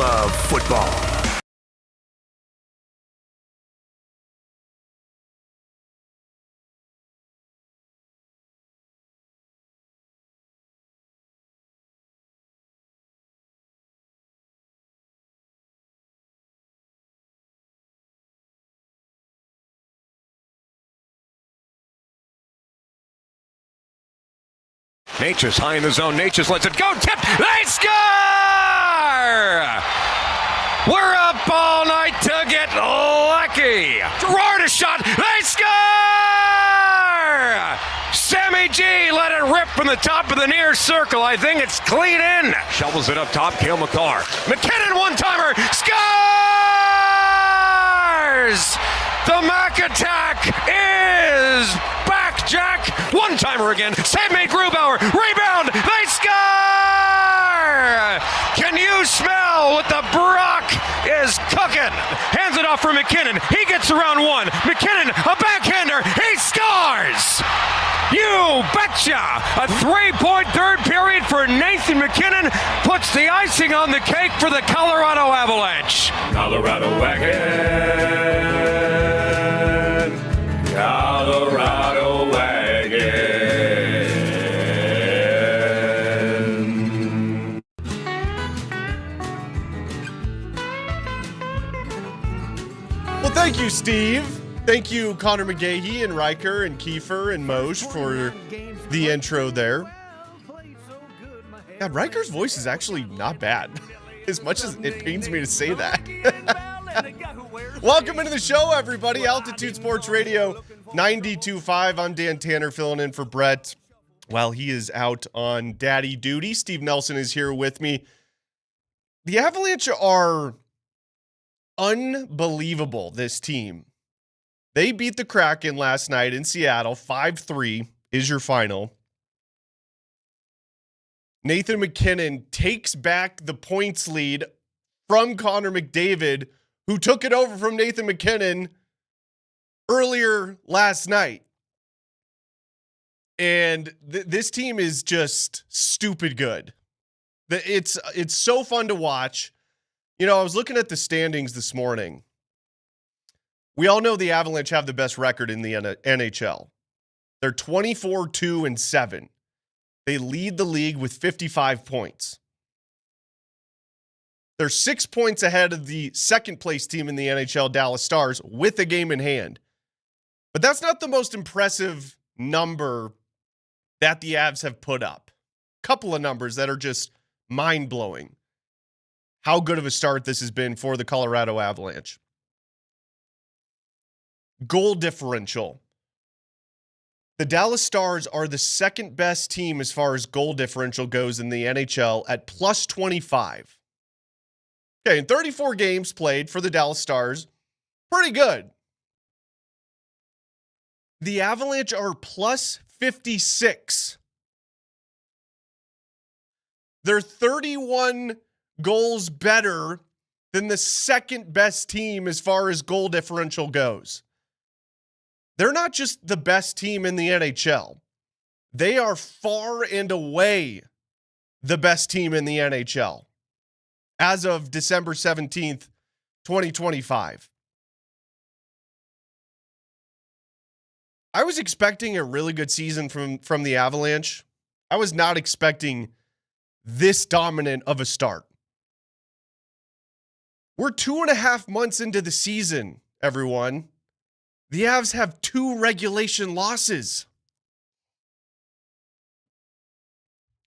love football. Natchez high in the zone. Natchez lets it go. Tip. They score! We're up all night to get lucky. Gerard a shot. They score! Sammy G let it rip from the top of the near circle. I think it's clean in. Shovels it up top. Cale McCarr. McKinnon one-timer. Scores! The Mac attack is back, Jack. One-timer again. Save made Grubauer. Rebound. They score! Can you smell what the Brock is cooking? Hands it off for McKinnon. He gets around one. McKinnon, a backhander. He scores! You betcha! A 3-point third period for Nathan McKinnon puts the icing on the cake for the Colorado Avalanche. Colorado Wagon. Colorado Wagon. Well, thank you, Steve. Thank you, Connor McGahee and Riker and Kiefer and Moj for the intro there. Yeah, Riker's voice is actually not bad, as much as it pains me to say that. Welcome into the show, everybody. Altitude Sports Radio 92.5. I'm Dan Tanner filling in for Brett while he is out on daddy duty. Steve Nelson is here with me. The Avalanche are unbelievable, this team. They beat the Kraken last night in Seattle. 5-3 is your final. Nathan McKinnon takes back the points lead from Connor McDavid, who took it over from Nathan McKinnon earlier last night. And this team is just stupid good. It's so fun to watch. You know, I was looking at the standings this morning. We all know the Avalanche have the best record in the NHL. They're 24-2-7. They lead the league with 55 points. They're 6 points ahead of the second place team in the NHL, Dallas Stars, with a game in hand. But that's not the most impressive number that the Avs have put up. A couple of numbers that are just mind-blowing. How good of a start this has been for the Colorado Avalanche. Goal differential. The Dallas Stars are the second best team as far as goal differential goes in the NHL at plus 25. Okay, in 34 games played for the Dallas Stars, pretty good. The Avalanche are plus 56. They're 31 goals better than the second best team as far as goal differential goes. They're not just the best team in the NHL. They are far and away the best team in the NHL as of December 17th, 2025. I was expecting a really good season from the Avalanche. I was not expecting this dominant of a start. We're 2.5 months into the season, everyone. The Avs have 2 regulation losses.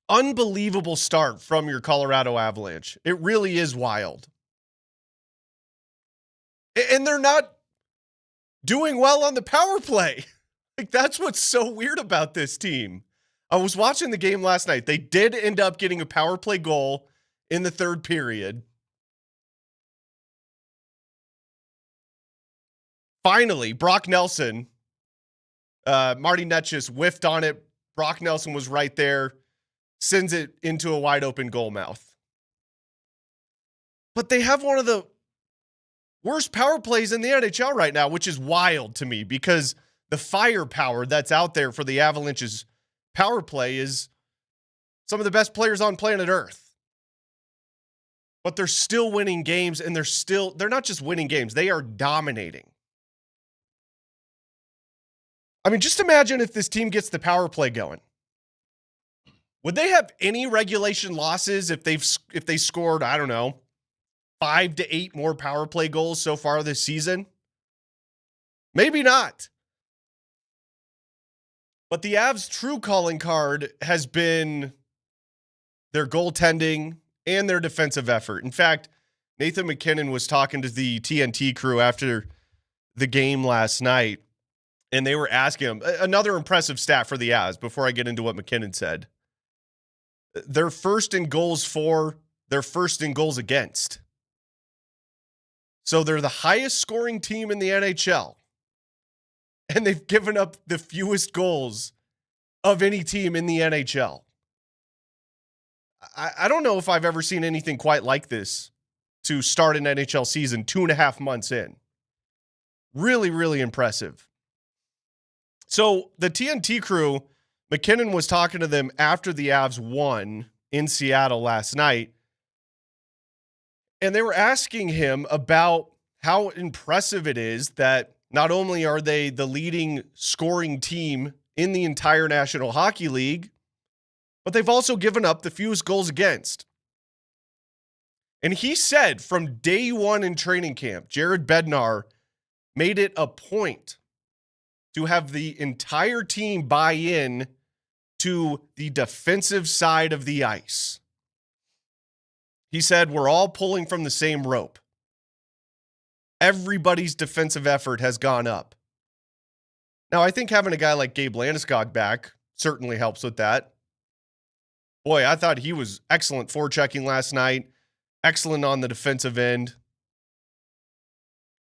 Unbelievable start from your Colorado Avalanche. It really is wild. And they're not doing well on the power play. Like, that's what's so weird about this team. I was watching the game last night. They did end up getting a power play goal in the third period. Finally, Brock Nelson, Marty Netchus whiffed on it. Brock Nelson was right there, sends it into a wide open goal mouth. But they have one of the worst power plays in the NHL right now, which is wild to me because the firepower that's out there for the Avalanche's power play is some of the best players on planet Earth. but they're still winning games, and they're not just winning games, they are dominating. I mean, just imagine if this team gets the power play going. Would they have any regulation losses if they scored, I don't know, 5 to 8 more power play goals so far this season? Maybe not. But the Avs' true calling card has been their goaltending and their defensive effort. In fact, Nathan MacKinnon was talking to the TNT crew after the game last night, and they were asking him, another impressive stat for the Avs before I get into what MacKinnon said. They're first in goals for, they're first in goals against. So they're the highest scoring team in the NHL. And they've given up the fewest goals of any team in the NHL. I don't know if I've ever seen anything quite like this to start an NHL season 2.5 months in. Really, really impressive. So the TNT crew, MacKinnon was talking to them after the Avs won in Seattle last night. And they were asking him about how impressive it is that not only are they the leading scoring team in the entire National Hockey League, but they've also given up the fewest goals against. And he said from day one in training camp, Jared Bednar made it a point to have the entire team buy in to the defensive side of the ice. He said, we're all pulling from the same rope. Everybody's defensive effort has gone up. Now, I think having a guy like Gabe Landeskog back certainly helps with that. Boy, I thought he was excellent forechecking last night. Excellent on the defensive end.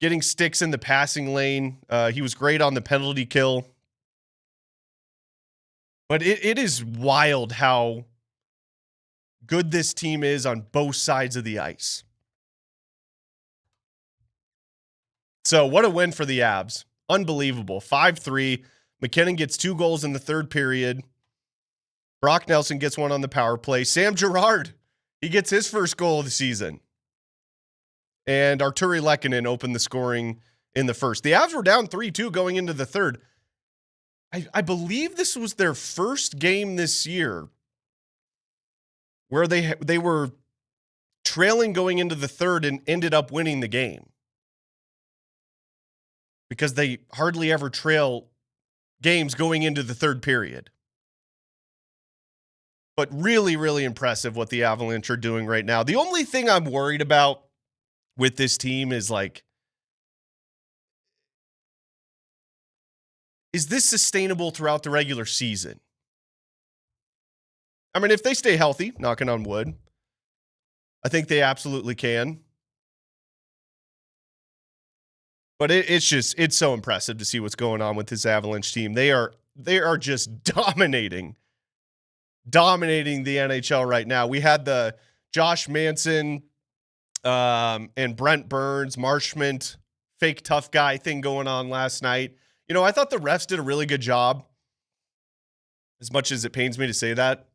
Getting sticks in the passing lane. He was great on the penalty kill. But it is wild how good this team is on both sides of the ice. So what a win for the Avs. Unbelievable. 5-3. MacKinnon gets 2 goals in the third period. Brock Nelson gets one on the power play. Sam Girard, he gets his first goal of the season. And Arturi Lehkonen opened the scoring in the first. The Avs were down 3-2 going into the third. I believe this was their first game this year where they were trailing going into the third and ended up winning the game. Because they hardly ever trail games going into the third period. But really, really impressive what the Avalanche are doing right now. The only thing I'm worried about with this team is is this sustainable throughout the regular season? I mean, if they stay healthy, knocking on wood, I think they absolutely can. But it's so impressive to see what's going on with this Avalanche team. They are just dominating the NHL right now. We had the Josh Manson and Brent Burns, Marshment, fake tough guy thing going on last night. You know, I thought the refs did a really good job. As much as it pains me to say that,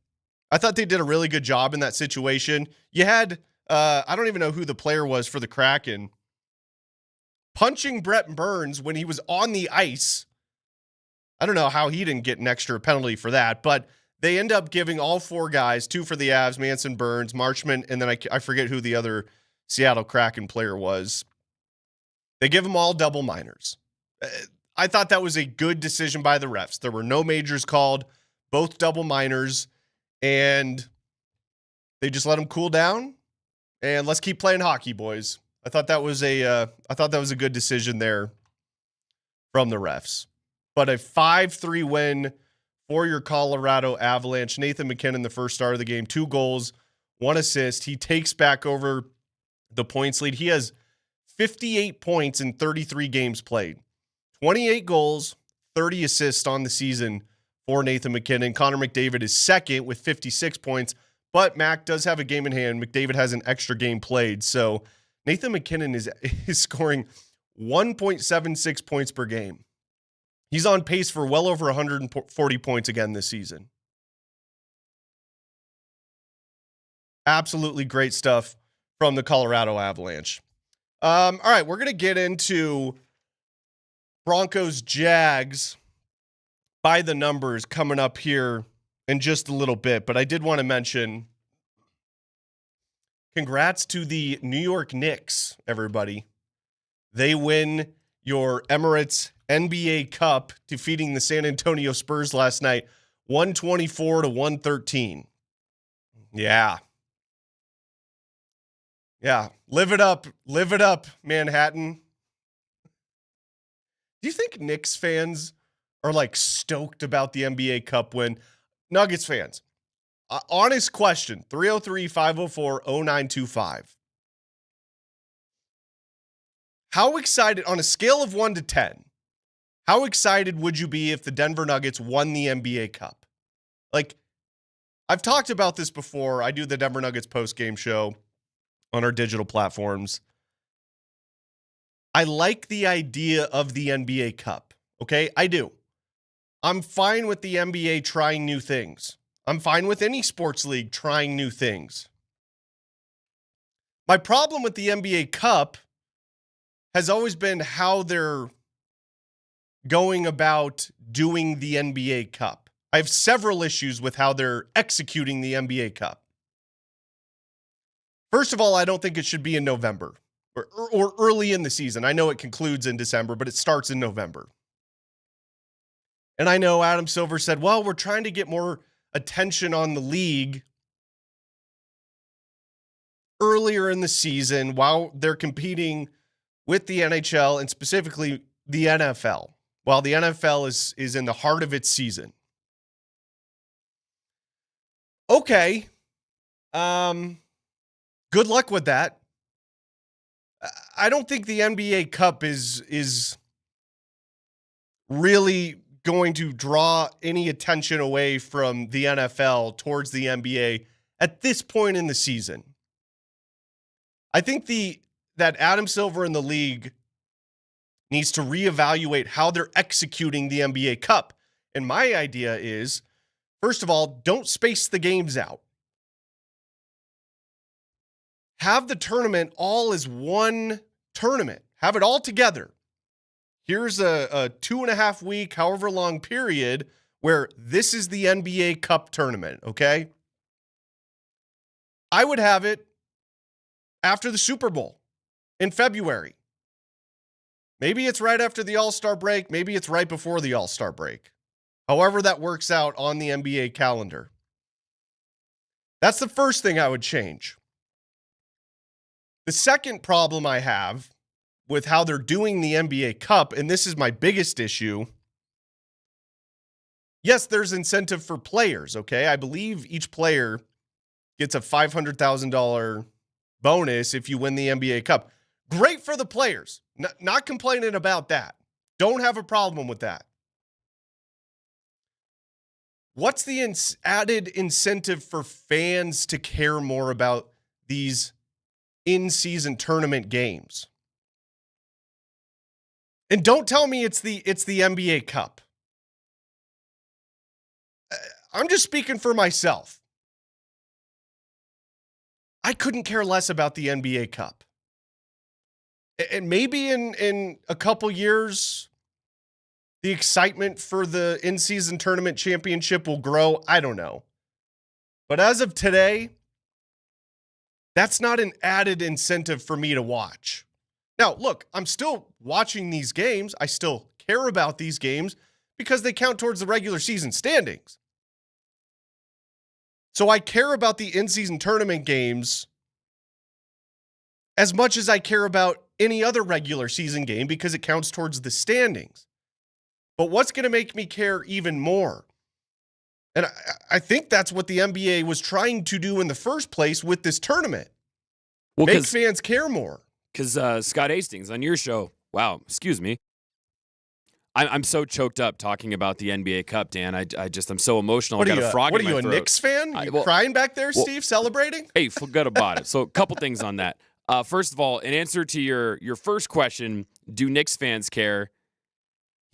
I thought they did a really good job in that situation. You had, I don't even know who the player was for the Kraken, punching Brent Burns when he was on the ice. I don't know how he didn't get an extra penalty for that, but they end up giving all 4 guys, 2 for the Avs, Manson, Burns, Marchment, and then I forget who the other Seattle Kraken player was. They give them all double minors. I thought that was a good decision by the refs. There were no majors called, both double minors, and they just let them cool down, and let's keep playing hockey, boys. I thought that was a good decision there from the refs. But a 5-3 win for your Colorado Avalanche. Nathan MacKinnon, the first star of the game, 2 goals, 1 assist. He takes back over the points lead. He has 58 points in 33 games played. 28 goals, 30 assists on the season for Nathan MacKinnon. Connor McDavid is second with 56 points, but Mac does have a game in hand. McDavid has an extra game played. So Nathan MacKinnon is scoring 1.76 points per game. He's on pace for well over 140 points again this season. Absolutely great stuff from the Colorado Avalanche. All right, we're going to get into Broncos Jags by the numbers coming up here in just a little bit, but I did want to mention congrats to the New York Knicks, everybody. They win your Emirates NBA Cup, defeating the San Antonio Spurs last night, 124-113. Yeah. Yeah. Live it up, Manhattan. Do you think Knicks fans are like stoked about the NBA Cup win? Nuggets fans, honest question, 303-504-0925. How excited, on a scale of 1 to 10, how excited would you be if the Denver Nuggets won the NBA Cup? Like, I've talked about this before. I do the Denver Nuggets post-game show on our digital platforms. I like the idea of the NBA Cup, okay? I do. I'm fine with the NBA trying new things. I'm fine with any sports league trying new things. My problem with the NBA Cup has always been how they're going about doing the NBA Cup. I have several issues with how they're executing the NBA Cup. First of all, I don't think it should be in November or early in the season. I know it concludes in December, but it starts in November. And I know Adam Silver said, well, we're trying to get more attention on the league earlier in the season while they're competing with the NHL and specifically the NFL, while the NFL is in the heart of its season. Okay. Good luck with that. I don't think the NBA Cup is really going to draw any attention away from the NFL towards the NBA at this point in the season. I think that Adam Silver and the league needs to reevaluate how they're executing the NBA Cup. And my idea is, first of all, don't space the games out. Have the tournament all as one tournament. Have it all together. Here's a 2.5 week, however long period where this is the NBA Cup tournament, okay? I would have it after the Super Bowl in February. Maybe it's right after the All-Star break. Maybe it's right before the All-Star break. However that works out on the NBA calendar. That's the first thing I would change. The second problem I have with how they're doing the NBA Cup, and this is my biggest issue, yes, there's incentive for players, okay? I believe each player gets a $500,000 bonus if you win the NBA Cup. Great for the players. Not complaining about that. Don't have a problem with that. What's the added incentive for fans to care more about these in-season tournament games? And don't tell me it's the NBA Cup. I'm just speaking for myself. I couldn't care less about the NBA Cup. And maybe in a couple years, the excitement for the in-season tournament championship will grow. I don't know. But as of today, that's not an added incentive for me to watch. Now, look, I'm still watching these games. I still care about these games because they count towards the regular season standings. So I care about the in-season tournament games as much as I care about any other regular season game because it counts towards the standings. But what's going to make me care even more? And I think that's what the NBA was trying to do in the first place with this tournament. Well, make fans care more. Because Scott Hastings on your show, wow, excuse me. I'm so choked up talking about the NBA Cup, Dan. I'm so emotional. I got a frog in my throat. What are you, a Knicks fan? You crying back there, Steve, celebrating? Hey, forget about it. So a couple things on that. First of all, in answer to your first question, do Knicks fans care?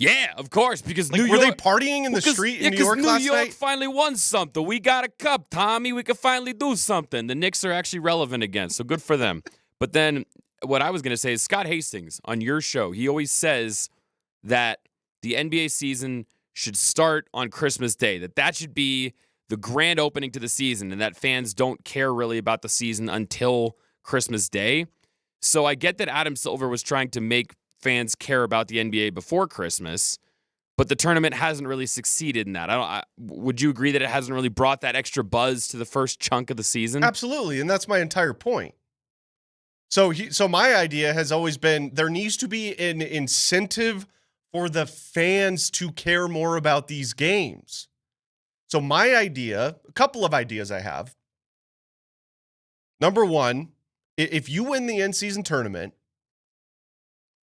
Yeah, of course, because Like, New were York, they partying in the street in New York New last York night? finally won something. We got a cup, Tommy. We could finally do something. The Knicks are actually relevant again, so good for them. But then what I was going to say is Scott Hastings on your show, he always says that the NBA season should start on Christmas Day, that should be the grand opening to the season, and that fans don't care really about the season until Christmas Day. So I get that Adam Silver was trying to make fans care about the NBA before Christmas, but the tournament hasn't really succeeded in that. Would you agree that it hasn't really brought that extra buzz to the first chunk of the season? Absolutely, and that's my entire point. So my idea has always been there needs to be an incentive for the fans to care more about these games. So my idea, a couple of ideas I have. Number one, if you win the in-season tournament,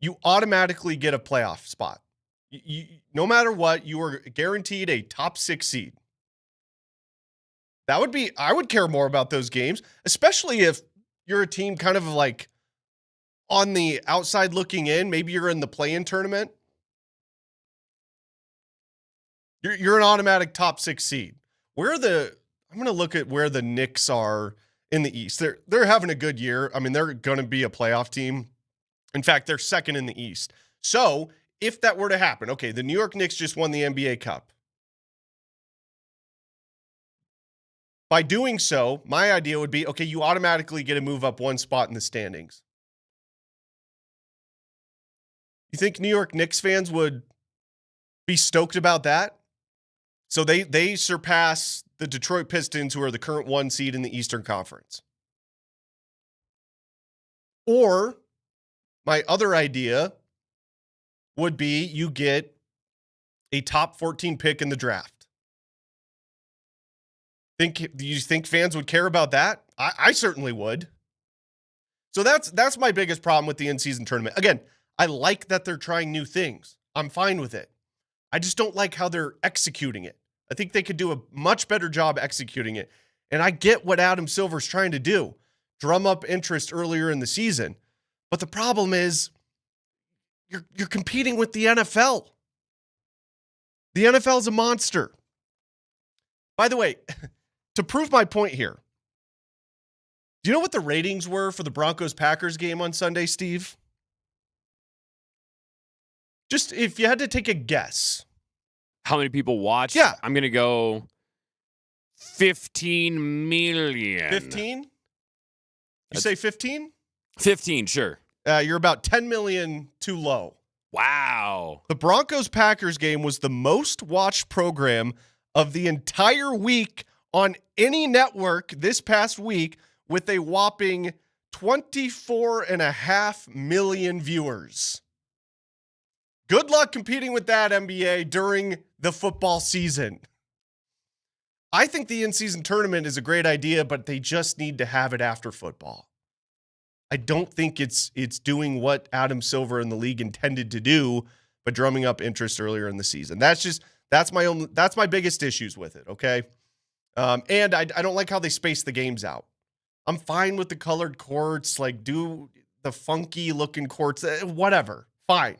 you automatically get a playoff spot. No matter what, you are guaranteed a top 6 seed. I would care more about those games, especially if you're a team kind of like on the outside looking in. Maybe you're in the play-in tournament. You're an automatic top 6 seed. I'm going to look at where the Knicks are in the East. They're having a good year. I mean, they're going to be a playoff team. In fact, they're second in the East. So if that were to happen, okay, the New York Knicks just won the NBA Cup. By doing so, my idea would be, okay, you automatically get to move up one spot in the standings. You think New York Knicks fans would be stoked about that? So they surpass the Detroit Pistons, who are the current 1 seed in the Eastern Conference. Or my other idea would be you get a top 14 pick in the draft. Do you think fans would care about that? I certainly would. So that's my biggest problem with the in-season tournament. Again, I like that they're trying new things. I'm fine with it. I just don't like how they're executing it. I think they could do a much better job executing it. And I get what Adam Silver's trying to do, drum up interest earlier in the season. But the problem is you're competing with the NFL. The NFL is a monster. By the way, to prove my point here, do you know what the ratings were for the Broncos Packers game on Sunday, Steve? Just if you had to take a guess. How many people watched? Yeah. I'm going to go 15 million. 15? You say 15? 15, sure. You're about 10 million too low. Wow. The Broncos Packers game was the most watched program of the entire week on any network this past week, with a whopping 24.5 million viewers. Good luck competing with that, NBA, during the football season. I think the in-season tournament is a great idea, but they just need to have it after football. I don't think it's doing what Adam Silver and the league intended to do, but drumming up interest earlier in the season. That's my biggest issues with it, okay? And I don't like how they space the games out. I'm fine with the colored courts, like do the funky looking courts, whatever, fine.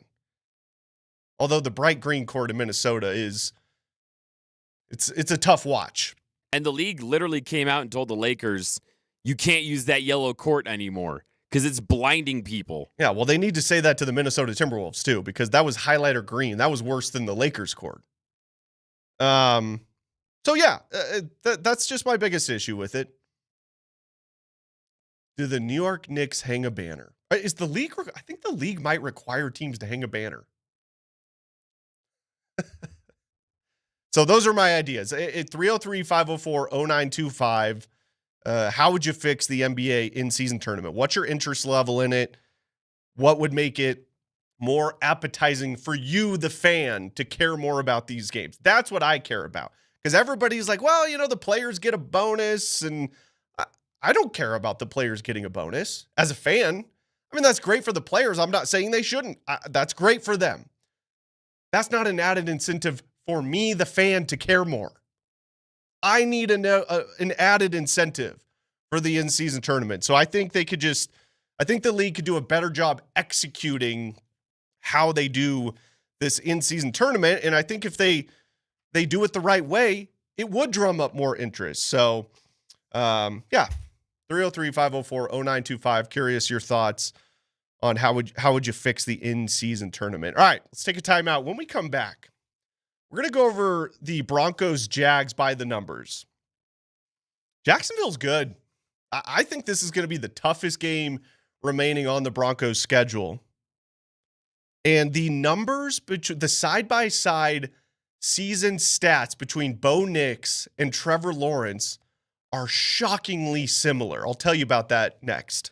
Although the bright green court in Minnesota it's a tough watch. And the league literally came out and told the Lakers, you can't use that yellow court anymore because it's blinding people. Yeah, well, they need to say that to the Minnesota Timberwolves too, because that was highlighter green. That was worse than the Lakers court. So yeah, that's just my biggest issue with it. Do the New York Knicks hang a banner? Is the league? I think the league might require teams to hang a banner. So those are my ideas. 303-504-0925. How would you fix the NBA in-season tournament? What's your interest level in it? What would make it more appetizing for you, the fan, to care more about these games? That's what I care about. Because everybody's like, well, the players get a bonus, and I don't care about the players getting a bonus. As a fan, I mean, that's great for the players. I'm not saying they shouldn't. That's great for them. That's not an added incentive for me, the fan, to care more. I need an added incentive for the in-season tournament. So I think the league could do a better job executing how they do this in-season tournament. And I think if they do it the right way, it would drum up more interest. So, 303-504-0925. Curious your thoughts on how would you fix the in-season tournament. All right, let's take a timeout. When we come back, we're going to go over the Broncos Jags by the numbers. Jacksonville's good. I think this is going to be the toughest game remaining on the Broncos schedule. And the numbers, the side-by-side season stats between Bo Nix and Trevor Lawrence are shockingly similar. I'll tell you about that next.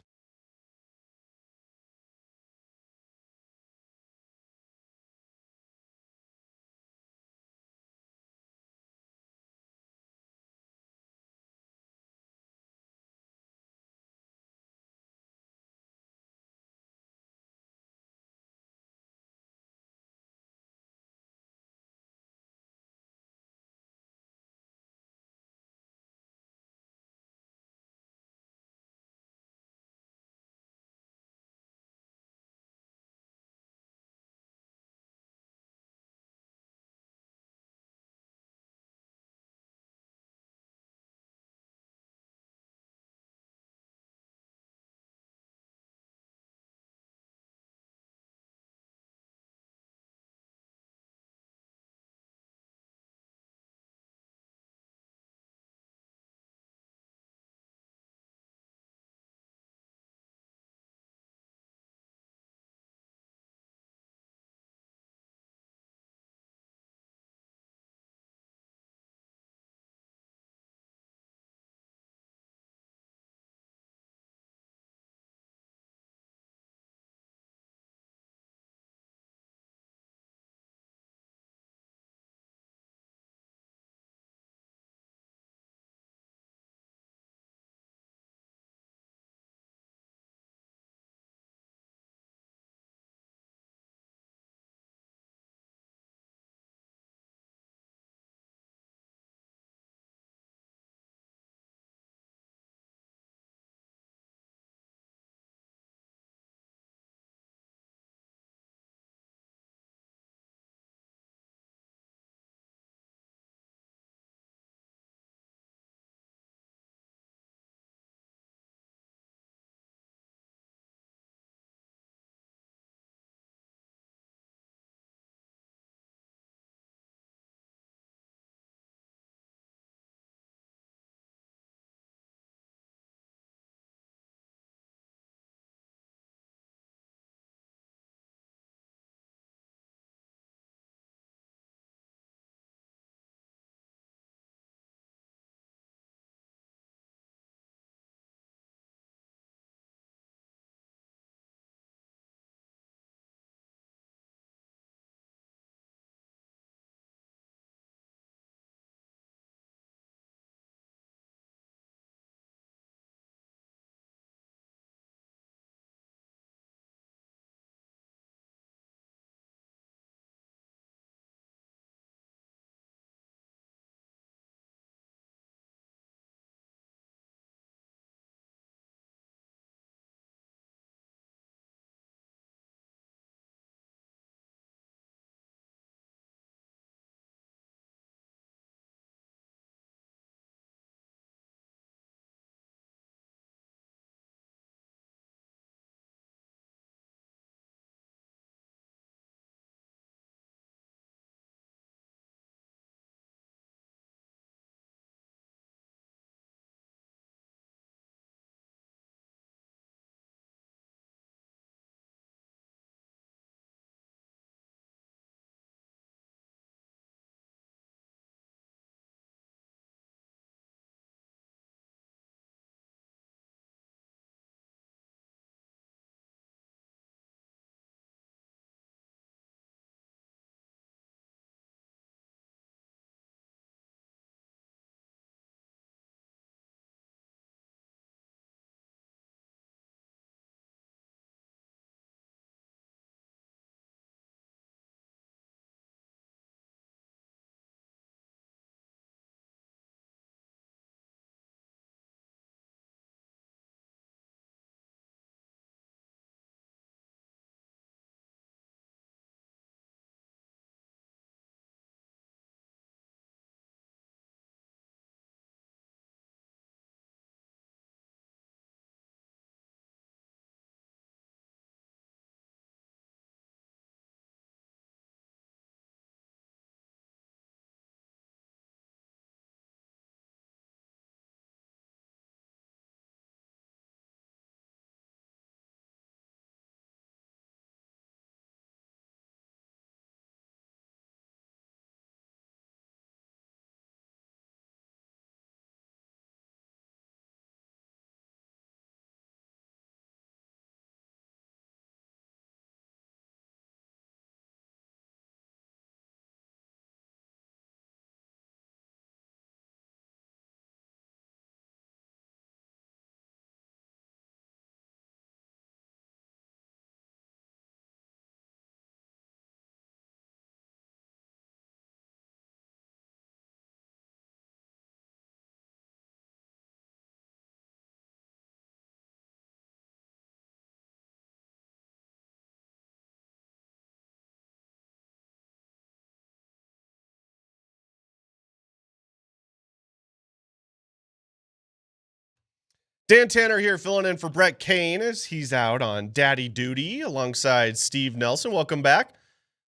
Dan Tanner here filling in for Brett Kane as he's out on daddy duty alongside Steve Nelson. Welcome back.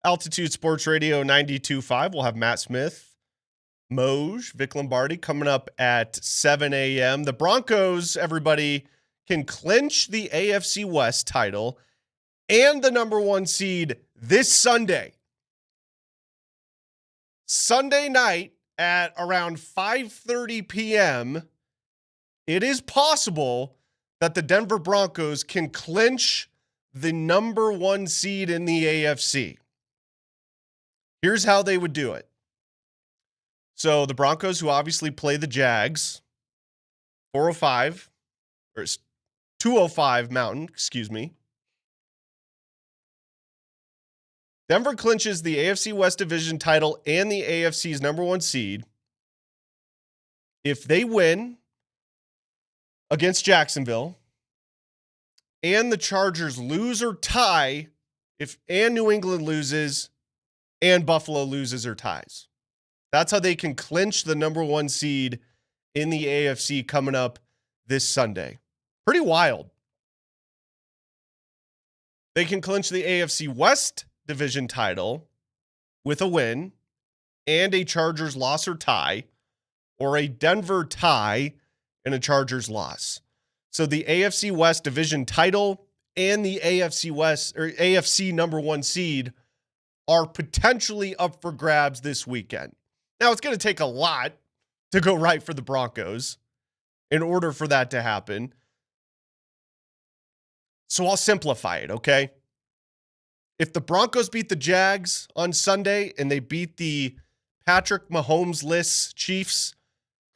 Altitude Sports Radio 92.5. We'll have Matt Smith, Moser, Vic Lombardi coming up at 7 a.m. The Broncos, everybody, can clinch the AFC West title and the number one seed this Sunday. Sunday night at around 5:30 p.m., it is possible that the Denver Broncos can clinch the number one seed in the AFC. Here's how they would do it. So the Broncos, who obviously play the Jags, 4:05 or 2:05 Mountain, excuse me. Denver clinches the AFC West Division title and the AFC's number one seed if they win against Jacksonville and the Chargers lose or tie and New England loses and Buffalo loses or ties. That's how they can clinch the number one seed in the AFC coming up this Sunday. Pretty wild. They can clinch the AFC West Division title with a win and a Chargers loss or tie, or a Denver tie and a Chargers loss. So the AFC West Division title and the AFC West or AFC number one seed are potentially up for grabs this weekend. Now, it's going to take a lot to go right for the Broncos in order for that to happen. So I'll simplify it, okay? If the Broncos beat the Jags on Sunday and they beat the Patrick Mahomes-less Chiefs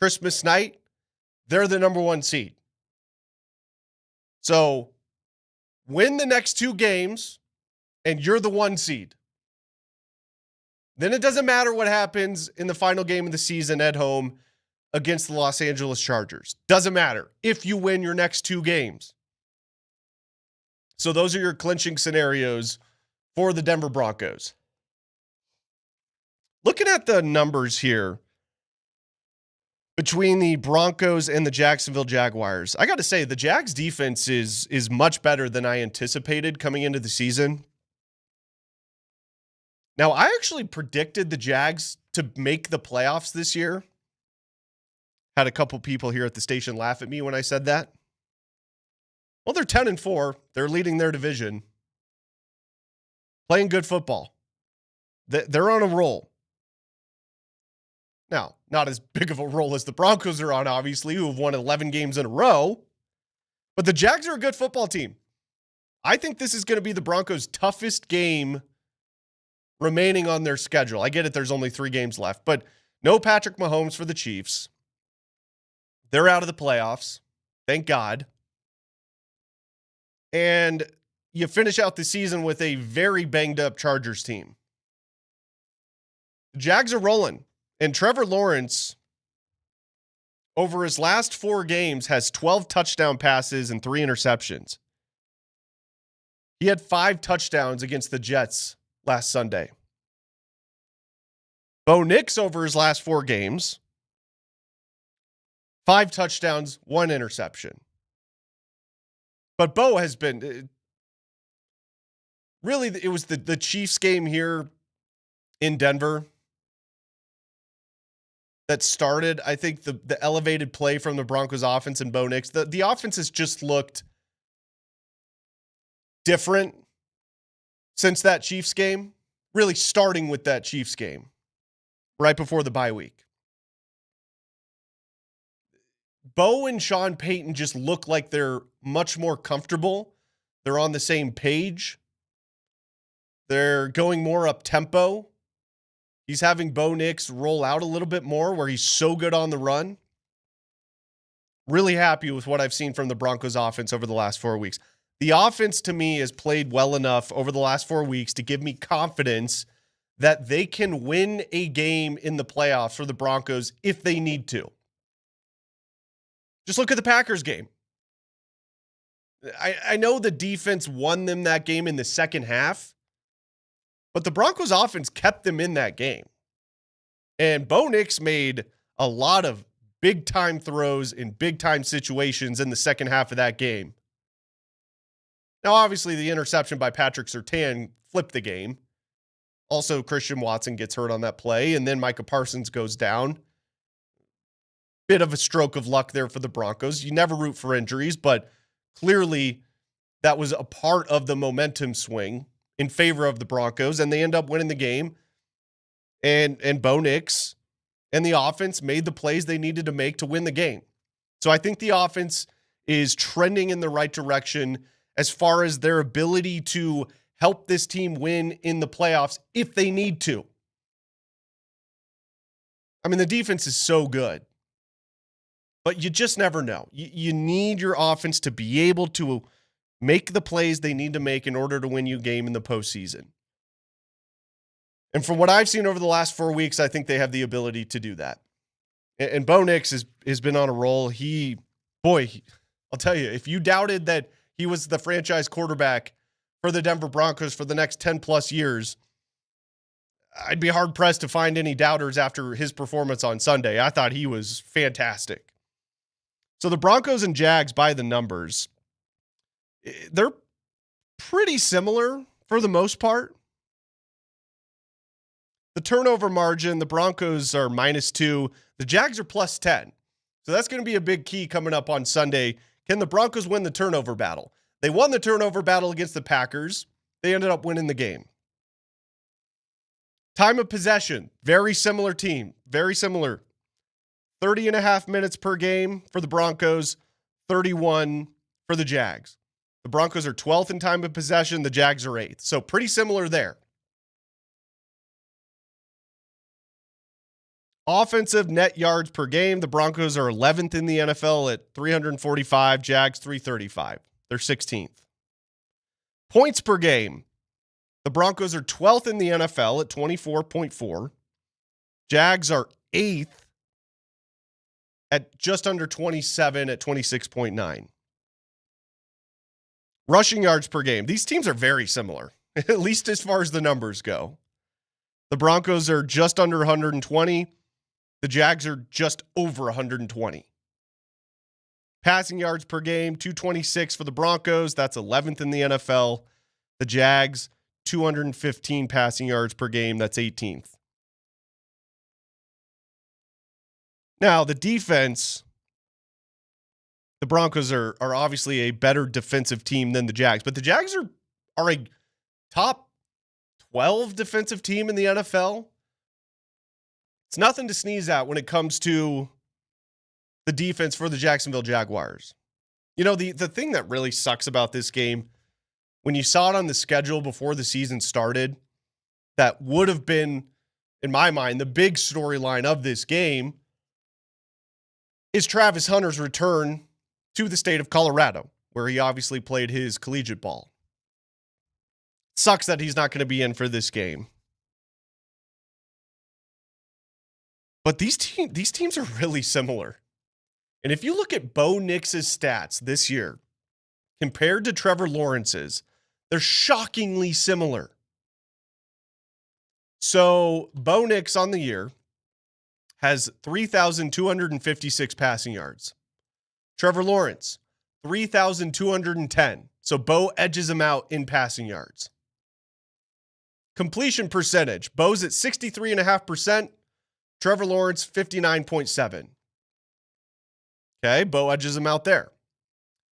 Christmas night, they're the number one seed. So win the next two games and you're the one seed. Then it doesn't matter what happens in the final game of the season at home against the Los Angeles Chargers. Doesn't matter if you win your next two games. So those are your clinching scenarios for the Denver Broncos. Looking at the numbers here between the Broncos and the Jacksonville Jaguars, I got to say the Jags defense is much better than I anticipated coming into the season. Now, I actually predicted the Jags to make the playoffs this year. Had a couple people here at the station laugh at me when I said that. Well, they're 10-4. They're leading their division. Playing good football. They're on a roll. Now, not as big of a roll as the Broncos are on, obviously, who have won 11 games in a row. But the Jags are a good football team. I think this is going to be the Broncos' toughest game remaining on their schedule. I get it, there's only 3 games left, but no Patrick Mahomes for the Chiefs. They're out of the playoffs. Thank God. And you finish out the season with a very banged-up Chargers team. The Jags are rolling. And Trevor Lawrence, over his last 4 games, has 12 touchdown passes and 3 interceptions. He had 5 touchdowns against the Jets last Sunday. Bo Nix, over his last 4 games, 5 touchdowns, 1 interception. But Bo has been... Really, it was the Chiefs game here in Denver that started, I think, the elevated play from the Broncos offense and Bo Nix. The offense has just looked different since that Chiefs game, really starting with that Chiefs game right before the bye week. Bo and Sean Payton just look like they're much more comfortable. They're on the same page. They're going more up tempo. He's having Bo Nix roll out a little bit more where he's so good on the run. Really happy with what I've seen from the Broncos offense over the last 4 weeks. The offense to me has played well enough over the last 4 weeks to give me confidence that they can win a game in the playoffs for the Broncos if they need to. Just look at the Packers game. I know the defense won them that game in the second half, but the Broncos offense kept them in that game. And Bo Nix made a lot of big time throws in big time situations in the second half of that game. Now, obviously, the interception by Patrick Surtain flipped the game. Also, Christian Watson gets hurt on that play, and then Micah Parsons goes down. Bit of a stroke of luck there for the Broncos. You never root for injuries, but clearly that was a part of the momentum swing in favor of the Broncos, and they end up winning the game. And Bo Nix and the offense made the plays they needed to make to win the game. So I think the offense is trending in the right direction as far as their ability to help this team win in the playoffs if they need to. I mean, the defense is so good, but you just never know. You need your offense to be able to make the plays they need to make in order to win you a game in the postseason. And from what I've seen over the last 4 weeks, I think they have the ability to do that. And Bo Nix has been on a roll. I'll tell you, if you doubted that he was the franchise quarterback for the Denver Broncos for the next 10 plus years, I'd be hard pressed to find any doubters after his performance on Sunday. I thought he was fantastic. So the Broncos and Jags, by the numbers, they're pretty similar for the most part. The turnover margin, the Broncos are -2. The Jags are +10. So that's going to be a big key coming up on Sunday. Can the Broncos win the turnover battle? They won the turnover battle against the Packers. They ended up winning the game. Time of possession, very similar team. Very similar. 30.5 minutes per game for the Broncos, 31 for the Jags. The Broncos are 12th in time of possession. The Jags are 8th. So pretty similar there. Offensive net yards per game, the Broncos are 11th in the NFL at 345, Jags 335. They're 16th. Points per game, the Broncos are 12th in the NFL at 24.4. Jags are 8th at just under 27 at 26.9. Rushing yards per game, these teams are very similar, at least as far as the numbers go. The Broncos are just under 120. The Jags are just over 120. Passing yards per game, 226 for the Broncos. That's 11th in the NFL. The Jags, 215 passing yards per game. That's 18th. Now, the defense, the Broncos are obviously a better defensive team than the Jags, but the Jags are a top 12 defensive team in the NFL. It's nothing to sneeze at when it comes to the defense for the Jacksonville Jaguars. You know, the thing that really sucks about this game, when you saw it on the schedule before the season started, that would have been, in my mind, the big storyline of this game is Travis Hunter's return to the state of Colorado, where he obviously played his collegiate ball. Sucks that he's not going to be in for this game. But these teams are really similar. And if you look at Bo Nix's stats this year compared to Trevor Lawrence's, they're shockingly similar. So Bo Nix on the year has 3,256 passing yards. Trevor Lawrence, 3,210. So Bo edges him out in passing yards. Completion percentage, Bo's at 63.5%. Trevor Lawrence, 59.7. Okay, Bo edges him out there.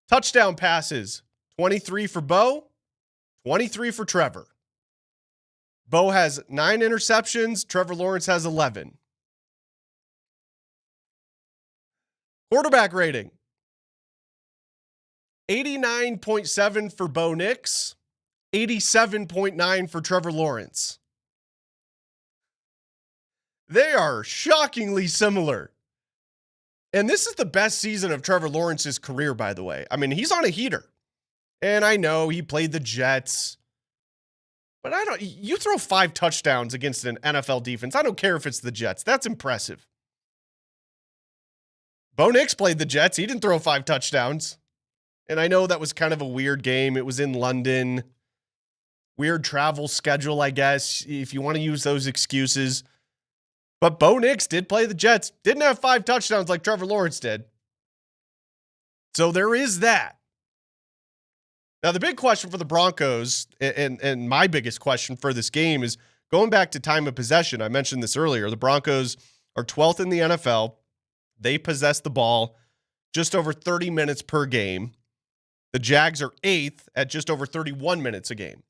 Touchdown passes, 23 for Bo, 23 for Trevor. Bo has 9 interceptions. Trevor Lawrence has 11. Quarterback rating, 89.7 for Bo Nix, 87.9 for Trevor Lawrence. They are shockingly similar. And this is the best season of Trevor Lawrence's career, by the way. I mean, he's on a heater. And I know he played the Jets. But you throw 5 touchdowns against an NFL defense. I don't care if it's the Jets. That's impressive. Bo Nix played the Jets. He didn't throw 5 touchdowns. And I know that was kind of a weird game. It was in London. Weird travel schedule, I guess, if you want to use those excuses. But Bo Nix did play the Jets. Didn't have 5 touchdowns like Trevor Lawrence did. So there is that. Now, the big question for the Broncos, and my biggest question for this game, is going back to time of possession. I mentioned this earlier. The Broncos are 12th in the NFL. They possess the ball just over 30 minutes per game. The Jags are 8th at just over 31 minutes a game.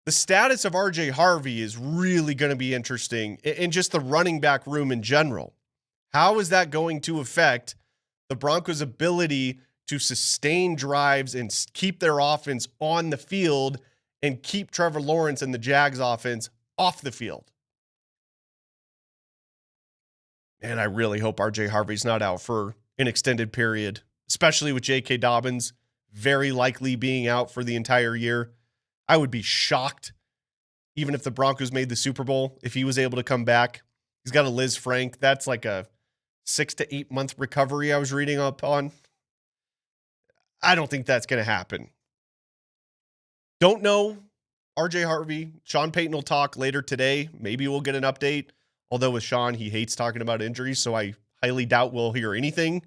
The status of RJ Harvey is really going to be interesting in just the running back room in general. How is that going to affect the Broncos' ability to sustain drives and keep their offense on the field and keep Trevor Lawrence and the Jags offense off the field? And I really hope RJ Harvey's not out for an extended period, especially with J.K. Dobbins very likely being out for the entire year. I would be shocked, even if the Broncos made the Super Bowl, if he was able to come back. He's got a Liz Frank. That's like a 6 to 8 month recovery I was reading up on. I don't think that's going to happen. Don't know. RJ Harvey, Sean Payton will talk later today. Maybe we'll get an update. Although with Sean, he hates talking about injuries, so I highly doubt we'll hear anything.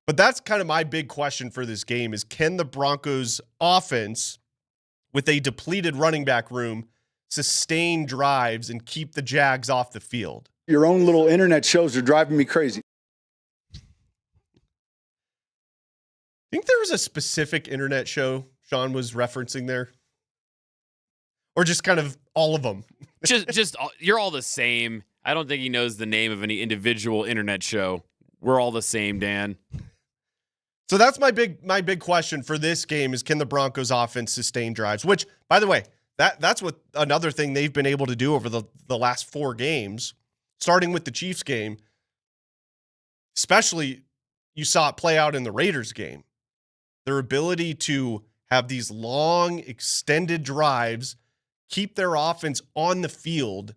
But that's kind of my big question for this game is, can the Broncos offense, with a depleted running back room, sustain drives and keep the Jags off the field? Your own little internet shows are driving me crazy. Think there was a specific internet show Sean was referencing there? Or just kind of all of them? just you're all the same. I don't think he knows the name of any individual internet show. We're all the same, Dan. So that's my big question for this game is, can the Broncos offense sustain drives? Which, by the way, that's what another thing they've been able to do over the last 4 games, starting with the Chiefs game. Especially, you saw it play out in the Raiders game. Their ability to have these long, extended drives, keep their offense on the field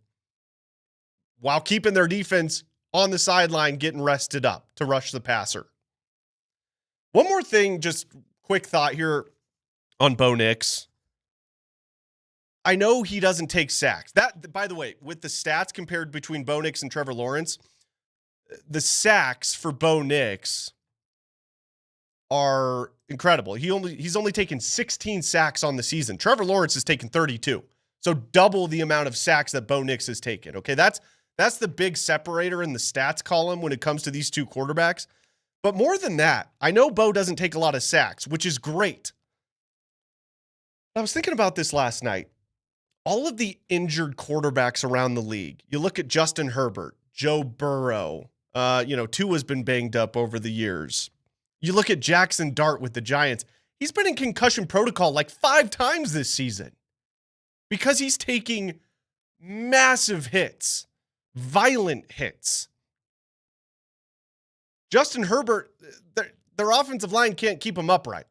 while keeping their defense on the sideline getting rested up to rush the passer. One more thing, just quick thought here on Bo Nix. I know he doesn't take sacks. That, by the way, with the stats compared between Bo Nix and Trevor Lawrence, the sacks for Bo Nix are incredible. He's only taken 16 sacks on the season. Trevor Lawrence has taken 32. So double the amount of sacks that Bo Nix has taken. Okay, that's the big separator in the stats column when it comes to these two quarterbacks. But more than that, I know Bo doesn't take a lot of sacks, which is great. I was thinking about this last night. All of the injured quarterbacks around the league. You look at Justin Herbert, Joe Burrow. Tua's been banged up over the years. You look at Jackson Dart with the Giants. He's been in concussion protocol like 5 times this season because he's taking massive hits, violent hits. Justin Herbert, their offensive line can't keep him upright.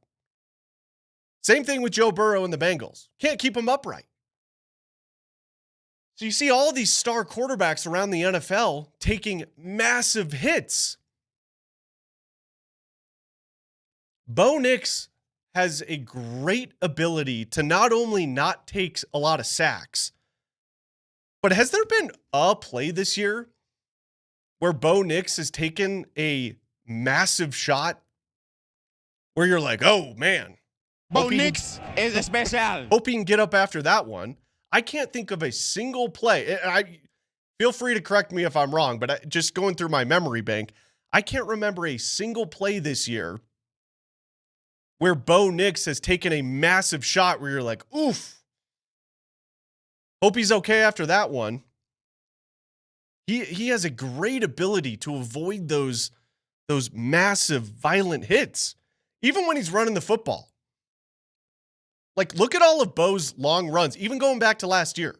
Same thing with Joe Burrow and the Bengals. Can't keep him upright. So you see all these star quarterbacks around the NFL taking massive hits. Bo Nix has a great ability to not only not take a lot of sacks, but has there been a play this year where Bo Nix has taken a massive shot where you're like, oh man, Bo Nix is special. Hope he can get up after that one. I can't think of a single play. I feel free to correct me if I'm wrong, but just going through my memory bank, I can't remember a single play this year where Bo Nix has taken a massive shot where you're like, oof. Hope he's okay after that one. He has a great ability to avoid those massive violent hits, even when he's running the football. Like, look at all of Bo's long runs, even going back to last year.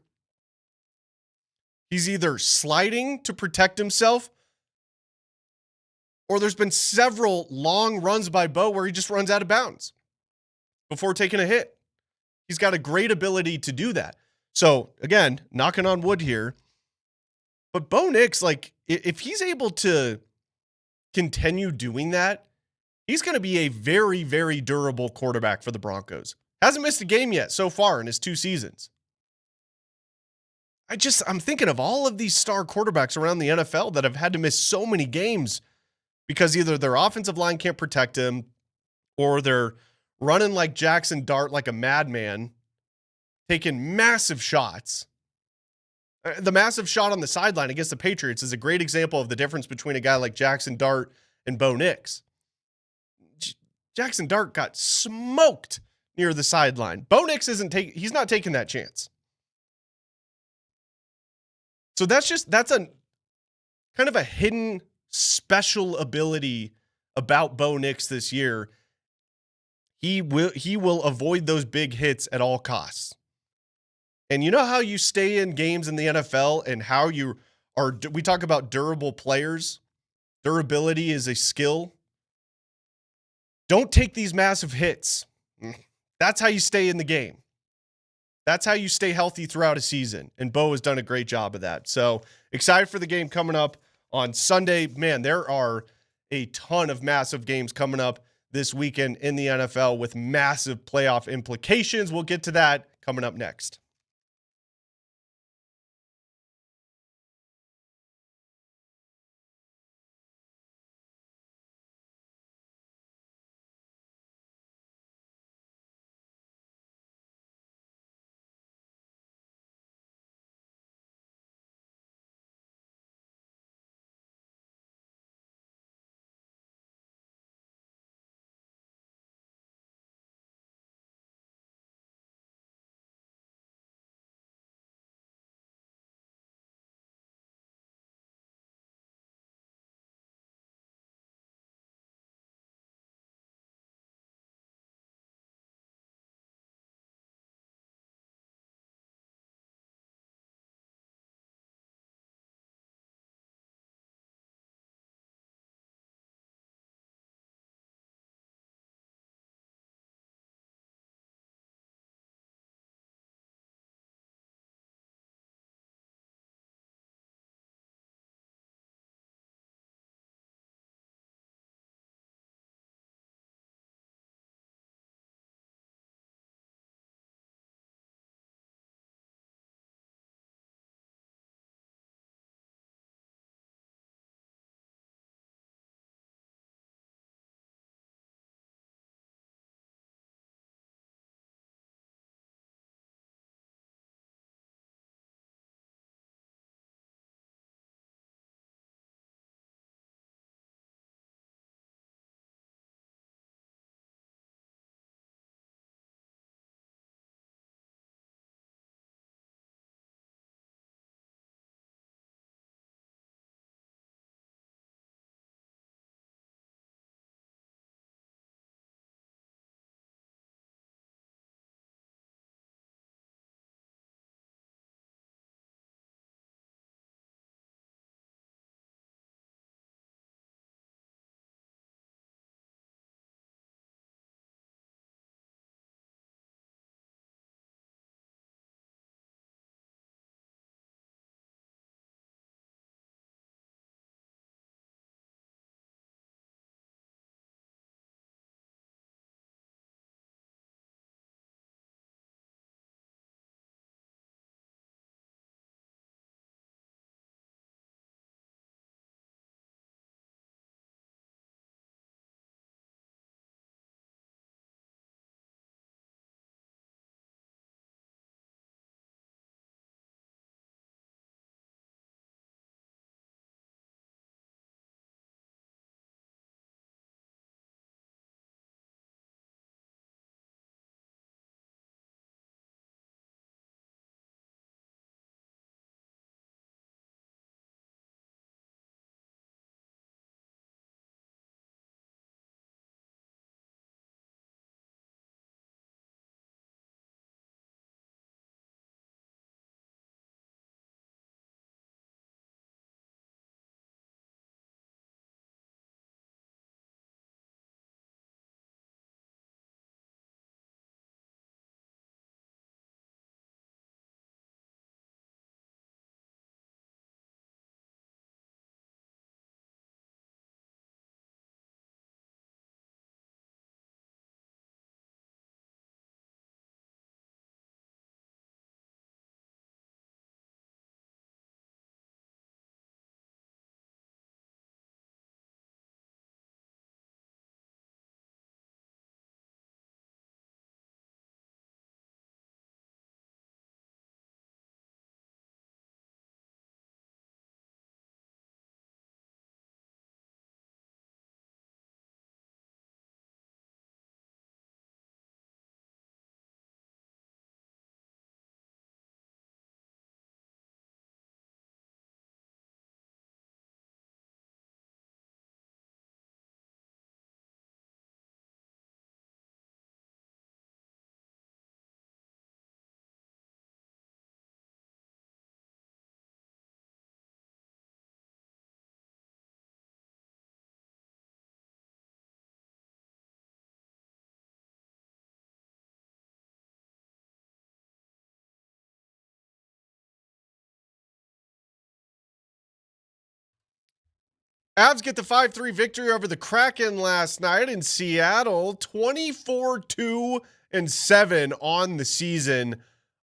He's either sliding to protect himself, or there's been several long runs by Bo where he just runs out of bounds before taking a hit. He's got a great ability to do that. So, again, knocking on wood here. But Bo Nix, like, if he's able to continue doing that, he's going to be a very, very durable quarterback for the Broncos. Hasn't missed a game yet so far in his 2 seasons. I'm thinking of all of these star quarterbacks around the NFL that have had to miss so many games because either their offensive line can't protect him or they're running like Jackson Dart like a madman, taking massive shots. The massive shot on the sideline against the Patriots is a great example of the difference between a guy like Jackson Dart and Bo Nix. Jackson Dart got smoked near the sideline. Bo Nix he's not taking that chance. So that's a kind of a hidden special ability about Bo Nix this year. He will avoid those big hits at all costs. And you know how you stay in games in the NFL and how we talk about durable players. Durability is a skill. Don't take these massive hits. That's how you stay in the game. That's how you stay healthy throughout a season. And Bo has done a great job of that. So excited for the game coming up on Sunday. Man, there are a ton of massive games coming up this weekend in the NFL with massive playoff implications. We'll get to that coming up next. Avs get the 5-3 victory over the Kraken last night in Seattle. 24-2-7 on the season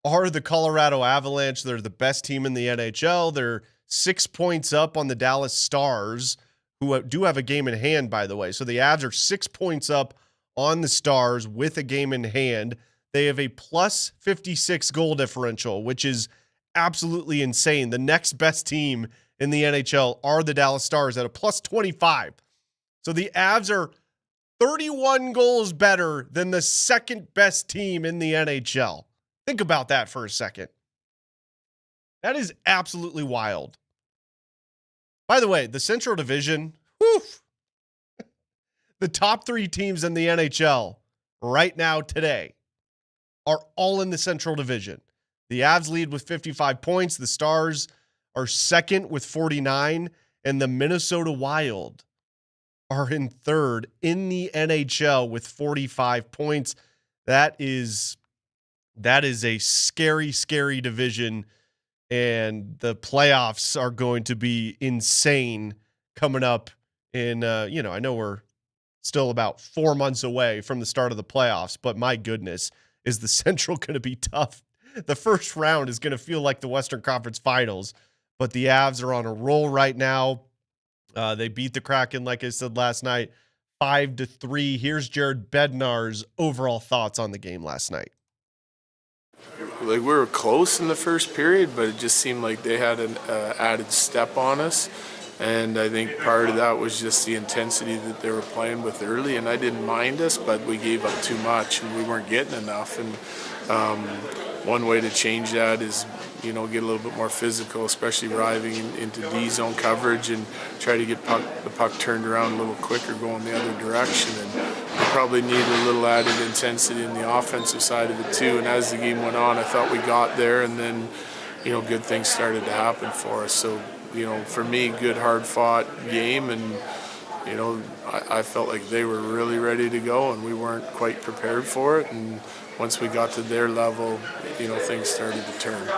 are the Colorado Avalanche. They're the best team in the NHL. They're 6 points up on the Dallas Stars, who do have a game in hand, by the way. So the Avs are 6 points up on the Stars with a game in hand. They have a plus 56 goal differential, which is absolutely insane. The next best team in the NHL are the Dallas Stars at a plus 25. So the Avs are 31 goals better than the second best team in the NHL. Think about that for a second. That is absolutely wild. By the way, the Central Division, whew, the top 3 teams in the NHL right now today are all in the Central Division. The Avs lead with 55 points. The Stars are second with 49, and the Minnesota Wild are in third in the NHL with 45 points. That is a scary, scary division, and the playoffs are going to be insane coming up in, I know we're still about 4 months away from the start of the playoffs, but my goodness, is the Central going to be tough. The first round is going to feel like the Western Conference Finals, but the Avs are on a roll right now. They beat the Kraken, like I said last night, 5-3. Here's Jared Bednar's overall thoughts on the game last night. Like, we were close in the first period, but it just seemed like they had an added step on us. And I think part of that was just the intensity that they were playing with early. And I didn't mind us, but we gave up too much and we weren't getting enough. And one way to change that is, get a little bit more physical, especially arriving into D-zone coverage and try to get the puck turned around a little quicker going the other direction. And we probably needed a little added intensity in the offensive side of it too. And as the game went on, I thought we got there, and then, good things started to happen for us. So, for me, good hard-fought game, and, I felt like they were really ready to go, and we weren't quite prepared for it. And once we got to their level, things started to turn.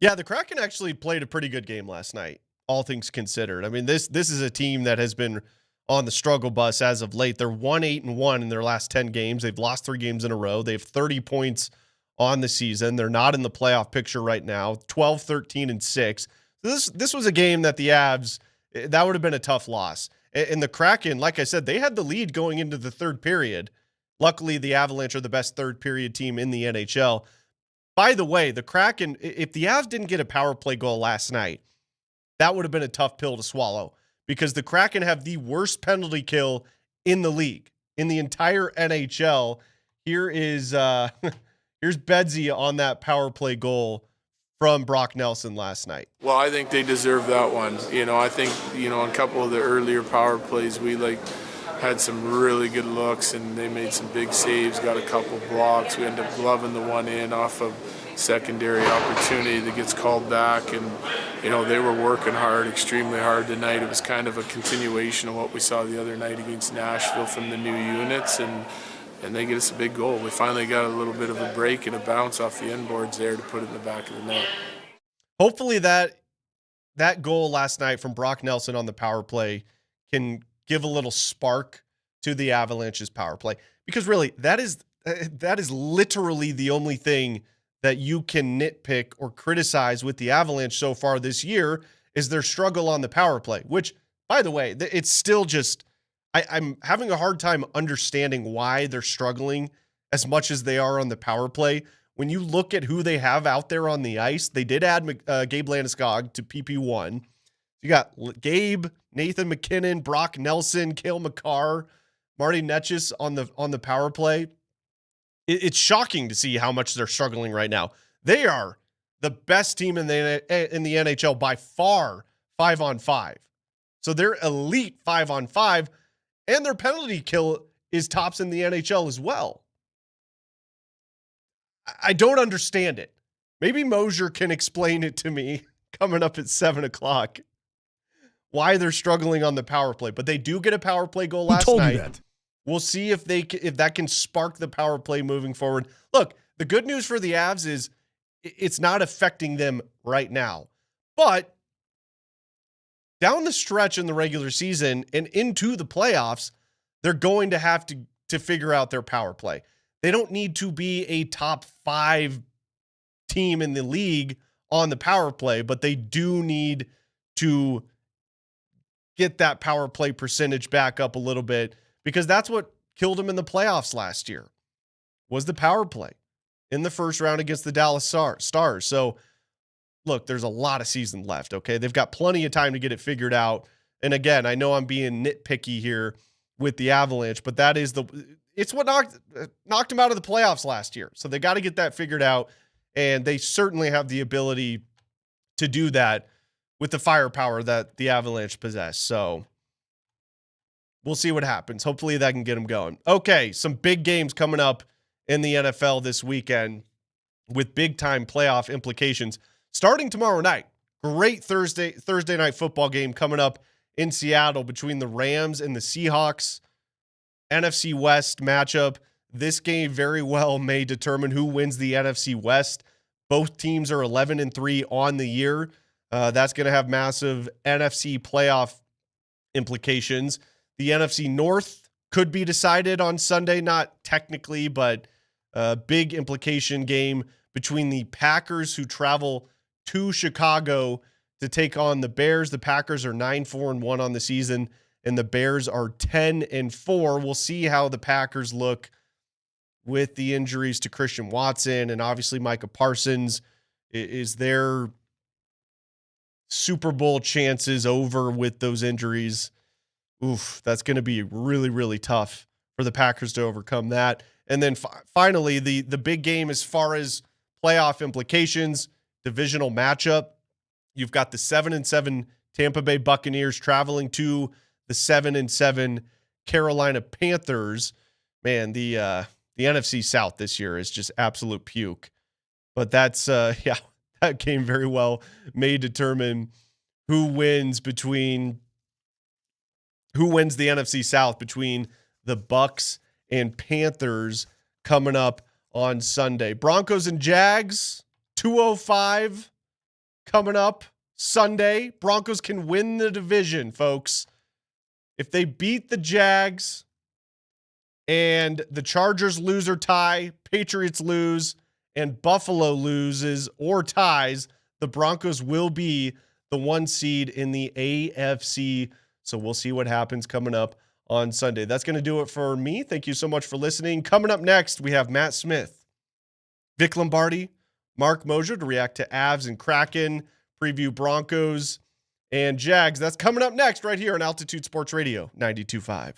Yeah, the Kraken actually played a pretty good game last night, all things considered. I mean, this is a team that has been on the struggle bus as of late. They're 1-8-1 in their last 10 games. They've lost 3 games in a row. They have 30 points on the season. They're not in the playoff picture right now, 12-13-6. This was a game that the Avs, that would have been a tough loss. And the Kraken, like I said, they had the lead going into the third period. Luckily, the Avalanche are the best third period team in the NHL. By the way, the Kraken, if the Avs didn't get a power play goal last night, that would have been a tough pill to swallow, because the Kraken have the worst penalty kill in the league, in the entire NHL. Here's Bedsy on that power play goal from Brock Nelson last night. Well, I think they deserve that one. I think, on a couple of the earlier power plays, we had some really good looks, and they made some big saves, got a couple blocks. We ended up gloving the one in off of secondary opportunity that gets called back. And, they were working hard, extremely hard tonight. It was kind of a continuation of what we saw the other night against Nashville from the new units, and they get us a big goal. We finally got a little bit of a break and a bounce off the inboards there to put it in the back of the net. Hopefully that goal last night from Brock Nelson on the power play can give a little spark to the Avalanche's power play, because really that is literally the only thing that you can nitpick or criticize with the Avalanche so far this year is their struggle on the power play, which, by the way, it's still just, I'm having a hard time understanding why they're struggling as much as they are on the power play. When you look at who they have out there on the ice, they did add Gabe Landeskog to PP1. You got Gabe, Nathan McKinnon, Brock Nelson, Cale Makar, Marty Netchis on the power play. It's shocking to see how much they're struggling right now. They are the best team in the NHL by far, 5-on-5. So they're elite 5-on-5, and their penalty kill is tops in the NHL as well. I don't understand it. Maybe Moser can explain it to me coming up at 7:00. Why they're struggling on the power play, but they do get a power play goal last night. We'll see if that can spark the power play moving forward. Look, the good news for the Avs is it's not affecting them right now, but down the stretch in the regular season and into the playoffs, they're going to have to figure out their power play. They don't need to be a top 5 team in the league on the power play, but they do need to get that power play percentage back up a little bit, because that's what killed them in the playoffs last year, was the power play in the first round against the Dallas Stars. So look, there's a lot of season left. Okay. They've got plenty of time to get it figured out. And again, I know I'm being nitpicky here with the Avalanche, but it's what knocked them out of the playoffs last year. So they got to get that figured out. And they certainly have the ability to do that with the firepower that the Avalanche possess. So we'll see what happens. Hopefully that can get them going. Okay, some big games coming up in the NFL this weekend with big-time playoff implications. Starting tomorrow night, great Thursday night football game coming up in Seattle between the Rams and the Seahawks. NFC West matchup. This game very well may determine who wins the NFC West. Both teams are 11-3 on the year. That's going to have massive NFC playoff implications. The NFC North could be decided on Sunday, not technically, but a big implication game between the Packers, who travel to Chicago to take on the Bears. The Packers are 9-4-1 on the season, and the Bears are 10-4. We'll see how the Packers look with the injuries to Christian Watson, and obviously Micah Parsons. Is their Super Bowl chances over with those injuries? Oof, that's going to be really, really tough for the Packers to overcome that. And then finally, the big game as far as playoff implications, divisional matchup. You've got the 7-7 Tampa Bay Buccaneers traveling to the 7-7 Carolina Panthers. Man, the NFC South this year is just absolute puke. But that's that game very well may determine who wins the NFC South between the Bucs and Panthers coming up on Sunday. Broncos and Jags, 2:05 coming up Sunday. Broncos can win the division, folks. If they beat the Jags and the Chargers lose or tie, Patriots lose, and Buffalo loses or ties, the Broncos will be the 1 seed in the AFC. So we'll see what happens coming up on Sunday. That's going to do it for me. Thank you so much for listening. Coming up next, we have Matt Smith, Vic Lombardi, Mark Moser to react to Avs and Kraken, preview Broncos and Jags. That's coming up next right here on Altitude Sports Radio 92.5.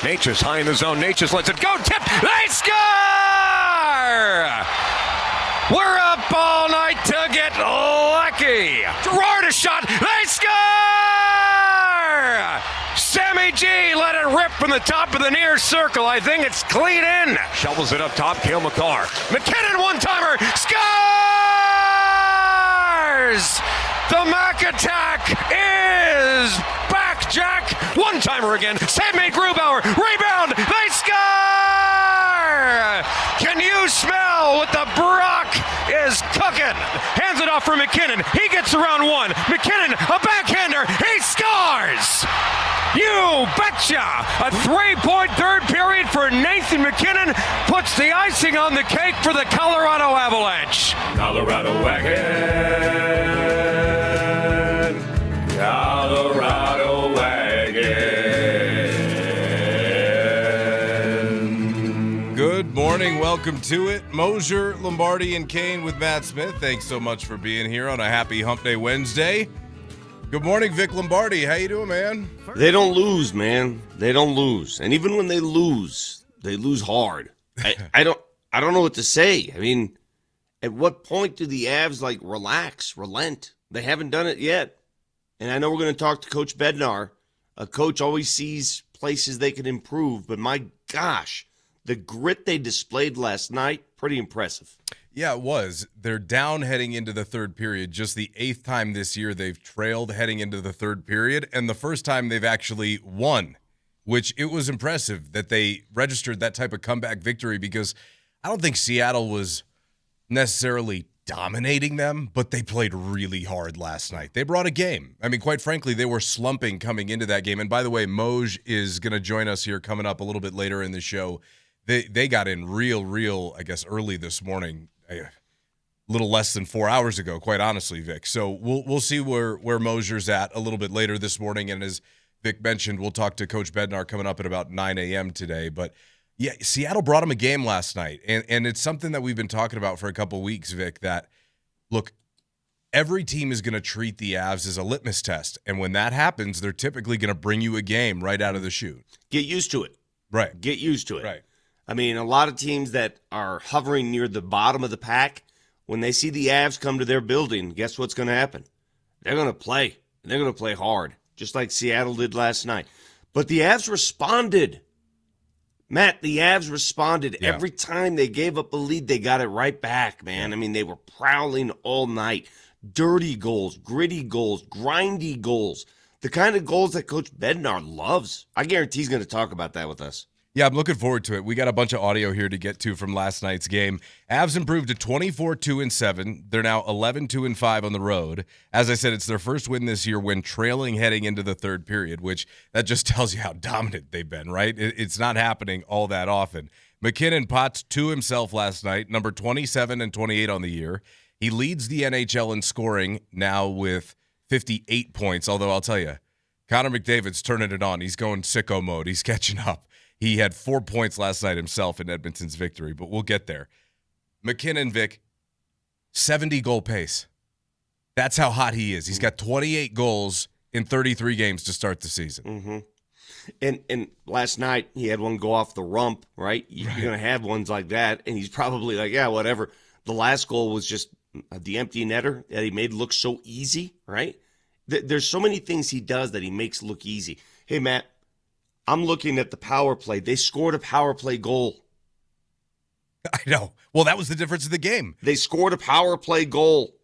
Nature's high in the zone. Nature's lets it go. Tip. They score! We're up all night to get lucky. Gerard a shot. They score! Sammy G let it rip from the top of the near circle. I think it's clean in. Shovels it up top. Cale McCarr. McKinnon one-timer. Scores! The Mac attack is back, Jack. One-timer again. Sammy Grubauer. Rebound. They score! Can you smell what the Brock is cooking? Hands it off for McKinnon. He gets around one. McKinnon, a backhander. He scores! You betcha! A 3-point third period for Nathan McKinnon puts the icing on the cake for the Colorado Avalanche. Colorado wagon. Colorado wagon. Good morning. Welcome to it. Moser, Lombardi, and Kane with Matt Smith. Thanks so much for being here on a happy Hump Day Wednesday. Good morning, Vic Lombardi. How you doing, man? They don't lose, man. They don't lose. And even when they lose hard. I don't know what to say. I mean, at what point do the Avs relent? They haven't done it yet. And I know we're going to talk to Coach Bednar. A coach always sees places they can improve, but my gosh, the grit they displayed last night, pretty impressive. Yeah, it was. They're down heading into the third period. Just the 8th time this year they've trailed heading into the third period, and the first time they've actually won, which it was impressive that they registered that type of comeback victory because I don't think Seattle was necessarily dominating them, but they played really hard last night. They brought a game. I mean, quite frankly, they were slumping coming into that game. And by the way, Moj is going to join us here coming up a little bit later in the show. They got in real, I guess, early this morning. A little less than 4 hours ago, quite honestly, Vic. So we'll see where Moser's at a little bit later this morning. And as Vic mentioned, we'll talk to Coach Bednar coming up at about 9 a.m. today. But, yeah, Seattle brought him a game last night. And it's something that we've been talking about for a couple weeks, Vic, that, look, every team is going to treat the Avs as a litmus test. And when that happens, they're typically going to bring you a game right out of the chute. Get used to it. Right. Get used to it. Right. I mean, a lot of teams that are hovering near the bottom of the pack, when they see the Avs come to their building, guess what's going to happen? They're going to play. They're going to play hard, just like Seattle did last night. But the Avs responded. Matt, the Avs responded. Yeah. Every time they gave up a lead, they got it right back, man. I mean, they were prowling all night. Dirty goals, gritty goals, grindy goals. The kind of goals that Coach Bednar loves. I guarantee he's going to talk about that with us. Yeah, I'm looking forward to it. We got a bunch of audio here to get to from last night's game. Avs improved to 24-2-7. They're now 11-2-5 on the road. As I said, it's their first win this year when trailing heading into the third period, which that just tells you how dominant they've been, right? It's not happening all that often. McKinnon pots to himself last night, number 27 and 28 on the year. He leads the NHL in scoring now with 58 points, although I'll tell you, Connor McDavid's turning it on. He's going sicko mode. He's catching up. He had 4 points last night himself in Edmonton's victory, but we'll get there. McKinnon, Vic, 70-goal pace. That's how hot he is. He's got 28 goals in 33 games to start the season. Mm-hmm. And last night, he had one go off the rump, right? You're going to have ones like that, and he's probably like, yeah, whatever. The last goal was just the empty netter that he made look so easy, right? There's so many things he does that he makes look easy. Hey, Matt. I'm looking at the power play. They scored a power play goal. I know. Well, that was the difference of the game. They scored a power play goal.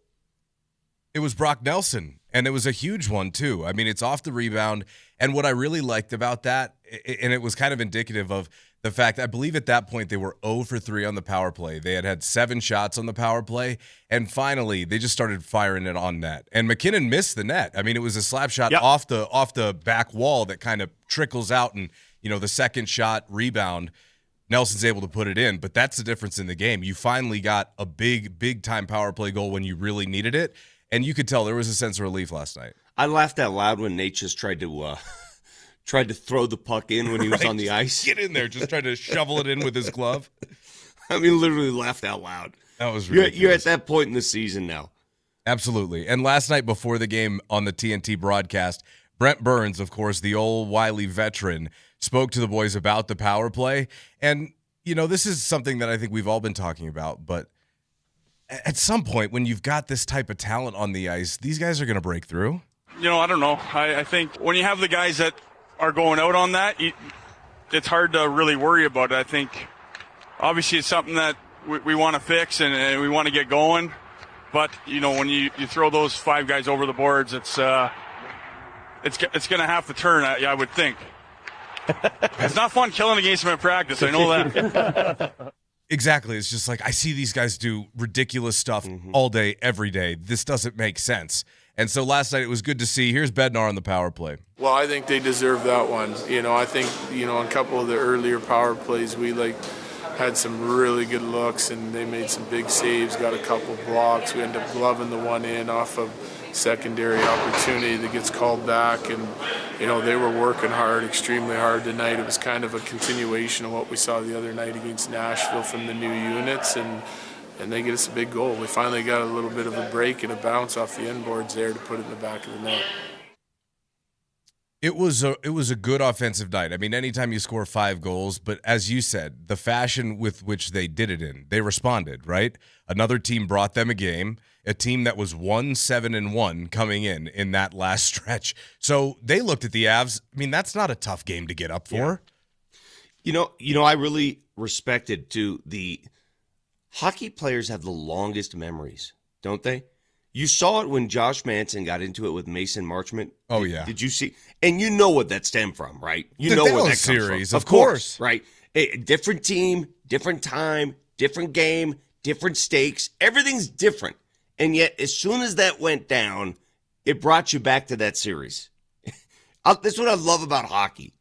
It was Brock Nelson, and it was a huge one, too. I mean, it's off the rebound. And what I really liked about that, and it was kind of indicative of the fact, I believe at that point they were 0 for 3 on the power play. They had 7 shots on the power play, and finally they just started firing it on net. And McKinnon missed the net. I mean, it was a slap shot off the back wall that kind of trickles out, and the second shot rebound, Nelson's able to put it in. But that's the difference in the game. You finally got a big time power play goal when you really needed it, and you could tell there was a sense of relief last night. I laughed out loud when Nate just tried to throw the puck in when he was on the ice. Get in there, just tried to shovel it in with his glove. I mean, literally laughed out loud. That was ridiculous. You're at that point in the season now. Absolutely. And last night before the game on the TNT broadcast, Brent Burns, of course, the old wily veteran, spoke to the boys about the power play. And, this is something that I think we've all been talking about, but at some point when you've got this type of talent on the ice, these guys are going to break through. I don't know. I think when you have the guys that are going out on that, it's hard to really worry about it. I think obviously it's something that we want to fix and we want to get going. But, when you throw those 5 guys over the boards, it's going to have to turn, I would think. It's not fun killing against them in practice. I know that. Exactly. It's just like I see these guys do ridiculous stuff all day, every day. This doesn't make sense. And so last night it was good to see. Here's Bednar on the power play. Well, I think they deserve that one. I think, on a couple of the earlier power plays, we had some really good looks and they made some big saves, got a couple blocks. We ended up gloving the one in off of secondary opportunity that gets called back. And, they were working hard, extremely hard tonight. It was kind of a continuation of what we saw the other night against Nashville from the new units. And they get us a big goal. We finally got a little bit of a break and a bounce off the inboards there to put it in the back of the net. It was a good offensive night. I mean, anytime you score 5 goals, but as you said, the fashion with which they did it in, they responded, right? Another team brought them a game, a team that was 1-7-1 coming in that last stretch. So they looked at the Avs. I mean, that's not a tough game to get up for. Yeah. I really respected too the hockey players have the longest memories, don't they? You saw it when Josh Manson got into it with Mason Marchment. Oh, yeah. Did you see? And you know what that stemmed from, right? You know Dallas where that series, comes from. of course. Right? A different team, different time, different game, different stakes. Everything's different. And yet, as soon as that went down, it brought you back to that series. That's what I love about hockey.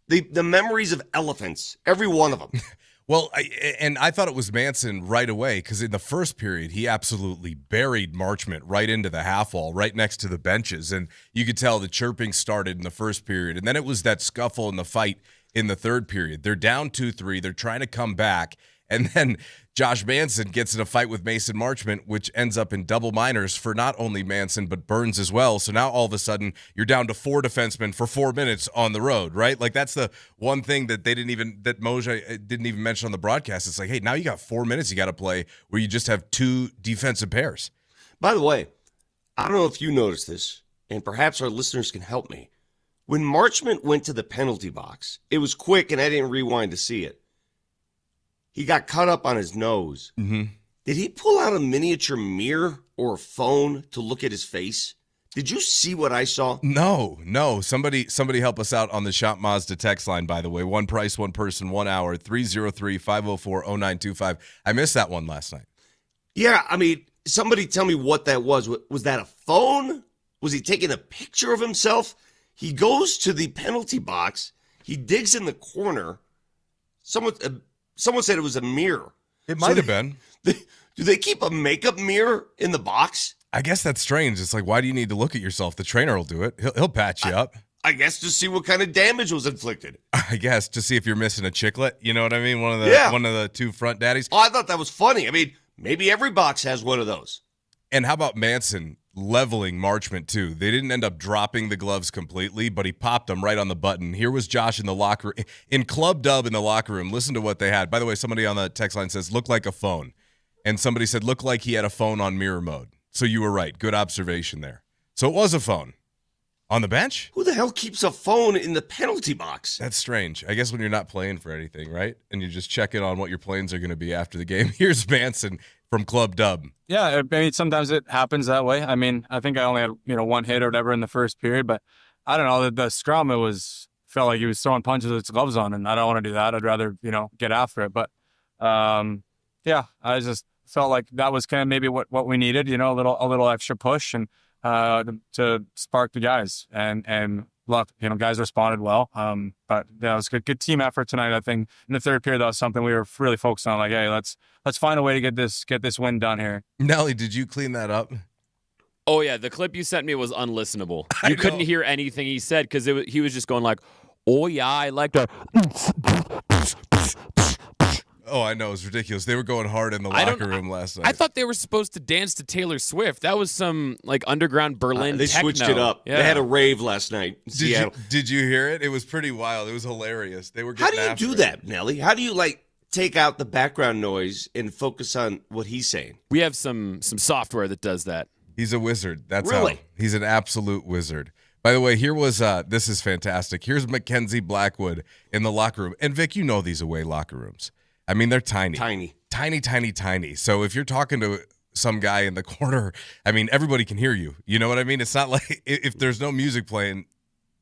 The memories of elephants, every one of them. Well, I thought it was Manson right away because in the first period, he absolutely buried Marchment right into the half wall, right next to the benches. And you could tell the chirping started in the first period. And then it was that scuffle and the fight in the third period. They're down 2-3. They're trying to come back. And then Josh Manson gets in a fight with Mason Marchment, which ends up in double minors for not only Manson, but Burns as well. So now all of a sudden you're down to 4 defensemen for 4 minutes on the road, right? Like that's the one thing that that Moser didn't even mention on the broadcast. It's like, hey, now you got 4 minutes you got to play where you just have 2 defensive pairs. By the way, I don't know if you noticed this, and perhaps our listeners can help me. When Marchment went to the penalty box, it was quick and I didn't rewind to see it. He got cut up on his nose. Mm-hmm. Did he pull out a miniature mirror or a phone to look at his face? Did you see what I saw? No. Somebody help us out on the Shop Mazda text line, by the way. One price, one person, 1 hour, 303-504-0925. I missed that one last night. Yeah, I mean, somebody tell me what that was. Was that a phone? Was he taking a picture of himself? He goes to the penalty box. He digs in the corner. Someone said it was a mirror. It might have been. Do they keep a makeup mirror in the box? I guess that's strange. It's like, why do you need to look at yourself? The trainer will do it. He'll patch you up. I guess to see what kind of damage was inflicted. I guess to see if you're missing a chiclet. You know what I mean? One of the 2 front daddies. Oh, I thought that was funny. I mean, maybe every box has one of those. And how about Manson leveling Marchment too? They didn't end up dropping the gloves completely, but he popped them right on the button. Here was Josh in the locker room, in Club Dub in the locker room. Listen to what they had. By the way, somebody on the text line says, looked like a phone. And somebody said, looked like he had a phone on mirror mode. So you were right. Good observation there. So it was a phone. On the bench? Who the hell keeps a phone in the penalty box? That's strange. I guess when you're not playing for anything, right? And you just check in on what your plans are going to be after the game. Here's Manson from Club Dub. Yeah, I mean, sometimes it happens that way. I mean, I think I only had, 1 hit or whatever in the first period, but I don't know, the scrum, felt like he was throwing punches with his gloves on, and I don't want to do that. I'd rather, get after it. But, yeah, I just felt like that was kind of maybe what we needed, a little extra push and to spark the guys. And look, guys responded well. But yeah, it was good team effort tonight. I think in the third period, that was something we were really focused on. Like, hey, let's find a way to get this win done here. Nelly, did you clean that up? Oh yeah, the clip you sent me was unlistenable. You couldn't hear anything he said because he was just going like, "Oh yeah, I like to." Oh, I know. It was ridiculous. They were going hard in the locker room last night. I thought they were supposed to dance to Taylor Swift. That was some like underground Berlin They techno. switched it up. Yeah. They had a rave last night in Seattle. Did you hear it? It was pretty wild. It was hilarious. They were How getting do you after do it. that, Nelly? How do you take out the background noise and focus on what he's saying? We have some software that does that. He's a wizard. That's Really? how. He's an absolute wizard. By the way, here was this is fantastic. Here's Mackenzie Blackwood in the locker room. And Vic, you know these away locker rooms. I mean, they're tiny. Tiny. So if you're talking to some guy in the corner, I mean, everybody can hear you. You know what I mean? It's not like if there's no music playing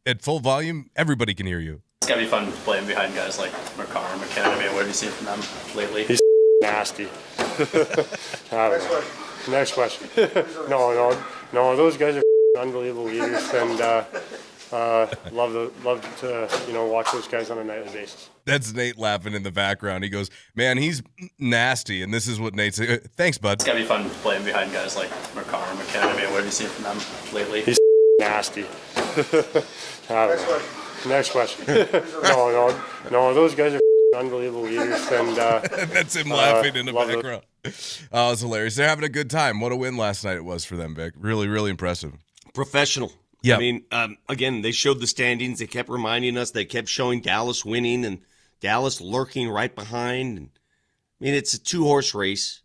at full volume, everybody can hear you. It's gotta be fun playing behind guys like McCarr and McKinnon. I mean, what have you seen from them lately? He's nasty. Next question. No, those guys are unbelievable leaders, and love to watch those guys on a nightly basis. That's Nate laughing in the background. He goes, "Man, he's nasty," and this is what Nate said. Thanks, bud. It's gotta be fun playing behind guys like McCarr and McKinnon. I mean, what have you seen from them lately? He's nasty. Next question. No, those guys are unbelievable leaders, and that's him laughing in the background. Oh, it's hilarious. They're having a good time. What a win last night it was for them, Vic. Really, really impressive. Professional. Yeah. I mean, again, they showed the standings. They kept reminding us. They kept showing Dallas winning and Dallas lurking right behind. And, I mean, it's a two-horse race.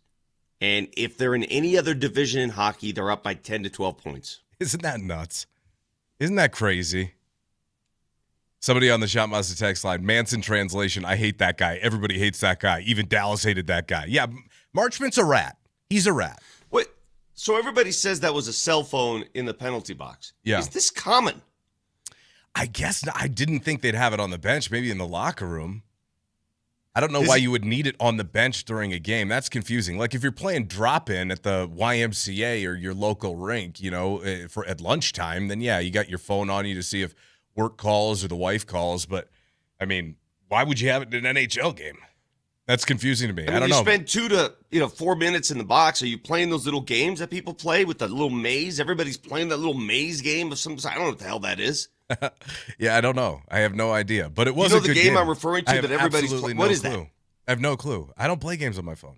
And if they're in any other division in hockey, they're up by 10 to 12 points. Isn't that nuts? Isn't that crazy? Somebody on the Shot Mazda text line, Manson translation, I hate that guy. Everybody hates that guy. Even Dallas hated that guy. Yeah, Marchment's a rat. He's a rat. Wait, so everybody says that was a cell phone in the penalty box. Yeah. Is this common? I guess not. I didn't think they'd have it on the bench, maybe in the locker room. I don't know why you would need it on the bench during a game. That's confusing. Like if you're playing drop-in at the YMCA or your local rink, at lunchtime, then yeah, you got your phone on you to see if work calls or the wife calls. But, I mean, why would you have it in an NHL game? That's confusing to me. I don't know. You spend 2 to 4 minutes in the box. Are you playing those little games that people play with the little maze? Everybody's playing that little maze game of some. I don't know what the hell that is. Yeah, I don't know. I have no idea. But it was a good the game I'm referring to I have that everybody's absolutely playing. What no is clue. that? I have no clue. I don't play games on my phone.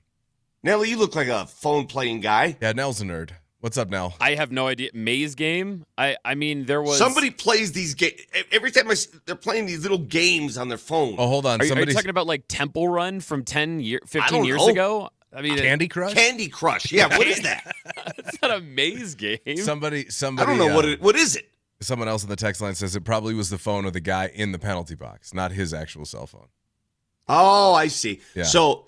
Nelly, you look like a phone playing guy. Yeah, Nell's a nerd. What's up, Nell? I have no idea. Maze game? I mean, there was... Somebody plays these games. Every time they're playing these little games on their phone. Oh, hold on. Are you talking about like Temple Run from 15 years know. ago? I mean, Candy Crush? Candy Crush. Yeah, what is that? It's not a maze game. Somebody. I don't know what is it. Someone else in the text line says it probably was the phone of the guy in the penalty box, not his actual cell phone. Oh, I see. Yeah. So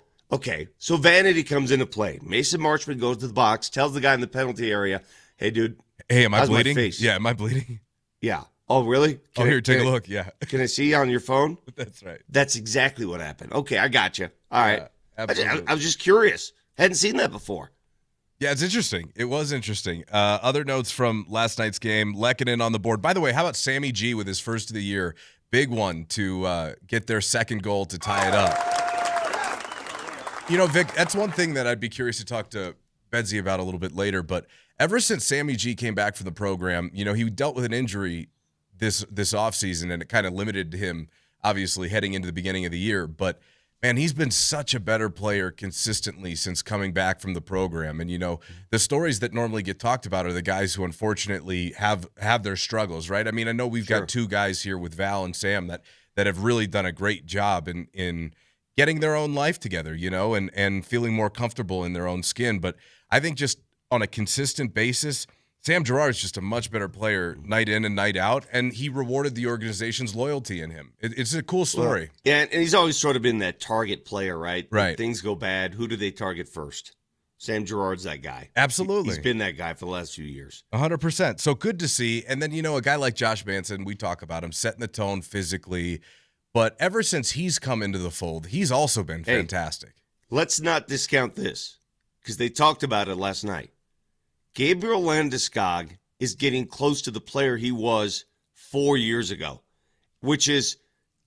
vanity comes into play. Mason Marchment goes to the box, tells the guy in the penalty area, "Hey, dude. Hey, am I how's my bleeding? face?" Yeah, am I bleeding? Yeah. Oh, really? Take a look. Yeah. Can I see you on your phone? That's right. That's exactly what happened. Okay, I got you. All right. Absolutely. I was just curious. Hadn't seen that before. Yeah, it's interesting. It was interesting. Other notes from last night's game, Lehkonen on the board. By the way, how about Sammy G with his first of the year? Big one to get their second goal to tie it up. Vic, that's one thing that I'd be curious to talk to Bedsy about a little bit later. But ever since Sammy G came back from the program, he dealt with an injury this offseason, and it kind of limited him, obviously, heading into the beginning of the year. But man, he's been such a better player consistently since coming back from the program. And, the stories that normally get talked about are the guys who unfortunately have their struggles, right? I mean, I know we've got two guys here with Val and Sam that have really done a great job in getting their own life together, and feeling more comfortable in their own skin. But I think just on a consistent basis, Sam Girard's just a much better player night in and night out, and he rewarded the organization's loyalty in him. It's a cool story. Well, yeah, and he's always sort of been that target player, right? Right. When things go bad, who do they target first? Sam Girard's that guy. Absolutely. He's been that guy for the last few years. 100%. So good to see. And then, a guy like Josh Manson, we talk about him, setting the tone physically. But ever since he's come into the fold, he's also been fantastic. Let's not discount this, because they talked about it last night. Gabriel Landeskog is getting close to the player he was 4 years ago, which is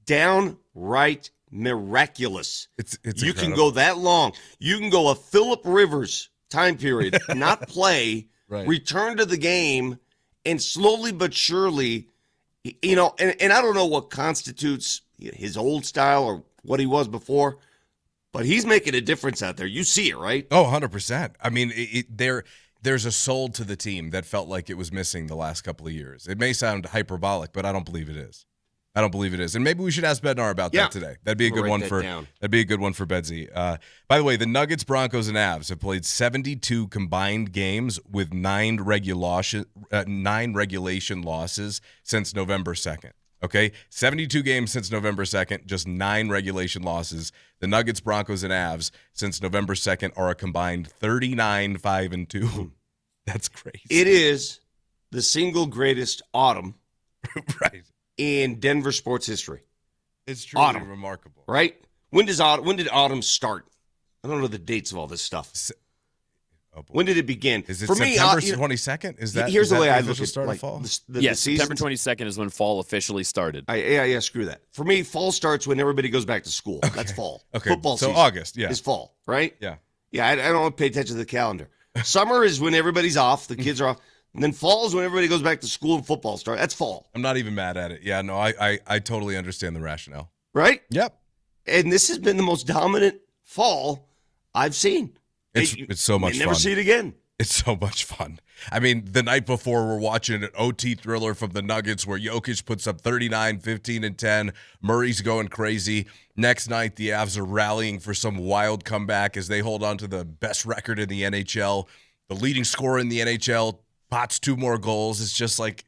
downright miraculous. It's you incredible. can go that long. You can go a Phillip Rivers time period, not play, right. Return to the game, and slowly but surely, and I don't know what constitutes his old style or what he was before, But he's making a difference out there. You see it, right? Oh, 100%. I mean, there's a soul to the team that felt like it was missing the last couple of years. It may sound hyperbolic, but I don't believe it is. I don't believe it is. And maybe we should ask Bednar about that today. That'd be a good one for Bedsy. By the way, the Nuggets, Broncos, and Avs have played 72 combined games with 9 regulation losses since November 2nd. Okay? 72 games since November 2nd, just 9 regulation losses. The Nuggets, Broncos, and Avs since November 2nd are a combined 39-5-2. That's crazy. It is the single greatest autumn right. in Denver sports history. It's truly remarkable. Right? When did autumn start? I don't know the dates of all this stuff. When did it begin? Is it September 22nd? Is that here's the way I look at start like, of fall? Yes, September 22nd is when fall officially started. Yeah, screw that. For me, fall starts when everybody goes back to school. Okay. That's fall. Okay, Football so season August, yeah, is fall, right? Yeah. I don't want to pay attention to the calendar. Summer is when everybody's off, the kids are off. And then fall is when everybody goes back to school and football starts. That's fall. I'm not even mad at it. Yeah, no, I totally understand the rationale. Right? Yep. And this has been the most dominant fall I've seen. It's so much fun. Never see it again. It's so much fun. I mean, the night before, we're watching an OT thriller from the Nuggets where Jokic puts up 39, 15, and 10. Murray's going crazy. Next night, the Avs are rallying for some wild comeback as they hold on to the best record in the NHL. The leading scorer in the NHL pots 2 more goals. It's just like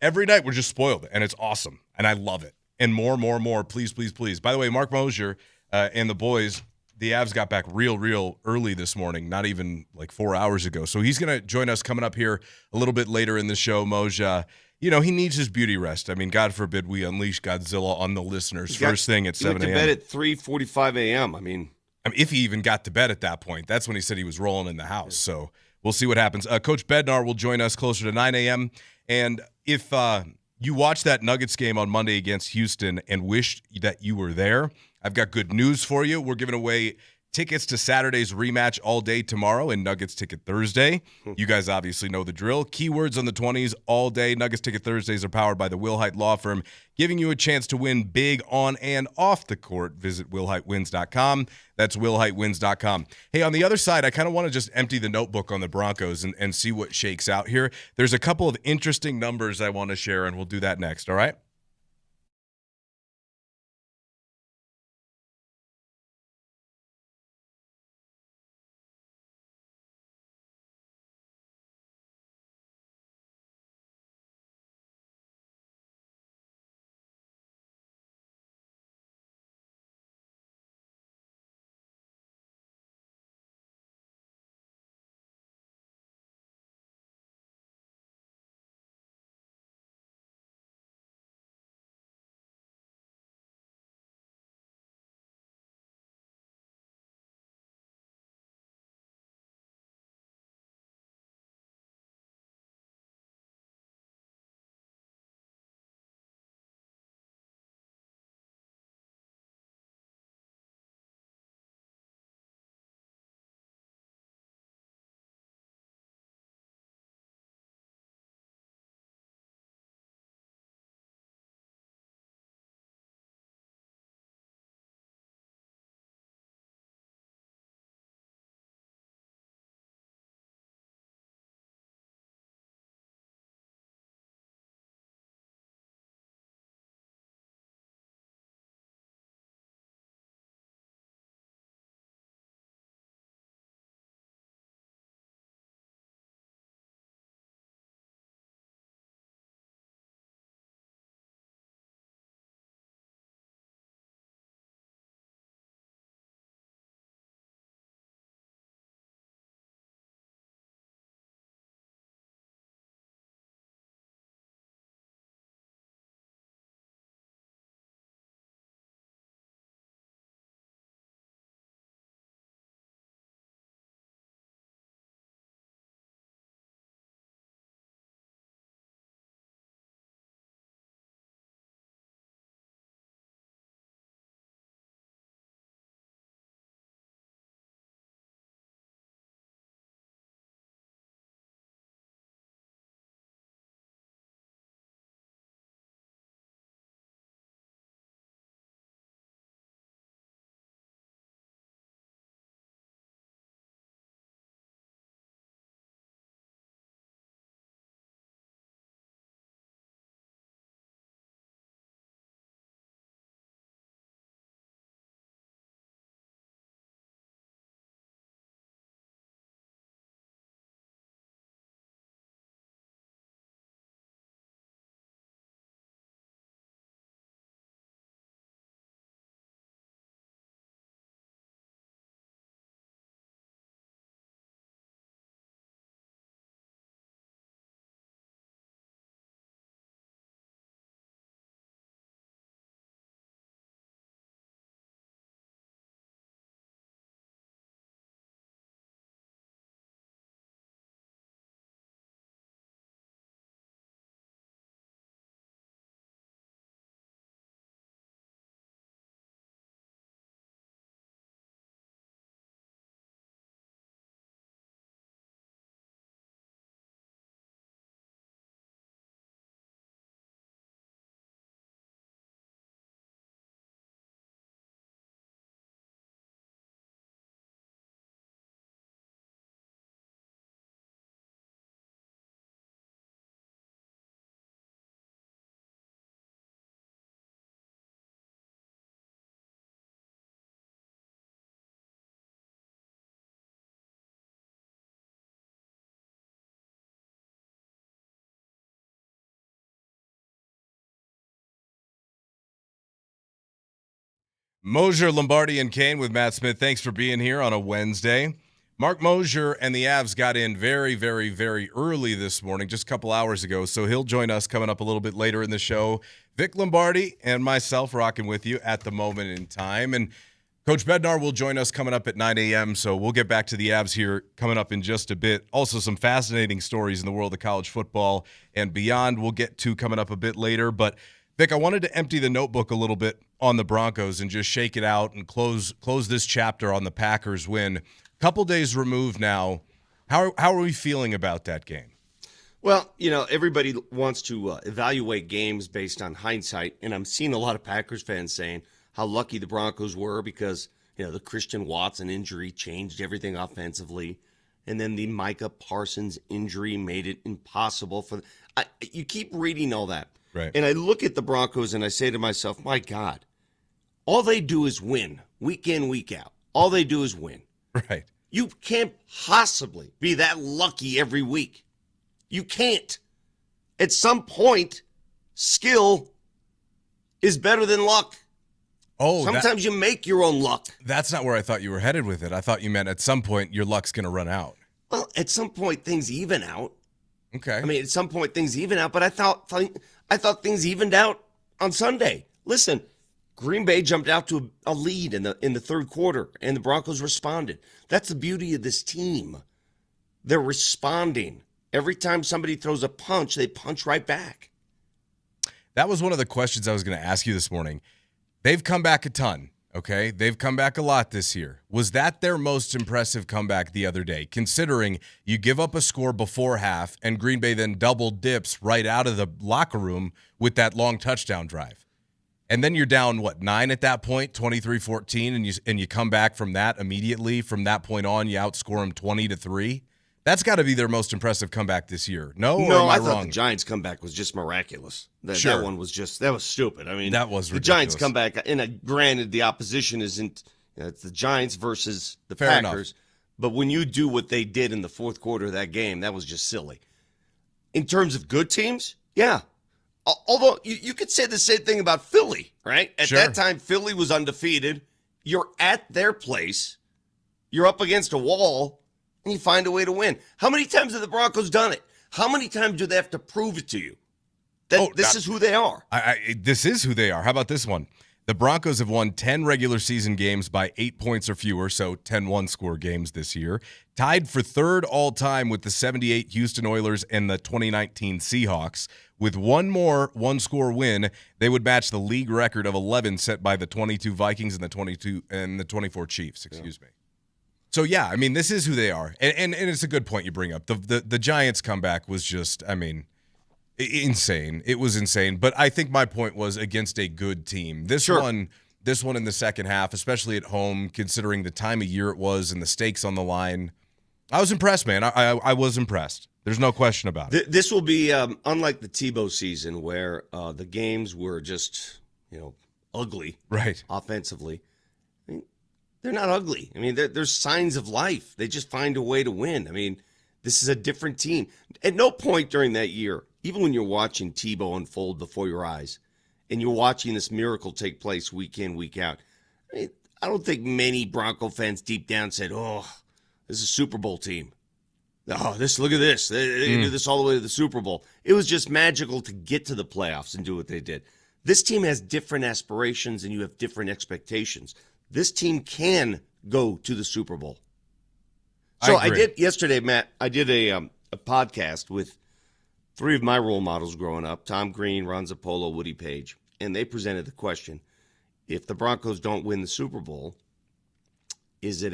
every night we're just spoiled, and it's awesome, and I love it. And more. Please, please, please. By the way, Mark Moser and the boys, the Avs got back real early this morning, not even like 4 hours ago. So he's going to join us coming up here a little bit later in the show. Moj, he needs his beauty rest. I mean, God forbid we unleash Godzilla on the listeners first thing at 7 a.m. He went to bed at 3:45 a.m. I mean, if he even got to bed at that point, that's when he said he was rolling in the house. So we'll see what happens. Coach Bednar will join us closer to 9 a.m. And if you watched that Nuggets game on Monday against Houston and wished that you were there, I've got good news for you. We're giving away tickets to Saturday's rematch all day tomorrow and Nuggets Ticket Thursday. You guys obviously know the drill. Keywords on the 20s all day. Nuggets Ticket Thursdays are powered by the Wilhite Law Firm, giving you a chance to win big on and off the court. Visit WilhiteWins.com. That's WilhiteWins.com. Hey, on the other side, I kind of want to just empty the notebook on the Broncos and see what shakes out here. There's a couple of interesting numbers I want to share, and we'll do that next, all right? Moser, Lombardi, and Kane with Matt Smith. Thanks for being here on a Wednesday. Mark Moser and the Avs got in very, very, very early this morning, just a couple hours ago, so he'll join us coming up a little bit later in the show. Vic Lombardi and myself rocking with you at the moment in time. And Coach Bednar will join us coming up at 9 a.m., so we'll get back to the Avs here coming up in just a bit. Also, some fascinating stories in the world of college football and beyond we'll get to coming up a bit later. But, Vic, I wanted to empty the notebook a little bit on the Broncos and just shake it out and close this chapter on the Packers win. Couple days removed now. How are we feeling about that game? Well, everybody wants to evaluate games based on hindsight, and I'm seeing a lot of Packers fans saying how lucky the Broncos were because, the Christian Watson injury changed everything offensively, and then the Micah Parsons injury made it impossible for you keep reading all that. Right. And I look at the Broncos and I say to myself, my God, all they do is win week in, week out. All they do is win. Right. You can't possibly be that lucky every week. You can't. At some point, skill is better than luck. Oh, sometimes you make your own luck. That's not where I thought you were headed with it. I thought you meant at some point your luck's going to run out. Well, at some point things even out. Okay. I mean, at some point things even out, but I thought things evened out on Sunday. Listen, Green Bay jumped out to a lead in the third quarter, and the Broncos responded. That's the beauty of this team. They're responding. Every time somebody throws a punch, they punch right back. That was one of the questions I was going to ask you this morning. They've come back a ton, okay? They've come back a lot this year. Was that their most impressive comeback the other day, considering you give up a score before half and Green Bay then double dips right out of the locker room with that long touchdown drive? And then you're down, 9 at that point, 23-14, and you come back from that immediately. From that point on, you outscore them 20-3. That's got to be their most impressive comeback this year. No, I wrong? thought the Giants' comeback was just miraculous. Sure. That one was that was stupid. I mean, that was ridiculous. The Giants' comeback, and granted, the opposition isn't, it's the Giants versus the Fair Packers. enough. But when you do what they did in the fourth quarter of that game, that was just silly. In terms of good teams, yeah. Although you could say the same thing about Philly, right? At Sure. that time, Philly was undefeated. You're at their place. You're up against a wall, and you find a way to win. How many times have the Broncos done it? How many times do they have to prove it to you? This is who they are. This is who they are. How about this one? The Broncos have won 10 regular season games by 8 points or fewer, so 10 one-score games this year. Tied for third all-time with the 78 Houston Oilers and the 2019 Seahawks. With one more one-score win, they would match the league record of 11 set by the 22 Vikings and the 24 Chiefs, excuse me. So, yeah, I mean, this is who they are. And it's a good point you bring up. The Giants' comeback was just, insane. It was insane. But I think my point was against a good team. This one in the second half, especially at home, considering the time of year it was and the stakes on the line, I was impressed, man. I was impressed. There's no question about it. This will be unlike the Tebow season where the games were just, ugly. Right. Offensively. I mean, they're not ugly. I mean, there's signs of life. They just find a way to win. I mean, this is a different team. At no point during that year, even when you're watching Tebow unfold before your eyes and you're watching this miracle take place week in, week out, I don't think many Bronco fans deep down said, oh, this is a Super Bowl team. Oh, look at this. They do this all the way to the Super Bowl. It was just magical to get to the playoffs and do what they did. This team has different aspirations and you have different expectations. This team can go to the Super Bowl. So I did yesterday, Matt, I did a podcast with three of my role models growing up, Tom Green, Ron Zappolo, Woody Page, and they presented the question, if the Broncos don't win the Super Bowl, is it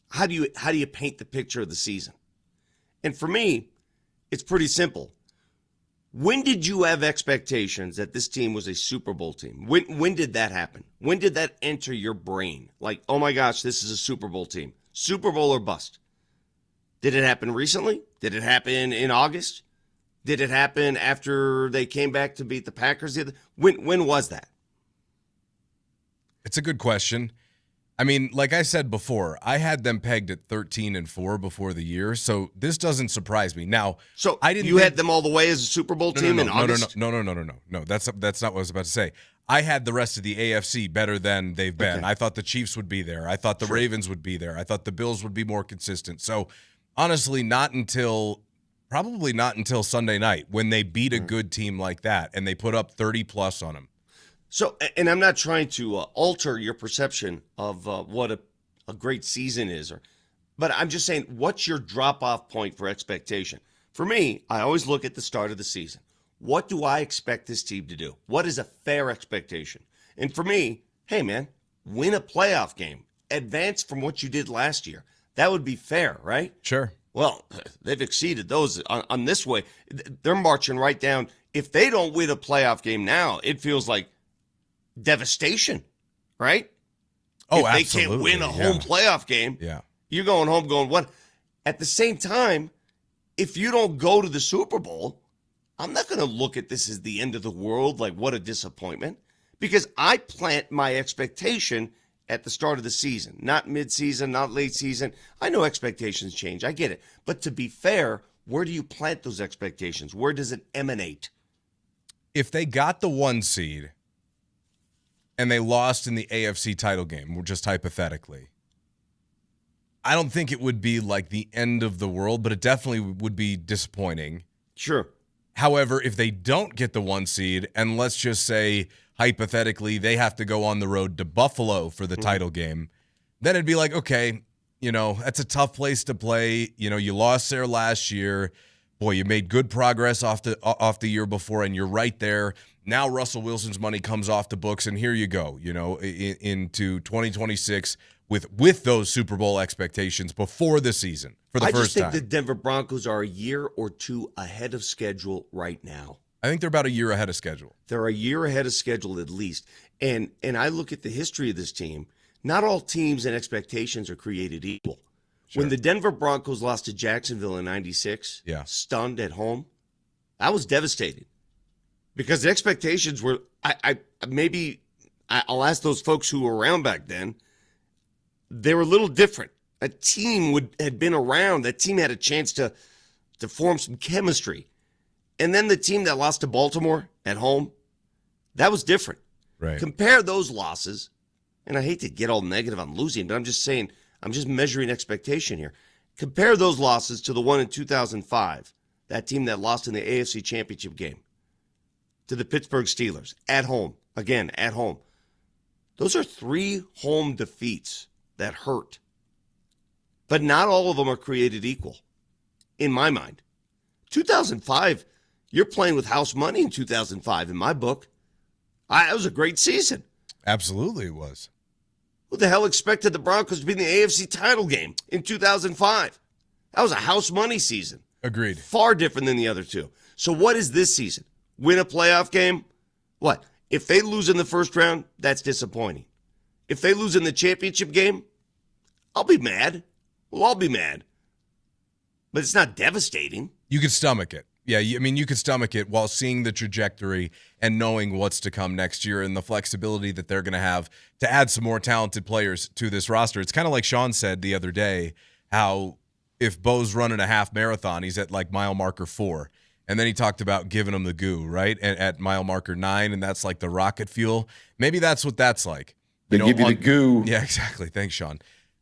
how do you paint the picture of the season? And for me, it's pretty simple. When did you have expectations that this team was a Super Bowl team? When did that happen? When did that enter your brain? Like, oh my gosh, this is a Super Bowl team. Super Bowl or bust. Did it happen recently? Did it happen in August? Did it happen after they came back to beat the Packers? When was that? It's a good question. I mean, like I said before, I had them pegged at 13-4 before the year, so this doesn't surprise me. Now, So I didn't you think- had them all the way as a Super Bowl team in August? No. That's not what I was about to say. I had the rest of the AFC better than they've been. Okay. I thought the Chiefs would be there. I thought the Ravens would be there. I thought the Bills would be more consistent. So, honestly, probably not until Sunday night when they beat a good team like that and they put up 30+ on them. So, and I'm not trying to alter your perception of what a great season is, but I'm just saying, what's your drop-off point for expectation? For me, I always look at the start of the season. What do I expect this team to do? What is a fair expectation? And for me, hey, man, win a playoff game. Advance from what you did last year. That would be fair, right? Sure. Well, they've exceeded those on this way. They're marching right down. If they don't win a playoff game now, it feels like devastation, right? Oh, if they absolutely. can't win a home playoff game, you're going home going, what? At the same time, if you don't go to the Super Bowl, I'm not going to look at this as the end of the world, like what a disappointment, because I plant my expectation at the start of the season, not mid-season, not late season. I know expectations change. I get it. But to be fair, where do you plant those expectations? Where does it emanate? If they got the 1 seed and they lost in the AFC title game, just hypothetically, I don't think it would be like the end of the world, but it definitely would be disappointing. Sure. However, if they don't get the 1 seed, and let's just say hypothetically they have to go on the road to Buffalo for the title game, then it'd be like, okay, that's a tough place to play. You lost there last year. Boy, you made good progress off the year before, and you're right there. Now Russell Wilson's money comes off the books, and here you go, into 2026 with those Super Bowl expectations before the season for the first time. I just think the Denver Broncos are a year or two ahead of schedule right now. I think they're about a year ahead of schedule. They're a year ahead of schedule at least. And I look at the history of this team. Not all teams and expectations are created equal. Sure. When the Denver Broncos lost to Jacksonville in 96, stunned at home, I was devastated because the expectations were, I'll ask those folks who were around back then, they were a little different. A team had been around. That team had a chance to form some chemistry. And then the team that lost to Baltimore at home, that was different. Right. Compare those losses, and I hate to get all negative on losing, but I'm just saying, I'm just measuring expectation here. Compare those losses to the one in 2005, that team that lost in the AFC Championship game, to the Pittsburgh Steelers, at home, again, at home. Those are 3 home defeats that hurt. But not all of them are created equal, in my mind. 2005, you're playing with house money in 2005, in my book. That was a great season. Absolutely it was. Who the hell expected the Broncos to be in the AFC title game in 2005? That was a house money season. Agreed. Far different than the other two. So what is this season? Win a playoff game? What? If they lose in the first round, that's disappointing. If they lose in the championship game, I'll be mad. We'll all be mad. But it's not devastating. You could stomach it. Yeah, you could stomach it while seeing the trajectory and knowing what's to come next year and the flexibility that they're going to have to add some more talented players to this roster. It's kind of like Sean said the other day, how if Bo's running a half marathon, he's at like mile marker 4. And then he talked about giving him the goo, right? At mile marker 9, and that's like the rocket fuel. Maybe that's what that's like. They give you the goo. Yeah, exactly. Thanks, Sean.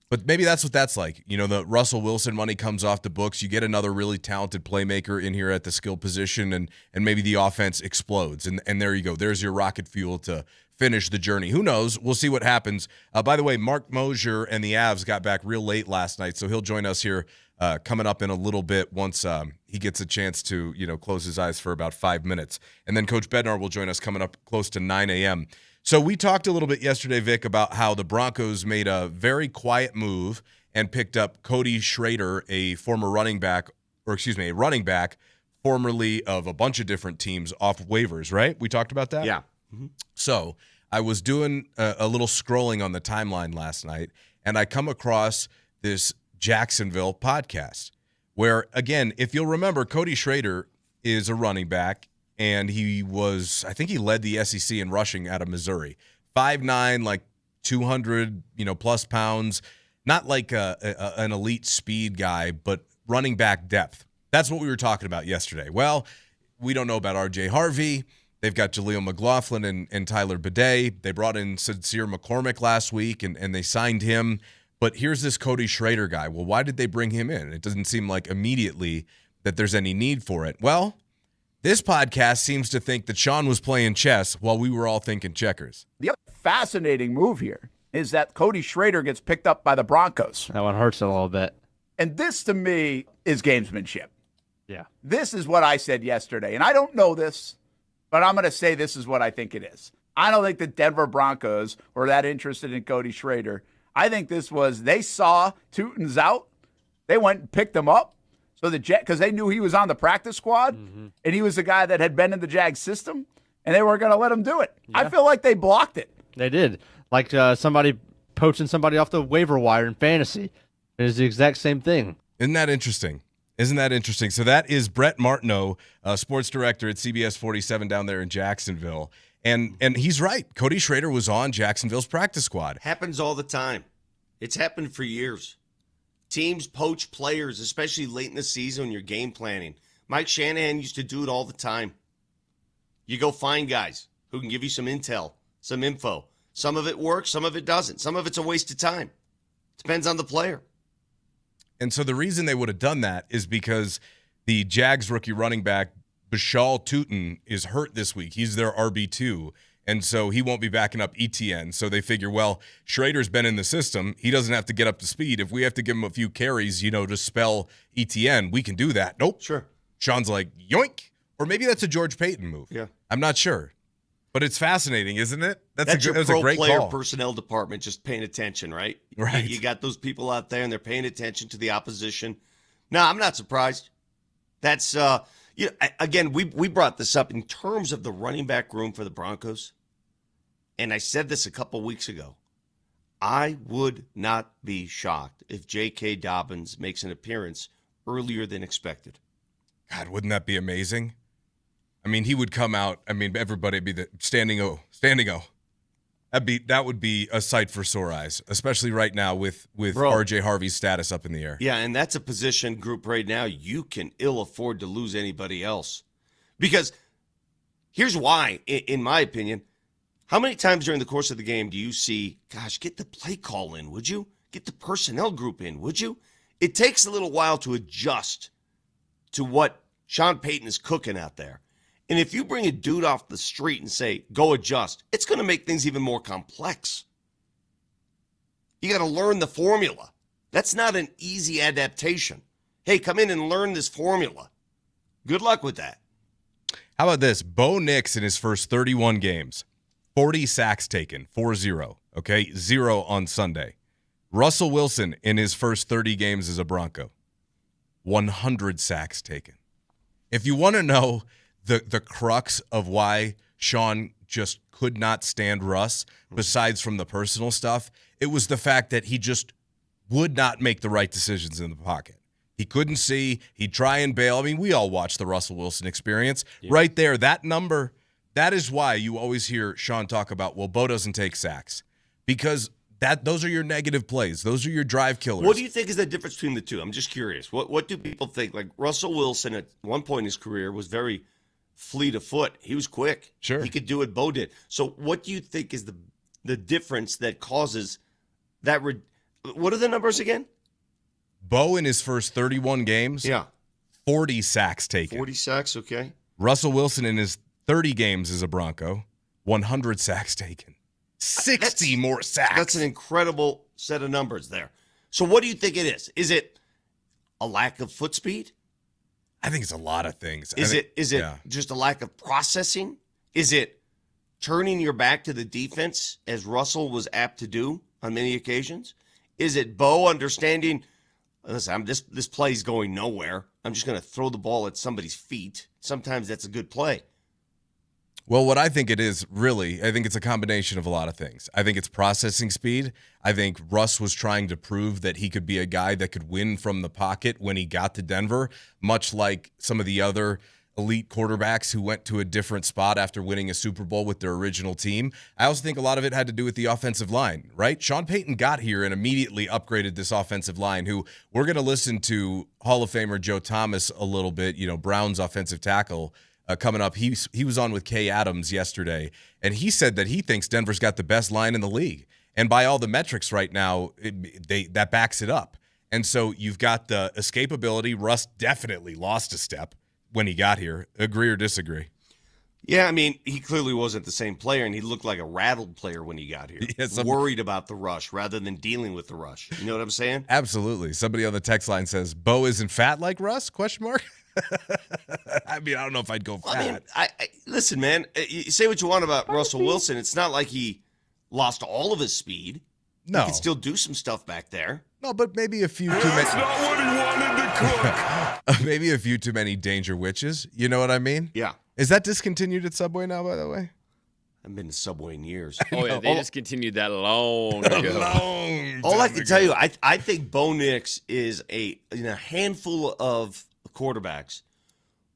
But maybe that's what that's like. The Russell Wilson money comes off the books. You get another really talented playmaker in here at the skill position, and maybe the offense explodes. And there you go. There's your rocket fuel to finish the journey. Who knows? We'll see what happens. By the way, Mark Moser and the Avs got back real late last night, so he'll join us here coming up in a little bit once he gets a chance to close his eyes for about 5 minutes. And then Coach Bednar will join us coming up close to 9 a.m. So we talked a little bit yesterday, Vic, about how the Broncos made a very quiet move and picked up Cody Schrader, a running back, formerly of a bunch of different teams off waivers, right? We talked about that? Yeah. Mm-hmm. So I was doing a little scrolling on the timeline last night, and I come across this Jacksonville podcast where, again, if you'll remember, Cody Schrader is a running back. And I think he led the SEC in rushing out of Missouri. 5'9", like 200, plus pounds, not like an elite speed guy, but running back depth. That's what we were talking about yesterday. Well, we don't know about R.J. Harvey. They've got Jaleel McLaughlin and Tyler Bidet. They brought in Sincere McCormick last week, and they signed him. But here's this Cody Schrader guy. Well, why did they bring him in? It doesn't seem like immediately that there's any need for it. Well, this podcast seems to think that Sean was playing chess while we were all thinking checkers. The other fascinating move here is that Cody Schrader gets picked up by the Broncos. That one hurts a little bit. And this, to me, is gamesmanship. Yeah. This is what I said yesterday. And I don't know this, but I'm going to say this is what I think it is. I don't think the Denver Broncos were that interested in Cody Schrader. I think this was, they saw Tootin's out. They went and picked him up. So because they knew he was on the practice squad, and he was the guy that had been in the Jags system, and they weren't going to let him do it. Yeah. I feel like they blocked it. They did. Like somebody poaching somebody off the waiver wire in fantasy. It is the exact same thing. Isn't that interesting? So that is Brett Martineau, sports director at CBS 47 down there in Jacksonville. And he's right. Cody Schrader was on Jacksonville's practice squad. Happens all the time. It's happened for years. Teams poach players, especially late in the season when you're game planning. Mike Shanahan used to do it all the time. You go find guys who can give you some intel, some info. Some of it works, some of it doesn't. Some of it's a waste of time. Depends on the player. And so the reason they would have done that is because the Jags rookie running back, Bashal Tootin, is hurt this week. He's their RB2, and so he won't be backing up ETN. So they figure, well, Schrader's been in the system. He doesn't have to get up to speed. If we have to give him a few carries, to spell ETN, we can do that. Nope. Sure. Sean's like, yoink. Or maybe that's a George Payton move. Yeah. I'm not sure. But it's fascinating, isn't it? That's your a pro great player call. personnel department just paying attention, right? Right. You got those people out there, and they're paying attention to the opposition. No, I'm not surprised. That's again, we brought this up in terms of the running back room for the Broncos, and I said this a couple weeks ago. I would not be shocked if J.K. Dobbins makes an appearance earlier than expected. God, wouldn't that be amazing? I mean, he would come out. I mean, everybody would be the standing O. That would be a sight for sore eyes, especially right now with R.J. Harvey's status up in the air. Yeah, and that's a position group right now you can ill afford to lose anybody else. Because here's why, in my opinion. How many times during the course of the game do you see, gosh, get the play call in, would you? Get the personnel group in, would you? It takes a little while to adjust to what Sean Payton is cooking out there. And if you bring a dude off the street and say, go adjust, it's going to make things even more complex. You got to learn the formula. That's not an easy adaptation. Hey, come in and learn this formula. Good luck with that. How about this? Bo Nix in his first 31 games, 40 sacks taken, 4-0, okay? 0 on Sunday. Russell Wilson in his first 30 games as a Bronco, 100 sacks taken. If you want to know the crux of why Sean just could not stand Russ, besides from the personal stuff, it was the fact that he just would not make the right decisions in the pocket. He couldn't see. He'd try and bail. I mean, we all watched the Russell Wilson experience. Yeah. Right there, that number, that is why you always hear Sean talk about, well, Bo doesn't take sacks. Because those are your negative plays. Those are your drive killers. What do you think is the difference between the two? I'm just curious. What do people think? Like Russell Wilson at one point in his career was very fleet of foot. He was quick. Sure. He could do what Bo did. So what do you think is the difference that causes that? What are the numbers again? Bo in his first 31 games, 40 sacks taken. 40 sacks, okay. Russell Wilson in his 30 games as a Bronco, 100 sacks taken. 60 more sacks. That's an incredible set of numbers there. So what do you think it is? Is it a lack of foot speed? I think it's a lot of things. Is it just a lack of processing? Is it turning your back to the defense, as Russell was apt to do on many occasions? Is it Bo understanding, listen, this play's going nowhere. I'm just going to throw the ball at somebody's feet. Sometimes that's a good play. Well, what I think it is, really, I think it's a combination of a lot of things. I think it's processing speed. I think Russ was trying to prove that he could be a guy that could win from the pocket when he got to Denver, much like some of the other elite quarterbacks who went to a different spot after winning a Super Bowl with their original team. I also think a lot of it had to do with the offensive line, right? Sean Payton got here and immediately upgraded this offensive line, who we're going to listen to Hall of Famer Joe Thomas a little bit, Brown's offensive tackle coming up. He was on with Kay Adams yesterday, and he said that he thinks Denver's got the best line in the league. And by all the metrics right now, that backs it up. And so you've got the escapability. Russ definitely lost a step when he got here. Agree or disagree? Yeah, I mean, he clearly wasn't the same player, and he looked like a rattled player when he got here. Worried about the rush rather than dealing with the rush. You know what I'm saying? Absolutely. Somebody on the text line says, Bo isn't fat like Russ? Question mark. I mean, I don't know if I'd go fat. I mean, listen, man, you say what you want about Russell Wilson. It's not like he lost all of his speed. No. He could still do some stuff back there. No, but maybe a few too many. That's not what he wanted to cook. Maybe a few too many danger witches. You know what I mean? Yeah. Is that discontinued at Subway now, by the way? I haven't been to Subway in years. Oh, yeah, they discontinued that long ago. All I can tell you, I think Bo Nix is a handful of quarterbacks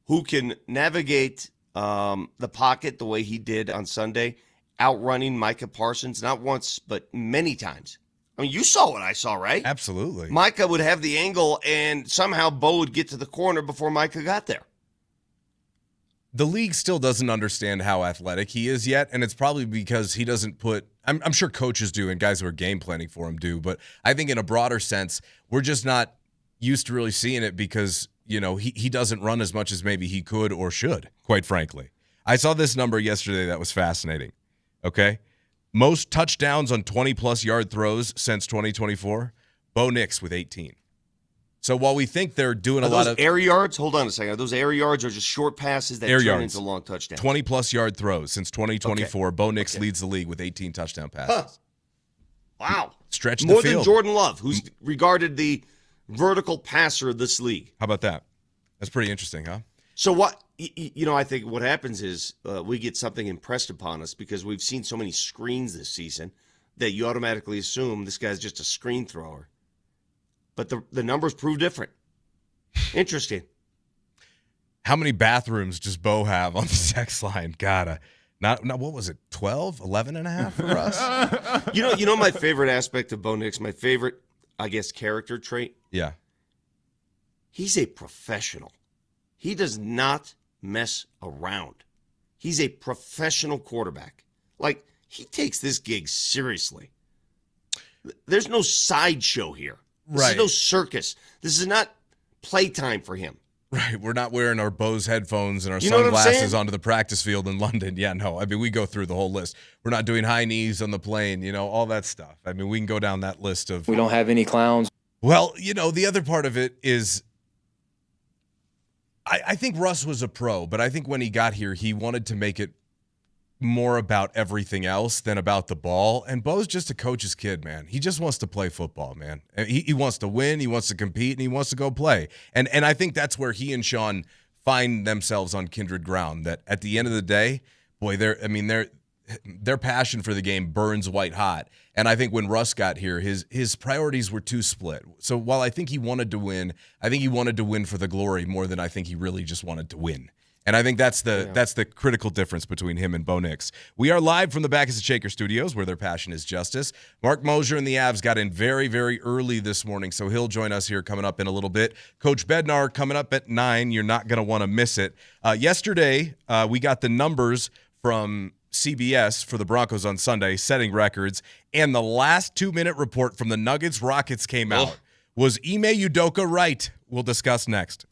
who can navigate the pocket the way he did on Sunday, outrunning Micah Parsons, not once, but many times. I mean, you saw what I saw, right? Absolutely. Micah would have the angle, and somehow Bo would get to the corner before Micah got there. The league still doesn't understand how athletic he is yet, and it's probably because he doesn't put – I'm sure coaches do and guys who are game planning for him do, but I think in a broader sense, we're just not used to really seeing it because, he doesn't run as much as maybe he could or should, quite frankly. I saw this number yesterday that was fascinating, okay? Most touchdowns on 20-plus yard throws since 2024, Bo Nix with 18. So while we think they're doing a lot of air yards, hold on a second. Are those air yards or just short passes that turn into long touchdowns? 20-plus yard throws since 2024. Okay. Bo Nix leads the league with 18 touchdown passes. Wow. Stretch the More field. than Jordan Love, who's regarded the vertical passer of this league. How about that? That's pretty interesting, huh? So what I think what happens is we get something impressed upon us because we've seen so many screens this season that you automatically assume this guy's just a screen thrower. But the numbers prove different. Interesting. How many bathrooms does Bo have on the text line? Gotta. Not what was it, 12, 11 and a half for us? You know my favorite aspect of Bo Nix, my favorite, I guess, character trait? Yeah. He's a professional. He does not mess around. He's a professional quarterback. Like, he takes this gig seriously. There's no sideshow here. This is no circus. This is not playtime for him. Right. We're not wearing our Bose headphones and our You know what I'm sunglasses saying? onto the practice field in London. Yeah, no. I mean, we go through the whole list. We're not doing high knees on the plane, all that stuff. I mean, we can go down that list of. We don't have any clowns. Well, the other part of it is I think Russ was a pro, but I think when he got here, he wanted to make it more about everything else than about the ball. And Bo's just a coach's kid, man. He just wants to play football, man. He wants to win, he wants to compete, and he wants to go play. And I think that's where he and Sean find themselves on kindred ground, that at the end of the day, boy, their passion for the game burns white hot. And I think when Russ got here, his priorities were too split. So while I think he wanted to win, I think he wanted to win for the glory more than I think he really just wanted to win. And I think that's the critical difference between him and Bo Nix. We are live from the Backus and Shaker studios where their passion is justice. Mark Moser and the Avs got in very, very early this morning, so he'll join us here coming up in a little bit. Coach Bednar coming up at 9. You're not going to want to miss it. Yesterday, we got the numbers from CBS for the Broncos on Sunday, setting records, and the last 2-minute report from the Nuggets-Rockets came out. Was Ime Udoka right? We'll discuss next.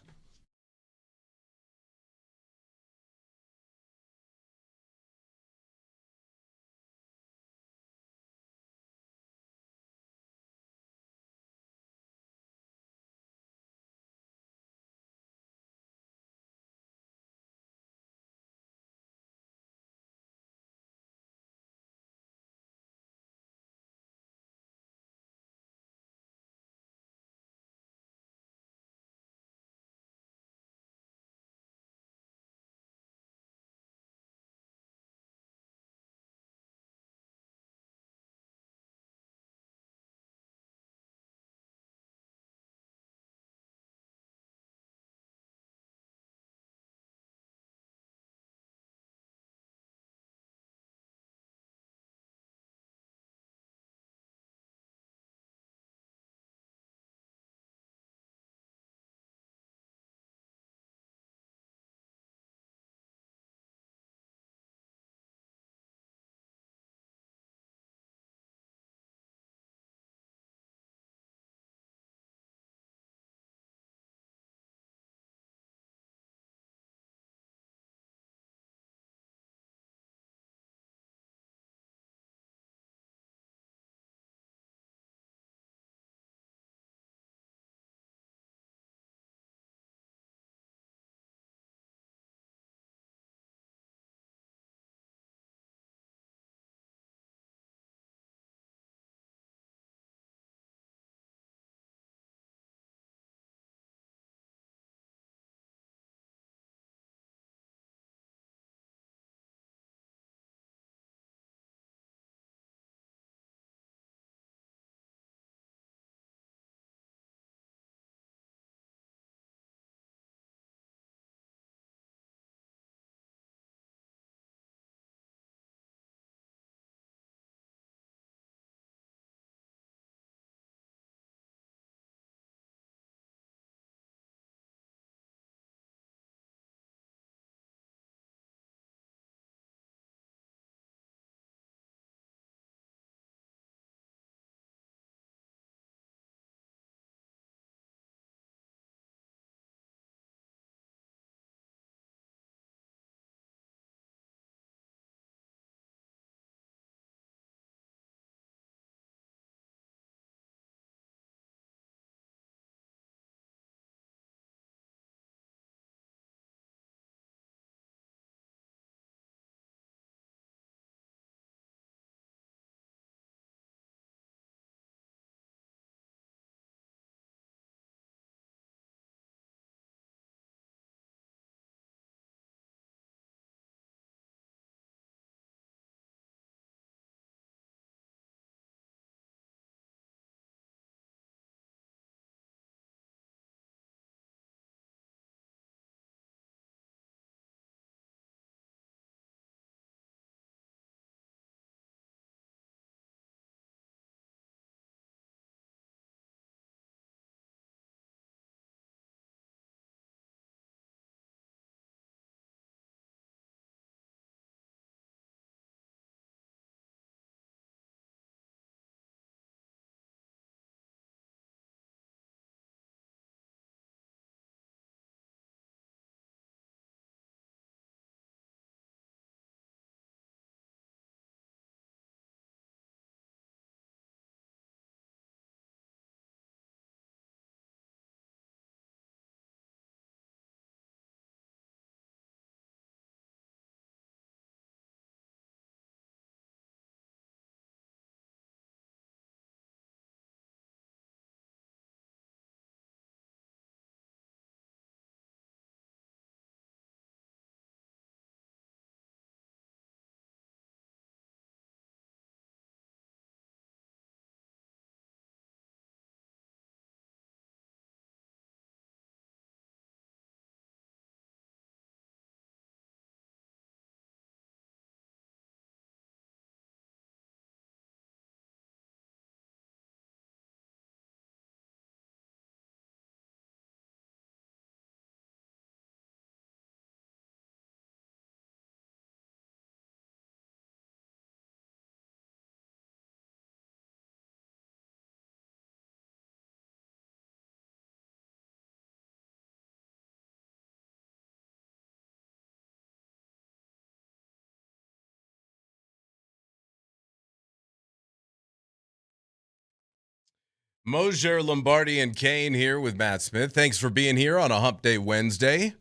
Moser, Lombardi, and Kane here with Matt Smith. Thanks for being here on a Hump Day Wednesday.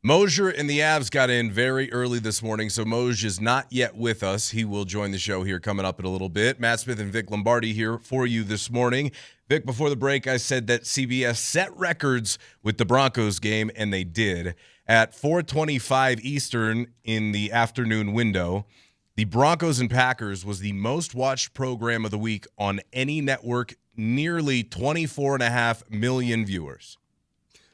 Moser and the Avs got in very early this morning, so Moj is not yet with us. He will join the show here coming up in a little bit. Matt Smith and Vic Lombardi here for you this morning. Vic, before the break, I said that CBS set records with the Broncos game, and they did. At 4:25 Eastern in the afternoon window, the Broncos and Packers was the most watched program of the week on any network, nearly 24.5 million viewers.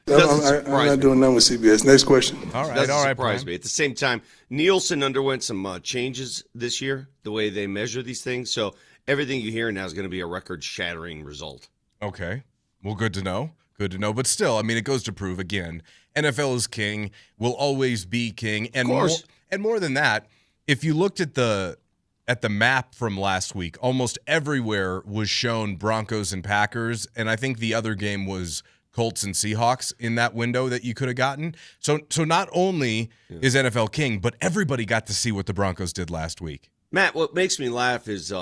I'm not doing nothing with CBS. Next question. All right, Doesn't all right. surprise Brian. me. At the same time, Nielsen underwent some changes this year, the way they measure these things. So everything you hear now is going to be a record-shattering result. Okay. Well, good to know. Good to know. But still, I mean, it goes to prove, again, NFL is king, will always be king. And more than that, if you looked at the map from last week, almost everywhere was shown Broncos and Packers, and I think the other game was Colts and Seahawks in that window that you could have gotten. So not only is NFL king, but everybody got to see what the Broncos did last week. Matt, what makes me laugh is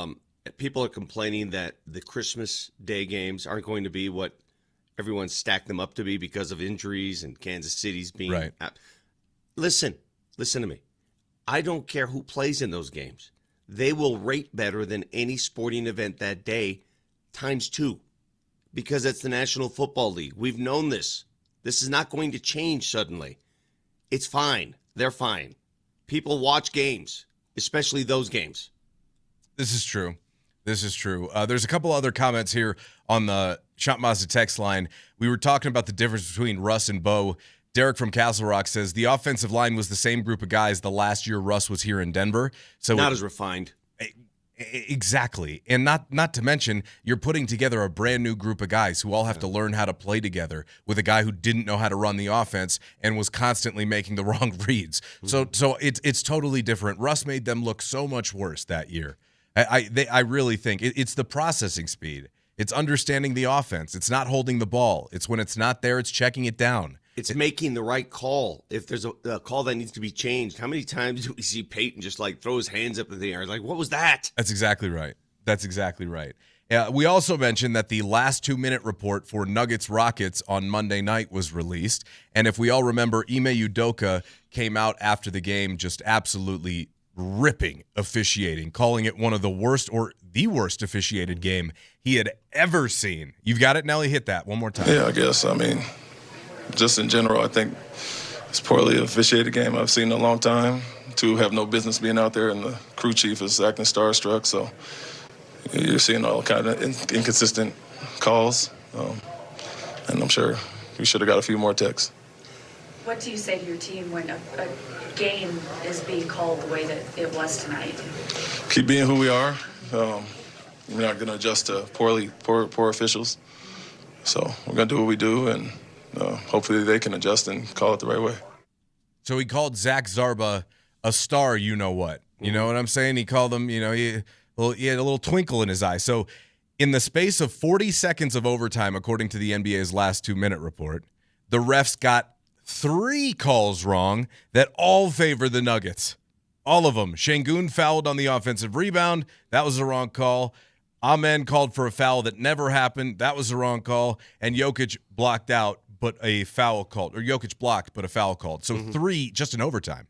people are complaining that the Christmas Day games aren't going to be what everyone stacked them up to be because of injuries and Kansas City's being right. Listen to me. I don't care who plays in those games. They will rate better than any sporting event that day times 2 because it's the National Football League. We've known this. This is not going to change suddenly. It's fine. They're fine. People watch games, especially those games. This is true. This is true. There's a couple other comments here on the Shop Mazda text line. We were talking about the difference between Russ and Bo. Derek from Castle Rock says the offensive line was the same group of guys the last year Russ was here in Denver. So not as refined. Exactly. And not to mention, you're putting together a brand new group of guys who all have to learn how to play together with a guy who didn't know how to run the offense and was constantly making the wrong reads. Mm-hmm. So it's totally different. Russ made them look so much worse that year. I really think it's the processing speed. It's understanding the offense. It's not holding the ball. It's when it's not there, it's checking it down. It's making the right call. If there's a call that needs to be changed, how many times do we see Peyton just like throw his hands up in the air? Like, what was that? That's exactly right. That's exactly right. We also mentioned that the last 2-minute report for Nuggets Rockets on Monday night was released. And if we all remember, Ime Udoka came out after the game just absolutely ripping officiating, calling it one of the worst or the worst officiated game he had ever seen. You've got it, Nelly? Hit that one more time. Yeah, I guess. I mean, just in general, I think it's poorly officiated game I've seen in a long time. Two have no business being out there, and the crew chief is acting starstruck. So you're seeing all kind of inconsistent calls, and I'm sure we should have got a few more texts. What do you say to your team when a game is being called the way that it was tonight? Keep being who we are. We're not going to adjust to poor officials. So we're going to do what we do, and hopefully they can adjust and call it the right way. So he called Zach Zarba a star, you know what? You know what I'm saying? He called him, he had a little twinkle in his eye. So in the space of 40 seconds of overtime, according to the NBA's last 2-minute report, the refs got 3 calls wrong that all favor the Nuggets. All of them. Şengün fouled on the offensive rebound. That was the wrong call. Amen called for a foul that never happened. That was the wrong call. And Jokic blocked out, but a foul called. Or Jokic blocked, but a foul called. So 3 just in overtime.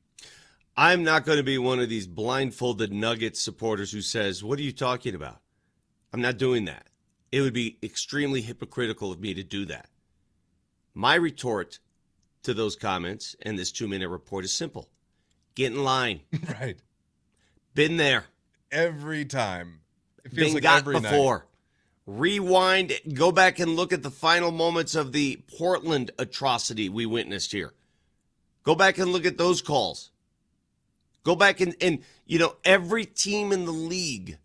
I'm not going to be one of these blindfolded Nuggets supporters who says, what are you talking about? I'm not doing that. It would be extremely hypocritical of me to do that. My retort to those comments and this 2-minute report is simple. Get in line. Right. Been there. Every time. It feels Been like got every before. night. Rewind, go back and look at the final moments of the Portland atrocity we witnessed here. Go back and look at those calls. Go back and every team in the league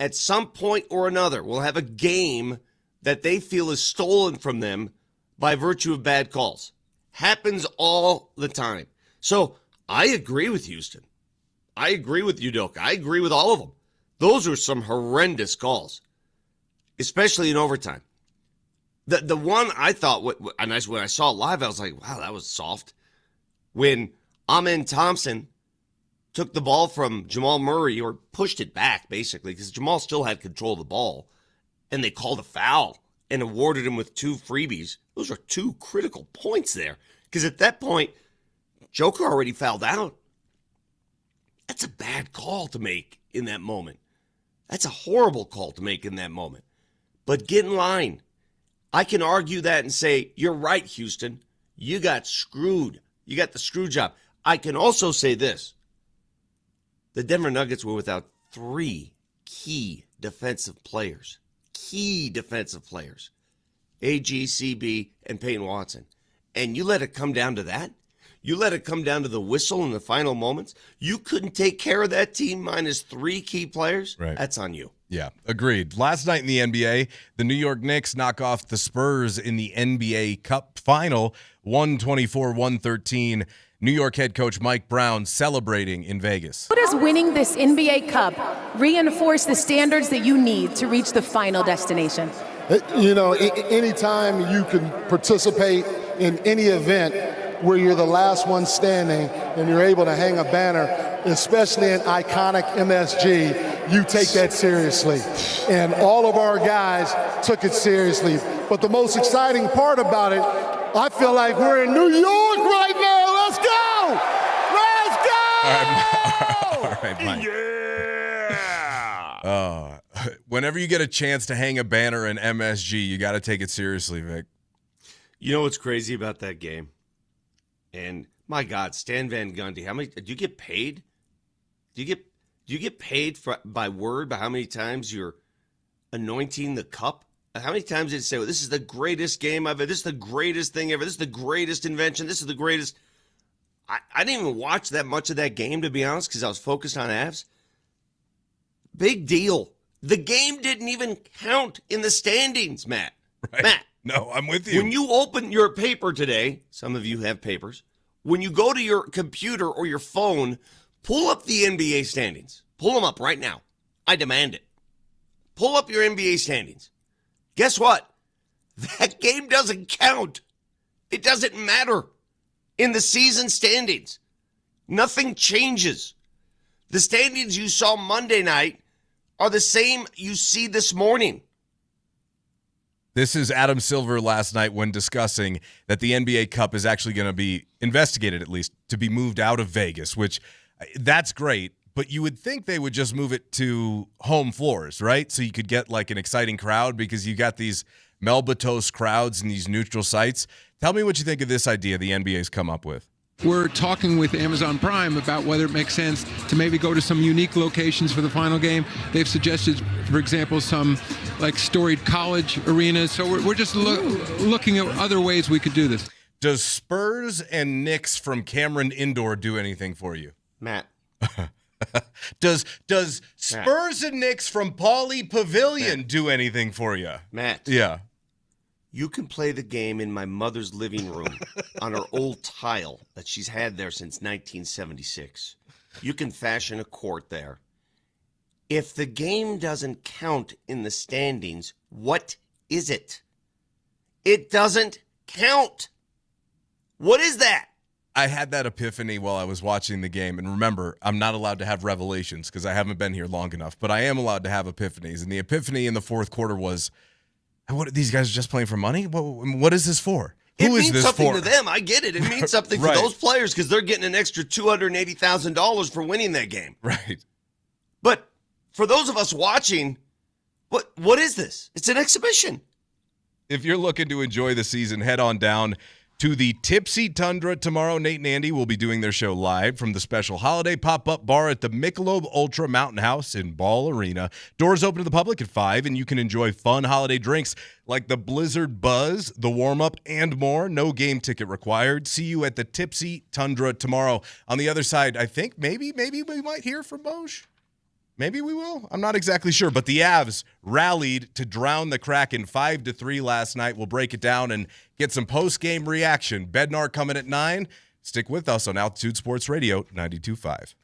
at some point or another will have a game that they feel is stolen from them by virtue of bad calls. Happens all the time. So I agree with Houston. I agree with Udoka. I agree with all of them. Those are some horrendous calls, especially in overtime. The one I thought, when I saw it live, I was like, wow, that was soft. When Amen Thompson took the ball from Jamal Murray, or pushed it back, basically, because Jamal still had control of the ball, and they called a foul and awarded him with 2 freebies. Those are 2 critical points there. Because at that point, Joker already fouled out. That's a bad call to make in that moment. That's a horrible call to make in that moment. But get in line. I can argue that and say, you're right, Houston. You got screwed. You got the screw job. I can also say this. The Denver Nuggets were without 3 key defensive players. Key defensive players. AG, CB, and Peyton Watson. And you let it come down to that? You let it come down to the whistle in the final moments? You couldn't take care of that team minus 3 key players? Right. That's on you. Yeah, agreed. Last night in the NBA, the New York Knicks knock off the Spurs in the NBA Cup final, 124-113. New York head coach Mike Brown celebrating in Vegas. How does winning this NBA Cup reinforce the standards that you need to reach the final destination? You know, anytime you can participate in any event where you're the last one standing and you're able to hang a banner, especially an iconic MSG, you take that seriously. And all of our guys took it seriously. But the most exciting part about it, I feel like we're in New York right now. Let's go! Let's go! All right, Mike. Yeah! Whenever you get a chance to hang a banner in MSG, you got to take it seriously, Vic. You know what's crazy about that game? And my God, Stan Van Gundy, how many do you get paid? Do you get paid by word by how many times you're anointing the cup? How many times did it say, well, this is the greatest game ever, this is the greatest thing ever, this is the greatest invention, this is the greatest? I didn't even watch that much of that game, to be honest, because I was focused on Avs. Big deal. The game didn't even count in the standings, Matt. Right. Matt. No, I'm with you. When you open your paper today, some of you have papers, when you go to your computer or your phone, pull up the NBA standings. Pull them up right now. I demand it. Pull up your NBA standings. Guess what? That game doesn't count. It doesn't matter in the season standings. Nothing changes. The standings you saw Monday night are the same you see this morning. This is Adam Silver last night when discussing that the NBA Cup is actually going to be investigated, at least, to be moved out of Vegas, which that's great. But you would think they would just move it to home floors, right? So you could get like an exciting crowd because you got these Melbatos crowds in these neutral sites. Tell me what you think of this idea the NBA's come up with. We're talking with Amazon Prime about whether it makes sense to maybe go to some unique locations for the final game. They've suggested, for example, some like storied college arenas. So we're just looking at other ways we could do this. Does Spurs and Knicks from Cameron Indoor do anything for you? Matt. Does Spurs and Knicks from Pauley Pavilion do anything for you? Matt. Yeah. You can play the game in my mother's living room on her old tile that she's had there since 1976. You can fashion a court there. If the game doesn't count in the standings, what is it? It doesn't count. What is that? I had that epiphany while I was watching the game. And remember, I'm not allowed to have revelations because I haven't been here long enough. But I am allowed to have epiphanies. And the epiphany in the fourth quarter was, what, these guys are just playing for money? What is this for? Who is this for? It means something to them. I get it. It means something for those players because they're getting an extra $280,000 for winning that game. Right. But for those of us watching, what is this? It's an exhibition. If you're looking to enjoy the season, head on down to the Tipsy Tundra tomorrow. Nate and Andy will be doing their show live from the special holiday pop-up bar at the Michelob Ultra Mountain House in Ball Arena. Doors open to the public at 5, and you can enjoy fun holiday drinks like the Blizzard Buzz, the warm-up, and more. No game ticket required. See you at the Tipsy Tundra tomorrow. On the other side, I think maybe we might hear from Moj. Maybe we will. I'm not exactly sure. But the Avs rallied to drown the Kraken 5-3 last night. We'll break it down and get some post-game reaction. Bednar coming at 9. Stick with us on Altitude Sports Radio 92.5.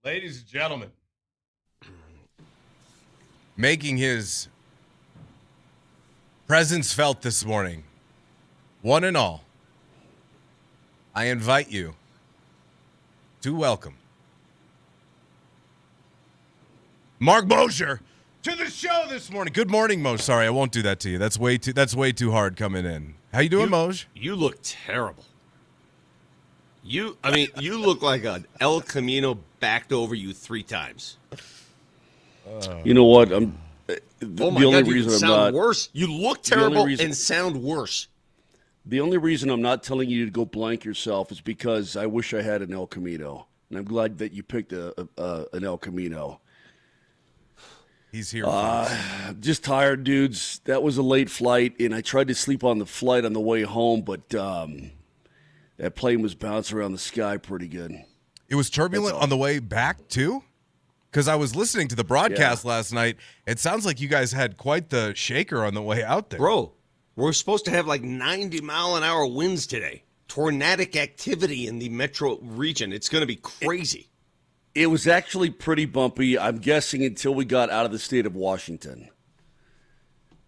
Ladies and gentlemen, making his presence felt this morning, one and all, I invite you to welcome Mark Moser to the show this morning. Good morning, Moj. Sorry, I won't do that to you. That's way too hard coming in. How you doing, Moj? You look terrible. You look like an El Camino backed over you 3 times. You know what? Oh The my only God, you reason I'm sound not worse. You look terrible and sound worse. The only reason I'm not telling you to go blank yourself is because I wish I had an El Camino, and I'm glad that you picked an El Camino. He's here. Just tired, dudes. That was a late flight, and I tried to sleep on the flight on the way home, but that plane was bouncing around the sky pretty good. It was turbulent on the way back, too? Because I was listening to the broadcast last night. It sounds like you guys had quite the shaker on the way out there. Bro, we're supposed to have like 90-mile-an-hour winds today. Tornadic activity in the metro region. It's going to be crazy. It was actually pretty bumpy, I'm guessing, until we got out of the state of Washington.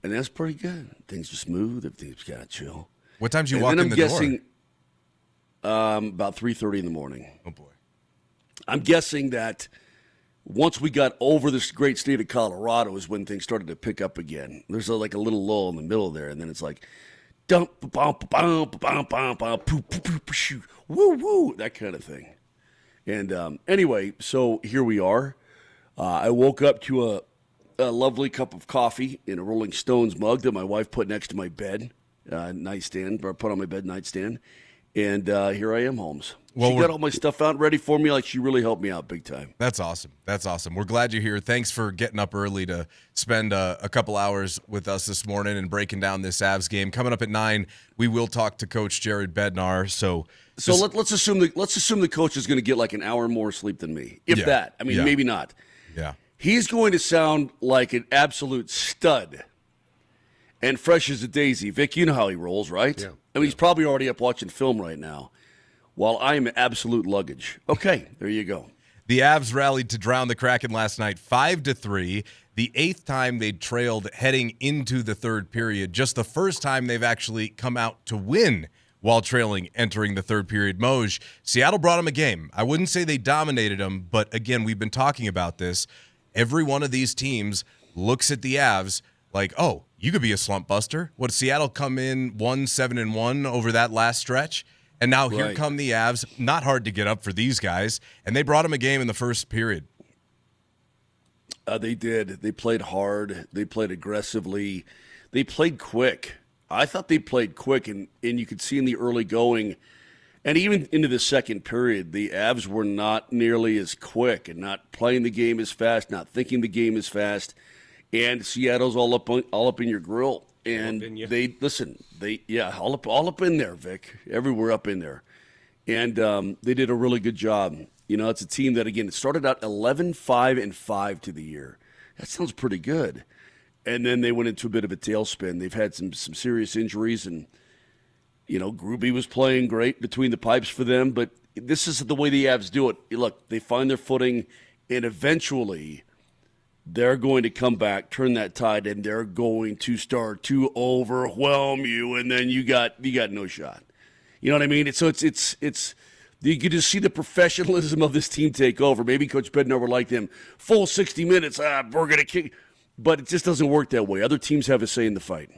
And that's pretty good. Things are smooth. Everything's kind of chill. What time did you walk in the door? About 3:30 in the morning. Oh, boy. I'm guessing that once we got over this great state of Colorado is when things started to pick up again. There's like a little lull in the middle there, and then it's like, dump, bump, bump, bump, bump, bump, poop, poop, poop, shoot, woo, woo, that kind of thing. And anyway, so here we are. I woke up to a lovely cup of coffee in a Rolling Stones mug that my wife put next to my bed nightstand, or put on my bed nightstand. And here I am, Holmes. Well, she got all my stuff out ready for me. Like, she really helped me out big time. That's awesome. That's awesome. We're glad you're here. Thanks for getting up early to spend a couple hours with us this morning and breaking down this Avs game. Coming up at 9, we will talk to Coach Jared Bednar. So let's assume the coach is going to get like an hour more sleep than me, if that. I mean, maybe not. Yeah. He's going to sound like an absolute stud and fresh as a daisy. Vic, you know how he rolls, right? Yeah. I mean, he's probably already up watching film right now, while I am absolute luggage. Okay, there you go. The Avs rallied to drown the Kraken last night 5-3, the 8th time they'd trailed heading into the third period, just the first time they've actually come out to win while trailing entering the third period. Moj, Seattle brought them a game. I wouldn't say they dominated them, but again, we've been talking about this. Every one of these teams looks at the Avs like, oh, you could be a slump buster. What, Seattle come in 1-7-1 over that last stretch? And now here come the Avs. Not hard to get up for these guys. And they brought them a game in the first period. They did. They played hard. They played aggressively. They played quick. I thought they played quick, and you could see in the early going, and even into the second period, the Avs were not nearly as quick and not playing the game as fast, not thinking the game as fast. And Seattle's all up in your grill. And they all up in there, Vic. Everywhere up in there. And they did a really good job. You know, it's a team that, again, it started out 11-5-5 to the year. That sounds pretty good. And then they went into a bit of a tailspin. They've had some serious injuries, and, you know, Gruby was playing great between the pipes for them. But this is the way the Avs do it. Look, they find their footing, and eventually they're going to come back, turn that tide, and they're going to start to overwhelm you, and then you got no shot. You know what I mean? So it's you can just see the professionalism of this team take over. Maybe Coach Bednar would like them full 60 minutes. We're going to kick, but it just doesn't work that way. Other teams have a say in the fight.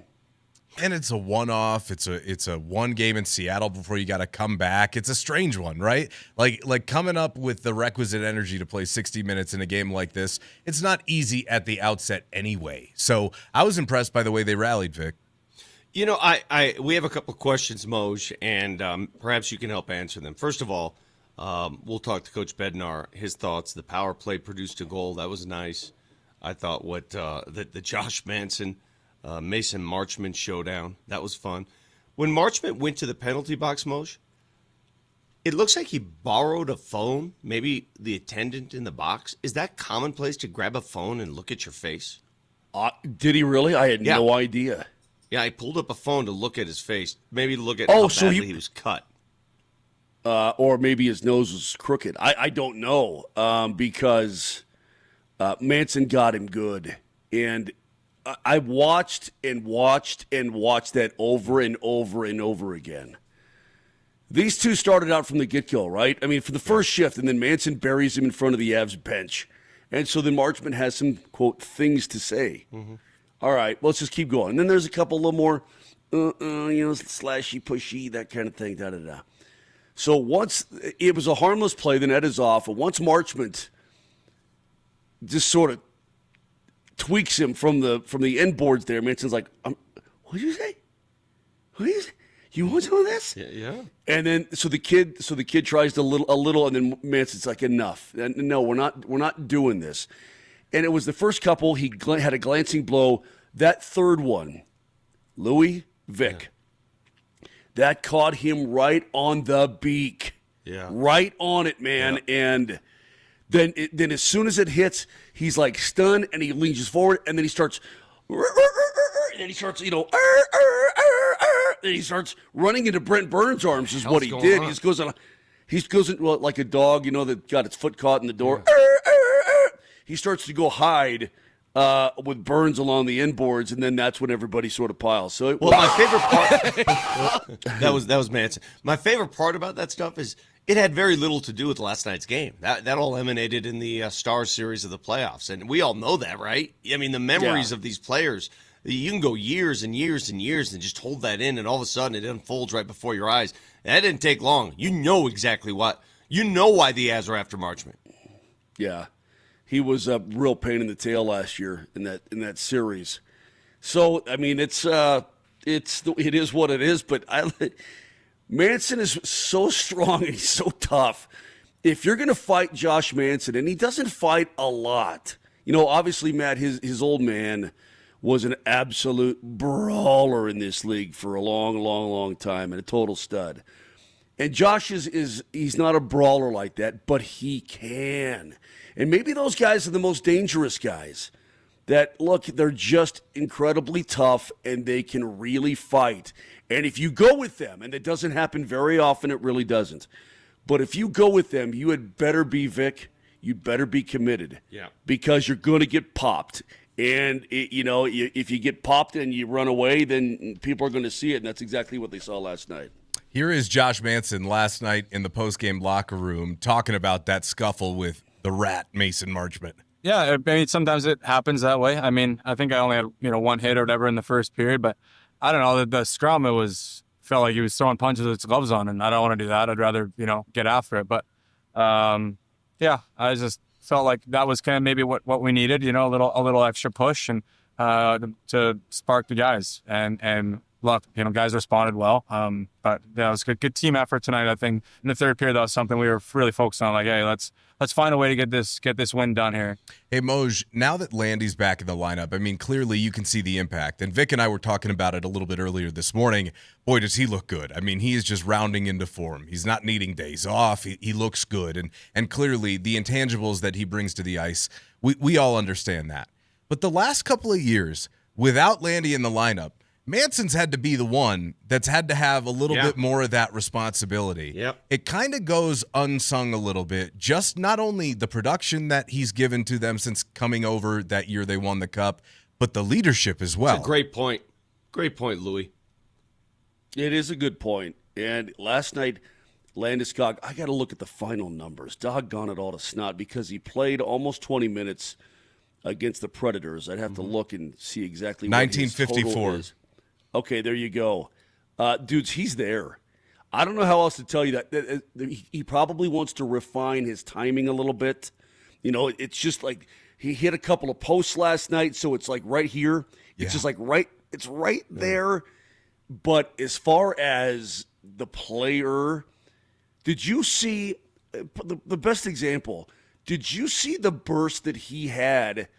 And it's a one-off. It's a one game in Seattle before you got to come back. It's a strange one, right? Like coming up with the requisite energy to play 60 minutes in a game like this, it's not easy at the outset anyway. So I was impressed by the way they rallied, Vic. You know, we have a couple of questions, Moj, and perhaps you can help answer them. First of all, we'll talk to Coach Bednar, his thoughts. The power play produced a goal. That was nice. I thought what the Josh Manson Mason Marchment showdown. That was fun. When Marchment went to the penalty box, Moj, it looks like he borrowed a phone, maybe the attendant in the box. Is that commonplace to grab a phone and look at your face? Did he really? I had no idea. Yeah, I pulled up a phone to look at his face, maybe look at how badly he was cut. or maybe his nose was crooked. I don't know because Manson got him good. And I watched and watched and watched that over and over and over again. These two started out from the get-go, right? I mean, for the first shift, and then Manson buries him in front of the Avs bench. And so then Marchment has some, quote, things to say. Mm-hmm. All right, well, let's just keep going. And then there's a couple little more, slashy, pushy, that kind of thing, da-da-da. So once it was a harmless play, the net is off. And once Marchment just sort of tweaks him from the end boards there, Manson's like, what did you say? What did you say? You want some of this? Yeah. And then so the kid tries to a little, and then Manson's like, enough. And no, we're not doing this. And it was the first couple. He had a glancing blow. That third one, Louis Vic, that caught him right on the beak. Yeah. Right on it, man. Yeah. And then as soon as it hits, he's like stunned, and he leans forward, and then he starts, and then he starts, and he starts running into Brent Burns' arms. Is what he did. He just goes on. He goes in, like a dog, that got its foot caught in the door. Yeah. He starts to go hide with Burns along the inboards, and then that's when everybody sort of piles. So my favorite part that was Manson. My favorite part about that stuff is it had very little to do with last night's game. That all emanated in the Star Series of the playoffs, and we all know that, right? I mean, the memories of these players. You can go years and years and years and just hold that in, and all of a sudden it unfolds right before your eyes. And that didn't take long. You know exactly what. You know why the Avs are after Marchment. Yeah, he was a real pain in the tail last year in that series. So I mean, it is what it is. But Manson is so strong and he's so tough. If you're going to fight Josh Manson, and he doesn't fight a lot, obviously Matt, his old man was an absolute brawler in this league for a long, long, long time, and a total stud. And Josh he's not a brawler like that, but he can. And maybe those guys are the most dangerous guys. That, look, they're just incredibly tough, and they can really fight. And if you go with them, and it doesn't happen very often, it really doesn't. But if you go with them, you had better be, Vic, you'd better be committed. Yeah. Because you're going to get popped. And, if you get popped and you run away, then people are going to see it, and that's exactly what they saw last night. Here is Josh Manson last night in the postgame locker room talking about that scuffle with the rat, Mason Marchment. Yeah, I mean, sometimes it happens that way. I mean, I think I only had, one hit or whatever in the first period, but I don't know, the scrum, felt like he was throwing punches with his gloves on, and I don't want to do that. I'd rather, get after it. But, yeah, I just felt like that was kind of maybe what we needed, a little extra push and to spark the guys. And look, guys responded well. But yeah, it was a good team effort tonight. I think in the third period, that was something we were really focused on. Like, hey, let's find a way to get this win done here. Hey, Moj, now that Landy's back in the lineup, I mean, clearly you can see the impact. And Vic and I were talking about it a little bit earlier this morning. Boy, does he look good. I mean, he is just rounding into form. He's not needing days off. He looks good. And clearly the intangibles that he brings to the ice, we all understand that. But the last couple of years, without Landy in the lineup, Manson's had to be the one that's had to have a little bit more of that responsibility. Yep. It kind of goes unsung a little bit, just not only the production that he's given to them since coming over that year they won the Cup, but the leadership as well. That's a great point. Great point, Louis. It is a good point. And last night, Landeskog, I got to look at the final numbers. Doggone it all to snot, because he played almost 20 minutes against the Predators. I'd have to look and see exactly what his total 1954 is. Okay, there you go. Dudes, he's there. I don't know how else to tell you that. He probably wants to refine his timing a little bit. It's just like he hit a couple of posts last night, so it's like right here. It's just like it's right there. But as far as the player, did you see the best example? Did you see the burst that he had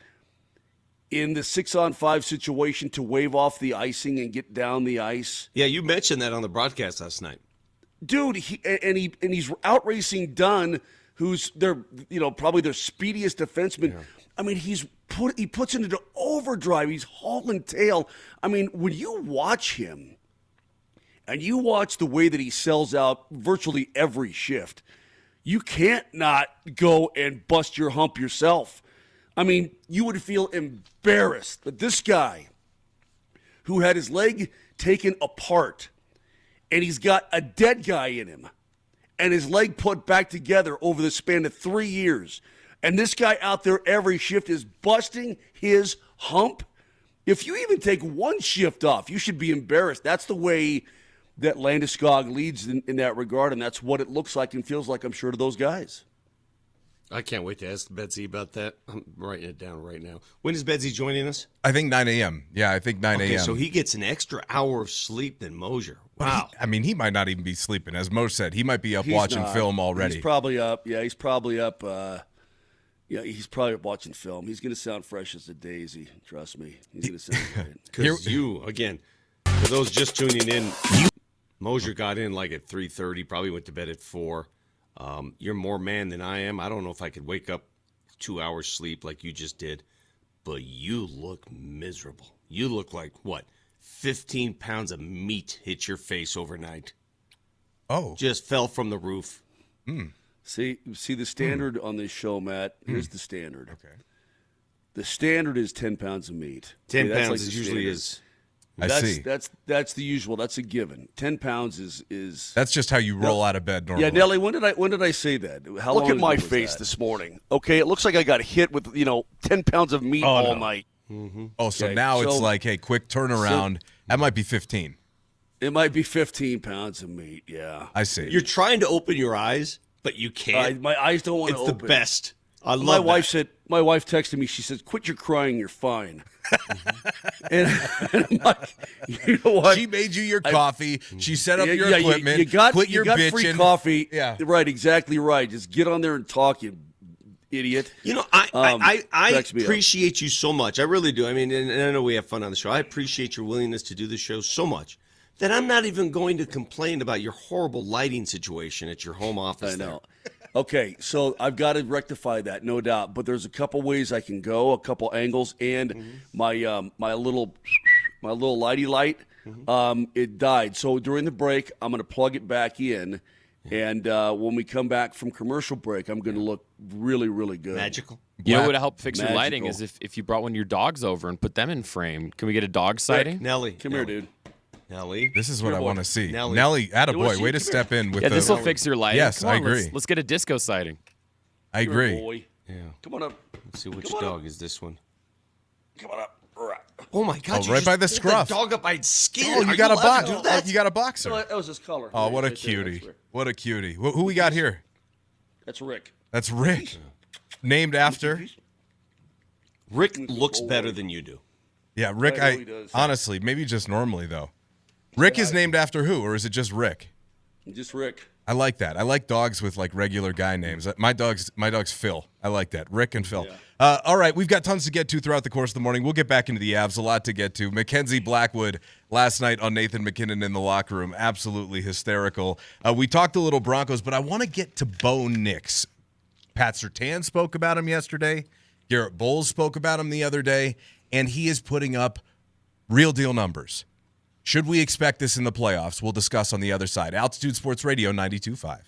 in the 6-on-5 situation to wave off the icing and get down the ice? Yeah, you mentioned that on the broadcast last night. Dude, he's out racing Dunn, who's probably their speediest defenseman. Yeah. I mean, he puts it into overdrive. He's hauling tail. I mean, when you watch him, and you watch the way that he sells out virtually every shift, you can't not go and bust your hump yourself. I mean, you would feel embarrassed that this guy who had his leg taken apart and he's got a dead guy in him and his leg put back together over the span of 3 years, and this guy out there every shift is busting his hump. If you even take one shift off, you should be embarrassed. That's the way that Landeskog leads in that regard, and that's what it looks like and feels like, I'm sure, to those guys. I can't wait to ask Betsy about that. I'm writing it down right now. When is Betsy joining us? I think 9 a.m. Yeah, I think 9 a.m. Okay, so he gets an extra hour of sleep than Moser. Wow. He might not even be sleeping. As Mo said, he might be up watching film already. He's probably up. Yeah, he's probably up. He's probably up watching film. He's going to sound fresh as a daisy. Trust me. He's going to sound great. Because again, for those just tuning in, Moser got in like at 3:30, probably went to bed at 4. You're more man than I am. I don't know if I could wake up 2 hours sleep like you just did, but you look miserable. You look like, 15 pounds of meat hit your face overnight. Oh. Just fell from the roof. See the standard on this show, Matt. Here's the standard. Okay. The standard is 10 pounds of meat. 10 Okay, that's pounds like the usually standard. is. That's the usual. That's a given. 10 pounds is. That's just how you roll out of bed normally. Yeah, Nelly. When did I say that? How Look long at my ago was face that? this morning. Okay, it looks like I got hit with 10 pounds of meat all night. Mm-hmm. Oh, so Okay, now it's so- like, hey, quick turnaround. That might be 15. It might be 15 pounds of meat. Yeah. I see. You're trying to open your eyes, but you can't. My eyes don't want to It's open. the best. I love my that. wife said. My wife texted me. She said, "Quit your crying. You're fine." and I'm like, you know what? She made you your coffee. She set up your yeah, equipment. You got quit your free bitching. coffee. Yeah. Right. Exactly right. Just get on there and talk, you idiot. You know, I cracks me up. appreciate you so much. I really do. I mean, and I know we have fun on the show. I appreciate your willingness to do the show so much that I'm not even going to complain about your horrible lighting situation at your home office. I know. Okay, so I've got to rectify that, no doubt. But there's a couple ways I can go, a couple angles, and my my little lighty light, it died. So during the break, I'm going to plug it back in, and when we come back from commercial break, I'm going to look really, really good. Magical. You know what would help fix your Magical. lighting is if you brought one of your dogs over and put them in frame. Can we get a dog sighting? Nelly, Come here, dude. Nelly. This is what I want to see. Nelly. Nelly, You wanna attaboy, see- way to come step in with Yeah, the. this will fix your lighting. Yes, Come I on, agree. Let's get a disco sighting. I Come here, agree. boy. Yeah. Come on up. Let's see which Come on dog up. is this one. Come on up. Right. Oh my God! Oh, you right just by the pulled scruff. that dog up by its skin. Oh, you Are got a allowed to box. do that? You got a boxer. No, that was his color. Oh, what a Right there, cutie! that's Rick. What a cutie! Who we got here? That's Rick. That's Rick. Named after. Rick looks better than you do. Yeah, Rick. I know he does. Honestly, maybe just normally though. Rick is named after who, or is it just Rick? Just Rick. I like that. I like dogs with like regular guy names. My dog's Phil. I like that. Rick and Phil. All right, we've got tons to get to throughout the course of the morning. We'll get back into the Avs. A lot to get to. Mackenzie Blackwood last night on Nathan McKinnon in the locker room. Absolutely hysterical. We talked a little Broncos, but I want to get to Bo Nix. Pat Surtain spoke about him yesterday. Garrett Bowles spoke about him the other day, and he is putting up real deal numbers. Should we expect this in the playoffs? We'll discuss on the other side. Altitude Sports Radio 92.5.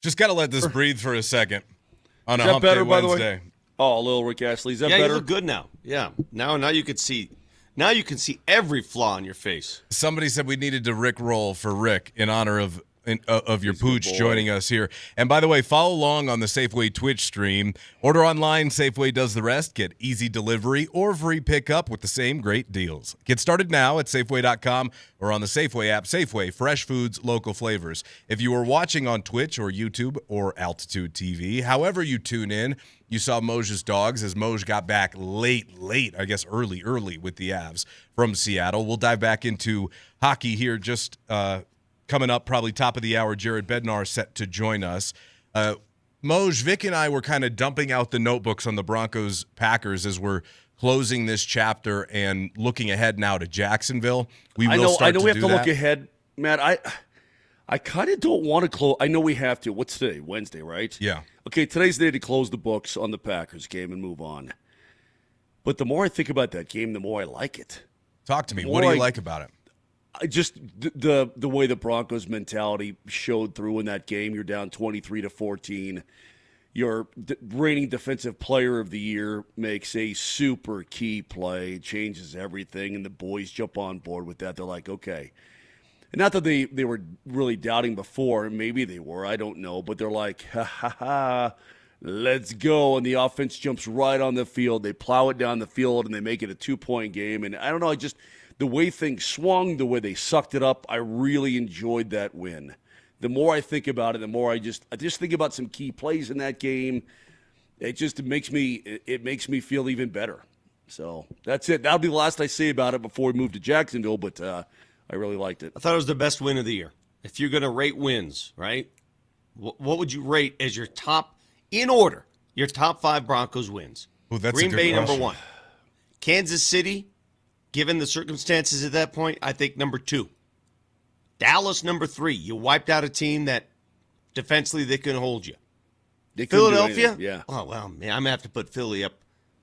Just got to let this breathe for a second on Is a that hump better, day by the way? Wednesday. Oh, little Rick Astley. Is that Yeah, better? you look good now. Yeah. Now you can see. Now you can see every flaw in your face. Somebody said we needed to Rick roll for Rick in honor of your pooch joining us here. And by the way, follow along on the Safeway Twitch stream. Order online, Safeway does the rest. Get easy delivery or free pickup with the same great deals. Get started now at Safeway.com or on the Safeway app. Safeway, fresh foods, local flavors. If you are watching on Twitch or YouTube or Altitude TV, however you tune in, you saw Moser's dogs as Moj got back late, I guess early with the Avs from Seattle. We'll dive back into hockey here just coming up, probably top of the hour. Jared Bednar set to join us. Moj, Vic and I were kind of dumping out the notebooks on the Broncos Packers as we're closing this chapter and looking ahead now to Jacksonville. I know we have to look ahead, Matt. I kind of don't want to close. I know we have to. What's today? Wednesday, right? Yeah. Okay, today's the day to close the books on the Packers game and move on. But the more I think about that game, the more I like it. Talk to me. What do you like about it? I just the way the Broncos mentality showed through in that game. You're down 23-14. Your reigning defensive player of the year makes a super key play, changes everything, and the boys jump on board with that. They're like, okay. And not that they were really doubting before. Maybe they were. I don't know. But they're like, ha, let's go. And the offense jumps right on the field. They plow it down the field, and they make it a 2-point game. And I don't know, the way things swung, the way they sucked it up, I really enjoyed that win. The more I think about it, the more I just think about some key plays in that game. It makes me feel even better. So that's it. That'll be the last I say about it before we move to Jacksonville, but I really liked it. I thought it was the best win of the year. If you're going to rate wins, right, what would you rate as your top, in order, your top 5 Broncos wins? Ooh, that's Green a good Bay, question. number 1. Kansas City, given the circumstances at that point, I think number 2. Dallas, number 3. You wiped out a team that defensively they couldn't hold you. Philadelphia? Yeah. Oh, well, man, I'm going to have to put Philly up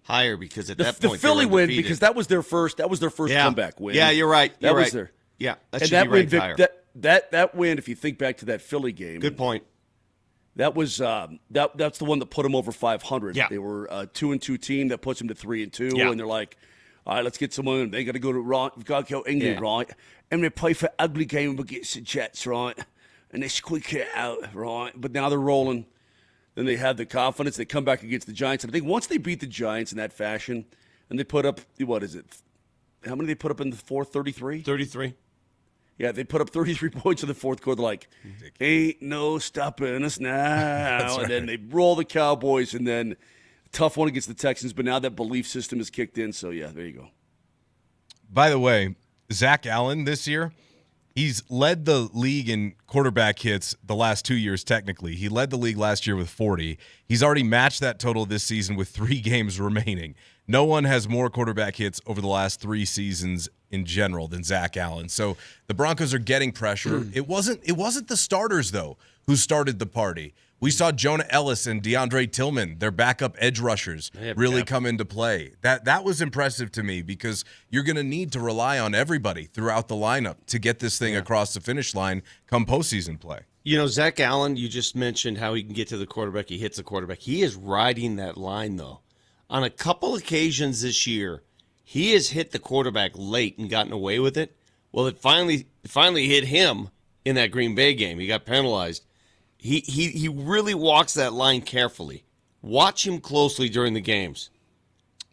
higher because at that The point Philly they were win, undefeated. because that was their first comeback win. Yeah, you're right. That was their. Yeah, that And should that be win, ranked higher. that win, if you think back to that Philly game. Good point. That was that's the one that put them over 500. Yeah. They were a 2-2 team that puts them to 3-2, Yeah. and they're like, all right, let's get someone. They got to go to right. We've got to go England, right? And they play for ugly game against the Jets, right? And they squeak it out, right? But now they're rolling. Then they have the confidence. They come back against the Giants. And I think once they beat the Giants in that fashion, and they put up, what is it? How many did they put up in the fourth? 33? 33. Yeah, they put up 33 points in the fourth quarter. They're like, ain't no stopping us now. And then they roll the Cowboys, and then tough one against the Texans. But now that belief system is kicked in. So, yeah, there you go. By the way, Zach Allen this year, he's led the league in quarterback hits the last 2 years technically. He led the league last year with 40. He's already matched that total this season with 3 games remaining. No one has more quarterback hits over the last 3 seasons in general than Zach Allen. So the Broncos are getting pressure. It wasn't the starters, though, who started the party. We saw Jonah Ellis and DeAndre Tillman, their backup edge rushers, really come into play. That was impressive to me because you're going to need to rely on everybody throughout the lineup to get this thing across the finish line come postseason play. You know, Zach Allen, you just mentioned how he can get to the quarterback. He hits the quarterback. He is riding that line, though. On a couple occasions this year, he has hit the quarterback late and gotten away with it. Well, it finally hit him in that Green Bay game. He got penalized. He really walks that line carefully. Watch him closely during the games.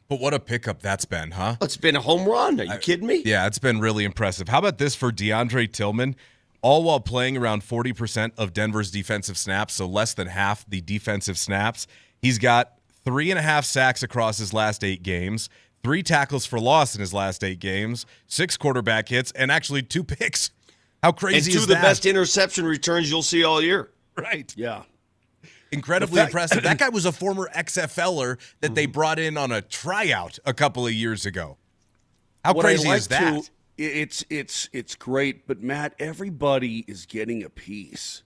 But what a pickup that's been, huh? It's been a home run. Are you kidding me? Yeah, it's been really impressive. How about this for DeAndre Tillman? All while playing around 40% of Denver's defensive snaps, so less than half the defensive snaps. He's got 3.5 sacks across his last 8 games, 3 tackles for loss in his last 8 games, 6 quarterback hits, and actually 2 picks. How crazy is that? And 2 of the best interception returns you'll see all year. Right. Yeah. Incredibly impressive. That guy was a former XFLer that they brought in on a tryout a couple of years ago. How crazy is that? It's great, but Matt, everybody is getting a piece.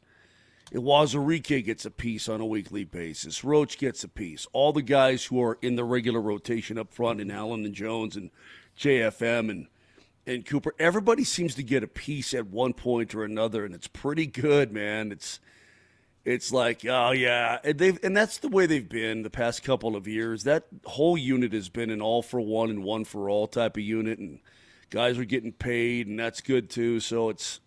Wazarike gets a piece on a weekly basis. Roach gets a piece. All the guys who are in the regular rotation up front, and Allen and Jones and JFM and Cooper, everybody seems to get a piece at one point or another, and it's pretty good, man. It's like, oh yeah, and that's the way they've been the past couple of years. That whole unit has been an all for one and one for all type of unit, and guys are getting paid, and that's good too. So it's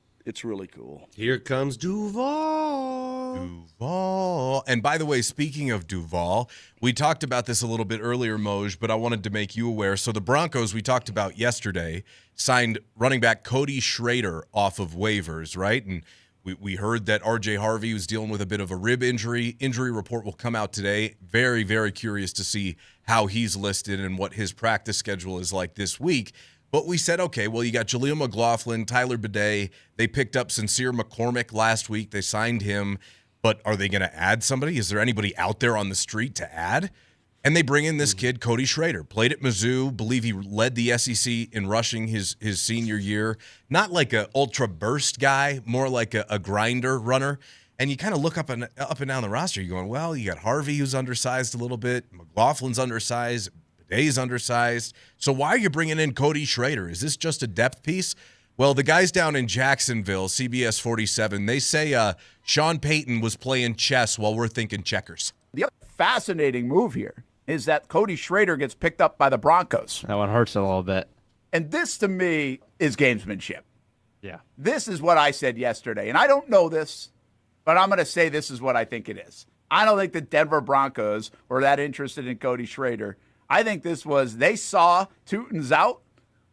really cool. Here comes Duval. Duval. And by the way, speaking of Duval, we talked about this a little bit earlier, Moj, but I wanted to make you aware. So the Broncos we talked about yesterday signed running back Cody Schrader off of waivers, right? And we heard that R.J. Harvey was dealing with a bit of a rib injury. Injury report will come out today. Very, very curious to see how he's listed and what his practice schedule is like this week. But we said, okay, well, you got Jaleel McLaughlin, Tyler Bidet. They picked up Sincere McCormick last week. They signed him. But are they going to add somebody? Is there anybody out there on the street to add? And they bring in this kid, Cody Schrader. Played at Mizzou. Believe he led the SEC in rushing his senior year. Not like an ultra burst guy, more like a grinder runner. And you kind of look up and down the roster. You're going, well, you got Harvey, who's undersized a little bit. McLaughlin's undersized. Bidet's undersized. So why are you bringing in Cody Schrader? Is this just a depth piece? Well, the guys down in Jacksonville, CBS 47, they say Sean Payton was playing chess while we're thinking checkers. The other fascinating move here is that Cody Schrader gets picked up by the Broncos. That one hurts a little bit. And this, to me, is gamesmanship. Yeah. This is what I said yesterday. And I don't know this, but I'm going to say this is what I think it is. I don't think the Denver Broncos were that interested in Cody Schrader. I think this was, they saw Tootin's out.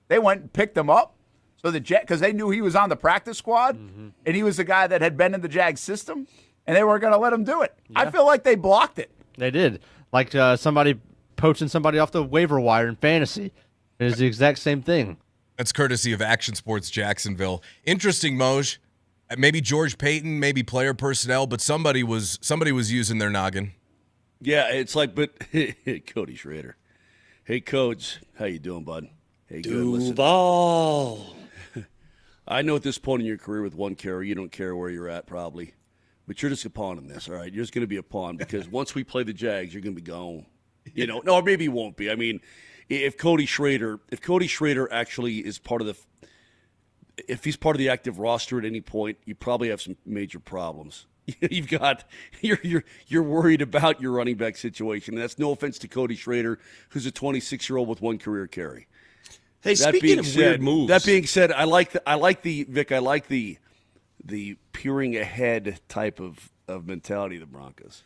They went and picked him up. So because they knew he was on the practice squad, and he was the guy that had been in the Jags system, and they weren't going to let him do it. Yeah. I feel like they blocked it. They did. Like somebody poaching somebody off the waiver wire in fantasy. It is the exact same thing. That's courtesy of Action Sports Jacksonville. Interesting, Moj. Maybe George Payton, maybe player personnel, but somebody was using their noggin. Yeah, it's like, but Cody Schrader. Hey, Coach, how you doing, bud? Hey, Duval. I know at this point in your career with one carry, you don't care where you're at probably, but you're just a pawn in this, all right? You're just going to be a pawn because once we play the Jags, you're going to be gone. You know, no, maybe he won't be. I mean, if Cody Schrader actually is part of if he's part of the active roster at any point, you probably have some major problems. You're worried about your running back situation. And that's no offense to Cody Schrader, who's a 26-year-old with one career carry. Hey, speaking of weird moves. That being said, I like the peering ahead type of mentality of the Broncos.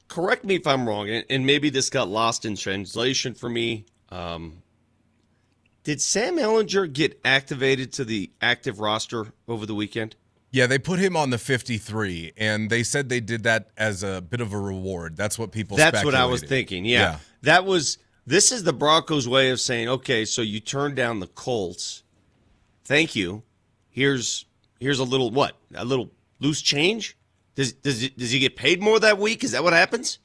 Correct me if I'm wrong, and maybe this got lost in translation for me. Did Sam Ehlinger get activated to the active roster over the weekend? Yeah, they put him on the 53, and they said they did that as a bit of a reward. That's what people That's what I was thinking, yeah. This is the Broncos' way of saying, okay, so you turned down the Colts. Thank you. Here's a little what? A little loose change? Does he get paid more that week? Is that what happens?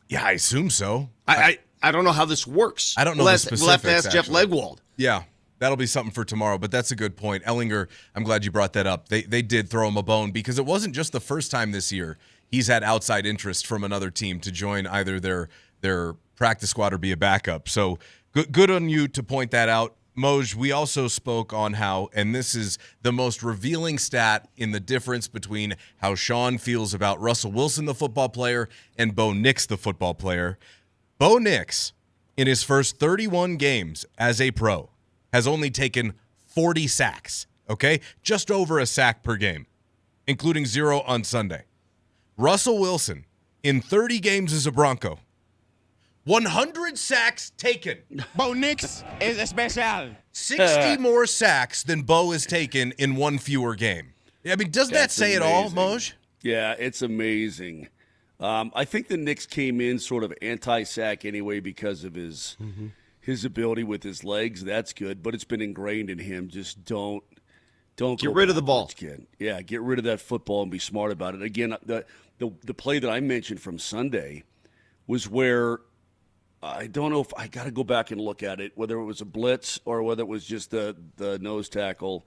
Yeah, I assume so. I don't know how this works. I don't know the specifics. We'll have to ask Jeff Legwold. Yeah, that'll be something for tomorrow, but that's a good point. Ehlinger, I'm glad you brought that up. They did throw him a bone because it wasn't just the first time this year he's had outside interest from another team to join either their practice squad or be a backup. So good on you to point that out. Moj, we also spoke on how, and this is the most revealing stat in the difference between how Sean feels about Russell Wilson, the football player, and Bo Nix, the football player. Bo Nix, in his first 31 games as a pro, has only taken 40 sacks, okay? Just over a sack per game, including 0 on Sunday. Russell Wilson, in 30 games as a Bronco, 100 sacks taken. Bo Nix is special. 60 more sacks than Bo has taken in one fewer game. I mean, doesn't that say amazing. It all, Moj? Yeah, it's amazing. I think the Knicks came in sort of anti-sack anyway because of his ability with his legs. That's good, but it's been ingrained in him. Just don't get rid of the ball, kid. Yeah, get rid of that football and be smart about it. Again, the play that I mentioned from Sunday was where I don't know if I got to go back and look at it, whether it was a blitz or whether it was just the nose tackle.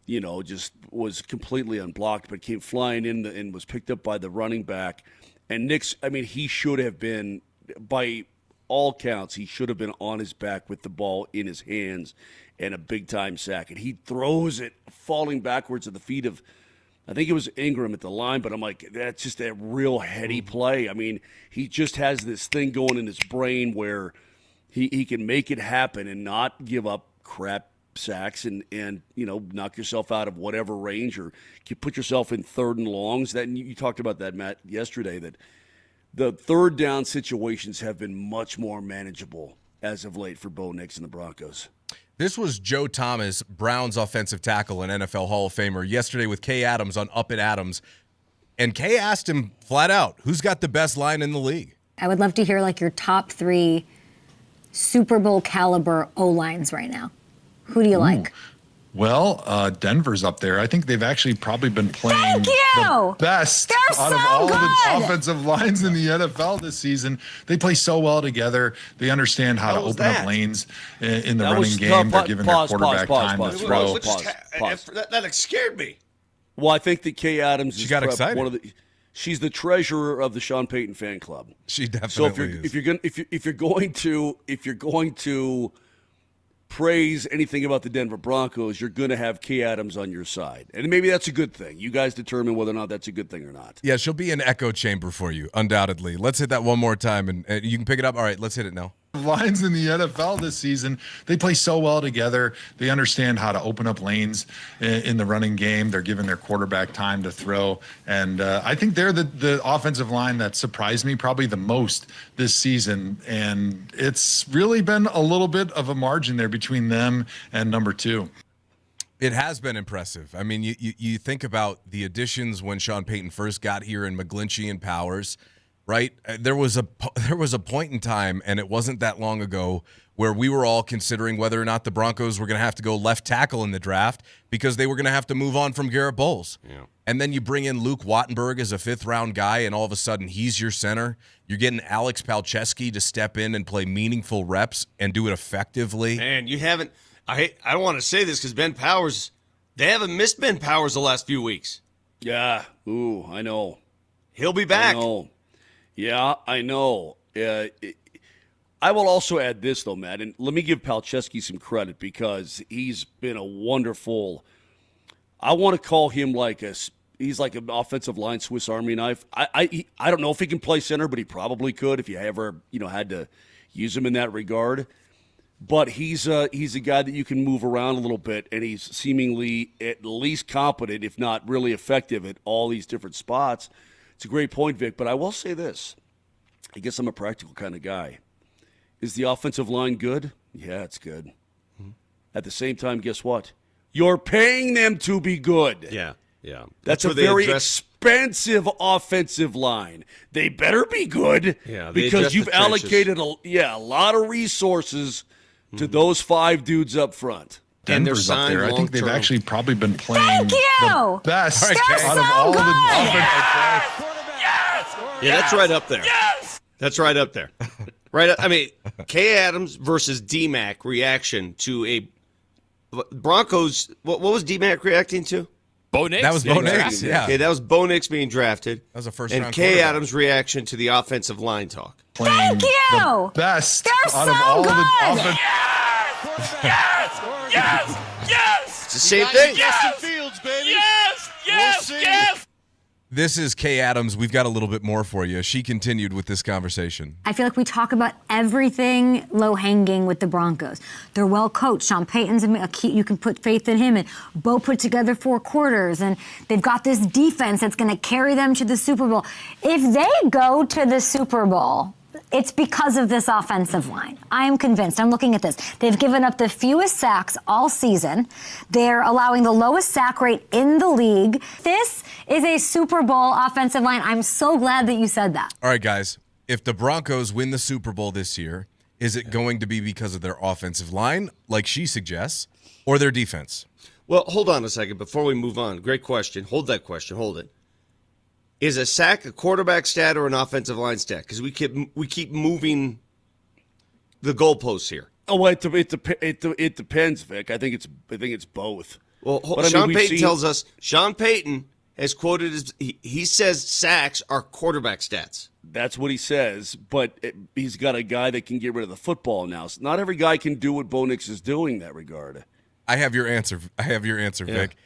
You know, just was completely unblocked, but came flying in and was picked up by the running back. And Knicks, I mean, he should have been, by all counts, he should have been on his back with the ball in his hands and a big-time sack. And he throws it falling backwards at the feet of, I think it was Ingram at the line, but I'm like, that's just a real heady play. I mean, he just has this thing going in his brain where he can make it happen and not give up crap sacks and knock yourself out of whatever range, or you put yourself in 3rd and longs. That, and you talked about that, Matt, yesterday, that the 3rd down situations have been much more manageable as of late for Bo Nix and the Broncos. This was Joe Thomas, Browns offensive tackle and NFL Hall of Famer, yesterday with Kay Adams on Up and Adams. And Kay asked him flat out, who's got the best line in the league? I would love to hear your top 3 Super Bowl caliber O-lines right now. Who do you like? Well, Denver's up there. I think they've actually probably been playing the best out of all the offensive lines in the NFL this season. They play so well together. They understand how to open up lanes in the running game. They're giving their quarterback time to throw. That scared me. Well, I think that Kay Adams she got excited. She's the treasurer of the Sean Payton fan club. She definitely is. If you're going to praise anything about the Denver Broncos, you're going to have Kay Adams on your side. And maybe that's a good thing. You guys determine whether or not that's a good thing or not. Yeah, she'll be an echo chamber for you, undoubtedly. Let's hit that one more time, and you can pick it up. All right, let's hit it now. Lines in the NFL this season, they play so well together. They understand how to open up lanes in the running game. They're giving their quarterback time to throw. And I think they're the offensive line that surprised me probably the most this season. And it's really been a little bit of a margin there between them and number 2. It has been impressive. I mean, you think about the additions when Sean Payton first got here and McGlinchey and Powers. Right? There was a point in time, and it wasn't that long ago, where we were all considering whether or not the Broncos were going to have to go left tackle in the draft because they were going to have to move on from Garrett Bowles. Yeah. And then you bring in Luke Wattenberg as a 5th-round guy, and all of a sudden he's your center. You're getting Alex Palczewski to step in and play meaningful reps and do it effectively. Man, you haven't – I don't want to say this because Ben Powers – they haven't missed Ben Powers the last few weeks. Yeah. Ooh, I know. He'll be back. I know. Yeah, I know. I will also add this, though, Matt, and let me give Palczewski some credit because he's been a wonderful – I want to call him he's like an offensive line Swiss Army knife. I don't know if he can play center, but he probably could if you ever had to use him in that regard. But he's a guy that you can move around a little bit, and he's seemingly at least competent, if not really effective, at all these different spots. It's a great point, Vic, but I will say this. I guess I'm a practical kind of guy. Is the offensive line good? Yeah, it's good. Mm-hmm. At the same time, guess what? You're paying them to be good. Yeah. That's a very expensive offensive line. They better be good because you've allocated a lot of resources to those 5 dudes up front. Denver's up there. I think they've actually probably been playing the best out of all the offensive. Yeah, that's right up there. Yes! That's right up there. Right. I mean, Kay Adams versus DMac reaction to a Broncos. What was DMac reacting to? Bo Nix. That was Bo Nix. Yeah. Okay, that was Bo Nix being drafted. That was a first round. And Kay Adams' reaction to the offensive line talk. Playing the best out of all the offensive. Yes! It's the same thing. Justin Fields, baby. Yes! This is Kay Adams. We've got a little bit more for you. She continued with this conversation. I feel like we talk about everything low-hanging with the Broncos. They're well-coached. Sean Payton's a key. You can put faith in him. And Bo put together 4 quarters. And they've got this defense that's going to carry them to the Super Bowl. If they go to the Super Bowl, it's because of this offensive line. I am convinced. I'm looking at this. They've given up the fewest sacks all season. They're allowing the lowest sack rate in the league. This is a Super Bowl offensive line. I'm so glad that you said that. All right, guys. If the Broncos win the Super Bowl this year, is it going to be because of their offensive line, like she suggests, or their defense? Well, hold on a second before we move on. Great question. Hold that question. Hold it. Is a sack a quarterback stat or an offensive line stat? Because we keep moving the goalposts here. Oh, well, it depends, Vic. I think it's both. Well, Sean Payton tells us. Sean Payton has quoted as he says sacks are quarterback stats. That's what he says, but he's got a guy that can get rid of the football now. So not every guy can do what Bo Nix is doing in that regard. I have your answer. Vic.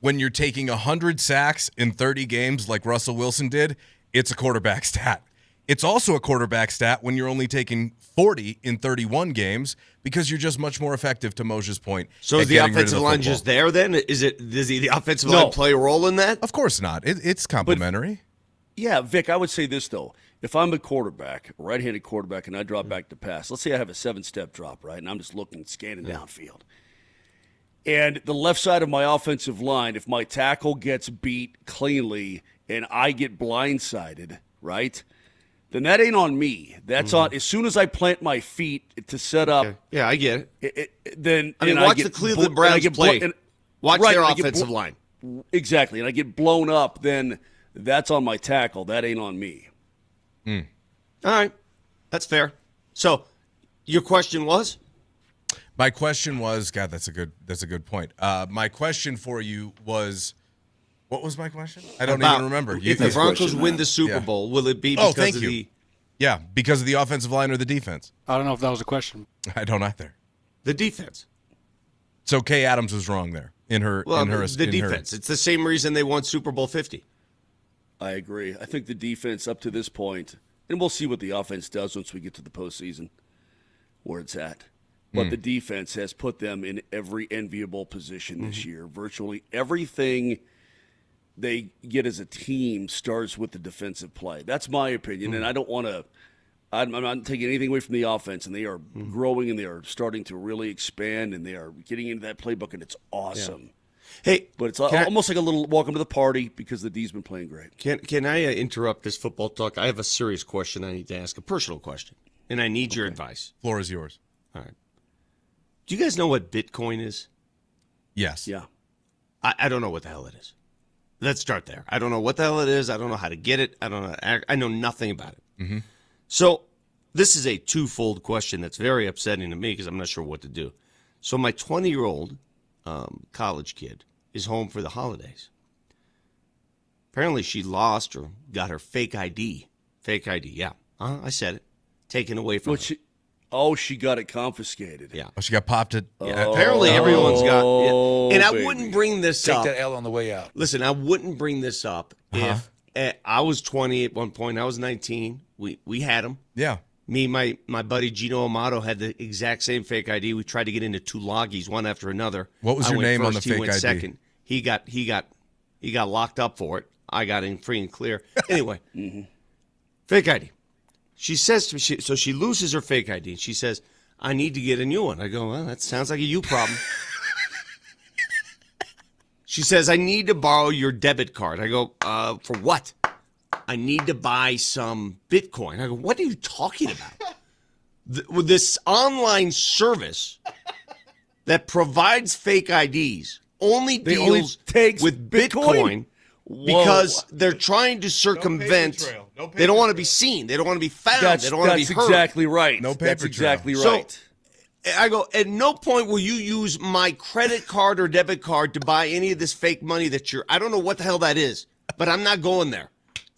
when you're taking 100 sacks in 30 games like Russell Wilson did, it's a quarterback stat. It's also a quarterback stat when you're only taking 40 in 31 games because you're just much more effective, to Moser's point. So is the offensive line just there then? Does the offensive line play a role in that? Of course not. It's complimentary. Yeah, Vic, I would say this, though. If I'm a quarterback, a right-handed quarterback, and I drop back to pass, let's say I have a 7-step drop, right, and I'm just looking, scanning downfield. And the left side of my offensive line, if my tackle gets beat cleanly and I get blindsided, right, then that ain't on me. That's on as soon as I plant my feet to set up. Okay. Yeah, I get it. Then watch the Cleveland Browns play. Watch their offensive line. Exactly, and I get blown up, then that's on my tackle. That ain't on me. All right, that's fair. So, your question was? My question was, God, that's a good point. My question for you was, what was my question? I don't even remember. If the Broncos win the Super Bowl, will it be because of the? Yeah, because of the offensive line or the defense? I don't know if that was a question. I don't either. The defense. So Kay Adams was wrong there the defense. It's the same reason they won Super Bowl 50. I agree. I think the defense up to this point, and we'll see what the offense does once we get to the postseason, where it's at. But the defense has put them in every enviable position this year. Virtually everything they get as a team starts with the defensive play. That's my opinion, and I don't want to – I'm not taking anything away from the offense, and they are growing and they are starting to really expand, and they are getting into that playbook, and it's awesome. Yeah. Hey, but it's almost like a little welcome to the party because the D's been playing great. Can I interrupt this football talk? I have a serious question I need to ask, a personal question, and I need your advice. Floor is yours. All right. Do you guys know what Bitcoin is? Yes. Yeah. I don't know what the hell it is. Let's start there. I don't know what the hell it is. I don't know how to get it. I know nothing about it. Mm-hmm. So this is a twofold question that's very upsetting to me because I'm not sure what to do. So my 20-year-old college kid is home for the holidays. Apparently she lost or got her fake ID. Fake ID, yeah. I said it. Taken away from her. She got it confiscated. Yeah. Oh, she got popped at. Yeah, apparently everyone's got it. And I wouldn't bring this up. Take that L on the way out. Listen, I wouldn't bring this up if I was 20 at one point. I was 19. We had them. Yeah. Me, my buddy Gino Amato had the exact same fake ID. We tried to get into two loggies, one after another. What was your name on the fake he went ID? Second. He got locked up for it. I got in free and clear. Anyway, fake ID. She says to me, so she loses her fake ID, and she says, I need to get a new one. I go, well, that sounds like a you problem. She says, I need to borrow your debit card. I go, for what? I need to buy some Bitcoin. I go, what are you talking about? With this online service that provides fake IDs only deals with Bitcoin because they're trying to circumvent. They don't want to be seen. They don't want to be found. They don't want to be heard. That's exactly right. No paper That's exactly trail. right. So, I go, at no point will you use my credit card or debit card to buy any of this fake money I don't know what the hell that is, but I'm not going there.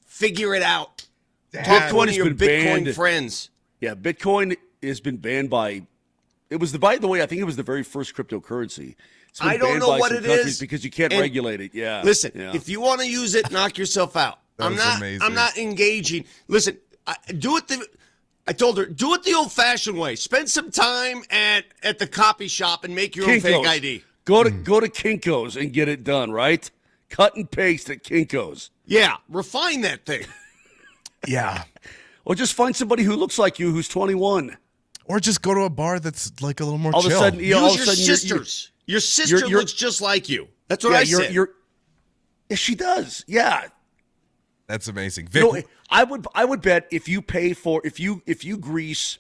Figure it out. Talk to one of your Bitcoin friends. Yeah, Bitcoin has been banned by the way, I think it was the very first cryptocurrency. I don't know what it is because you can't regulate it. Yeah. Listen, if you want to use it, knock yourself out. I'm not engaging. Listen, I told her, do it the old-fashioned way. Spend some time at the copy shop and make your own fake ID. Go to Kinko's and get it done, right? Cut and paste at Kinko's. Yeah, refine that thing. Yeah. Or just find somebody who looks like you who's 21. Or just go to a bar that's like a little more all chill. Of a sudden, Use all of a your sudden sisters. Your sister looks just like you. That's what I said. Yeah, she does. Yeah. That's amazing. Vic, I would bet if you pay for if you grease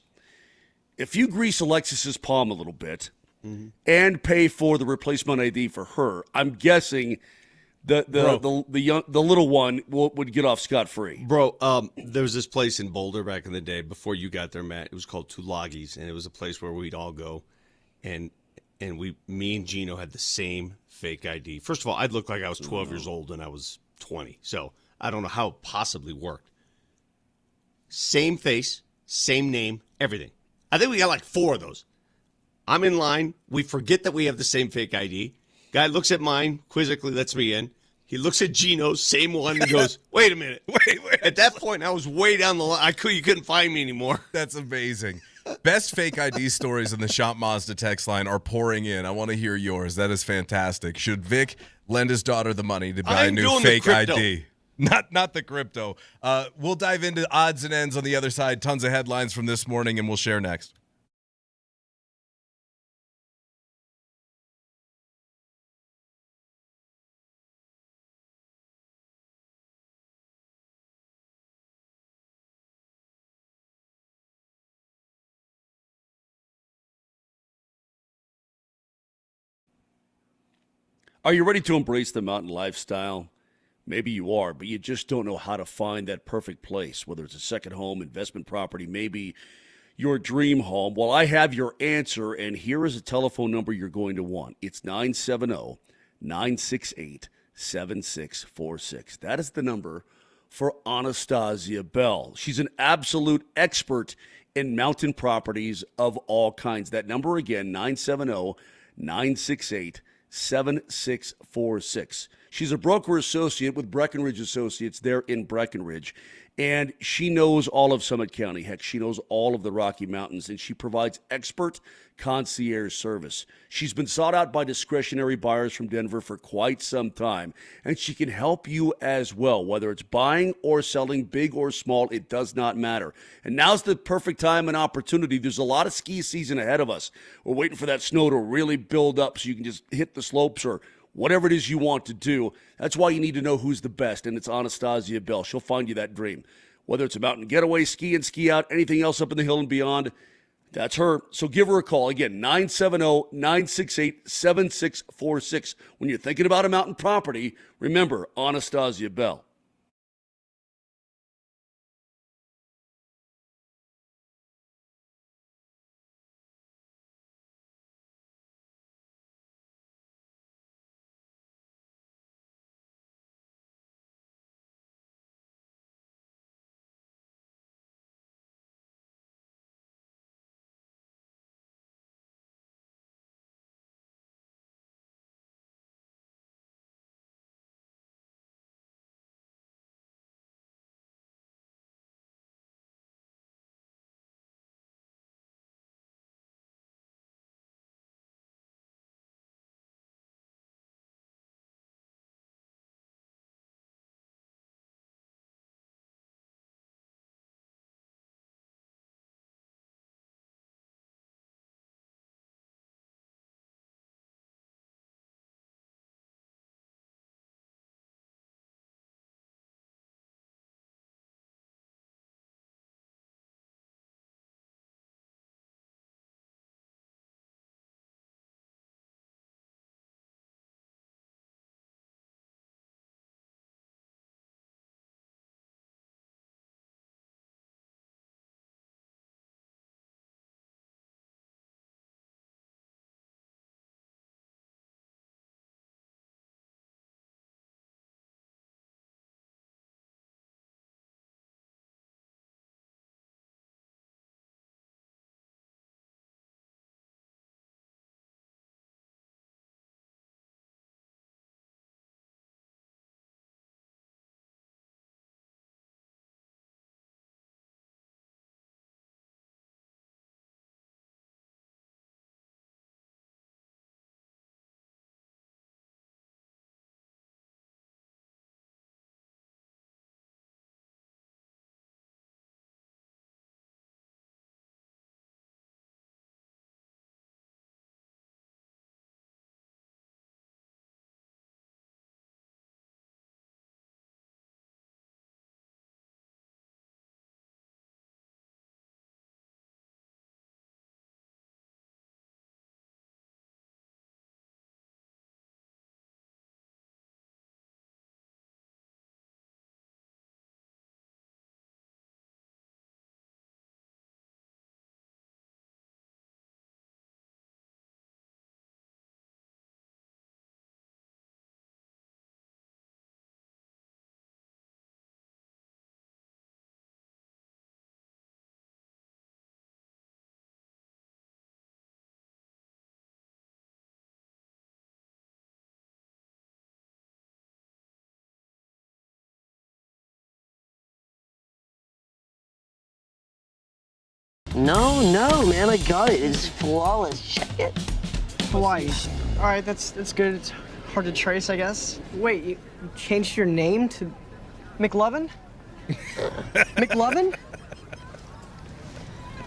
Alexis's palm a little bit and pay for the replacement ID for her, I'm guessing the little one would get off scot-free. Bro, there was this place in Boulder back in the day before you got there, Matt. It was called Tulagis, and it was a place where we'd all go, and me and Gino had the same fake ID. First of all, I'd look like I was 12 years old and I was 20, so I don't know how it possibly worked. Same face, same name, everything. I think we got like 4 of those. I'm in line. We forget that we have the same fake ID. Guy looks at mine, quizzically lets me in. He looks at Gino's, same one, and goes, wait a minute. Wait. At that point, I was way down the line. You couldn't find me anymore. That's amazing. Best fake ID stories in the Shop Mazda text line are pouring in. I want to hear yours. That is fantastic. Should Vic lend his daughter the money to buy a new fake ID? Not the crypto. We'll dive into odds and ends on the other side. Tons of headlines from this morning, and we'll share next. Are you ready to embrace the mountain lifestyle? Maybe you are, but you just don't know how to find that perfect place, whether it's a second home, investment property, maybe your dream home. Well, I have your answer, and here is a telephone number you're going to want. It's 970-968-7646. That is the number for Anastasia Bell. She's an absolute expert in mountain properties of all kinds. That number again, 970-968-7646. She's a broker associate with Breckenridge Associates there in Breckenridge, and she knows all of Summit County. Heck, she knows all of the Rocky Mountains, and she provides expert concierge service. She's been sought out by discretionary buyers from Denver for quite some time, and she can help you as well, whether it's buying or selling, big or small, it does not matter. And now's the perfect time and opportunity. There's a lot of ski season ahead of us. We're waiting for that snow to really build up so you can just hit the slopes or whatever it is you want to do. That's why you need to know who's the best, and it's Anastasia Bell. She'll find you that dream. Whether it's a mountain getaway, ski in, ski out, anything else up in the hill and beyond, that's her. So give her a call. Again, 970-968-7646. When you're thinking about a mountain property, remember Anastasia Bell. No, man, I got it. It's flawless. Check it. Hawaii. All right, that's good. It's hard to trace, I guess. Wait, you changed your name to McLovin? McLovin?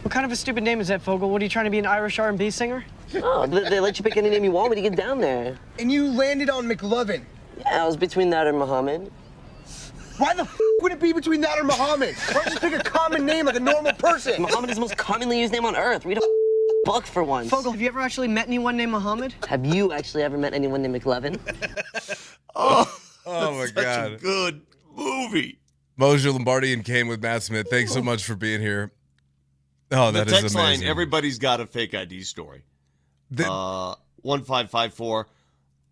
What kind of a stupid name is that, Fogel? What, are you trying to be an Irish R&B singer? Oh, they let you pick any name you want when you get down there. And you landed on McLovin. Yeah, I was between that and Muhammad. Why the would it be between that or Muhammad? Why don't you just pick a common name like a normal person? Muhammad is the most commonly used name on earth. Read a book for once. Fogel, have you ever actually met anyone named Muhammad? Have you actually ever met anyone named McLovin? Oh my God. Such a good movie. Moser, Lombardi, and Kane with Matt Smith. Thanks so much for being here. Oh, that is the text amazing. line, everybody's got a fake ID story. 1554.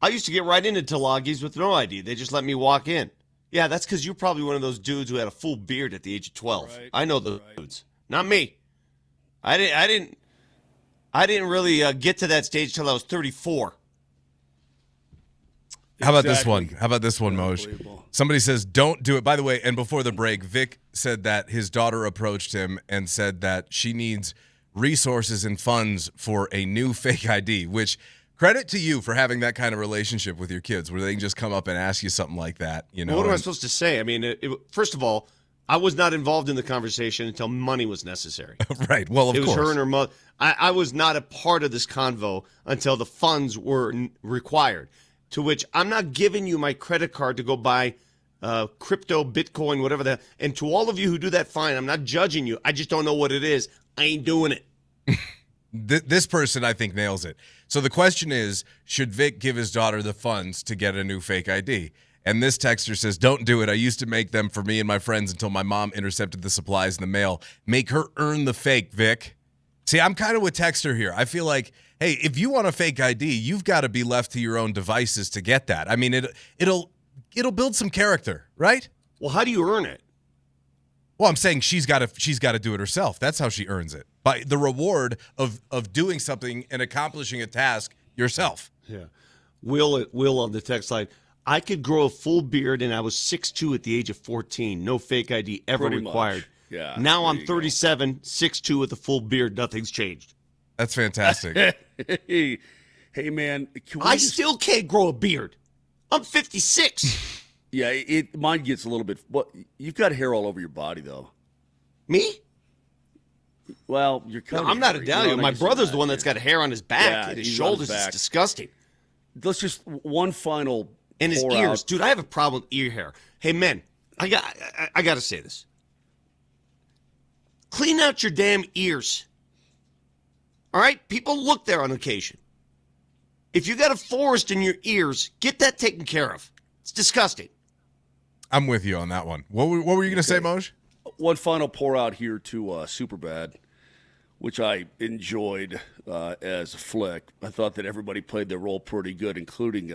I used to get right into Tulagis with no ID. They just let me walk in. Yeah, that's because you're probably one of those dudes who had a full beard at the age of 12. Right. I know those dudes. Not me. I didn't really get to that stage till I was 34. How about this one? Moj? Somebody says, don't do it. By the way, and before the break, Vic said that his daughter approached him and said that she needs resources and funds for a new fake ID, which credit to you for having that kind of relationship with your kids where they can just come up and ask you something like that. You know, Well, what am I supposed to say? I mean, first of all, I was not involved in the conversation until money was necessary. Right. Well, of course. It was her and her mother. I was not a part of this convo until the funds were required, to which I'm not giving you my credit card to go buy crypto, Bitcoin, whatever that. And to all of you who do that, fine. I'm not judging you. I just don't know what it is. I ain't doing it. This person, I think, nails it. So the question is, should Vic give his daughter the funds to get a new fake ID? And this texter says, don't do it. I used to make them for me and my friends until my mom intercepted the supplies in the mail. Make her earn the fake, Vic. See, I'm kind of with texter here. I feel like, hey, if you want a fake ID, you've got to be left to your own devices to get that. I mean, it'll build some character, right? Well, how do you earn it? Well, I'm saying she's got to do it herself. That's how she earns it. By the reward of doing something and accomplishing a task yourself. Yeah. Will on the text line, I could grow a full beard and I was 6'2" at the age of 14. No fake ID ever Pretty required. much. Yeah. Now I'm 37, 6'2" with a full beard. Nothing's changed. That's fantastic. Hey, man. I still can't grow a beard. I'm 56. Yeah, mine gets a little bit. But you've got hair all over your body, though. Me? Well, you're kind of. I'm not Italian. My brother's the one that's got hair on his back and his shoulders. It's disgusting. Let's just one final. And his ears, dude. I have a problem with ear hair. Hey, men, I got to say this. Clean out your damn ears. All right, people look there on occasion. If you got a forest in your ears, get that taken care of. It's disgusting. I'm with you on that one. What were you going to say, Moj? One final pour out here to Superbad, which I enjoyed as a flick. I thought that everybody played their role pretty good, including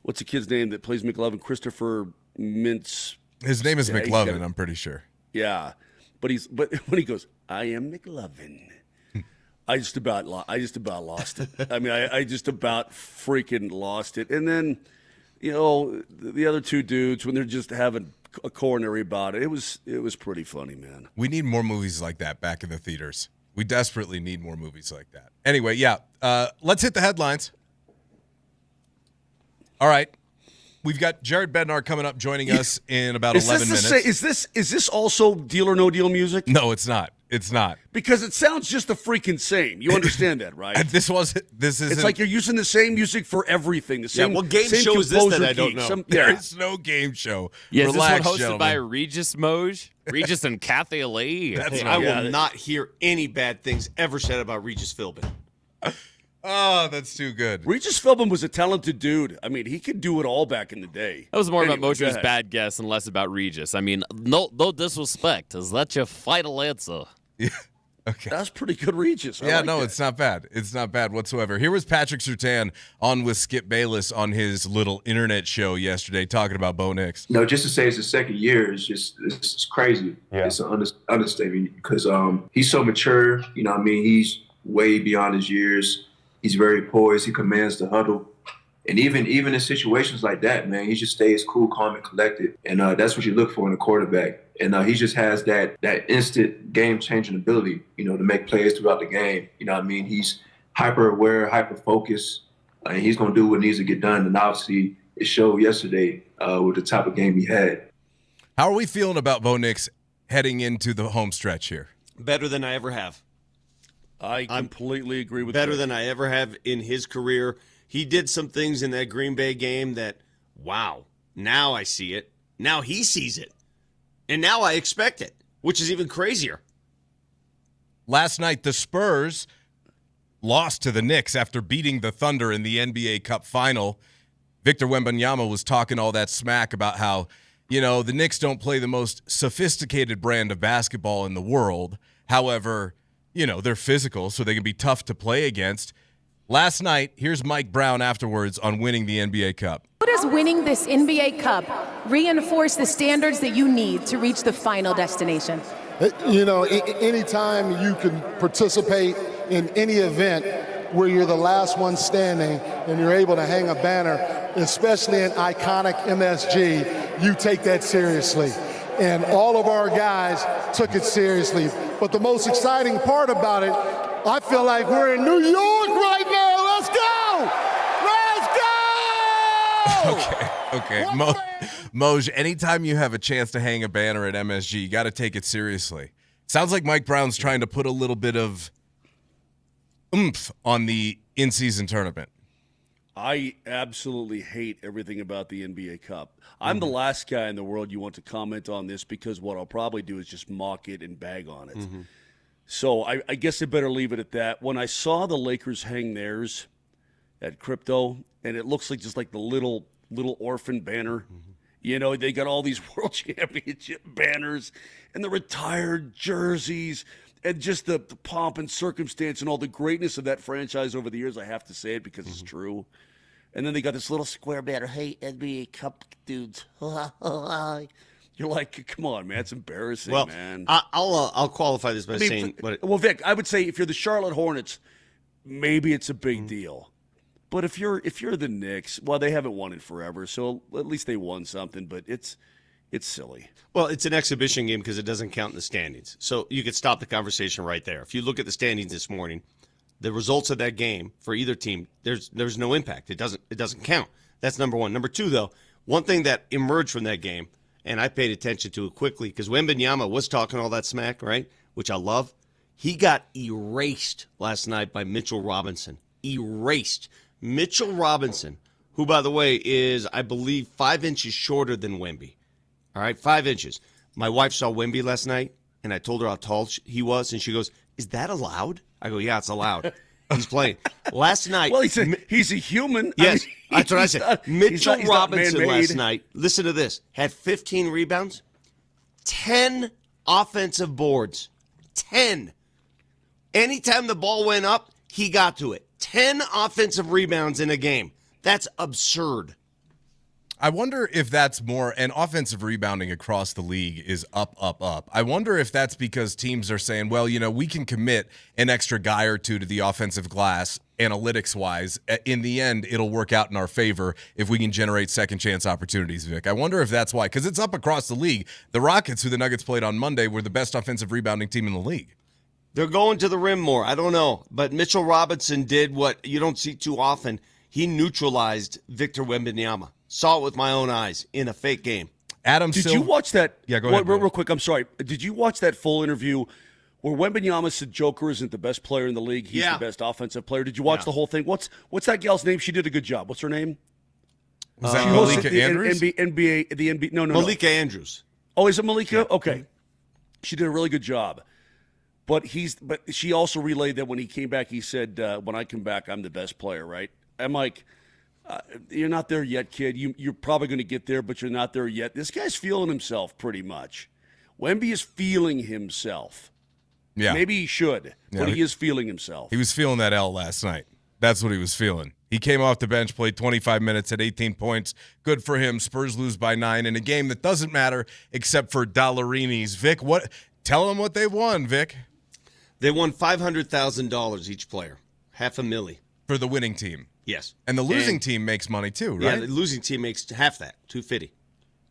what's the kid's name that plays McLovin? Christopher Mintz. His name is McLovin, I'm pretty sure. Yeah, but when he goes, I am McLovin. I just about lost it. I mean, I just about freaking lost it. And then, you know, the other two dudes, when they're just having a coronary about it, it was pretty funny, man. We need more movies like that back in the theaters. We desperately need more movies like that. Anyway, yeah, let's hit the headlines. All right. We've got Jared Bednar coming up, joining us in about 11 minutes. Is this also Deal or No Deal music? No, it's not. It's not. Because it sounds just the freaking same. You understand that, right? This is. It's like you're using the same music for everything. The same. Yeah, what game same show is this that I composer don't know? key. There is no game show. Yeah, Relax, is this one hosted gentlemen. by Regis Moj? Regis and Kathy Lee. That's I will not hear any bad things ever said about Regis Philbin. Oh, that's too good. Regis Philbin was a talented dude. I mean, he could do it all back in the day. That was more about Anyway, go Moser's ahead. bad guess and less about Regis. I mean, no disrespect. Is that your final answer? Yeah. Okay. That's pretty good Regis. Yeah, no, it's not bad. It's not bad whatsoever. Here was Patrick Surtain on with Skip Bayless on his little internet show yesterday talking about Bo Nix. No, just to say it's the second year is it's crazy. Yeah. It's an understatement because he's so mature. You know what I mean? He's way beyond his years. He's very poised. He commands the huddle. And even in situations like that, man, he just stays cool, calm, and collected. And that's what you look for in a quarterback. And he just has that instant game-changing ability, to make plays throughout the game. You know what I mean? He's hyper-aware, hyper-focused, and he's going to do what needs to get done. And obviously, it showed yesterday with the type of game he had. How are we feeling about Bo Nix heading into the home stretch here? Better than I ever have. I completely agree with better Rick. than I ever have in his career. He did some things in that Green Bay game that, wow, now I see it. Now he sees it. And now I expect it, which is even crazier. Last night, the Spurs lost to the Knicks after beating the Thunder in the NBA Cup final. Victor Wembanyama was talking all that smack about how, the Knicks don't play the most sophisticated brand of basketball in the world. However, they're physical, so they can be tough to play against. Last night, here's Mike Brown afterwards on winning the NBA Cup. How does winning this NBA Cup reinforce the standards that you need to reach the final destination? Anytime you can participate in any event where you're the last one standing and you're able to hang a banner, especially an iconic MSG, you take that seriously. And all of our guys took it seriously. But the most exciting part about it, I feel like we're in New York right now. Let's go! Okay. Moj, anytime you have a chance to hang a banner at MSG, you got to take it seriously. Sounds like Mike Brown's trying to put a little bit of oomph on the in-season tournament. I absolutely hate everything about the NBA Cup. I'm the last guy in the world you want to comment on this because what I'll probably do is just mock it and bag on it. So I guess I better leave it at that. When I saw the Lakers hang theirs at Crypto, and it looks like just like the little orphan banner. They got all these world championship banners and the retired jerseys and just the pomp and circumstance and all the greatness of that franchise over the years. I have to say it because it's true. And then they got this little square banner. Hey, NBA Cup dudes. You're like, come on, man. It's embarrassing, man. I'll qualify this by saying. Well, Vic, I would say if you're the Charlotte Hornets, maybe it's a big deal. But if you're the Knicks, well, they haven't won it forever, so at least they won something. But it's silly. Well, it's an exhibition game because it doesn't count in the standings. So you could stop the conversation right there. If you look at the standings this morning, the results of that game for either team, there's no impact. It doesn't count. That's number one. Number two, though, one thing that emerged from that game, and I paid attention to it quickly because Wembanyama was talking all that smack, right, which I love. He got erased last night by Mitchell Robinson. Erased. Mitchell Robinson, who, by the way, is, I believe, 5 inches shorter than Wemby. All right, 5 inches. My wife saw Wemby last night, and I told her how tall he was, and she goes, "Is that allowed?" I go, "Yeah, it's allowed." He's playing. Last night. Well, he's a human. Yes, that's what I said. Mitchell he's Robinson not last night, listen to this, had 15 rebounds, 10 offensive boards. 10. Anytime the ball went up, he got to it. 10 offensive rebounds in a game. That's absurd. I wonder if that's more, and offensive rebounding across the league is up. I wonder if that's because teams are saying, well, we can commit an extra guy or two to the offensive glass analytics-wise. In the end, it'll work out in our favor if we can generate second-chance opportunities, Vic. I wonder if that's why, because it's up across the league. The Rockets, who the Nuggets played on Monday, were the best offensive rebounding team in the league. They're going to the rim more. I don't know. But Mitchell Robinson did what you don't see too often. He neutralized Victor Wembanyama. Saw it with my own eyes in a fake game. Did you watch that? Yeah, go ahead. Real quick, I'm sorry. Did you watch that full interview where Wembanyama said Joker isn't the best player in the league? He's the best offensive player. Did you watch the whole thing? What's that gal's name? She did a good job. What's her name? Was that Malika Andrews? NBA, no. Malika Andrews. Oh, is it Malika? Yeah. Okay. She did a really good job. But she also relayed that when he came back, he said, when I come back, I'm the best player, right? I'm like, you're not there yet, kid. You're probably going to get there, but you're not there yet. This guy's feeling himself pretty much. Wemby is feeling himself. Yeah. Maybe he should, but he is feeling himself. He was feeling that L last night. That's what he was feeling. He came off the bench, played 25 minutes at 18 points. Good for him. Spurs lose by 9 in a game that doesn't matter except for Dollarinis. Vic, tell them what they won, Vic. They won $500,000 each player. $500,000. For the winning team. Yes. And the losing team makes money too, right? Yeah, the losing team makes half that, $250.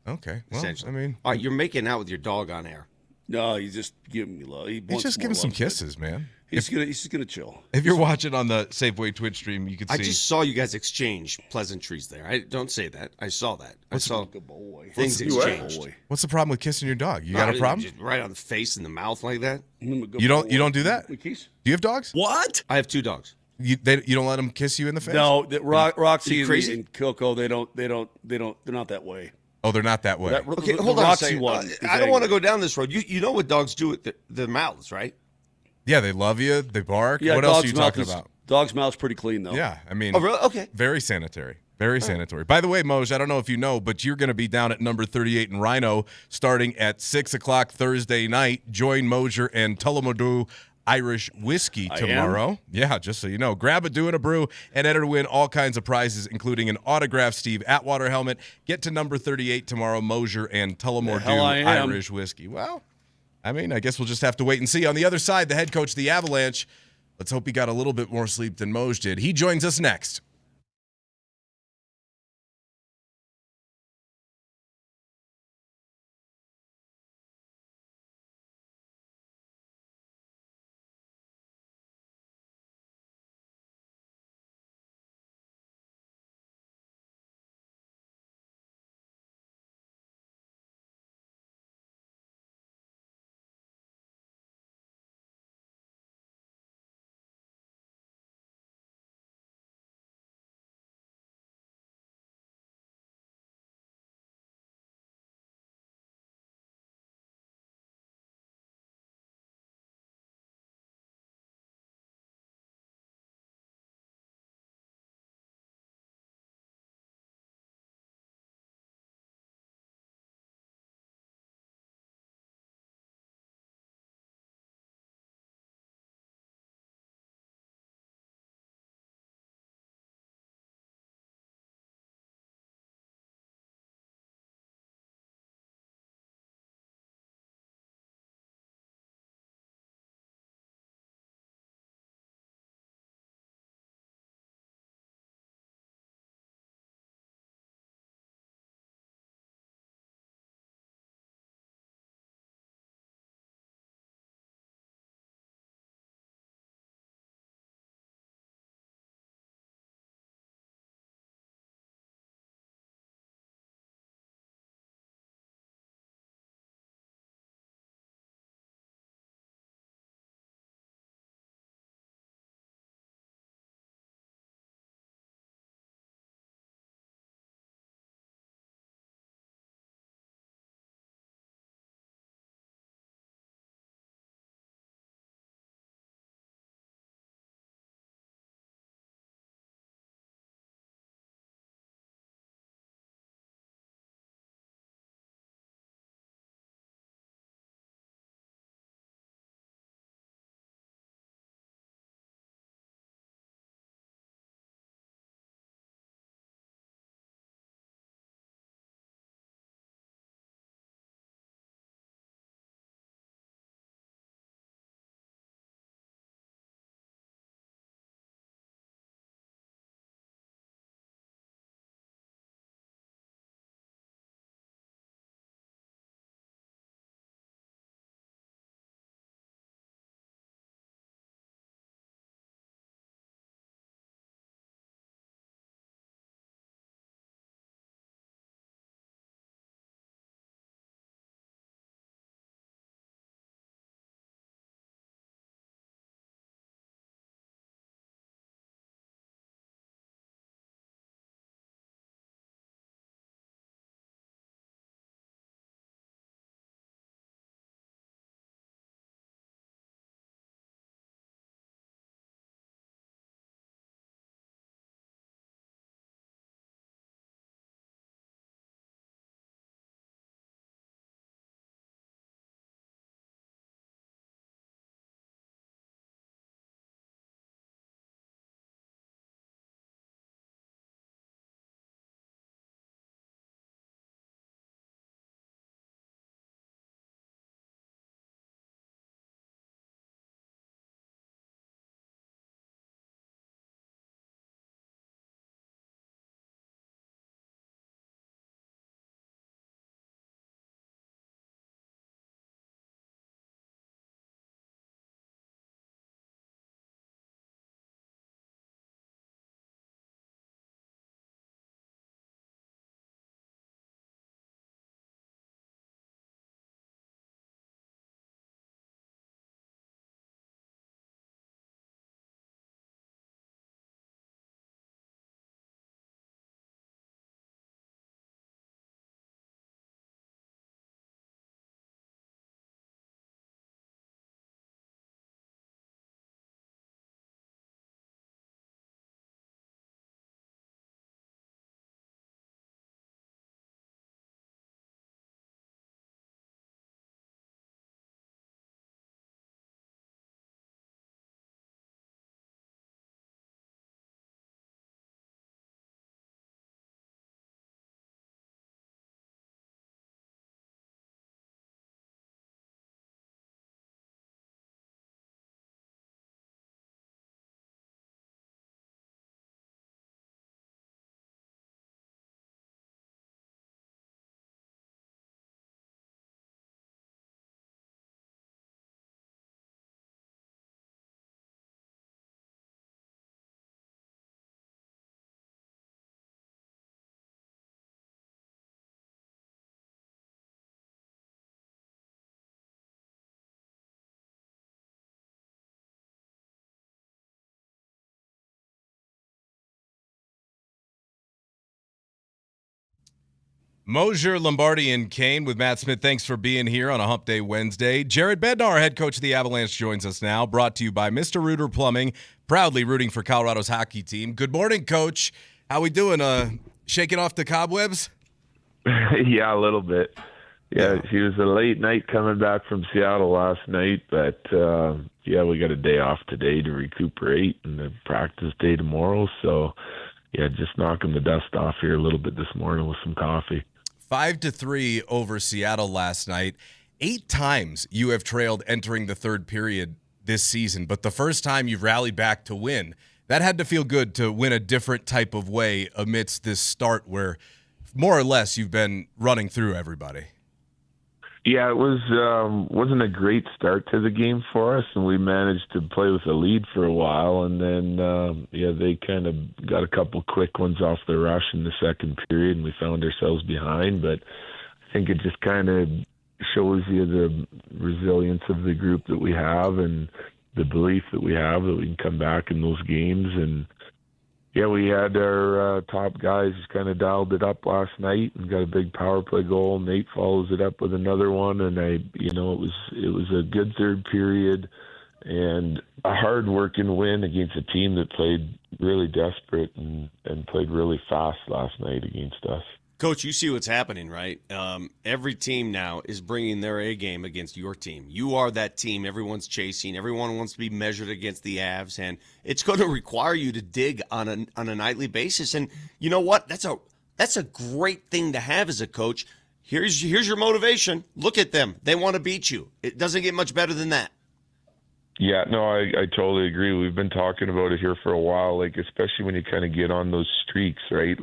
Okay. Well, Essentially. I mean, all right, you're making out with your dog on air. No, he's just giving me love. He's just giving some kisses, man. He's just gonna chill. If you're watching on the Safeway Twitch stream, you can see. I just saw you guys exchange pleasantries there. I don't say that. I saw that. I saw things exchanged. What's the problem with kissing your dog? You got a problem? Just right on the face and the mouth like that. You don't do that? Do you have dogs? What? I have 2 dogs. You don't let them kiss you in the face? No, Roxy crazy? and Kilko, they're not that way. Oh, they're not that way. Okay, hold on a second. I don't want to go down this road. You know what dogs do with their mouths, right? Yeah, they love you. They bark. Yeah, what else are you talking about? Dog's mouth's pretty clean, though. Yeah, I mean. Oh, really? Okay. Very sanitary. Very sanitary. By the way, Moj, I don't know if you know, but you're going to be down at number 38 in Rhino starting at 6 o'clock Thursday night. Join Moser and Tullamore Irish Whiskey tomorrow. Yeah, just so you know. Grab a do and a brew and enter to win all kinds of prizes, including an autographed Steve Atwater helmet. Get to number 38 tomorrow, Moser and Tullamore Irish Whiskey. Well, I mean, I guess we'll just have to wait and see. On the other side, the head coach of the Avalanche, let's hope he got a little bit more sleep than Moj did. He joins us next. Moser, Lombardi, and Kane with Matt Smith. Thanks for being here on a Hump Day Wednesday. Jared Bednar, head coach of the Avalanche, joins us now. Brought to you by Mr. Rooter Plumbing, proudly rooting for Colorado's hockey team. Good morning, Coach. How we doing? Shaking off the cobwebs? Yeah, a little bit. Yeah, she was a late night coming back from Seattle last night, but we got a day off today to recuperate and a practice day tomorrow. So, yeah, just knocking the dust off here a little bit this morning with some coffee. 5-3 over Seattle last night. 8 times you have trailed entering the third period this season, but the first time you've rallied back to win. That had to feel good to win a different type of way amidst this start where more or less you've been running through everybody. Yeah, it wasn't a great start to the game for us, and we managed to play with a lead for a while, and then they kind of got a couple quick ones off the rush in the second period, and we found ourselves behind. But I think it just kind of shows you the resilience of the group that we have and the belief that we have that we can come back in those games. And yeah, we had our top guys just kind of dialed it up last night and got a big power play goal. Nate follows it up with another one, and it was a good third period and a hard-working win against a team that played really desperate and played really fast last night against us. Coach, you see what's happening, right? Every team now is bringing their A game against your team. You are that team everyone's chasing. Everyone wants to be measured against the Avs, and it's going to require you to dig on a nightly basis. And you know what? That's a great thing to have as a coach. Here's your motivation. Look at them. They want to beat you. It doesn't get much better than that. Yeah, no, I totally agree. We've been talking about it here for a while, like especially when you kind of get on those streaks, right?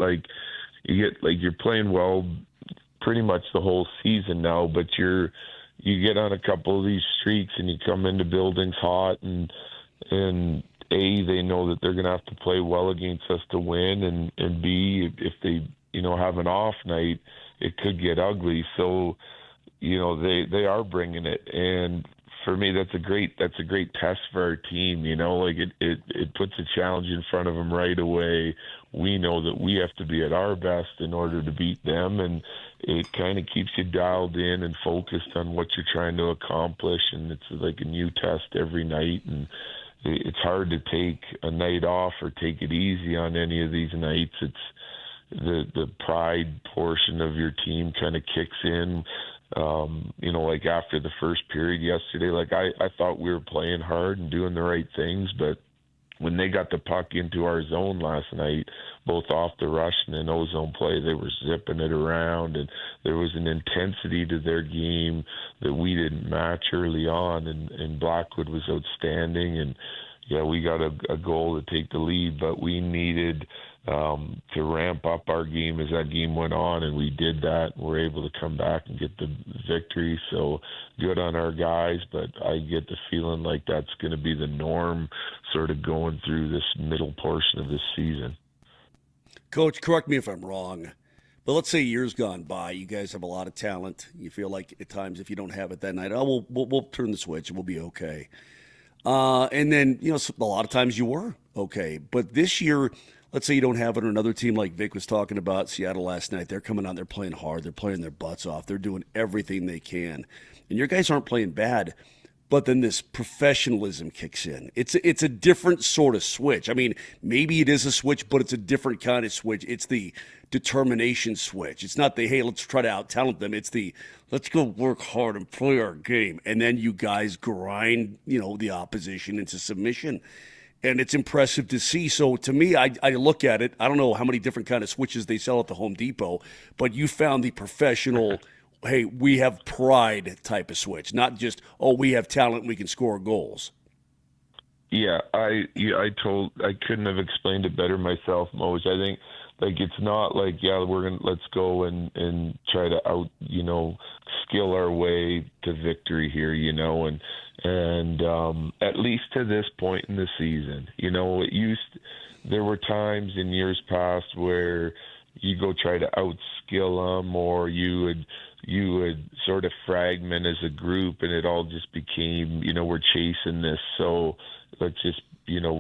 You're playing well pretty much the whole season now, but you get on a couple of these streaks and you come into buildings hot and they know that they're going to have to play well against us to win, and B, if they have an off night, it could get ugly. So they are bringing it, and for me that's a great test for our team. It puts a challenge in front of them right away. We know that we have to be at our best in order to beat them, and it kind of keeps you dialed in and focused on what you're trying to accomplish, and it's like a new test every night, and it's hard to take a night off or take it easy on any of these nights. It's the pride portion of your team kind of kicks in. Like after the first period yesterday, I thought we were playing hard and doing the right things, but when they got the puck into our zone last night, both off the rush and in ozone play, they were zipping it around, and there was an intensity to their game that we didn't match early on, and Blackwood was outstanding, and yeah, we got a goal to take the lead, but we needed to ramp up our game as that game went on, and we did that. We're able to come back and get the victory, so good on our guys, but I get the feeling like that's going to be the norm sort of going through this middle portion of this season. Coach, correct me if I'm wrong, but let's say years gone by, you guys have a lot of talent. You feel like at times if you don't have it that night, we'll turn the switch and we'll be okay. And then, a lot of times you were okay. But this year, let's say you don't have it, or another team like Vic was talking about, Seattle last night, they're coming out, they're playing hard, they're playing their butts off, they're doing everything they can. And your guys aren't playing bad, but then this professionalism kicks in. It's a different sort of switch. I mean, maybe it is a switch, but it's a different kind of switch. It's the determination switch. It's not the, hey, let's try to out-talent them. It's the, let's go work hard and play our game. And then you guys grind, the opposition into submission. And it's impressive to see. So to me, I look at it, I don't know how many different kind of switches they sell at the Home Depot, but you found the professional, hey, we have pride type of switch, not just, oh, we have talent, we can score goals. Yeah, I couldn't have explained it better myself, Moj. I think it's not like, yeah, let's go and try to skill our way to victory here, and at least to this point in the season, there were times in years past where you go try to outskill them, or you would sort of fragment as a group, and it all just became, we're chasing this, so let's just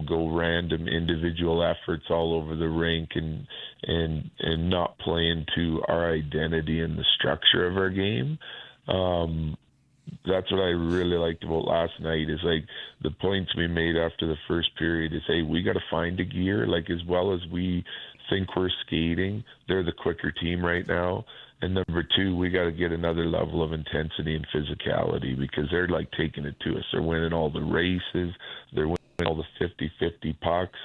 go random individual efforts all over the rink and not play into our identity and the structure of our game. That's what I really liked about last night is like the points we made after the first period is, hey, we got to find a gear. Like as well as we think we're skating, they're the quicker team right now. And number two, we got to get another level of intensity and physicality because they're like taking it to us. They're winning all the races. They're winning all the 50-50 pucks.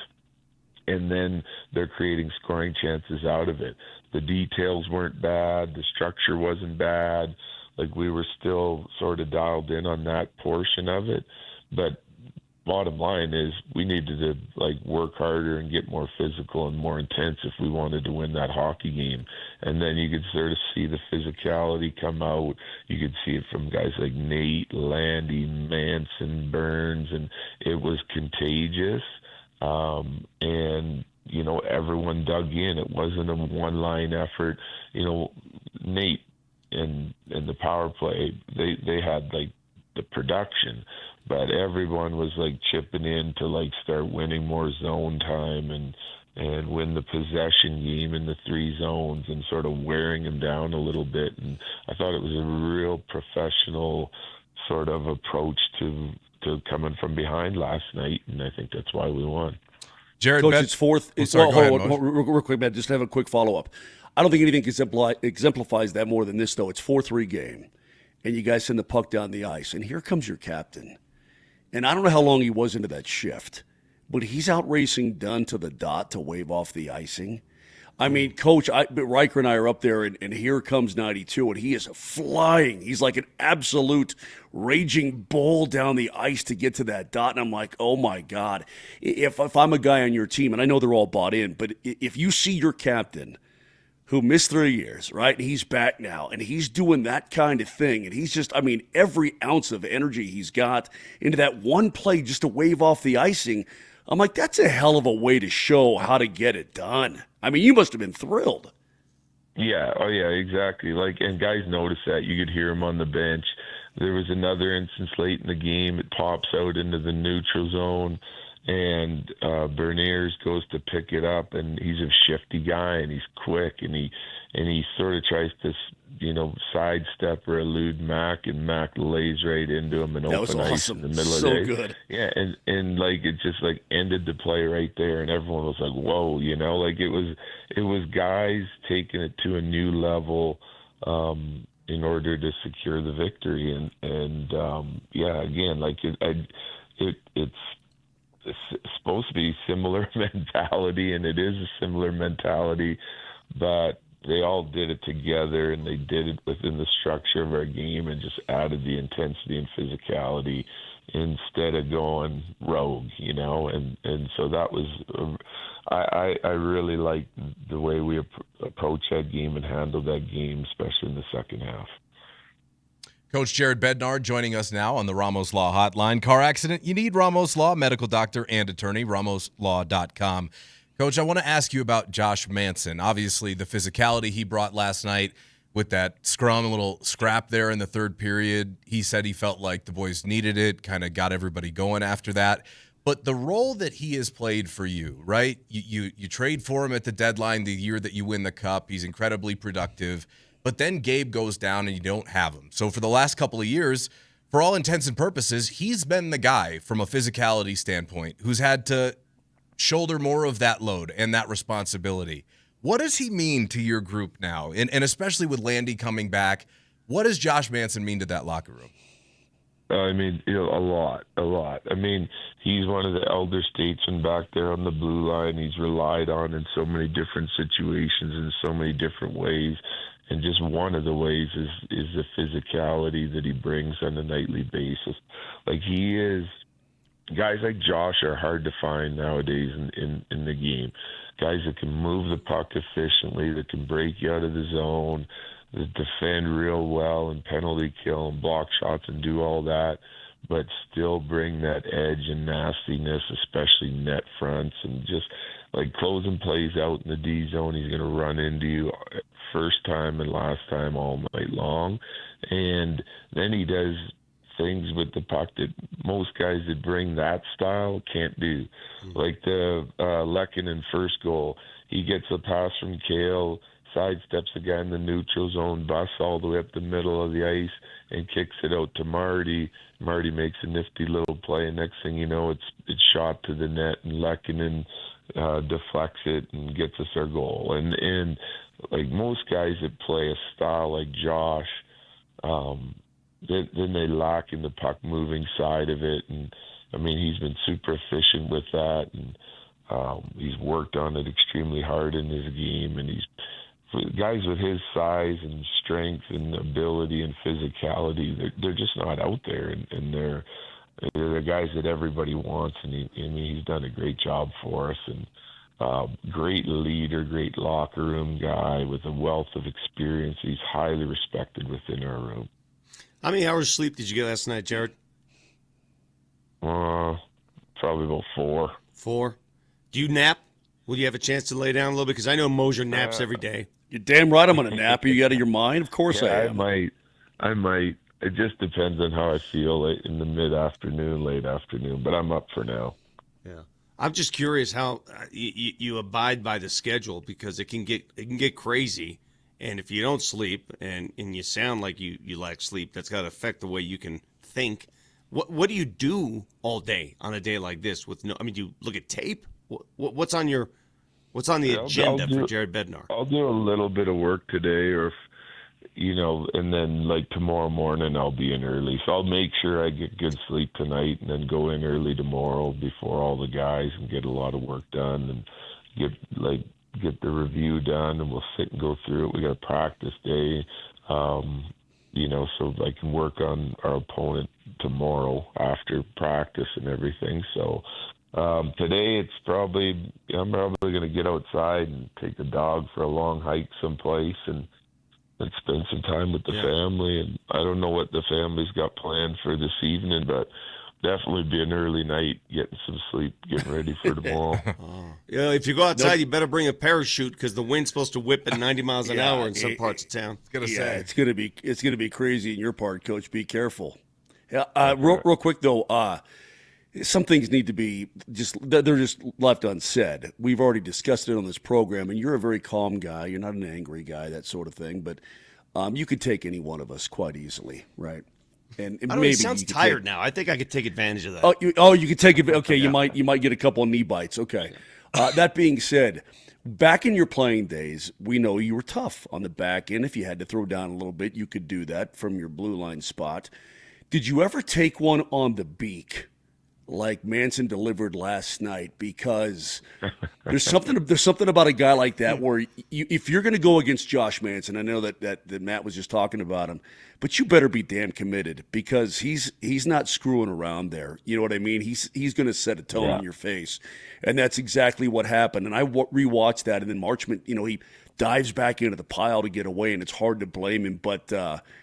And then they're creating scoring chances out of it. The details weren't bad. The structure wasn't bad. Like we were still sort of dialed in on that portion of it. But bottom line is we needed to like work harder and get more physical and more intense if we wanted to win that hockey game. And then you could sort of see the physicality come out. You could see it from guys like Nate, Landy, Manson, Burns, and it was contagious. And everyone dug in. It wasn't a one-line effort. Nate and the power play, they had like the production, but everyone was like chipping in to like start winning more zone time and win the possession game in the three zones and sort of wearing them down a little bit. And I thought it was a real professional sort of approach to coming from behind last night, and I think that's why we won. Jared, Coach, it's fourth. Hold on, real quick, man. Just have a quick follow-up. I don't think anything exemplifies that more than this, though. It's 4-3 game, and you guys send the puck down the ice, and here comes your captain. And I don't know how long he was into that shift, but he's out racing Dunn to the dot to wave off the icing. I mean, Coach, Riker and I are up there, and here comes 92, and he is flying. He's like an absolute raging bull down the ice to get to that dot, and I'm like, oh, my God. If I'm a guy on your team, and I know they're all bought in, but if you see your captain – who missed 3 years, right? And he's back now, and he's doing that kind of thing. And he's just, every ounce of energy he's got into that one play just to wave off the icing. I'm like, that's a hell of a way to show how to get it done. You must have been thrilled. Yeah, oh yeah, exactly. And guys noticed that. You could hear him on the bench. There was another instance late in the game. It pops out into the neutral zone. And Berniers goes to pick it up, and he's a shifty guy, and he's quick, and he sort of tries to, sidestep or elude Mac, and Mac lays right into him and open ice in the middle of the day. Good. Yeah, and it just ended the play right there, and everyone was like, whoa, it was guys taking it to a new level in order to secure the victory, and again, it's supposed to be similar mentality, and it is a similar mentality, but they all did it together, and they did it within the structure of our game and just added the intensity and physicality instead of going rogue, and so that was I really liked the way we approached that game and handled that game, especially in the second half. Coach Jared Bednar joining us now on the Ramos Law Hotline. Car accident, you need Ramos Law, medical doctor and attorney, ramoslaw.com. Coach, I want to ask you about Josh Manson. Obviously, the physicality he brought last night with that scrum, a little scrap there in the third period. He said he felt like the boys needed it, kind of got everybody going after that. But the role that he has played for you, right? You trade for him at the deadline the year that you win the Cup. He's incredibly productive. But then Gabe goes down and you don't have him. So for the last couple of years, for all intents and purposes, he's been the guy from a physicality standpoint who's had to shoulder more of that load and that responsibility. What does he mean to your group now? And especially with Landy coming back, what does Josh Manson mean to that locker room? A lot. He's one of the elder statesmen back there on the blue line. He's relied on in so many different situations in so many different ways. And just one of the ways is the physicality that he brings on a nightly basis. Guys like Josh are hard to find nowadays in the game. Guys that can move the puck efficiently, that can break you out of the zone, that defend real well and penalty kill and block shots and do all that, but still bring that edge and nastiness, especially net fronts, and just closing plays out in the D zone. He's going to run into you first time and last time all night long. And then he does things with the puck that most guys that bring that style can't do. Like the Lekin in first goal, he gets a pass from Kale, sidesteps the guy in the neutral zone, busts all the way up the middle of the ice, and kicks it out to Marty. Marty makes a nifty little play, and next thing you know, it's shot to the net, and Lekkinen deflects it and gets us our goal. And like most guys that play a style like Josh, then they lack in the puck moving side of it. And I mean, he's been super efficient with that, and he's worked on it extremely hard in his game. And guys with his size and strength and ability and physicality, they're just not out there, and they're the guys that everybody wants. And he's done a great job for us, and great leader, great locker room guy with a wealth of experience. He's highly respected within our room. How many hours sleep did you get last night, Jared? Probably about 4. 4. Do you nap? Will you have a chance to lay down a little bit? Because I know Moser naps every day. You're damn right I'm going to nap. Are you out of your mind? Of course I am. I might. It just depends on how I feel in the mid-afternoon, late afternoon, but I'm up for now. Yeah. I'm just curious how you abide by the schedule, because it can get crazy. And if you don't sleep and you sound like you lack sleep, that's got to affect the way you can think. What do you do all day on a day like this? Do you look at tape? What's on the agenda for Jared Bednar? I'll do a little bit of work today, or and then like tomorrow morning I'll be in early. So I'll make sure I get good sleep tonight, and then go in early tomorrow before all the guys, and get a lot of work done, and get the review done, and we'll sit and go through it. We got a practice day, so I can work on our opponent tomorrow after practice and everything. So today I'm probably going to get outside and take the dog for a long hike someplace, and spend some time with the family. And I don't know what the family's got planned for this evening, but definitely be an early night, getting some sleep, getting ready for tomorrow. Yeah, if you go outside, you better bring a parachute, because the wind's supposed to whip at 90 miles an hour in some parts of town. It's gonna be crazy in your part, Coach. Be careful. Yeah. Real quick though, some things need to be they're just left unsaid. We've already discussed it on this program, and you're a very calm guy. You're not an angry guy, that sort of thing. But you could take any one of us quite easily, right? And maybe he sounds tired now. I think I could take advantage of that. You could take it. Okay, you might get a couple of knee bites. Okay. That being said, back in your playing days, we know you were tough on the back end. If you had to throw down a little bit, you could do that from your blue line spot. Did you ever take one on the beak, like Manson delivered last night? Because there's something about a guy like that where if you're going to go against Josh Manson, I know that Matt was just talking about him, but you better be damn committed, because he's not screwing around there. You know what I mean? He's going to set a tone in your face, and that's exactly what happened. And I rewatched that, and then Marchment, he dives back into the pile to get away, and it's hard to blame him. But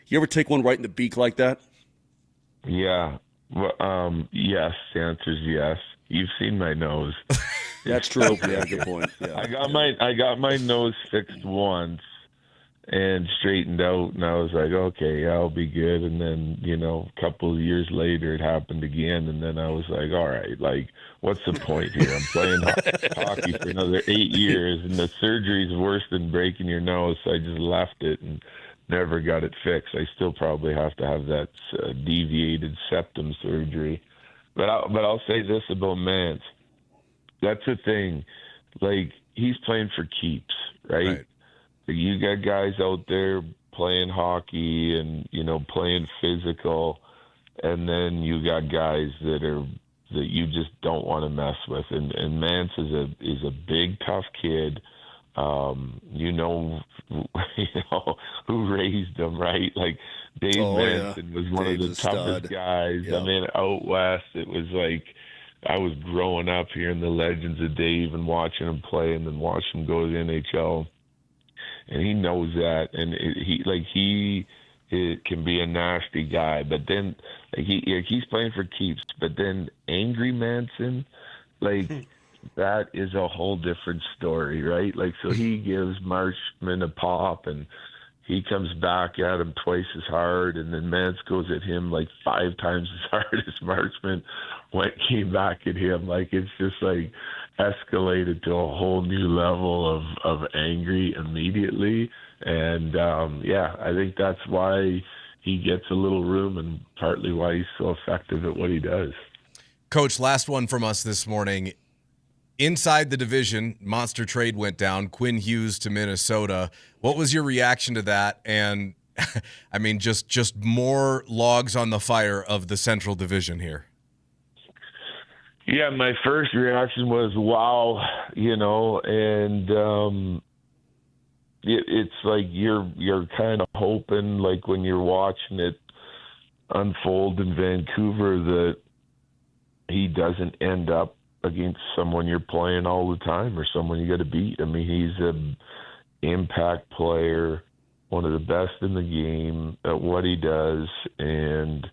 you ever take one right in the beak like that? Yeah. Well, yes. The answer is yes. You've seen my nose. That's true. Yeah, good point. Yeah. I got my nose fixed once and straightened out, and I was like, okay, I'll be good. And then, a couple of years later, it happened again, and then I was like, all right, like, what's the point here? I'm playing hockey for another 8 years, and the surgery's worse than breaking your nose, so I just left it and never got it fixed. I still probably have to have that deviated septum surgery. But I'll say this about Mance. That's the thing. Like, he's playing for keeps, right? You got guys out there playing hockey and, playing physical, and then you got guys that you just don't want to mess with. And Mance is a big, tough kid. Who raised him, right? Like Dave Manson was one of the toughest guys. Yep. I mean, out west, it was like I was growing up hearing the legends of Dave and watching him play, and then watching him go to the NHL. And he knows that, and he can be a nasty guy. But then he's playing for keeps. But then angry Manson, that is a whole different story, right? Like, so he gives Marchman a pop, and he comes back at him twice as hard, and then Mance goes at him like 5 times as hard as Marchment came back at him. Like, it's just like escalated to a whole new level of angry immediately. And I think that's why he gets a little room, and partly why he's so effective at what he does. Coach, last one from us this morning. Inside the division, monster trade went down, Quinn Hughes to Minnesota. What was your reaction to that? And I mean, just more logs on the fire of the Central Division here. Yeah, my first reaction was, wow, and it's like you're kind of hoping, like when you're watching it unfold in Vancouver, that he doesn't end up against someone you're playing all the time or someone you got to beat. I mean, he's an impact player, one of the best in the game at what he does, and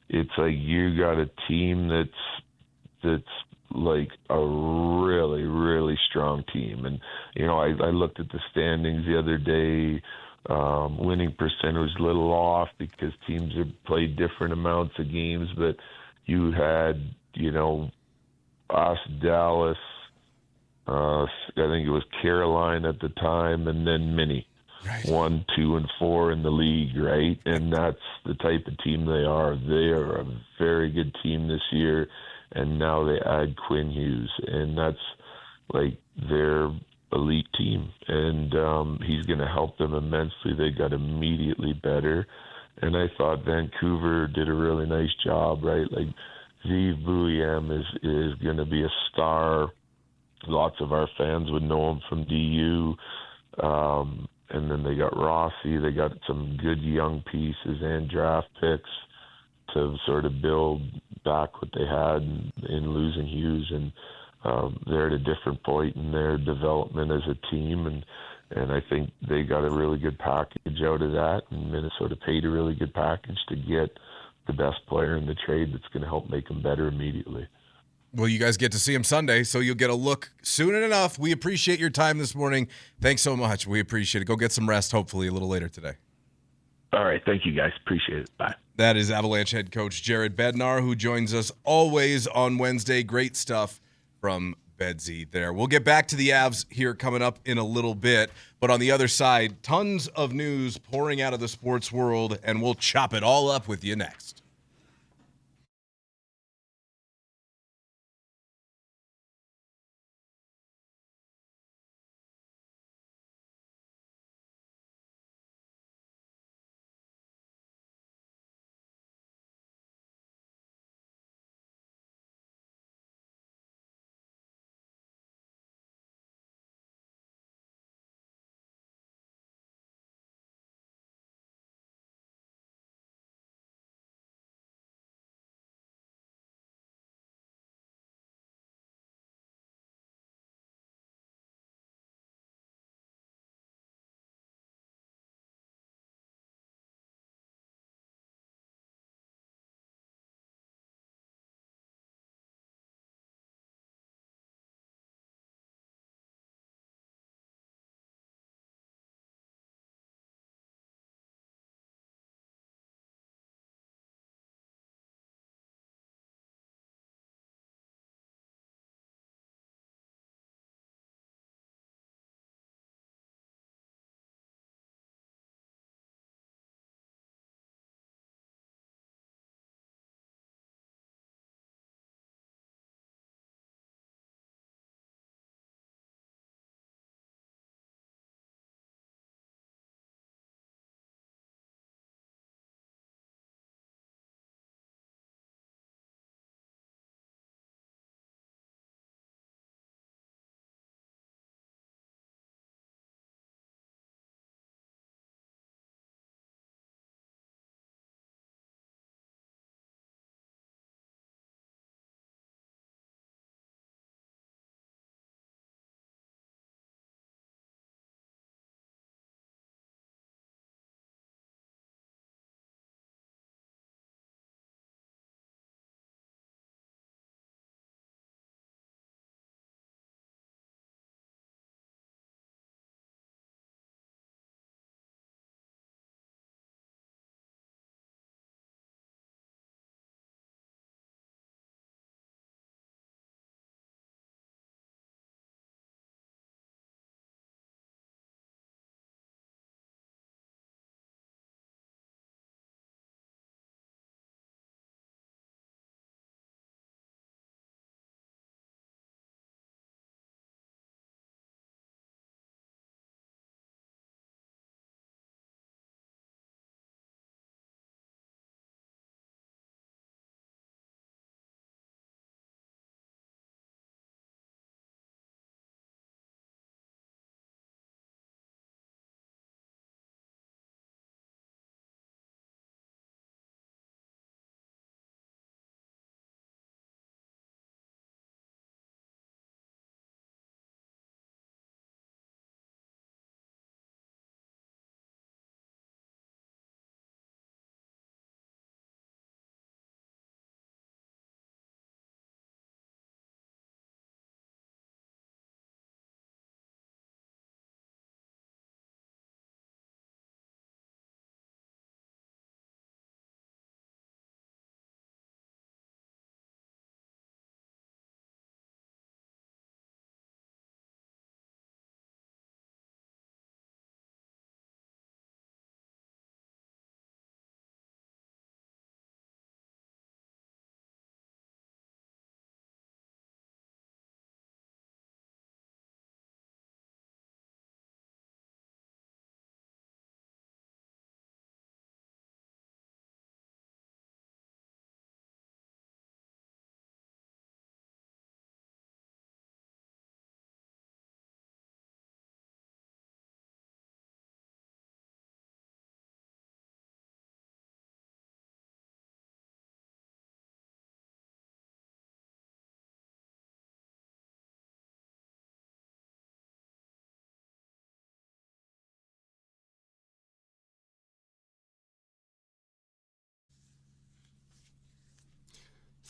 it's like you got a team that's like a really, really strong team. And, I looked at the standings the other day. Winning percent was a little off because teams have played different amounts of games, but you had, us, Dallas, I think it was Caroline at the time, and then Minnie. Right. 1, 2, and 4 in the league, right? And that's the type of team they are. They are a very good team this year, and now they add Quinn Hughes, and that's like their elite team. And he's going to help them immensely. They got immediately better, and I thought Vancouver did a really nice job, right? Like, Zeev Buiam is going to be a star. Lots of our fans would know him from DU. And then they got Rossi. They got some good young pieces and draft picks to sort of build back what they had in losing Hughes. And they're at a different point in their development as a team. And I think they got a really good package out of that. And Minnesota paid a really good package to get the best player in the trade that's going to help make them better immediately. Well, you guys get to see him Sunday, so you'll get a look soon enough. We appreciate your time this morning. Thanks so much. We appreciate it. Go get some rest, hopefully, a little later today. All right. Thank you, guys. Appreciate it. Bye. That is Avalanche head coach Jared Bednar, who joins us always on Wednesday. Great stuff from Bedsy there. We'll get back to the Avs here coming up in a little bit. But on the other side, tons of news pouring out of the sports world, and we'll chop it all up with you next.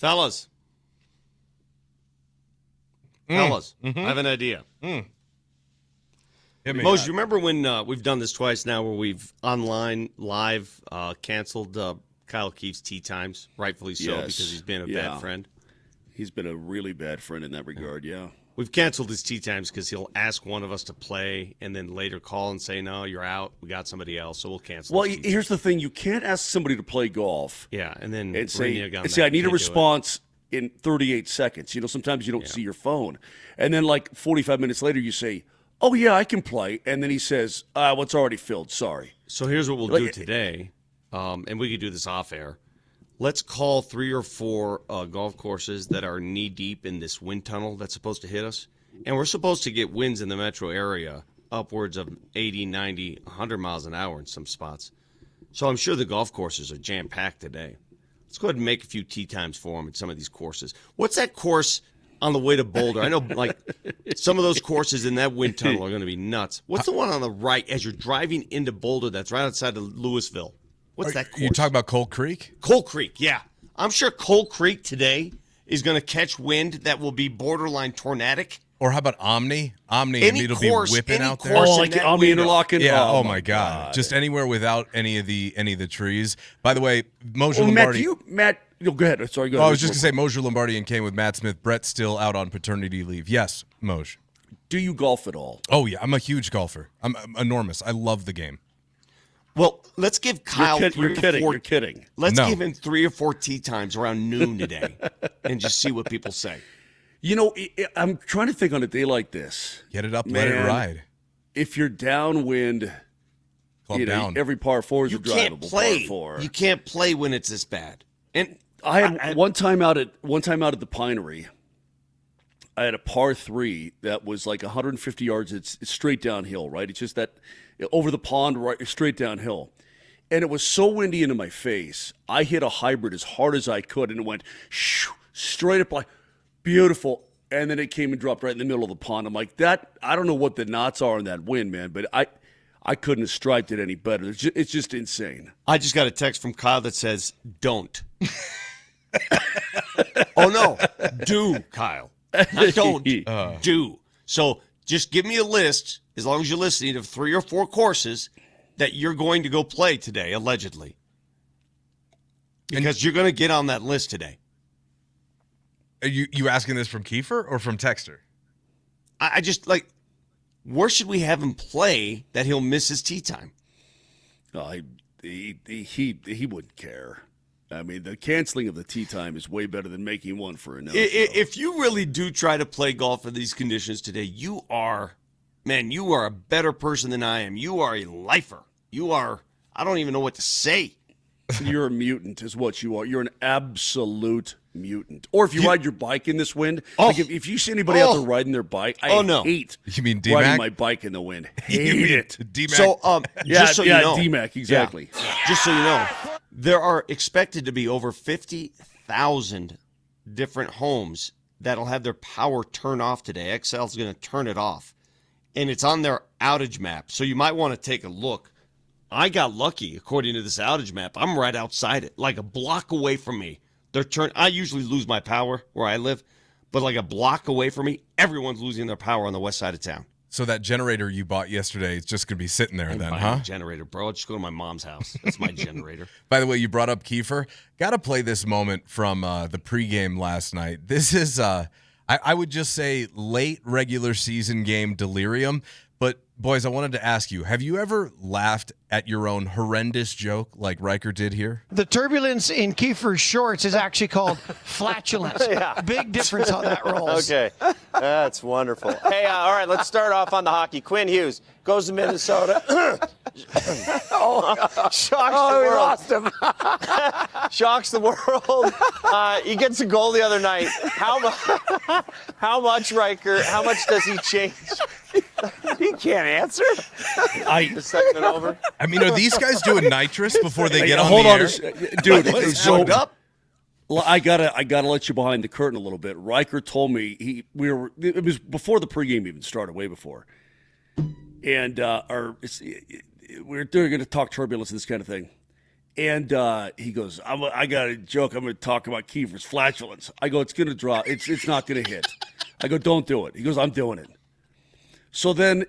Fellas. Fellas, Mm-hmm. I have an idea. Hit me. Mose, you remember when we've done this twice now where we've online, live, canceled Kyle Keefe's tea times, rightfully so, Yes. because he's been a Yeah. bad friend. He's been a really bad friend in that regard, yeah. We've canceled his tea times because he'll ask one of us to play and then later call and say, no, you're out. We got somebody else, so we'll cancel. Well, his tea here's the thing. You can't ask somebody to play golf. Yeah, and then say, renege on I that. need a Can't do it. response in 38 seconds. Sometimes you don't see your phone. And then like 45 minutes later, you say, oh, yeah, I can play. And then he says, well, it's already filled. Sorry. So here's what we'll do today, and we could do this off air. Let's call 3 or 4 golf courses that are knee-deep in this wind tunnel that's supposed to hit us. And we're supposed to get winds in the metro area upwards of 80, 90, 100 miles an hour in some spots. So I'm sure the golf courses are jam-packed today. Let's go ahead and make a few tee times for them at some of these courses. What's that course on the way to Boulder? I know like some of those courses in that wind tunnel are going to be nuts. What's the one on the right as you're driving into Boulder that's right outside of Louisville? What's that course? You talking about Coal Creek? Coal Creek, yeah. I'm sure Coal Creek today is going to catch wind that will be borderline tornadic. Or how about Omni? Omni, Any it'll course- be whipping any out there. course Oh, like Omni Interlocking? Yeah. Oh, Oh, my my God. God. Just anywhere without any of the trees. By the way, Moser Well, Lombardi. go ahead. Sorry, go Oh, ahead. I was just gonna say Moser Lombardi and Kane with Matt Smith. Brett's still out on paternity leave. Yes, Moj. Do you golf at all? Oh yeah, I'm a huge golfer. I'm enormous. I love the game. Well, let's give Kyle You're kidding. Let's No. give him 3 or 4 tee times around noon today and just see what people say. I'm trying to think on a day like this. Get it up, let it ride. If you're downwind, Club down. every par 4 is You a can't drivable play. par 4. You can't play when it's this bad. And I had one time out at the Pinery. I had a par 3 that was like 150 yards. It's straight downhill, right? It's just that over the pond, right, straight downhill. And it was so windy into my face. I hit a hybrid as hard as I could, and it went straight up like beautiful. And then it came and dropped right in the middle of the pond. I'm like, that. I don't know what the knots are in that wind, man, but I couldn't have striped it any better. It's just insane. I just got a text from Kyle that says, don't. Oh, no. Do, Kyle. Not don't. Do. So just give me a list, as long as you're listening, of 3 or 4 courses that you're going to go play today, allegedly. Because you're going to get on that list today. Are you asking this from Kiefer or from Texter? I just, like, where should we have him play that he'll miss his tee time? He wouldn't care. I mean, the canceling of the tee time is way better than making one for another. If you really do try to play golf in these conditions today, you are a better person than I am. You are a lifer. You are, I don't even know what to say. You're a mutant is what you are. You're an absolute mutant. Or if you ride your bike in this wind, like if you see anybody out there riding their bike, I hate You mean riding DMac? my bike in the wind. You Hate mean it. DMac? So, just so you know. DMac, exactly. Yeah. Just so you know, there are expected to be over 50,000 different homes that'll have their power turned off today. XL's going to turn it off. And it's on their outage map. So you might want to take a look. I got lucky, according to this outage map. I'm right outside it, like a block away from me. I usually lose my power where I live, but like a block away from me, everyone's losing their power on the west side of town. So that generator you bought yesterday is just going to be sitting there then, huh? Generator, bro. I'll just go to my mom's house. That's my generator. By the way, you brought up Kiefer. Got to play this moment from the pregame last night. This is, I would just say, late regular season game delirium. But, boys, I wanted to ask you, have you ever laughed at your own horrendous joke like Riker did here? The turbulence in Kiefer's shorts is actually called flatulence. Big difference how that rolls. Okay, that's wonderful. Hey, all right, let's start off on the hockey. Quinn Hughes goes to Minnesota. Shocks the world. We lost him. Shocks the world. He gets a goal the other night. How much, Riker? How much does he change? He can't answer. The segment over. I mean, are these guys doing nitrous before they get on Hold the on, air? dude. So up. I gotta let you behind the curtain a little bit. Riker told me it was before the pregame even started, way before, and they're going to talk turbulence and this kind of thing, And he goes, I got a joke. I'm going to talk about Kiefer's flatulence. I go, it's going to drop. It's not going to hit. I go, don't do it. He goes, I'm doing it. So then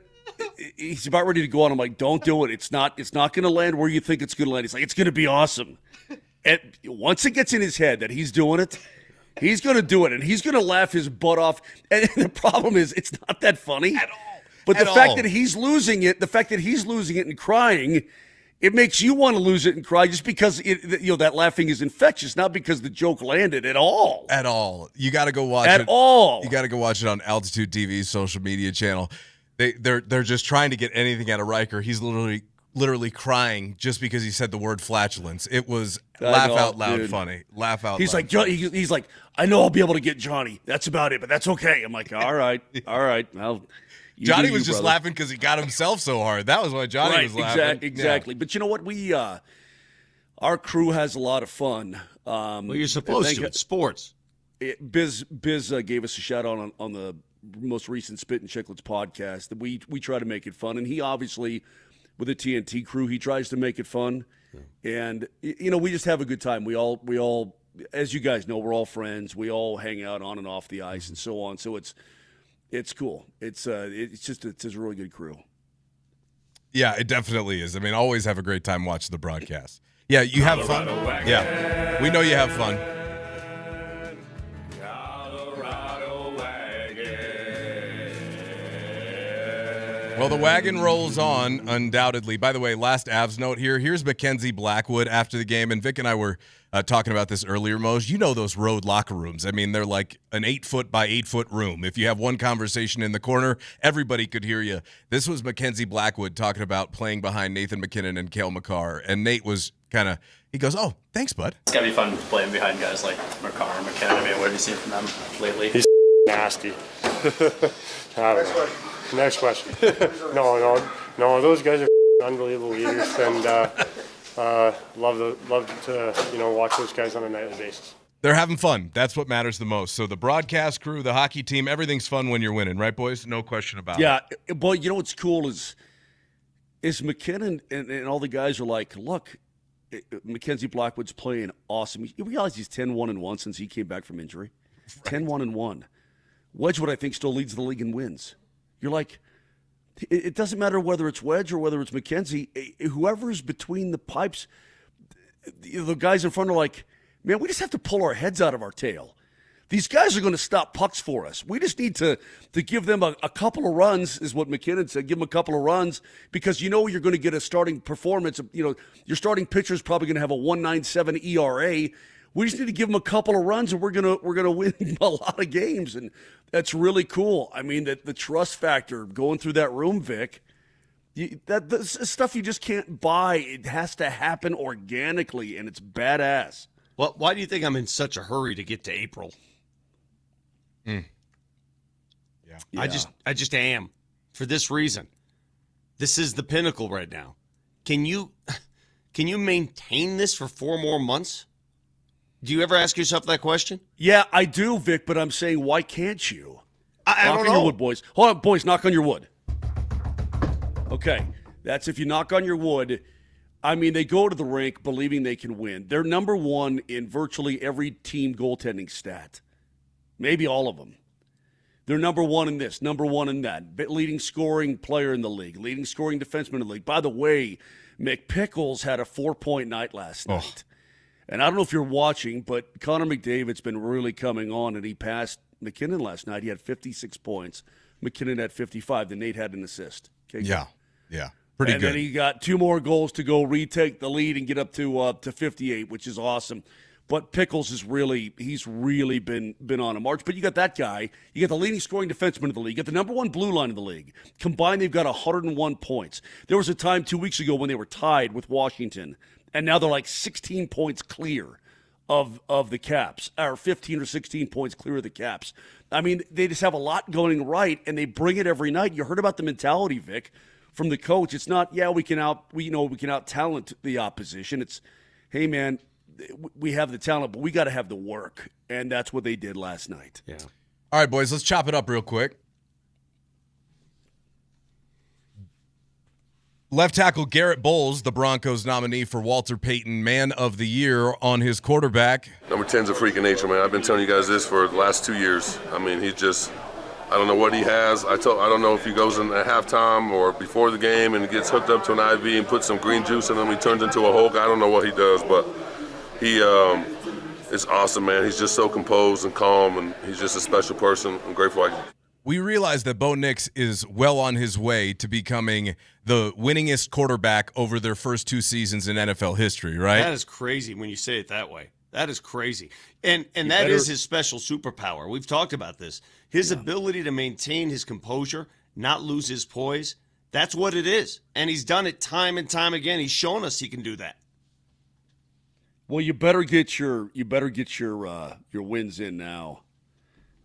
he's about ready to go on. I'm like, don't do it. It's not going to land where you think it's going to land. He's like, it's going to be awesome. And once it gets in his head that he's doing it, he's going to do it. And he's going to laugh his butt off. And the problem is it's not that funny. At all. But the fact that he's losing it, and crying, it makes you want to lose it and cry just because that laughing is infectious, not because the joke landed at all. At all. You got to go watch it. At all. You got to go watch it on Altitude TV's social media channel. They're just trying to get anything out of Riker. He's literally crying just because he said the word flatulence. It was laugh out loud funny. Laugh out he's loud. Like, he's like, I know I'll be able to get Johnny. That's about it, but that's okay. I'm like, all right. Well, Johnny was just laughing because he got himself so hard. That was why Johnny was laughing. Exactly. Yeah. But you know what? Our crew has a lot of fun. Well, you're supposed to. It's sports. Biz gave us a shout out on the most recent Spit and Chicklets podcast that we try to make it fun. And he obviously, with the TNT crew, he tries to make it fun. Yeah. And, we just have a good time. We all, as you guys know, we're all friends. We all hang out on and off the ice and so on. So it's cool. It's a really good crew. Yeah, it definitely is. I mean, always have a great time watching the broadcast. Yeah, you have fun. Yeah, we know you have fun. Well, the wagon rolls on, undoubtedly. By the way, last Avs note here. Here's Mackenzie Blackwood after the game, and Vic and I were talking about this earlier, Mose. You know those road locker rooms. I mean, they're like an 8-foot by 8-foot room. If you have one conversation in the corner, everybody could hear you. This was Mackenzie Blackwood talking about playing behind Nathan McKinnon and Cale Makar, and Nate was he goes, oh, thanks, bud. It's got to be fun playing behind guys like Makar and McKinnon. I mean, what have you seen from them lately? He's nasty. I don't know. Next question. No, those guys are unbelievable leaders, and love to watch those guys on a nightly basis. They're having fun. That's what matters the most. So the broadcast crew, the hockey team, everything's fun when you're winning, right, boys? No question about it. Yeah, but you know what's cool is McKinnon and all the guys are like, look, Mackenzie Blackwood's playing awesome. You realize he's 10-1-1 since he came back from injury? Right. 10-1-1. Wedgwood, I think, still leads the league in wins. You're like, it doesn't matter whether it's Wedge or whether it's McKenzie. Whoever's between the pipes, the guys in front are like, man, we just have to pull our heads out of our tail. These guys are going to stop pucks for us. We just need to give them a couple of runs, is what McKinnon said. Give them a couple of runs because you're going to get a starting performance. Your starting pitcher is probably going to have a 1.97 ERA. We just need to give them a couple of runs, and we're gonna win a lot of games, and that's really cool. I mean, the trust factor going through that room, Vic, that's stuff you just can't buy. It has to happen organically, and it's badass. Well, why do you think I'm in such a hurry to get to April? Yeah. I just am for this reason. This is the pinnacle right now. Can you maintain this for 4 more months? Do you ever ask yourself that question? Yeah, I do, Vic, but I'm saying, why can't you? I don't know. Knock on your wood, boys. Hold on, boys, knock on your wood. Okay, that's if you knock on your wood. I mean, they go to the rink believing they can win. They're number one in virtually every team goaltending stat. Maybe all of them. They're number one in this, number one in that. Leading scoring player in the league, leading scoring defenseman in the league. By the way, McPickles had a 4-point night last night. And I don't know if you're watching, but Connor McDavid's been really coming on, and he passed McKinnon last night. He had 56 points. McKinnon had 55. Then Nate had an assist. Okay, yeah. Pretty good. And then he got 2 more goals to go retake the lead and get up to 58, which is awesome. But Pickles he's really been on a march. But you got that guy. You got the leading scoring defenseman of the league. You got the number one blue line in the league. Combined, they've got 101 points. There was a time 2 weeks ago when they were tied with Washington, and now they're like 16 points clear of the Caps, or 15 or 16 points clear of the Caps. I mean, they just have a lot going right, and they bring it every night. You heard about the mentality, Vic, from the coach. It's not, we can out talent the opposition. It's, hey man, we have the talent, but we got to have the work, and that's what they did last night. Yeah. All right, boys, let's chop it up real quick. Left tackle Garrett Bowles, the Broncos nominee for Walter Payton Man of the Year, on his quarterback. Number 10's a freak of nature, man. I've been telling you guys this for the last 2 years. I mean, I don't know what he has. I don't know if he goes in at halftime or before the game and gets hooked up to an IV and puts some green juice in him. He turns into a Hulk. I don't know what he does, but he is awesome, man. He's just so composed and calm, and he's just a special person. I'm grateful. We realize that Bo Nix is well on his way to becoming the winningest quarterback over their first 2 seasons in NFL history, right? That is crazy when you say it that way. That is crazy. And that is his special superpower. We've talked about this. His ability to maintain his composure, not lose his poise, that's what it is. And he's done it time and time again. He's shown us he can do that. Well, you better get your wins in now.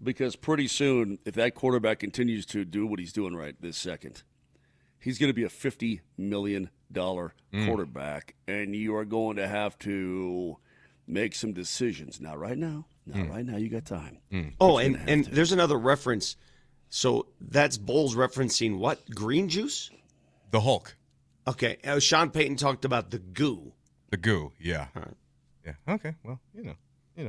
Because pretty soon, if that quarterback continues to do what he's doing right this second, he's going to be a $50 million quarterback, and you are going to have to make some decisions. Not right now. Right now. You got time. Oh, and there's another reference. So that's Bowles referencing what? Green juice? The Hulk. Okay. Sean Payton talked about the goo. The goo, yeah. All right. Yeah, okay. Well,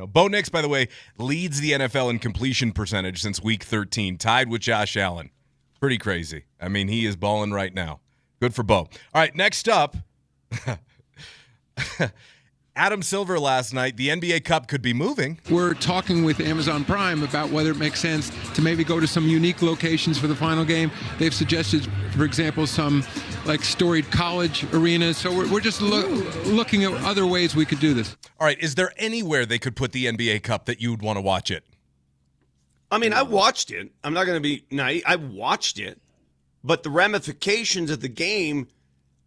Bo Nix, by the way, leads the NFL in completion percentage since Week 13, tied with Josh Allen. Pretty crazy. I mean, he is balling right now. Good for Bo. All right, next up, Adam Silver last night. The NBA Cup could be moving. We're talking with Amazon Prime about whether it makes sense to maybe go to some unique locations for the final game. They've suggested, for example, some like storied college arenas. So we're just looking at other ways we could do this. All right, is there anywhere they could put the NBA Cup that you would want to watch it? I mean, I watched it. I'm not going to be naive. I watched it. But the ramifications of the game,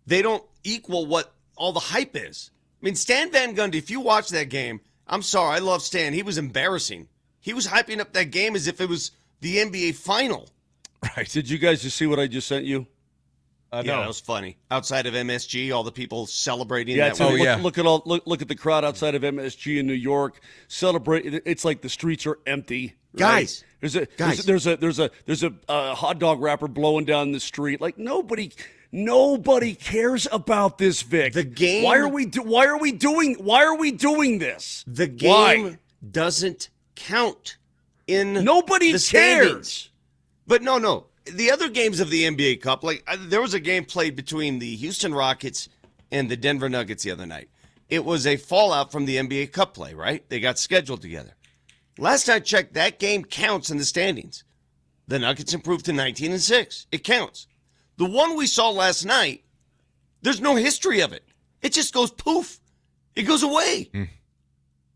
they don't equal what all the hype is. I mean, Stan Van Gundy, if you watch that game, I'm sorry, I love Stan. He was embarrassing. He was hyping up that game as if it was the NBA final. Right. Did you guys just see what I just sent you? Yeah, that was funny. Outside of MSG, all the people celebrating. Yeah, that look at the crowd outside of MSG in New York. Celebrate. It's like the streets are empty. Guys, right? There's a hot dog wrapper blowing down the street. Like nobody cares about this, Vic. The game. Why are we doing this? The game doesn't count in nobody the cares. Standings. But no. The other games of the NBA Cup, like there was a game played between the Houston Rockets and the Denver Nuggets the other night. It was a fallout from the NBA Cup play, right? They got scheduled together. Last I checked, that game counts in the standings. The Nuggets improved to 19-6. It counts. The one we saw last night, there's no history of it. It just goes poof. It goes away.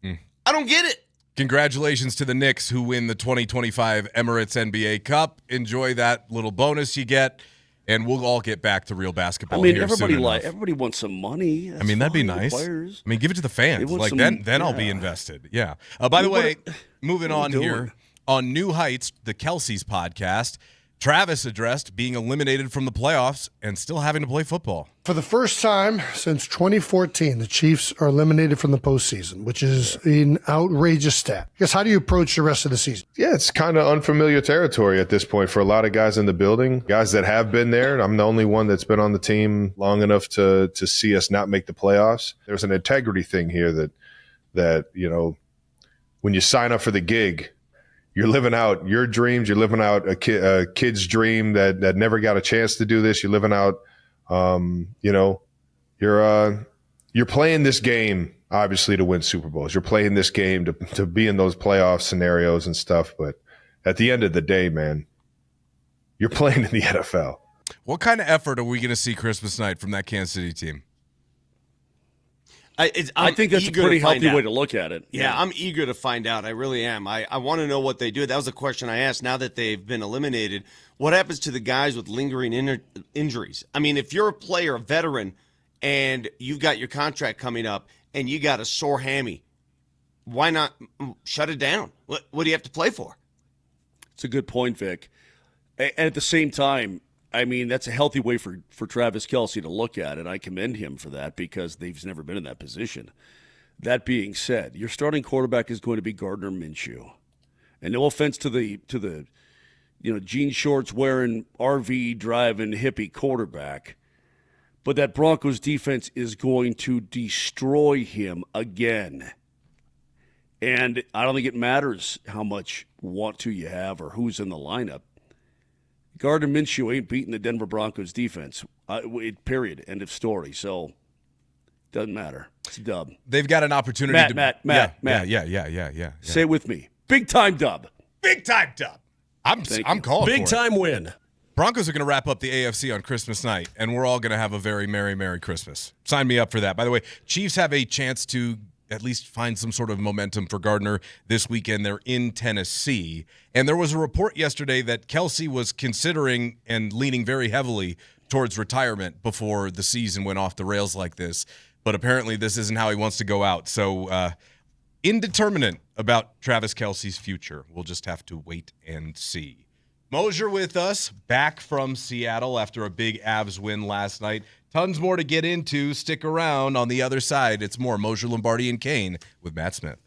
I don't get it. Congratulations to the Knicks who win the 2025 Emirates NBA Cup. Enjoy that little bonus you get, and we'll all get back to real basketball. I mean, here everybody wants some money. I mean, that'd be nice. Players. I mean, give it to the fans. Like then I'll be invested. Yeah. By the way, moving on here on New Heights, the Kelsey's podcast. Travis addressed being eliminated from the playoffs and still having to play football. For the first time since 2014, the Chiefs are eliminated from the postseason, which is an outrageous stat. I guess, how do you approach the rest of the season? Yeah, it's kind of unfamiliar territory at this point for a lot of guys in the building, guys that have been there. I'm the only one that's been on the team long enough to see us not make the playoffs. There's an integrity thing here that when you sign up for the gig, you're living out your dreams. You're living out a kid's dream that never got a chance to do this. You're living out, you're playing this game, obviously, to win Super Bowls. You're playing this game to be in those playoff scenarios and stuff. But at the end of the day, man, you're playing in the NFL. What kind of effort are we going to see Christmas night from that Kansas City team? I think that's a pretty healthy way to look at it. Yeah, I'm eager to find out. I really am. I want to know what they do. That was a question I asked. Now that they've been eliminated, what happens to the guys with lingering injuries? I mean, if you're a player, a veteran, and you've got your contract coming up and you got a sore hammy, why not shut it down? What do you have to play for? It's a good point, Vic. And at the same time, I mean, that's a healthy way for Travis Kelce to look at it. I commend him for that because they've never been in that position. That being said, your starting quarterback is going to be Gardner Minshew. And no offense to the jean shorts wearing, RV driving hippie quarterback, but that Broncos defense is going to destroy him again. And I don't think it matters how much want to you have or who's in the lineup. Gardner Minshew ain't beating the Denver Broncos defense. Period. End of story. So, doesn't matter. It's a dub. They've got an opportunity Matt. Yeah. Say it with me. Big time dub. Big time dub. I'm calling Big for time it. win. Broncos are going to wrap up the AFC on Christmas night, and we're all going to have a very Merry Christmas. Sign me up for that. By the way, Chiefs have a chance to at least find some sort of momentum for Gardner this weekend. They're in Tennessee. And there was a report yesterday that Kelsey was considering and leaning very heavily towards retirement before the season went off the rails like this. But apparently this isn't how he wants to go out. So indeterminate about Travis Kelce's future. We'll just have to wait and see. Moser with us, back from Seattle after a big Avs win last night. Tons more to get into. Stick around. On the other side, it's more Moser, Lombardi, and Kane with Matt Smith.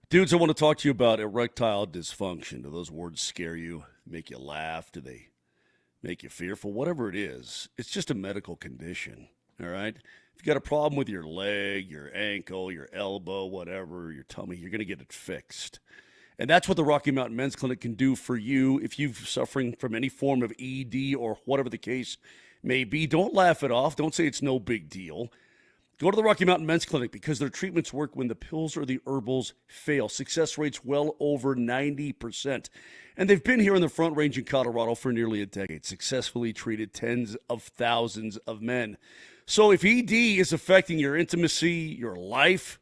Dudes, I want to talk to you about erectile dysfunction. Do those words scare you, make you laugh? Do they make you fearful? Whatever it is, it's just a medical condition, all right? If you got a problem with your leg, your ankle, your elbow, whatever, your tummy, you're going to get it fixed. And that's what the Rocky Mountain Men's Clinic can do for you if you're suffering from any form of ED or whatever the case may be. Don't laugh it off. Don't say it's no big deal. Go to the Rocky Mountain Men's Clinic because their treatments work when the pills or the herbals fail. Success rates well over 90%. And they've been here in the Front Range in Colorado for nearly a decade, successfully treated tens of thousands of men. So if ED is affecting your intimacy, your life,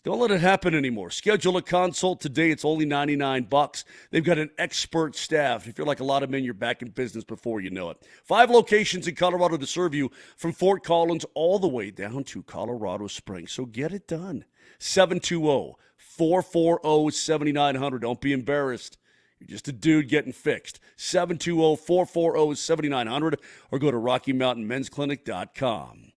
don't let it happen anymore. Schedule a consult today. It's only $99. They've got an expert staff. If you're like a lot of men, you're back in business before you know it. 5 locations in Colorado to serve you from Fort Collins all the way down to Colorado Springs. So get it done. 720-440-7900. Don't be embarrassed. You're just a dude getting fixed. 720-440-7900 or go to RockyMountainMen'sClinic.com.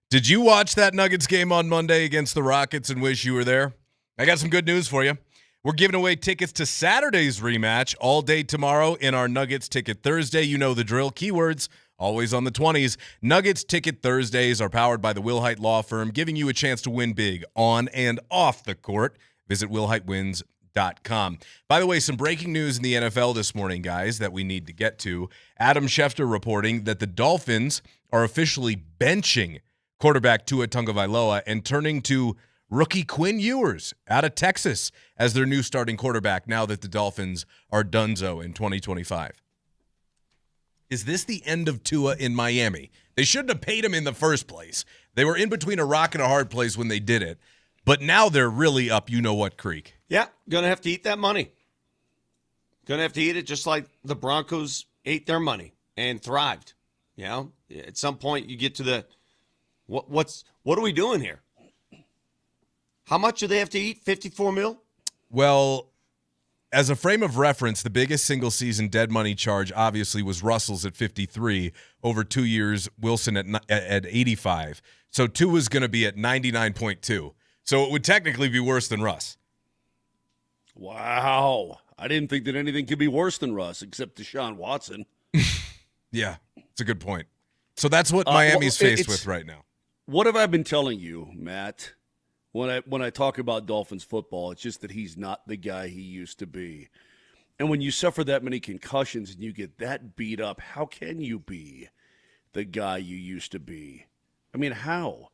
Did you watch that Nuggets game on Monday against the Rockets and wish you were there? I got some good news for you. We're giving away tickets to Saturday's rematch all day tomorrow in our Nuggets Ticket Thursday. You know the drill. Keywords, always on the 20s. Nuggets Ticket Thursdays are powered by the Wilhite Law Firm, giving you a chance to win big on and off the court. Visit WilhiteWins.com. By the way, some breaking news in the NFL this morning, guys, that we need to get to. Adam Schefter reporting that the Dolphins are officially benching quarterback Tua Tagovailoa and turning to rookie Quinn Ewers out of Texas as their new starting quarterback now that the Dolphins are donezo in 2025. Is this the end of Tua in Miami? They shouldn't have paid him in the first place. They were in between a rock and a hard place when they did it, but now they're really up you-know-what creek. Yeah, going to have to eat that money. Going to have to eat it just like the Broncos ate their money and thrived. You know, at some point you get to the, what are we doing here? How much do they have to eat? 54 mil? Well, as a frame of reference, the biggest single-season dead money charge obviously was Russell's at 53. Over 2 years, Wilson at 85. So Tua's going to be at 99.2. So it would technically be worse than Russ. Wow. I didn't think that anything could be worse than Russ except Deshaun Watson. Yeah, it's a good point. So that's what Miami's faced with right now. What have I been telling you, Matt? When I talk about Dolphins football, it's just that he's not the guy he used to be. And when you suffer that many concussions and you get that beat up, how can you be the guy you used to be? I mean, how?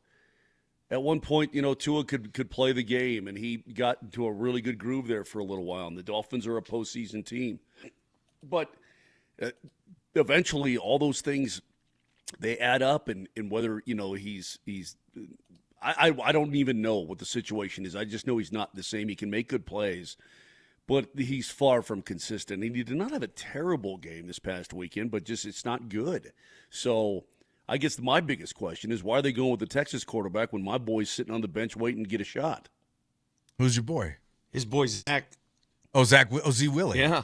At one point, Tua could play the game, and he got into a really good groove there for a little while, and the Dolphins are a postseason team. But eventually, all those things, they add up, and whether, he's I don't even know what the situation is. I just know he's not the same. He can make good plays, but he's far from consistent. He did not have a terrible game this past weekend, but just it's not good. So I guess my biggest question is, why are they going with the Texas quarterback when my boy's sitting on the bench waiting to get a shot? Who's your boy? His boy, Zach. Oh, Zach. Oh, Z Willie. Yeah.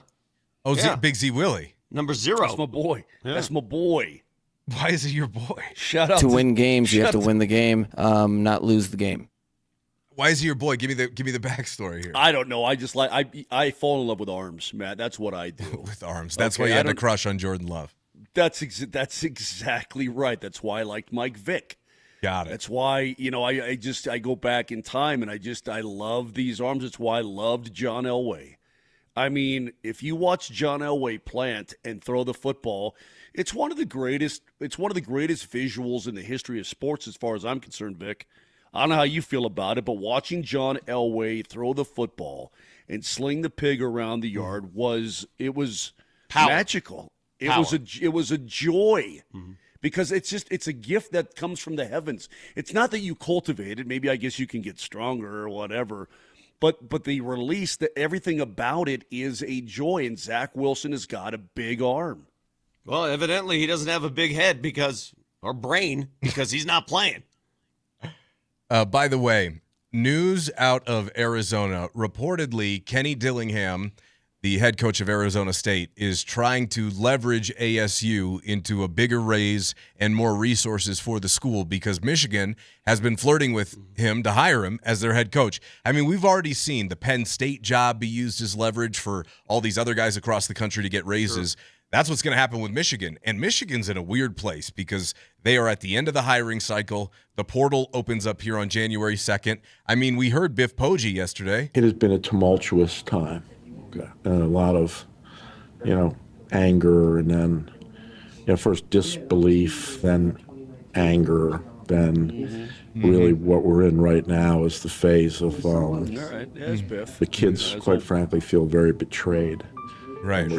Oh, Yeah. Big Z Willie. Number 0. That's my boy. Yeah. That's my boy. Why is he your boy? Shut up. To win games, you have to win the game, not lose the game. Why is he your boy? Give me the backstory here. I don't know. I just I fall in love with arms, Matt. That's what I do. With arms. That's why you had a crush on Jordan Love. That's exactly right. That's why I liked Mike Vick. Got it. That's why, I go back in time and I love these arms. It's why I loved John Elway. I mean, if you watch John Elway plant and throw the football, it's one of the greatest visuals in the history of sports as far as I'm concerned, Vic. I don't know how you feel about it, but watching John Elway throw the football and sling the pig around the yard was magical. It was a joy. Mm-hmm. Because it's a gift that comes from the heavens. It's not that you cultivate it. Maybe I guess you can get stronger or whatever. But the release, everything about it is a joy. And Zach Wilson has got a big arm. Well, evidently he doesn't have a big head or brain because he's not playing. By the way, news out of Arizona. Reportedly, Kenny Dillingham, the head coach of Arizona State, is trying to leverage ASU into a bigger raise and more resources for the school because Michigan has been flirting with him to hire him as their head coach. I mean, we've already seen the Penn State job be used as leverage for all these other guys across the country to get raises. Sure. That's what's going to happen with Michigan. And Michigan's in a weird place because they are at the end of the hiring cycle. The portal opens up here on January 2nd. I mean, we heard Biff Poggi yesterday. It has been a tumultuous time. And a lot of, anger, and then, first disbelief, then anger, then really what we're in right now is the phase of the kids, quite frankly, feel very betrayed. Right.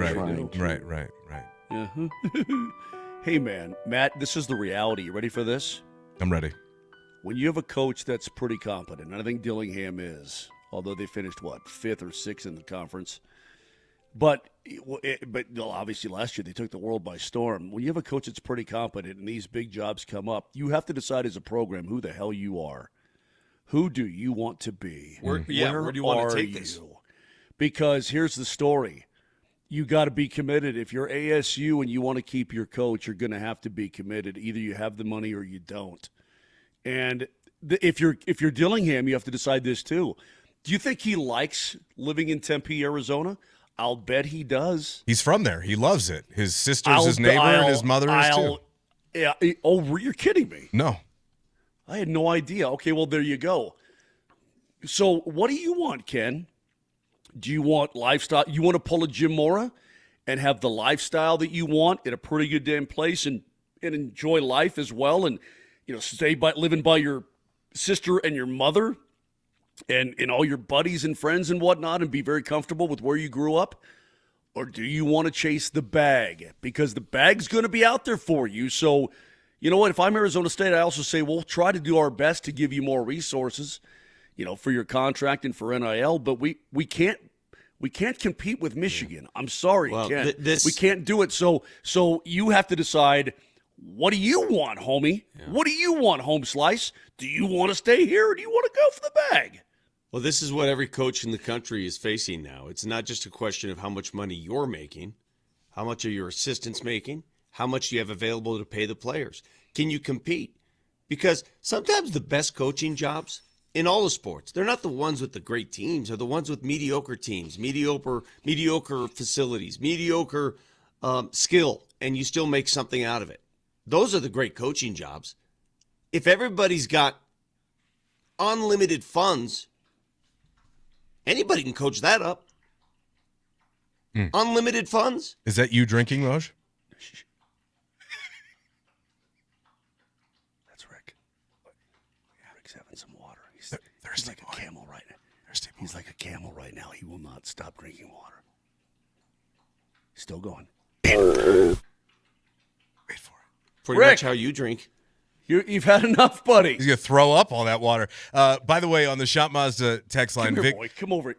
Uh-huh. Hey, man, Matt, this is the reality. You ready for this? I'm ready. When you have a coach that's pretty competent, and I think Dillingham is, although they finished, 5th or 6th in the conference. But obviously last year they took the world by storm. When you have a coach that's pretty competent and these big jobs come up, you have to decide as a program who the hell you are. Who do you want to be? Where do you want to take this? Because here's the story. You got to be committed. If you're ASU and you want to keep your coach, you're going to have to be committed. Either you have the money or you don't. And if you're Dillingham, you have to decide this too. Do you think he likes living in Tempe, Arizona? I'll bet he does. He's from there. He loves it. His sister's his neighbor, and his mother is too. Yeah. Oh, you're kidding me? No. I had no idea. Okay, well, there you go. So what do you want, Ken? Do you want lifestyle? You want to pull a Jim Mora and have the lifestyle that you want in a pretty good damn place and enjoy life as well, and stay living by your sister and your mother and all your buddies and friends and whatnot, and be very comfortable with where you grew up? Or do you want to chase the bag? Because the bag's going to be out there for you. So, you know what? If I'm Arizona State, I also say we'll try to do our best to give you more resources, for your contract and for NIL. But we can't compete with Michigan. I'm sorry, Ken. We can't do it. So you have to decide, what do you want, homie? Yeah. What do you want, home slice? Do you want to stay here, or do you want to go for the bag? Well, this is what every coach in the country is facing now. It's not just a question of how much money you're making, how much are your assistants making, how much do you have available to pay the players. Can you compete? Because sometimes the best coaching jobs in all the sports, they're not the ones with the great teams, they're the ones with mediocre teams, mediocre facilities, mediocre skill, and you still make something out of it. Those are the great coaching jobs. If everybody's got unlimited funds, anybody can coach that up. Unlimited funds. Is that you drinking, Moj? That's Rick. Rick's having some water. He's like a camel right now. He's like a camel right now. He will not stop drinking water. Still going. Wait for it. Pretty much how you drink. You've had enough, buddy. He's gonna throw up all that water. By the way, on the Shop Mazda text line, Come here, Vic, boy.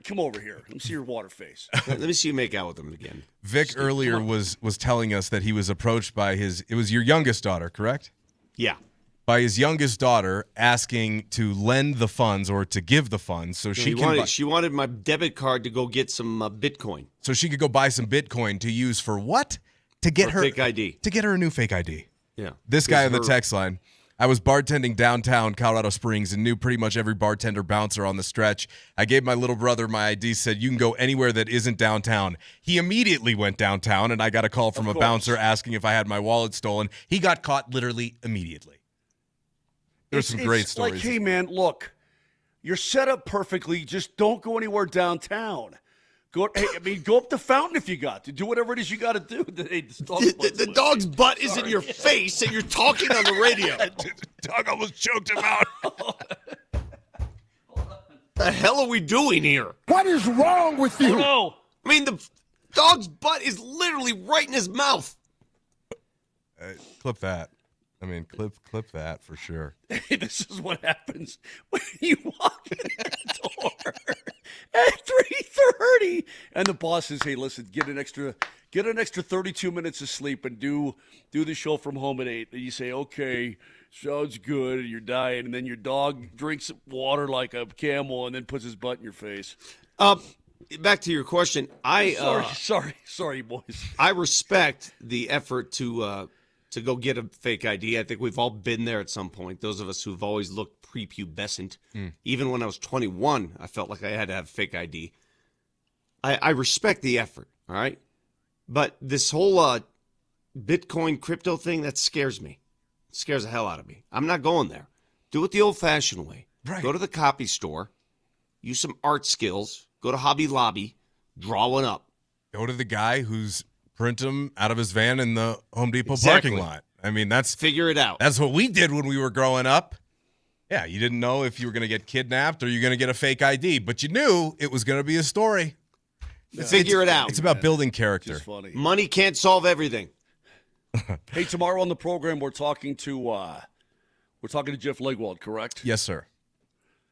Come over here. Let me see your water face. Let me see you make out with him again. Vic earlier was telling us that he was approached by it was your youngest daughter, correct? Yeah. By his youngest daughter asking to lend the funds or to give the funds so she wanted my debit card to go get some Bitcoin. So she could go buy some Bitcoin to use for what? To get her fake ID. To get her a new fake ID. Yeah. This guy on the text line. I was bartending downtown Colorado Springs and knew pretty much every bartender bouncer on the stretch. I gave my little brother my ID, said, you can go anywhere that isn't downtown. He immediately went downtown, and I got a call from a bouncer asking if I had my wallet stolen. He got caught literally immediately. There's some great stories. Like, hey, man, look, you're set up perfectly. Just don't go anywhere downtown. Go up the fountain if you got to. Do whatever it is you got to do. The dog's butt is in your face, and you're talking on the radio. The dog almost choked him out. The hell are we doing here? What is wrong with you? No. I mean, the dog's butt is literally right in his mouth. Clip that. I mean, clip that for sure. Hey, this is what happens when you walk in that door at 3:30, and the boss says, "Hey, listen, get an extra 32 minutes of sleep and do the show from home at 8." And you say, "Okay, sounds good." And you're dying, and then your dog drinks water like a camel, and then puts his butt in your face. Back to your question, sorry, boys. I respect the effort to go get a fake ID. I think we've all been there at some point. Those of us who've always looked prepubescent. Even when I was 21, I felt like I had to have fake ID. I respect the effort, all right? But this whole Bitcoin crypto thing, that scares me. It scares the hell out of me. I'm not going there. Do it the old-fashioned way. Right. Go to the copy store, use some art skills, go to Hobby Lobby, draw one up. Go to the guy who's print them out of his van in the Home Depot parking lot. I mean, figure it out. That's what we did when we were growing up. Yeah, you didn't know if you were going to get kidnapped or you're going to get a fake ID, but you knew it was going to be a story. Figure it out. It's about building character. It's funny. Money can't solve everything. Hey, tomorrow on the program we're talking to Jeff Legwold, correct? Yes, sir.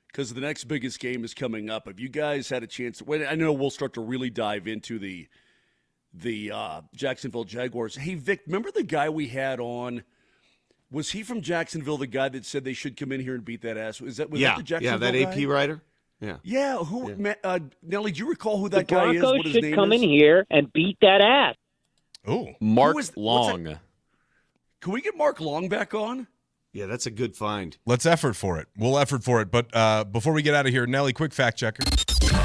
Because the next biggest game is coming up. Have you guys had a chance? I know we'll start to really dive into the Jacksonville Jaguars. Hey, Vic, remember the guy we had on? Was he from Jacksonville, the guy that said they should come in here and beat that ass? Was that the Jacksonville that guy? AP writer? Yeah. Yeah. Who? Yeah. Nelly, do you recall who that guy is? What his name is? The Broncos should come in here and beat that ass. Oh, Mark Long. Can we get Mark Long back on? Yeah, that's a good find. Let's effort for it. We'll effort for it. But before we get out of here, Nelly, quick fact checker.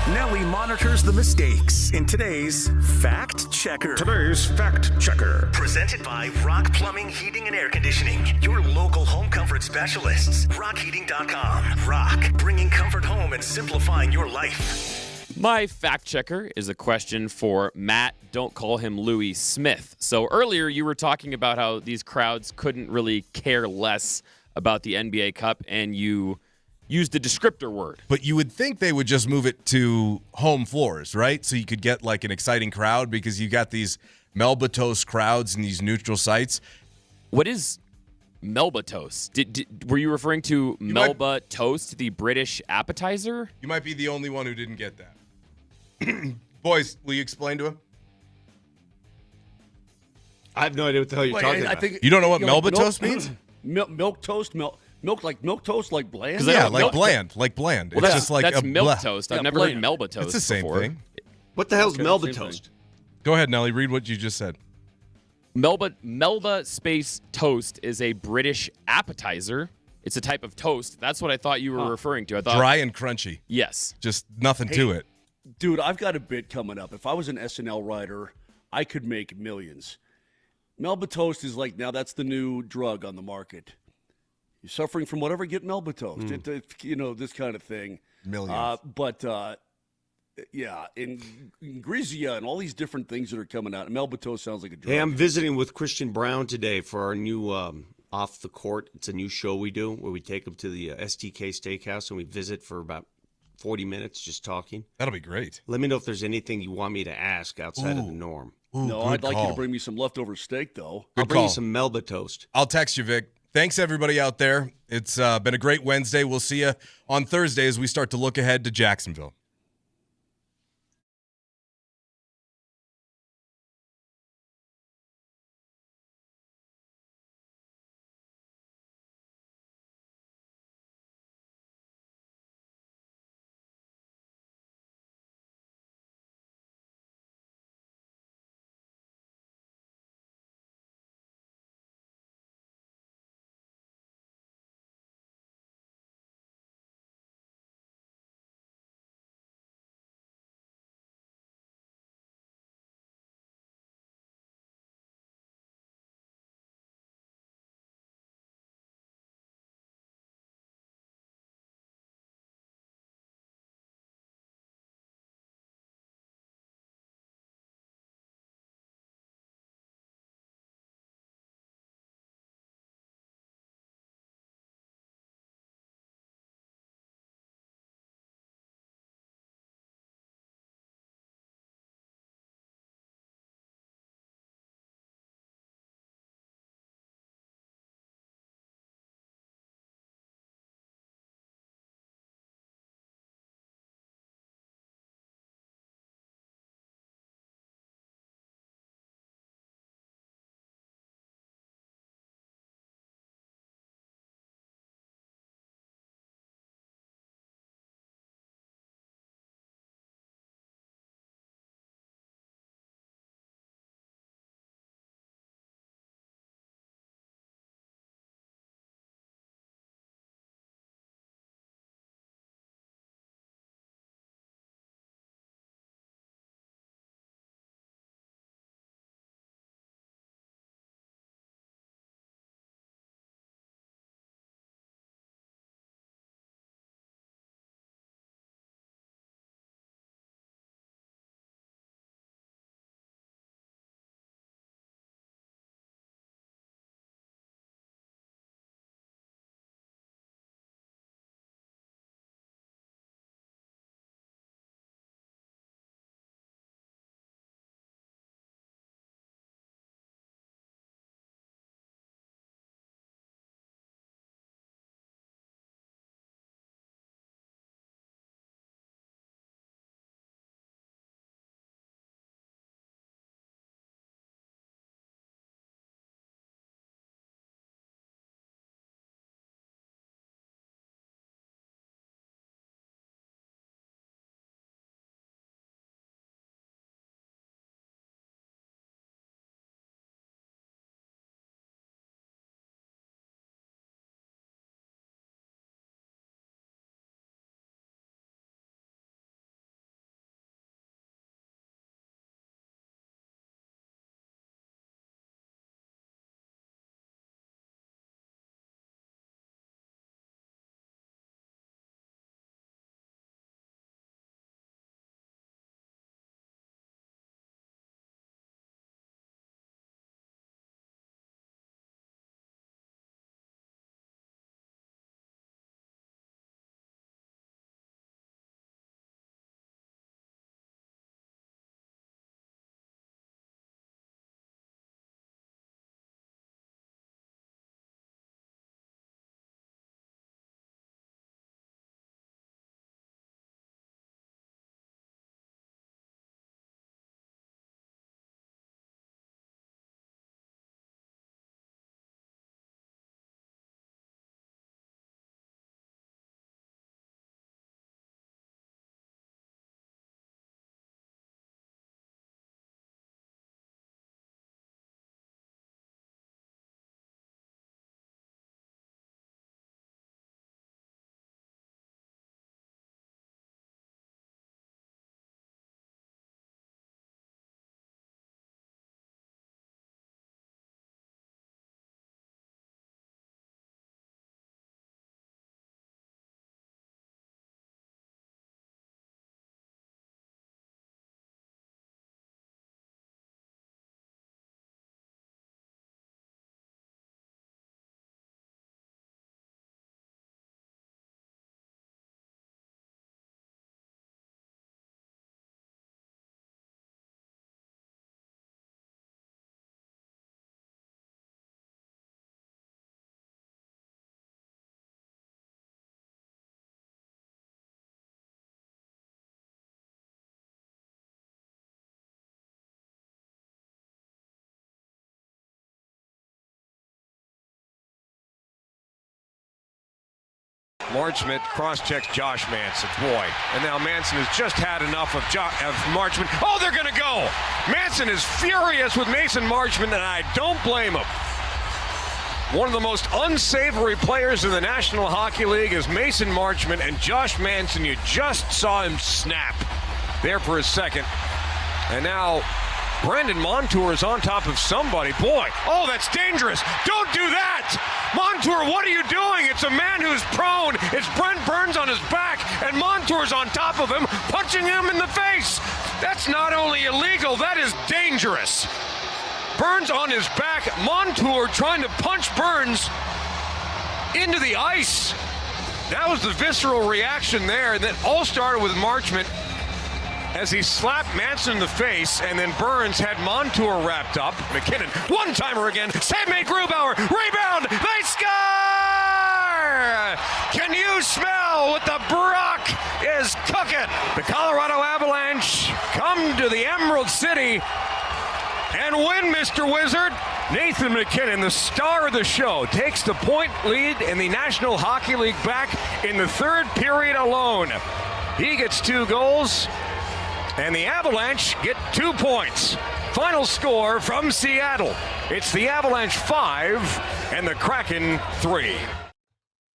Nelly monitors the mistakes in today's Fact Checker. Presented by Rock Plumbing, Heating, and Air Conditioning. Your local home comfort specialists. RockHeating.com. Rock, bringing comfort home and simplifying your life. My fact checker is a question for Matt. Don't call him Louis Smith. So earlier you were talking about how these crowds couldn't really care less about the NBA Cup, and you used the descriptor word. But you would think they would just move it to home floors, right? So you could get like an exciting crowd because you got these Melba Toast crowds in these neutral sites. What is Melba Toast? Were you referring to Melba Toast, the British appetizer? You might be the only one who didn't get that. Boys, will you explain to him? I have no idea what the hell you're talking about. You don't know what Melba Toast means? Milk toast, milk toast, like bland. Yeah, like bland. Well, it's just like that's a milk toast. I've never heard Melba Toast. It's the same before. thing. What the hell's Melba Toast? Go ahead, Nelly. Read what you just said. Melba space toast is a British appetizer. It's a type of toast. That's what I thought you were referring to. I thought dry and crunchy. Yes. Just nothing to it. Dude, I've got a bit coming up. If I was an SNL writer, I could make millions. Melba Toast is like, now that's the new drug on the market. You're suffering from whatever, get Melba Toast. This kind of thing. Millions. Yeah, and Grizia and all these different things that are coming out. Melba Toast sounds like a drug. Hey, I'm visiting with Christian Brown today for our new Off the Court. It's a new show we do where we take him to the STK Steakhouse and we visit for about 40 minutes just talking. That'll be great. Let me know if there's anything you want me to ask outside of the norm. No, I'd like you to bring me some leftover steak, though. I'll bring you some Melba Toast. I'll text you, Vic. Thanks, everybody out there. It's been a great Wednesday. We'll see you on Thursday as we start to look ahead to Jacksonville. Marchment cross-checks Josh Manson. Boy, and now Manson has just had enough of Marchment. Oh, they're going to go! Manson is furious with Mason Marchment, and I don't blame him. One of the most unsavory players in the National Hockey League is Mason Marchment, and Josh Manson, you just saw him snap there for a second. And now Brandon Montour is on top of somebody. Boy, oh, that's dangerous. Don't do that. Montour, what are you doing? It's a man who's prone. It's Brent Burns on his back, and Montour's on top of him, punching him in the face. That's not only illegal, that is dangerous. Burns on his back, Montour trying to punch Burns into the ice. That was the visceral reaction there, and then all started with Marchment as he slapped Manson in the face, and then Burns had Montour wrapped up. McKinnon, one-timer again, save made Grubauer, rebound, they score! Can you smell what the Brock is cooking? The Colorado Avalanche come to the Emerald City and win, Mr. Wizard. Nathan McKinnon, the star of the show, takes the point lead in the National Hockey League back in the third period alone. He gets 2 goals, and the Avalanche get 2 points. Final score from Seattle. It's the Avalanche 5 and the Kraken 3.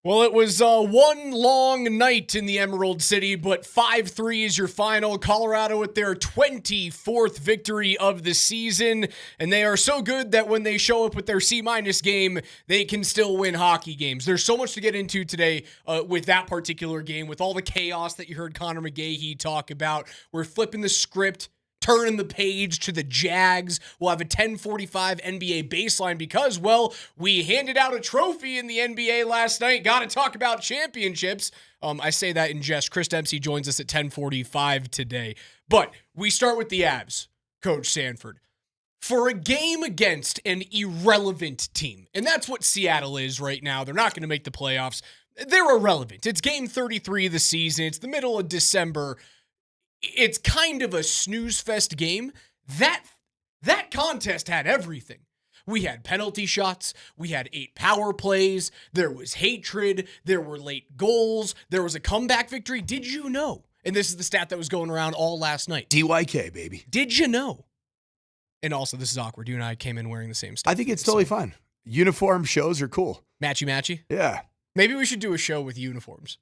Well, it was one long night in the Emerald City, but 5-3 is your final. Colorado with their 24th victory of the season, and they are so good that when they show up with their C- game, they can still win hockey games. There's so much to get into today with that particular game, with all the chaos that you heard Connor McGahey talk about. We're flipping the script, turning the page to the Jags. We'll have a 10:45 NBA baseline because, well, we handed out a trophy in the NBA last night. Got to talk about championships. I say that in jest. Chris Dempsey joins us at 10:45 today. But we start with the Avs, Coach Sanford. For a game against an irrelevant team, and that's what Seattle is right now. They're not going to make the playoffs. They're irrelevant. It's game 33 of the season. It's the middle of December. It's kind of a snooze fest game. That contest had everything. We had penalty shots. We had 8 power plays. There was hatred. There were late goals. There was a comeback victory. Did you know? And this is the stat that was going around all last night. DYK, baby. Did you know? And also, this is awkward. You and I came in wearing the same stuff. I think it's totally fine. Uniform shows are cool. Matchy? Yeah. Maybe we should do a show with uniforms.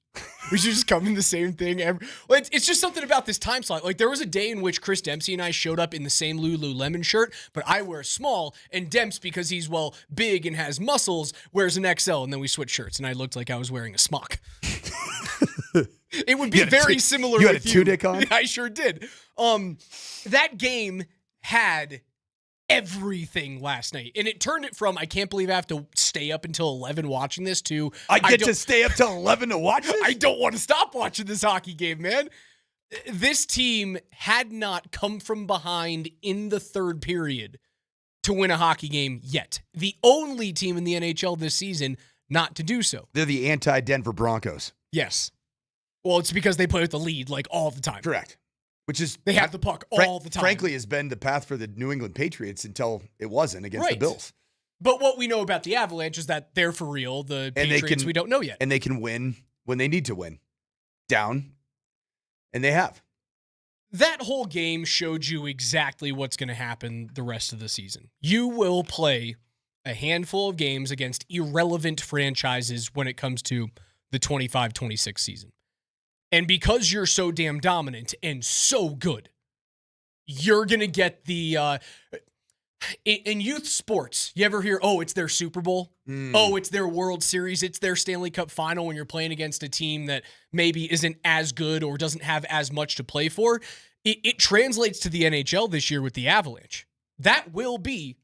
We should just come in the same thing. It's just something about this time slot. Like, there was a day in which Chris Dempsey and I showed up in the same Lululemon shirt, but I wear a small, and Demps, because he's, well, big and has muscles, wears an XL, and then we switch shirts, and I looked like I was wearing a smock. It would be very similar. You had a two-dick on? I sure did. That game had everything last night, and it turned it from I can't believe I have to stay up until 11 watching this to I get to stay up till 11 to watch this? I don't want to stop watching this hockey game, man. This team had not come from behind in the third period to win a hockey game yet. The only team in the NHL this season not to do so. They're the anti-Denver Broncos. Yes. Well, it's because they play with the lead like all the time. Correct. Which is they have the puck all the time. Frankly, has been the path for the New England Patriots until it wasn't against the Bills. But what we know about the Avalanche is that they're for real. The Patriots, we don't know yet. And they can win when they need to win. Down. And they have. That whole game showed you exactly what's going to happen the rest of the season. You will play a handful of games against irrelevant franchises when it comes to the 25-26 season. And because you're so damn dominant and so good, you're going to get the... in youth sports, you ever hear, oh, it's their Super Bowl? Oh, it's their World Series. It's their Stanley Cup final when you're playing against a team that maybe isn't as good or doesn't have as much to play for. It translates to the NHL this year with the Avalanche. That will be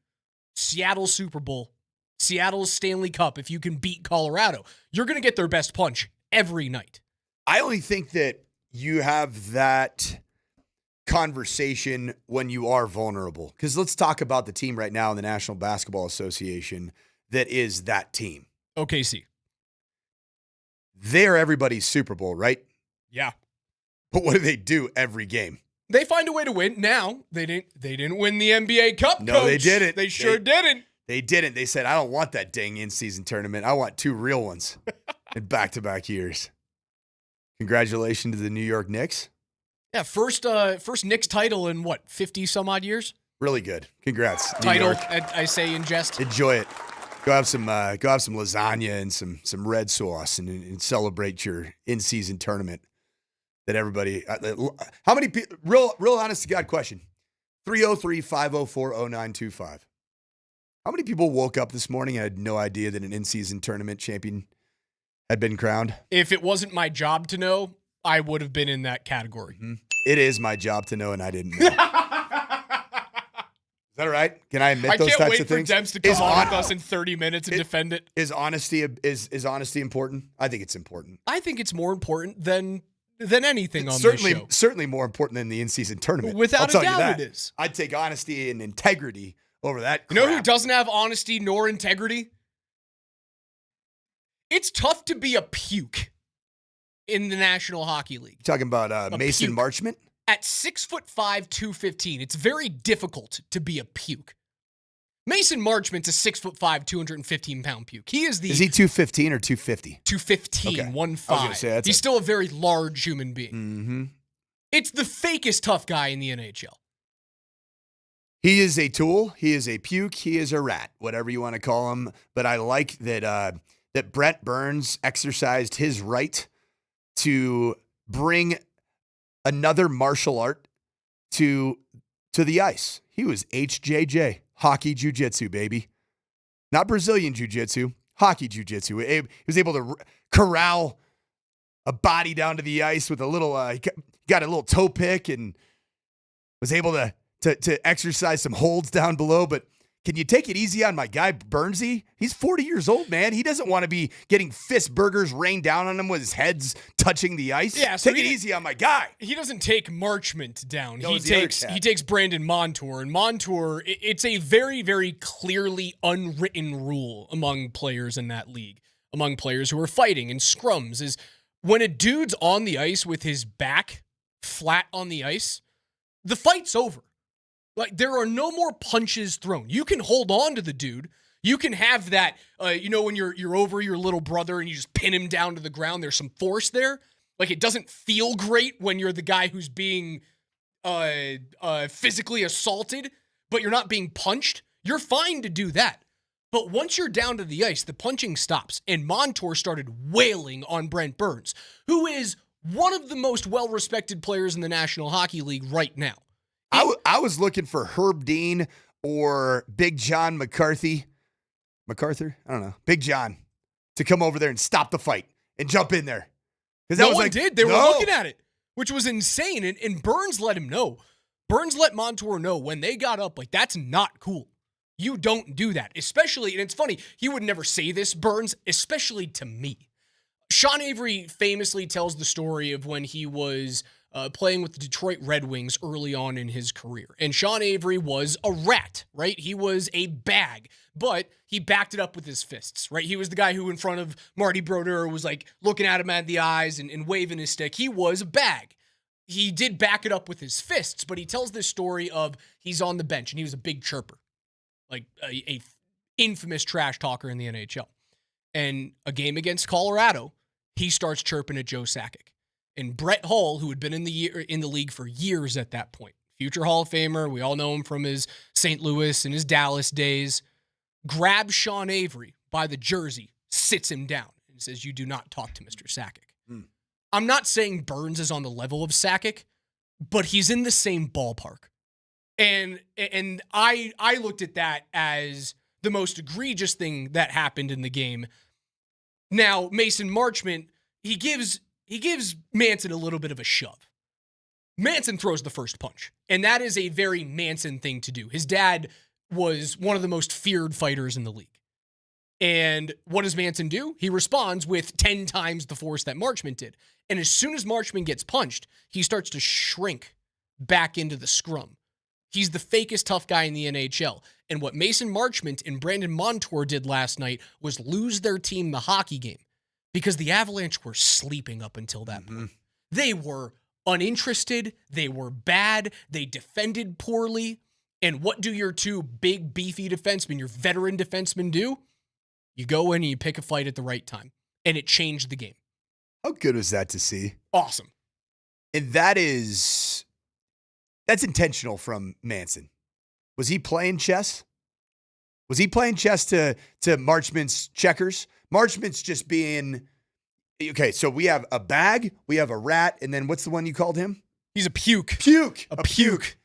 Seattle's Super Bowl, Seattle's Stanley Cup. If you can beat Colorado, you're going to get their best punch every night. I only think that you have that conversation when you are vulnerable. Because let's talk about the team right now in the National Basketball Association that is that team. OKC. They're everybody's Super Bowl, right? Yeah. But what do they do every game? They find a way to win. Now, they didn't win the NBA Cup, No, Coach. they didn't. They sure didn't. They didn't. They said, I don't want that dang in-season tournament. I want 2 real ones. in back-to-back years. Congratulations to the New York Knicks. Yeah, first Knicks title in 50 some odd years. Really good. Congrats. Title, I say in jest. Enjoy it. Go have some lasagna and some red sauce and celebrate your in-season tournament. That everybody. How many people? Real honest to God question. 303-504-0925. How many people woke up this morning and had no idea that an in-season tournament champion had been crowned? If it wasn't my job to know, I would have been in that category. Mm-hmm. It is my job to know, and I didn't know. Is that all right? Can I admit those types of things? I can't wait for Debs to come on with us in 30 minutes and defend it. Is honesty important? I think it's important. I think it's more important than anything on this show. Certainly more important than the in-season tournament. Without a doubt, it is. I'd take honesty and integrity over that crap. You know who doesn't have honesty nor integrity? It's tough to be a puke in the National Hockey League. You're talking about Mason puke. Marchment? At 6'5", 215, it's very difficult to be a puke. Mason Marchment's a 6'5", 215-pound puke. Is he 215 or 250? 215, okay. 1.5. He's still a very large human being. Mm-hmm. It's the fakest tough guy in the NHL. He is a tool. He is a puke. He is a rat, whatever you want to call him. But I like that that Brent Burns exercised his right to bring another martial art to the ice. He was HJJ, hockey jiu-jitsu, baby. Not Brazilian jiu-jitsu, hockey jiu-jitsu. He was able to corral a body down to the ice with a little, he got a little toe pick and was able to exercise some holds down below. But can you take it easy on my guy, Burnsy? He's 40 years old, man. He doesn't want to be getting fist burgers rained down on him with his head's touching the ice. Yeah, so take it easy on my guy. He doesn't take Marchment down. No, He takes Brandon Montour. And Montour, it's a very, very clearly unwritten rule among players in that league, among players who are fighting in scrums, is when a dude's on the ice with his back flat on the ice, the fight's over. Like, there are no more punches thrown. You can hold on to the dude. You can have that, when you're over your little brother and you just pin him down to the ground, there's some force there. Like, it doesn't feel great when you're the guy who's being physically assaulted, but you're not being punched. You're fine to do that. But once you're down to the ice, the punching stops. And Montour started wailing on Brent Burns, who is one of the most well-respected players in the National Hockey League right now. I was looking for Herb Dean or Big John McCarthy. MacArthur? I don't know. Big John to come over there and stop the fight and jump in there. No one did. They were looking at it, which was insane. And Burns let him know. Burns let Montour know when they got up, like, that's not cool. You don't do that. Especially, and it's funny, he would never say this, Burns, especially to me. Sean Avery famously tells the story of when he was playing with the Detroit Red Wings early on in his career. And Sean Avery was a rat, right? He was a bag, but he backed it up with his fists, right? He was the guy who in front of Marty Brodeur was like looking at him at the eyes and waving his stick. He was a bag. He did back it up with his fists, but he tells this story of he's on the bench and he was a big chirper, like a infamous trash talker in the NHL. And a game against Colorado, he starts chirping at Joe Sakic. And Brett Hull, who had been in the league for years at that point, future Hall of Famer, we all know him from his St. Louis and his Dallas days, grabs Sean Avery by the jersey, sits him down, and says, "You do not talk to Mr. Sakic." I'm not saying Burns is on the level of Sakic, but he's in the same ballpark. And I looked at that as the most egregious thing that happened in the game. Now, Mason Marchment, he gives Manson a little bit of a shove. Manson throws the first punch, and that is a very Manson thing to do. His dad was one of the most feared fighters in the league. And what does Manson do? He responds with 10 times the force that Marchment did. And as soon as Marchment gets punched, he starts to shrink back into the scrum. He's the fakest tough guy in the NHL. And what Mason Marchment and Brandon Montour did last night was lose their team the hockey game because the Avalanche were sleeping up until that point. They were uninterested. They were bad. They defended poorly. And what do your two big, beefy defensemen, your veteran defensemen do? You go in and you pick a fight at the right time. and it changed the game. How good was that to see? Awesome. And that's intentional from Manson. Was he playing chess? Was he playing chess to Marchman's checkers? Marchman's just being, okay, so we have a bag, we have a rat, and then what's the one you called him? He's a puke. Puke. A puke.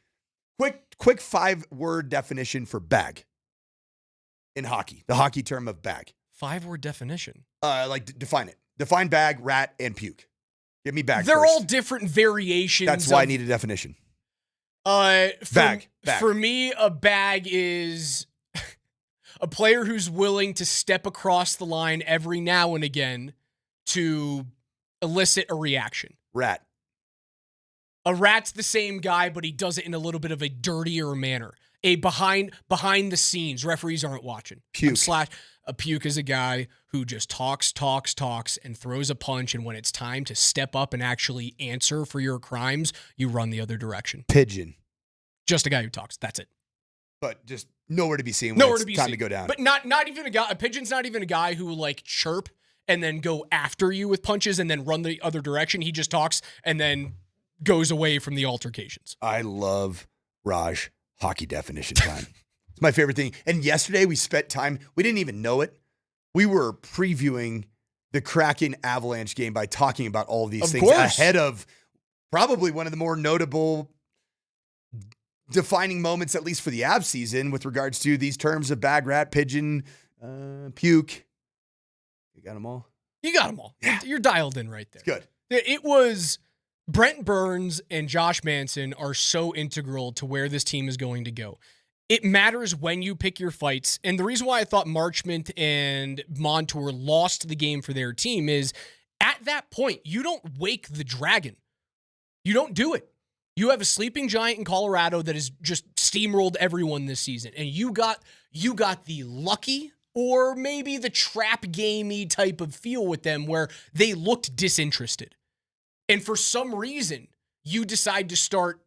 Quick 5-word definition for bag in hockey. The hockey term of bag. 5-word definition. Define it. Define bag, rat, and puke. Give me bag. They're first. all different variations. That's why I need a definition. Bag. For me, a bag is a player who's willing to step across the line every now and again to elicit a reaction. Rat. A rat's the same guy, but he does it in a little bit of a dirtier manner. A behind the scenes, referees aren't watching. Puke. A puke is a guy who just talks, and throws a punch, and when it's time to step up and actually answer for your crimes, you run the other direction. Pigeon. Just a guy who talks. That's it. But just nowhere to be seen when it's time to go down. But not even a guy. A pigeon's not even a guy who will like chirp and then go after you with punches and then run the other direction. He just talks and then goes away from the altercations. I love Raj hockey definition time. It's my favorite thing. And yesterday we spent time, we didn't even know it. We were previewing the Kraken Avalanche game by talking about all of these things ahead of probably one of the more notable defining moments, at least for the Av season, with regards to these terms of bag, rat, pigeon, puke. You got them all? You got them all. Yeah. You're dialed in right there. Good. It was Brent Burns and Josh Manson are so integral to where this team is going to go. It matters when you pick your fights. And the reason why I thought Marchment and Montour lost the game for their team is at that point, you don't wake the dragon. You don't do it. You have a sleeping giant in Colorado that has just steamrolled everyone this season. And you got the lucky or maybe the trap gamey type of feel with them where they looked disinterested. And for some reason, you decide to start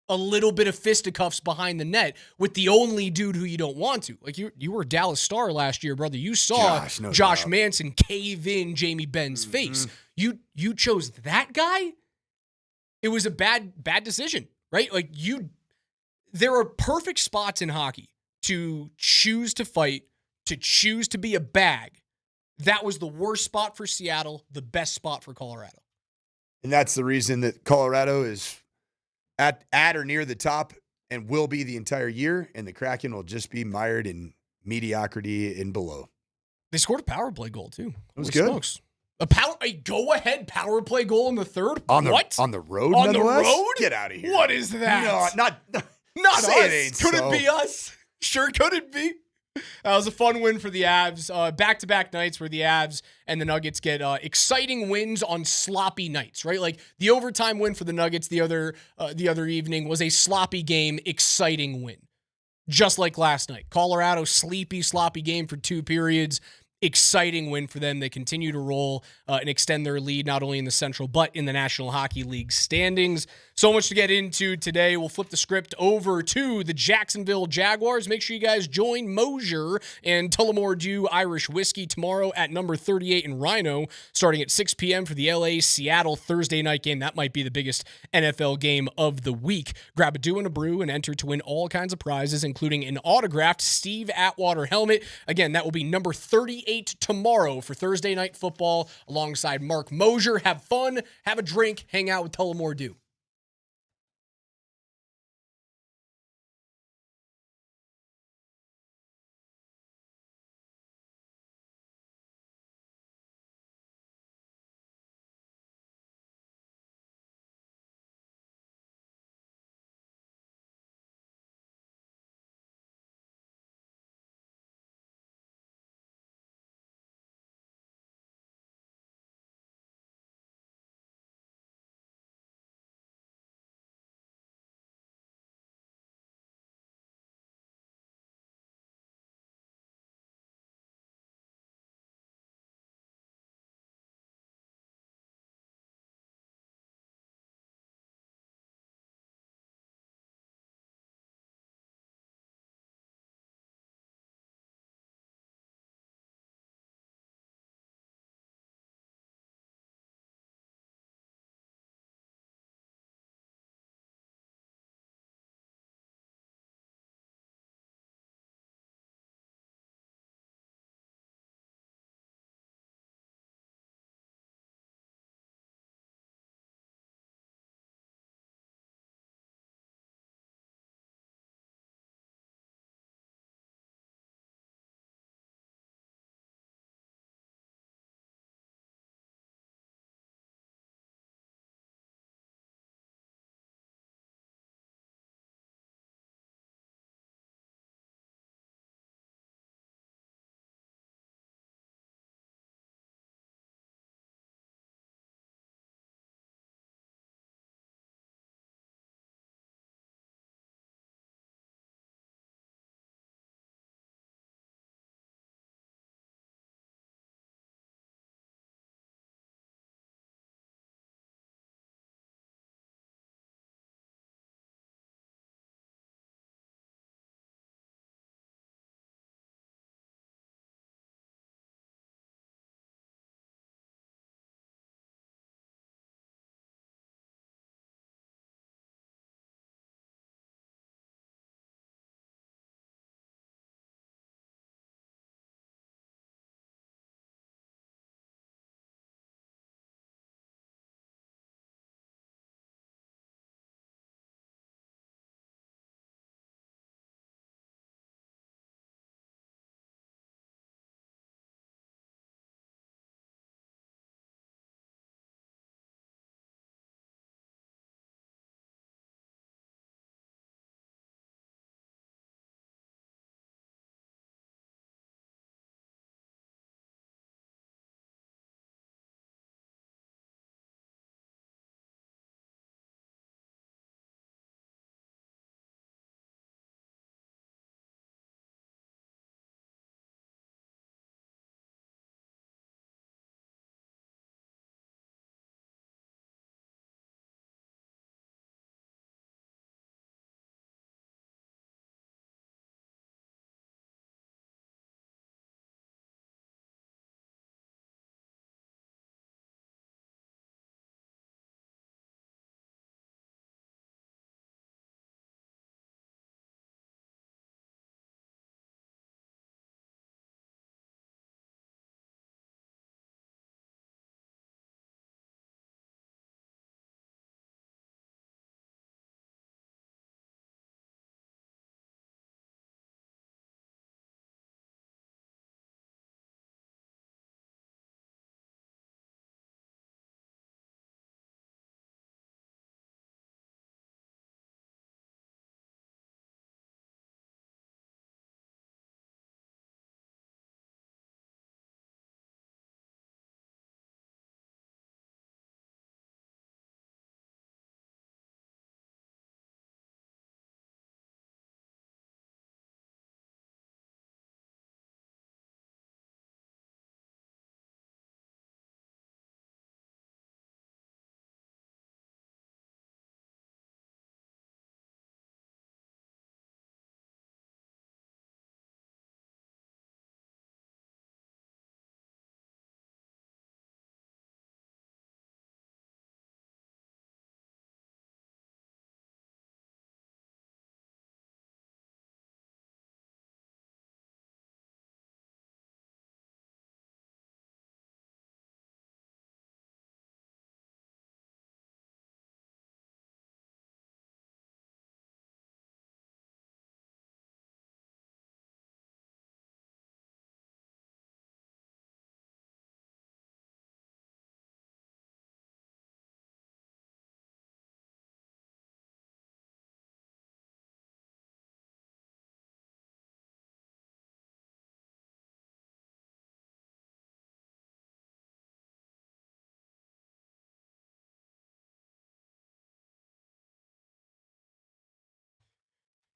a little bit of fisticuffs behind the net with the only dude who you don't want to. Like you were a Dallas Star last year, brother. You saw Josh Manson cave in Jamie Benn's face. You chose that guy? It was a bad decision, right? Like there are perfect spots in hockey to choose to fight, to choose to be a bag. That was the worst spot for Seattle, the best spot for Colorado. And that's the reason that Colorado is at or near the top and will be the entire year, and the Kraken will just be mired in mediocrity and below. They scored a power play goal, too. It was good. Smokes. A go-ahead power play goal in the third? On the road, On the nonetheless? road? Get out of here. What is that? No, not say us. it ain't Could so. it be us? Sure could it be. That was a fun win for the Avs. Back-to-back nights where the Avs and the Nuggets get exciting wins on sloppy nights, right? Like the overtime win for the Nuggets the other evening was a sloppy game, exciting win. Just like last night. Colorado, sleepy, sloppy game for 2 periods. Exciting win for them. They continue to roll and extend their lead, not only in the Central, but in the National Hockey League standings. So much to get into today. We'll flip the script over to the Jacksonville Jaguars. Make sure you guys join Moser and Tullamore Dew Irish Whiskey tomorrow at number 38 in Rhino, starting at 6 p.m. for the LA-Seattle Thursday night game. That might be the biggest NFL game of the week. Grab a Dew and a brew and enter to win all kinds of prizes, including an autographed Steve Atwater helmet. Again, that will be number 38 tomorrow for Thursday Night Football alongside Mark Moser. Have fun, have a drink, hang out with Tullamore Dew.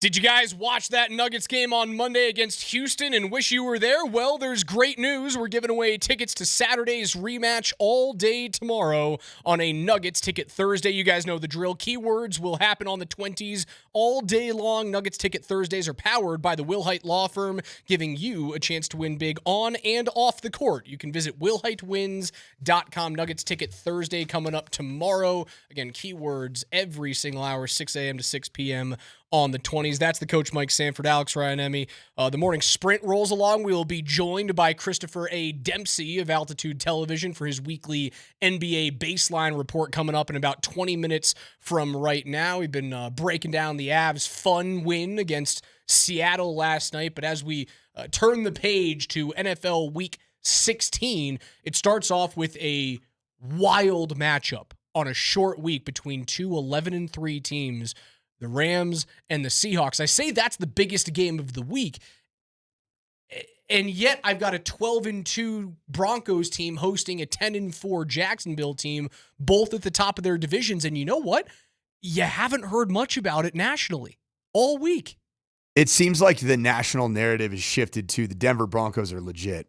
Did you guys watch that Nuggets game on Monday against Houston and wish you were there? Well, there's great news. We're giving away tickets to Saturday's rematch all day tomorrow on a Nuggets Ticket Thursday. You guys know the drill. Keywords will happen on the 20s all day long. Nuggets Ticket Thursdays are powered by the Wilhite Law Firm, giving you a chance to win big on and off the court. You can visit wilhitewins.com. Nuggets Ticket Thursday coming up tomorrow. Again, keywords every single hour, 6 a.m. to 6 p.m. on the 20s. That's the coach, Mike Sanford, Alex Ryan Emmy. The morning sprint rolls along. We will be joined by Christopher A. Dempsey of Altitude Television for his weekly NBA baseline report coming up in about 20 minutes from right now. We've been breaking down the Avs' fun win against Seattle last night, but as we turn the page to NFL Week 16, it starts off with a wild matchup on a short week between two 11-3 teams, the Rams and the Seahawks. I say that's the biggest game of the week, and yet I've got a 12-2 Broncos team hosting a 10-4 Jacksonville team, both at the top of their divisions. And you know what? You haven't heard much about it nationally all week. It seems like the national narrative has shifted to the Denver Broncos are legit.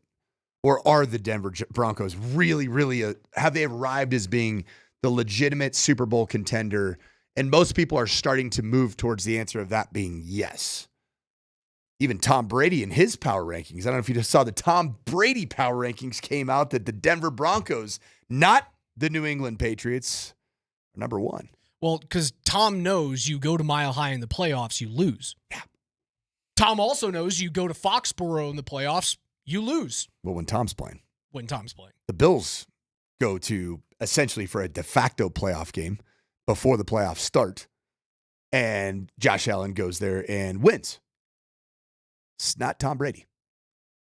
Or are the Denver Broncos really, have they arrived as being the legitimate Super Bowl contender? And most people are starting to move towards the answer of that being yes. Even Tom Brady in his power rankings. I don't know if you just saw the Tom Brady power rankings came out that the Denver Broncos, not the New England Patriots, are number one. Well, because Tom knows you go to Mile High in the playoffs, you lose. Yeah. Tom also knows you go to Foxborough in the playoffs, you lose. Well, when Tom's playing. The Bills go to essentially for a de facto playoff game before the playoffs start, and Josh Allen goes there and wins. It's not Tom Brady.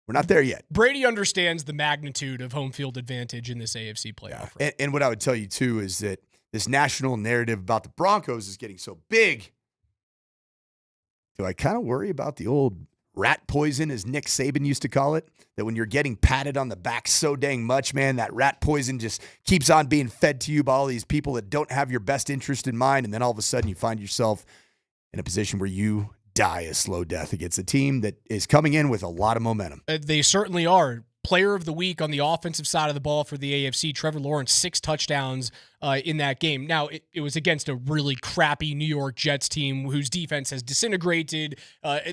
We're not there yet. Brady understands the magnitude of home field advantage in this AFC playoff. Yeah. And what I would tell you, too, is that this national narrative about the Broncos is getting so big. Do I kind of worry about the old rat poison, as Nick Saban used to call it, that when you're getting patted on the back so dang much, man, that rat poison just keeps on being fed to you by all these people that don't have your best interest in mind, and then all of a sudden you find yourself in a position where you die a slow death against a team that is coming in with a lot of momentum. They certainly are. Player of the week on the offensive side of the ball for the AFC, Trevor Lawrence, 6 touchdowns in that game. Now, it was against a really crappy New York Jets team whose defense has disintegrated.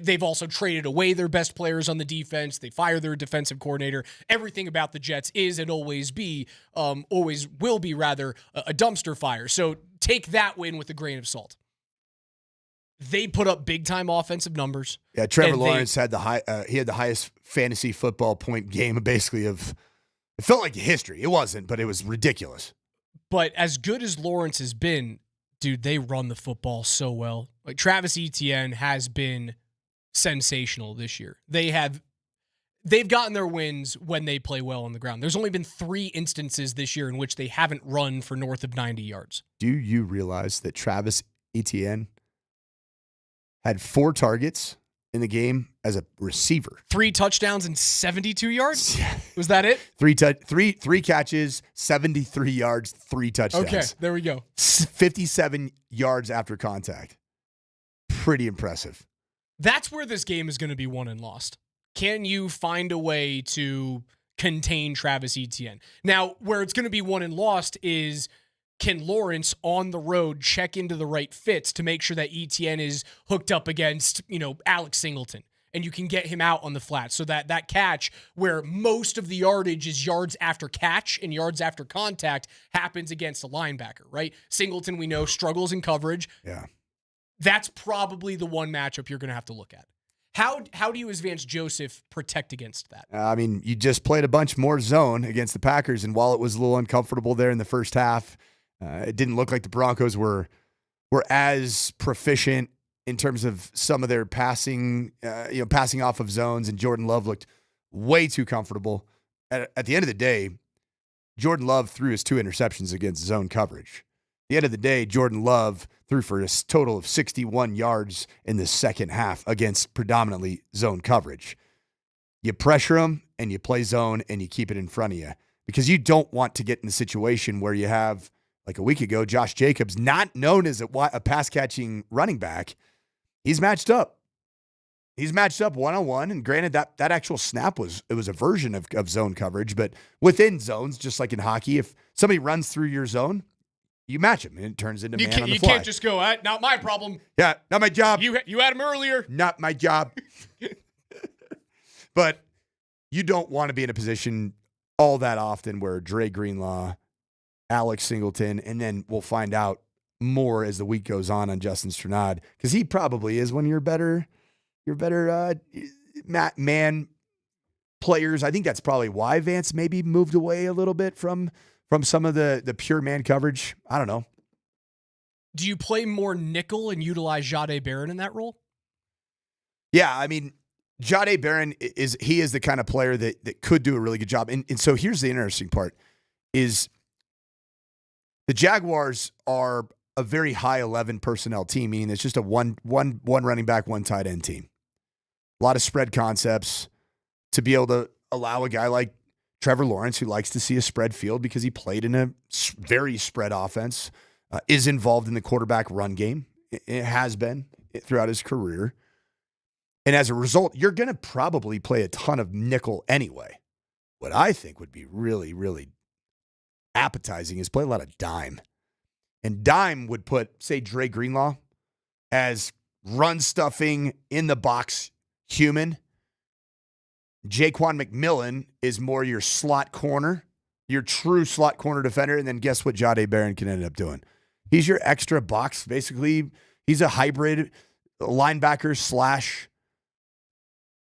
They've also traded away their best players on the defense. They fired their defensive coordinator. Everything about the Jets is and always will be a dumpster fire. So take that win with a grain of salt. They put up big time offensive numbers. Yeah, Trevor Lawrence had the highest fantasy football point game basically it felt like history. It wasn't, but it was ridiculous. But as good as Lawrence has been, dude, they run the football so well. Like Travis Etienne has been sensational this year. They've gotten their wins when they play well on the ground. There's only been 3 instances this year in which they haven't run for north of 90 yards. Do you realize that Travis Etienne had 4 targets in the game as a receiver? 3 touchdowns and 72 yards? Was that it? 3 catches, 73 yards, 3 touchdowns. Okay, there we go. 57 yards after contact. Pretty impressive. That's where this game is going to be won and lost. Can you find a way to contain Travis Etienne? Now, where it's going to be won and lost is, can Lawrence on the road check into the right fits to make sure that Etienne is hooked up against, Alex Singleton, and you can get him out on the flat so that catch where most of the yardage is yards after catch and yards after contact happens against a linebacker, right? Singleton, we know, struggles in coverage. Yeah. That's probably the one matchup you're going to have to look at. How do you, as Vance Joseph, protect against that? You just played a bunch more zone against the Packers, and while it was a little uncomfortable there in the first half, it didn't look like the Broncos were as proficient in terms of some of their passing off of zones, and Jordan Love looked way too comfortable. At the end of the day, Jordan Love threw his 2 interceptions against zone coverage. At the end of the day, Jordan Love threw for a total of 61 yards in the second half against predominantly zone coverage. You pressure them and you play zone and you keep it in front of you, because you don't want to get in a situation where you have, like a week ago, Josh Jacobs, not known as a pass-catching running back. He's matched up. He's matched up one-on-one, and granted that actual snap was a version of zone coverage, but within zones, just like in hockey, if somebody runs through your zone, you match him, and it turns into man on the fly. You can't just go, not my problem. Yeah, not my job. You had him earlier. Not my job. But you don't want to be in a position all that often where Dre Greenlaw, Alex Singleton, and then we'll find out more as the week goes on Justin Strnad, because he probably is one of your better man players. I think that's probably why Vance maybe moved away a little bit from some of the pure man coverage. I don't know. Do you play more nickel and utilize Jahdae Barron in that role? Yeah, I mean, Jahdae Barron is the kind of player that could do a really good job. And so here's the interesting part is the Jaguars are a very high 11 personnel team, meaning it's just a one running back, one tight end team. A lot of spread concepts to be able to allow a guy like Trevor Lawrence, who likes to see a spread field because he played in a very spread offense, is involved in the quarterback run game. It has been throughout his career. And as a result, you're going to probably play a ton of nickel anyway. What I think would be really, really appetizing is play a lot of dime. And dime would put, say, Dre Greenlaw as run stuffing in the box human. Jaquan McMillan is more your slot corner, your true slot corner defender. And then guess what Jahdae Barron can end up doing? He's your extra box. Basically, he's a hybrid linebacker slash.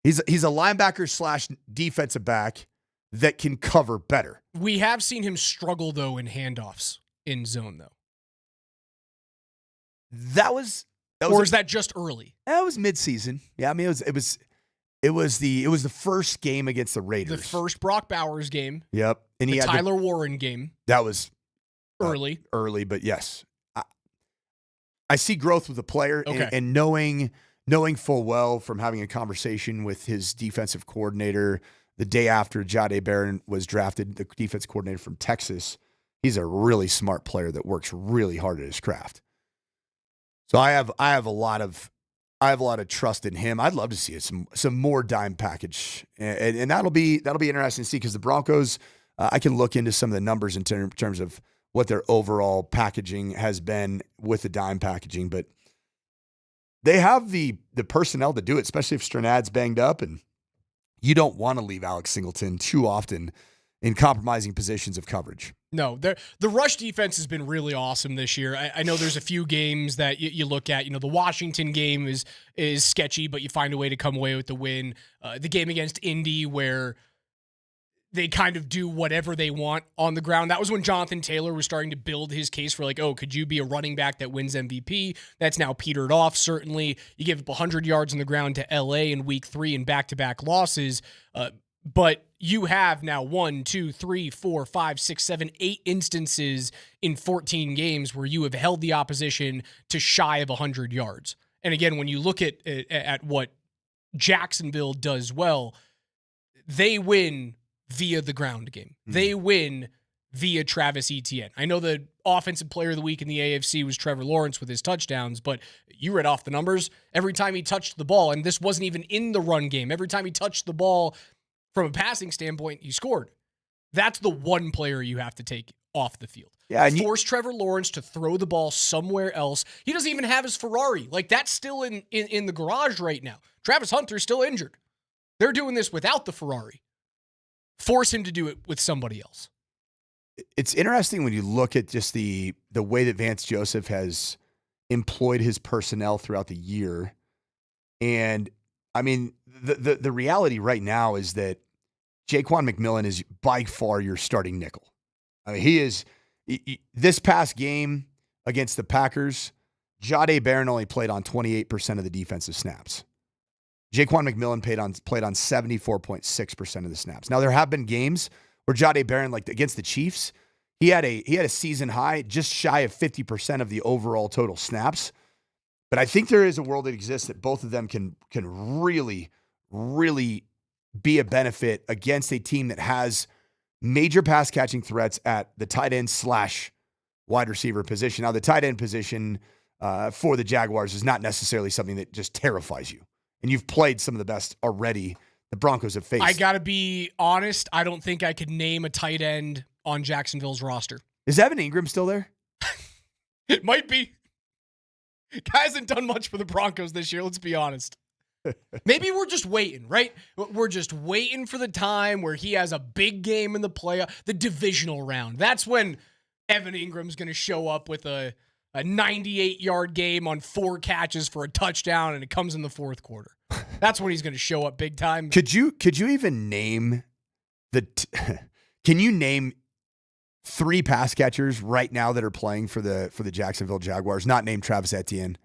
He's a linebacker slash defensive back that can cover better. We have seen him struggle, though, in handoffs in zone, though. Or is that just early? That was midseason. Yeah, I mean it was the first game against the Raiders. The first Brock Bowers game. Yep. And the Tyler Warren game. That was early. Early, but yes. I see growth with the player and knowing full well from having a conversation with his defensive coordinator the day after Jahdae Barron was drafted, the defense coordinator from Texas. He's a really smart player that works really hard at his craft. So I have a lot of trust in him. I'd love to see some more dime package, and that'll be interesting to see because the Broncos. I can look into some of the numbers in terms of what their overall packaging has been with the dime packaging, but they have the personnel to do it, especially if Strnad's banged up, and you don't want to leave Alex Singleton too often in compromising positions of coverage. No, the rush defense has been really awesome this year. I know there's a few games that you look at. You know, the Washington game is sketchy, but you find a way to come away with the win. The game against Indy where they kind of do whatever they want on the ground. That was when Jonathan Taylor was starting to build his case for could you be a running back that wins MVP? That's now petered off, certainly. You give up 100 yards on the ground to LA in week 3 in back-to-back losses. But you have now 1, 2, 3, 4, 5, 6, 7, 8 instances in 14 games where you have held the opposition to shy of 100 yards. And again, when you look at what Jacksonville does well, they win via the ground game. They win via Travis Etienne. I know the offensive player of the week in the AFC was Trevor Lawrence with his touchdowns, but you read off the numbers. Every time he touched the ball, and this wasn't even in the run game, every time he touched the ball from a passing standpoint, he scored. That's the one player you have to take off the field. Yeah, and force Trevor Lawrence to throw the ball somewhere else. He doesn't even have his Ferrari. That's still in the garage right now. Travis Hunter's still injured. They're doing this without the Ferrari. Force him to do it with somebody else. It's interesting when you look at just the way that Vance Joseph has employed his personnel throughout the year. And I mean, the reality right now is that Jaquan McMillan is by far your starting nickel. I mean, he is this past game against the Packers, Jahdae Barron only played on 28% of the defensive snaps. Jaquan McMillan played on 74.6% of the snaps. Now, there have been games where Jahdae Barron, like against the Chiefs, he had a season high, just shy of 50% of the overall total snaps. But I think there is a world that exists that both of them can really, really be a benefit against a team that has major pass catching threats at the tight end / wide receiver position. Now, the tight end position, for the Jaguars is not necessarily something that just terrifies you. And you've played some of the best already the Broncos have faced. I got to be honest. I don't think I could name a tight end on Jacksonville's roster. Is Evan Ingram still there? It might be. Guy hasn't done much for the Broncos this year, let's be honest. Maybe we're just waiting, right? We're just waiting for the time where he has a big game in the playoff, the divisional round. That's when Evan Ingram's going to show up with a 98-yard game on 4 catches for a touchdown, and it comes in the fourth quarter. That's when he's going to show up big time. Could you even name can you name 3 pass catchers right now that are playing for the Jacksonville Jaguars, not named Travis Etienne?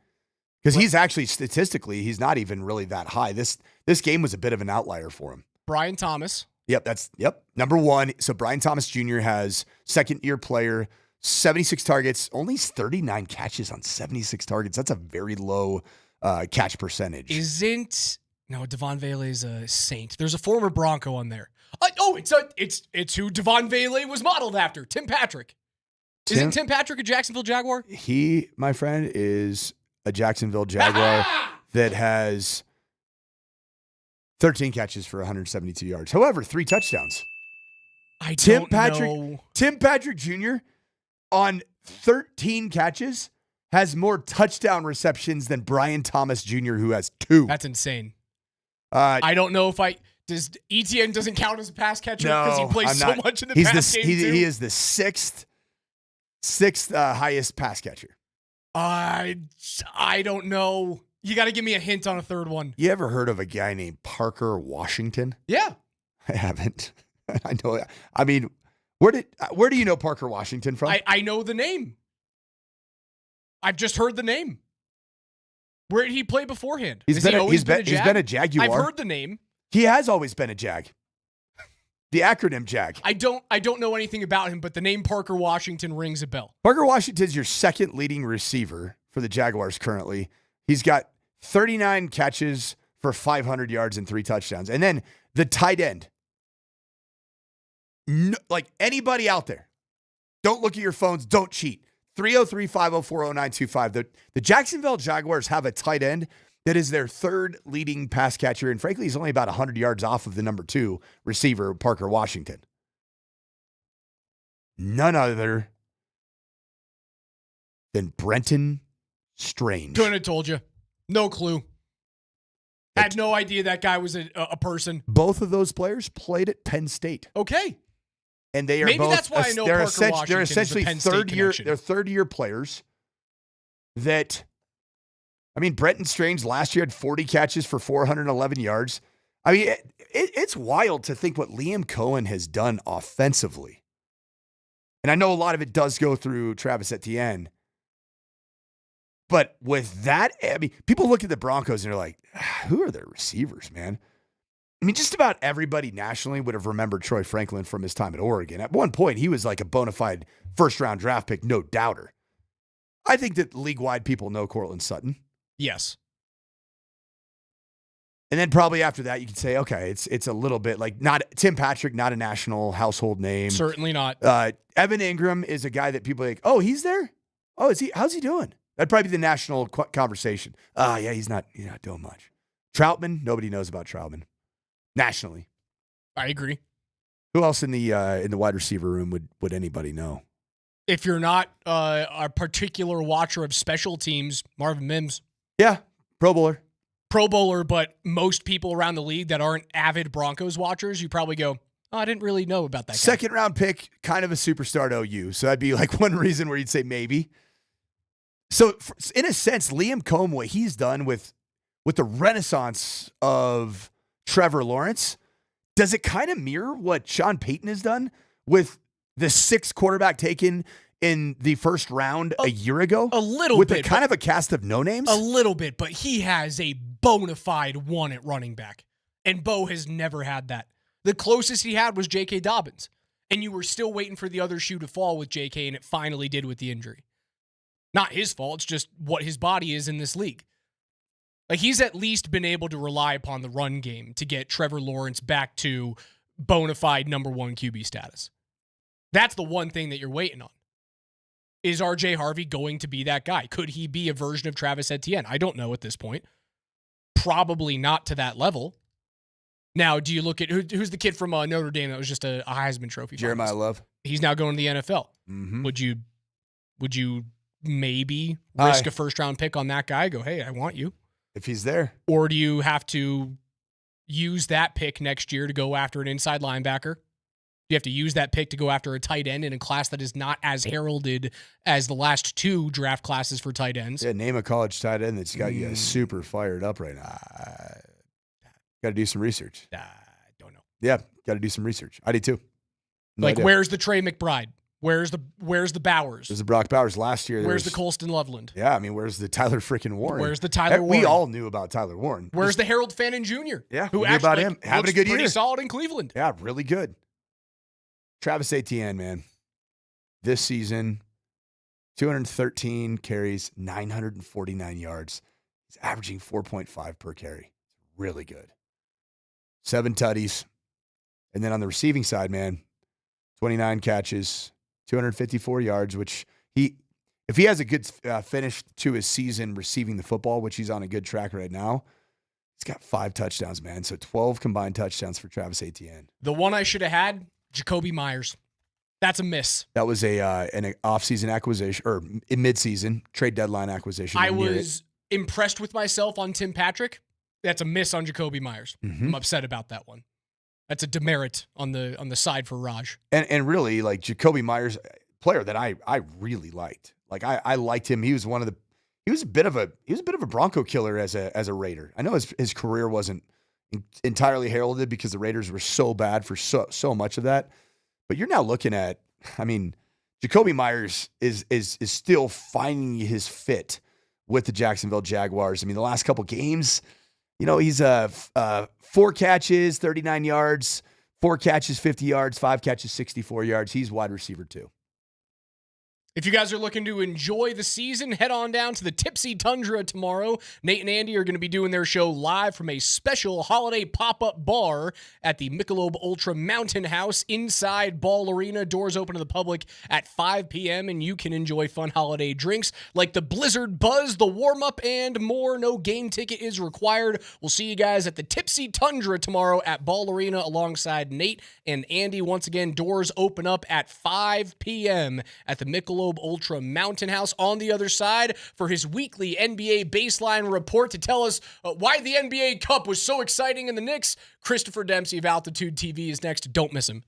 Because he's actually, statistically, he's not even really that high. This game was a bit of an outlier for him. Brian Thomas. Yep, number 1. So Brian Thomas Jr. has second-year player, 76 targets, only 39 catches on 76 targets. That's a very low catch percentage. Devon Vele's a Saint. There's a former Bronco on there. It's who Devon Vele was modeled after, Tim Patrick. Isn't Tim Patrick a Jacksonville Jaguar? He, my friend, is a Jacksonville Jaguar that has 13 catches for 172 yards. However, 3 touchdowns. Tim Patrick Jr. on 13 catches has more touchdown receptions than Brian Thomas Jr., who has 2. That's insane. I don't know if ETN doesn't count as a pass catcher because he plays so much in the pass game too. He is the sixth highest pass catcher. I don't know. You got to give me a hint on a third one. You ever heard of a guy named Parker Washington? Yeah. I haven't. I know. I mean, where do you know Parker Washington from? I know the name. I've just heard the name. Where did he play beforehand? He's been a Jaguar. I've heard the name. He has always been a Jag. The acronym Jag. I don't know anything about him, but the name Parker Washington rings a bell. Parker Washington's your second leading receiver for the Jaguars currently. He's got 39 catches for 500 yards and 3 touchdowns. And then the tight end. No, like anybody out there, don't look at your phones. Don't cheat. 303-504-0925. The Jacksonville Jaguars have a tight end that is their 3rd leading pass catcher. And frankly, he's only about 100 yards off of the number 2 receiver, Parker Washington. None other than Brenton Strange. Couldn't have told you. No clue. Had no idea that guy was a person. Both of those players played at Penn State. Okay. And they are Maybe both, that's why I know Parker Washington they're essentially is a Penn State connection. They're third-year players that, I mean, Brenton Strange last year had 40 catches for 411 yards. I mean, it's wild to think what Liam Cohen has done offensively. And I know a lot of it does go through Travis Etienne. But with that, I mean, people look at the Broncos and they're like, who are their receivers, man? I mean, just about everybody nationally would have remembered Troy Franklin from his time at Oregon. At one point, he was like a bona fide first-round draft pick, no doubter. I think that league-wide people know Cortland Sutton. Yes. And then probably after that, you could say, okay, it's a little bit like not Tim Patrick, not a national household name. Certainly not. Evan Ingram is a guy that people are like, oh, he's there? Oh, is he? How's he doing? That'd probably be the national conversation. Yeah, he's not doing much. Troutman, nobody knows about Troutman. Nationally. I agree. Who else in the wide receiver room would anybody know? If you're not a particular watcher of special teams, Marvin Mims. Yeah, Pro Bowler. Pro Bowler, but most people around the league that aren't avid Broncos watchers, you probably go, oh, I didn't really know about that guy. Second round pick, kind of a superstar at OU. So that'd be like one reason where you'd say maybe. So in a sense, Liam Cohen, what he's done with the renaissance of Trevor Lawrence, does it kind of mirror what Sean Payton has done with the 6th quarterback taken in the first round a year ago? A little bit. With a kind of a cast of no names? A little bit, but he has a bona fide one at running back. And Bo has never had that. The closest he had was J.K. Dobbins. And you were still waiting for the other shoe to fall with J.K., and it finally did with the injury. Not his fault. It's just what his body is in this league. Like, he's at least been able to rely upon the run game to get Trevor Lawrence back to bona fide number 1 QB status. That's the one thing that you're waiting on. Is R.J. Harvey going to be that guy? Could he be a version of Travis Etienne? I don't know at this point. Probably not to that level. Now, do you look at who's the kid from Notre Dame that was just a Heisman Trophy? Jeremiah Love. He's now going to the NFL. Mm-hmm. Would you maybe risk a first-round pick on that guy? Go, hey, I want you. If he's there. Or do you have to use that pick next year to go after an inside linebacker? You have to use that pick to go after a tight end in a class that is not as heralded as the last 2 draft classes for tight ends. Yeah, name a college tight end that's got you super fired up right now. Got to do some research. I don't know. Yeah, got to do some research. I do too. No like, idea. where's the Trey McBride? Where's the Bowers? There's the Brock Bowers last year. Where's the Colston Loveland? Yeah, I mean, where's the Tyler freaking Warren? Where's the Tyler Warren? We all knew about Tyler Warren. Where's the Harold Fannin Jr.? Yeah, who we knew actually about him having a good pretty year. Solid in Cleveland. Yeah, really good. Travis Etienne, man. This season, 213 carries, 949 yards. He's averaging 4.5 per carry. Really good. 7 tutties. And then on the receiving side, man, 29 catches, 254 yards, which if he has a good finish to his season receiving the football, which he's on a good track right now, he's got 5 touchdowns, man. So 12 combined touchdowns for Travis Etienne. The one I should have had, Jacoby Myers. That's a miss. That was an off-season acquisition or a mid-season trade deadline acquisition. I was impressed with myself on Tim Patrick. That's a miss on Jacoby Myers. Mm-hmm. I'm upset about that one. That's a demerit on the side for Raj. And really, like, Jacoby Myers, player that I really liked. Like, I liked him. He was a bit of a Bronco killer as a Raider. I know his career wasn't entirely heralded because the Raiders were so bad for so much of that. But you're now looking at, I mean, Jacoby Myers is still finding his fit with the Jacksonville Jaguars. I mean, the last couple games, he's 4 catches, 39 yards, 4 catches, 50 yards, 5 catches, 64 yards. He's wide receiver 2. If you guys are looking to enjoy the season, head on down to the Tipsy Tundra tomorrow. Nate and Andy are going to be doing their show live from a special holiday pop-up bar at the Michelob Ultra Mountain House inside Ball Arena. Doors open to the public at 5 p.m., and you can enjoy fun holiday drinks like the Blizzard Buzz, the warm-up, and more. No game ticket is required. We'll see you guys at the Tipsy Tundra tomorrow at Ball Arena alongside Nate and Andy. Once again, doors open up at 5 p.m. at the Michelob Ultra Mountain House. On the other side, for his weekly NBA baseline report to tell us why the NBA Cup was so exciting in the Knicks, Christopher Dempsey of Altitude TV is next. Don't miss him.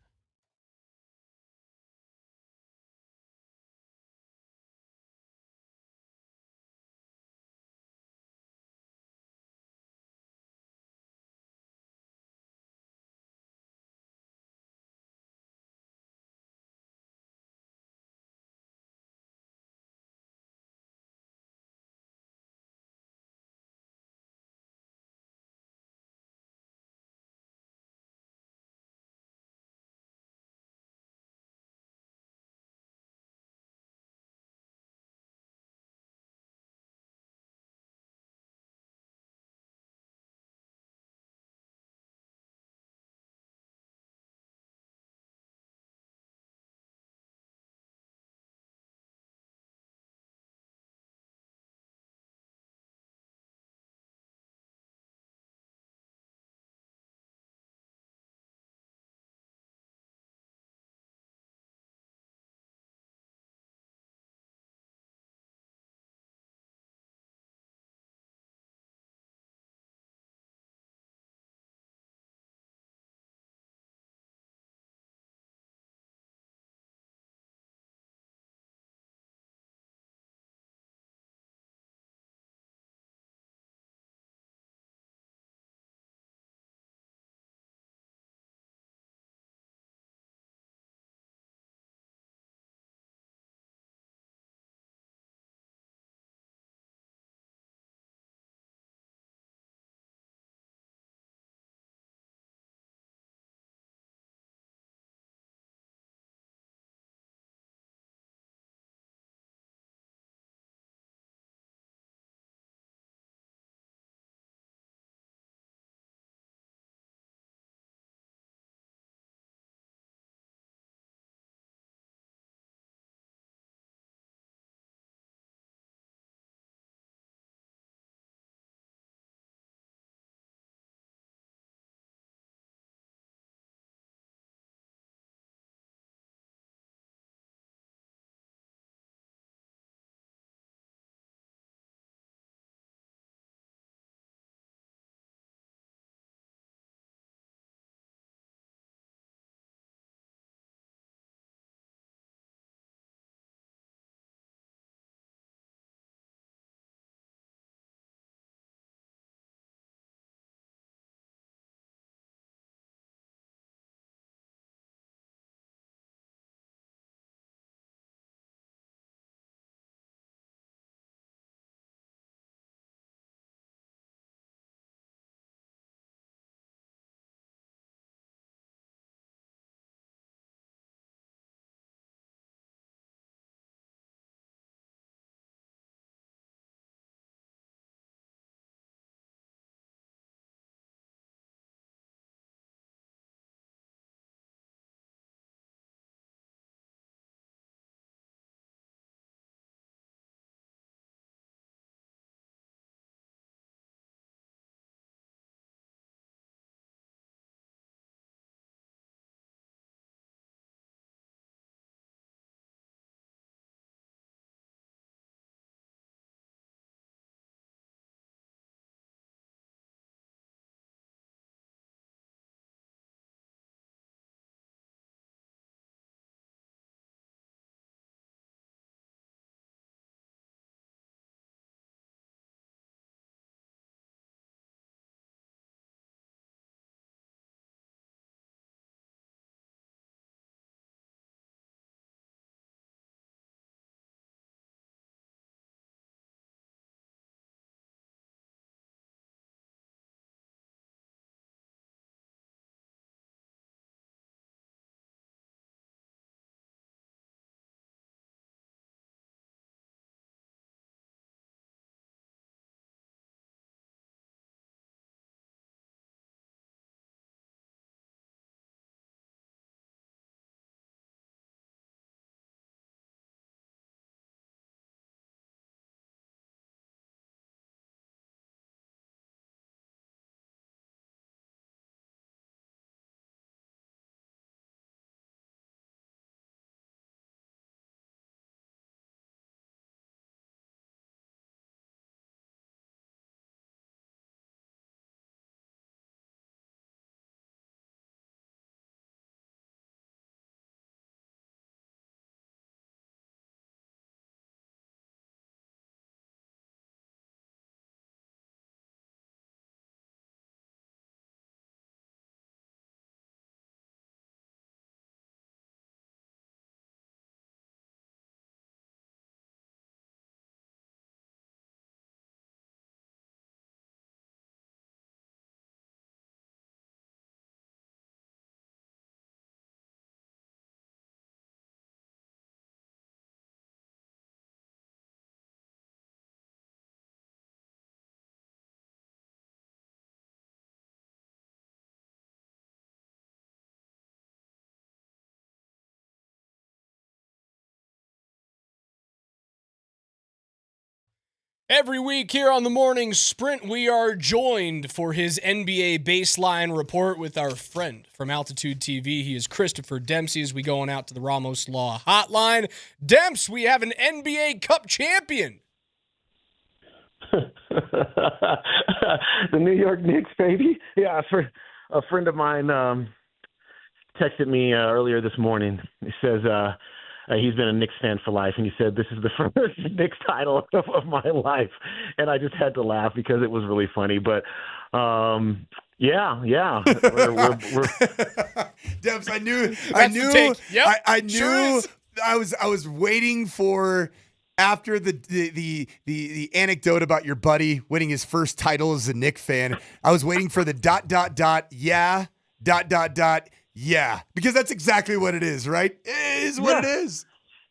Every week here on the Morning Sprint, we are joined for his NBA baseline report with our friend from Altitude TV. He is Christopher Dempsey as we going out to the Ramos Law Hotline. Demps, we have an NBA Cup champion. The New York Knicks, baby. Yeah, for a friend of mine texted me earlier this morning. He says he's been a Knicks fan for life, and he said this is the first Knicks title of my life, and I just had to laugh because it was really funny. But yeah, we're Debs, I knew, Yep, I knew. Sure I was waiting for. After the anecdote about your buddy winning his first title as a Knicks fan, I was waiting for the ... yeah, because that's exactly what it is, right? It is what it is.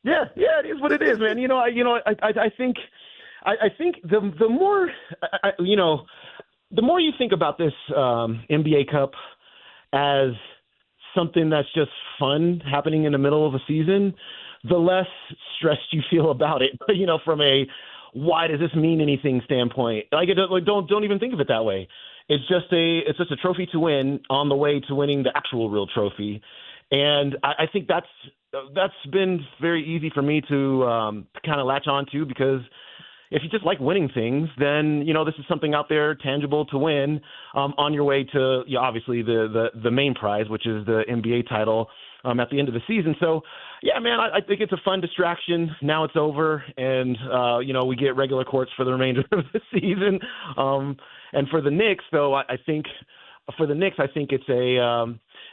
Yeah, it is what it is, man. I think the more the more you think about this NBA Cup as something that's just fun happening in the middle of a season, the less stressed you feel about it, from a why does this mean anything standpoint. Don't even think of it that way. It's just a trophy to win on the way to winning the actual real trophy. And I think that's been very easy for me to kind of latch on to, because if you just like winning things, then, this is something out there tangible to win on your way to obviously the main prize, which is the NBA title at the end of the season. So, yeah, man, I think it's a fun distraction. Now it's over, and, we get regular courts for the remainder of the season. And for the Knicks, though, I think it's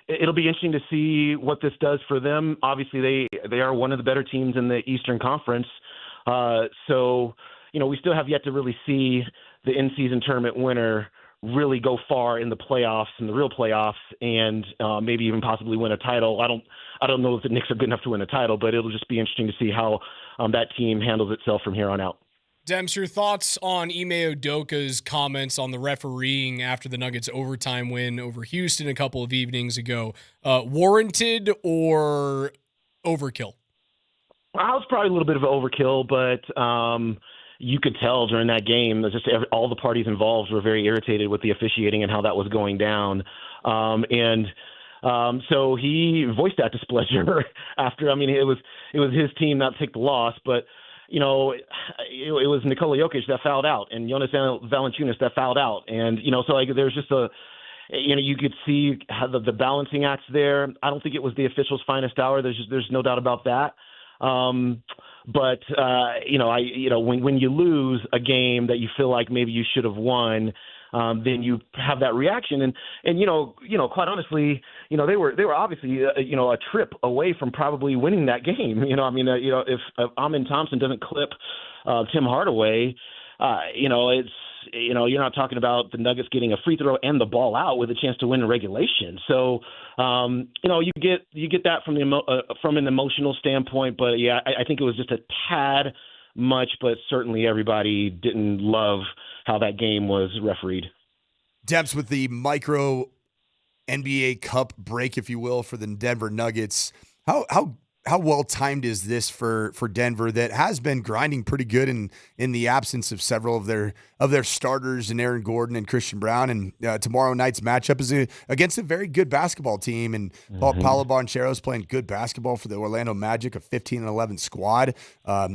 it'll be interesting to see what this does for them. Obviously, they are one of the better teams in the Eastern Conference. So, we still have yet to really see the in-season tournament winner really go far in the playoffs, in the real playoffs, and maybe even possibly win a title. I don't know if the Knicks are good enough to win a title, but it'll just be interesting to see how that team handles itself from here on out. Dems, your thoughts on Ime Udoka's comments on the refereeing after the Nuggets' overtime win over Houston a couple of evenings ago? Warranted or overkill? Well, it was probably a little bit of an overkill, but you could tell during that game that just all the parties involved were very irritated with the officiating and how that was going down. So he voiced that displeasure after. I mean, it was his team not to take the loss, but it was Nikola Jokic that fouled out and Jonas Valanciunas that fouled out, and so there's just you could see how the balancing acts there. I don't think it was the officials' finest hour. There's no doubt about that. But when you lose a game that you feel like maybe you should have won, then you have that reaction. And quite honestly, they were obviously a trip away from probably winning that game. If Amin Thompson doesn't clip Tim Hardaway, it's you're not talking about the Nuggets getting a free throw and the ball out with a chance to win in regulation. So you get that from an emotional standpoint. But yeah, I think it was just a tad much, but certainly everybody didn't love how that game was refereed. Debs, with the micro NBA Cup break, if you will, for the Denver Nuggets, how well timed is this for Denver that has been grinding pretty good in the absence of several of their starters and Aaron Gordon and Christian Brown, and tomorrow night's matchup is against a very good basketball team, and Paolo Banchero's playing good basketball for the Orlando Magic, a 15-11 squad. How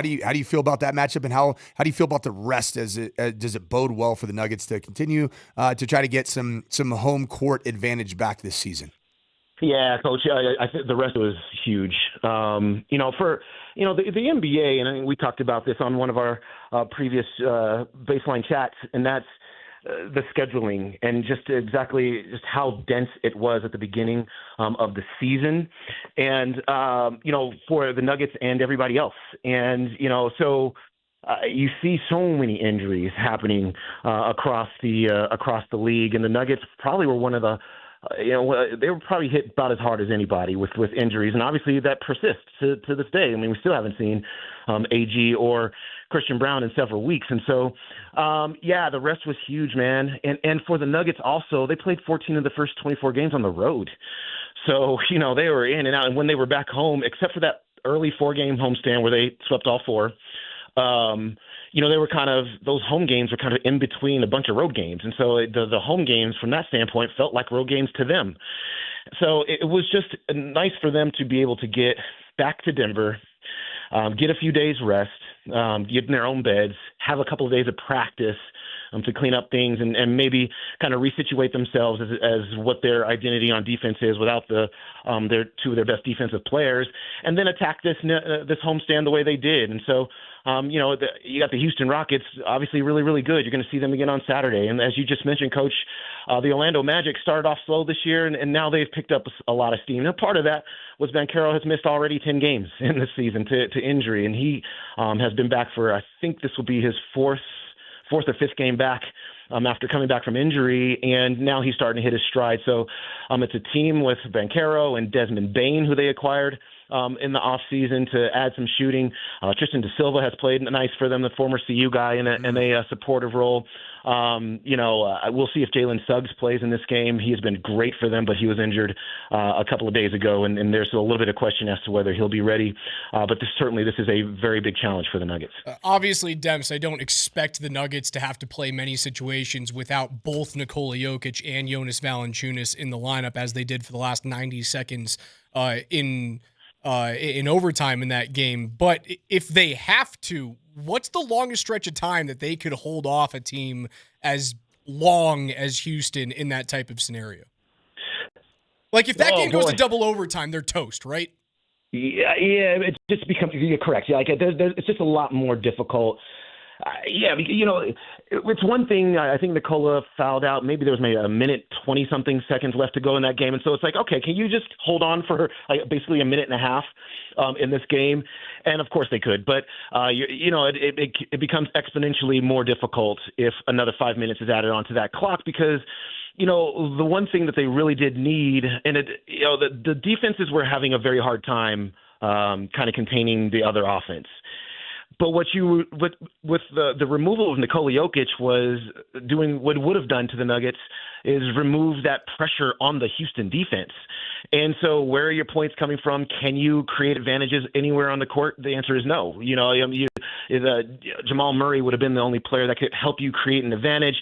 do you feel about that matchup, and how do you feel about the rest? Does it bode well for the Nuggets to continue to try to get some home court advantage back this season? Yeah, Coach, I think the rest was huge. For the NBA, and I think we talked about this on one of our previous baseline chats, and that's the scheduling and just how dense it was at the beginning of the season, and for the Nuggets and everybody else, and so. You see so many injuries happening across the league, and the Nuggets probably were one of the. They were probably hit about as hard as anybody with injuries, and obviously that persists to this day. I mean, we still haven't seen AG or Christian Brown in several weeks, and so the rest was huge, man. And for the Nuggets also, they played 14 of the first 24 games on the road, so they were in and out. And when they were back home, except for that early 4-game homestand where they swept all 4. they were kind of, those home games were kind of in between a bunch of road games. And so the home games from that standpoint felt like road games to them. So it was just nice for them to be able to get back to Denver, get a few days rest, get in their own beds, have a couple of days of practice to clean up things and maybe kind of resituate themselves as what their identity on defense is without their two of their best defensive players, and then attack this homestand the way they did. And so, you got the Houston Rockets, obviously really, really good. You're going to see them again on Saturday. And as you just mentioned, Coach, the Orlando Magic started off slow this year, and now they've picked up a lot of steam. And part of that was Banchero has missed already 10 games in this season to injury, and he has been back for, I think this will be his fourth or fifth game back after coming back from injury, and now he's starting to hit his stride. So it's a team with Banchero and Desmond Bane, who they acquired in the offseason to add some shooting. Tristan Da Silva has played nice for them, the former CU guy, in a supportive role. We'll see if Jalen Suggs plays in this game. He has been great for them, but he was injured a couple of days ago, and there's a little bit of question as to whether he'll be ready. But this is a very big challenge for the Nuggets. Obviously, Demps, I don't expect the Nuggets to have to play many situations without both Nikola Jokic and Jonas Valanciunas in the lineup, as they did for the last 90 seconds in overtime in that game. But if they have to, what's the longest stretch of time that they could hold off a team as long as Houston in that type of scenario? Like if that game goes to double overtime, they're toast, right? Yeah, it just becomes, you're correct. Yeah, it's just a lot more difficult. It's one thing. I think Nikola fouled out. Maybe there was maybe a minute, 20-something seconds left to go in that game. And so it's like, okay, can you just hold on for basically a minute and a half in this game? And, of course, they could. But, it becomes exponentially more difficult if another 5 minutes is added onto that clock because, the one thing that they really did need, and the defenses were having a very hard time kind of containing the other offense. But what with the removal of Nikola Jokic was doing what it would have done to the Nuggets is remove that pressure on the Houston defense. And so where are your points coming from? Can you create advantages anywhere on the court? The answer is no. Jamal Murray would have been the only player that could help you create an advantage.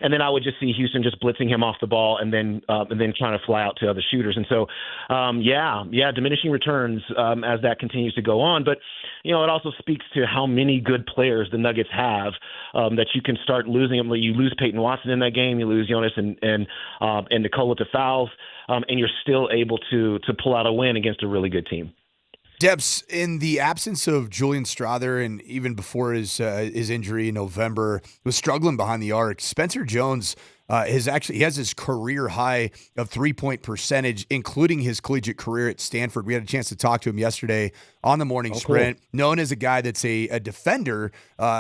And then I would just see Houston just blitzing him off the ball and then trying to fly out to other shooters. And so, diminishing returns as that continues to go on. But, it also speaks to how many good players the Nuggets have that you can start losing them. You lose Peyton Watson in that game. You lose Jonas and Nikola to fouls, and you're still able to pull out a win against a really good team. Debs, in the absence of Julian Strawther and even before his injury in November, was struggling behind the arc. Spencer Jones he has his career high of 3-point percentage, including his collegiate career at Sanford. We had a chance to talk to him yesterday on the morning sprint. Cool. Known as a guy that's a defender,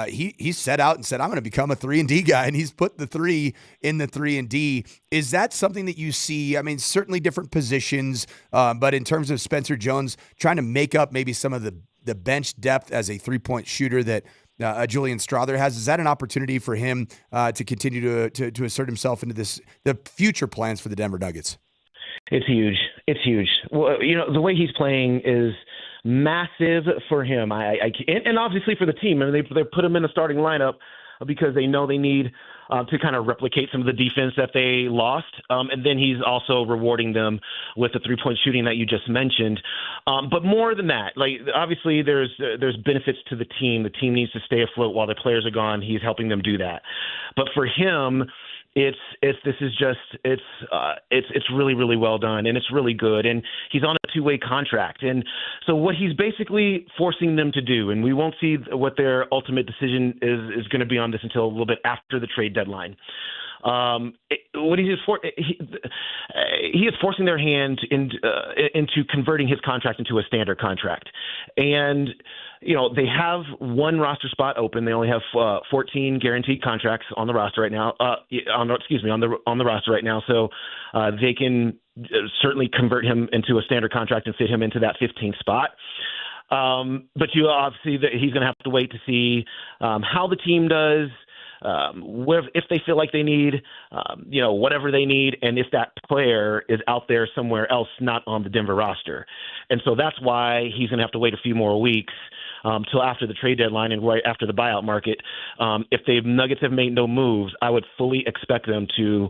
he set out and said, I'm going to become a 3-and-D guy, and he's put the 3 in the 3-and-D. Is that something that you see? I mean, certainly different positions, but in terms of Spencer Jones trying to make up maybe some of the bench depth as a 3-point shooter that Julian Strawther has, is that an opportunity for him to continue to assert himself into the future plans for the Denver Nuggets? It's huge. It's huge. Well, the way he's playing is massive for him. And obviously for the team. I mean, they put him in the starting lineup because they know they need to kind of replicate some of the defense that they lost. And then he's also rewarding them with the 3-point shooting that you just mentioned. But more than that, obviously there's benefits to the team. The team needs to stay afloat while the players are gone. He's helping them do that. But for him, it's really, really well done, and it's really good. And he's on a 2-way contract. And so what he's basically forcing them to do, and we won't see what their ultimate decision is going to be on this until a little bit after the trade deadline. He is forcing their hand into converting his contract into a standard contract. And they have one roster spot open. They only have 14 guaranteed contracts on the roster right now. On the roster right now. So they can certainly convert him into a standard contract and fit him into that 15th spot. But you obviously he's going to have to wait to see how the team does. If they feel like they need, whatever they need, and if that player is out there somewhere else, not on the Denver roster. And so that's why he's going to have to wait a few more weeks till after the trade deadline and right after the buyout market. If the Nuggets have made no moves, I would fully expect them to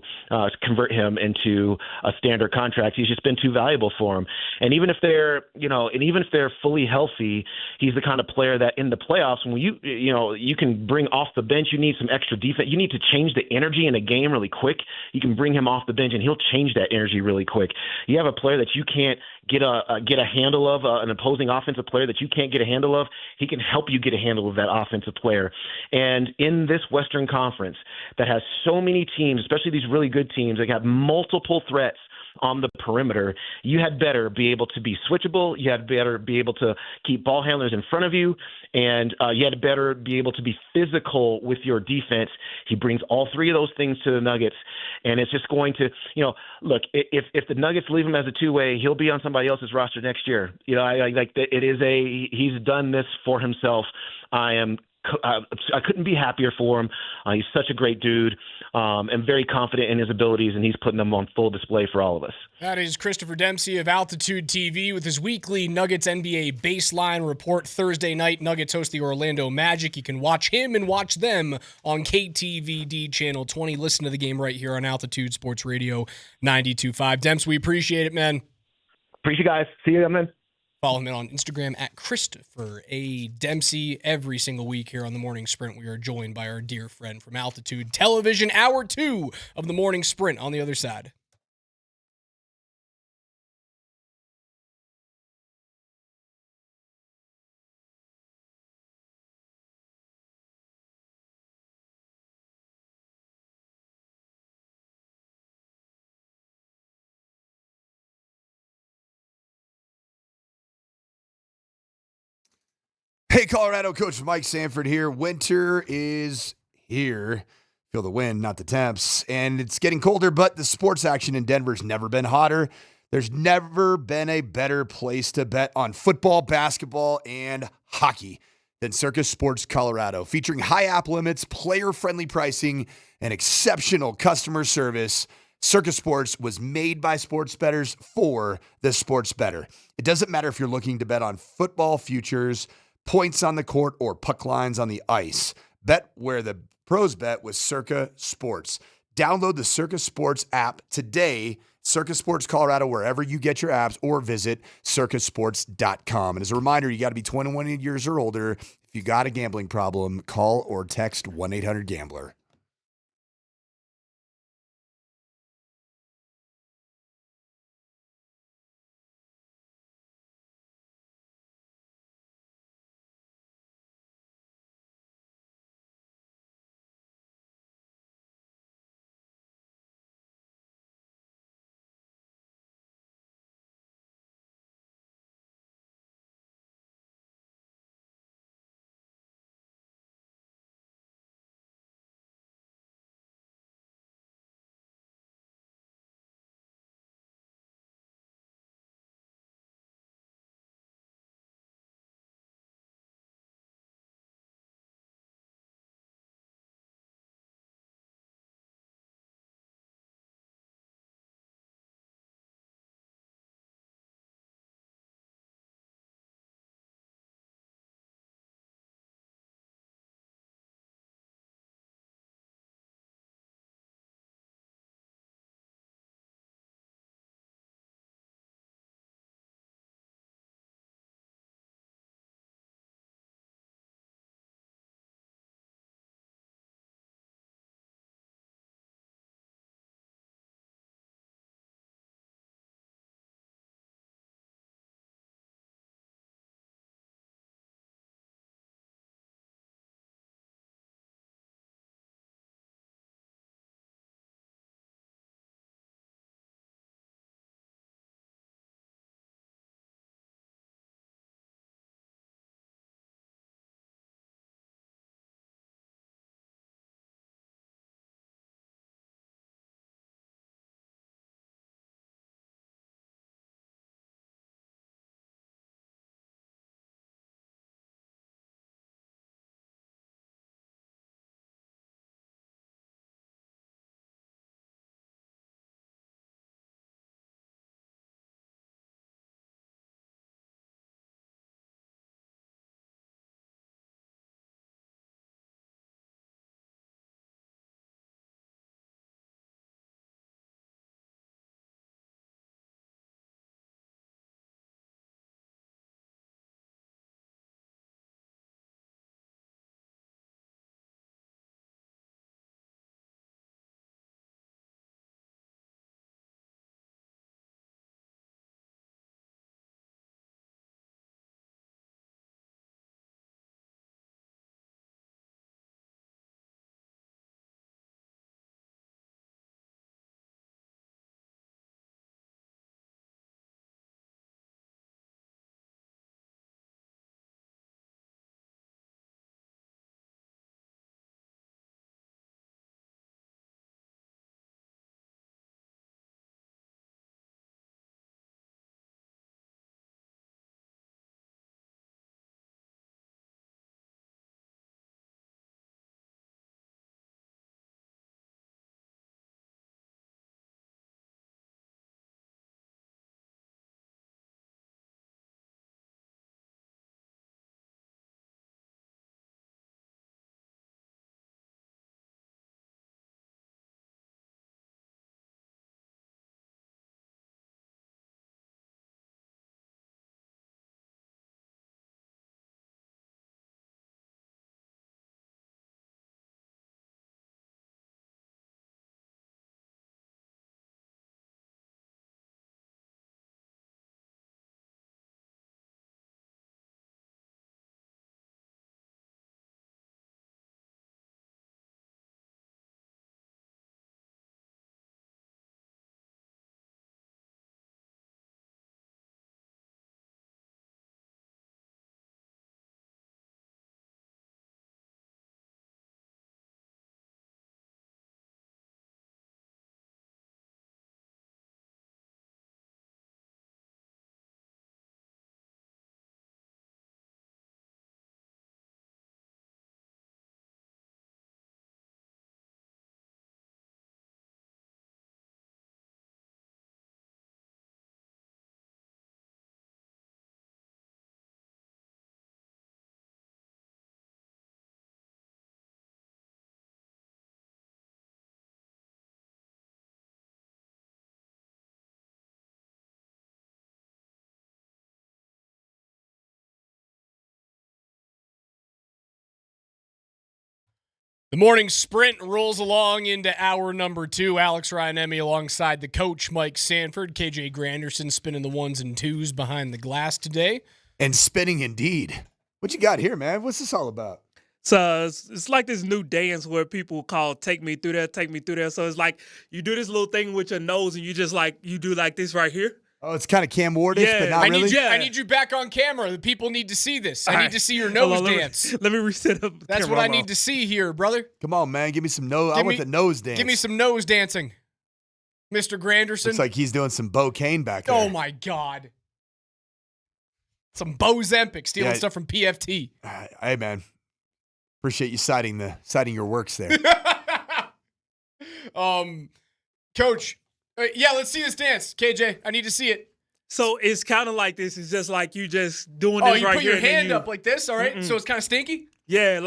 convert him into a standard contract. He's just been too valuable for him. And even if they're fully healthy, he's the kind of player that in the playoffs, when you can bring off the bench, you need some extra defense. You need to change the energy in a game really quick. You can bring him off the bench and he'll change that energy really quick. You have a player that you can't get a handle of, an opposing offensive player that you can't get a handle of. He can help you get a handle of that offensive player. And in this Western Conference that has so many teams, especially these really good teams that have multiple threats on the perimeter, you had better be able to be switchable. You had better be able to keep ball handlers in front of you, and you had better be able to be physical with your defense. He brings all three of those things to the Nuggets, and it's just going to, look, if the Nuggets leave him as a two-way, he'll be on somebody else's roster next year. He's done this for himself. I couldn't be happier for him. He's such a great dude, and very confident in his abilities, and he's putting them on full display for all of us. That is Christopher Dempsey of Altitude TV with his weekly Nuggets NBA Baseline Report. Thursday night, Nuggets host the Orlando Magic. You can watch him and watch them on KTVD Channel 20. Listen to the game right here on Altitude Sports Radio 92.5. Demps, we appreciate it, man. Appreciate you guys. See you, man. Follow him on Instagram at Christopher A. Dempsey. Every single week here on the Morning Sprint, we are joined by our dear friend from Altitude Television. Hour 2 of the Morning Sprint on the other side. Hey, Colorado, Coach Mike Sanford here. Winter is here. Feel the wind, not the temps. And it's getting colder, but the sports action in Denver's never been hotter. There's never been a better place to bet on football, basketball, and hockey than Circus Sports Colorado. Featuring high app limits, player-friendly pricing, and exceptional customer service, Circus Sports was made by sports bettors for the sports bettor. It doesn't matter if you're looking to bet on football futures, points on the court, or puck lines on the ice. Bet where the pros bet with Circa Sports. Download the Circa Sports app today, Circa Sports Colorado, wherever you get your apps, or visit circasports.com. And as a reminder, you got to be 21 years or older. If you got a gambling problem, call or text 1-800-GAMBLER. The morning sprint rolls along into hour number 2. Alex Ryan-Emmy alongside the coach, Mike Sanford. KJ Granderson spinning the 1s and 2s behind the glass today. And spinning indeed. What you got here, man? What's this all about? So it's like this new dance where people call "Take Me Through There, Take Me Through There." So it's like you do this little thing with your nose, and you just like you do like this right here. Oh, it's kind of Cam Wardish, Yeah. but not really. I need you back on camera. The people need to see this. I All need right. to see your Hold nose on, let me- dance. Let me reset up. the That's camera. what I Hold on. need to see here, brother. Come on, man. Give me some nose. I Give want me- the nose dance. Give me some nose dancing, Mr. Granderson. Looks like he's doing some Bo Kane back there. Oh my God. Some Bo Zempic stealing Yeah. stuff from PFT. Hey, man. Appreciate you citing your works there. Coach, yeah, let's see this dance. KJ, I need to see it. So it's kind of like this. It's just like you just doing Oh, this you right put here. your and then hand you- up like this, all right? Mm-mm. So it's kind of stinky? Yeah,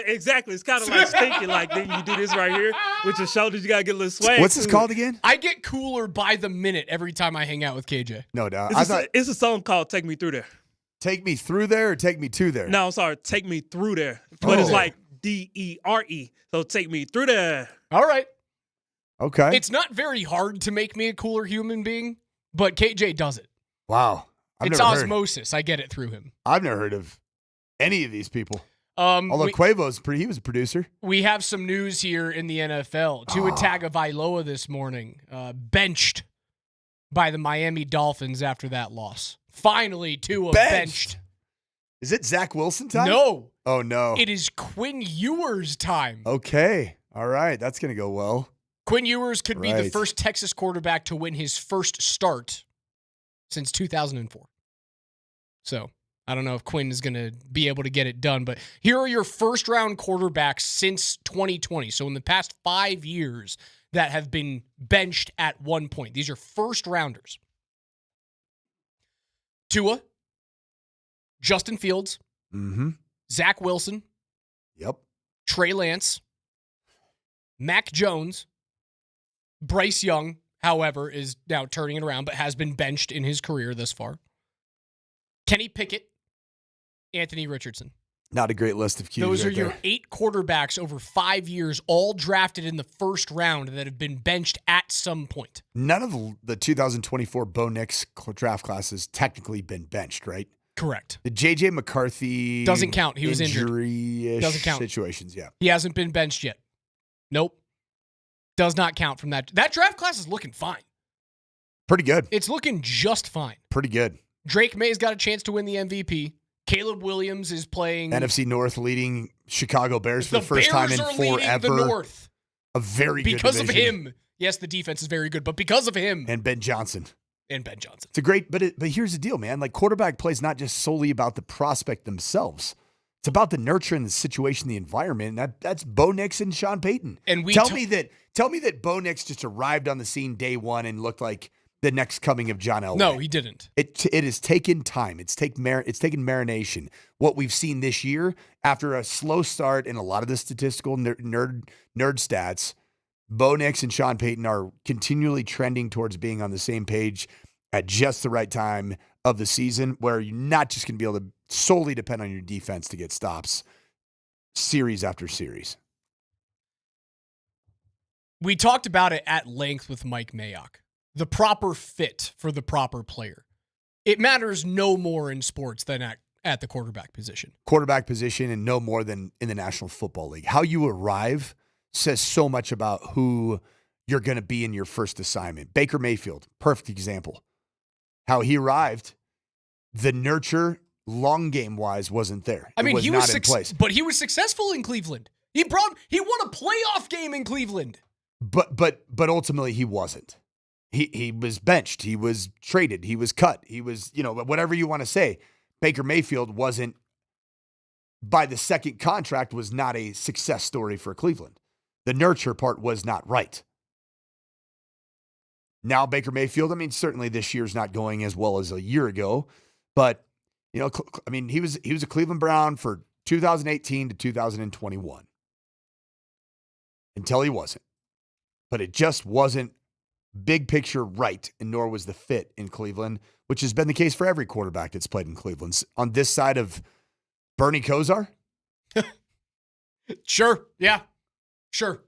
exactly. It's kind of like stinking. Like then you do this right here with your shoulders. You gotta get a little swag. What's this to called it. again? I get cooler by the minute every time I hang out with KJ. No doubt. It's a song called "Take Me Through There." Take me through there or take me to there? No, I'm sorry. Take me through there. But it's like DERE. So take me through there. All right. Okay. It's not very hard to make me a cooler human being, but KJ does it. Wow. It's osmosis. I get it through him. I've never heard of any of these people. Although he was a producer. We have some news here in the NFL. Tua Tagovailoa this morning benched by the Miami Dolphins after that loss. Finally, Tua benched. Is it Zach Wilson time? No. Oh, no. It is Quinn Ewers time. Okay. All right. That's going to go well. Quinn Ewers could be the Right. first Texas quarterback to win his first start since 2004. So I don't know if Quinn is going to be able to get it done, but here are your first-round quarterbacks since 2020. So in the past 5 years that have been benched at one point. These are first-rounders. Tua, Justin Fields, Mm-hmm. Zach Wilson, Yep. Trey Lance, Mac Jones, Bryce Young, however, is now turning it around, but has been benched in his career thus far. Kenny Pickett, Anthony Richardson. Not a great list of cues. Those are right your there. 8 quarterbacks over 5 years, all drafted in the first round that have been benched at some point. None of the 2024 Bo Nix draft classes technically been benched, right? Correct. The J.J. McCarthy Doesn't count. He was injured. injury-ish Doesn't count. situations, yeah. He hasn't been benched yet. Nope. Does not count from that. That draft class is looking fine. Pretty good. It's looking just fine. Pretty good. Drake May's got a chance to win the MVP. Caleb Williams is playing. NFC North leading Chicago Bears for The the first time in Bears are leading forever. the North. A very good Because of division. him. Yes, the defense is very good, but because of him And Ben Johnson. and Ben Johnson. It's a great, but here's the deal, man. Like quarterback play is not just solely about the prospect themselves. It's about the nurture and the situation, the environment. And that's Bo Nix and Sean Payton. And tell me that Bo Nix just arrived on the scene day one and looked like the next coming of John Elway. No, he didn't. It has taken time. It's taken marination. What we've seen this year after a slow start and a lot of the statistical nerd stats, Bo Nix and Sean Payton are continually trending towards being on the same page at just the right time of the season, where you're not just going to be able to solely depend on your defense to get stops series after series. We talked about it at length with Mike Mayock. The proper fit for the proper player. It matters no more in sports than at the quarterback position. Quarterback position and no more than in the National Football League. How you arrive says so much about who you're going to be in your first assignment. Baker Mayfield, perfect example. How he arrived, the nurture long game wise wasn't there. I mean, it was he not was in place. but he was successful in Cleveland. He won a playoff game in Cleveland. But ultimately he wasn't. He was benched. He was traded. He was cut. He was, whatever you want to say. Baker Mayfield wasn't, by the second contract, was not a success story for Cleveland. The nurture part was not right. Now Baker Mayfield, I mean, certainly this year's not going as well as a year ago, but he was a Cleveland Brown for 2018 to 2021 until he wasn't. But it just wasn't big picture right, and nor was the fit in Cleveland, which has been the case for every quarterback that's played in Cleveland. On this side of Bernie Kosar? Sure, yeah. Sure.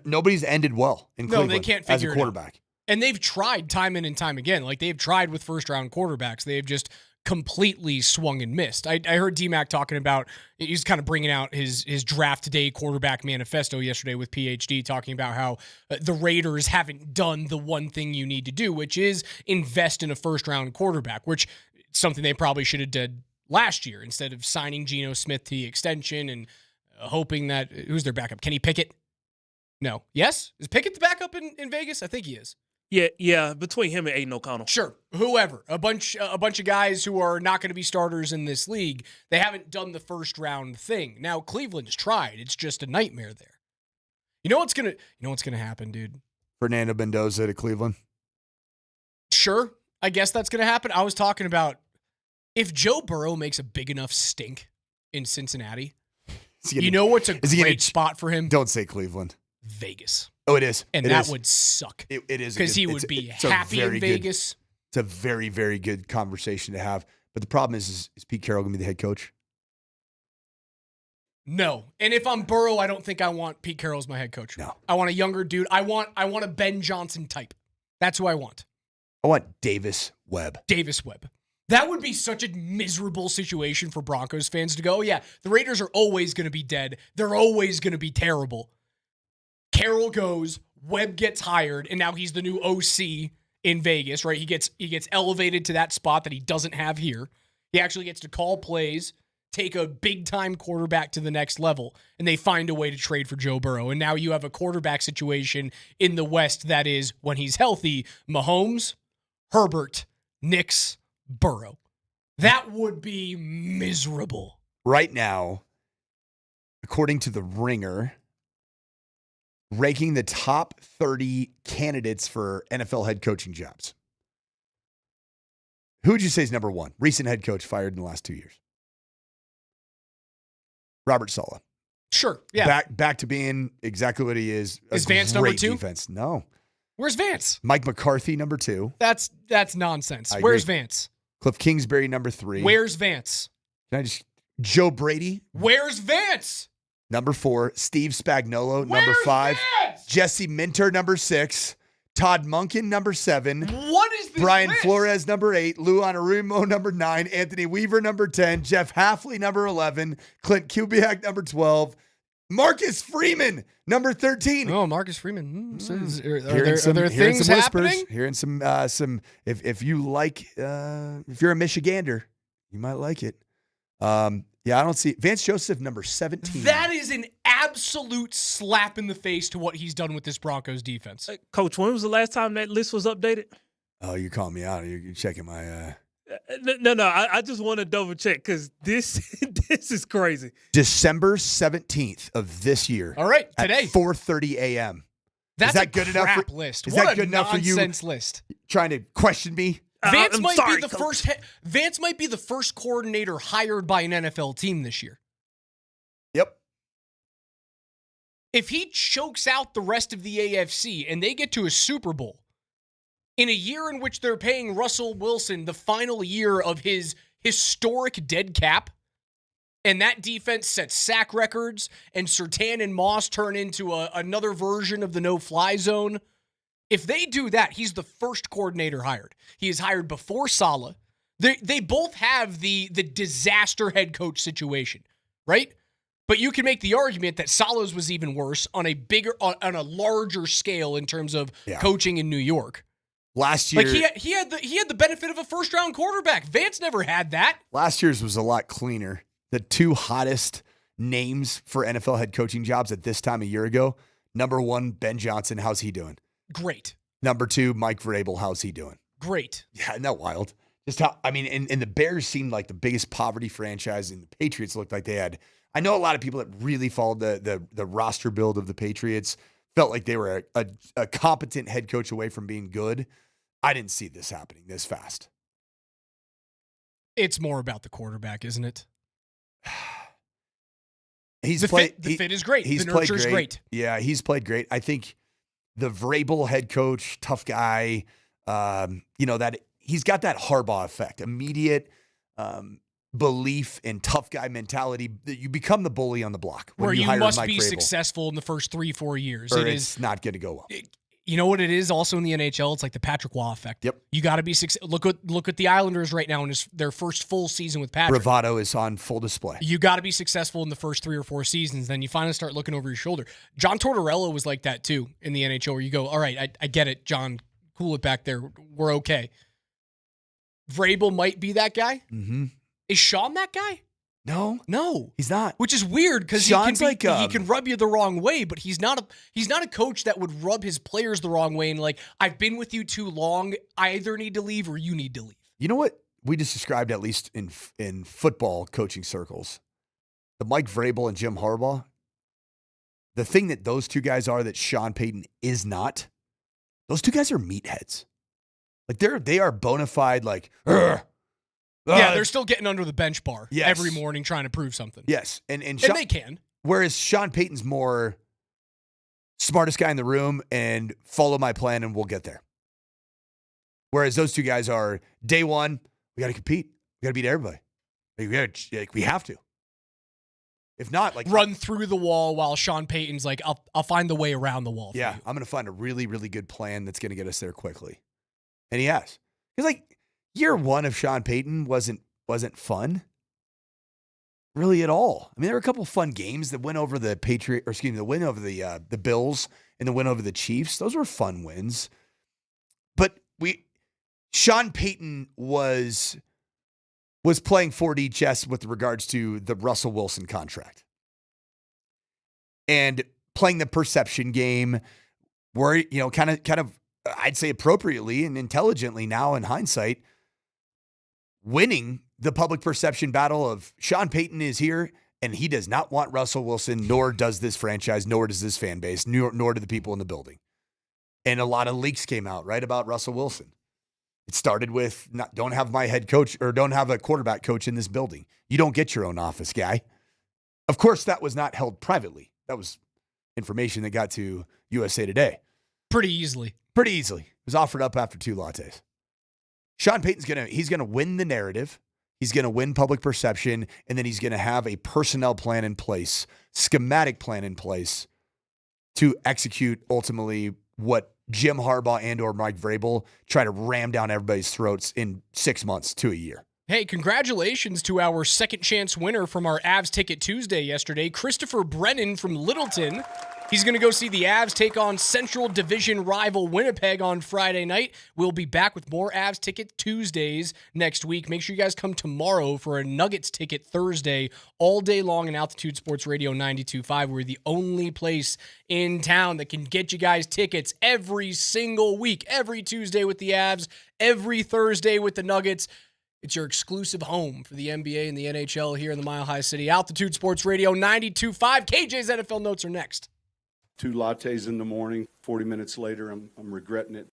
Nobody's ended well in Cleveland they can't as a figure it out. quarterback. And they've tried time in and time again. Like, they've tried with first-round quarterbacks. They've just completely swung and missed. I heard DMac talking about, he's kind of bringing out his draft day quarterback manifesto yesterday with PhD, talking about how the Raiders haven't done the one thing you need to do, which is invest in a first-round quarterback, which is something they probably should have done last year instead of signing Geno Smith to the extension and hoping that, who's their backup? Kenny Pickett? No. Yes? Is Pickett the backup in Vegas? I think he is. Yeah, between him and Aiden O'Connell. Sure, whoever. A bunch of guys who are not going to be starters in this league. They haven't done the first round thing. Now Cleveland's tried. It's just a nightmare there. You know what's gonna happen, dude? Fernando Mendoza to Cleveland. Sure, I guess that's gonna happen. I was talking about if Joe Burrow makes a big enough stink in Cincinnati. You know what's a great spot for him? Don't say Cleveland. Vegas. Oh, it is. And that would suck. It is. Because he would be happy in Vegas. It's a very, very good conversation to have. But the problem is Pete Carroll going to be the head coach? No. And if I'm Burrow, I don't think I want Pete Carroll as my head coach. No. I want a younger dude. I want a Ben Johnson type. That's who I want. I want Davis Webb. That would be such a miserable situation for Broncos fans to go, yeah, the Raiders are always going to be dead. They're always going to be terrible. Carroll goes, Webb gets hired, and now he's the new OC in Vegas, right? He gets elevated to that spot that he doesn't have here. He actually gets to call plays, take a big-time quarterback to the next level, and they find a way to trade for Joe Burrow. And now you have a quarterback situation in the West that is, when he's healthy, Mahomes, Herbert, Nix, Burrow. That would be miserable. Right now, according to The Ringer, ranking the top 30 candidates for NFL head coaching jobs. Who would you say is number one? Recent head coach fired in the last 2 years. Robert Saleh. Sure, yeah. Back to being exactly what he is. Is Vance number 2? Defense. No. Where's Vance? Mike McCarthy, number 2. That's nonsense. I Where's agree. Vance? Cliff Kingsbury, number 3. Where's Vance? Joe Brady? Where's Vance? Number 4. Steve Spagnuolo, number 5. Vance? Jesse Minter, number 6. Todd Monken, number 7. What is this Brian list? Flores, number 8. Lou Anarumo, number 9. Anthony Weaver, number 10. Jeff Halfley, number 11. Clint Kubiak, number 12. Marcus Freeman, number 13. Oh, Marcus Freeman. Are there things happening? Hearing some if you like if you're a Michigander, you might like it. Yeah, I don't see Vance Joseph, number 17. That is an absolute slap in the face to what he's done with this Broncos defense. Coach, when was the last time that list was updated? Oh, you're calling me out. You're checking my No. I just want to double check because this is crazy. December 17th of this year. All right, today. At 4:30 a.m. That's is that a good enough crap for, list. Is What that a good enough for you? nonsense list. Trying to question me? Vance might sorry, be the Coach. first. Vance might be the first coordinator hired by an NFL team this year. Yep. If he chokes out the rest of the AFC and they get to a Super Bowl in a year in which they're paying Russell Wilson the final year of his historic dead cap, and that defense sets sack records, and Surtain and Moss turn into another version of the no-fly zone. If they do that, he's the first coordinator hired. He is hired before Saleh. They both have the disaster head coach situation, right? But you can make the argument that Saleh's was even worse on a larger scale in terms of coaching in New York. Last year, like he had the benefit of a first-round quarterback. Vance never had that. Last year's was a lot cleaner. The two hottest names for NFL head coaching jobs at this time a year ago. Number 1, Ben Johnson. How's he doing? Great. Number 2, Mike Vrabel. How's he doing? Great. Yeah, isn't that wild? Just how, I mean, and the Bears seemed like the biggest poverty franchise, and the Patriots looked like they had. I know a lot of people that really followed the roster build of the Patriots felt like they were a competent head coach away from being good. I didn't see this happening this fast. It's more about the quarterback, isn't it? The fit is great. The nurture's great. Yeah, he's played great. I think the Vrabel head coach, tough guy, that he's got that Harbaugh effect. Immediate, belief and tough guy mentality that you become the bully on the block. When Where you hire must Mike be Vrabel, successful in the first 3-4 years. or it's not going to go well. You know what it is also in the NHL? It's like the Patrick Waugh effect. Yep. You got to be successful. Look at the Islanders right now in their first full season with Patrick. Bravado is on full display. You got to be successful in the first 3 or 4 seasons. Then you finally start looking over your shoulder. John Tortorella was like that too in the NHL, where you go, all right, I get it, John, cool it back there. We're okay. Vrabel might be that guy. Mm-hmm. Is Sean that guy? No, he's not. Which is weird because he can rub you the wrong way, but he's not a coach that would rub his players the wrong way and like, I've been with you too long. I either need to leave or you need to leave. You know what we just described, at least in football coaching circles, the Mike Vrabel and Jim Harbaugh. The thing that those two guys are that Sean Payton is not, those two guys are meatheads. Like they are bona fide like. They're still getting under the bench bar Yes. every morning trying to prove something. Yes, and Sean, they can. Whereas Sean Payton's more smartest guy in the room and follow my plan and we'll get there. Whereas those two guys are day one, we got to compete. We got to beat everybody. We have to. If not, like run through the wall while Sean Payton's like, I'll find the way around the wall. Yeah, I'm going to find a really, really good plan that's going to get us there quickly. And he has. Because like year one of Sean Payton wasn't fun. Really at all. I mean, there were a couple fun games. The win over the the win over the Bills and the win over the Chiefs. Those were fun wins. But Sean Payton was playing 4D chess with regards to the Russell Wilson contract. And playing the perception game where, kind of, I'd say appropriately and intelligently now in hindsight, winning the public perception battle of Sean Payton is here and he does not want Russell Wilson, nor does this franchise, nor does this fan base, nor do the people in the building. And a lot of leaks came out, right, about Russell Wilson. It started with don't have my head coach or don't have a quarterback coach in this building. You don't get your own office guy. Of course, that was not held privately. That was information that got to USA Today. Pretty easily. It was offered up after 2 lattes. Sean Payton's he's gonna win the narrative. He's gonna win public perception, and then he's gonna have a personnel plan in place, schematic plan in place to execute ultimately what Jim Harbaugh and or Mike Vrabel try to ram down everybody's throats in 6 months to a year. Hey, congratulations to our second chance winner from our Avs Ticket Tuesday yesterday, Christopher Brennan from Littleton. He's going to go see the Avs take on Central Division rival Winnipeg on Friday night. We'll be back with more Avs Ticket Tuesdays next week. Make sure you guys come tomorrow for a Nuggets Ticket Thursday all day long in Altitude Sports Radio 92.5. We're the only place in town that can get you guys tickets every single week, every Tuesday with the Avs, every Thursday with the Nuggets. It's your exclusive home for the NBA and the NHL here in the Mile High City. Altitude Sports Radio 92.5. KJ's NFL Notes are next. 2 lattes in the morning, 40 minutes later, I'm regretting it.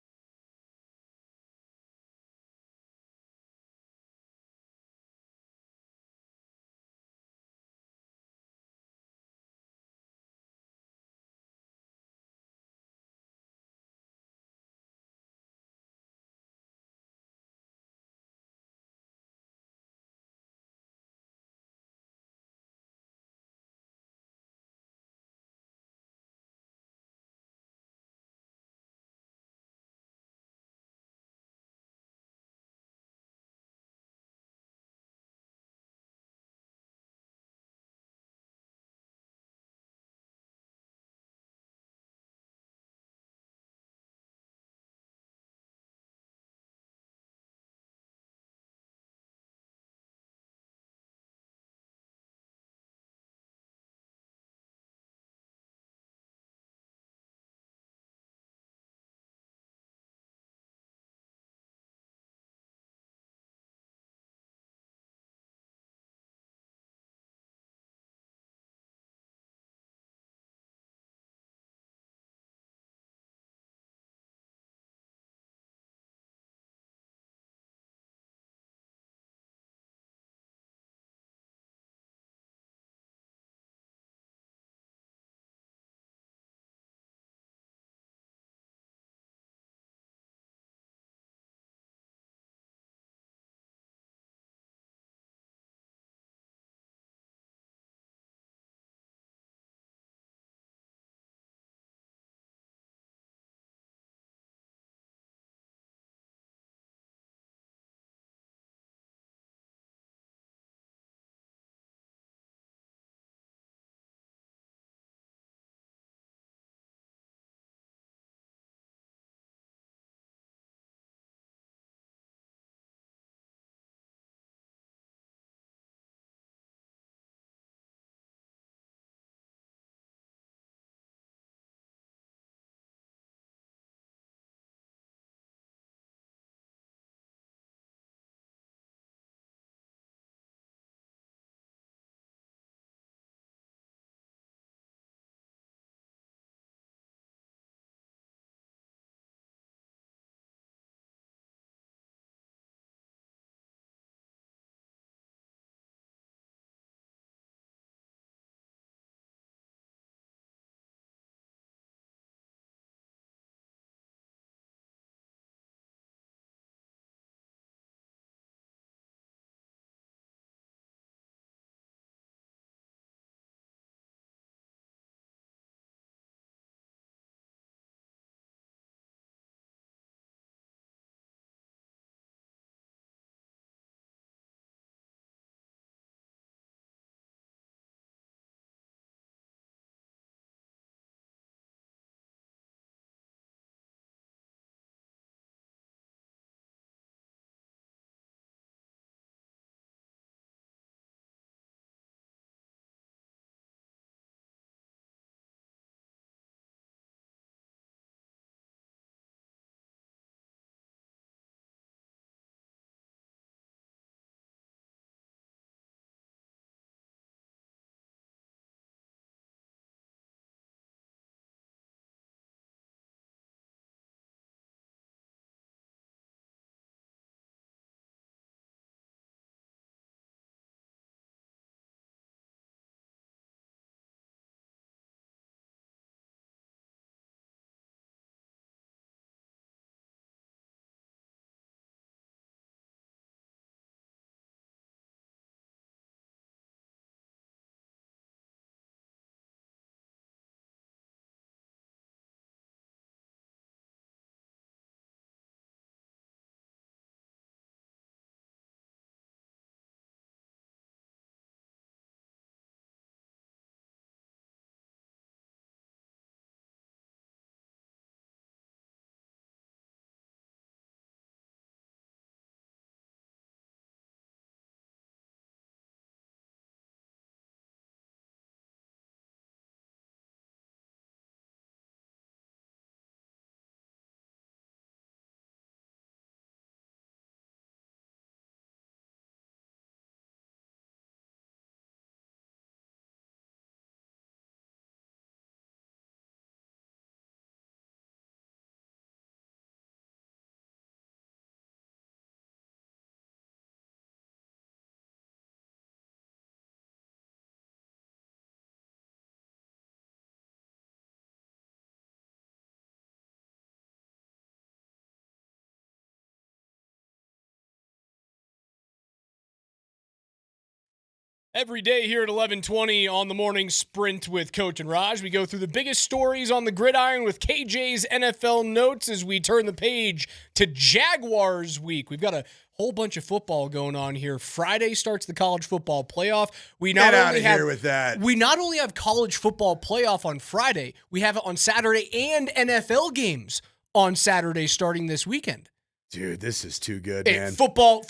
Every day here at 11:20 on the morning sprint with Coach and Raj, we go through the biggest stories on the gridiron with KJ's NFL notes as we turn the page to Jaguars week. We've got a whole bunch of football going on here. Friday starts the college football playoff. Get out of here with that. We not only have college football playoff on Friday, we have it on Saturday and NFL games on Saturday starting this weekend. Dude, this is too good, man. Football.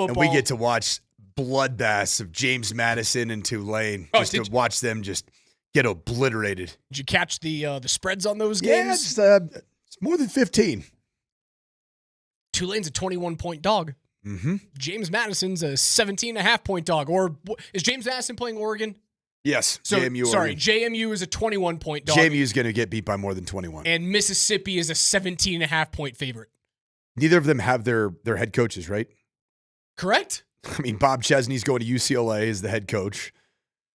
And we get to watch bloodbaths of James Madison and Tulane to watch them just get obliterated. Did you catch the spreads on those Yeah, games? it's more than 15. Tulane's a 21-point dog. Mm-hmm. James Madison's a 17.5-point dog. Or is James Madison playing Oregon? Yes, So, JMU. sorry, Oregon. JMU is a 21-point dog. JMU is going to get beat by more than 21. And Mississippi is a 17.5-point favorite. Neither of them have their head coaches, right? Correct? I mean, Bob Chesney's going to UCLA as the head coach.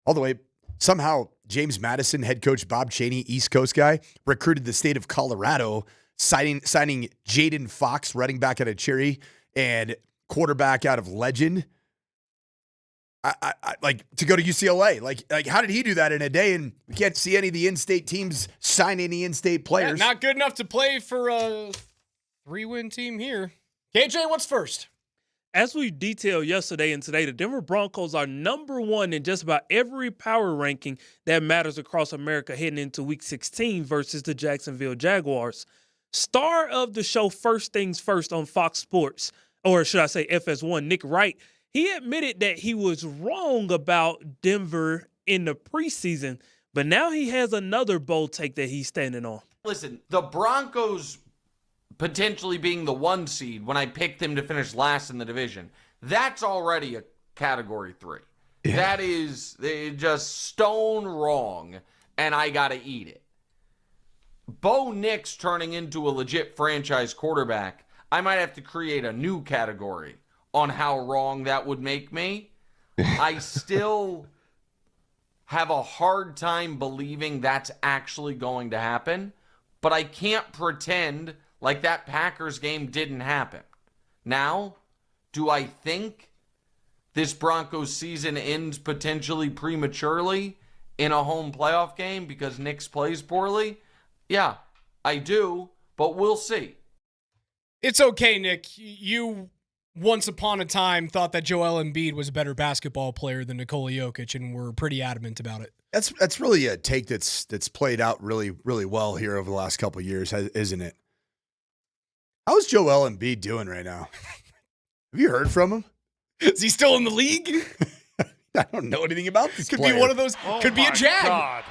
All the way, somehow, James Madison, head coach Bob Chaney, East Coast guy, recruited the state of Colorado, signing Jaden Fox, running back out of Cherry, and quarterback out of Legend. I like to go to UCLA. Like, how did he do that in a day? And we can't see any of the in-state teams sign any in-state players. Yeah, not good enough to play for a 3-win team here. KJ, what's first? As we detailed yesterday and today, the Denver Broncos are number one in just about every power ranking that matters across America heading into Week 16 versus the Jacksonville Jaguars. Star of the show First Things First on Fox Sports, or should I say FS1, Nick Wright, he admitted that he was wrong about Denver in the preseason, but now he has another bold take that he's standing on. Listen, the Broncos potentially being the 1 seed when I picked them to finish last in the division, that's already a category 3. Yeah. That is just stone wrong, and I got to eat it. Bo Nix turning into a legit franchise quarterback, I might have to create a new category on how wrong that would make me. I still have a hard time believing that's actually going to happen, but I can't pretend like that Packers game didn't happen. Now, do I think this Broncos season ends potentially prematurely in a home playoff game because Nix plays poorly? Yeah, I do, but we'll see. It's okay, Nick. You once upon a time thought that Joel Embiid was a better basketball player than Nikola Jokic, and were pretty adamant about it. That's really a take that's played out really, really well here over the last couple of years, isn't it? How's Joel Embiid doing right now? Have you heard from him? Is he still in the league? I don't know anything about this Could player. be one of those. Could be a Jag. God.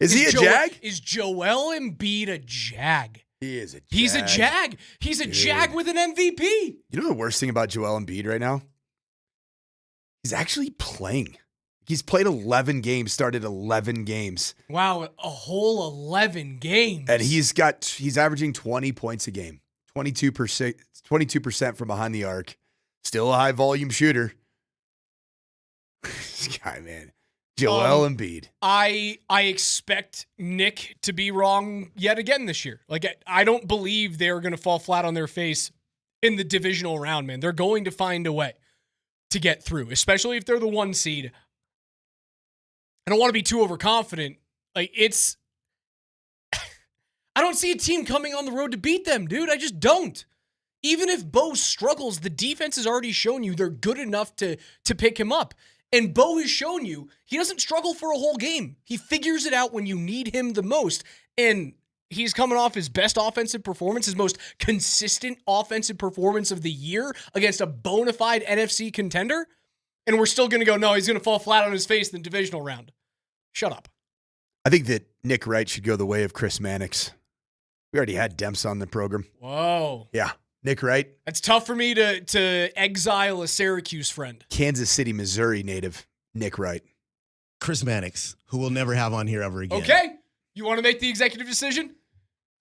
Is he a Jag? Is Joel Embiid a Jag? He is a Jag. He's a Jag. He's a Jag with an MVP. You know the worst thing about Joel Embiid right now? He's actually playing. He's played 11 games, started 11 games. Wow, a whole 11 games. And he's averaging 20 points a game. 22% from behind the arc. Still a high volume shooter. This guy, man. Joel Embiid. I expect Nick to be wrong yet again this year. Like, I don't believe they're going to fall flat on their face in the divisional round, man. They're going to find a way to get through, especially if they're the 1 seed. I don't want to be too overconfident. Like, I don't see a team coming on the road to beat them, dude. I just don't. Even if Bo struggles, the defense has already shown you they're good enough to pick him up. And Bo has shown you he doesn't struggle for a whole game. He figures it out when you need him the most. And he's coming off his best offensive performance, his most consistent offensive performance of the year against a bona fide NFC contender. And we're still going to go, no, he's going to fall flat on his face in the divisional round. Shut up. I think that Nick Wright should go the way of Chris Mannix. We already had Demps on the program. Whoa. Yeah. Nick Wright. That's tough for me to exile a Syracuse friend. Kansas City, Missouri native, Nick Wright. Chris Mannix, who we'll never have on here ever again. Okay. You want to make the executive decision?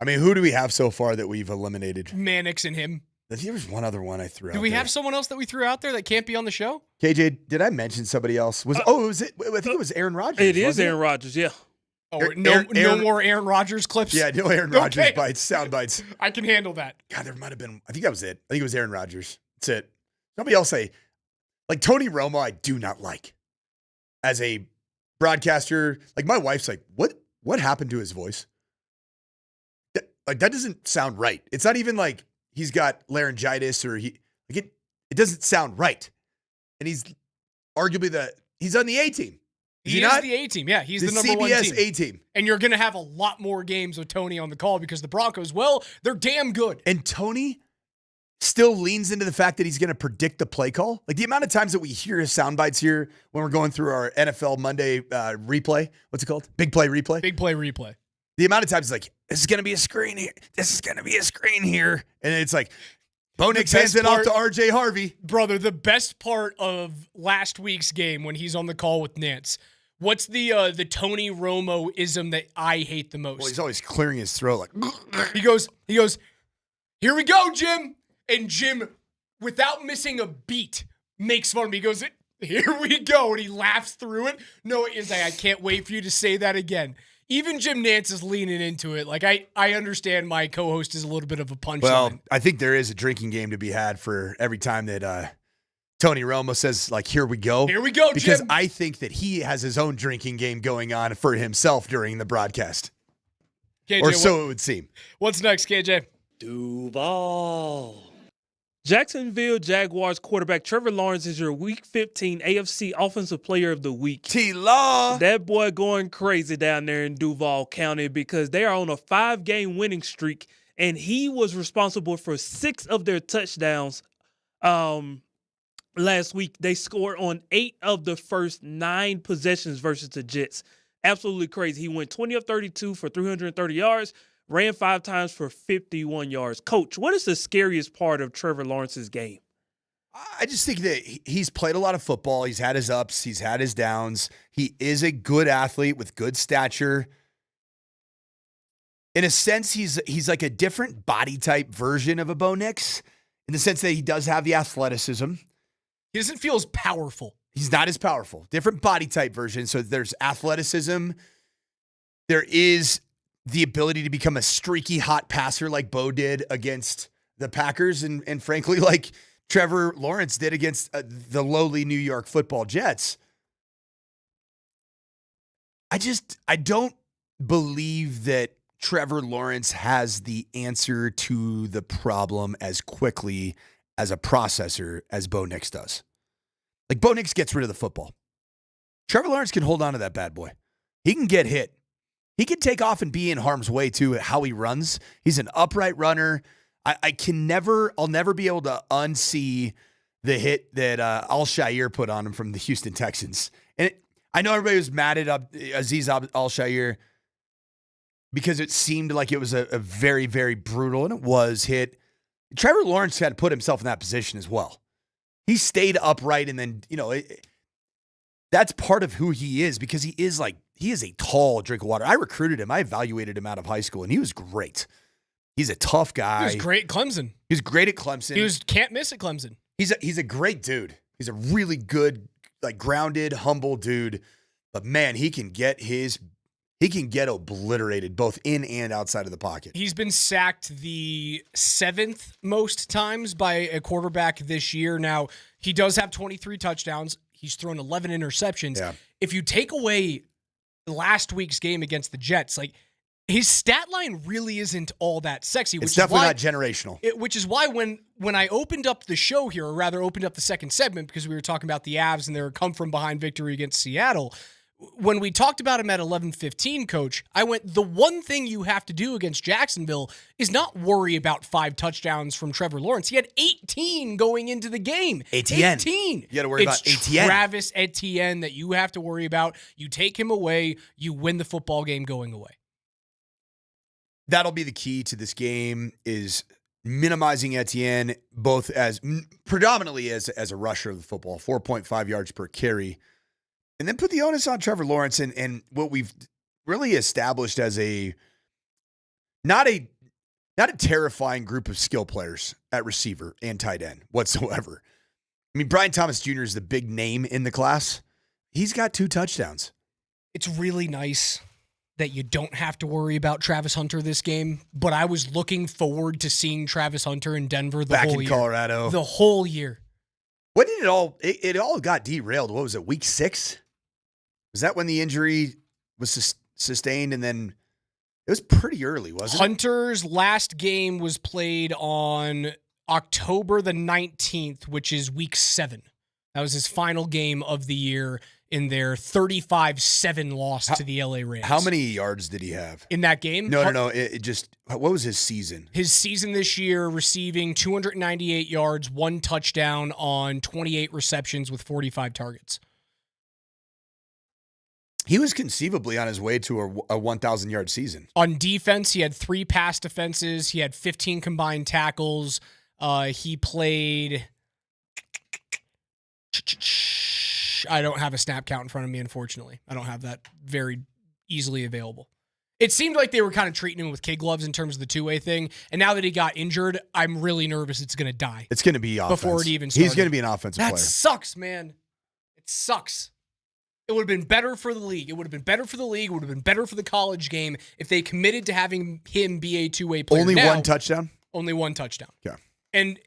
I mean, who do we have so far that we've eliminated? Mannix and him. There was one other one I threw out. Do we have someone else that we threw out there that can't be on the show? KJ, did I mention somebody else? I think it was Aaron Rodgers. It is Aaron Rodgers, yeah. Oh, no more Aaron Rodgers clips? Yeah, no Aaron Rodgers bites, sound bites. I can handle that. God, there might have been. I think that was it. I think it was Aaron Rodgers. That's it. Somebody else say, like Tony Romo, I do not like. as a broadcaster, like my wife's like, what happened to his voice? Like that doesn't sound right. It's not even like he's got laryngitis or it doesn't sound right. And he's arguably he's on the A team. He is the A team. Yeah, he's the number one team. CBS A team. And you're going to have a lot more games with Tony on the call because the Broncos, well, they're damn good. And Tony still leans into the fact that he's going to predict the play call. Like the amount of times that we hear his sound bites here when we're going through our NFL Monday replay. What's it called? Big play replay? Big play replay. The amount of times it's like, this is going to be a screen here. This is going to be a screen here. And it's like, Bo Nix hands it off to RJ Harvey. Brother, the best part of last week's game when he's on the call with Nance, what's the Tony Romo-ism that I hate the most? Well, he's always clearing his throat like, he goes, here we go, Jim. And Jim, without missing a beat, makes fun of me. He goes, here we go. And he laughs through it. No, it's like, I can't wait for you to say that again. Even Jim Nance is leaning into it. Like, I understand my co-host is a little bit of a punchline. Well, I think there is a drinking game to be had for every time that Tony Romo says, like, here we go. Here we go, because Jim. I think that he has his own drinking game going on for himself during the broadcast. KJ, or so it would seem. What's next, KJ? Duval. Jacksonville Jaguars quarterback Trevor Lawrence is your Week 15 AFC Offensive Player of the Week. T-Law. That boy going crazy down there in Duval County because they are on a 5-game winning streak, and he was responsible for 6 of their touchdowns last week. They scored on 8 of the first 9 possessions versus the Jets. Absolutely crazy. He went 20 of 32 for 330 yards. Ran 5 times for 51 yards. Coach, what is the scariest part of Trevor Lawrence's game? I just think that he's played a lot of football. He's had his ups. He's had his downs. He is a good athlete with good stature. In a sense, he's like a different body type version of a Bo Nix in the sense that he does have the athleticism. He doesn't feel as powerful. He's not as powerful. Different body type version. So there's athleticism. There is the ability to become a streaky hot passer like Bo did against the Packers and frankly like Trevor Lawrence did against the lowly New York Football Jets. I don't believe that Trevor Lawrence has the answer to the problem as quickly as a processor as Bo Nix does. Like Bo Nix gets rid of the football. Trevor Lawrence can hold on to that bad boy. He can get hit. He can take off and be in harm's way too at how he runs. He's an upright runner. I'll never be able to unsee the hit that Al-Shaair put on him from the Houston Texans. And I know everybody was mad at Aziz Al-Shaair because it seemed like it was a very, very brutal, and it was, hit. Trevor Lawrence had to put himself in that position as well. He stayed upright, and then, that's part of who he is because he is a tall drink of water. I recruited him. I evaluated him out of high school, and he was great. He's a tough guy. He was great at Clemson. He was great at Clemson. He can't miss at Clemson. He's a great dude. He's a really good, like grounded, humble dude. But man, he can get obliterated both in and outside of the pocket. He's been sacked the 7th most times by a quarterback this year. Now, he does have 23 touchdowns. He's thrown 11 interceptions. Yeah. If you take away last week's game against the Jets, like his stat line really isn't all that sexy. It's definitely not generational. Which is why when I opened up the show here, or rather opened up the second segment, because we were talking about the Avs and their come-from-behind victory against Seattle, when we talked about him at 11:15, Coach, I went, the one thing you have to do against Jacksonville is not worry about 5 touchdowns from Trevor Lawrence. He had 18 going into the game. Etienne. 18. You got to worry about Etienne. Travis Etienne that you have to worry about. You take him away, you win the football game going away. That'll be the key to this game, is minimizing Etienne both predominantly as a rusher of the football, 4.5 yards per carry. And then put the onus on Trevor Lawrence and what we've really established as not a terrifying group of skill players at receiver and tight end whatsoever. I mean, Brian Thomas Jr. is the big name in the class. He's got 2 touchdowns. It's really nice that you don't have to worry about Travis Hunter this game, but I was looking forward to seeing Travis Hunter in Denver Back whole in year. Colorado. The whole year. When did it all got derailed? What was it, week 6? Was that when the injury was sustained, and then it was pretty early, wasn't it? Hunter's last game was played on October the 19th, which is week 7. That was his final game of the year in their 35-7 loss to the LA Rams. How many yards did he have in that game? No. It just, what was his season? His season this year, receiving 298 yards, 1 touchdown on 28 receptions with 45 targets. He was conceivably on his way to a 1,000-yard season. On defense, he had 3 pass defenses. He had 15 combined tackles. He played... I don't have a snap count in front of me, unfortunately. I don't have that very easily available. It seemed like they were kind of treating him with kid gloves in terms of the two-way thing. And now that he got injured, I'm really nervous it's going to die. It's going to be offense. Before it even started. He's going to be an offensive player. That sucks, man. It sucks. It would have been better for the league. It would have been better for the league. It would have been better for the college game if they committed to having him be a two-way player. Only now, 1 touchdown? Only 1 touchdown. Yeah. And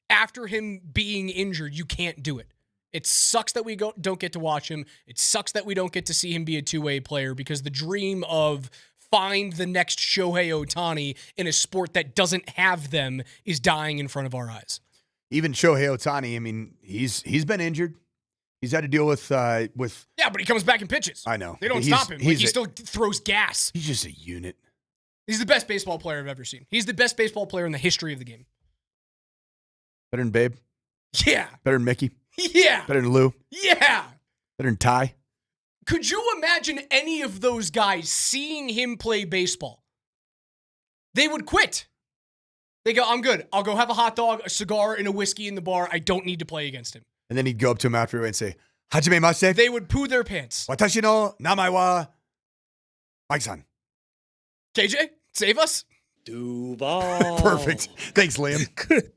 after him being injured, you can't do it. It sucks that we don't get to watch him. It sucks that we don't get to see him be a two-way player because the dream of find the next Shohei Ohtani in a sport that doesn't have them is dying in front of our eyes. Even Shohei Ohtani, I mean, he's been injured. He's had to deal with Yeah, but he comes back and pitches. I know. They don't stop him. He still throws gas. He's just a unit. He's the best baseball player I've ever seen. He's the best baseball player in the history of the game. Better than Babe? Yeah. Better than Mickey? Yeah. Better than Lou? Yeah. Better than Ty? Could you imagine any of those guys seeing him play baseball? They would quit. They go, I'm good. I'll go have a hot dog, a cigar, and a whiskey in the bar. I don't need to play against him. And then he'd go up to him after and say, Hajime Mase? They would poo their pants. Watashi no namae wa Mike-san. KJ, save us. Duval. Perfect. Thanks, Liam. Good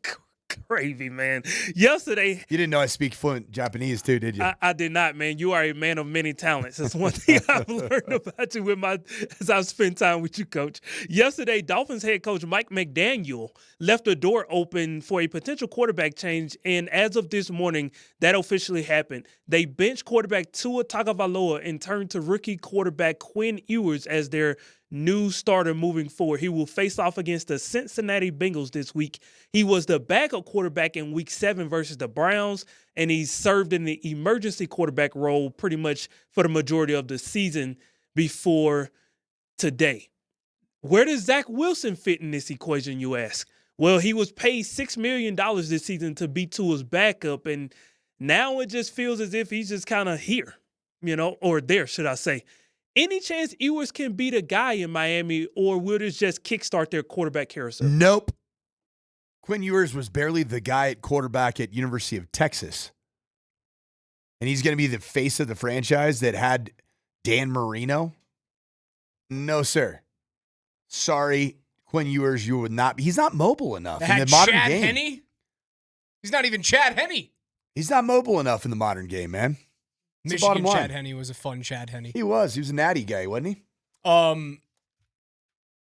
gravy, man. Yesterday, you didn't know I speak fluent Japanese too, did you? I did not, man. You are a man of many talents. That's one thing I've learned about you as I've spent time with you, Coach. Yesterday, Dolphins head coach Mike McDaniel left the door open for a potential quarterback change, and as of this morning, that officially happened. They benched quarterback Tua Tagovailoa and turned to rookie quarterback Quinn Ewers as their new starter moving forward. He will face off against the Cincinnati Bengals this week. He was the backup quarterback in week 7 versus the Browns, and he served in the emergency quarterback role pretty much for the majority of the season before today. Where does Zach Wilson fit in this equation, you ask? Well, he was paid $6 million this season to be Tua's backup, and now it just feels as if he's just kind of here, or there, should I say. Any chance Ewers can be the guy in Miami, or will this just kickstart their quarterback carousel? Nope. Quinn Ewers was barely the guy at quarterback at University of Texas. And he's going to be the face of the franchise that had Dan Marino? No, sir. Sorry, Quinn Ewers, you would not be. He's not mobile enough in the modern Chad game. Henne? He's not even Chad Henne. He's not mobile enough in the modern game, man. It's the bottom Michigan line. Chad Henne was a fun Chad Henne. He was. He was a natty guy, wasn't he?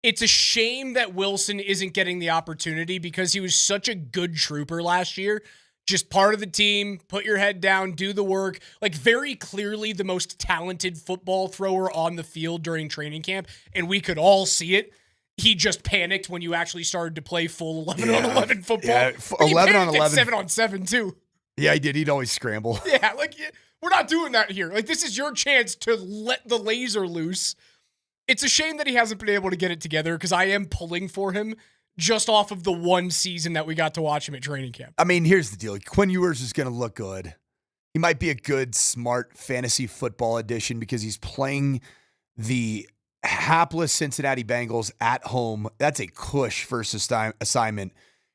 It's a shame that Wilson isn't getting the opportunity because he was such a good trooper last year. Just part of the team, put your head down, do the work. Like, very clearly the most talented football thrower on the field during training camp, and we could all see it. He just panicked when you actually started to play full 11-on-11 football. Yeah, He 11-on-11. panicked at 7-on-7 too. Yeah, he did. He'd always scramble. Yeah, we're not doing that here. Like, this is your chance to let the laser loose. It's a shame that he hasn't been able to get it together because I am pulling for him just off of the one season that we got to watch him at training camp. I mean, here's the deal. Quinn Ewers is going to look good. He might be a good, smart fantasy football addition because he's playing the hapless Cincinnati Bengals at home. That's a cush first assignment.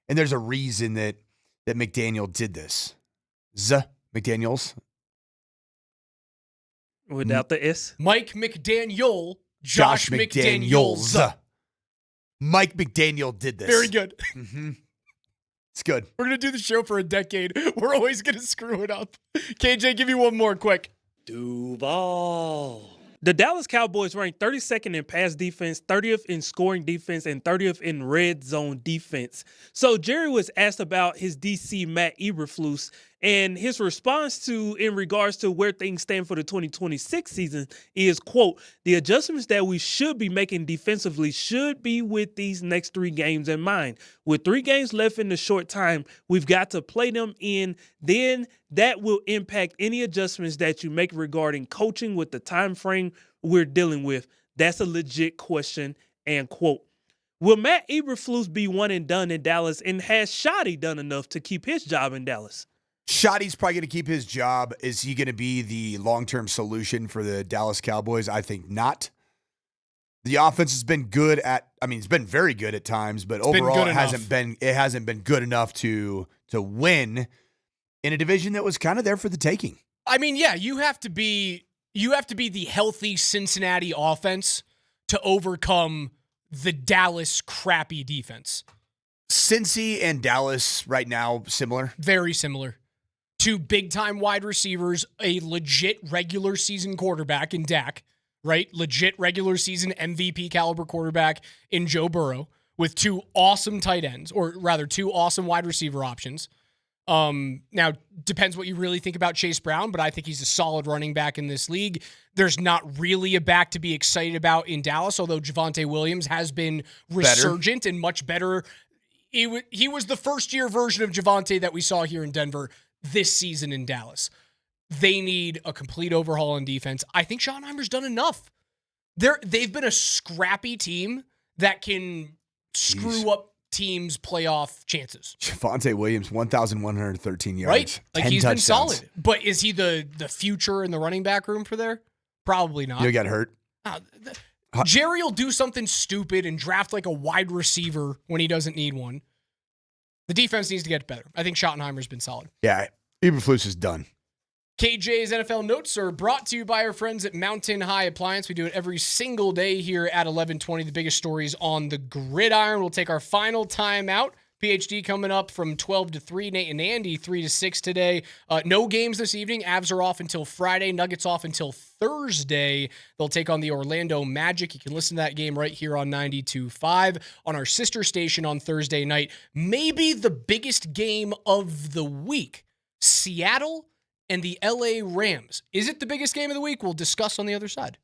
And there's a reason that McDaniel did this. McDaniels. Without the S? Mike McDaniel. Josh McDaniels. Mike McDaniel did this. Very good. Mm-hmm. It's good. We're going to do the show for a decade. We're always going to screw it up. KJ, give me one more quick. Duval. The Dallas Cowboys ranked 32nd in pass defense, 30th in scoring defense, and 30th in red zone defense. So Jerry was asked about his DC Matt Eberflus, And his response in regards to where things stand for the 2026 season is, quote, the adjustments that we should be making defensively should be with these next 3 games in mind. With 3 games left in the short time, we've got to play them in. Then that will impact any adjustments that you make regarding coaching with the time frame we're dealing with. That's a legit question, and quote. Will Matt Eberflus be one and done in Dallas, and has Shoddy done enough to keep his job in Dallas? Shoddy's probably going to keep his job. Is he going to be the long-term solution for the Dallas Cowboys? I think not. The offense has been good it's been very good at times, but overall it hasn't been good enough to win in a division that was kind of there for the taking. I mean, yeah, you have to be the healthy Cincinnati offense to overcome the Dallas crappy defense. Cincy and Dallas right now similar? Very similar. 2 big-time wide receivers, a legit regular season quarterback in Dak, right? Legit regular season MVP caliber quarterback in Joe Burrow, with 2 awesome tight ends, or rather 2 awesome wide receiver options. Now, depends what you really think about Chase Brown, but I think he's a solid running back in this league. There's not really a back to be excited about in Dallas, although Javonte Williams has been resurgent and much better. He was the first-year version of Javonte that we saw here in Denver this season in Dallas. They need a complete overhaul on defense. I think Schottenheimer's done enough. They've been a scrappy team that can screw up teams' playoff chances. Javonte Williams, 1,113 yards. Right? Like, 10 he's touchdowns. been solid. But is he the future in the running back room for there? Probably not. He'll get hurt. Jerry will do something stupid and draft like a wide receiver when he doesn't need one. The defense needs to get better. I think Schottenheimer's been solid. Yeah, Eberflus is done. KJ's NFL Notes are brought to you by our friends at Mountain High Appliance. We do it every single day here at 1120. The biggest stories on the gridiron. We'll take our final time out. PhD coming up from 12 to 3. Nate and Andy, 3 to 6 today. No games this evening. Avs are off until Friday. Nuggets off until Thursday. They'll take on the Orlando Magic. You can listen to that game right here on 92.5 on our sister station on Thursday night. Maybe the biggest game of the week. Seattle and the LA Rams. Is it the biggest game of the week? We'll discuss on the other side.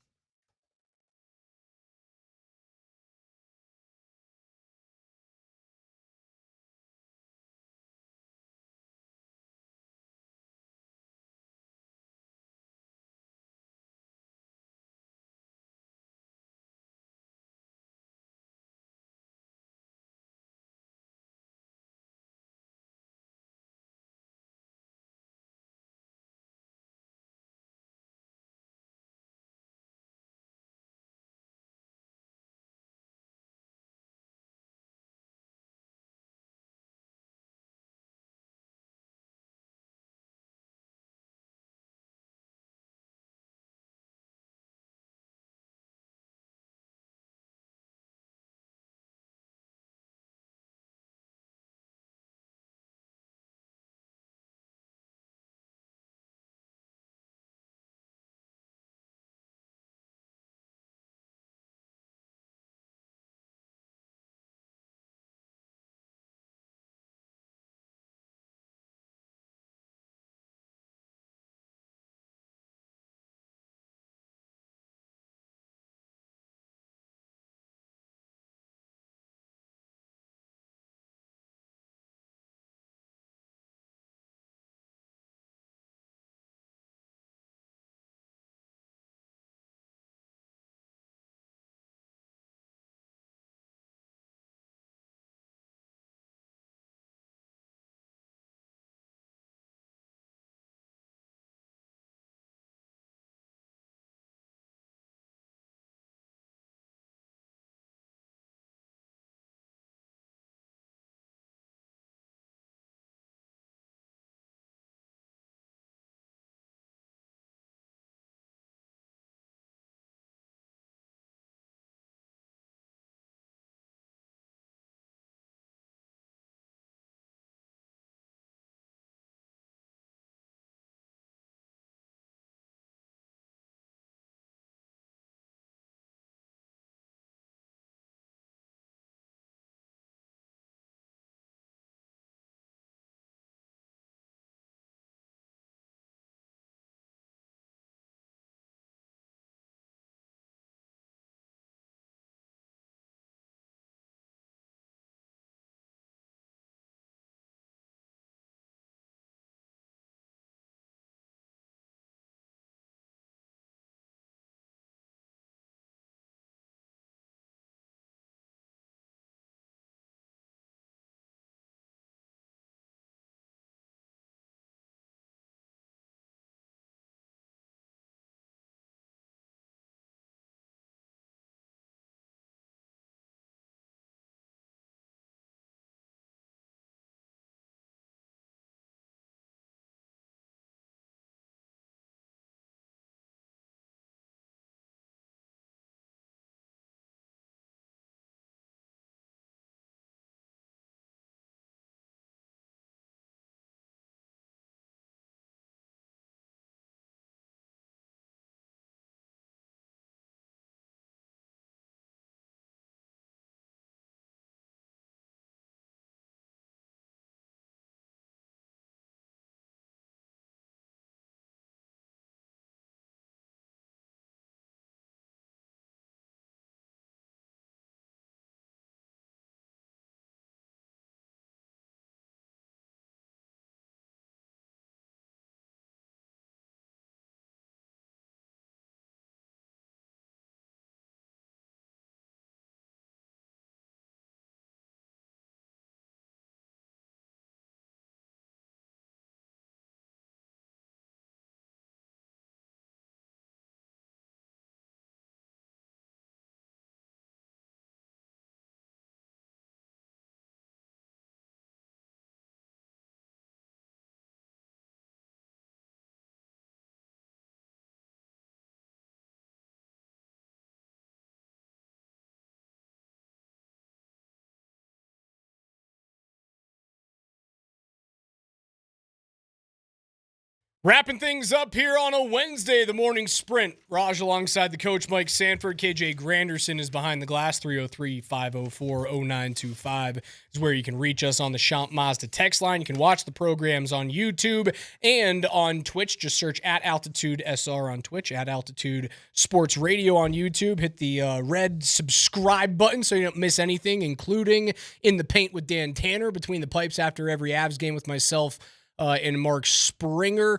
Wrapping things up here on a Wednesday, the morning sprint. Raj alongside the coach, Mike Sanford. KJ Granderson is behind the glass. 303-504-0925 is where you can reach us on the Champ Mazda text line. You can watch the programs on YouTube and on Twitch. Just search at Altitude SR on Twitch, at Altitude Sports Radio on YouTube. Hit the red subscribe button so you don't miss anything, including In the Paint with Dan Tanner, Between the Pipes after every Avs game with myself and Mark Springer.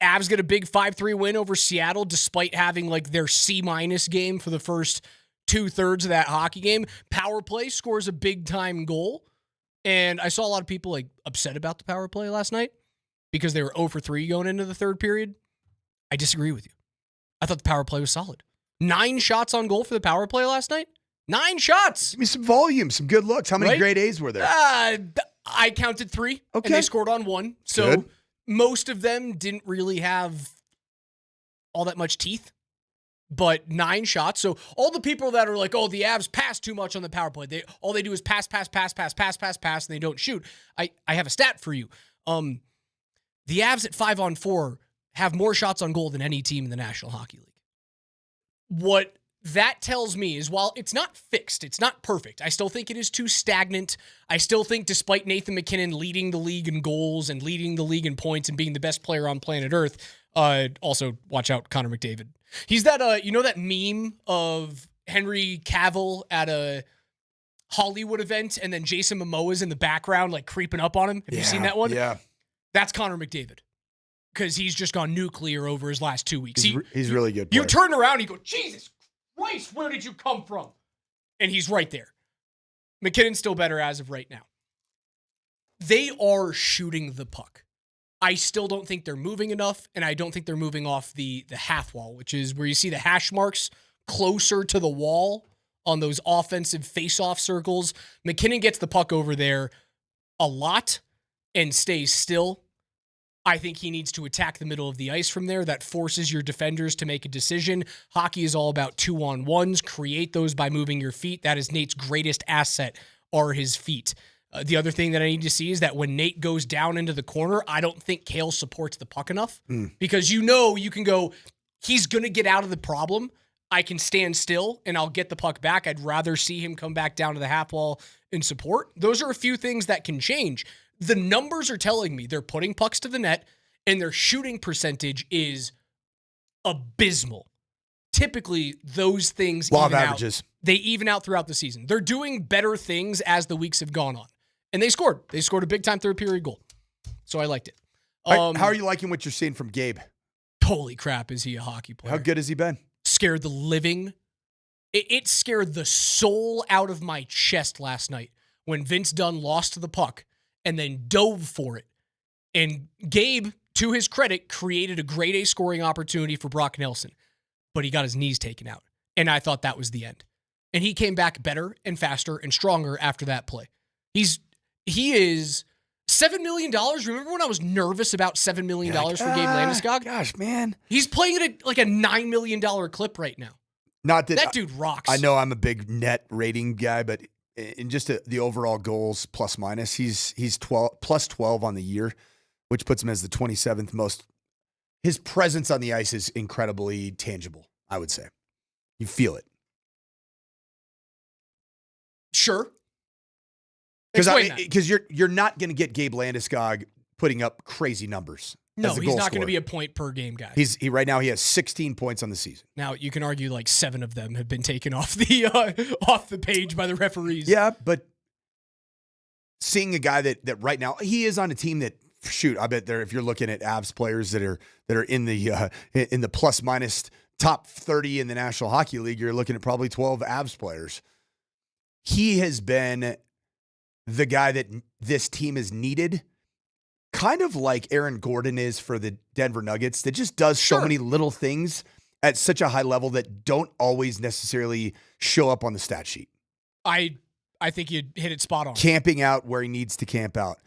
Avs get a big 5-3 win over Seattle despite having like their C- game for the first 2/3 of that hockey game. Power play scores a big time goal. And I saw a lot of people like upset about the power play last night because they were 0 for 3 going into the third period. I disagree with you. I thought the power play was solid. 9 shots on goal for the power play last night. 9 shots. Give me some volume, some good looks. How many grade A's were there? I counted 3, Okay. and they scored on 1. So Good. most of them didn't really have all that much teeth, but 9 shots. So all the people that are like, oh, the Avs pass too much on the power play. All they do is pass, and they don't shoot. I have a stat for you. The Avs at 5-on-4 have more shots on goal than any team in the National Hockey League. What that tells me is while it's not fixed, it's not perfect, I still think it is too stagnant. I still think despite Nathan McKinnon leading the league in goals and leading the league in points and being the best player on planet Earth, also watch out Connor McDavid. He's that, you know that meme of Henry Cavill at a Hollywood event and then Jason Momoa's in the background like creeping up on him? Have you seen that one? Yeah. That's Connor McDavid. Because he's just gone nuclear over his last 2 weeks. He's really good. You turn around and you go, Jesus Christ, where did you come from? And he's right there. McKinnon's still better as of right now. They are shooting the puck. I still don't think they're moving enough, and I don't think they're moving off the half wall, which is where you see the hash marks closer to the wall on those offensive face-off circles. McKinnon gets the puck over there a lot and stays still. I think he needs to attack the middle of the ice from there. That forces your defenders to make a decision. Hockey is all about 2-on-1s. Create those by moving your feet. That is Nate's greatest asset, are his feet. The other thing that I need to see is that when Nate goes down into the corner, I don't think Kale supports the puck enough because you can go, he's going to get out of the problem. I can stand still and I'll get the puck back. I'd rather see him come back down to the half wall and support. Those are a few things that can change. The numbers are telling me they're putting pucks to the net and their shooting percentage is abysmal. Typically, those things Law of even out. averages. They even out throughout the season. They're doing better things as the weeks have gone on. And they scored. They scored a big-time third-period goal. So I liked it. How are you liking what you're seeing from Gabe? Holy crap, is he a hockey player? How good has he been? Scared the living. It scared the soul out of my chest last night when Vince Dunn lost the puck and then dove for it. And Gabe, to his credit, created a grade A scoring opportunity for Brock Nelson, but he got his knees taken out. And I thought that was the end. And he came back better and faster and stronger after that play. He is $7 million. Remember when I was nervous about $7 million for Gabe Landeskog? Gosh, man. He's playing at like a $9 million clip right now. Not that dude rocks. I know I'm a big net rating guy, but in just the overall goals plus minus, he's plus 12 on the year, which puts him as the 27th most. His presence on the ice is incredibly tangible, I would say. You feel it. Sure. Because you're not going to get Gabe Landeskog putting up crazy numbers. No, he's not going to be a point per game guy. Right now he has 16 points on the season. Now you can argue like 7 of them have been taken off the page by the referees. Yeah, but seeing a guy that right now he is on a team that I bet if you're looking at Avs players that are in the plus minus top 30 in the National Hockey League, you're looking at probably 12 Avs players. He has been the guy that this team has needed. Kind of like Aaron Gordon is for the Denver Nuggets, that just does so many little things at such a high level that don't always necessarily show up on the stat sheet. I think you hit it spot on. Camping out where he needs to camp out,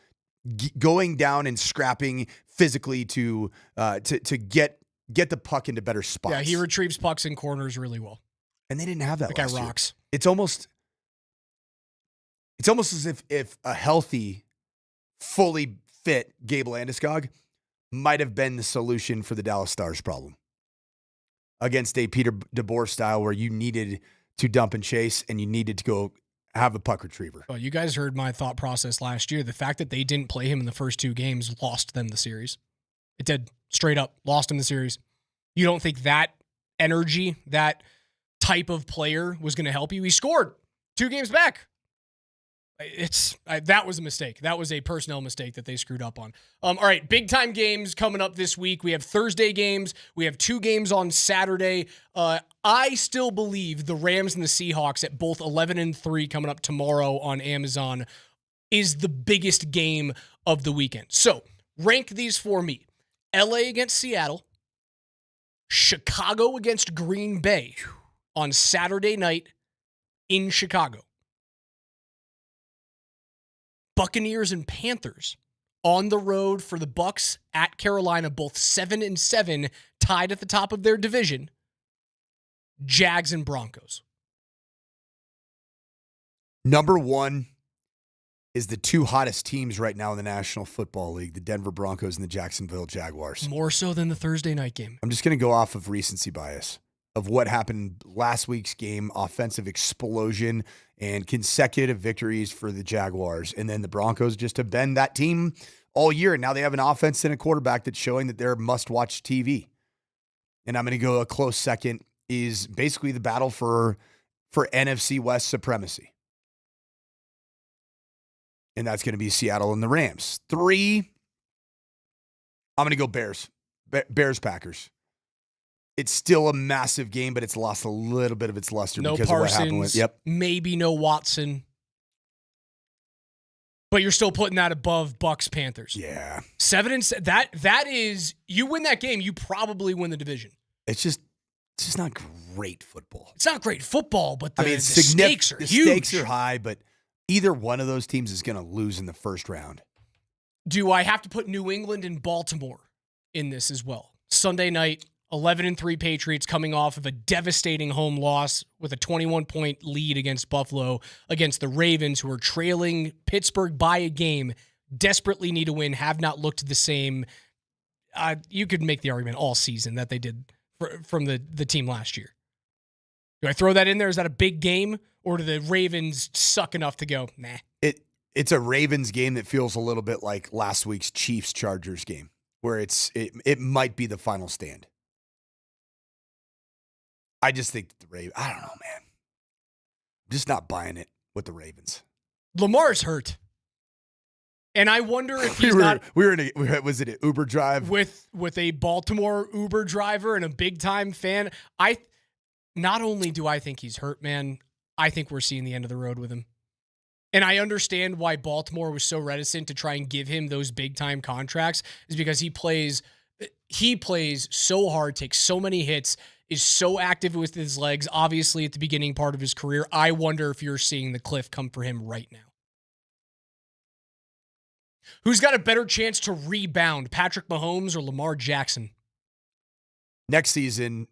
going down and scrapping physically to get the puck into better spots. Yeah, he retrieves pucks in corners really well. And they didn't have that. That guy rocks. It's almost as if a healthy, fully fit Gabe Landeskog might have been the solution for the Dallas Stars' problem against a Peter DeBoer style where you needed to dump and chase and you needed to go have a puck retriever. Well, you guys heard my thought process last year. The fact that they didn't play him in the first 2 games lost them the series. It did. Straight up. Lost him the series. You don't think that energy, that type of player was going to help you? He scored 2 games back. That was a mistake. That was a personnel mistake that they screwed up on. All right, big time games coming up this week. We have Thursday games. We have 2 games on Saturday. I still believe the Rams and the Seahawks at both 11-3 coming up tomorrow on Amazon is the biggest game of the weekend. So rank these for me. LA against Seattle. Chicago against Green Bay on Saturday night in Chicago. Buccaneers and Panthers on the road for the Bucs at Carolina, both 7-7, tied at the top of their division. Jags and Broncos. Number 1 is the 2 hottest teams right now in the National Football League, the Denver Broncos and the Jacksonville Jaguars. More so than the Thursday night game. I'm just going to go off of recency bias of what happened last week's game, offensive explosion and consecutive victories for the Jaguars. And then the Broncos just have been that team all year. And now they have an offense and a quarterback that's showing that they're must-watch TV. And I'm going to go a close second is basically the battle for NFC West supremacy. And that's going to be Seattle and the Rams. 3, I'm going to go Bears. Bears-Packers. It's still a massive game, but it's lost a little bit of its luster no because Parsons, of what happened with. Yep. Maybe no Watson. But you're still putting that above Bucs Panthers. Yeah. 7-7. That is, you win that game, you probably win the division. It's just not great football. It's not great football, but the it's stakes are the huge. Stakes are high, but either one of those teams is going to lose in the first round. Do I have to put New England and Baltimore in this as well? Sunday night, 11-3 Patriots coming off of a devastating home loss with a 21-point lead against Buffalo, against the Ravens, who are trailing Pittsburgh by a game, desperately need a win, have not looked the same. You could make the argument all season that they did from the team last year. Do I throw that in there? Is that a big game? Or do the Ravens suck enough to go, nah? It's a Ravens game that feels a little bit like last week's Chiefs-Chargers game, where it might be the final stand. I just think the Ravens, I don't know, man. I'm just not buying it with the Ravens. Lamar's hurt. And I wonder if he's was it an Uber drive? With a Baltimore Uber driver and a big-time fan. Not only do I think he's hurt, man, I think we're seeing the end of the road with him. And I understand why Baltimore was so reticent to try and give him those big-time contracts is because he plays so hard, takes so many hits, is so active with his legs, obviously at the beginning part of his career. I wonder if you're seeing the cliff come for him right now. Who's got a better chance to rebound, Patrick Mahomes or Lamar Jackson? Next season,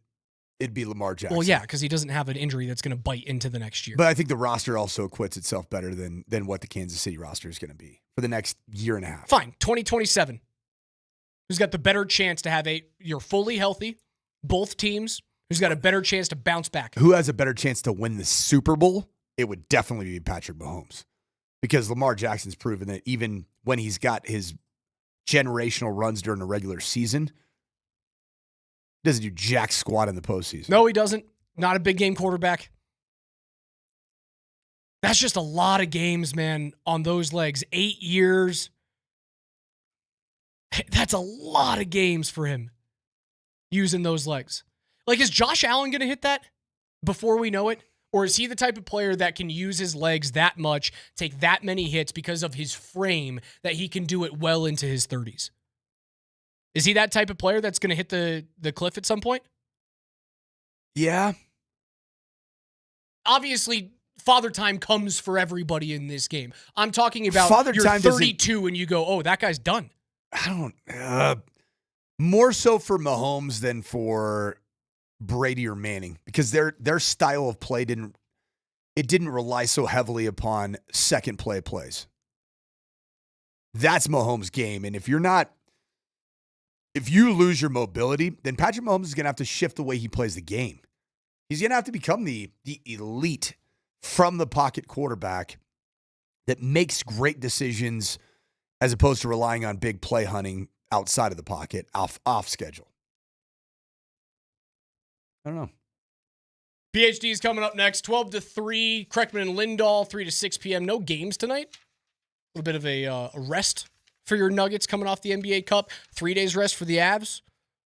it'd be Lamar Jackson. Well, yeah, because he doesn't have an injury that's going to bite into the next year. But I think the roster also acquits itself better than what the Kansas City roster is going to be for the next year and a half. Fine, 2027. Who's got the better chance to have you're fully healthy, both teams? Who's got a better chance to bounce back? Who has a better chance to win the Super Bowl? It would definitely be Patrick Mahomes. Because Lamar Jackson's proven that even when he's got his generational runs during the regular season, he doesn't do jack squat in the postseason. No, he doesn't. Not a big game quarterback. That's just a lot of games, man, on those legs. 8 years. That's a lot of games for him using those legs. Like, is Josh Allen going to hit that before we know it? Or is he the type of player that can use his legs that much, take that many hits because of his frame, that he can do it well into his 30s? Is he that type of player that's going to hit the cliff at some point? Yeah. Obviously, father time comes for everybody in this game. I'm talking about Father you're time 32 and you go, oh, that guy's done. I don't. More so for Mahomes than for Brady or Manning, because their style of play didn't rely so heavily upon second play plays. That's Mahomes' game, and if you're not if you lose your mobility, then Patrick Mahomes is going to have to shift the way he plays the game. He's going to have to become the elite from the pocket quarterback that makes great decisions as opposed to relying on big play hunting outside of the pocket, off schedule. I don't know. PhD is coming up next, 12 to 3. Kreckman and Lindahl, 3 to 6 p.m. No games tonight. A little bit of a rest for your Nuggets coming off the NBA Cup. 3 days rest for the Avs.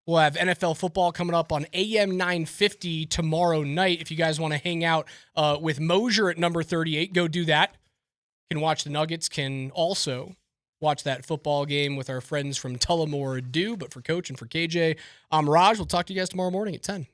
We'll have NFL football coming up on AM 950 tomorrow night. If you guys want to hang out with Moser at number 38, go do that. Can watch the Nuggets, can also watch that football game with our friends from Tullamore Dew. But for Coach and for KJ, I'm Raj. We'll talk to you guys tomorrow morning at 10.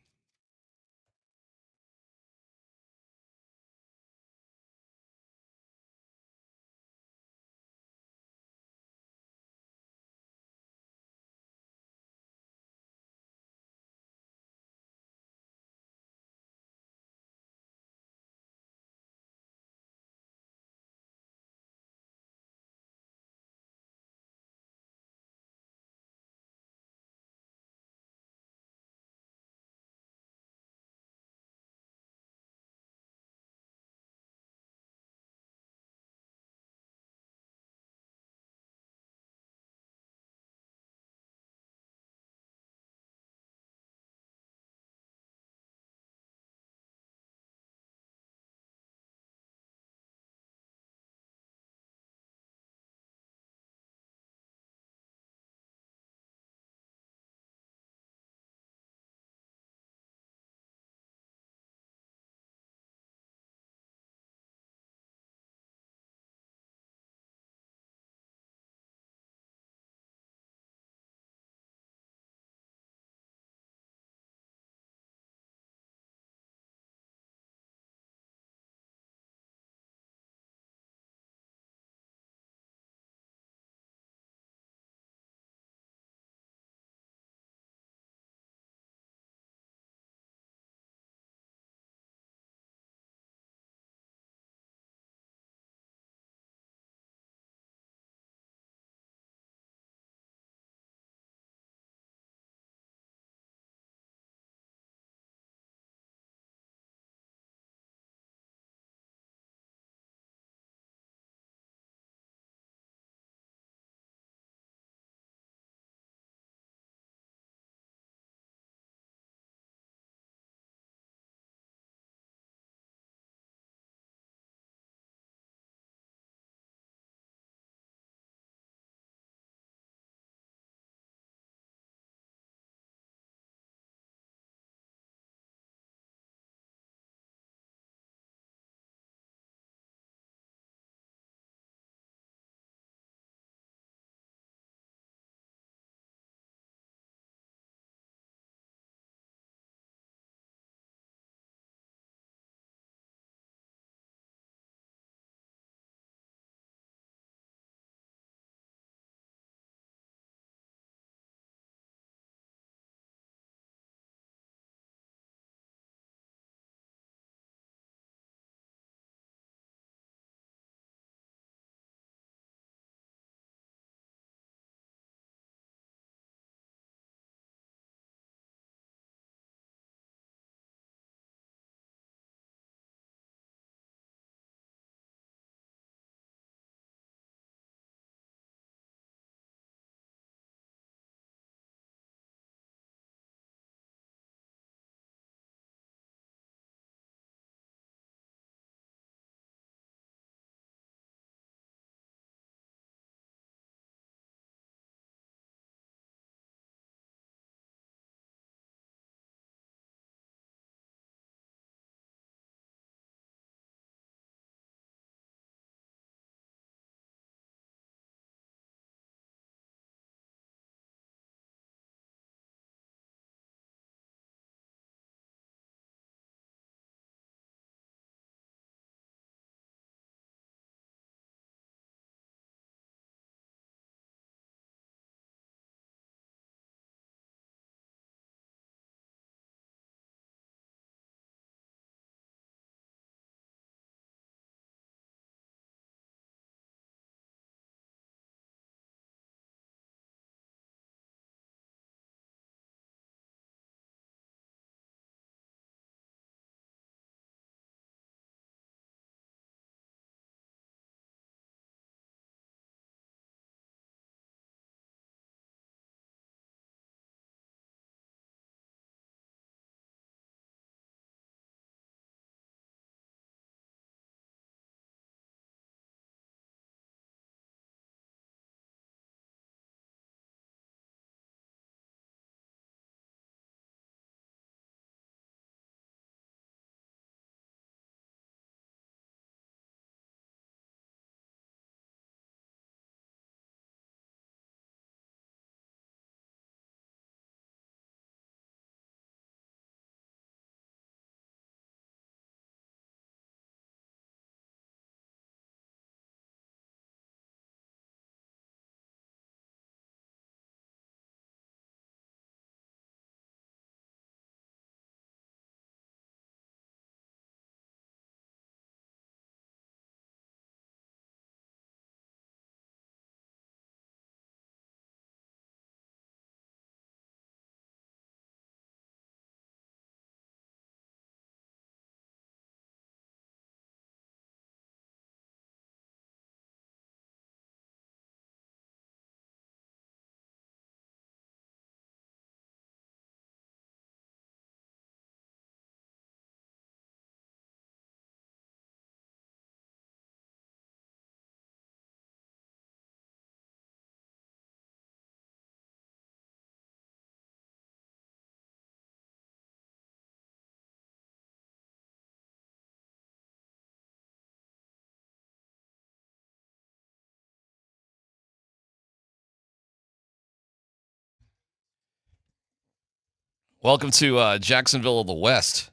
Welcome to Jacksonville of the West.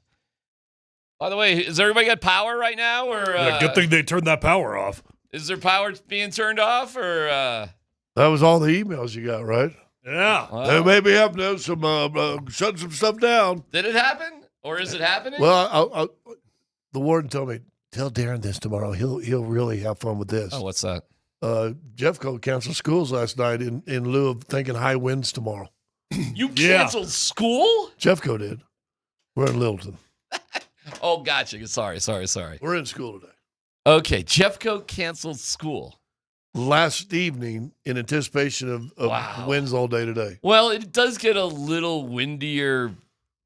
By the way, is everybody got power right now? Or good thing they turned that power off. Is there power being turned off? Or that was all the emails you got, right? Yeah. Wow. They may be having to shut some stuff down. Did it happen? Or is it happening? Well, the warden told me, tell Darren this tomorrow. He'll really have fun with this. Oh, what's that? Jeffco canceled schools last night in lieu of thinking high winds tomorrow. You canceled school? Jeffco did. We're in Littleton. Oh, gotcha. Sorry. We're in school today. Okay, Jeffco canceled school. Last evening in anticipation of winds all day today. Well, it does get a little windier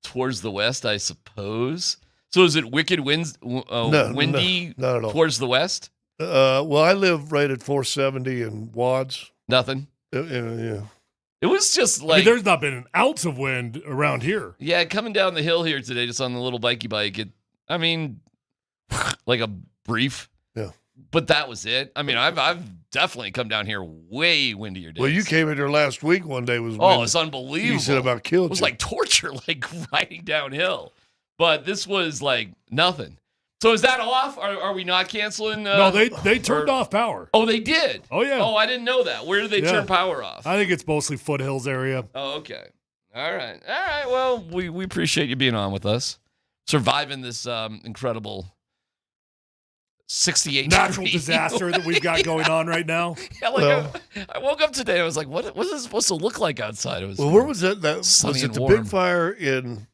towards the west, I suppose. So is it wicked winds, windy not at all. towards the west? Well, I live right at 470 in Wads. Nothing. Yeah. It was just like there's not been an ounce of wind around here. Yeah, coming down the hill here today, just on the little bikey bike. Like a brief. Yeah. But that was it. I mean, I've definitely come down here way windier days. Well, you came in here last week. One day was it's unbelievable. You said about killed. It was like torture, like riding downhill. But this was like nothing. So is that off? Are we not canceling? No, they turned off power. Oh, they did? Oh, yeah. Oh, I didn't know that. Where did they turn power off? I think it's mostly foothills area. Oh, okay. All right. Well, we appreciate you being on with us. Surviving this incredible 68 natural disaster that we've got going on right now. Yeah, I woke up today. I was like, what is this supposed to look like outside? It was where was it? Was sunny it the and warm. big fire in?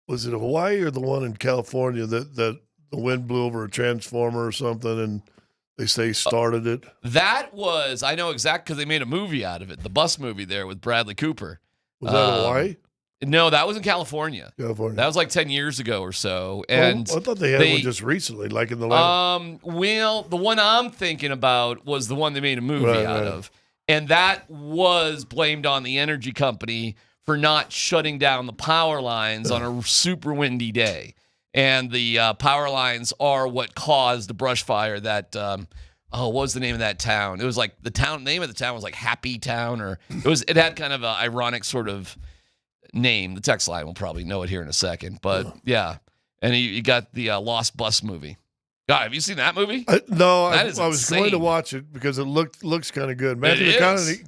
Was it Hawaii or the one in California that the wind blew over a transformer or something, and they say started it? That was, I know exactly, because they made a movie out of it, the bus movie there with Bradley Cooper. Was that Hawaii? No, that was in California. California. That was like 10 years ago or so. And I thought they had one just recently, like in the last. Well, the one I'm thinking about was the one they made a movie out of. And that was blamed on the energy company for not shutting down the power lines on a super windy day. And the power lines are what caused the brush fire that, what was the name of that town? It was like name of the town was like Happy Town, or it had kind of an ironic sort of name. The text line will probably know it here in a second. But yeah. And you got the Lost Bus movie. God, have you seen that movie? No, That I is was insane. going to watch it because it looks kind of good. Matthew McConaughey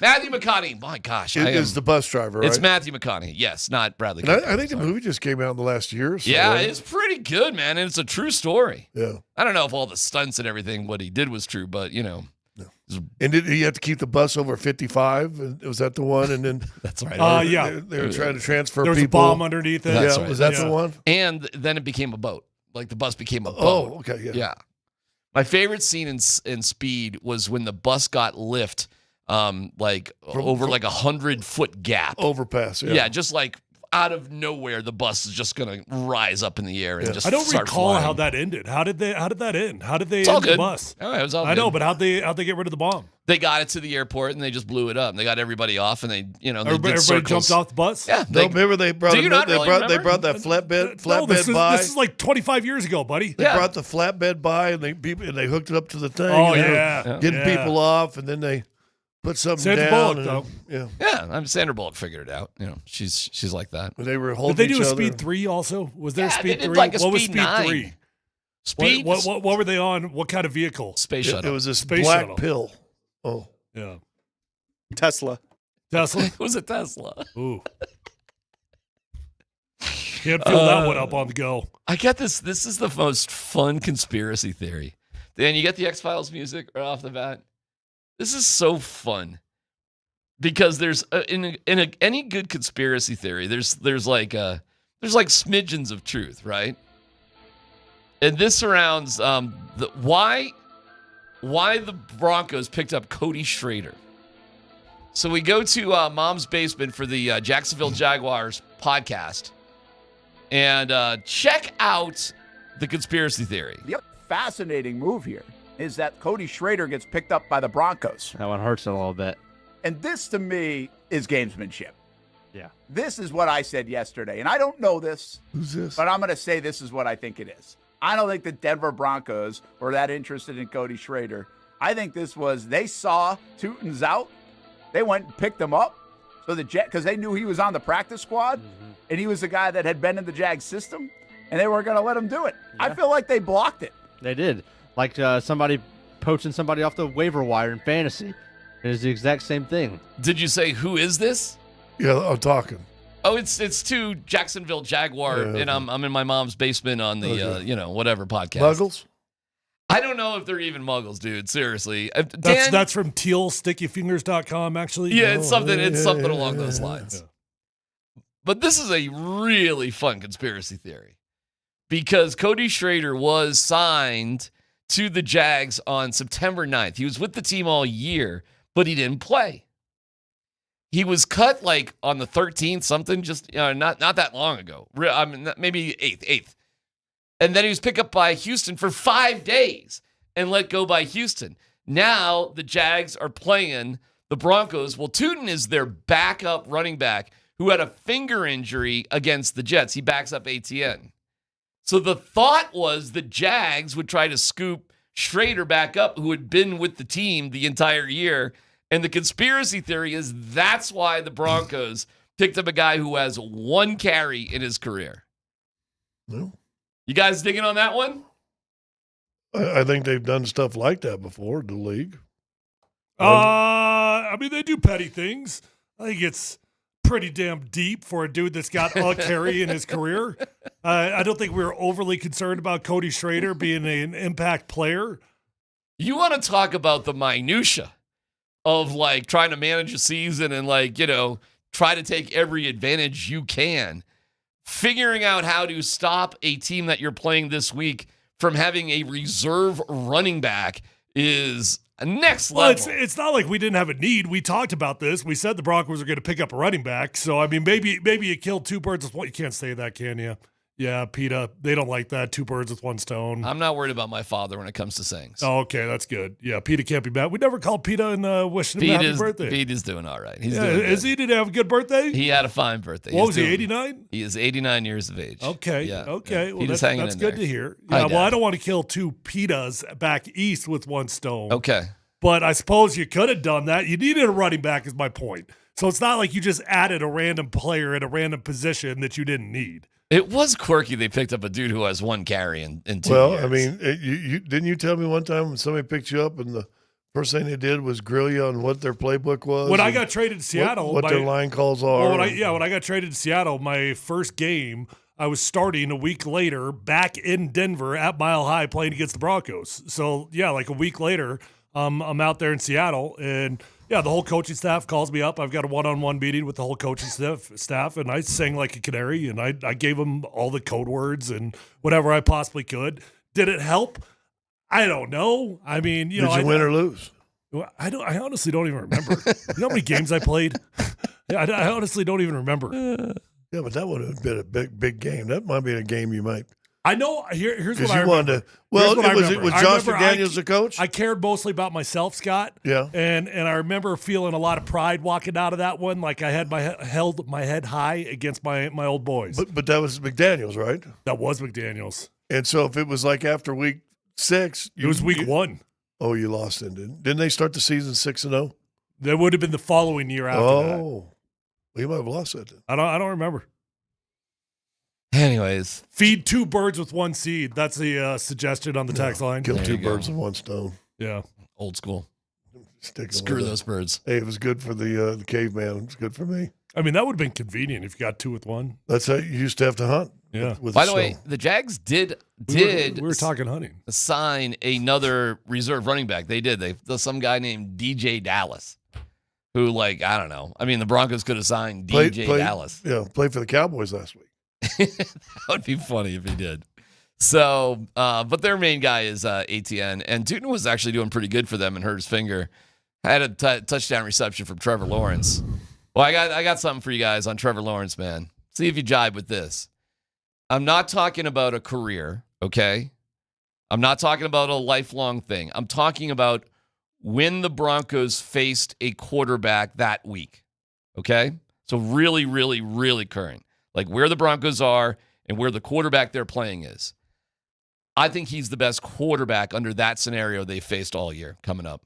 McConaughey, my gosh. is the bus driver, right? It's Matthew McConaughey, yes, not Bradley And Cooper. I think the movie just came out in the last year or so. Yeah, right? it's pretty good, man, and it's a true story. Yeah. I don't know if all the stunts and everything, what he did was true, but, And did he have to keep the bus over 55? And was that the one? And then that's right. Yeah, they were trying to transfer There was people. a bomb underneath it. That's Yeah, right. was that the one? And then it became a boat. Like the bus became a boat. Oh, okay, yeah. Yeah. My favorite scene in Speed was when the bus got lift, over like 100-foot gap. Overpass, yeah. Yeah, just like out of nowhere, the bus is just going to rise up in the air and just I don't start recall flying. how that ended. How did that end? How did they It's all end the good. bus? Oh, it was all I know, good. but how'd they get rid of the bomb? They got it to the airport and they just blew it up. They got everybody off and they Everybody circles. jumped off the bus? Yeah. No, remember they brought Do you not really they remember? brought that flatbed this by. is like 25 years ago, buddy. They brought the flatbed by and they hooked it up to the thing. Oh, and they were yeah. getting Yeah. people off, and then they put something Sandra down. Bullock, and, though. yeah, Sandra Bullock figured it out. She's like that. They were holding Did they do each a other. Speed 3 also? Was there Yeah, Speed they did 3? like a what was Speed Speed 9. 3? Speed. What were they on? What kind of vehicle? Space shuttle. It was a Space black shuttle. pill. Oh, Yeah. Tesla. It was a Tesla. Ooh. Can't feel that one up on the go. I get this. This is the most fun conspiracy theory. Dan, you get the X-Files music right off the bat? This is so fun. Because there's in any good conspiracy theory, there's like smidgens of truth, right? And this surrounds why the Broncos picked up Cody Schrader. So we go to Mom's Basement for the Jacksonville Jaguars podcast and check out the conspiracy theory. The fascinating move here is that Cody Schrader gets picked up by the Broncos. That one hurts a little bit. And this, to me, is gamesmanship. Yeah. This is what I said yesterday. And I don't know this. Who's this? But I'm going to say this is what I think it is. I don't think the Denver Broncos were that interested in Cody Schrader. I think this was, they saw Tootin's out. They went and picked him up, So because they knew he was on the practice squad, and he was the guy that had been in the Jags system, and they weren't going to let him do it. I feel like they blocked it. They did. Like somebody poaching somebody off the waiver wire in fantasy. It is the exact same thing. Did you say who is this? Yeah, I'm talking. Oh, it's two Jacksonville Jaguar, and I'm in my mom's basement on the whatever podcast. Muggles? I don't know if they're even muggles, dude. Seriously, Dan, That's from tealstickyfingers.com, actually. yeah, it's something along those lines. But this is a really fun conspiracy theory because Cody Schrader was signed to the Jags on September 9th. He was with the team all year, but he didn't play. He was cut like on the 13th, something, just not that long ago. I mean, maybe 8th. And then he was picked up by Houston for 5 days and let go by Houston. Now the Jags are playing the Broncos. Well, Tootin is their backup running back who had a finger injury against the Jets. He backs up ATN. So the thought was the Jags would try to scoop Schrader back up, who had been with the team the entire year. And the conspiracy theory is that's why the Broncos picked up a guy who has one carry in his career. No. You guys digging on that one? I think they've done stuff like that before, the league. I mean, they do petty things. I think it's pretty damn deep for a dude that's got a carry in his career. I don't think we're overly concerned about Cody Schrader being an impact player. You want to talk about the minutia of like trying to manage a season and try to take every advantage you can. Figuring out how to stop a team that you're playing this week from having a reserve running back is a next level. Well, it's not like we didn't have a need. We talked about this. We said the Broncos are going to pick up a running back. So, I mean, maybe you killed two birds with one. You can't say that, can you? Yeah, PETA, they don't like that. Two birds with one stone. I'm not worried about my father when it comes to sayings. Oh, okay, that's good. Yeah, PETA can't be mad. We never called PETA and wishing him happy birthday. PETA's doing all right. He's doing good. Is he? Did he have a good birthday? He had a fine birthday. What was he, 89? He is 89 years of age. Okay, yeah, okay. Yeah. Well, that's good to hear. Yeah, well, I don't want to kill two PETAs back east with one stone. Okay. But I suppose you could have done that. You needed a running back is my point. So it's not like you just added a random player at a random position that you didn't need. It was quirky. They picked up a dude who has one carry in 2 years. Well, I mean, you didn't you tell me one time when somebody picked you up and the first thing they did was grill you on what their playbook was? When I got traded to Seattle. What their line calls are. When I got traded to Seattle, my first game, I was starting a week later back in Denver at Mile High playing against the Broncos. So, yeah, like a week later, I'm out there in Seattle and – yeah, the whole coaching staff calls me up. I've got a one-on-one meeting with the whole coaching staff, and I sang like a canary, and I gave them all the code words and whatever I possibly could. Did it help? I don't know. I mean, did you win or lose? I honestly don't even remember. You know how many games I played? I honestly don't even remember. Yeah, but that would have been a big game. That might be a game you might. I know. Here's what I remember. Wanted to, well, it was Josh McDaniels the coach? I cared mostly about myself, Scott. Yeah. And I remember feeling a lot of pride walking out of that one. Like I had held my head high against my old boys. But that was McDaniels, right? That was McDaniels. And so if it was like after week 6. It was week 1. Oh, you lost it, didn't they start the season 6-0? That would have been the following year after that. Oh. Well, you might have lost that then. I don't remember. Anyways, feed two birds with one seed. That's the suggestion on the text line. Kill two birds with one stone. Yeah, old school. Screw those birds. Hey, it was good for the caveman. It was good for me. I mean, that would have been convenient if you got two with one. That's how you used to have to hunt. Yeah. With By the way, the Jags did we were talking hunting. Sign another reserve running back. They did. There's some guy named DJ Dallas. Who, I don't know. I mean, the Broncos could have signed DJ Dallas. Yeah, played for the Cowboys last week. That would be funny if he did. So, but their main guy is ATN, and Tootin was actually doing pretty good for them and hurt his finger. Had a touchdown reception from Trevor Lawrence. Well, I got something for you guys on Trevor Lawrence, man. See if you jibe with this. I'm not talking about a career, okay? I'm not talking about a lifelong thing. I'm talking about when the Broncos faced a quarterback that week, okay? So really, really, really current. Like where the Broncos are and where the quarterback they're playing is. I think he's the best quarterback under that scenario they faced all year coming up.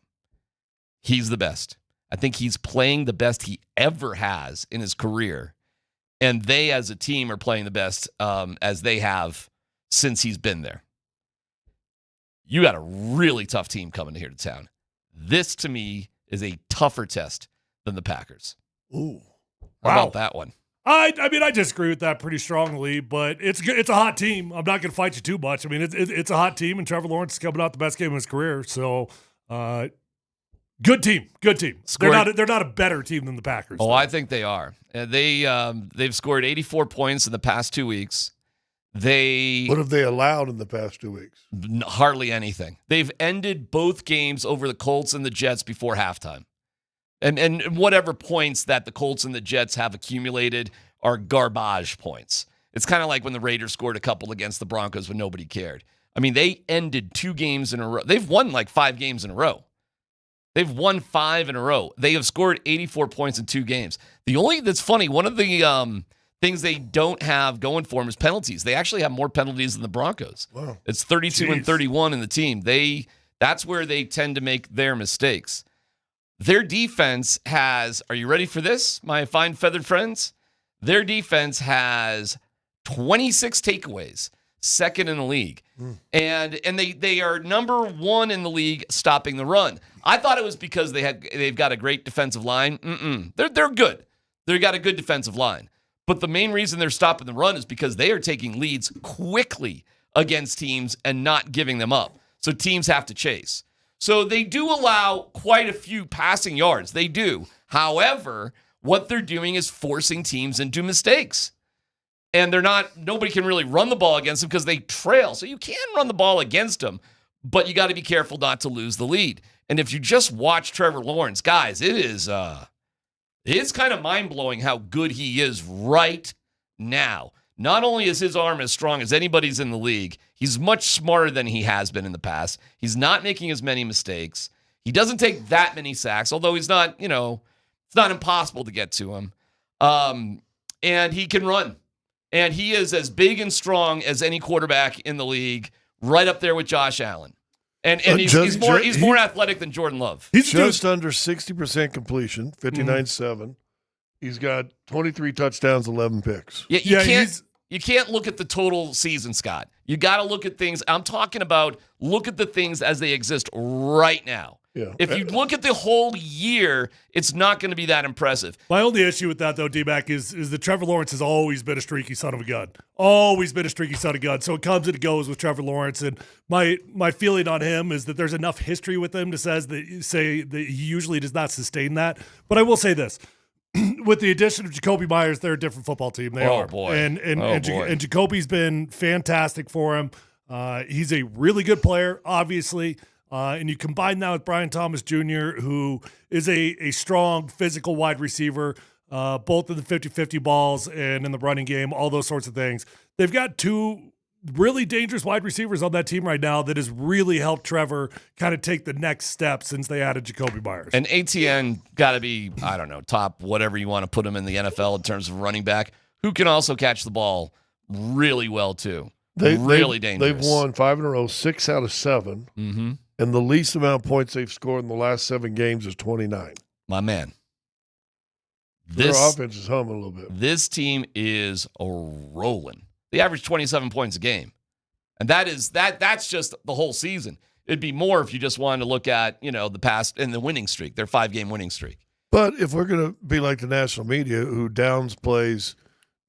He's the best. I think he's playing the best he ever has in his career. And they, as a team, are playing the best as they have since he's been there. You got a really tough team coming here to town. This, to me, is a tougher test than the Packers. Ooh. How about that one? I mean, I disagree with that pretty strongly, but it's a hot team. I'm not going to fight you too much. I mean, it's a hot team, and Trevor Lawrence is coming out the best game of his career. So, good team. They're not a better team than the Packers. Oh, I think they are. They've scored 84 points in the past 2 weeks. What have they allowed in the past 2 weeks? Hardly anything. They've ended both games over the Colts and the Jets before halftime. And whatever points that the Colts and the Jets have accumulated are garbage points. It's kind of like when the Raiders scored a couple against the Broncos when nobody cared. I mean, they ended 2 games in a row. They've won like 5 games in a row. They've won 5 in a row. They have scored 84 points in 2 games. The only that's funny, one of the things they don't have going for them is penalties. They actually have more penalties than the Broncos. Wow. It's 32 and 31 in the team. That's where they tend to make their mistakes. Their defense has, are you ready for this, my fine feathered friends? Their defense has 26 takeaways, second in the league. And they are number 1 in the league stopping the run. I thought it was because they've got a great defensive line. They're good. They've got a good defensive line. But the main reason they're stopping the run is because they are taking leads quickly against teams and not giving them up. So teams have to chase. So they do allow quite a few passing yards. They do. However, what they're doing is forcing teams into mistakes. And nobody can really run the ball against them because they trail. So you can run the ball against them, but you got to be careful not to lose the lead. And if you just watch Trevor Lawrence, guys, it's kind of mind-blowing how good he is right now. Not only is his arm as strong as anybody's in the league, he's much smarter than he has been in the past. He's not making as many mistakes. He doesn't take that many sacks, although he's not, it's not impossible to get to him. And he can run. And he is as big and strong as any quarterback in the league, right up there with Josh Allen. And he's more athletic than Jordan Love. He's just under 60% completion, 59.7. He's got 23 touchdowns, 11 picks. You can't look at the total season, Scott. You got to look at things. I'm talking about look at the things as they exist right now. Yeah. If you look at the whole year, it's not going to be that impressive. My only issue with that, though, DMac, is that Trevor Lawrence has always been a streaky son of a gun. Always been a streaky son of a gun. So it comes and it goes with Trevor Lawrence. And my feeling on him is that there's enough history with him to say that he usually does not sustain that. But I will say this. With the addition of Jacoby Myers, they're a different football team. They are. Boy. And Jacoby's been fantastic for him. He's a really good player, obviously. And you combine that with Brian Thomas Jr., who is a strong physical wide receiver, both in the 50-50 balls and in the running game, all those sorts of things. They've got 2 really dangerous wide receivers on that team right now that has really helped Trevor kind of take the next step since they added Jacoby Myers. And ATN got to be, I don't know, top whatever you want to put him in the NFL in terms of running back, who can also catch the ball really well, too. Really dangerous. They've won 5 in a row, 6 out of 7. Mm-hmm. And the least amount of points they've scored in the last 7 games is 29. My man. Their offense is humming a little bit. This team is rolling. They average 27 points a game. And that's just the whole season. It'd be more if you just wanted to look at, the past and the winning streak, their 5-game winning streak. But if we're going to be like the national media, who downplays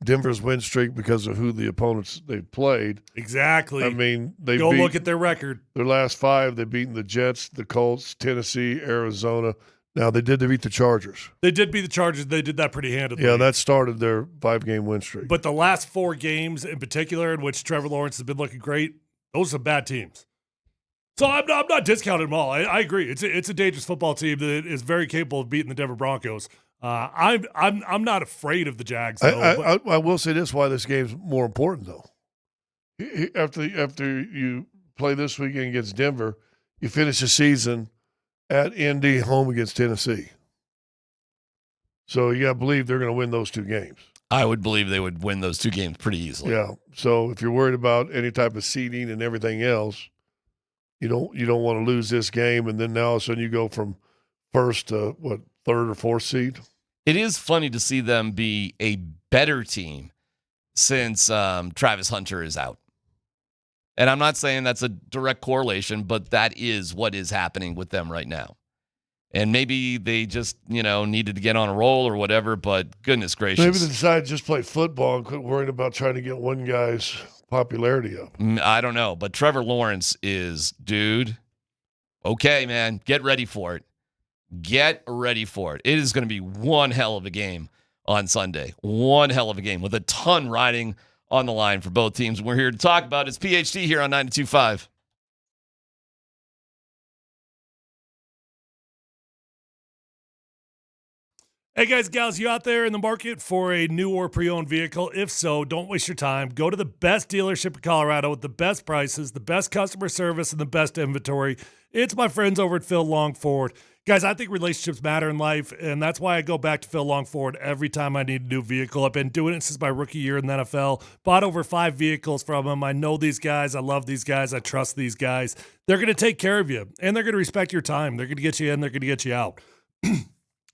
Denver's win streak because of who the opponents they've played. Exactly. I mean, look at their record. Their last 5, they've beaten the Jets, the Colts, Tennessee, Arizona. Now, they did beat the Chargers. They did beat the Chargers. They did that pretty handily. Yeah, that started their 5-game win streak. But the last 4 games in particular in which Trevor Lawrence has been looking great, those are bad teams. So I'm not discounting them all. I agree. It's a dangerous football team that is very capable of beating the Denver Broncos. I'm not afraid of the Jags, though. I will say this, why this game's more important, though. After you play this weekend against Denver, you finish the season at Indy, home against Tennessee. So you got to believe they're going to win those 2 games. I would believe they would win those 2 games pretty easily. Yeah. So if you're worried about any type of seeding and everything else, you don't want to lose this game, and then now all of a sudden you go from first to third or fourth seed. It is funny to see them be a better team since Travis Hunter is out. And I'm not saying that's a direct correlation, but that is what is happening with them right now. And maybe they just, needed to get on a roll or whatever, but goodness gracious. Maybe they decided to just play football and quit worrying about trying to get one guy's popularity up. I don't know, but Trevor Lawrence is, dude, okay, man, get ready for it. Get ready for it. It is going to be one hell of a game on Sunday. One hell of a game with a ton riding on the line for both teams. We're here to talk about it. It's PhD here on 92.5. Hey guys, gals, you out there in the market for a new or pre-owned vehicle? If so, don't waste your time. Go to the best dealership in Colorado with the best prices, the best customer service, and the best inventory. It's my friends over at Phil Long Ford. Guys, I think relationships matter in life, and that's why I go back to Phil Long Ford every time I need a new vehicle. I've been doing it since my rookie year in the NFL. Bought over 5 vehicles from them. I know these guys. I love these guys. I trust these guys. They're going to take care of you, and they're going to respect your time. They're going to get you in. They're going to get you out.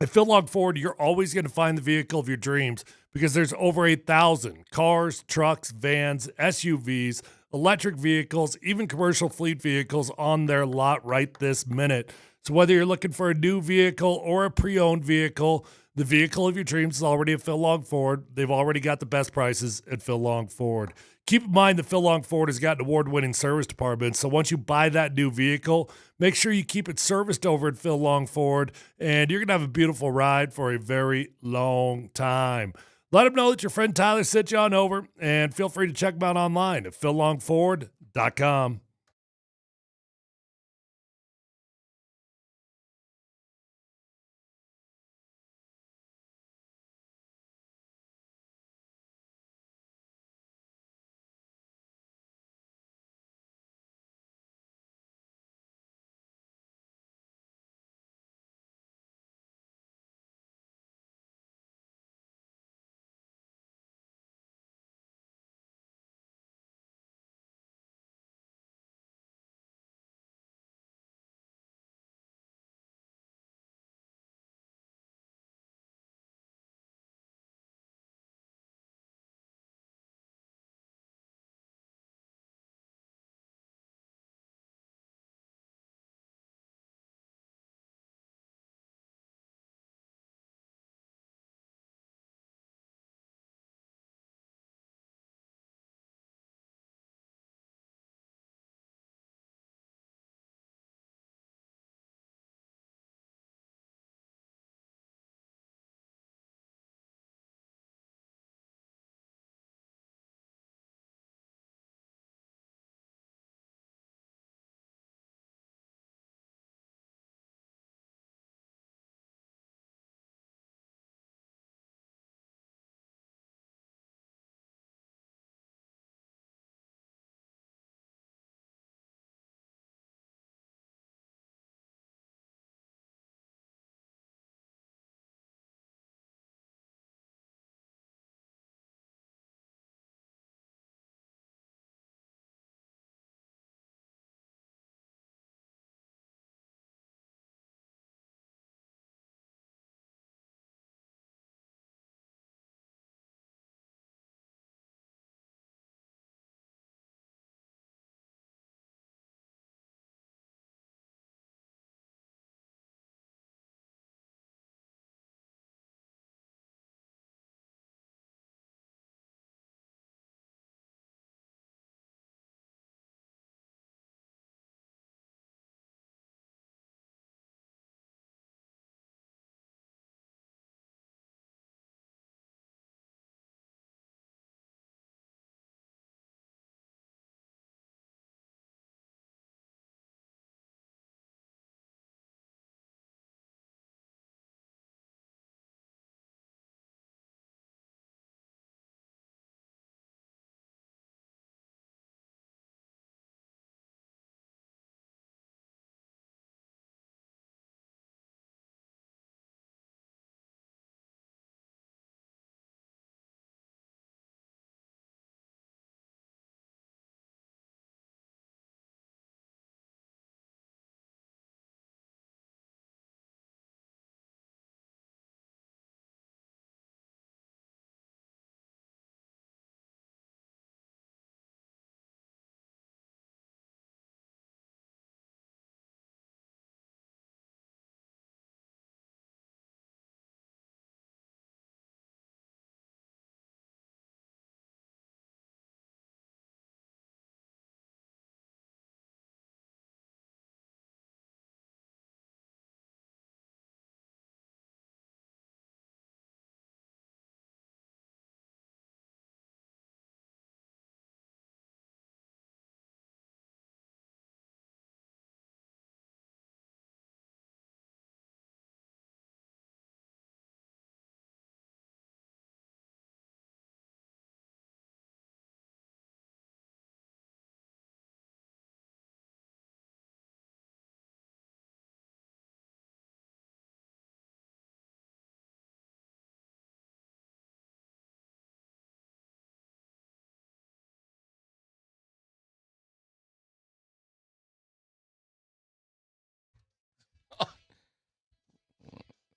At Phil Long Ford, you're always going to find the vehicle of your dreams because there's over 8,000 cars, trucks, vans, SUVs, electric vehicles, even commercial fleet vehicles on their lot right this minute. So whether you're looking for a new vehicle or a pre-owned vehicle, the vehicle of your dreams is already at Phil Long Ford. They've already got the best prices at Phil Long Ford. Keep in mind that Phil Long Ford has got an award-winning service department, so once you buy that new vehicle, make sure you keep it serviced over at Phil Long Ford, and you're going to have a beautiful ride for a very long time. Let them know that your friend Tyler sent you on over, and feel free to check them out online at phillongford.com.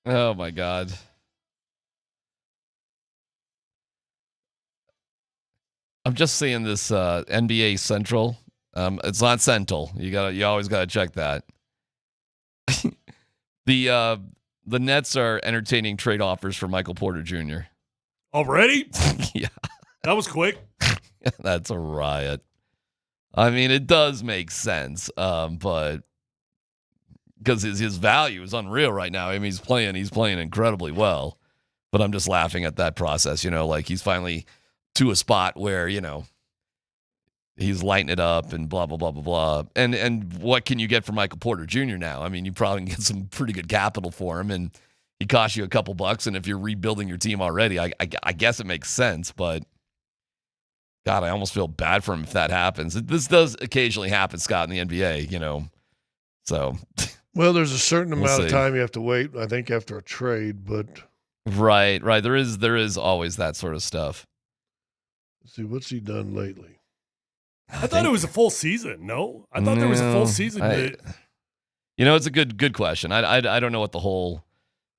Oh my God. I'm just seeing this NBA Central. It's not Central. You always gotta check that. The Nets are entertaining trade offers for Michael Porter Jr. Already? Yeah. That was quick. That's a riot. I mean, it does make sense, but because his value is unreal right now. I mean, he's playing incredibly well. But I'm just laughing at that process. Like he's finally to a spot where he's lighting it up and blah blah blah blah blah. And what can you get from Michael Porter Jr. now? I mean, you probably can get some pretty good capital for him, and he costs you a couple bucks. And if you're rebuilding your team already, I guess it makes sense. But God, I almost feel bad for him if that happens. This does occasionally happen, Scott, in the NBA. So. Well, there's a certain We'll amount of see. time you have to wait, I think, after a trade, but Right. There is always that sort of stuff. let's see, what's he done lately? I thought it was a full season. No, I thought there was a full season. It's a good question. I don't know what the whole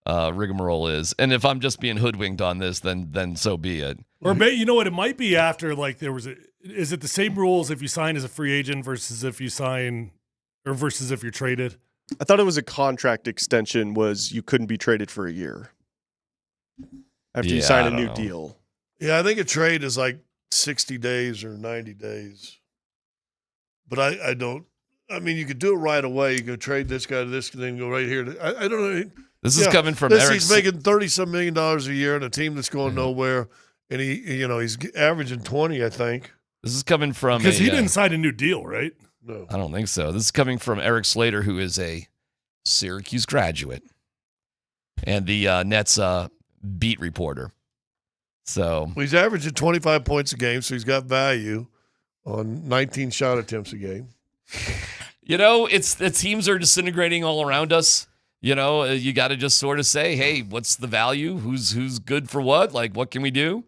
rigmarole is, and if I'm just being hoodwinked on this, then so be it. Or you know what? It might be after is it the same rules if you sign as a free agent versus if you sign or versus if you're traded? I thought it was a contract extension was you couldn't be traded for a year after you sign a new deal. Yeah, I think a trade is like 60 days or 90 days. But I don't. I mean, you could do it right away. You could trade this guy to this, then go right here. I don't know. This is coming from He's making $30-some million a year in a team that's going nowhere, and he's averaging 20, I think. This is coming from because he didn't sign a new deal, right? No, I don't think so. This is coming from Eric Slater, who is a Syracuse graduate and the Nets beat reporter. So well, he's averaging 25 points a game, so he's got value on 19 shot attempts a game. it's the teams are disintegrating all around us. You got to just sort of say, hey, what's the value? Who's good for what? Like, what can we do?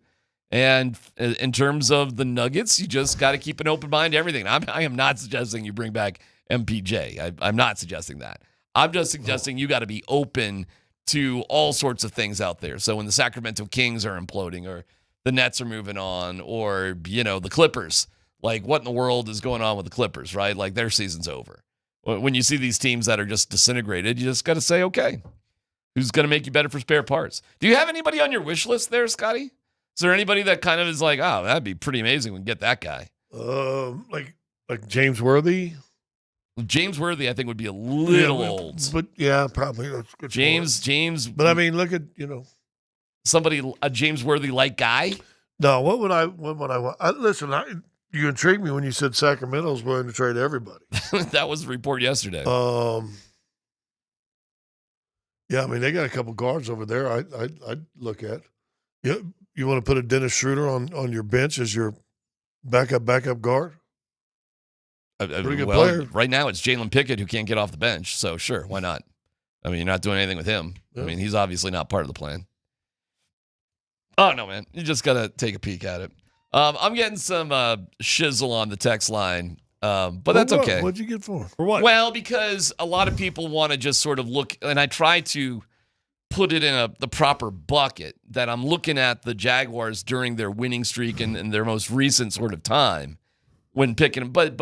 And in terms of the Nuggets, you just got to keep an open mind to everything. I am not suggesting you bring back MPJ. I'm not suggesting that. I'm just suggesting you got to be open to all sorts of things out there. So when the Sacramento Kings are imploding or the Nets are moving on or, the Clippers, like what in the world is going on with the Clippers, right? Like their season's over. When you see these teams that are just disintegrated, you just got to say, okay, who's going to make you better for spare parts? Do you have anybody on your wish list there, Scotty? Is there anybody that kind of is like, oh, that'd be pretty amazing we can get that guy? Like James Worthy? James Worthy, I think, would be a little old. But yeah, probably. That's good. James. But I mean, look at, somebody, a James Worthy-like guy? No, what would I want? Listen, you intrigued me when you said Sacramento's willing to trade everybody. That was the report yesterday. Yeah, I mean, they got a couple guards over there I'd look at. Yeah, you want to put a Dennis Schroeder on your bench as your backup guard? Pretty good player. Right now it's Jalen Pickett who can't get off the bench, so sure, why not? I mean, you're not doing anything with him. Yeah. I mean, he's obviously not part of the plan. Oh, no, man. You just got to take a peek at it. I'm getting some shizzle on the text line, but that's okay. What'd you get for? For what? Well, because a lot of people want to just sort of look, and I try to put it in the proper bucket that I'm looking at the Jaguars during their winning streak and their most recent sort of time when picking them. But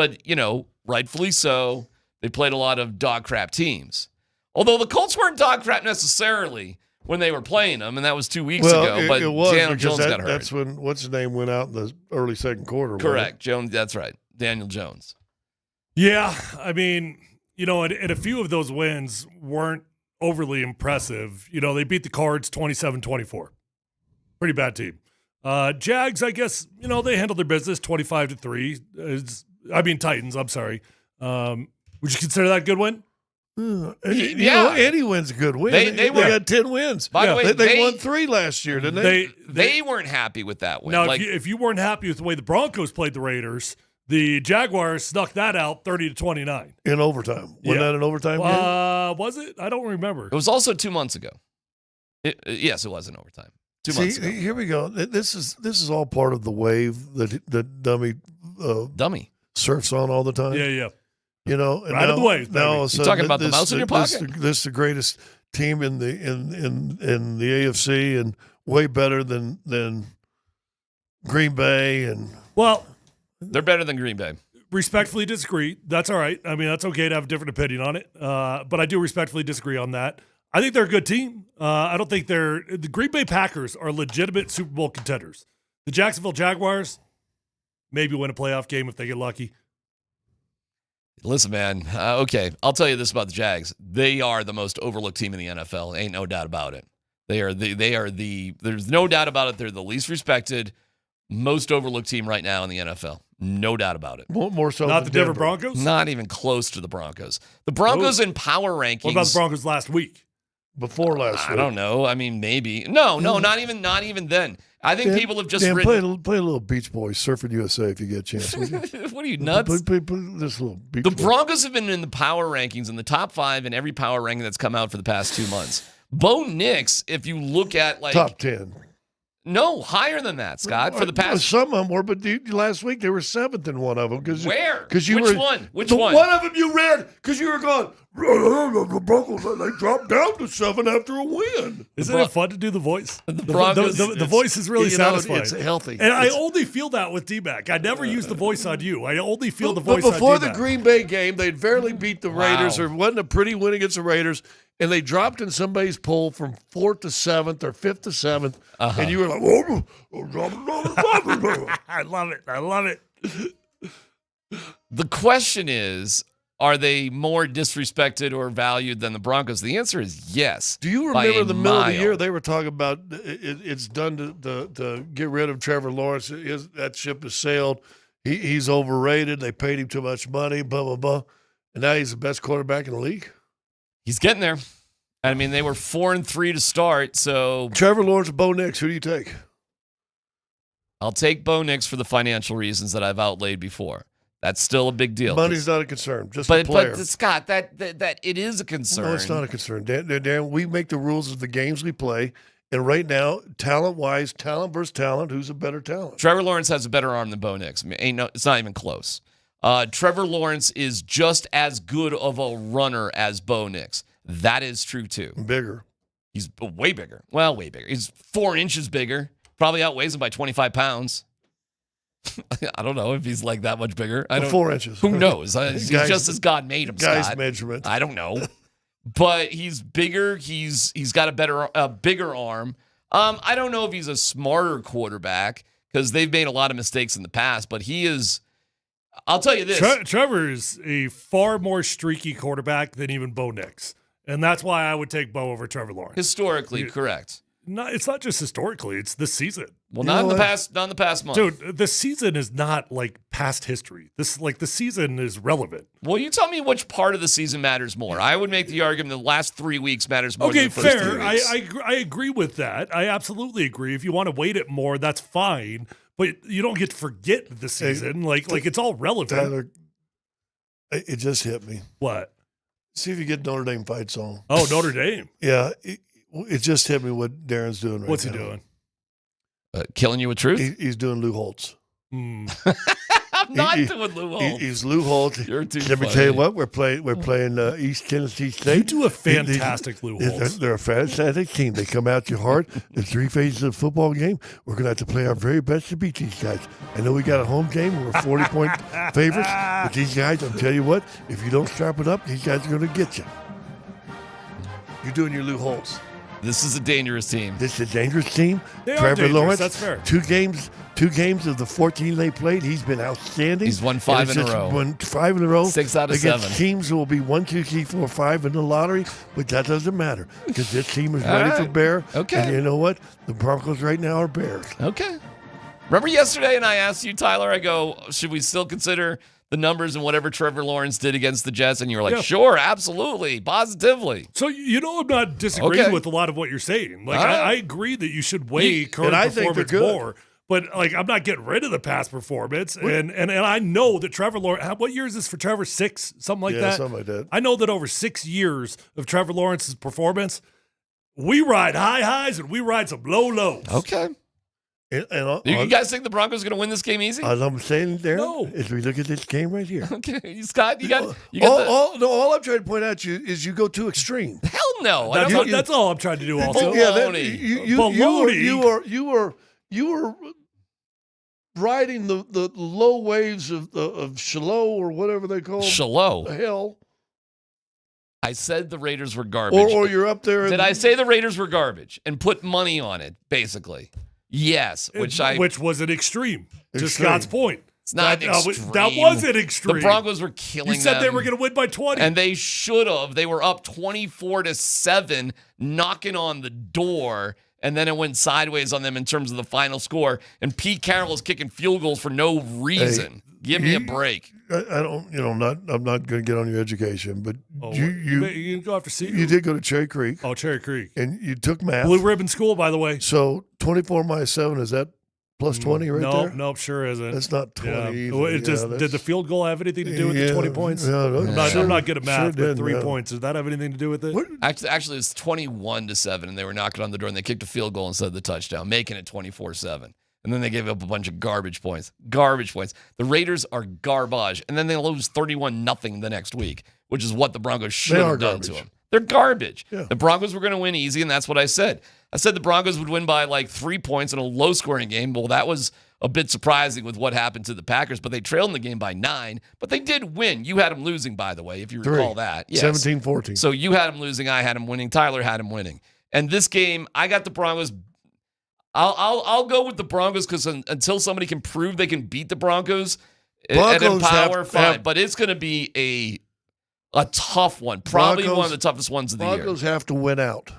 rightfully so, they played a lot of dog crap teams. Although the Colts weren't dog crap necessarily when they were playing them, and that was 2 weeks ago. But Daniel Jones got hurt. That's when what's his name went out in the early second quarter. Correct, Jones. That's right, Daniel Jones. Yeah, I mean, and a few of those wins weren't overly impressive. They beat the Cards 27-24. Pretty bad team. Jags, I guess, they handled their business 25-3. Titans, I'm sorry. Would you consider that a good win? Any win's a good win. They got 10 wins. By the way, they won 3 last year, didn't they? They weren't happy with that win. Now, if you weren't happy with the way the Broncos played the Raiders, the Jaguars snuck that out 30-29 in overtime. Wasn't that an overtime game? Was it? I don't remember. It was also 2 months ago. Yes, it was in overtime. 2 months ago. Here we go. This is all part of the wave that dummy surfs on all the time. Yeah. And right of the wave. Now you talking about the mouse in your pocket? This is the greatest team in the AFC and way better than Green Bay and they're better than Green Bay. Respectfully disagree. That's all right. I mean, that's okay to have a different opinion on it. But I do respectfully disagree on that. I think they're a good team. I don't think the Green Bay Packers are legitimate Super Bowl contenders. The Jacksonville Jaguars maybe win a playoff game if they get lucky. Listen, man. Okay, I'll tell you this about the Jags. They are the most overlooked team in the NFL. Ain't no doubt about it. There's no doubt about it. They're the least respected, most overlooked team right now in the NFL. No doubt about it. More so not than the Denver Broncos? Not even close to the Broncos. The Broncos in power rankings. What about the Broncos last week? Before last week? I don't know. I mean, maybe. No, not even then. I think people have just play a little Beach Boys, Surfing USA if you get a chance. What are you, nuts? Play this little Beach The Broncos have been in the power rankings, in the top 5 in every power ranking that's come out for the past 2 months. Bo Nix, if you look at top 10. No, higher than that, Scott. For the past, some of them were, but last week they were 7th in one of them. Where? Which one? Which one? One of them you read because you were going. The Broncos they dropped down to 7 after a win. Isn't it fun to do the voice? The Broncos, the voice is really satisfying. It's healthy, and I only feel that with DMac. I never use the voice on you. I only feel the voice. But before on the DMac. Green Bay game, they'd barely beat the Raiders, or wasn't a pretty win against the Raiders. And they dropped in somebody's poll from 4th to 7th or 5th to 7th. And you were like, I love it. I love it. The question is, are they more disrespected or valued than the Broncos? The answer is yes. Do you remember the middle of the year they were talking about it's done to get rid of Trevor Lawrence? That ship has sailed. He's overrated. They paid him too much money, blah, blah, blah. And now he's the best quarterback in the league? He's getting there. I mean, they were 4-3 to start, so Trevor Lawrence, Bo Nix, who do you take? I'll take Bo Nix for the financial reasons that I've outlaid before. That's still a big deal. Money's not a concern, just the player. But Scott, that it is a concern. No, it's not a concern. Dan, we make the rules of the games we play, and right now, talent-wise, talent versus talent, who's a better talent? Trevor Lawrence has a better arm than Bo Nix. I mean, it's not even close. Trevor Lawrence is just as good of a runner as Bo Nix. That is true, too. Bigger. He's way bigger. Well, way bigger. He's 4 inches bigger. Probably outweighs him by 25 pounds. I don't know if he's like that much bigger. 4 inches. Who knows? He's just as God made him, Guy's Scott. measurement. I don't know. But he's bigger. He's got a bigger arm. I don't know if he's a smarter quarterback because they've made a lot of mistakes in the past, but he is. I'll tell you this. Trevor is a far more streaky quarterback than even Bo Nix. And that's why I would take Bo over Trevor Lawrence. Historically, correct. No, it's not just historically; it's this season. Well, not in the past month, dude. The season is not like past history. The season is relevant. Well, you tell me which part of the season matters more. I would make the argument the last 3 weeks matters more. Okay, than the first 3 weeks. I agree with that. I absolutely agree. If you want to weight it more, that's fine. But you don't get to forget the season. Like it's all relevant. Tyler, it just hit me. What? See if you get Notre Dame fight song. Oh, Notre Dame. Yeah, it just hit me what Darren's doing right now. What's he doing? Killing you with truth? He's doing Lou Holtz. I'm not doing Lou Holtz. He's Lou Holtz. You're too Let me tell you what, we're playing East Tennessee State. You do a fantastic Lou Holtz. They're a fantastic team. They come out to you hard. The 3 phases of the football game. We're going to have to play our very best to beat these guys. I know we got a home game. We're 40-point favorites. But these guys, I'll tell you what, if you don't strap it up, these guys are going to get you. You're doing your Lou Holtz. This is a dangerous team. This is a dangerous team. They Trevor are dangerous. Lawrence, That's fair. 2 games of the 14 they played. He's been outstanding. He's won 5 in a row. Won 5 in a row. 6 out of against 7. Teams who will be 1, 2, 3, 4, 5 in the lottery, but that doesn't matter because this team is ready for Bear. Okay. And you know what? The Broncos right now are Bears. Okay. Remember yesterday, and I asked you, Tyler. I go, should we still consider the numbers and whatever Trevor Lawrence did against the Jets? And you were like, sure, absolutely, positively. So, I'm not disagreeing with a lot of what you're saying. Like, I agree that you should weigh current performance more. But, like, I'm not getting rid of the past performance. And I know that Trevor Lawrence, what year is this for Trevor? 6? Something like that? Yeah, something like that. I know that over 6 years of Trevor Lawrence's performance, we ride high highs and we ride some low lows. Okay. And Do you guys think the Broncos are going to win this game easy? As I'm saying there, No. as we look at this game right here. Okay, Scott, you got all I'm trying to point out to you is you go too extreme. Hell no. That's all I'm trying to do. Also, you were riding the low waves of Shiloh or whatever they call Shiloh. Hell. I said the Raiders were garbage. Or you're up there. Did I say the Raiders were garbage and put money on it, basically? Yes, which was an extreme. To Scott's point. It's not extreme. That was an extreme. The Broncos were killing them. You said they were going to win by 20. And they should have. They were up 24-7, knocking on the door, and then it went sideways on them in terms of the final score. And Pete Carroll is kicking field goals for no reason. Give me a break. I don't, I'm not going to get on your education, but you didn't go after Seagull? You did go to Cherry Creek. Oh, Cherry Creek. And you took math. Blue Ribbon School, by the way. So 24 minus 7, is that plus 20 right there? Nope, sure isn't. That's not 20 either. Well, did the field goal have anything to do with the 20 points? I'm not good at math, but 3 points. Does that have anything to do with it? Actually, it's 21-7, and they were knocking on the door, and they kicked a field goal instead of the touchdown, making it 24-7. And then they gave up a bunch of garbage points. Garbage points. The Raiders are garbage. And then they lose 31-0 the next week, which is what the Broncos should have done to them. They're garbage. Yeah. The Broncos were going to win easy, and that's what I said. I said the Broncos would win by like 3 points in a low-scoring game. Well, that was a bit surprising with what happened to the Packers, but they trailed in the game by 9. But they did win. You had them losing, by the way, if you recall that. Yes. 17-14. So you had them losing. I had them winning. Tyler had them winning. And this game, I got the Broncos. I'll go with the Broncos because until somebody can prove they can beat the Broncos and empower, fine. But it's going to be a tough one. Probably one of the toughest ones of the year. Broncos have to win out.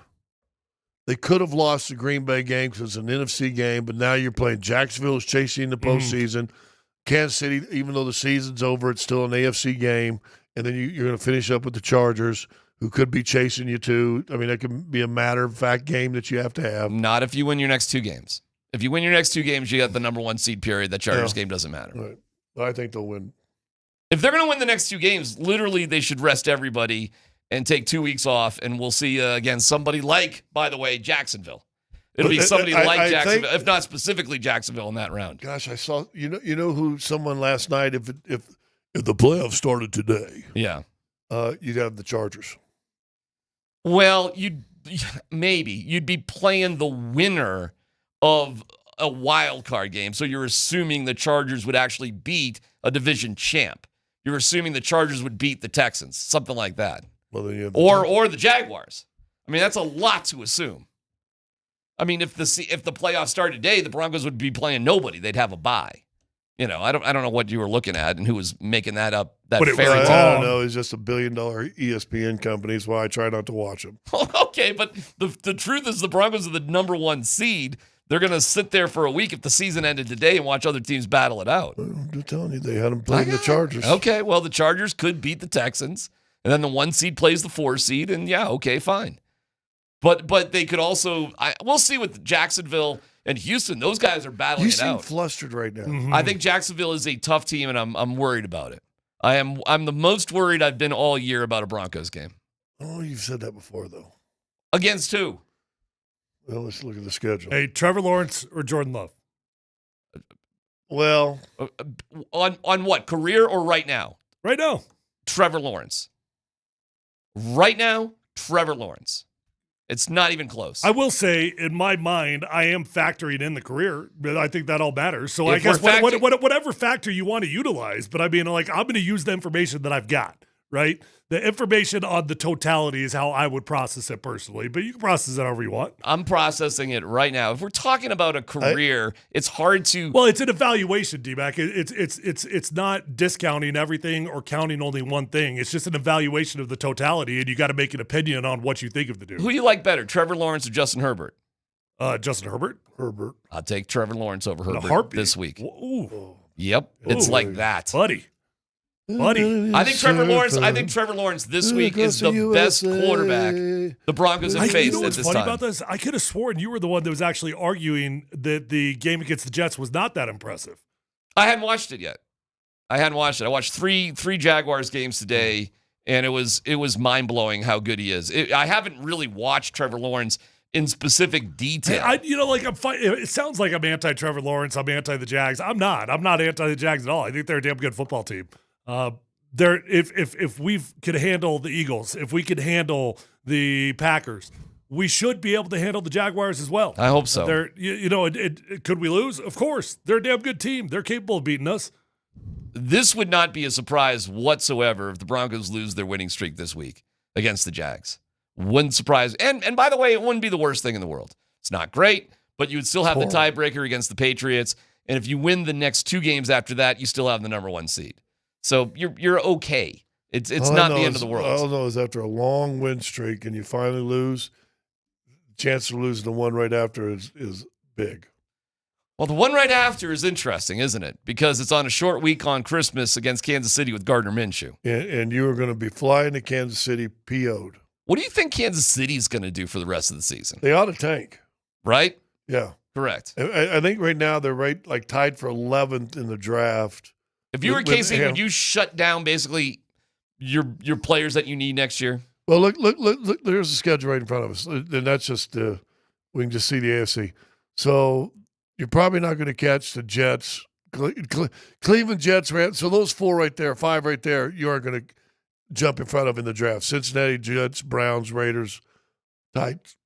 They could have lost the Green Bay game because it's an NFC game, but now you're playing Jacksonville is chasing the postseason. Kansas City, even though the season's over, it's still an AFC game. And then you're going to finish up with the Chargers, who could be chasing you too. I mean, it can be a matter-of-fact game that you have to have. Not if you win your next 2 games. If you win your next 2 games, you got the number 1 seed, period. That Chargers game doesn't matter. Right. I think they'll win. If they're going to win the next 2 games, literally they should rest everybody and take 2 weeks off, and we'll see, again, somebody like, by the way, Jacksonville. It'll be somebody like Jacksonville, if not specifically Jacksonville in that round. Gosh, I saw, you know who someone last night, if the playoffs started today, you'd have the Chargers. Well, you'd be playing the winner of a wild card game. So you're assuming the Chargers would actually beat a division champ. You're assuming the Chargers would beat the Texans, something like that. Well, then you have or the Jaguars. I mean, that's a lot to assume. I mean, if the playoffs started today, the Broncos would be playing nobody. They'd have a bye. You know, I don't know what you were looking at and who was making that up. That fairy tale. I don't know. It's just $1 billion ESPN company. Is why I try not to watch them. Okay, but the truth is the Broncos are the number 1 seed. They're going to sit there for a week if the season ended today and watch other teams battle it out. I'm just telling you, they had them playing the Chargers. Okay, well, the Chargers could beat the Texans, and then the 1 seed plays the 4 seed, and okay, fine. But they could also we'll see with Jacksonville and Houston. Those guys are battling it out. You seem flustered right now. Mm-hmm. I think Jacksonville is a tough team, and I'm worried about it. I'm the most worried I've been all year about a Broncos game. Oh, you've said that before, though. Against who? Well, let's look at the schedule. Hey, Trevor Lawrence or Jordan Love? Well, on what, career or right now? Right now. Trevor Lawrence. Right now, Trevor Lawrence. It's not even close. I will say, in my mind, I am factoring in the career, but I think that all matters. So I guess whatever factor you want to utilize, but I mean, like, I'm going to use the information that I've got, right? The information on the totality is how I would process it personally, but you can process it however you want. I'm processing it right now. If we're talking about a career, it's hard to. Well, it's an evaluation, DMac. It's not discounting everything or counting only one thing. It's just an evaluation of the totality, and you got to make an opinion on what you think of the dude. Who do you like better, Trevor Lawrence or Justin Herbert? Justin Herbert. Herbert. I'll take Trevor Lawrence over Herbert this week. Ooh. Yep, it's like that, buddy. I think Trevor Lawrence this week is the best quarterback the Broncos have faced at this time. What's funny about this? I could have sworn you were the one that was actually arguing that the game against the Jets was not that impressive. I hadn't watched it yet. I watched three Jaguars games today, and it was mind blowing how good he is. I haven't really watched Trevor Lawrence in specific detail. I'm fine. It sounds like I'm anti Trevor Lawrence. I'm anti the Jags. I'm not. I'm not anti the Jags at all. I think they're a damn good football team. If we could handle the Eagles, if we could handle the Packers, we should be able to handle the Jaguars as well. I hope so. Could we lose? Of course. They're a damn good team. They're capable of beating us. This would not be a surprise whatsoever if the Broncos lose their winning streak this week against the Jags. Wouldn't surprise. And by the way, it wouldn't be the worst thing in the world. It's not great, but you would still have the tiebreaker against the Patriots. And if you win the next 2 games after that, you still have the number 1 seed. So you're okay. It's not the end of the world. All I know is after a long win streak and you finally lose, the chance of losing the one right after is big. Well, the one right after is interesting, isn't it? Because it's on a short week on Christmas against Kansas City with Gardner Minshew. And you are going to be flying to Kansas City PO'd. What do you think Kansas City is going to do for the rest of the season? They ought to tank. Right? Yeah. Correct. I think right now they're tied for 11th in the draft. If you were KC, would you shut down basically your players that you need next year? Well, look. There's a schedule right in front of us, and that's just we can just see the AFC. So you're probably not going to catch the Jets, Cleveland Jets. So those 4 right there, 5 right there, you are going to jump in front of in the draft. Cincinnati Jets, Browns, Raiders, Titans.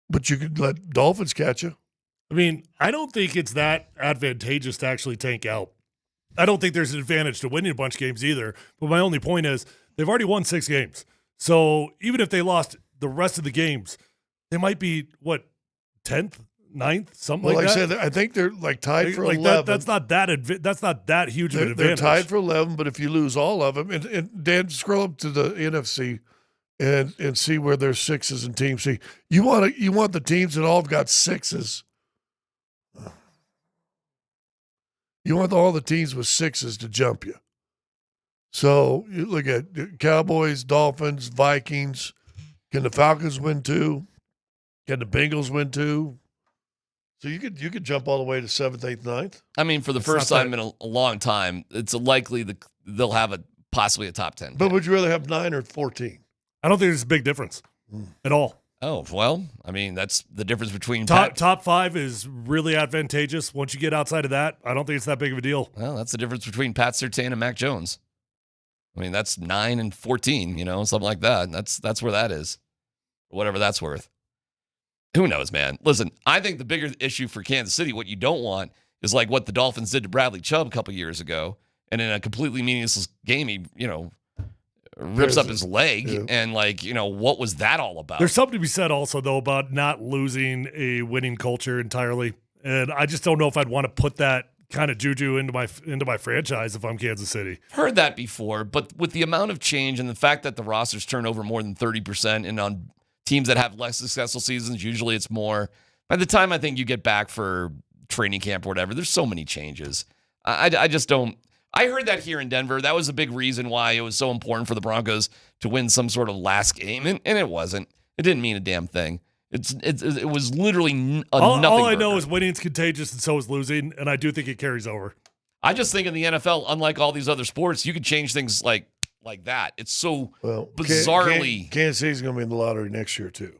But you could let Dolphins catch you. I mean, I don't think it's that advantageous to actually tank out. I don't think there's an advantage to winning a bunch of games either. But my only point is they've already won 6 games. So even if they lost the rest of the games, they might be, 10th, 9th, something like that? Like I said, I think they're tied for 11. That's not that huge of an advantage. They're tied for 11, but if you lose all of them, and Dan, scroll up to the NFC and see where there's 6s and teams. See, you want the teams that all have got 6s. You want all the teams with 6s to jump you. So you look at Cowboys, Dolphins, Vikings. Can the Falcons win 2? Can the Bengals win 2? So you could jump all the way to 7th, 8th, 9th. I mean, for the first time in a long time, it's likely they'll have possibly a top 10. But would you rather have 9 or 14? I don't think there's a big difference at all. Oh, well, I mean, that's the difference between top 5 is really advantageous. Once you get outside of that, I don't think it's that big of a deal. Well, that's the difference between Pat Surtain and Mac Jones. I mean, that's 9 and 14, something like that. That's where that is, whatever that's worth. Who knows, man? Listen, I think the bigger issue for Kansas City, what you don't want, is like what the Dolphins did to Bradley Chubb a couple years ago, and in a completely meaningless game, he, rips up his leg, and what was that all about? There's something to be said also, though, about not losing a winning culture entirely, and I just don't know if I'd want to put that kind of juju into my franchise if I'm Kansas City. Heard that before, but with the amount of change and the fact that the rosters turn over more than 30%, and on teams that have less successful seasons, usually it's more. By the time I think you get back for training camp or whatever, there's so many changes. I just don't. I heard that here in Denver. That was a big reason why it was so important for the Broncos to win some sort of last game, and it wasn't. It didn't mean a damn thing. It was literally nothing. All I know is winning's contagious, and so is losing, and I do think it carries over. I just think in the NFL, unlike all these other sports, you can change things like that. It's so bizarrely. Kansas City's going to be in the lottery next year too.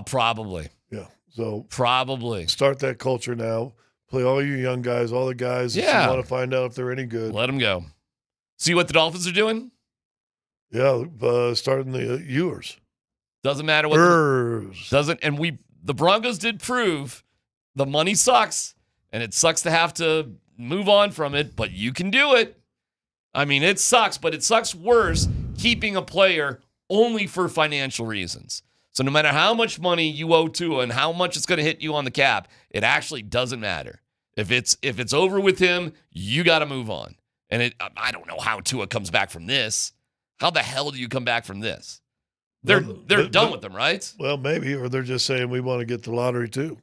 Probably. Yeah. So probably start that culture now. Play all you young guys, all the guys that want to find out if they're any good. Let them go. See what the Dolphins are doing? Yeah, starting the Ewers. Doesn't matter what the Broncos did prove the money sucks, and it sucks to have to move on from it, but you can do it. I mean, it sucks, but it sucks worse keeping a player only for financial reasons. So no matter how much money you owe Tua and how much it's going to hit you on the cap, it actually doesn't matter. If it's over with him, you got to move on. And I don't know how Tua comes back from this. How the hell do you come back from this? They're done with them, right? Well, maybe, or they're just saying we want to get the lottery too.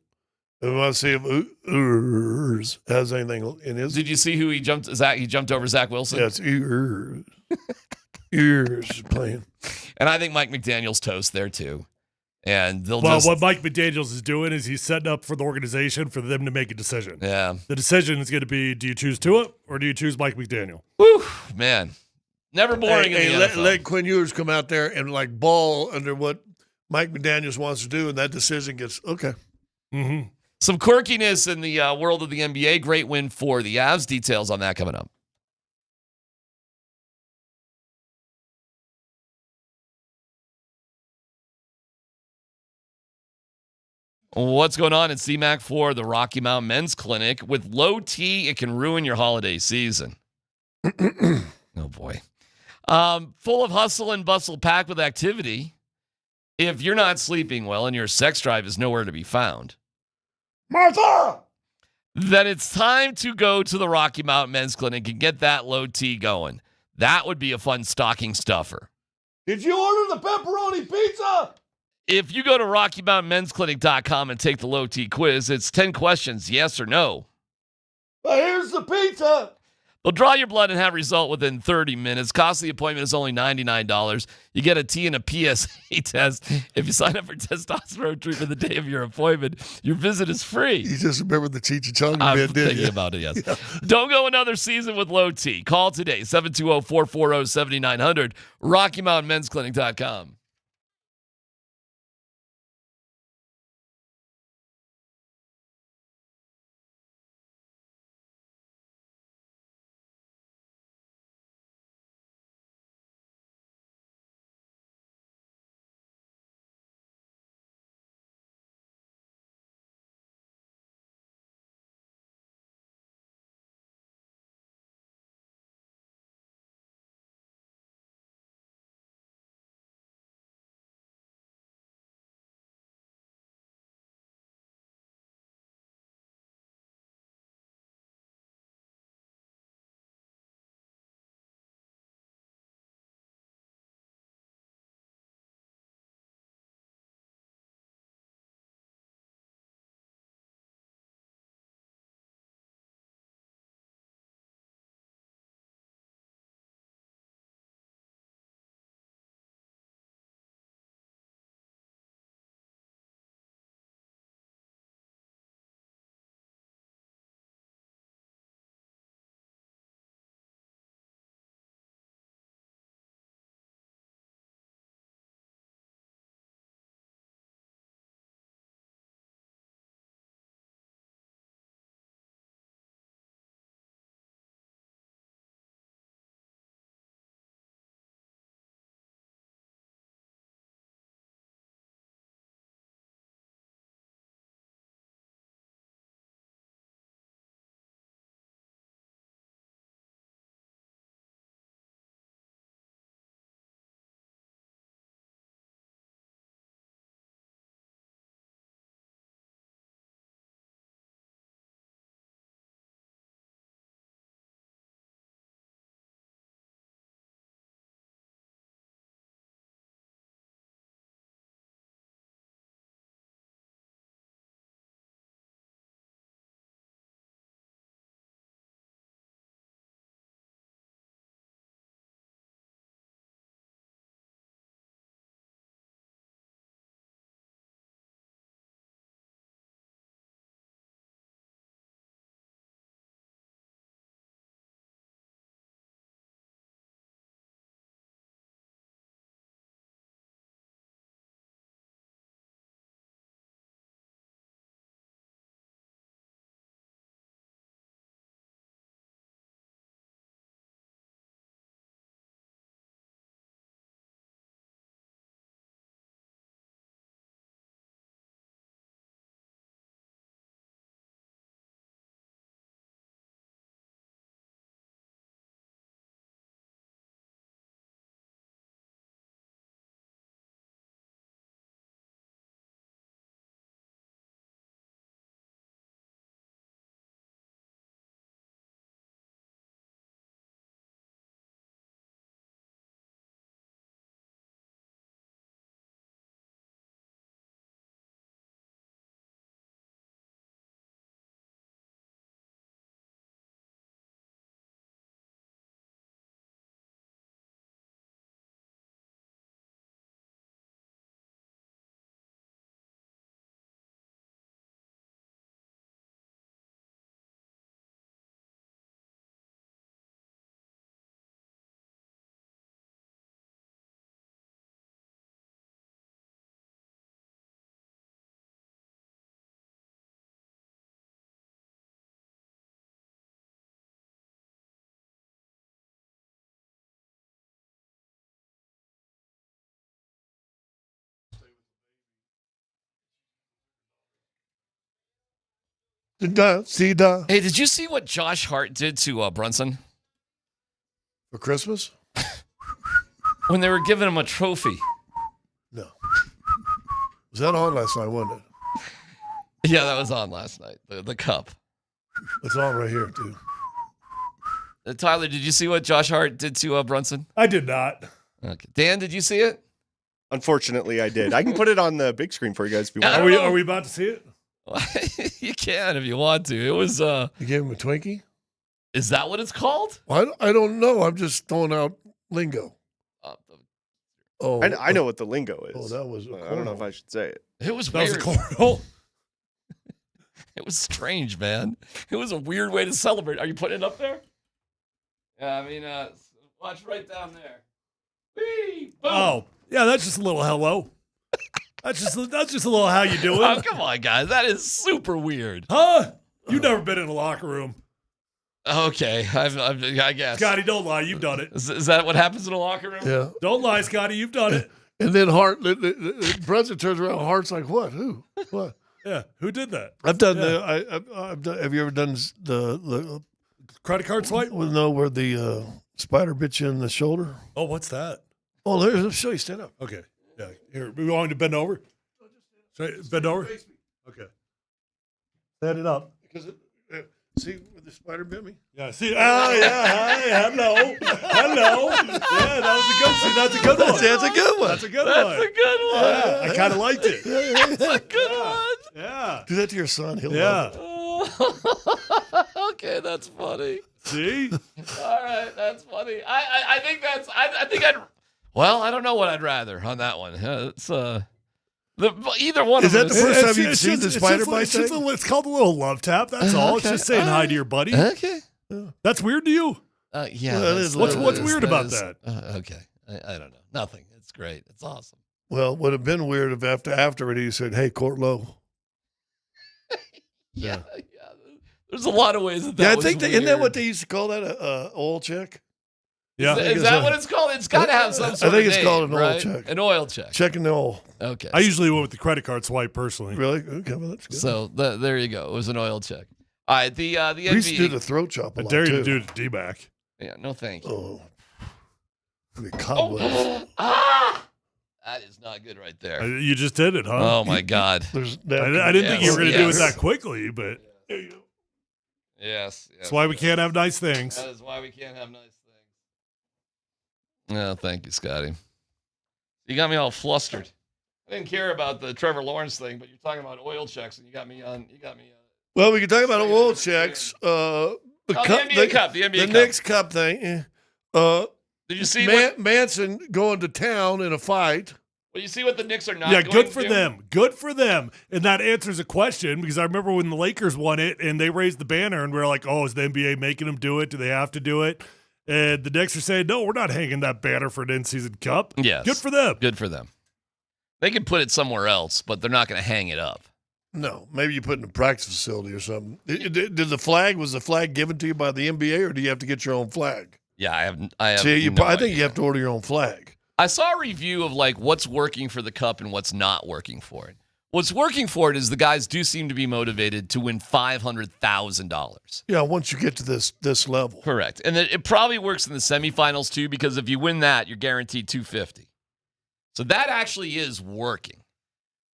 We want to see if Ewers has anything in his. Did you see who he jumped? He jumped over Zach Wilson. Yeah, it's Ewers. Ewers playing. And I think Mike McDaniel's toast there too. And what Mike McDaniels is doing is he's setting up for the organization for them to make a decision. Yeah. The decision is going to be, do you choose Tua or do you choose Mike McDaniel? Whew, man. Never boring in the NFL. Let Quinn Ewers come out there and ball under what Mike McDaniels wants to do, and that decision gets okay. Mm-hmm. Some quirkiness in the world of the NBA. Great win for the Avs. Details on that coming up. What's going on in DMac for the Rocky Mountain Men's Clinic? With low T, it can ruin your holiday season. Oh, boy. Full of hustle and bustle, packed with activity. If you're not sleeping well and your sex drive is nowhere to be found, Martha, then it's time to go to the Rocky Mountain Men's Clinic and get that low T going. That would be a fun stocking stuffer. did you order the pepperoni pizza? If you go to RockyMountainMen'sClinic.com and take the low T quiz, it's 10 questions, yes or no. But here's the pizza. They'll draw your blood and have a result within 30 minutes. Cost of the appointment is only $99. You get a T and a PSA test. If you sign up for testosterone treatment the day of your appointment, your visit is free. You just remember the Cheech and Chong I'm bit, didn't thinking you? about it, yes. Yeah. Don't go another season with low T. Call today, 720-440-7900, RockyMountainMen'sClinic.com. Hey, did you see what Josh Hart did to Brunson for Christmas? When they were giving him a trophy? No. Was that on last night, wasn't it? Yeah, that was on last night. The cup. It's on right here, too. Tyler, did you see what Josh Hart did to Brunson? I did not. Okay. Dan, did you see it? Unfortunately, I did. I can put it on the big screen for you guys if you want. Are we about to see it? You can if you want to. It was. You gave him a Twinkie? Is that what it's called? Well, I don't know. I'm just throwing out lingo. I know what the lingo is. Oh, that was. I don't know if I should say it. It was That was weird. a cornhole. It was strange, man. It was a weird way to celebrate. Are you putting it up there? Yeah, I mean, watch right down there. Whee! Boom. Oh, yeah, that's just a little hello. That's just a little how you doing. Oh, come on, guys. That is super weird. Huh? You've never been in a locker room. Okay, I guess. Scotty, don't lie. You've done it. Is that what happens in a locker room? Yeah. Don't lie, Scotty. You've done it. And then Hart, Brunson turns around. Hart's like, "What? Who? What?" Yeah. Who did that? I've done I've done. Have you ever done the credit card swipe? Well, no, where the spider bit you in the shoulder. Oh, what's that? Oh, there's. I'll show you. Stand up. Okay. Yeah. Here, we want to bend over. Bend over. Okay. Stand it up. Because see where the spider bit me? Yeah. See. Oh, yeah. Hi. Hello. Hello. Yeah, that's a good one. That's a good one. That's a good That's one. a good one. Yeah, I kind of liked it. That's a good one. Yeah. Do that to your son. He'll love it. Okay, that's funny. See? All right, that's funny. I think that's. I think I'd. Well, I don't know what I'd rather on that one. It's either one. Is of that them the is- first time you've seen the spider bite thing? It's called a little love tap. That's all. It's Okay. just saying hi to your buddy. Okay. That's weird to you. Yeah. Well, that's- What's that weird is- about is- that? Okay. I don't know. Nothing. It's great. It's awesome. Well, would have been weird if after it he said, "Hey, Court Low." Yeah. There's a lot of ways that. Yeah, I was think isn't that weird. what they used to call that a oil check? Yeah. Is that what it's called? It's got to have some sort of I think it's name, called an oil right? check. An oil check. Checking the oil. Okay. I usually went with the credit card swipe personally. Really? Okay, well that's good. So there you go. It was an oil check. All right. The We used to NBA. do the throat chop a I lot dare you too. to do it to D-Mac. Yeah. No, thank you. Oh, the cobwebs. That is not good right there. You just did it, huh? Oh my God. There's I didn't think you were going to do it Yes. that quickly, but Yes. that's why we can't have nice things. That is why we can't have nice things. No, thank you, Scotty. You got me all flustered. I didn't care about the Trevor Lawrence thing, but you're talking about oil checks, and you got me. Well, we can talk about oil checks. The NBA Cup. The NBA the Cup. Knicks Cup thing. Did you see what? Manson going to town in a fight? Well, you see what the Knicks are not. Yeah, going good to for do? them. Good for them. And that answers a question because I remember when the Lakers won it and they raised the banner and we were like, oh, is the NBA making them do it? Do they have to do it? And the Knicks are saying, no, we're not hanging that banner for an in-season cup. Yes. Good for them. Good for them. They can put it somewhere else, but they're not going to hang it up. No, maybe you put it in a practice facility or something. Did the flag? Was the flag given to you by the NBA, or do you have to get your own flag? Yeah, I have. See, no I think idea. you have to order your own flag. I saw a review of like what's working for the cup and what's not working for it. What's working for it is the guys do seem to be motivated to win $500,000. Yeah, once you get to this level. Correct. And it probably works in the semifinals too, because if you win that, you're guaranteed $250. So that actually is working.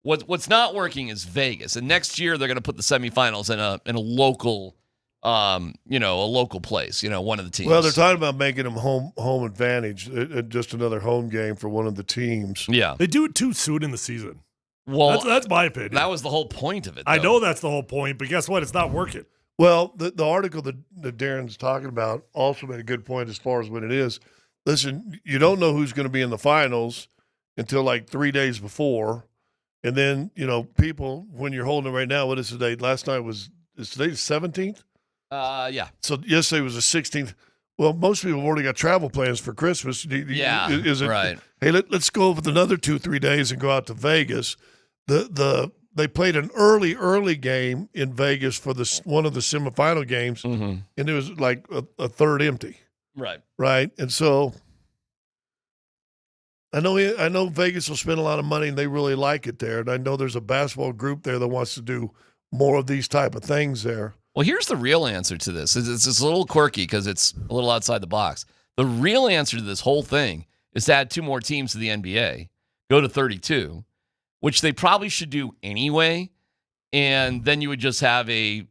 What's not working is Vegas. And next year they're going to put the semifinals in a local a local place, one of the teams. Well, they're talking about making them home advantage, just another home game for one of the teams. Yeah. They do it too soon in the season. Well, that's my opinion. That was the whole point of it. I though. know that's the whole point, but guess what? It's not working. Well, the article that Darren's talking about also made a good point as far as when it is. Listen, you don't know who's going to be in the finals until like 3 days before. And then, people, when you're holding it right now, what is today? Last night is today the 17th? Yeah. So yesterday was the 16th. Well, most people have already got travel plans for Christmas. Yeah, Is it, right. Hey, let's go over another 2-3 days and go out to Vegas. They played an early game in Vegas for one of the semifinal games, and it was like a third empty. Right. Right. And so I know Vegas will spend a lot of money and they really like it there. And I know there's a basketball group there that wants to do more of these type of things there. Well, here's the real answer to this. It's a little quirky because it's a little outside the box. The real answer to this whole thing is to add 2 more teams to the NBA, go to 32, which they probably should do anyway, and then you would just have a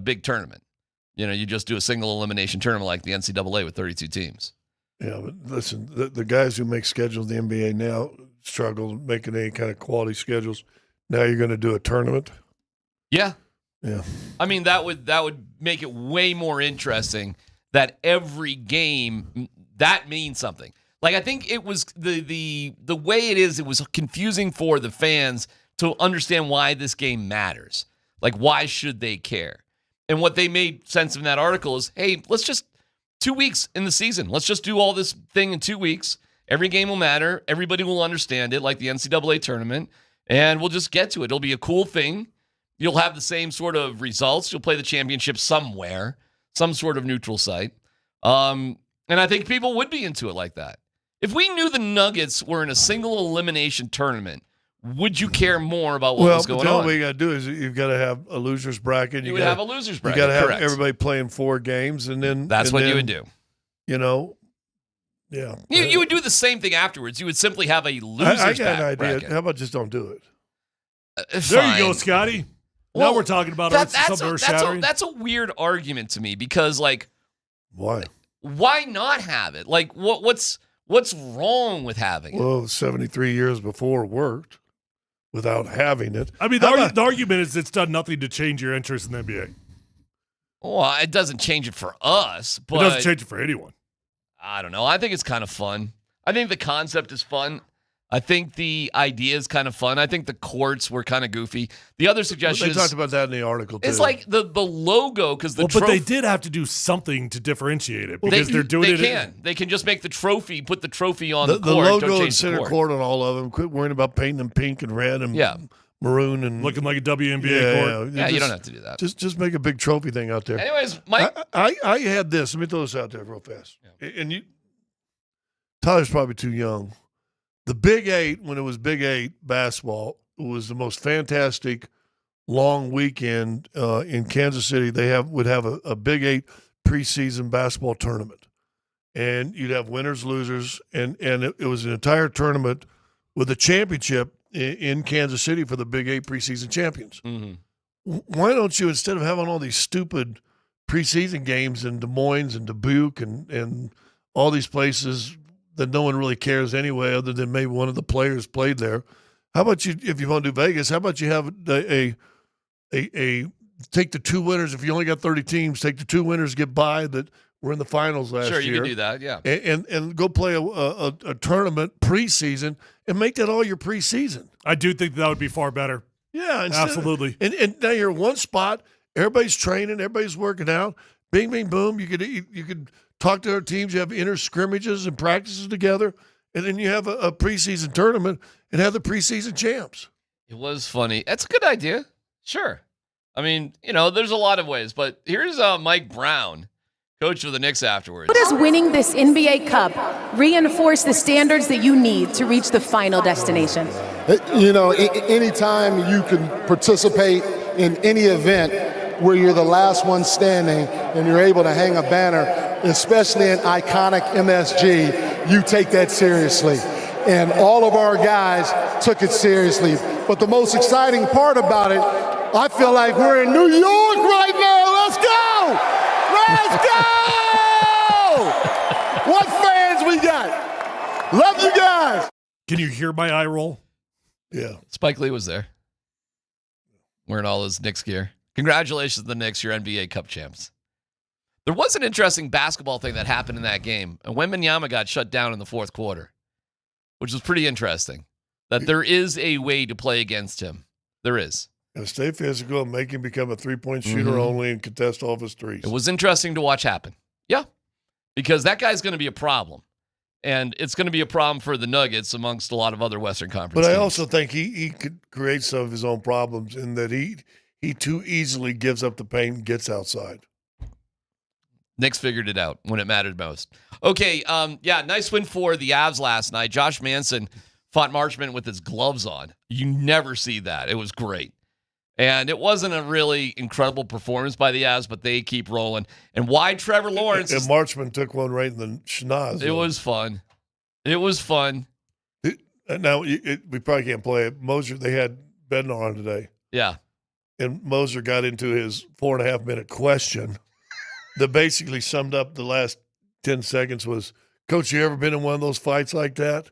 big tournament. You just do a single elimination tournament like the NCAA with 32 teams. Yeah, but listen, the guys who make schedules in the NBA now struggle making any kind of quality schedules. Now you're going to do a tournament? Yeah. Yeah. I mean, that would make it way more interesting that every game, that means something. Like, I think it was the way it was confusing for the fans to understand why this game matters. Like, why should they care? And what they made sense of in that article is, hey, let's just 2 weeks in the season. Let's just do all this thing in 2 weeks. Every game will matter. Everybody will understand it, like the NCAA tournament, and we'll just get to it. It'll be a cool thing. You'll have the same sort of results. You'll play the championship somewhere, some sort of neutral site. And I think people would be into it like that. If we knew the Nuggets were in a single elimination tournament, would you care more about what was going on? What you got to do is you've got to have a loser's bracket. You would have a loser's bracket. You got to have correct. everybody playing 4 games, and then that's what you would do. Yeah. You would do the same thing afterwards. You would simply have a loser's I got an idea. bracket. How about just don't do it? There you go, Scotty. Now we're talking about something earth-shattering. That's a weird argument to me because, like, why? Why not have it? Like, what's wrong with having it? Well, 73 years before worked without having it. I mean, the argument is it's done nothing to change your interest in the NBA. Well, it doesn't change it for us, but it doesn't change it for anyone. I don't know. I think it's kind of fun. I think the concept is fun. I think the idea is kind of fun. I think the courts were kind of goofy. The other suggestion They talked about that in the article, too. It's like the logo, because the but they did have to do something to differentiate it because they're doing it. They can just make the trophy, put the trophy on the the court. logo don't change and center the court on all of them. Quit worrying about painting them pink and red and maroon and looking like a WNBA court. Yeah, you don't have to do that. Just make a big trophy thing out there. Anyways, Mike, I had this. Let me throw this out there real fast. And Tyler's probably too young. The Big 8, when it was Big 8 basketball, was the most fantastic long weekend in Kansas City. They would have a Big 8 preseason basketball tournament. And you'd have winners, losers, and it was an entire tournament with a championship in Kansas City for the Big 8 preseason champions. Mm-hmm. Why don't you, instead of having all these stupid preseason games in Des Moines and Dubuque and all these places that no one really cares anyway, other than maybe one of the players played there. How about you, if you want to do Vegas, how about you have a take the 2 winners, if you only got 30 teams, take the 2 winners, get by that were in the finals last year. Sure, you can do that, yeah. And go play a tournament preseason and make that all your preseason. I do think that would be far better. Yeah, absolutely. And now you're in one spot, everybody's training, everybody's working out, bing, bing, boom, you could talk to our teams. You have inter scrimmages and practices together, and then you have a preseason tournament and have the preseason champs. It was funny. That's a good idea. Sure. I mean, there's a lot of ways, but here's Mike Brown, coach of the Knicks afterwards. How does winning this NBA Cup reinforce the standards that you need to reach the final destination? Anytime you can participate in any event where you're the last one standing and you're able to hang a banner, especially an iconic MSG, you take that seriously. And all of our guys took it seriously. But the most exciting part about it, I feel like we're in New York right now. Let's go! Let's go! What fans we got? Love you guys. Can you hear my eye roll? Yeah. Spike Lee was there, wearing all his Knicks gear. Congratulations to the Knicks, your NBA Cup champs. There was an interesting basketball thing that happened in that game. And Wembanyama got shut down in the fourth quarter, which was pretty interesting. That there is a way to play against him. There is. And stay physical and make him become a three-point shooter only and contest all of his threes. It was interesting to watch happen. Yeah. Because that guy's going to be a problem. And it's going to be a problem for the Nuggets amongst a lot of other Western Conference teams. I also think he could create some of his own problems in that he too easily gives up the paint and gets outside. Knicks figured it out when it mattered most. Okay, nice win for the Avs last night. Josh Manson fought Marchment with his gloves on. You never see that. It was great. And it wasn't a really incredible performance by the Avs, but they keep rolling. And why Trevor Lawrence? And Marchman took one right in the schnoz. It was fun. It was fun. Now, we probably can't play it. Moser, they had Bednar on today. Yeah. And Moser got into his 4.5-minute question that basically summed up the last 10 seconds was, Coach, you ever been in one of those fights like that?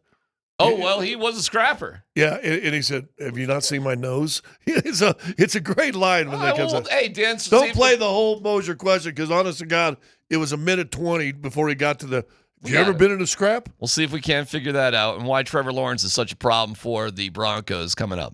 Oh, well, he was a scrapper. Yeah, and he said, have you not seen my nose? It's a great line when that comes out. Hey, Dan, Don't play the whole Moser question because, honest to God, it was a minute 20 before he got to the, have you ever been in a scrap? We'll see if we can figure that out and why Trevor Lawrence is such a problem for the Broncos coming up.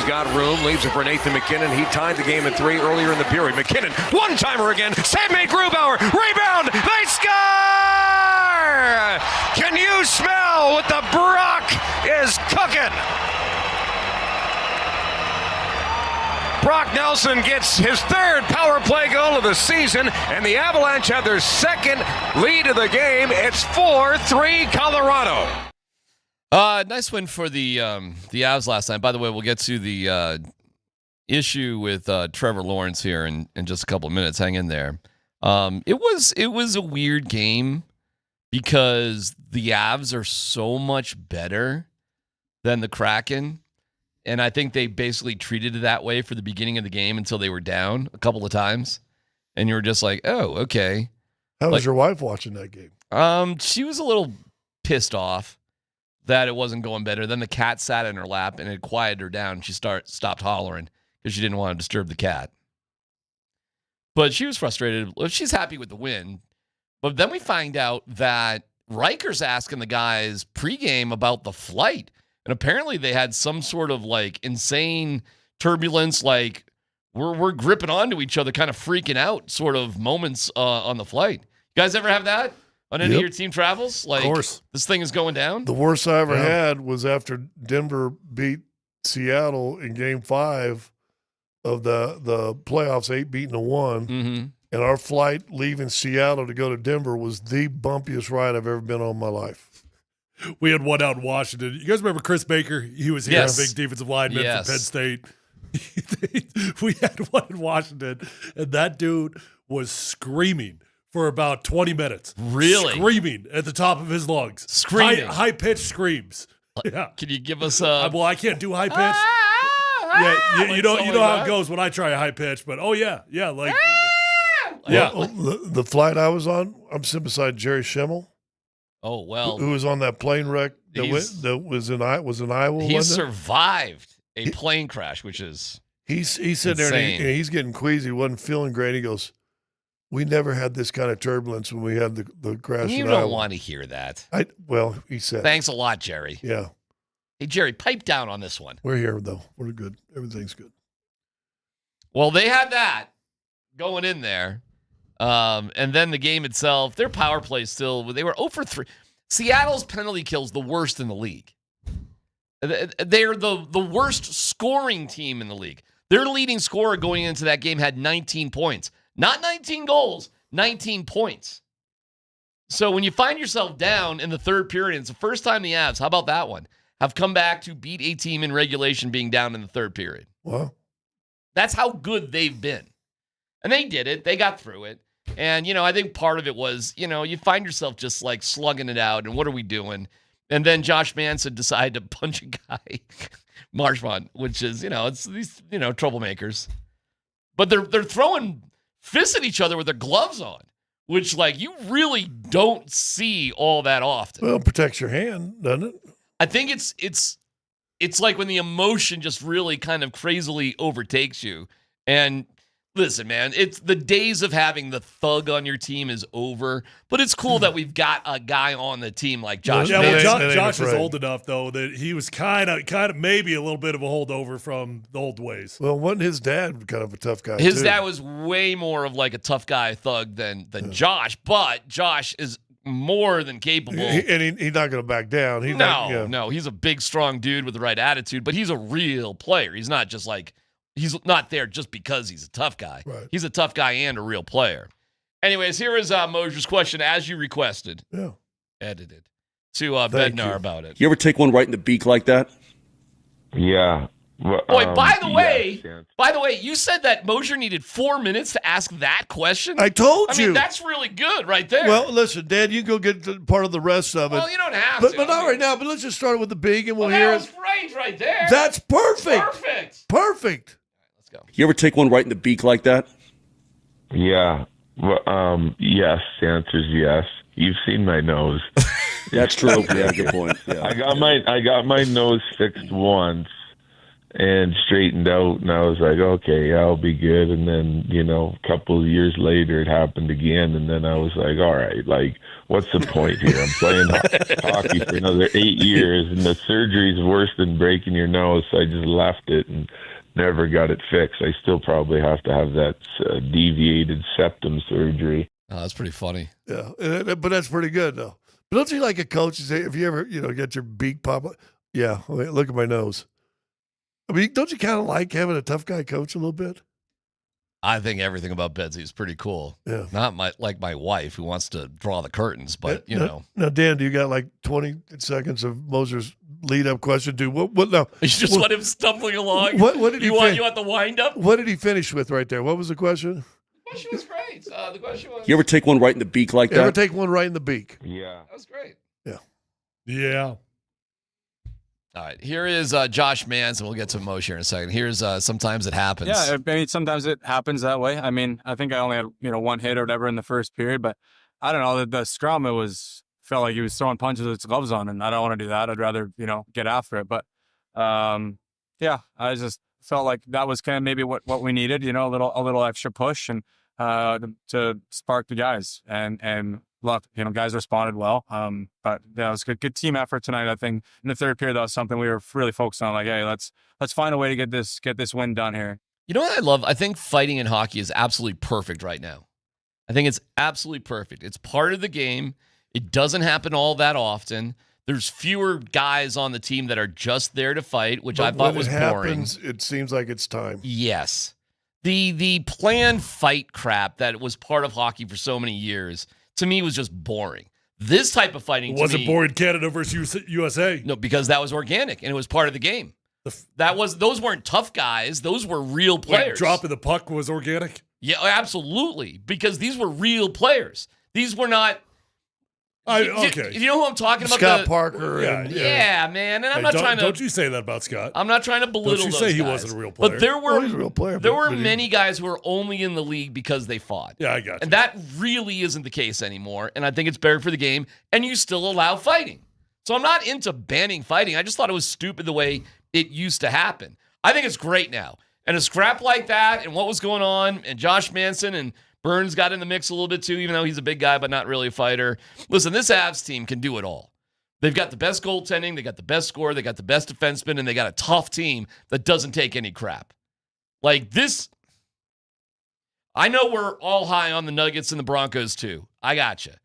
He's got room, leaves it for Nathan McKinnon. He tied the game at 3 earlier in the period. McKinnon, one-timer again. Save made Grubauer. Rebound. They score! Can you smell what the Brock is cooking? Brock Nelson gets his 3rd power play goal of the season, and the Avalanche have their 2nd lead of the game. It's 4-3 Colorado. Nice win for the Avs last night. By the way, we'll get to the issue with Trevor Lawrence here in just a couple of minutes. Hang in there. It was a weird game because the Avs are so much better than the Kraken. And I think they basically treated it that way for the beginning of the game until they were down a couple of times. And you were just like, oh, okay. How was your wife watching that game? She was a little pissed off that it wasn't going better. Then the cat sat in her lap and it quieted her down. She stopped hollering because she didn't want to disturb the cat. But she was frustrated. She's happy with the win. But then we find out that Riker's asking the guys pregame about the flight. And apparently they had some sort of like insane turbulence, like we're gripping onto each other, kind of freaking out sort of moments on the flight. You guys ever have that on any of your team travels? Like, of course. This thing is going down? The worst I ever had was after Denver beat Seattle in Game 5 of the playoffs, 8-1. Mm-hmm. And our flight leaving Seattle to go to Denver was the bumpiest ride I've ever been on in my life. We had one out in Washington. You guys remember Chris Baker? He was here, a big defensive lineman from Penn State. We had one in Washington, and that dude was screaming for about 20 minutes. Really? Screaming at the top of his lungs. Screaming? High-pitched screams. Yeah. Can you give us a... Well, I can't do high-pitched. You know how it goes when I try a high-pitch, but like... Well, the flight I was on, I'm sitting beside Jerry Schimmel. Oh, well. Who was on that plane wreck that was in Iowa? He survived a plane crash, which is he's sitting there and he's getting queasy. He wasn't feeling great. He goes, we never had this kind of turbulence when we had the crash You in don't Iowa. want to hear that. He said. Thanks a lot, Jerry. Yeah. Hey, Jerry, pipe down on this one. We're here, though. We're good. Everything's good. Well, they had that going in there. And then the game itself, their power play still, they were 0 for 3. Seattle's penalty kill's the worst in the league. They're the worst scoring team in the league. Their leading scorer going into that game had 19 points. Not 19 goals, 19 points. So when you find yourself down in the third period, it's the first time the Avs, how about that one, have come back to beat a team in regulation being down in the third period. Wow. That's how good they've been. And they did it. They got through it. And, I think part of it was, you find yourself just like slugging it out. And what are we doing? And then Josh Manson decided to punch a guy, Marchmont, which is, it's these, troublemakers. But they're throwing fists at each other with their gloves on, which, like, you really don't see all that often. Well, it protects your hand, doesn't it? I think it's like when the emotion just really kind of crazily overtakes you. And listen, man, it's the days of having the thug on your team is over, but it's cool that we've got a guy on the team like Josh. Yeah, well, Josh is old enough, though, that he was kind of maybe a little bit of a holdover from the old ways. Well, wasn't his dad kind of a tough guy, His dad was way more of like a tough guy thug than Josh, but Josh is more than capable. And he's not going to back down. No, he's a big, strong dude with the right attitude, but he's a real player. He's not just like, he's not there just because he's a tough guy. Right. He's a tough guy and a real player. Anyways, here is Moser's question, as you requested. Yeah. Edited. To Bednar about it. You ever take one right in the beak like that? Yeah. Boy, by the way, you said that Moser needed 4 minutes to ask that question? I told you. I mean, that's really good right there. Well, listen, Dad, you go get part of the rest of it. Well, you don't have but, to. But not right now. But let's just start with the big and we'll that hear was it. great right there. That's perfect. Perfect. Let's go. You ever take one right in the beak like that? Yeah. Well, yes. The answer is yes. You've seen my nose. That's true. Yeah, good point. Yeah. I got my nose fixed once, and straightened out, and I was like, okay, I'll be good. And then, a couple of years later, it happened again, and then I was like, all right, like, what's the point here? I'm playing hockey for another 8 years, and the surgery's worse than breaking your nose, so I just left it and never got it fixed. I still probably have to have that deviated septum surgery. Oh, that's pretty funny. Yeah, but that's pretty good, though. But don't you like a coach and say, if you ever, get your beak pop up, yeah, wait, look at my nose. I mean, don't you kind of like having a tough guy coach a little bit? I think everything about Bedsy is pretty cool. Yeah. Not like my wife who wants to draw the curtains, but you know. Now, Dan, do you got like 20 seconds of Moser's lead-up question? Dude, what now? You just want him stumbling along? What did you want the wind-up? What did he finish with right there? What was the question? The question was great. The question was... You ever take one right in the beak like that? Ever take one right in the beak? Yeah. That was great. Yeah. Yeah. All right, here is Josh Manson. We'll get to Moser here in a second. Here's Sometimes It Happens. Yeah, I mean, sometimes it happens that way. I mean, I think I only had, one hit or whatever in the first period, but I don't know. The scrum, felt like he was throwing punches with his gloves on, and I don't want to do that. I'd rather, get after it. But, yeah, I just felt like that was kind of maybe what we needed, a little extra push and to spark the guys. And look, guys responded well. But yeah, it was a good team effort tonight. I think in the third period, that was something we were really focused on. Like, hey, let's find a way to get this win done here. You know what I love? I think fighting in hockey is absolutely perfect right now. I think it's absolutely perfect. It's part of the game. It doesn't happen all that often. There's fewer guys on the team that are just there to fight, which I thought was boring. It seems like it's time. Yes. The planned fight crap that was part of hockey for so many years, to me, was just boring. This type of fighting wasn't boring Canada versus USA. No, because that was organic and it was part of the game. Those weren't tough guys. Those were real players. Like dropping the puck was organic? Yeah, absolutely. Because these were real players. These were not. Okay. You know who I'm talking about? Scott Parker. Yeah, man. And I'm not trying to. Don't you say that about Scott? I'm not trying to belittle Don't you those say he guys. wasn't a real player? But there were. He's a real player. There were many guys who were only in the league because they fought. Yeah, I got you. And that really isn't the case anymore. And I think it's better for the game. And you still allow fighting. So I'm not into banning fighting. I just thought it was stupid the way it used to happen. I think it's great now. And a scrap like that and what was going on, and Josh Manson and Burns got in the mix a little bit too, even though he's a big guy but not really a fighter. Listen, this Avs team can do it all. They've got the best goaltending, they got the best scorer, they got the best defenseman, and they got a tough team that doesn't take any crap. Like this, I know we're all high on the Nuggets and the Broncos too. I gotcha.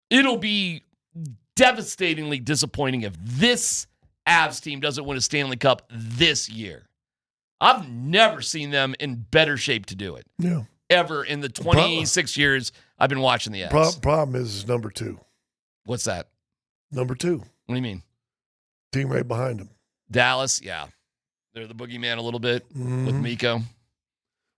It'll be devastatingly disappointing if this Avs team doesn't win a Stanley Cup this year. I've never seen them in better shape to do it. Yeah. Ever in the 26 years I've been watching the Avs. Problem is number 2. What's that? Number 2. What do you mean? Team right behind him. Dallas, yeah. They're the boogeyman a little bit with Mikko.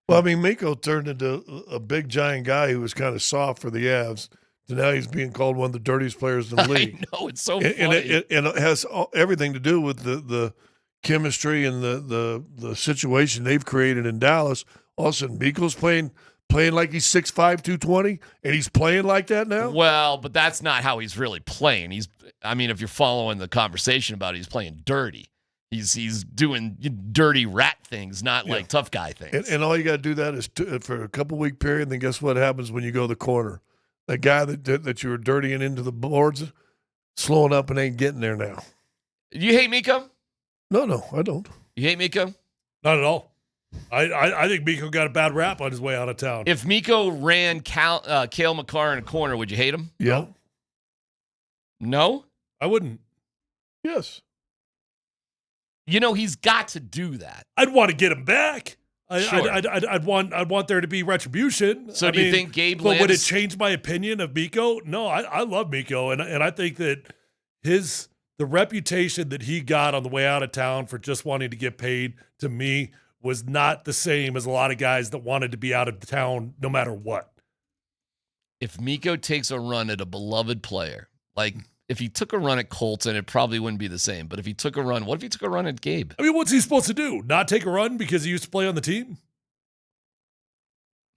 Well, I mean, Mikko turned into a big, giant guy who was kind of soft for the Avs. So now he's being called one of the dirtiest players in the league. I know, it's so funny. And it has everything to do with the chemistry and the situation they've created in Dallas. All of a sudden, Mikko's playing like he's 6'5", 220, and he's playing like that now? Well, but that's not how he's really playing. If you're following the conversation about it, he's playing dirty. He's doing dirty rat things, not like tough guy things. And all you got to do that is for a couple-week period, and then guess what happens when you go to the corner? That guy that you were dirtying into the boards, slowing up and ain't getting there now. You hate Mikko? No, I don't. You hate Mikko? Not at all. I think Mikko got a bad rap on his way out of town. If Mikko ran Cale Makar in a corner, would you hate him? Yeah. No? I wouldn't. Yes. He's got to do that. I'd want to get him back. Sure. I'd want there to be retribution. So do you think Gabe But would it change my opinion of Mikko? No, I love Mikko, and I think that the reputation that he got on the way out of town for just wanting to get paid, to me, was not the same as a lot of guys that wanted to be out of town no matter what. If Mikko takes a run at a beloved player, like if he took a run at Colton, it probably wouldn't be the same. But if he took a run, what if he took a run at Gabe? I mean, what's he supposed to do? Not take a run because he used to play on the team?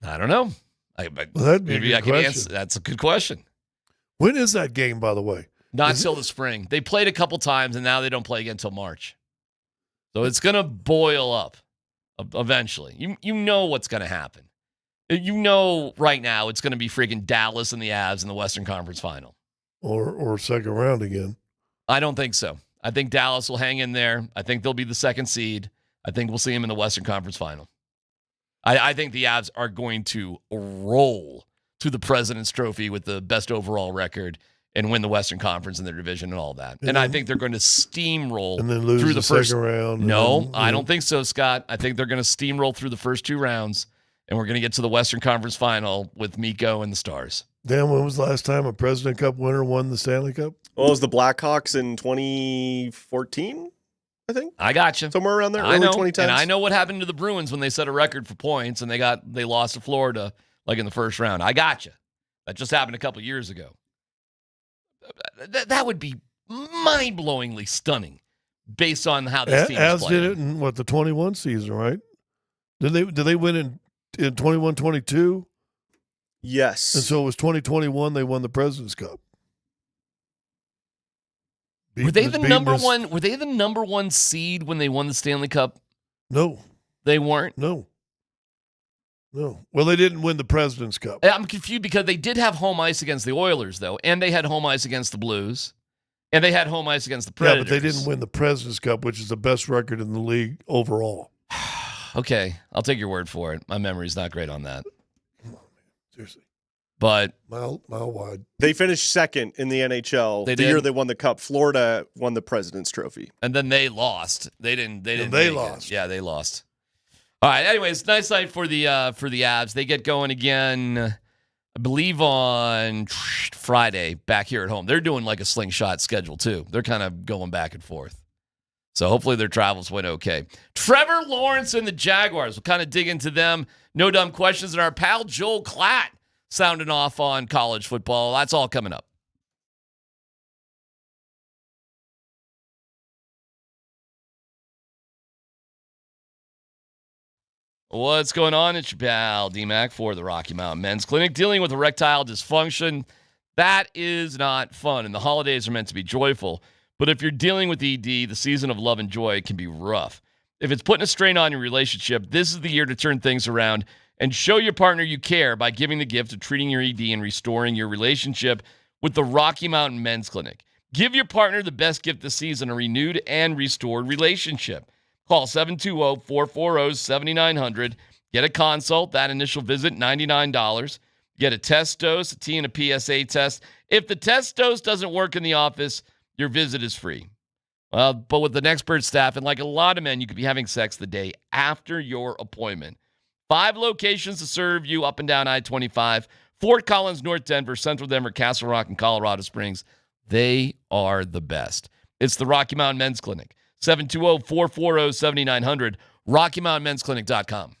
I don't know. Maybe I can answer. That's a good question. When is that game, by the way? Not till the spring. They played a couple times, and now they don't play again until March. So it's going to boil up eventually. You know what's going to happen. You know right now it's going to be freaking Dallas and the Avs in the Western Conference Final. Or second round again. I don't think so. I think Dallas will hang in there. I think they'll be the second seed. I think we'll see them in the Western Conference Final. I think the Avs are going to roll to the President's Trophy with the best overall record and win the Western Conference in their division and all that. And I think they're going to steamroll and then lose through the first second round. No, I don't think so, Scott. I think they're going to steamroll through the first 2 rounds, and we're going to get to the Western Conference Final with Mikko and the Stars. Dan, when was the last time a President Cup winner won the Stanley Cup? Well, it was the Blackhawks in 2014, I think. I got you. Somewhere around there, I early know, 2010s. and I know what happened to the Bruins when they set a record for points and they lost to Florida like in the first round. I got you. That just happened a couple years ago. That would be mind-blowingly stunning based on how this team is As playing. did it in, the 21 season, right? Did they win in 21-22? Yes. And so it was 2021 they won the President's Cup. Were they the number one? Were they the number 1 seed when they won the Stanley Cup? No. They weren't? No. Well, they didn't win the President's Cup. I'm confused because they did have home ice against the Oilers, though, and they had home ice against the Blues, and they had home ice against the Predators. Yeah, but they didn't win the President's Cup, which is the best record in the league overall. Okay, I'll take your word for it. My memory's not great on that. Seriously. But mile wide. They finished second in the NHL the year they won the Cup. Florida won the President's Trophy. And then they lost. They didn't They make it. lost. Yeah, they lost. All right, anyways, nice night for the Avs. They get going again, I believe, on Friday back here at home. They're doing like a slingshot schedule, too. They're kind of going back and forth. So hopefully their travels went okay. Trevor Lawrence and the Jaguars. We'll kind of dig into them. No dumb questions. And our pal Joel Klatt sounding off on college football. That's all coming up. What's going on? It's your pal DMac for the Rocky Mountain Men's Clinic, dealing with erectile dysfunction. That is not fun, and the holidays are meant to be joyful. But if you're dealing with ED, the season of love and joy can be rough. If it's putting a strain on your relationship, this is the year to turn things around and show your partner you care by giving the gift of treating your ED and restoring your relationship with the Rocky Mountain Men's Clinic. Give your partner the best gift this season, a renewed and restored relationship. Call 720-440-7900. Get a consult. That initial visit, $99. Get a test dose, a T and a PSA test. If the test dose doesn't work in the office, your visit is free. But with an expert staff, and like a lot of men, you could be having sex the day after your appointment. 5 locations to serve you up and down I-25. Fort Collins, North Denver, Central Denver, Castle Rock, and Colorado Springs. They are the best. It's the Rocky Mountain Men's Clinic. 720-440-7900. RockyMountainMen'sClinic.com.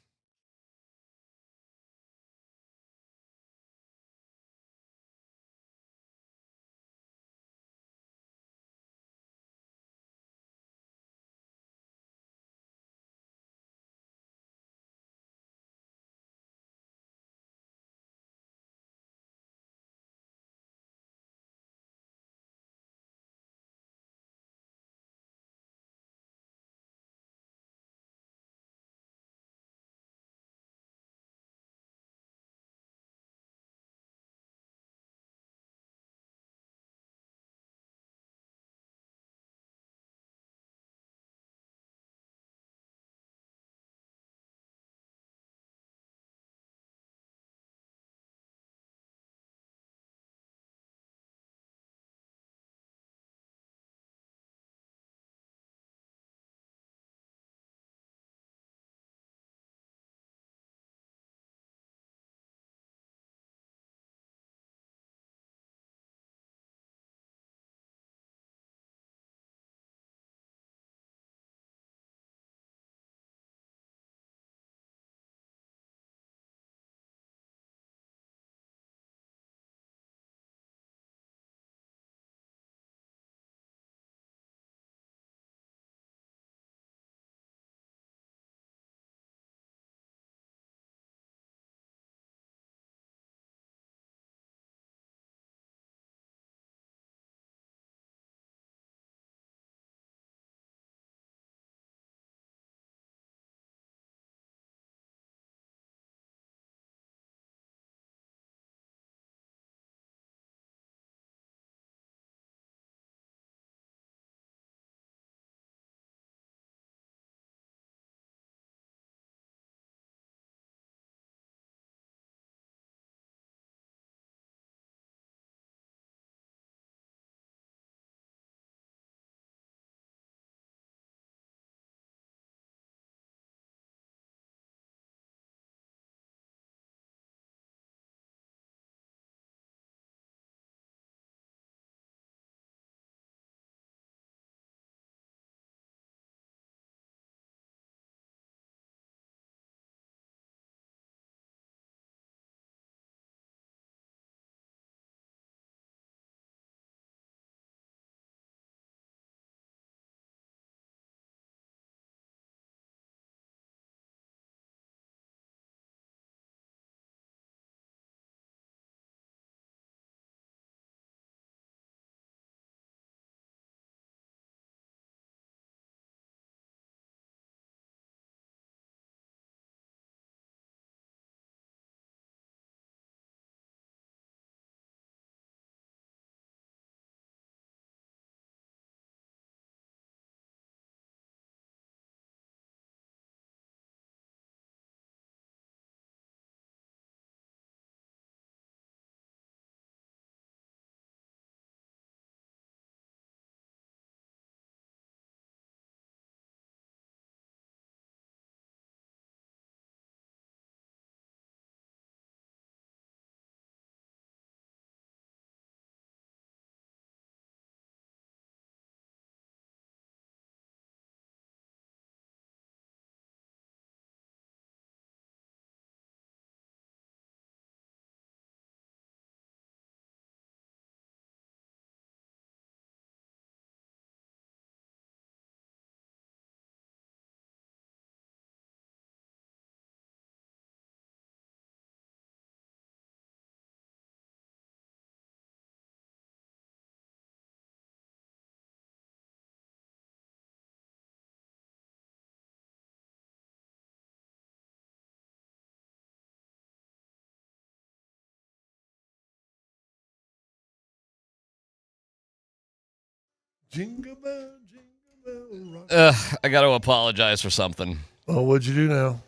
Jingle bell, jingle bell rock. I got to apologize for something. Oh, what'd you do now?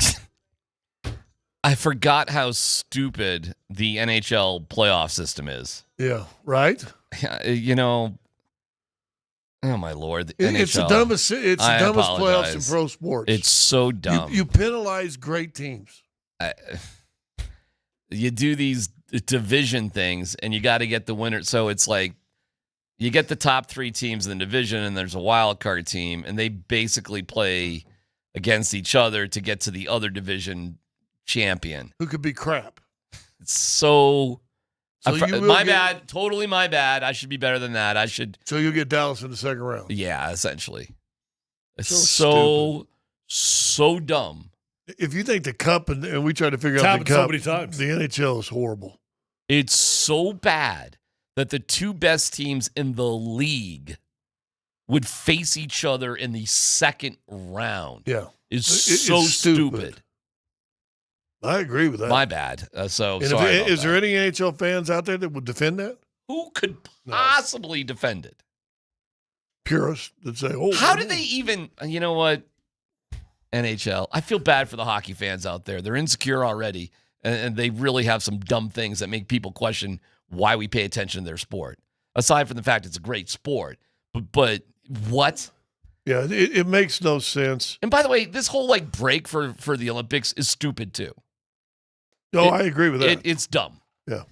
I forgot how stupid the NHL playoff system is. Yeah, right? You know, oh my Lord. The NHL. It's the dumbest playoffs in pro sports. It's so dumb. You penalize great teams. You do these division things, and you got to get the winner. So it's like you get the top 3 teams in the division, and there's a wild card team, and they basically play against each other to get to the other division champion. Who could be crap. It's so my get, bad. Totally my bad. I should be better than that. I should. So you'll get Dallas in the second round. Yeah, essentially. It's So so dumb. If you think the cup and we try to figure out the cup, so many times. The NHL is horrible. It's so bad that the 2 best teams in the league would face each other in the second round. Yeah. It's so stupid. I agree with that. My bad. Sorry is about there any NHL fans out there that would defend that? Who could possibly defend it? Purists that say, "Oh, how did they even?" You know what? NHL. I feel bad for the hockey fans out there. They're insecure already, and they really have some dumb things that make people question why we pay attention to their sport. Aside from the fact it's a great sport, but what? Yeah, it makes no sense. And by the way, this whole break for the Olympics is stupid too. No, I agree with that. It's dumb. Yeah.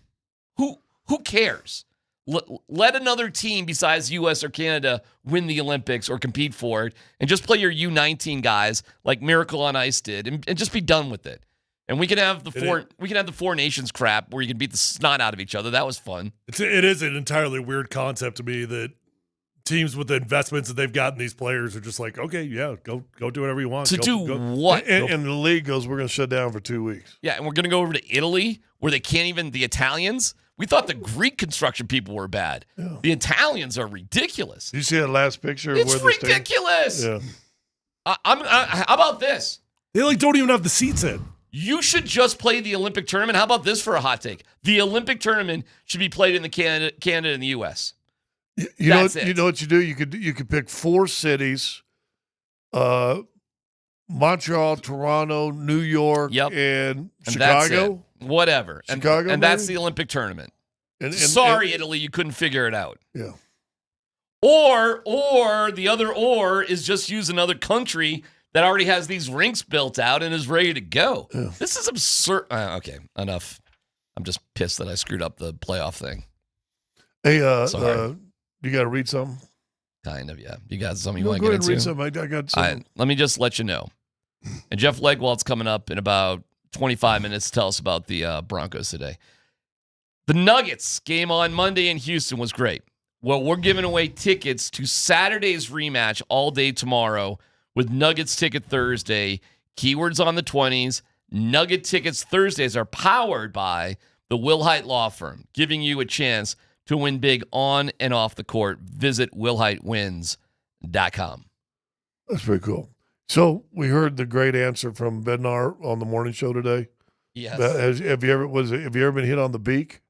Who cares? Let another team besides U.S. or Canada win the Olympics or compete for it, and just play your U19 guys like Miracle on Ice did, and just be done with it. And we can have the four nations crap where you can beat the snot out of each other. That was fun. It is an entirely weird concept to me that teams with the investments that they've gotten these players are just like, okay, yeah, go do whatever you want. What? And the league goes, we're going to shut down for 2 weeks. Yeah, and we're going to go over to Italy where they can't even, the Italians, we thought the Greek construction people were bad. Yeah. The Italians are ridiculous. You see that last picture? It's ridiculous. Yeah. How about this? They don't even have the seats in. You should just play the Olympic tournament. How about this for a hot take? The Olympic tournament should be played in the Canada and the U.S. You know what you do? You could pick 4 cities, Montreal, Toronto, New York, and Chicago. Whatever. Chicago, and that's the Olympic tournament. Sorry, Italy, you couldn't figure it out. Yeah. Or the other is just use another country that already has these rinks built out and is ready to go. Yeah. This is absurd. Okay, enough. I'm just pissed that I screwed up the playoff thing. Hey, you got to read something? Kind of, yeah. You got something you want to get into? Go ahead and read something. I got something. Let me just let you know. And Jeff Legwold's coming up in about 25 minutes to tell us about the Broncos today. The Nuggets game on Monday in Houston was great. Well, we're giving away tickets to Saturday's rematch all day tomorrow with Nuggets Ticket Thursday. Keywords on the 20s. Nugget Tickets Thursdays are powered by the Wilhite Law Firm, giving you a chance to win big on and off the court. Visit WilhiteWins.com. That's pretty cool. So we heard the great answer from Bednar on the morning show today. Yes. Have you ever been hit on the beak?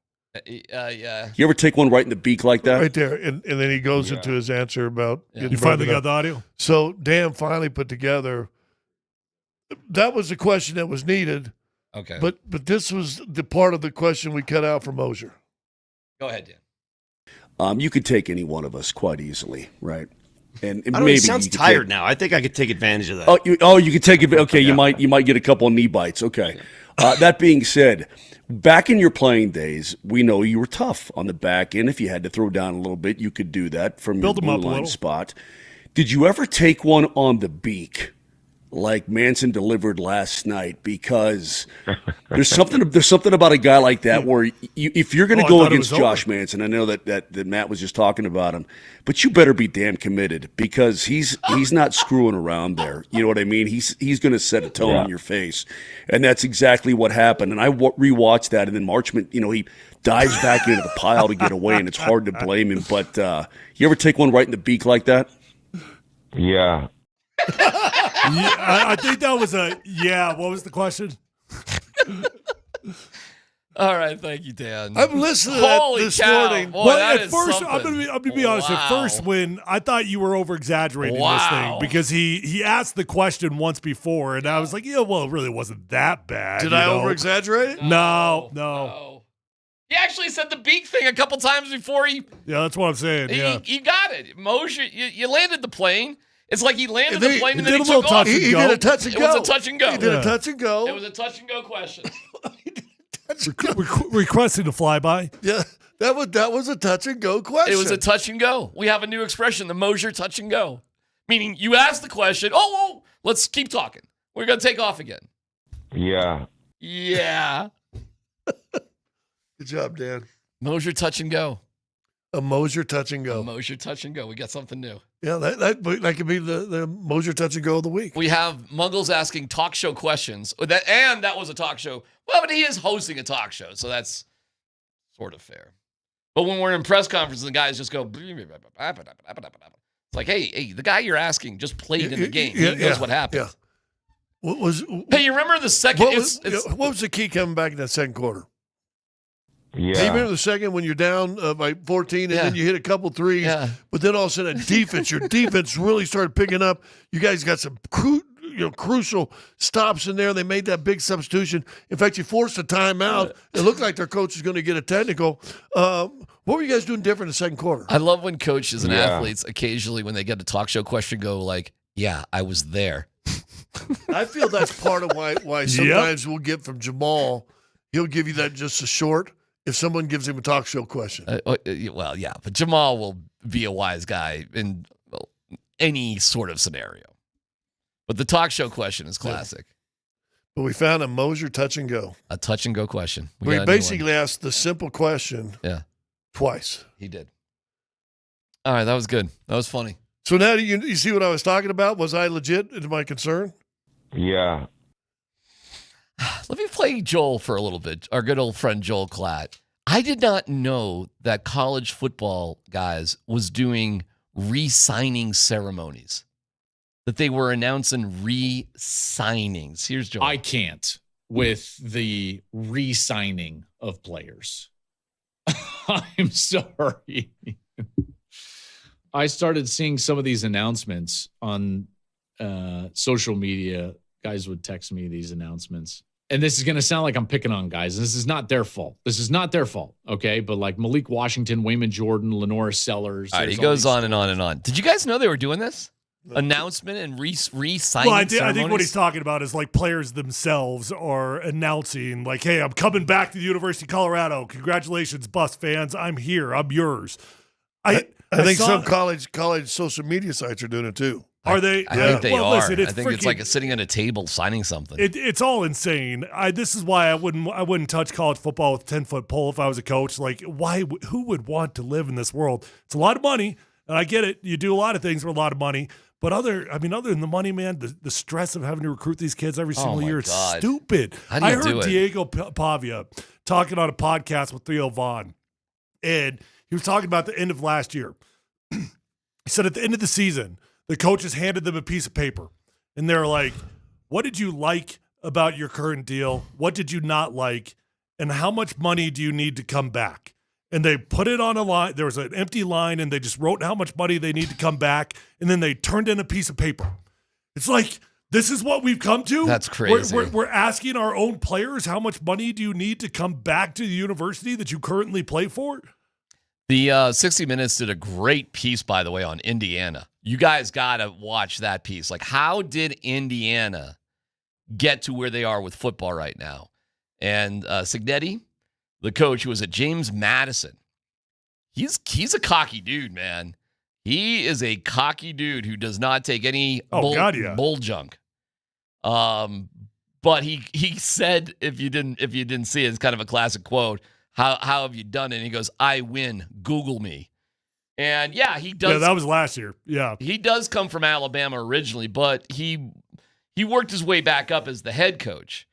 Yeah. You ever take one right in the beak like that? Right there. And then he goes into his answer about You finally got the audio? So Dan finally put together, that was the question that was needed. Okay. But this was the part of the question we cut out for Moser. Go ahead, Dan. You could take any one of us quite easily, right? And I don't know, maybe he sounds tired now. I think I could take advantage of that. You could take it. Okay, you might get a couple of knee bites. Okay. That being said, back in your playing days, we know you were tough on the back end. If you had to throw down a little bit, you could do that from your blue line spot. Did you ever take one on the beak like Manson delivered last night? Because there's something about a guy like that where if you're going to go against Josh Manson, I know that Matt was just talking about him, but you better be damn committed because he's not screwing around there. You know what I mean? He's going to set a tone in your face, and that's exactly what happened. And I rewatched that, and then Marchman, he dives back into the pile to get away, and it's hard to blame him. But you ever take one right in the beak like that? Yeah. I think that was what was the question? All right, thank you, Dan. I'm listening to that Holy this cow. morning. Boy, Well, that at is first, I'm something. gonna be honest. At first, when I thought you were over exaggerating this thing because he asked the question once before, and I was like, yeah, well, it really wasn't that bad. Did you I know? over exaggerate? No. He actually said the beak thing a couple times before he. Yeah, that's what I'm saying. Yeah. You got it, Moser. You landed the plane. It's like he landed And the they- plane and he then did he a took little off. touch and He go. did a touch and It was go. a touch and go. He did a touch and go. It was a touch and go question. Requesting a flyby. Yeah, that was a touch and go question. It was a touch and go. We have a new expression, the Moser touch and go. Meaning you ask the question, let's keep talking. We're going to take off again. Yeah. Yeah. Good job, Dan. Moser touch and go. A Moser touch and go. A Moser touch and go. We got something new. Yeah, that could be the Moser touch and go of the week. We have Muggles asking talk show questions. That was a talk show. Well, but he is hosting a talk show, so that's sort of fair. But when we're in press conferences, the guys just go. It's like, hey, the guy you're asking just played in the game. He knows what happened. Yeah. What was? Hey, you remember the second? What was the key coming back in that second quarter? Yeah. Hey, you remember the second when you're down by 14 and then you hit a couple threes, but then all of a sudden your defense really started picking up. You guys got some crucial stops in there. They made that big substitution. In fact, you forced a timeout. It looked like their coach was going to get a technical. What were you guys doing different in the second quarter? I love when coaches and athletes occasionally, when they get a talk show question, go like, "Yeah, I was there." I feel that's part of why sometimes we'll get from Jamal. He'll give you that just a short. If someone gives him a talk show question. Well, yeah, but Jamal will be a wise guy in any sort of scenario. But the talk show question is classic. But we found a Moser touch and go. A touch and go question. We basically asked the simple question twice. He did. All right, that was good. That was funny. So now you see what I was talking about? Was I legit in my concern? Yeah. Let me play Joel for a little bit, our good old friend Joel Klatt. I did not know that college football, guys, was doing re-signing ceremonies, that they were announcing re-signings. Here's Joel. I can't with the re-signing of players. I'm sorry. I started seeing some of these announcements on social media. Guys would text me these announcements. And this is going to sound like I'm picking on guys. This is not their fault. Okay? But like Malik Washington, Wayman Jordan, Lenora Sellers. All right, he goes on and on and on. Did you guys know they were doing this? Announcement and re-signing ceremonies? I think what he's talking about is like players themselves are announcing like, hey, I'm coming back to the University of Colorado. Congratulations, Bus fans. I'm here. I'm yours. I think some college social media sites are doing it too. Are they? I think they are. Listen, I think it's like sitting at a table signing something. It's all insane. This is why I wouldn't touch college football with a 10-foot pole if I was a coach. Like, why? Who would want to live in this world? It's a lot of money, and I get it. You do a lot of things for a lot of money, but other than the money, man, the stress of having to recruit these kids every single year, it's stupid. How do you I heard Diego Pavia talking on a podcast with Theo Vaughn, and he was talking about the end of last year. He said at the end of the season, the coaches handed them a piece of paper, and they're like, what did you like about your current deal? What did you not like? And how much money do you need to come back? And they put it on a line. There was an empty line, and they just wrote how much money they need to come back, and then they turned in a piece of paper. It's like, this is what we've come to? That's crazy. We're asking our own players, how much money do you need to come back to the university that you currently play for? The 60 Minutes did a great piece, by the way, on Indiana. You guys got to watch that piece. Like, how did Indiana get to where they are with football right now? And Cignetti, the coach who was at James Madison, he's a cocky dude, man. He is a cocky dude who does not take any bull junk. But he said, if you didn't see it, it's kind of a classic quote. How have you done it? And he goes, I win. Google me. And yeah, he does. Yeah, that was last year. Yeah. He does come from Alabama originally, but he worked his way back up as the head coach.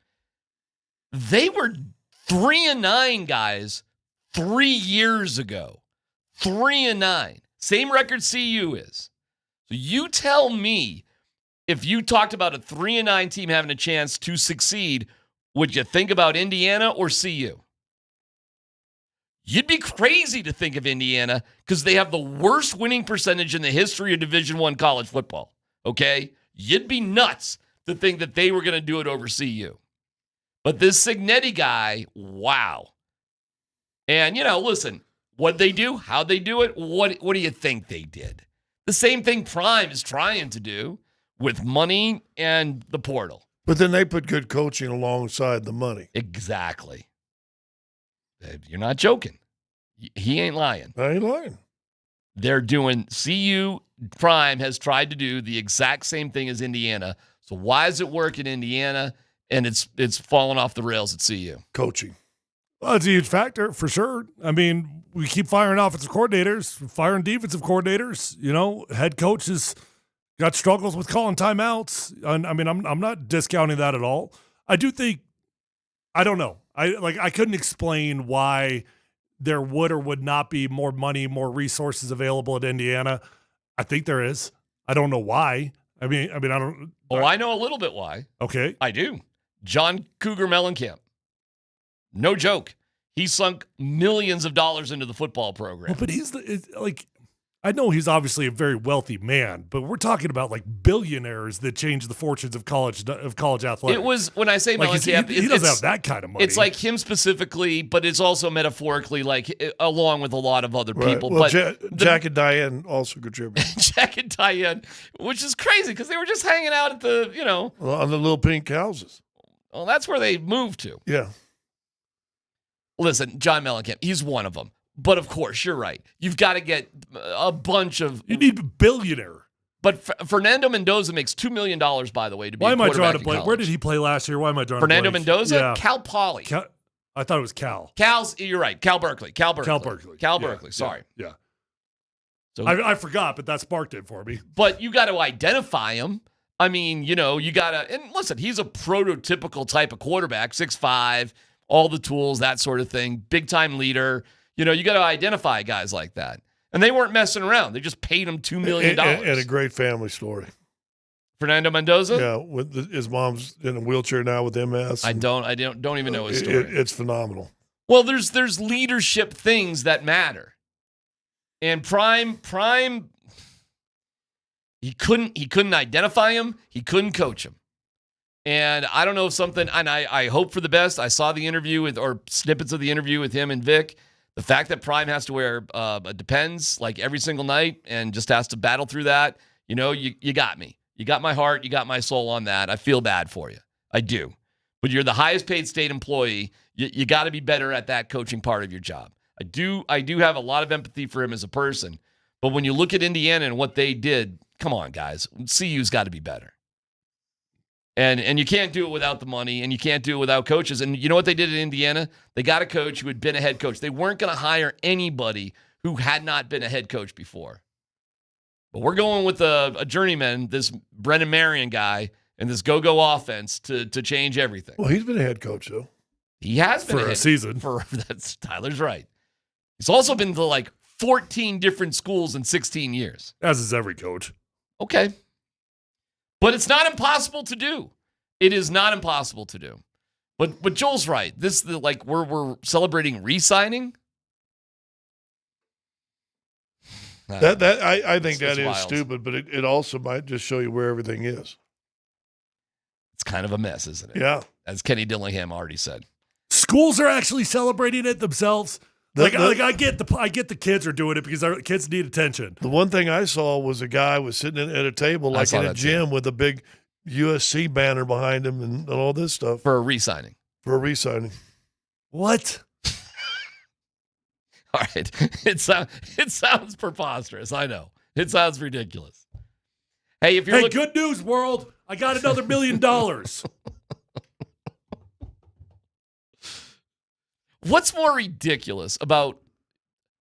They were 3-9, guys, 3 years ago. 3-9. Same record CU is. So you tell me, if you talked about a 3-9 team having a chance to succeed, would you think about Indiana or CU? You'd be crazy to think of Indiana because they have the worst winning percentage in the history of Division I college football, okay? You'd be nuts to think that they were going to do it over CU. But this Cignetti guy, wow. And, listen, what'd they do? How'd they do it? What do you think they did? The same thing Prime is trying to do with money and the portal. But then they put good coaching alongside the money. Exactly. You're not joking. He ain't lying. I ain't lying. They're doing, CU Prime has tried to do the exact same thing as Indiana. So why does it work in Indiana and it's fallen off the rails at CU? Coaching. Well, it's a huge factor for sure. I mean, we keep firing offensive coordinators, firing defensive coordinators. Head coaches got struggles with calling timeouts. I mean, I'm not discounting that at all. I do think, I don't know. I couldn't explain why there would or would not be more money, more resources available at Indiana. I think there is. I don't know why. I mean, I don't. Oh, I know a little bit why. Okay. I do. John Cougar Mellencamp. No joke. He sunk millions of dollars into the football program. Well, but I know he's obviously a very wealthy man, but we're talking about billionaires that change the fortunes of college athletics. It was, when I say Mellencamp, he doesn't have that kind of money. It's like him specifically, but it's also metaphorically along with a lot of other people. Well, But Jack and Diane also contribute. Jack and Diane, which is crazy because they were just hanging out at the, on the little pink houses. Well, that's where they moved to. Yeah. Listen, John Mellencamp, he's one of them. But of course, you're right. You've got to get a bunch of. You need a billionaire. But Fernando Mendoza makes $2 million, by the way, to be. Why a am I drawing a quarterback in blank? college. Where did he play last year? Why am I drawing Fernando a blank? Mendoza? Yeah. Cal Poly. I thought it was Cal. You're right. Cal Berkeley. Cal Berkeley. Yeah. Sorry. Yeah. So I forgot, but that sparked it for me. But you got to identify him. I mean, you got to. And listen, he's a prototypical type of quarterback, 6'5", all the tools, that sort of thing, big-time leader. You got to identify guys like that. And they weren't messing around. They just paid him $2 million. And a great family story. Fernando Mendoza? Yeah, his mom's in a wheelchair now with MS. I don't even know his story. It's phenomenal. Well, there's leadership things that matter. And Prime, he couldn't identify him. He couldn't coach him. And I don't know if something, and I hope for the best. I saw the interview or snippets of the interview with him and Vic. The fact that Prime has to wear a Depends every single night and just has to battle through that, you got me. You got my heart. You got my soul on that. I feel bad for you. I do. But you're the highest paid state employee. You got to be better at that coaching part of your job. I do have a lot of empathy for him as a person. But when you look at Indiana and what they did, come on, guys. CU's got to be better. And you can't do it without the money, and you can't do it without coaches. And you know what they did in Indiana? They got a coach who had been a head coach. They weren't going to hire anybody who had not been a head coach before. But we're going with a journeyman, this Brendan Marion guy, and this go-go offense to change everything. Well, he's been a head coach, though. He has been for a season. That's Tyler's right. He's also been to 14 different schools in 16 years. As is every coach. Okay. But it's not impossible to do. It is not impossible to do. But Joel's right. This we're celebrating re-signing. I think that is wild. stupid, but it also might just show you where everything is. It's kind of a mess, isn't it? Yeah. As Kenny Dillingham already said. Schools are actually celebrating it themselves. I get the kids are doing it because our kids need attention. The one thing I saw was a guy was sitting at a table in a gym with a big USC banner behind him and all this stuff. For a re-signing. What? All right. It sounds preposterous. I know. It sounds ridiculous. Hey, good news, world. I got another $1 million. What's more ridiculous about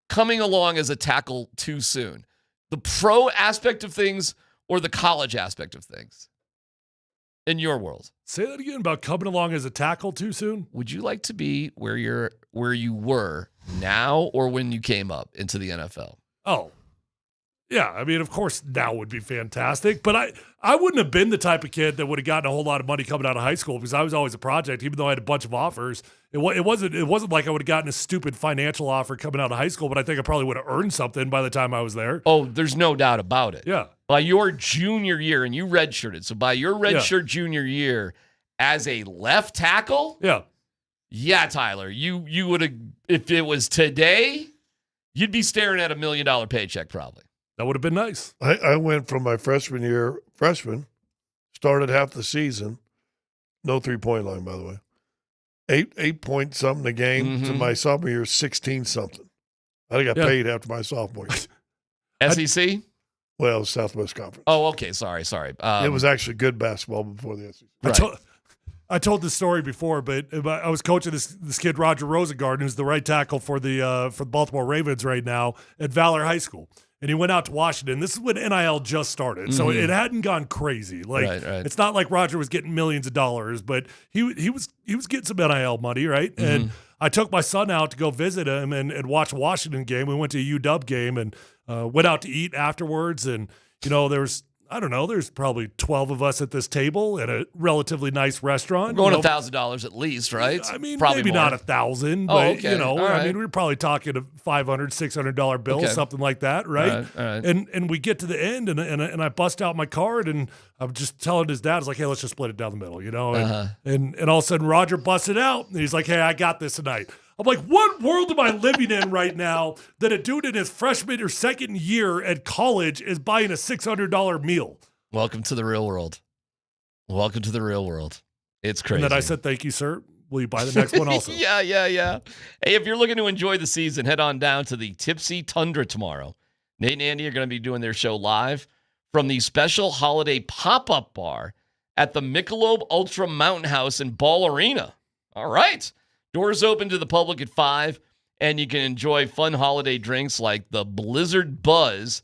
coming along as a tackle too soon? The pro aspect of things or the college aspect of things? In your world. Say that again about coming along as a tackle too soon? Would you like to be where you were now or when you came up into the NFL? Oh. Yeah, I mean, of course, now would be fantastic. But I wouldn't have been the type of kid that would have gotten a whole lot of money coming out of high school because I was always a project, even though I had a bunch of offers. It wasn't like I would have gotten a stupid financial offer coming out of high school, but I think I probably would have earned something by the time I was there. Oh, there's no doubt about it. Yeah. By your junior year, and you redshirted, so by your redshirt junior year as a left tackle, yeah, Tyler, you would have, if it was today, you'd be staring at $1 million paycheck probably. That would have been nice. I went from my freshman year, started half the season, no 3-point line, by the way, 8 point something a game to my sophomore year, 16 something. I got paid after my sophomore year. SEC? Well, Southwest Conference. Oh, okay. Sorry. It was actually good basketball before the SEC. Right. I told this story before, but I was coaching this kid, Roger Rosengarten, who's the right tackle for the Baltimore Ravens right now at Valor High School. And he went out to Washington. This is when NIL just started, so it hadn't gone crazy. Like it's not like Roger was getting millions of dollars, but he was getting some NIL money, right? And I took my son out to go visit him and watch a Washington game. We went to a UW game and went out to eat afterwards. And there's probably 12 of us at this table at a relatively nice restaurant. We're going $1,000 at least, right? I mean, probably maybe more. not 1,000, but okay. I mean, we're probably talking a $500, $600 bill, something like that, right? All right. And we get to the end, and I bust out my card, and I'm just telling his dad, I was like, hey, let's just split it down the middle, and all of a sudden Roger busted out, and he's like, hey, I got this tonight. I'm like, what world am I living in right now that a dude in his freshman or second year at college is buying a $600 meal? Welcome to the real world. Welcome to the real world. It's crazy. And then I said, thank you, sir. Will you buy the next one also? Yeah. Hey, if you're looking to enjoy the season, head on down to the Tipsy Tundra tomorrow. Nate and Andy are going to be doing their show live from the special holiday pop-up bar at the Michelob Ultra Mountain House in Ball Arena. All right. Doors open to the public at 5, and you can enjoy fun holiday drinks like the Blizzard Buzz,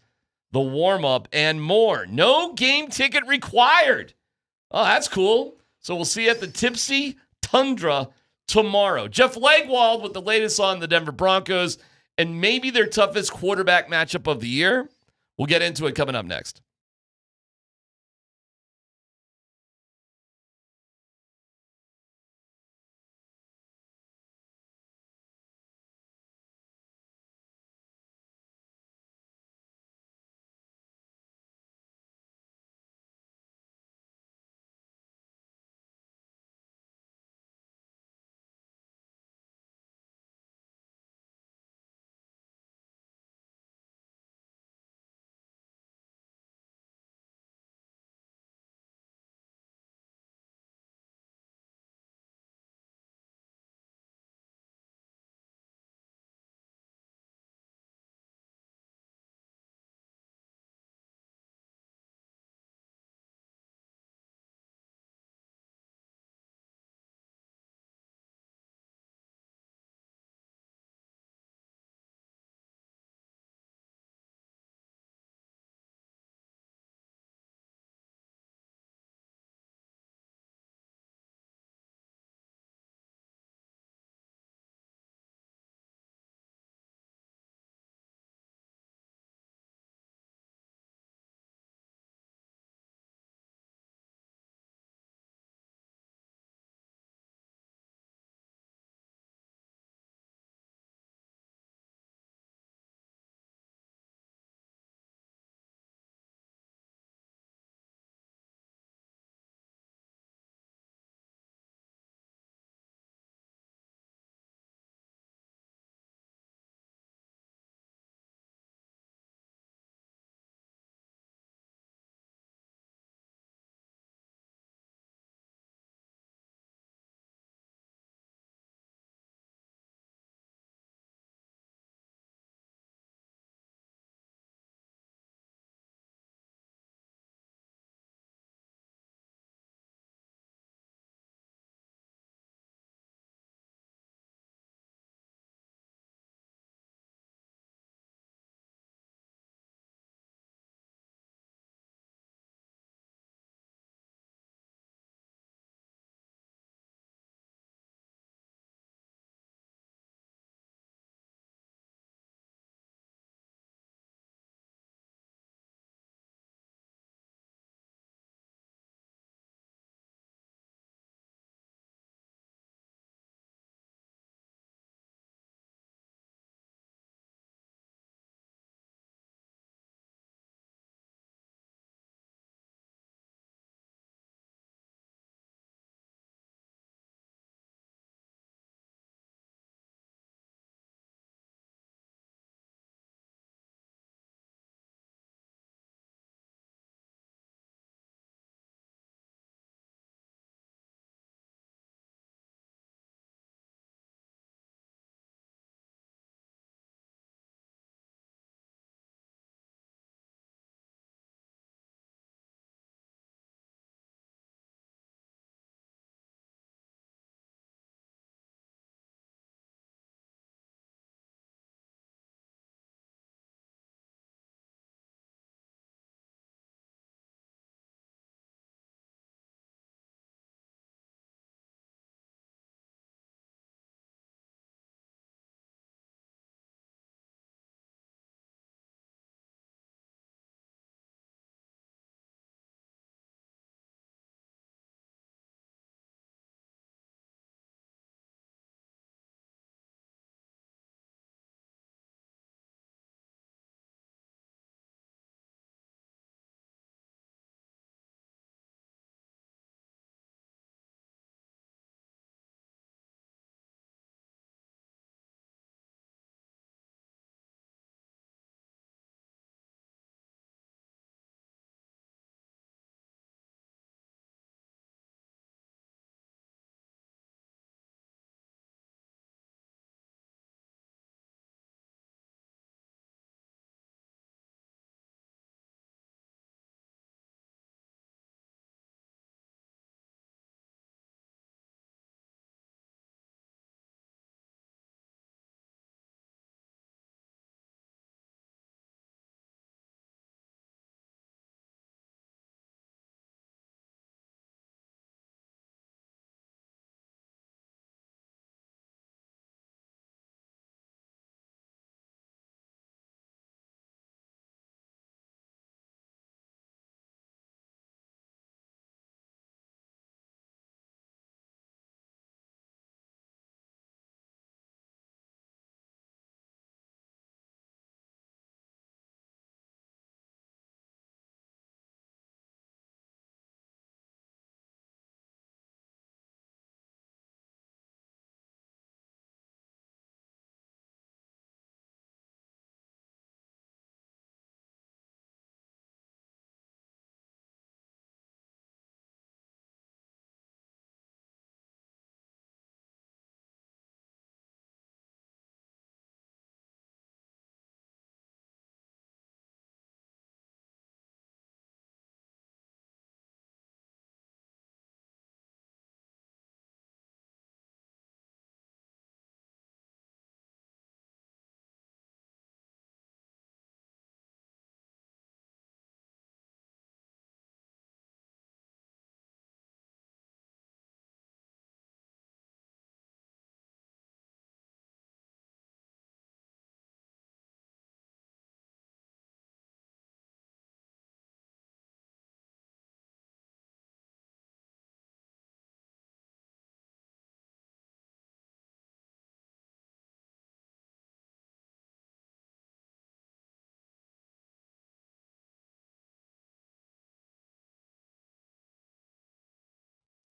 the warm-up, and more. No game ticket required. Oh, that's cool. So we'll see you at the Tipsy Tundra tomorrow. Jeff Legwold with the latest on the Denver Broncos and maybe their toughest quarterback matchup of the year. We'll get into it coming up next.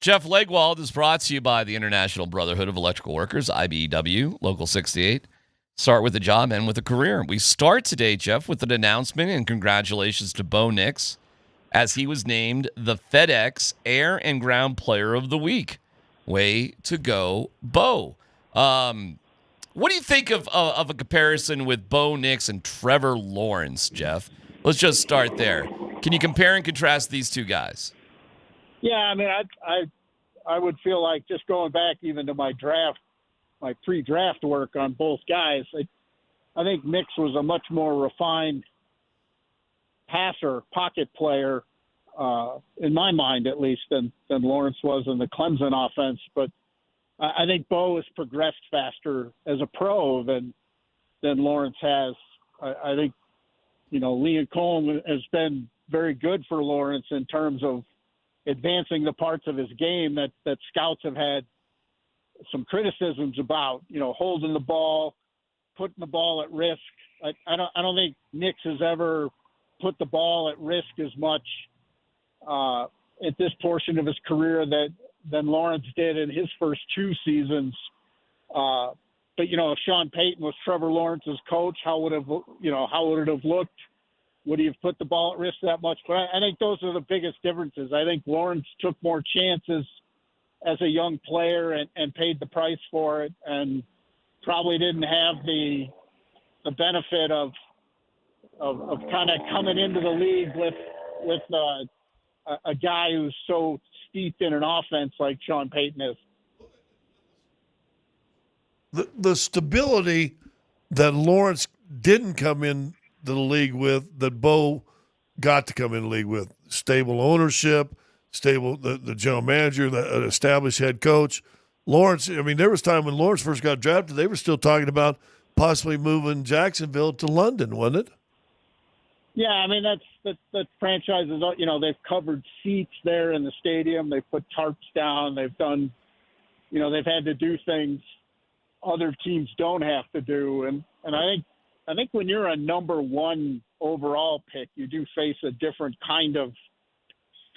Jeff Legwold is brought to you by the International Brotherhood of Electrical Workers, IBEW, Local 68. Start with a job, end with a career. We start today, Jeff, with an announcement, and congratulations to Bo Nix, as he was named the FedEx Air and Ground Player of the Week. Way to go, Bo. What do you think of a comparison with Bo Nix and Trevor Lawrence, Jeff? Let's just start there. Can you compare and contrast these two guys? Yeah, I mean, I would feel like just going back even to my pre-draft work on both guys, I think Nix was a much more refined passer, pocket player, in my mind at least, than Lawrence was in the Clemson offense. But I think Bo has progressed faster as a pro than Lawrence has. I think, Liam Cohen has been very good for Lawrence in terms of advancing the parts of his game that scouts have had some criticisms about, holding the ball, putting the ball at risk. I don't think Nix has ever put the ball at risk as much at this portion of his career than Lawrence did in his first 2 seasons. But if Sean Payton was Trevor Lawrence's coach, how would it have looked? Would he have put the ball at risk that much? But I think those are the biggest differences. I think Lawrence took more chances as a young player and paid the price for it, and probably didn't have the benefit of kind of coming into the league with a guy who's so steeped in an offense like Sean Payton is. The stability that Lawrence didn't come in the league with, that Bo got to come in the league with. Stable ownership, stable the general manager, the established head coach. Lawrence, I mean, there was time when Lawrence first got drafted, they were still talking about possibly moving Jacksonville to London, wasn't it? Yeah, I mean, that franchises, they've covered seats there in the stadium. They've put tarps down. They've done, they've had to do things other teams don't have to do. And I think when you're a number 1 overall pick, you do face a different kind of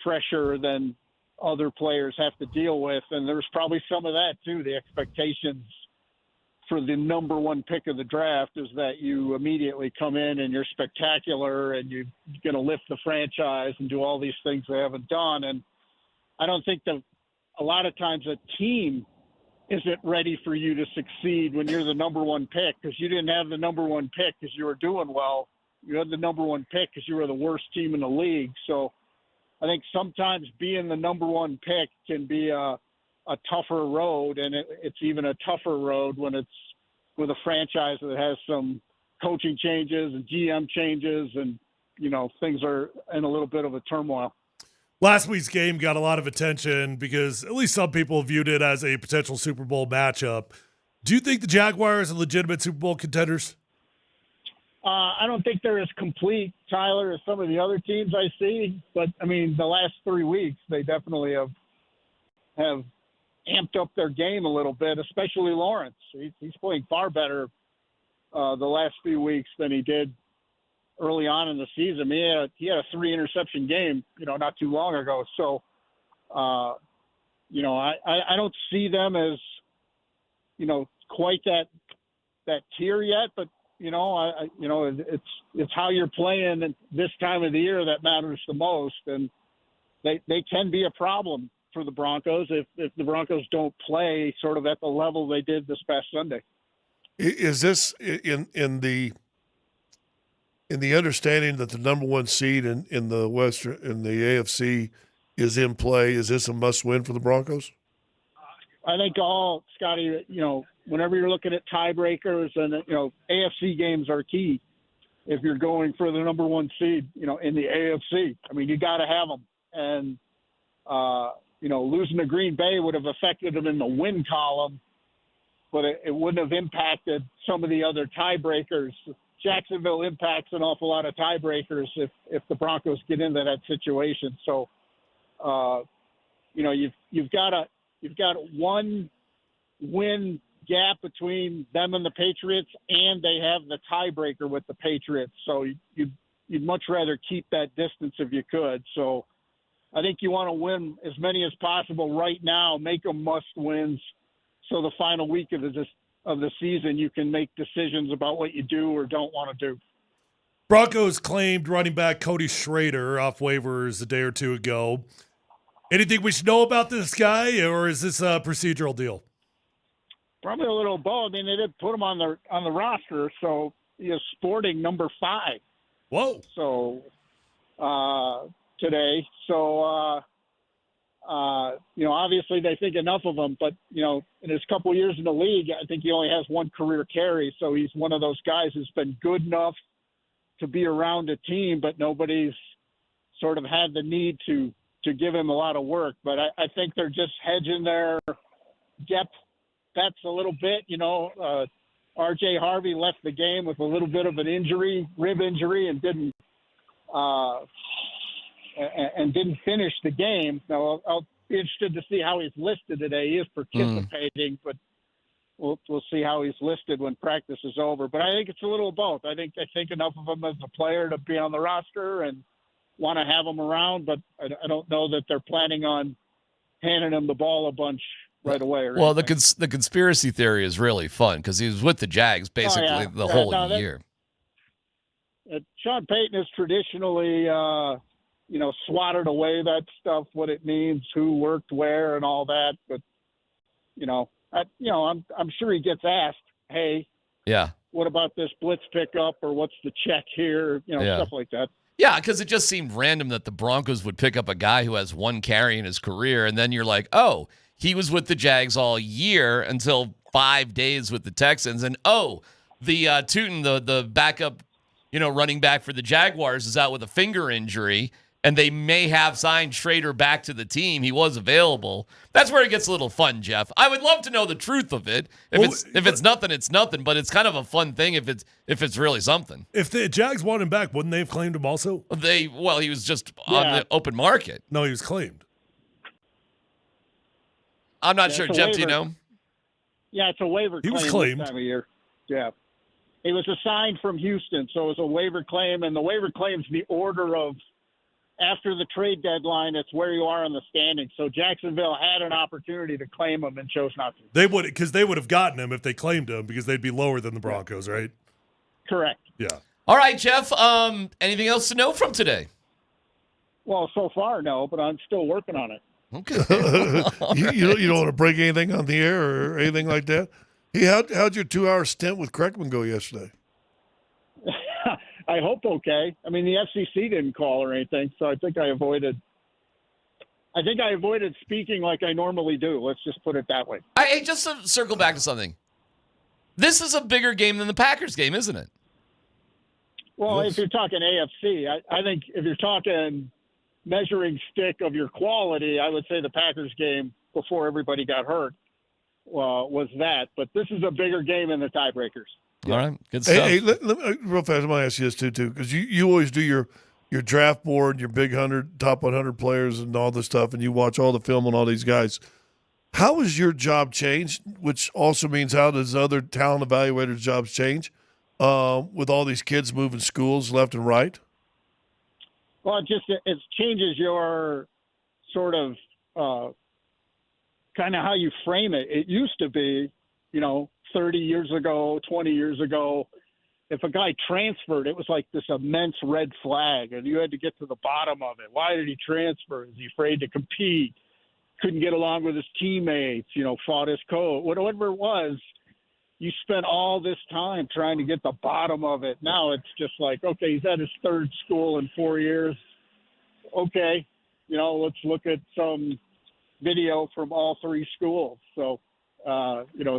pressure than other players have to deal with. And there's probably some of that too. The expectations for the number 1 pick of the draft is that you immediately come in and you're spectacular and you're going to lift the franchise and do all these things they haven't done. And I don't think that a lot of times a team isn't ready for you to succeed when you're the number 1 pick, because you didn't have the number 1 pick because you were doing well. You had the number 1 pick because you were the worst team in the league. So I think sometimes being the number 1 pick can be a tougher road, and it's even a tougher road when it's with a franchise that has some coaching changes and GM changes, and things are in a little bit of a turmoil. Last week's game got a lot of attention because at least some people viewed it as a potential Super Bowl matchup. Do you think the Jaguars are legitimate Super Bowl contenders? I don't think they're as complete, Tyler, as some of the other teams I see. But, I mean, the last 3 weeks, they definitely have amped up their game a little bit, especially Lawrence. He's playing far better the last few weeks than he did early on in the season. He had a 3-interception game, not too long ago. So, I don't see them as, quite that tier yet, but it's how you're playing this time of the year that matters the most. And they can be a problem for the Broncos if the Broncos don't play sort of at the level they did this past Sunday. Is this in the understanding that the number 1 seed in the Western, in the AFC is in play? Is this a must win for the Broncos? I think Scotty, whenever you're looking at tiebreakers and, AFC games are key if you're going for the number 1 seed, in the AFC. I mean, you got to have them. And, losing to Green Bay would have affected them in the win column, but it wouldn't have impacted some of the other tiebreakers. Jacksonville impacts an awful lot of tiebreakers if the Broncos get into that situation. So, you've got 1 win gap between them and the Patriots, and they have the tiebreaker with the Patriots. So you'd much rather keep that distance if you could. So I think you want to win as many as possible right now, make them must-wins, so the final week of the season you can make decisions about what you do or don't want to do. Broncos claimed running back Cody Schrader off waivers a day or two ago. Anything we should know about this guy, or is this a procedural deal? Probably a little both. I mean, they did put him on the roster, so he is sporting number 5. Whoa! So today, so obviously they think enough of him, but in his couple years in the league, I think he only has one career carry. So he's one of those guys who's been good enough to be around a team, but nobody's sort of had the need to give him a lot of work. But I think they're just hedging their depth bets a little bit. R.J. Harvey left the game with a little bit of an injury, rib injury, and didn't finish the game. Now I'll be interested to see how he's listed today. He is participating, but we'll see how he's listed when practice is over. But I think it's a little of both. I think they think enough of him as a player to be on the roster and want to have him around, but I don't know that they're planning on handing him the ball a bunch right away. Well, the conspiracy theory is really fun because he was with the Jags basically the whole year. Sean Payton has traditionally, swatted away that stuff, what it means, who worked where, and all that. But I'm sure he gets asked, "Hey, what about this blitz pickup, or what's the check here?" Stuff like that. Yeah, because it just seemed random that the Broncos would pick up a guy who has one carry in his career, and then you're like, oh, he was with the Jags all year until 5 days with the Texans, and the Tootin, the backup, running back for the Jaguars, is out with a finger injury, and they may have signed Schrader back to the team. He was available. That's where it gets a little fun, Jeff. I would love to know the truth of it. If it's nothing, it's nothing. But it's kind of a fun thing if it's really something. If the Jags want him back, wouldn't they have claimed him also? He was just on the open market. No, he was claimed. I'm not sure, Jeff. Do you know? Yeah, it's a waiver. He was claim claimed this time of year. Yeah, he was assigned from Houston, so it was a waiver claim, and the waiver claim's the order of. After the trade deadline, it's where you are in the standings. So Jacksonville had an opportunity to claim him and chose not to. They would have gotten him if they claimed him because they'd be lower than the Broncos, right? Correct. Yeah. All right, Jeff. Anything else to know from today? Well, so far, no, but I'm still working on it. Okay. you don't want to break anything on the air or anything like that? How'd your 2-hour stint with Kreckman go yesterday? I hope okay. I mean, the FCC didn't call or anything, so I think I avoided speaking like I normally do. Let's just put it that way. Hey, just to circle back to something. This is a bigger game than the Packers game, isn't it? Well, if you're talking AFC, I think if you're talking measuring stick of your quality, I would say the Packers game before everybody got hurt was that. But this is a bigger game than the tiebreakers. All right, good stuff. Hey, real fast, I'm going to ask you this too, because you always do your draft board, your big top 100 players and all this stuff, and you watch all the film on all these guys. How has your job changed, which also means how does other talent evaluators' jobs change with all these kids moving schools left and right? Well, it changes your sort of kind of how you frame it. It used to be, 30 years ago, 20 years ago, if a guy transferred, it was like this immense red flag, and you had to get to the bottom of it. Why did he transfer? Is he afraid to compete? Couldn't get along with his teammates, fought his coach, whatever it was. You spent all this time trying to get the bottom of it. Now it's just like, okay, he's at his third school in 4 years. Okay, let's look at some video from all 3 schools. So,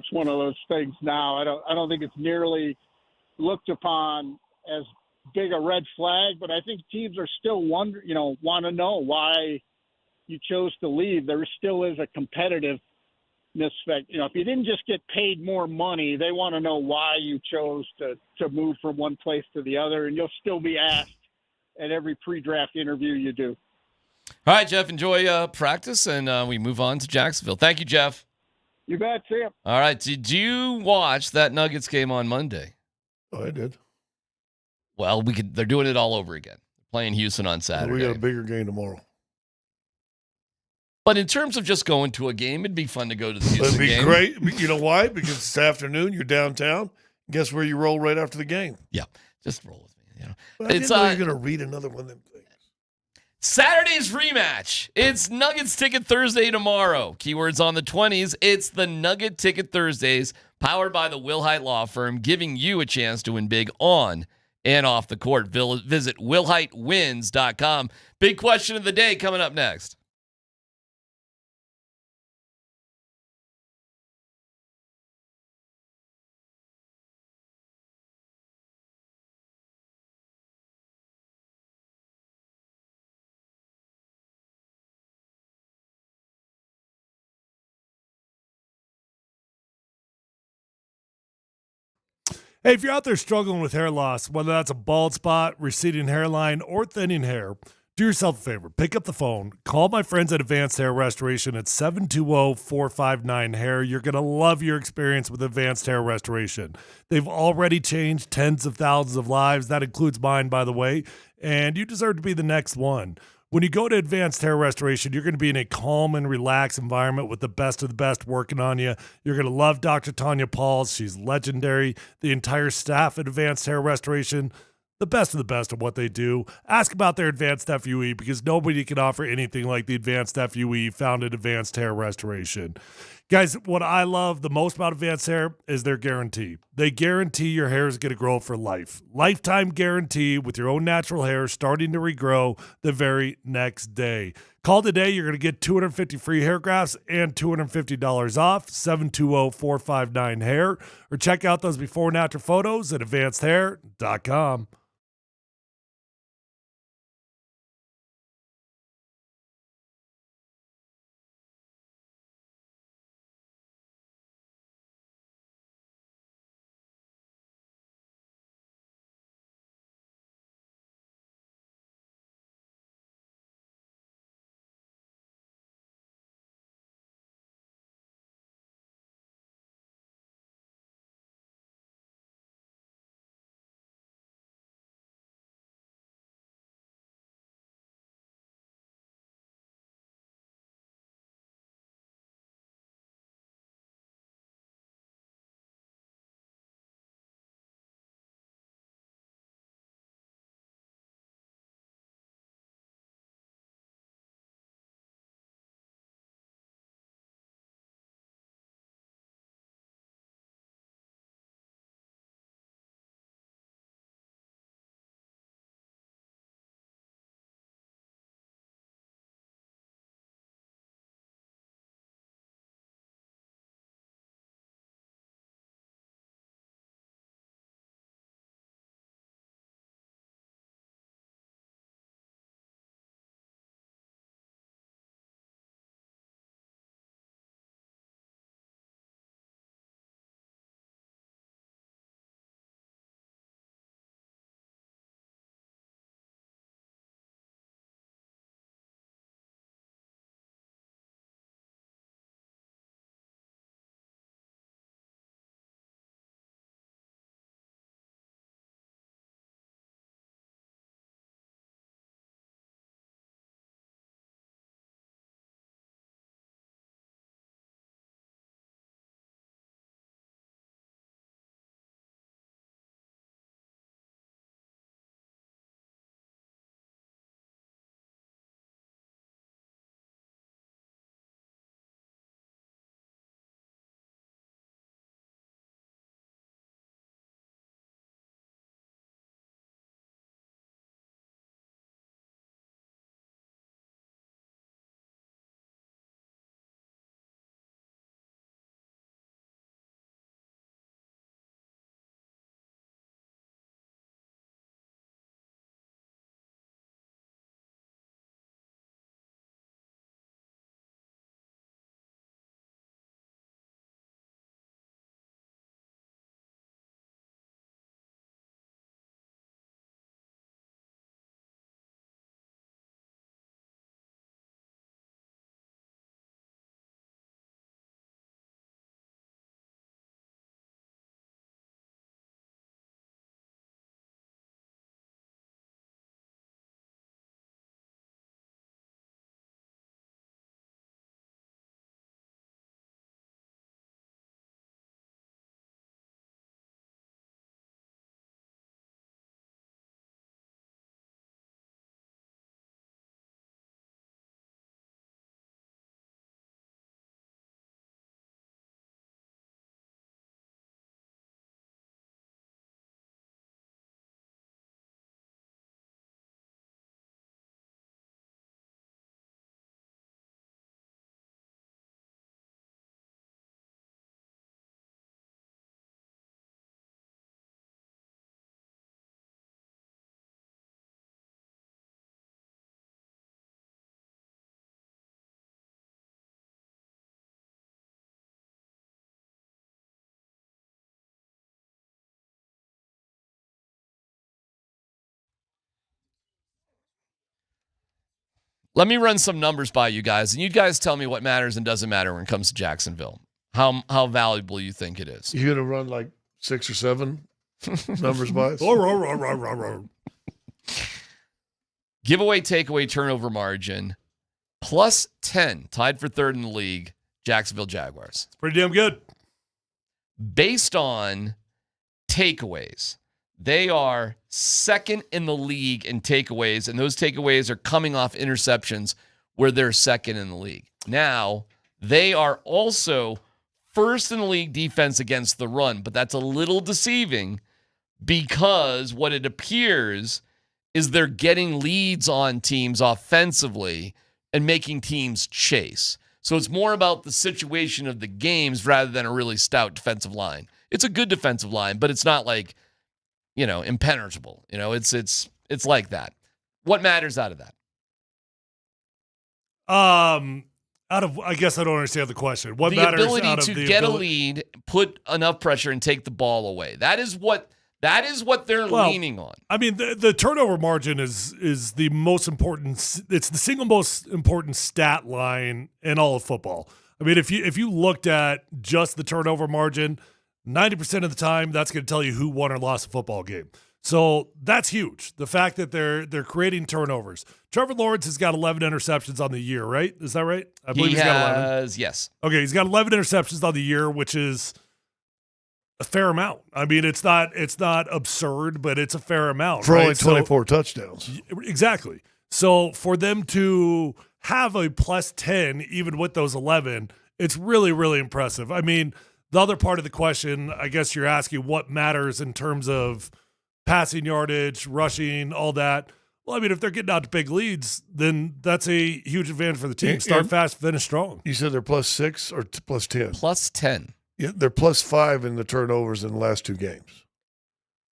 it's one of those things now. I don't think it's nearly looked upon as big a red flag, but I think teams are still want to know why you chose to leave. There still is a competitiveness fact. If you didn't just get paid more money, they want to know why you chose to move from one place to the other, and you'll still be asked at every pre-draft interview you do. All right, Jeff, enjoy practice, and we move on to Jacksonville. Thank you, Jeff. You bet. See ya. All right. Did you watch that Nuggets game on Monday? Oh, I did. Well, they're doing it all over again. Playing Houston on Saturday. We got a bigger game tomorrow. But in terms of just going to a game, it'd be fun to go to the Houston It'd be game. great. You know why? Because this afternoon you're downtown. Guess where you roll right after the game? Yeah, just roll with me. Well, I didn't know you were going to read another one of them things. Saturday's rematch. It's Nuggets Ticket Thursday tomorrow. Keywords on the 20s. It's the Nugget Ticket Thursdays, powered by the Wilhite Law Firm, giving you a chance to win big on and off the court. Visit wilhitewins.com. Big question of the day coming up next. Hey, if you're out there struggling with hair loss, whether that's a bald spot, receding hairline, or thinning hair, do yourself a favor. Pick up the phone. Call my friends at Advanced Hair Restoration at 720-459-HAIR. You're going to love your experience with Advanced Hair Restoration. They've already changed tens of thousands of lives. That includes mine, by the way. And you deserve to be the next one. When you go to Advanced Hair Restoration, you're going to be in a calm and relaxed environment with the best of the best working on you. You're going to love Dr. Tanya Pauls. She's legendary. The entire staff at Advanced Hair Restoration, the best of the best of what they do. Ask about their Advanced FUE because nobody can offer anything like the Advanced FUE found at Advanced Hair Restoration. Guys, what I love the most about Advanced Hair is their guarantee. They guarantee your hair is going to grow for life. Lifetime guarantee with your own natural hair starting to regrow the very next day. Call today. You're going to get 250 free hair grafts and $250 off, 720-459-HAIR. Or check out those before and after photos at advancedhair.com. Let me run some numbers by you guys, and you guys tell me what matters and doesn't matter when it comes to Jacksonville. How valuable you think it is. You're going to run like 6 or 7 numbers by us? Giveaway, takeaway, turnover margin, plus 10, tied for third in the league, Jacksonville Jaguars. It's pretty damn good. Based on takeaways, they are second in the league in takeaways, and those takeaways are coming off interceptions where they're second in the league. Now, they are also first in the league defense against the run, but that's a little deceiving because what it appears is they're getting leads on teams offensively and making teams chase. So it's more about the situation of the games rather than a really stout defensive line. It's a good defensive line, but it's not like, impenetrable. It's like that. What matters out of that? I guess I don't understand the question. What the matters ability out of to the get ability? a lead, put enough pressure, and take the ball away. That is what they're leaning on. I mean, the turnover margin is the most important. It's the single most important stat line in all of football. I mean, if you looked at just the turnover margin, 90% of the time, that's going to tell you who won or lost a football game. So that's huge. The fact that they're creating turnovers. Trevor Lawrence has got 11 interceptions on the year, right? Is that right? I believe he's got 11. Yes. Okay, he's got 11 interceptions on the year, which is a fair amount. I mean, it's not absurd, but it's a fair amount. For right? only 24 touchdowns. Exactly. So for them to have a plus 10, even with those 11, it's really, really impressive. I mean, the other part of the question, I guess you're asking what matters in terms of passing yardage, rushing, all that. Well, I mean, if they're getting out to big leads, then that's a huge advantage for the team. Start fast, finish strong. You said they're plus 6 or plus 10? Plus 10. Yeah, they're plus 5 in the turnovers in the last 2 games.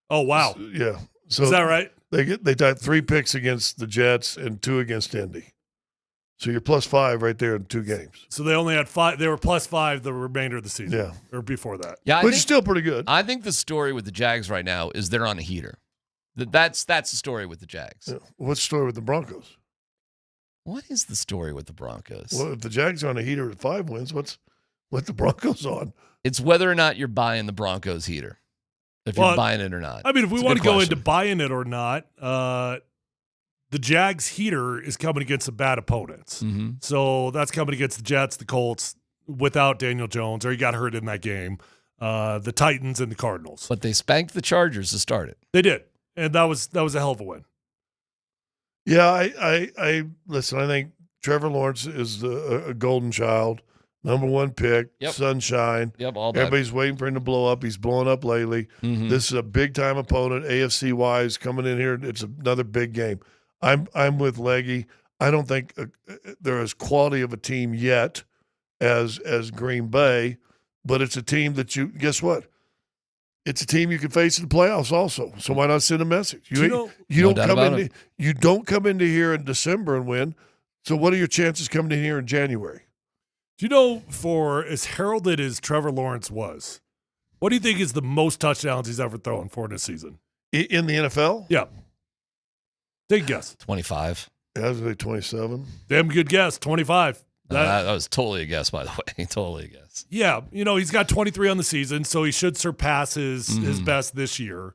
Oh, wow. Yeah. So is that right? They got 3 picks against the Jets and 2 against Indy. So you're plus 5 right there in 2 games. So they only had 5. They were plus 5 the remainder of the season. Yeah. Or before that. Yeah, which is still pretty good. I think the story with the Jags right now is they're on a heater. That's the story with the Jags. Yeah. What's the story with the Broncos? What is the story with the Broncos? Well, if the Jags are on a heater at 5 wins, what's the Broncos on? It's whether or not you're buying the Broncos heater. If you're buying it or not. I mean, if we want to go into buying it or not, the Jags heater is coming against some bad opponents. Mm-hmm. So that's coming against the Jets, the Colts, without Daniel Jones, or he got hurt in that game, the Titans and the Cardinals. But they spanked the Chargers to start it. They did. And that was a hell of a win. Yeah, I listen, I think Trevor Lawrence is a golden child. Number 1 pick, sunshine. Yep, all that. Everybody's waiting for him to blow up. He's blowing up lately. Mm-hmm. This is a big-time opponent, AFC-wise, coming in here. It's another big game. I'm with Leggy. I don't think they're as quality of a team yet as Green Bay, but it's a team that guess what? It's a team you can face in the playoffs also. So why not send a message? You don't come into here in December and win. So what are your chances coming in here in January? Do you know, for as heralded as Trevor Lawrence was, what do you think is the most touchdowns he's ever thrown for this season? In the NFL? Yeah. Take a guess. 25. Yeah, I was like 27. Damn good guess. 25. That was totally a guess, by the way. Totally a guess. Yeah. He's got 23 on the season, so he should surpass his best this year,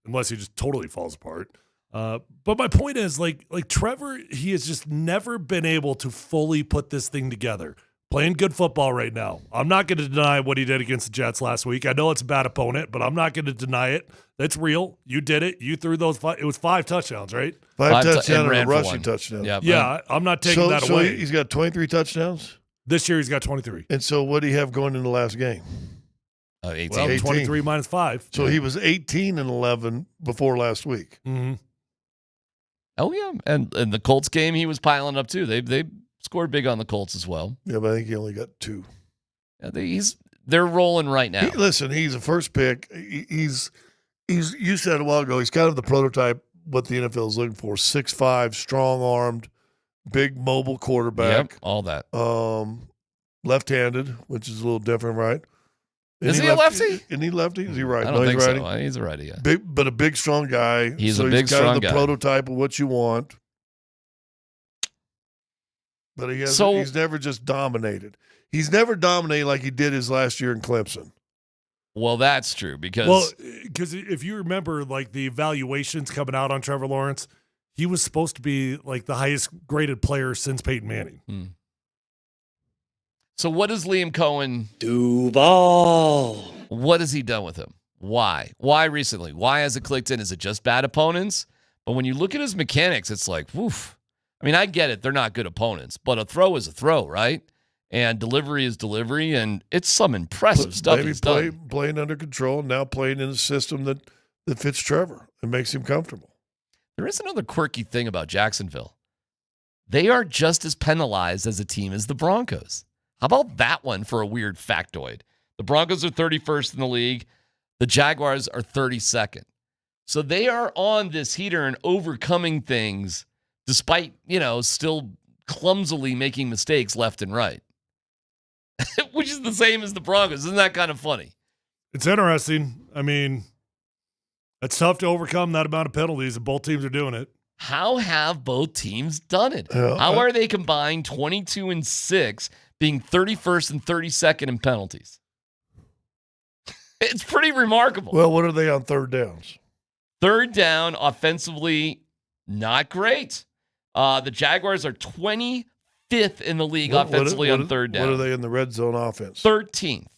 unless he just totally falls apart. But my point is, like Trevor, he has just never been able to fully put this thing together. Playing good football right now. I'm not going to deny what he did against the Jets last week. I know it's a bad opponent, but I'm not going to deny it. That's real. You did it. You threw those 5. It was 5 touchdowns, right? 5 touchdowns and a rushing touchdown. Yeah, I'm not taking that away. He's got 23 touchdowns? This year he's got 23. And so what do you have going in the last game? 18. Well, 23 minus 5. So he was 18 and 11 before last week. Mm-hmm. Oh, yeah. And the Colts game, he was piling up, too. They scored big on the Colts as well. Yeah, but I think he only got 2. Yeah, they're rolling right now. Listen, he's a first pick. He's you said a while ago, he's kind of the prototype what the NFL is looking for. 6'5", strong-armed, big mobile quarterback. Yep, all that. Left-handed, which is a little different, right? Is he a lefty? Isn't he lefty? Is he right? I don't think he's so. He's a righty, yeah. But a big, strong guy. He's so a big, he's kind strong of the guy. prototype of what you want. But he's never just dominated. He's never dominated like he did his last year in Clemson. Well, that's true because if you remember, like the evaluations coming out on Trevor Lawrence, he was supposed to be like the highest graded player since Peyton Manning. So what does Liam Cohen Duval? What has he done with him? Why? Why recently? Why has it clicked in? Is it just bad opponents? But when you look at his mechanics, it's like, woof. I mean, I get it. They're not good opponents, but a throw is a throw, right? And delivery is delivery, and it's some impressive stuff he's done. Playing under control, now playing in a system that fits Trevor and makes him comfortable. There is another quirky thing about Jacksonville. They are just as penalized as a team as the Broncos. How about that one for a weird factoid? The Broncos are 31st in the league. The Jaguars are 32nd. So they are on this heater and overcoming things despite, still clumsily making mistakes left and right. Which is the same as the Broncos. Isn't that kind of funny? It's interesting. I mean, it's tough to overcome that amount of penalties, and both teams are doing it. How have both teams done it? How are they combined 22-6, being 31st and 32nd in penalties? It's pretty remarkable. Well, what are they on third downs? Third down, offensively, not great. The Jaguars are 25th in the league offensively on third down. What are they in the red zone offense? 13th,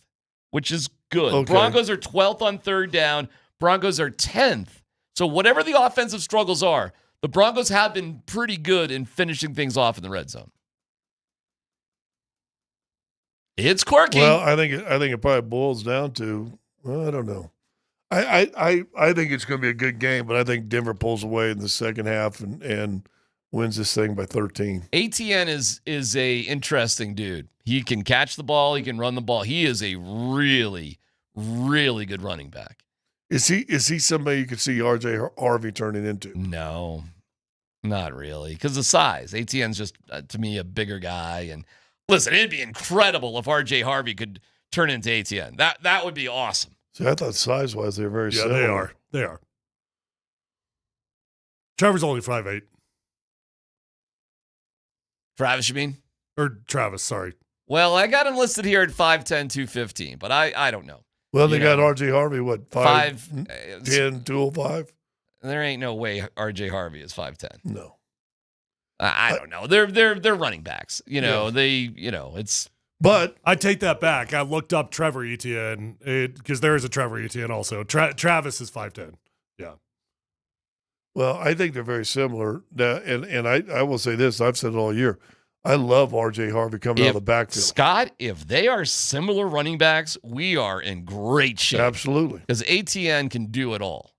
which is good. Okay. Broncos are 12th on third down. Broncos are 10th. So whatever the offensive struggles are, the Broncos have been pretty good in finishing things off in the red zone. It's quirky. Well, I think it probably boils down to, I don't know. I think it's going to be a good game, but I think Denver pulls away in the second half and wins this thing by 13. ATN is a interesting dude. He can catch the ball. He can run the ball. He is a really, really good running back. Is he somebody you could see RJ Harvey turning into? No, not really. Because the size. ATN's just, to me, a bigger guy. And listen, it'd be incredible if RJ Harvey could turn into ATN. That would be awesome. See, I thought size-wise they're very similar. Yeah, they are. Trevor's only 5'8". Travis, you mean? Or Travis, sorry. Well, I got him listed here at 5'10", 215, but I don't know. Well, they got RJ Harvey, what, 5'10", 205? There ain't no way RJ Harvey is 5'10". No. I don't know. They're running backs. It's. But I take that back. I looked up Trevor Etienne because there is a Trevor Etienne also. Travis is 5'10". Yeah. Well, I think they're very similar. And I will say this. I've said it all year. I love R.J. Harvey coming out of the backfield. Scott, if they are similar running backs, we are in great shape. Absolutely. Because ATN can do it all.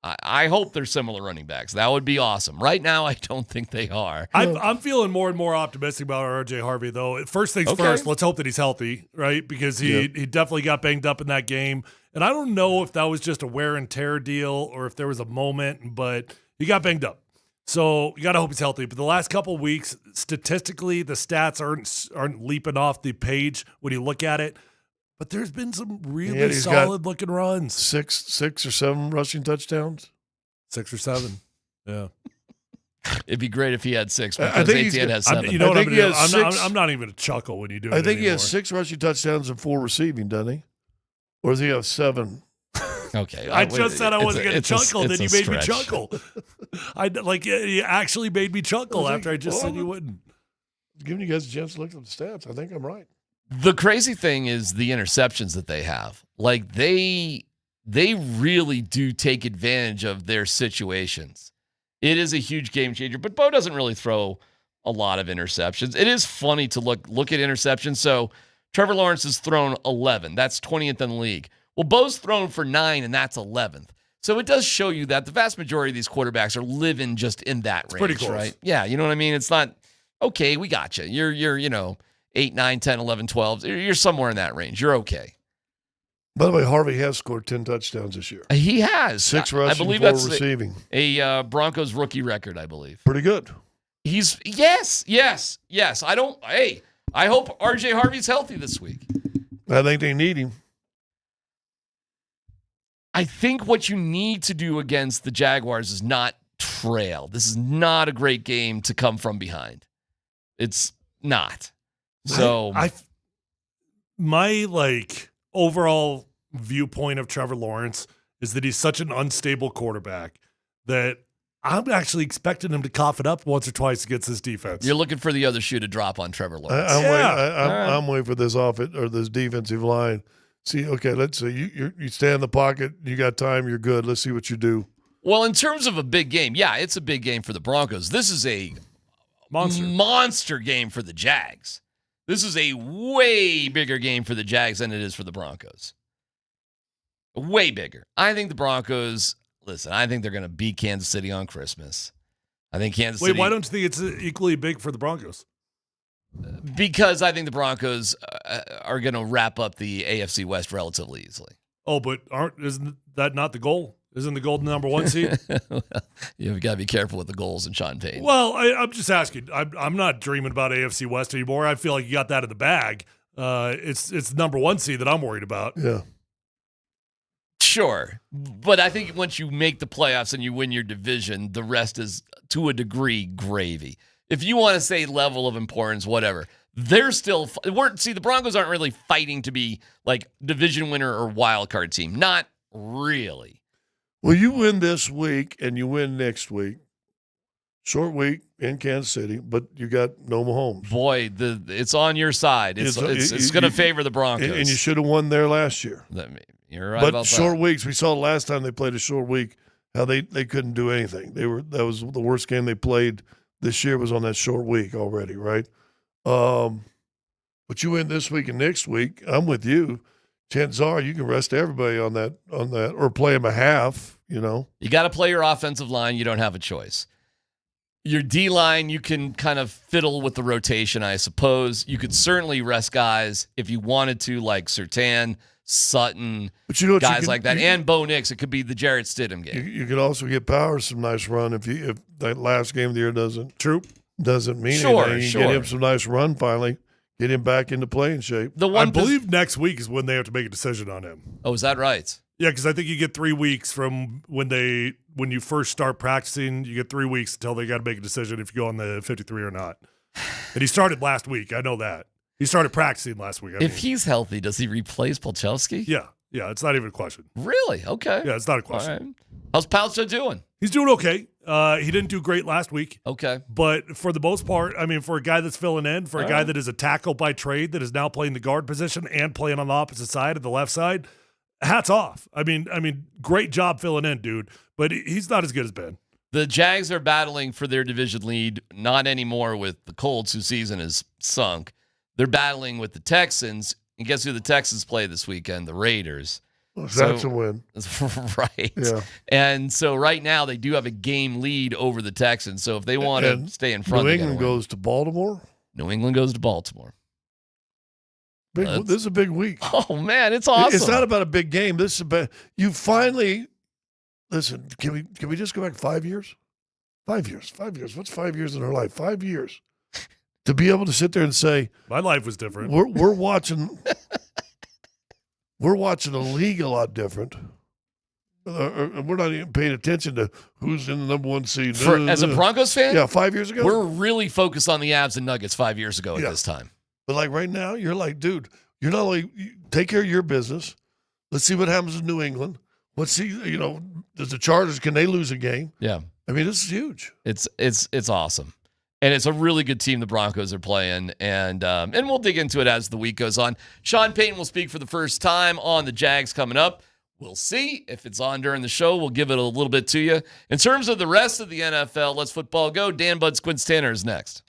I hope they're similar running backs. That would be awesome. Right now, I don't think they are. I'm feeling more and more optimistic about R.J. Harvey, though. First things first, let's hope that he's healthy, right? Because he definitely got banged up in that game. And I don't know if that was just a wear and tear deal or if there was a moment, but he got banged up. So you got to hope he's healthy. But the last couple of weeks, statistically, the stats aren't leaping off the page when you look at it. But there's been some really solid-looking runs. Six or seven rushing touchdowns? 6 or 7, yeah. It'd be great if he had 6, because ATN has 7. You know what I'm going to do? I'm not even going to chuckle when you do it I think anymore. he has 6 rushing touchdowns and 4 receiving, doesn't he? Or does he have 7? Okay. I just said I wasn't going to chuckle, then you made me chuckle. You actually made me chuckle after I just said you wouldn't. Giving you guys a chance to look at the stats. I think I'm right. The crazy thing is the interceptions that they have. Like, they really do take advantage of their situations. It is a huge game changer, but Bo doesn't really throw a lot of interceptions. It is funny to look at interceptions. So Trevor Lawrence has thrown 11. That's 20th in the league. Well, Bo's thrown for 9, and that's 11th. So it does show you that the vast majority of these quarterbacks are living just in that range, pretty close. Right? Yeah, you know what I mean? It's not, okay, we got you. You're 8, 9, 10, 11, 12. You're somewhere in that range. You're okay. By the way, Harvey has scored 10 touchdowns this year. He has. 6 rushing, I believe 4 that's receiving. A Broncos rookie record, I believe. Pretty good. Yes. I hope RJ Harvey's healthy this week. I think they need him. I think what you need to do against the Jaguars is not trail. This is not a great game to come from behind. It's not. So my overall viewpoint of Trevor Lawrence is that he's such an unstable quarterback that I'm actually expecting him to cough it up once or twice against this defense. You're looking for the other shoe to drop on Trevor Lawrence. I'm waiting for this offense or this defensive line. See, okay, let's say you stay in the pocket, you got time, you're good. Let's see what you do. Well, in terms of a big game, yeah, it's a big game for the Broncos. This is a monster game for the Jags. This is a way bigger game for the Jags than it is for the Broncos. Way bigger. I think the Broncos, I think they're going to beat Kansas City on Christmas. I think Kansas City. Wait, why don't you think it's equally big for the Broncos? Because I think the Broncos are going to wrap up the AFC West relatively easily. Oh, but isn't that not the goal? Isn't the goal the number one seed? You've got to be careful with the goals in Sean Payton. Well, I'm just asking. I'm not dreaming about AFC West anymore. I feel like you got that in the bag. It's the number one seed that I'm worried about. Yeah. Sure. But I think once you make the playoffs and you win your division, the rest is, to a degree, gravy. If you want to say level of importance, whatever, they're still the Broncos aren't really fighting to be like division winner or wild card team. Not really. Well, you win this week and you win next week. Short week in Kansas City, but you got no Mahomes. Boy, it's on your side. It's going to favor the Broncos. And you should have won there last year. You're right but about short that. weeks, we saw last time they played a short week how they couldn't do anything. That was the worst game they played this year was on that short week already, right? But you win this week and next week. I'm with you. Chances are you can rest everybody on that, or play them a half. You got to play your offensive line. You don't have a choice. Your D-line, you can kind of fiddle with the rotation, I suppose. You could certainly rest guys if you wanted to, like Surtain, Sutton, but you know guys like that, and Bo Nix. It could be the Jarrett Stidham game. You could also get Powers some nice run if that last game of the year doesn't mean anything. You get him some nice run finally. Get him back into playing shape. I believe next week is when they have to make a decision on him. Oh, is that right? Yeah, because I think you get 3 weeks from when you first start practicing. You get 3 weeks until they got to make a decision if you go on the 53 or not. And he started last week. I know that. He started practicing last week. If he's healthy, does he replace Polchowski? Yeah, it's not even a question. Really? Okay. Yeah, it's not a question. All right. How's Palcho doing? He's doing okay. He didn't do great last week. Okay. But for the most part, I mean, for a guy that's filling in, for a guy that is a tackle by trade, that is now playing the guard position and playing on the opposite side of the left side, hats off. I mean, great job filling in, dude. But he's not as good as Ben. The Jags are battling for their division lead, not anymore with the Colts, whose season is sunk. They're battling with the Texans. And guess who the Texans play this weekend? The Raiders. Well, that's a win. Right. Yeah. And so right now they do have a game lead over the Texans. So if they want to stay in front, New England goes to Baltimore. New England goes to Baltimore. This is a big week. Oh, man, it's awesome. It's not about a big game. This is about you finally listen. Can we just go back 5 years? 5 years. 5 years. What's 5 years in our life? 5 years to be able to sit there and say my life was different. We're watching. We're watching a league a lot different. We're not even paying attention to who's in the number one seed. As a Broncos fan? Yeah, 5 years ago. We're really focused on the Avs and Nuggets 5 years ago at this time. But like right now, you're like, dude, you're not only take care of your business. Let's see what happens in New England. Let's see, does the Chargers, can they lose a game? Yeah. I mean, this is huge. It's awesome. And it's a really good team the Broncos are playing, and we'll dig into it as the week goes on. Sean Payton will speak for the first time on the Jags coming up. We'll see if it's on during the show. We'll give it a little bit to you. In terms of the rest of the NFL, Let's Football Go. Dan Buds Quince Tanner is next.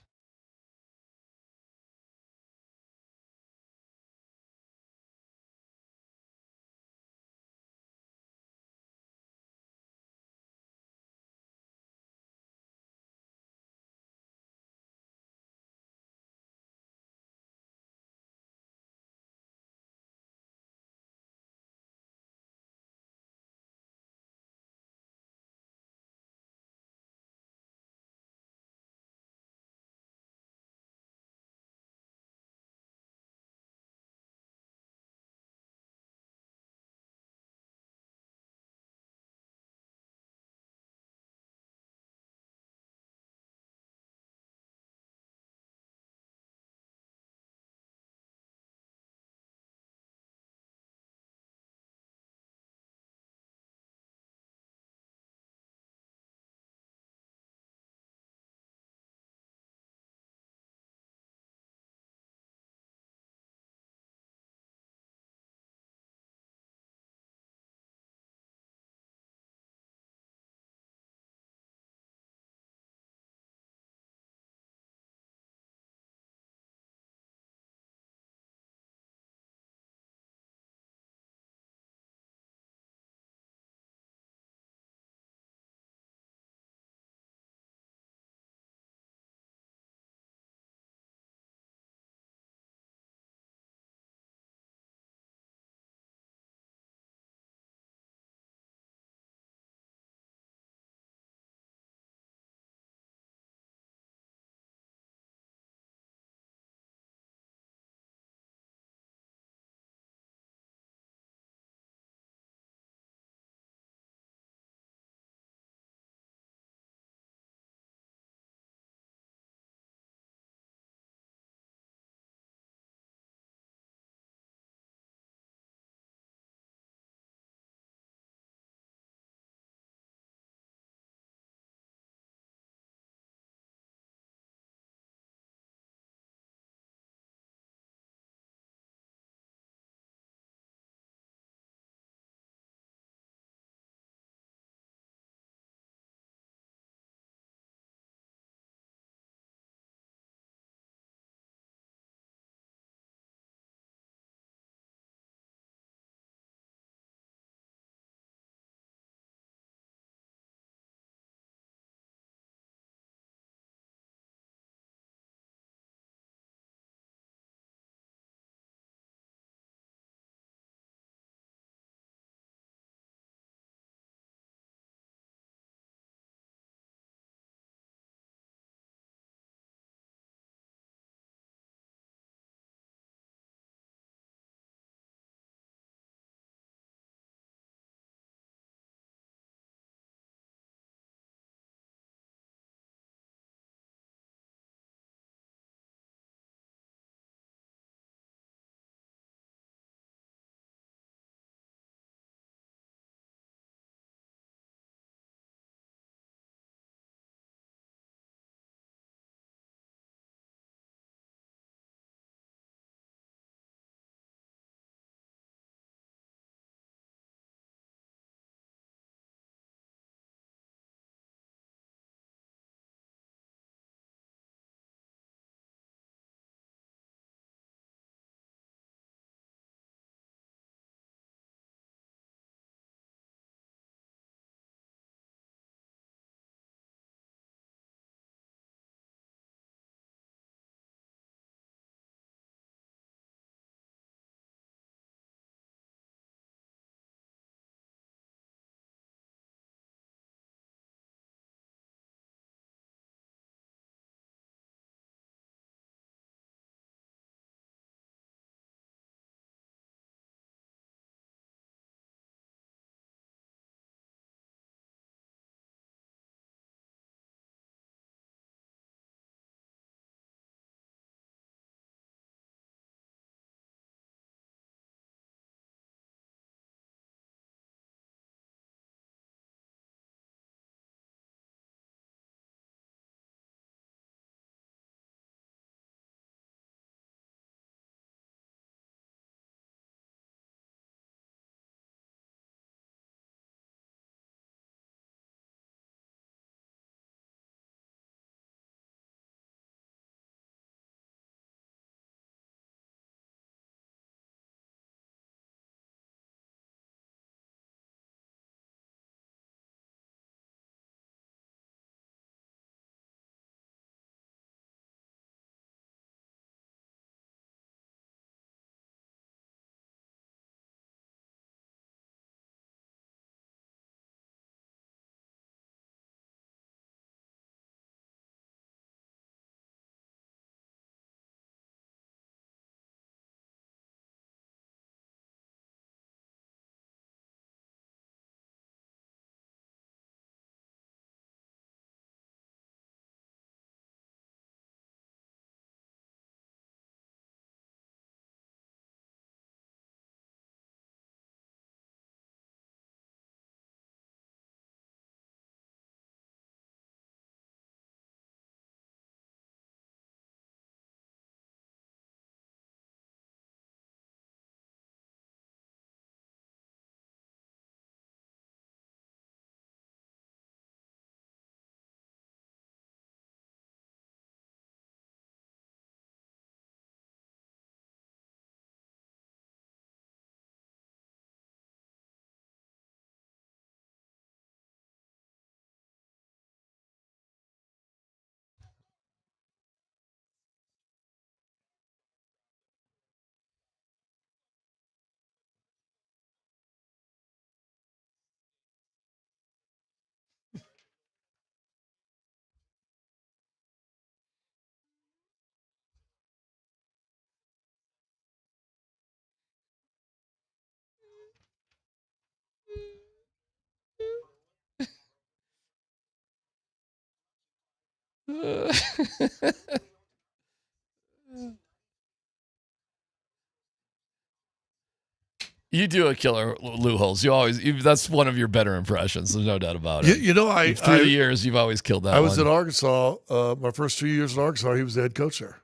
You do a killer, Lou Holtz. That's one of your better impressions. There's no doubt about it. You know, through the years, you've always killed that. I was in Arkansas. My first 2 years in Arkansas, he was the head coach there.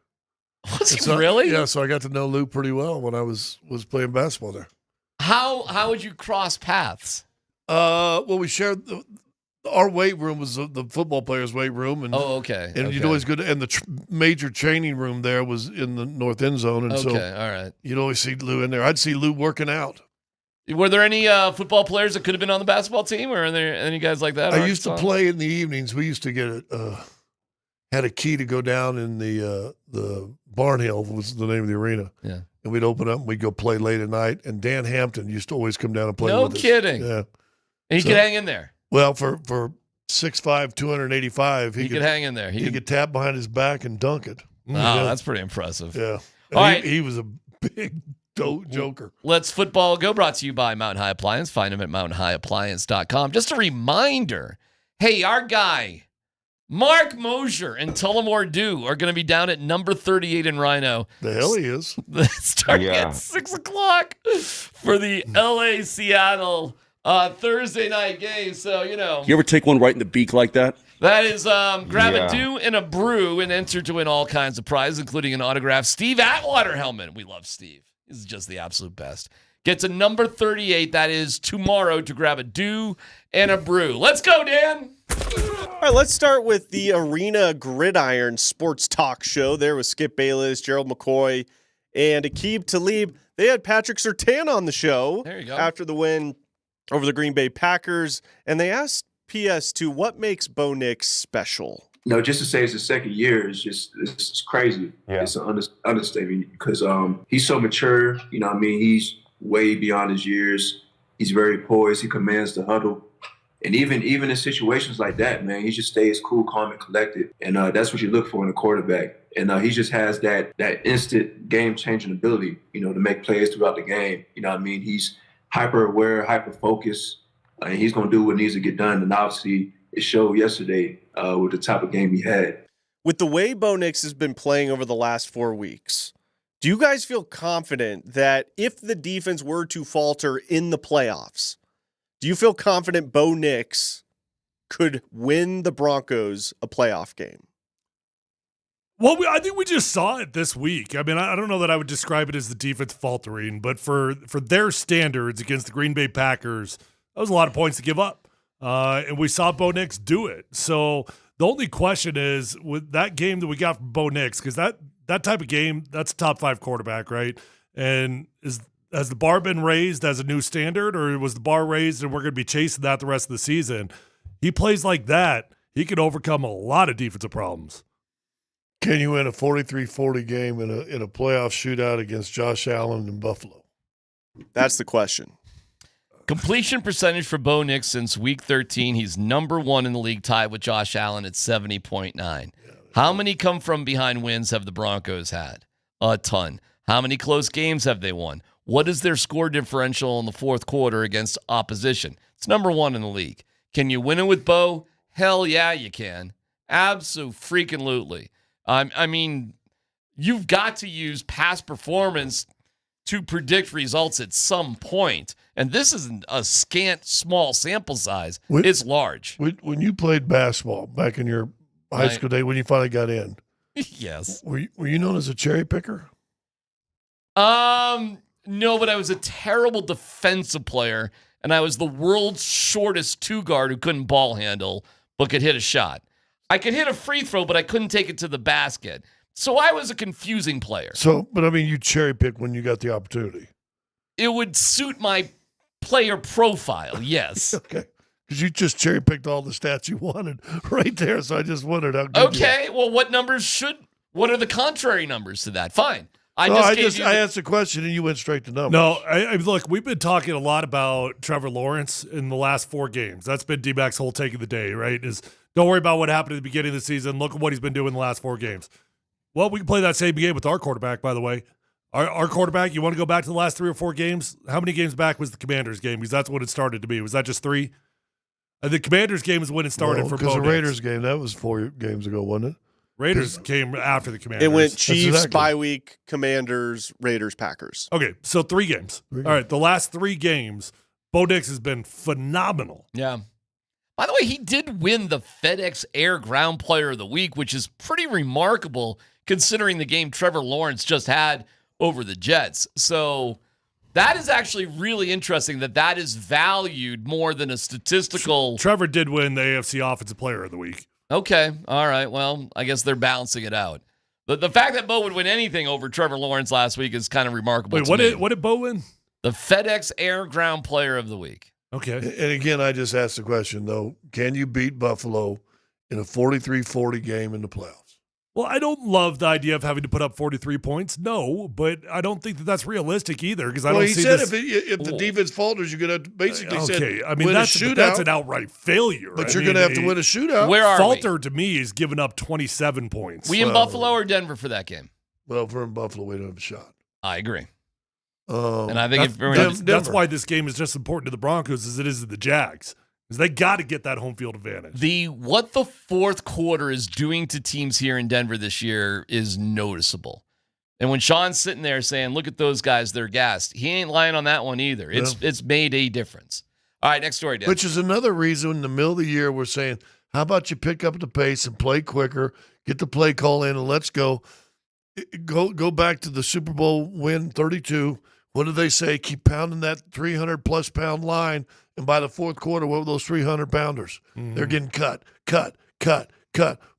Was he really? Yeah, so I got to know Lou pretty well when I was playing basketball there. How would you cross paths? Well, we shared our weight room was the football players' weight room, and okay. And you'd always go to, and the major training room there was in the north end zone, and so all right, you'd always see Lou in there. I'd see Lou working out. Were there any football players that could have been on the basketball team, or are there any guys like that? I used to play in the evenings. We used to get had a key to go down in the Barnhill was the name of the arena. Yeah. And we'd open up and we'd go play late at night. And Dan Hampton used to always come down and play with us. No kidding. Yeah. And he could hang in there. Well, for 6'5", 285, he could hang in there. He could tap behind his back and dunk it. Wow, that's pretty impressive. Yeah. All right. He was a big joker. Let's football go, brought to you by Mountain High Appliance. Find him at mountainhighappliance.com. Just a reminder, hey, our guy, Mark Moser and Tullamore Dew are going to be down at number 38 in Rhino. The hell he is. Starting at 6 o'clock for the LA-Seattle Thursday night game. So, You ever take one right in the beak like that? That is grab a dew and a brew and enter to win all kinds of prizes, including an autographed Steve Atwater helmet. We love Steve. He's just the absolute best. Get to number 38. That is tomorrow to grab a dew and a brew. Let's go, Dan. All right, let's start with the Arena Gridiron Sports Talk Show. There was Skip Bayless, Gerald McCoy, and Aqib Talib. They had Patrick Surtain on the show there you go. After the win over the Green Bay Packers, and they asked PS2 what makes Bo Nix special. Just to say it's the second year is it's crazy. Yeah. It's an understatement because he's so mature. He's way beyond his years. He's very poised. He commands the huddle. And even in situations like that, man, he just stays cool, calm, and collected. And that's what you look for in a quarterback. And he just has that instant game-changing ability, to make plays throughout the game. He's hyper-aware, hyper-focused, and he's going to do what needs to get done. And obviously, it showed yesterday with the type of game he had. With the way Bo Nix has been playing over the last 4 weeks, do you guys feel confident that if the defense were to falter in the playoffs, do you feel confident Bo Nix could win the Broncos a playoff game? Well, I think we just saw it this week. I mean, I don't know that I would describe it as the defense faltering, but for their standards against the Green Bay Packers, that was a lot of points to give up. And we saw Bo Nix do it. So the only question is, with that game that we got from Bo Nix, because that type of game, that's a top 5 quarterback, right? And has the bar been raised as a new standard, or was the bar raised and we're going to be chasing that the rest of the season? He plays like that, he can overcome a lot of defensive problems. Can you win a 43-40 game in a playoff shootout against Josh Allen in Buffalo? That's the question. Completion percentage for Bo Nix since week 13. He's number 1 in the league, tied with Josh Allen at 70.9. How many come from behind wins have the Broncos had? A ton. How many close games have they won? What is their score differential in the fourth quarter against opposition? It's number 1 in the league. Can you win it with Bo? Hell yeah, you can. Absolutely. I mean, you've got to use past performance to predict results at some point. And this isn't a small sample size. It's large. When you played basketball back in your high school day, when you finally got in, yes, were you known as a cherry picker? No, but I was a terrible defensive player, and I was the world's shortest 2-guard who couldn't ball handle but could hit a shot. I could hit a free throw, but I couldn't take it to the basket. So I was a confusing player. But I mean, you cherry pick when you got the opportunity. It would suit my player profile, yes. Okay. Because you just cherry picked all the stats you wanted right there, so I just wondered how good Okay, well, what are the contrary numbers to that? Fine. I asked a question and you went straight to numbers. No, look, we've been talking a lot about Trevor Lawrence in the last 4 games. That's been D-Mac's whole take of the day, right? Is don't worry about what happened at the beginning of the season. Look at what he's been doing the last 4 games. Well, we can play that same game with our quarterback, by the way. Our quarterback, you want to go back to the last 3 or 4 games? How many games back was the Commanders game? Because that's what it started to be. Was that just 3? The Commanders game is when it started for because Bo the Nix. Raiders game, that was 4 games ago, wasn't it? Raiders came after the Commanders. It went That's Chiefs, exactly. bye week, Commanders, Raiders, Packers. Okay, so 3 games. All right, the last 3 games, Bo Nix has been phenomenal. Yeah. By the way, he did win the FedEx Air Ground Player of the Week, which is pretty remarkable considering the game Trevor Lawrence just had over the Jets. So that is actually really interesting that is valued more than a statistical. Trevor did win the AFC Offensive Player of the Week. Okay. All right. Well, I guess they're balancing it out. The fact that Bo would win anything over Trevor Lawrence last week is kind of remarkable. Wait, what did Bo win? The FedEx Air Ground Player of the Week. Okay. And again, I just asked the question, though, can you beat Buffalo in a 43-40 game in the playoffs? Well, I don't love the idea of having to put up 43 points. No, but I don't think that that's realistic either because I don't see this. If the defense falters, you're going to basically okay. I mean, win that's a shootout. that's an outright failure. But you're going to have to win a shootout. Where are Falter to me is giving up 27 points. We in Buffalo or Denver for that game? Well, if we're in Buffalo, we don't have a shot. I agree. And I think that's why this game is just important to the Broncos as it is to the Jags. Because they got to get that home field advantage. What the fourth quarter is doing to teams here in Denver this year is noticeable. And when Sean's sitting there saying, look at those guys, they're gassed, he ain't lying on that one either. It's made a difference. All right, next story, Dan. Which is another reason in the middle of the year we're saying, how about you pick up the pace and play quicker, get the play call in, and let's go. Go back to the Super Bowl win 32. What do they say? Keep pounding that 300-plus pound line. And by the fourth quarter, what were those 300-pounders? They're getting cut.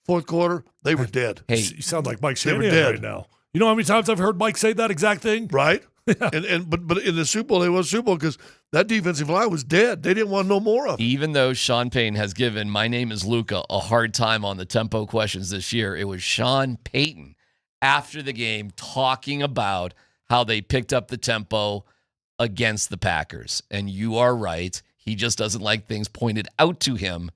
Fourth quarter, they were dead. Hey, you sound like Mike They were Shanahan dead. right now. You know how many times I've heard Mike say that exact thing? Right? But in the Super Bowl, they won Super Bowl because that defensive line was dead. They didn't want no more of it. Even though Sean Payton has given My Name is Luca a hard time on the tempo questions this year, it was Sean Payton after the game talking about how they picked up the tempo against the Packers. And you are right. He just doesn't like things pointed out to him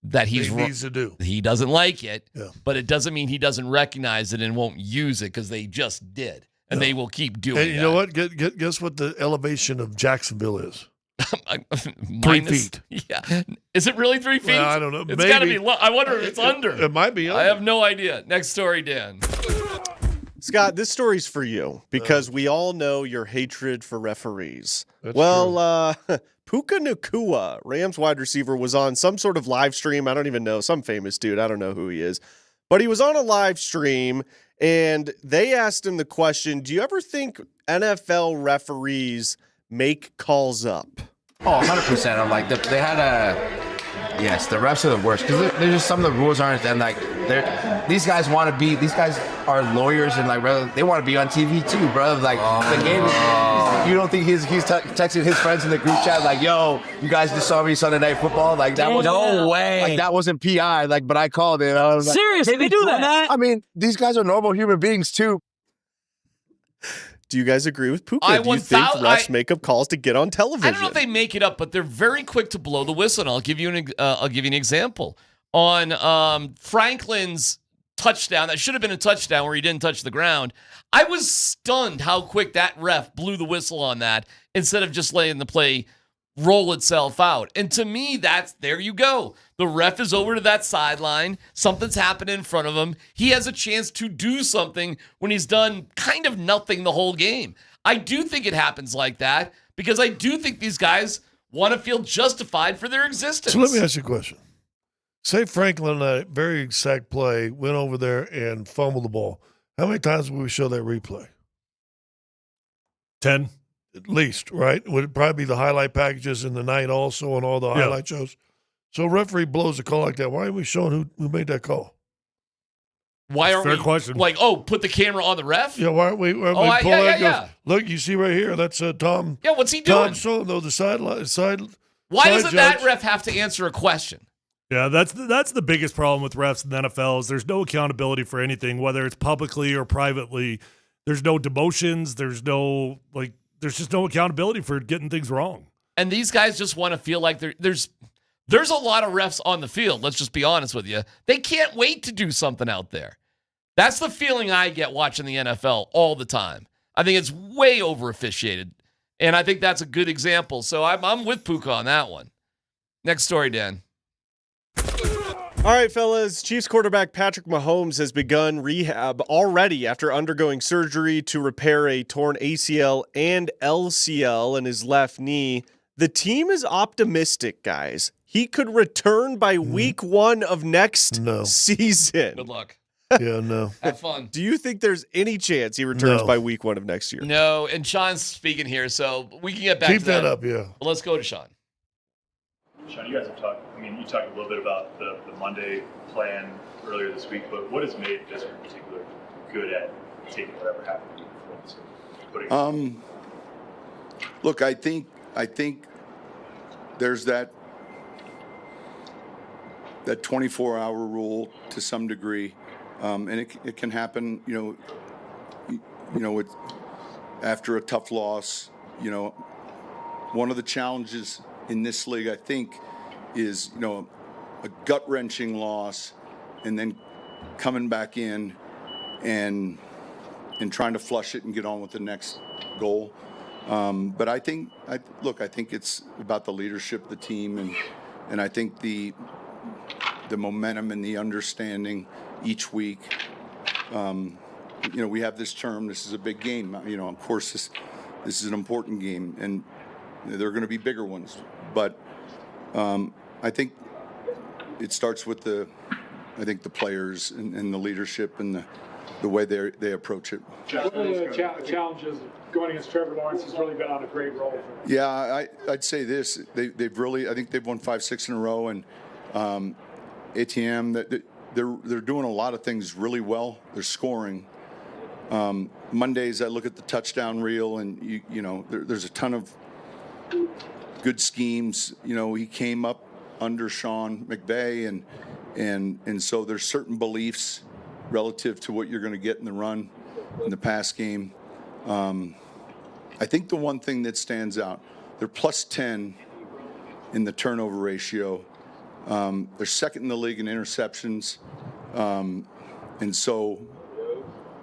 that he needs to do. He doesn't like it, Yeah. but it doesn't mean he doesn't recognize it and won't use it because they just did. And they will keep doing it. And you know what? Guess what the elevation of Jacksonville is? 3 feet. Yeah. Is it really 3 feet? Well, I don't know. It's got to be low. I wonder if it's under. It might be under. I have no idea. Next story, Dan. Scott, this story's for you because we all know your hatred for referees. That's Puka Nacua, Rams wide receiver, was on some sort of live stream. I don't even know. Some famous dude. I don't know who he is. But he was on a live stream, and they asked him the question, do you ever think NFL referees make calls up? Oh, 100%. I'm like, they had yes, the refs are the worst because there's just some of the rules aren't, and like, these guys are lawyers and like, they want to be on TV too, bro. Like, the game is, you don't think he's texting his friends in the group chat like, yo, you guys just saw me Sunday Night Football? Like, that was No way. Like, that wasn't PI, like, but I called it. I was like, Seriously, they do that? I mean, these guys are normal human beings too. Do you guys agree with Puka? I Do you think 1000 refs make up calls to get on television? I don't know if they make it up, but they're very quick to blow the whistle. And I'll give you an example. On Franklin's touchdown, that should have been a touchdown where he didn't touch the ground. I was stunned how quick that ref blew the whistle on that instead of just letting the play roll itself out. And to me, there you go. The ref is over to that sideline. Something's happened in front of him. He has a chance to do something when he's done kind of nothing the whole game. I do think it happens like that because I do think these guys want to feel justified for their existence. So let me ask you a question. Say Franklin, a very exact play, went over there and fumbled the ball. How many times would we show that replay? 10. At least, right? Would it probably be the highlight packages in the night also on all the highlight shows? So a referee blows a call like that. Why aren't we showing who made that call? Why aren't Fair we question. like, put the camera on the ref? Yeah, why aren't we pull that goes, look, you see right here, that's Tom. Yeah, what's he doing? Tom Solo, the side. Why side doesn't that judge. ref have to answer a question? Yeah, that's the biggest problem with refs in the NFL is there's no accountability for anything, whether it's publicly or privately. There's no demotions. There's just no accountability for getting things wrong. And these guys just want to feel like there's a lot of refs on the field. Let's just be honest with you. They can't wait to do something out there. That's the feeling I get watching the NFL all the time. I think it's way over officiated, and I think that's a good example. So I'm with Puka on that one. Next story, Dan. All right, fellas. Chiefs quarterback Patrick Mahomes has begun rehab already after undergoing surgery to repair a torn ACL and LCL in his left knee. The team is optimistic, guys. He could return by week 1 of next season. Good luck. Yeah, no. Have fun. Do you think there's any chance he returns by week 1 of next year? No, and Sean's speaking here, so we can get back Keep to that. that up, yeah. Well, let's go to Sean. Sean, you guys have talked, you talked a little bit about the Monday plan earlier this week, but what has made this in particular good at taking whatever happened before? Look, I think there's that 24-hour rule to some degree, and it can happen. You know, after a tough loss. You know, one of the challenges in this league, I think, is a gut-wrenching loss, and then coming back in and trying to flush it and get on with the next goal. But I think it's about the leadership of the team, and I think the momentum and the understanding each week. We have this term. This is a big game. Of course, this is an important game, and there are going to be bigger ones. But I think it starts with the players and the leadership and the way they approach it. One of the challenges going against Trevor Lawrence has really been on a great roll. Yeah, I'd say this. They've really, I think they've won 5-6 in a row, and ATM, they're doing a lot of things really well. They're scoring. Mondays, I look at the touchdown reel, and there's a ton of good schemes. He came up under Sean McVay, and so there's certain beliefs relative to what you're going to get in the run, in the pass game. I think the one thing that stands out, they're plus 10 in the turnover ratio. They're second in the league in interceptions. And so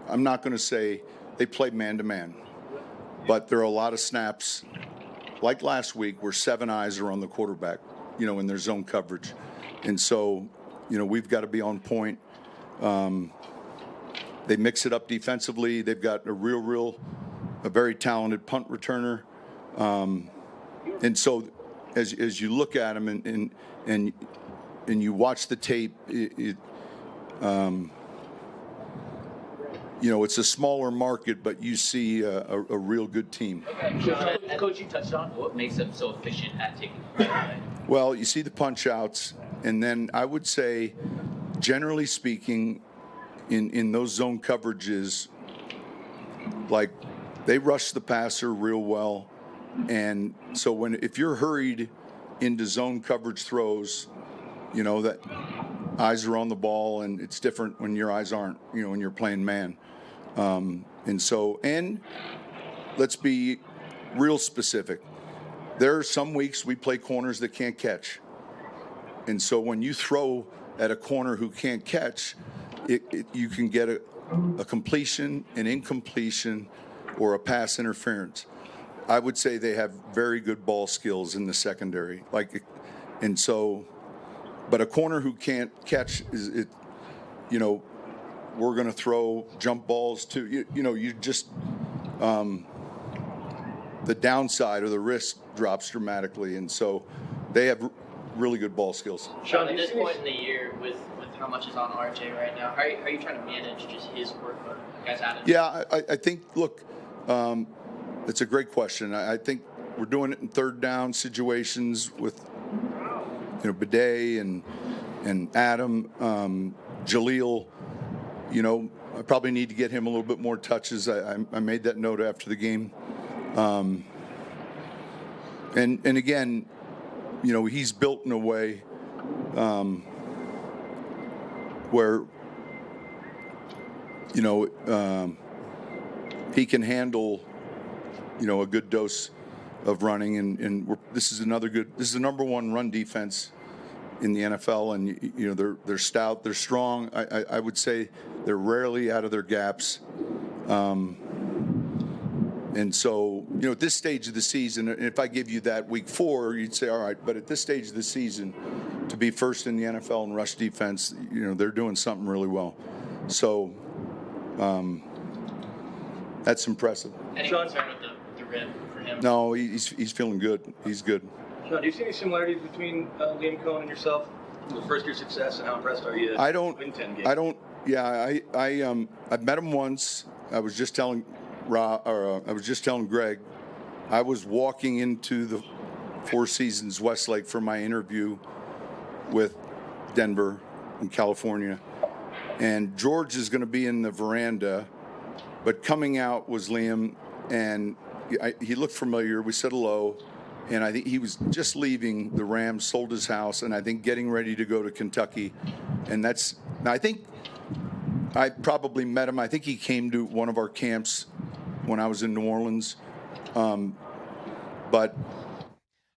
I'm not going to say they play man-to-man, but there are a lot of snaps, like last week, where 7 eyes are on the quarterback, in their zone coverage. And so, we've got to be on point. They mix it up defensively. They've got a very talented punt returner. And so as you look at them and you watch the tape, it's a smaller market, but you see a real good team. Coach, you touched on what makes them so efficient at taking the right away. Well, you see the punch outs, and then I would say, generally speaking, in those zone coverages, like they rush the passer real well. And so if you're hurried into zone coverage throws, that eyes are on the ball, and it's different when your eyes aren't, when you're playing man. And let's be real specific. There are some weeks we play corners that can't catch. And so when you throw at a corner who can't catch, you can get a completion, an incompletion, or a pass interference. I would say they have very good ball skills in the secondary. But a corner who can't catch we're going to throw jump balls to you just the downside or the risk drops dramatically, and so they have really good ball skills. Sean, at this point in the year, with how much is on RJ right now, how are you trying to manage just his workload? Guys, attitude? Yeah, I think. Look, it's a great question. I think we're doing it in third down situations with Bidet and Adam, Jaleel. I probably need to get him a little bit more touches. I made that note after the game. And again, he's built in a way where, he can handle, a good dose of running. And this is the number one run defense in the NFL, and they're stout, they're strong. I would say they're rarely out of their gaps, and so you know, at this stage of the season, if I give you that week 4, you'd say, all right, but at this stage of the season, to be first in the NFL in rush defense, you know, they're doing something really well. So that's impressive. Any concern with the rib for him? No, he's feeling good. He's good. Sean, do you see any similarities between Liam Cohen and yourself? The first year success, and how impressed are you? I don't. Win 10 games? I don't. Yeah, I've met him once. I was just telling Greg. I was walking into the Four Seasons Westlake for my interview with Denver in California, and George is going to be in the veranda, but coming out was Liam, and he looked familiar. We said hello. And I think he was just leaving the Rams, sold his house, and I think getting ready to go to Kentucky. And I think I probably met him. I think he came to one of our camps when I was in New Orleans. But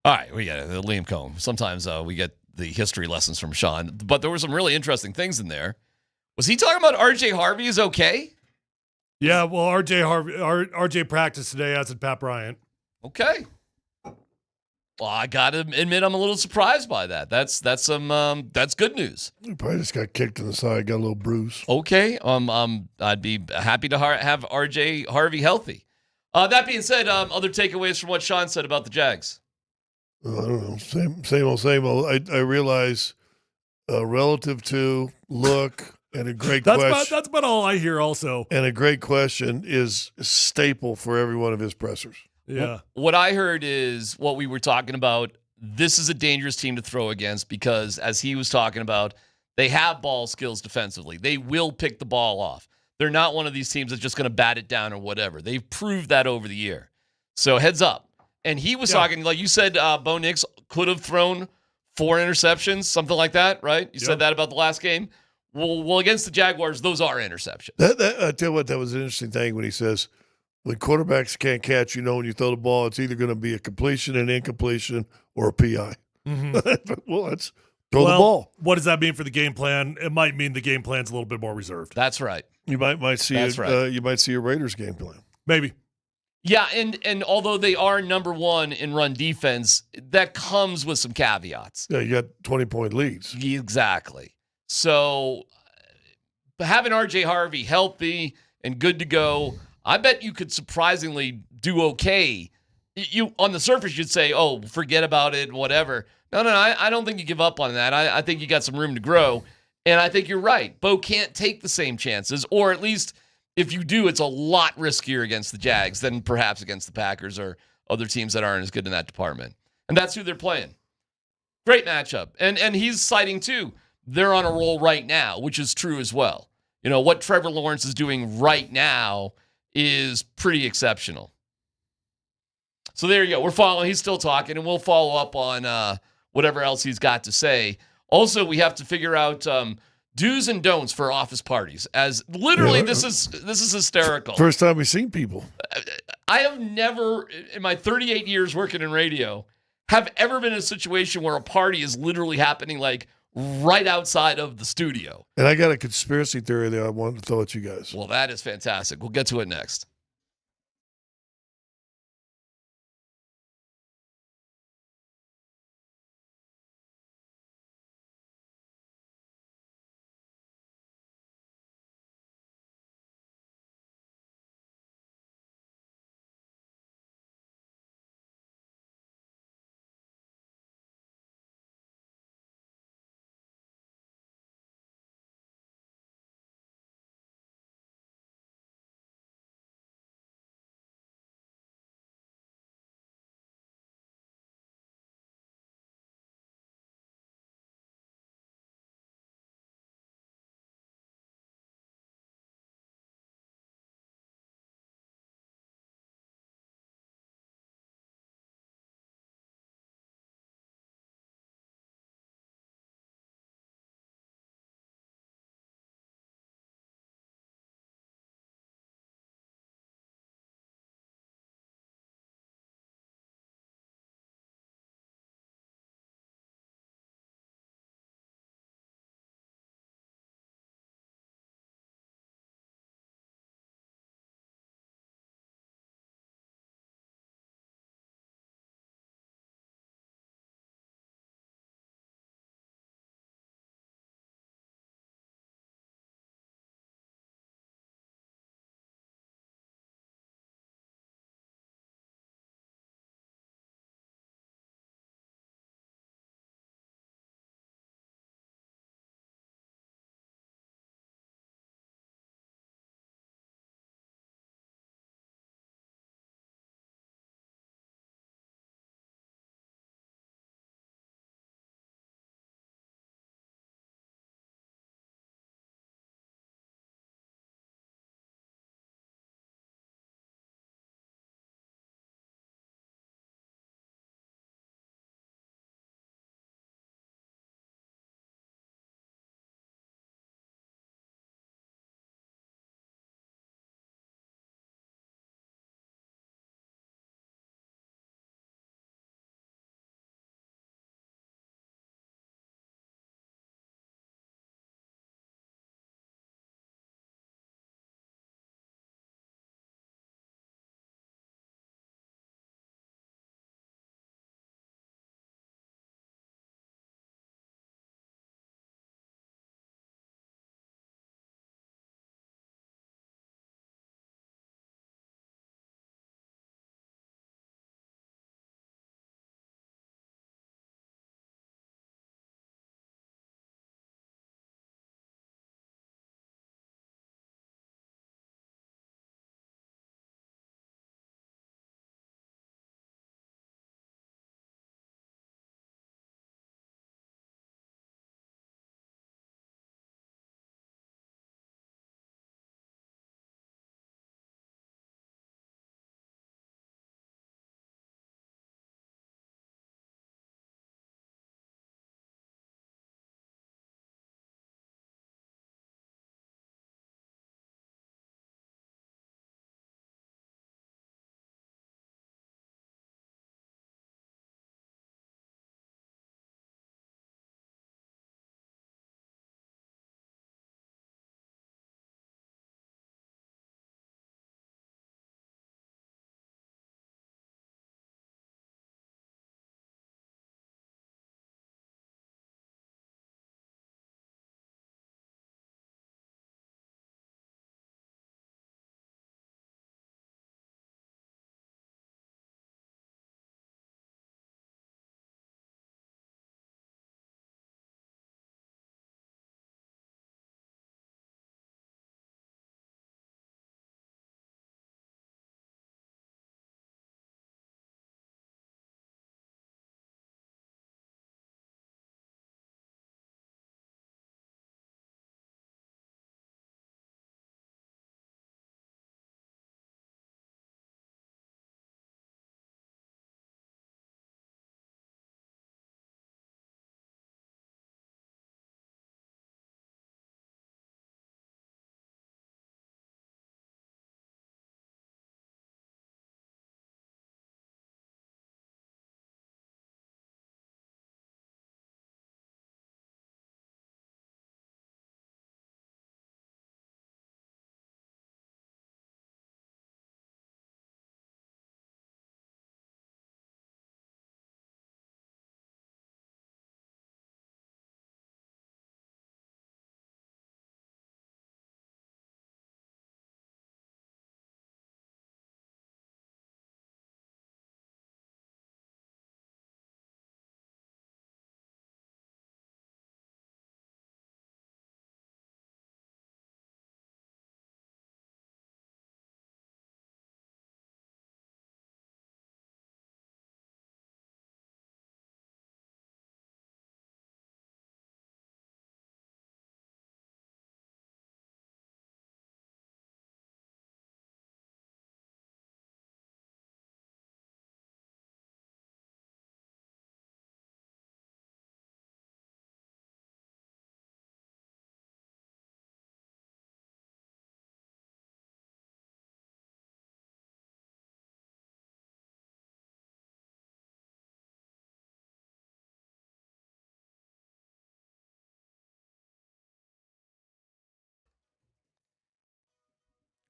all right, we got Liam Cohen. Sometimes we get the history lessons from Sean, but there were some really interesting things in there. Was he talking about RJ Harvey is okay? Yeah, well, RJ practiced today, as did Pat Bryant. Okay. Well, I gotta admit, I'm a little surprised by that. That's good news. He probably just got kicked in the side, got a little bruise. Okay, I'd be happy to have RJ Harvey healthy. That being said, other takeaways from what Sean said about the Jags. I don't know, same old. I realize relative to look and a great question. That's about all I hear. Also, and a great question is a staple for every one of his pressers. Yeah. What I heard is what we were talking about. This is a dangerous team to throw against because, as he was talking about, they have ball skills defensively. They will pick the ball off. They're not one of these teams that's just going to bat it down or whatever. They've proved that over the year. So heads up. And he was talking, like you said, Bo Nix could have thrown 4 interceptions, something like that, right? You said that about the last game. Well, against the Jaguars, those are interceptions. I tell you what, that was an interesting thing when he says, when quarterbacks can't catch, when you throw the ball, it's either going to be a completion, an incompletion, or a PI. Mm-hmm. Well, let's throw the ball. What does that mean for the game plan? It might mean the game plan's a little bit more reserved. That's right. You might see you might see a Raiders game plan. Maybe. Yeah, and although they are number 1 in run defense, that comes with some caveats. Yeah, you got 20-point leads. Exactly. So having RJ Harvey healthy and good to go, I bet you could surprisingly do okay. You on the surface, you'd say, "Oh, forget about it, whatever." No, I don't think you give up on that. I think you got some room to grow, and I think you're right. Bo can't take the same chances, or at least if you do, it's a lot riskier against the Jags than perhaps against the Packers or other teams that aren't as good in that department. And that's who they're playing. Great matchup, and he's citing too. They're on a roll right now, which is true as well. What Trevor Lawrence is doing right now is pretty exceptional. So there you go. We're following. He's still talking, and we'll follow up on whatever else he's got to say. Also, we have to figure out do's and don'ts for office parties. As literally, this is hysterical. First time we've seen people. I have never, in my 38 years working in radio, have ever been in a situation where a party is literally happening like right outside of the studio. And I got a conspiracy theory that I wanted to throw at you guys. Well, that is fantastic. We'll get to it next.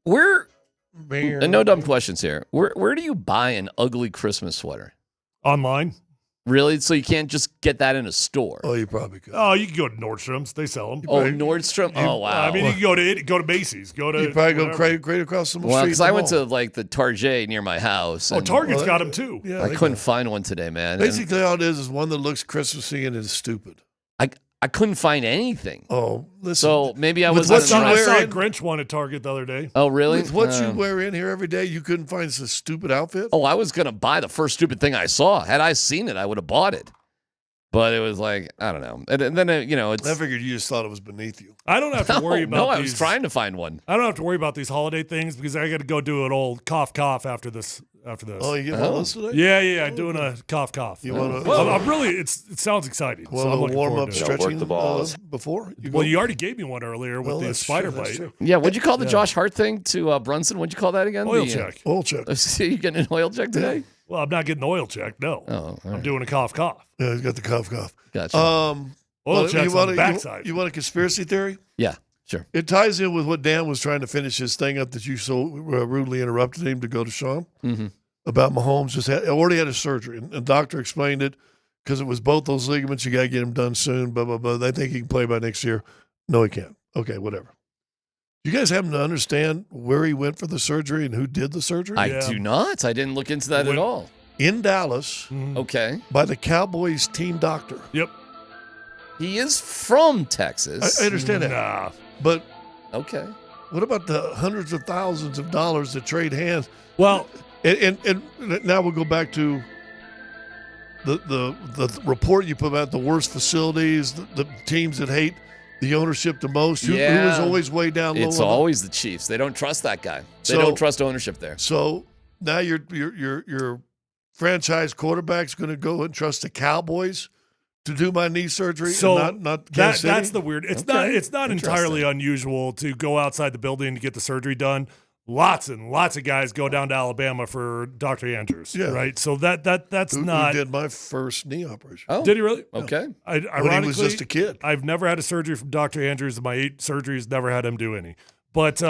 Where? Man. And no dumb questions here. Where do you buy an ugly Christmas sweater? Online. Really? So you can't just get that in a store? Oh, you probably could. Oh, you can go to Nordstrom's. They sell them. Oh, Nordstrom. Oh, wow. I mean, you can go to Macy's. Go to. You probably go whatever. great across the street. Well, because I went to like the Target near my house. Oh, and Target's got them too. Yeah, I they couldn't got find one today, man. And Basically, all it is one that looks Christmassy and is stupid. I couldn't find anything. Oh, listen. So maybe I With was. what you I saw a wear in- Grinch one at Target the other day. Oh, really? With what you wear in here every day, you couldn't find this stupid outfit? Oh, I was gonna buy the first stupid thing I saw. Had I seen it, I would have bought it. But it was like, I don't know. And then it's. I figured you just thought it was beneath you. I don't have to worry about. No, I these, was trying to find one. I don't have to worry about these holiday things because I got to go do an old cough after this. Oh, you getting all this today? Yeah. I'm doing a cough. You want to? Well, I'm really. It sounds exciting. Well, so I'm looking warm forward up to it. stretching before. You already gave me one earlier with the spider bite. True. Yeah, what'd you call the Josh Hart thing to Brunson? What'd you call that again? Oil check. Oil check. See, you getting an oil check today? Well, I'm not getting the oil check. No. Oh, I'm doing a cough. Yeah, he's got the cough. Gotcha. Oil check's on the backside. You want a conspiracy theory? Yeah, sure. It ties in with what Dan was trying to finish his thing up that you so rudely interrupted him to go to Sean about Mahomes. Already had a surgery, and the doctor explained it because it was both those ligaments. You got to get him done soon. Blah blah blah. They think he can play by next year. No, he can't. Okay, whatever. You guys happen to understand where he went for the surgery and who did the surgery? I do not. I didn't look into that at all. In Dallas. Okay. By the Cowboys team doctor. Yep. He is from Texas. I understand that. But okay. What about the hundreds of thousands of dollars that trade hands? Well, and now we'll go back to the report you put about the worst facilities, the teams that hate the ownership the most. Who is always way down low? It's always the Chiefs. They don't trust that guy. They don't trust ownership there. So now your franchise quarterback's going to go and trust the Cowboys to do my knee surgery. So and not Kansas City? that's the weird. It's not entirely unusual to go outside the building to get the surgery done. Lots and lots of guys go down to Alabama for Dr. Andrews, right? So that's not. Who did my first knee operation? Oh, did he really? Okay. Ironically, when he was just a kid. I've never had a surgery from Dr. Andrews. My 8 surgeries, never had him do any. But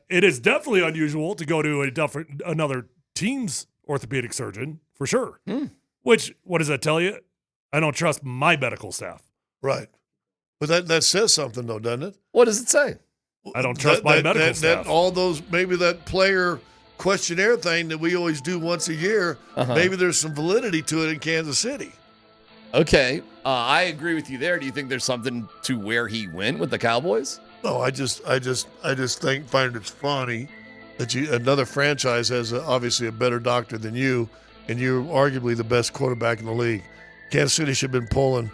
it is definitely unusual to go to another team's orthopedic surgeon for sure. Which, what does that tell you? I don't trust my medical staff. Right. But that says something, though, doesn't it? What does it say? I don't trust my medical staff. All those, maybe that player questionnaire thing that we always do once a year, maybe there's some validity to it in Kansas City. Okay. I agree with you there. Do you think there's something to where he went with the Cowboys? No, I just find it funny that another franchise has obviously a better doctor than you, and you're arguably the best quarterback in the league. Kansas City should have been pulling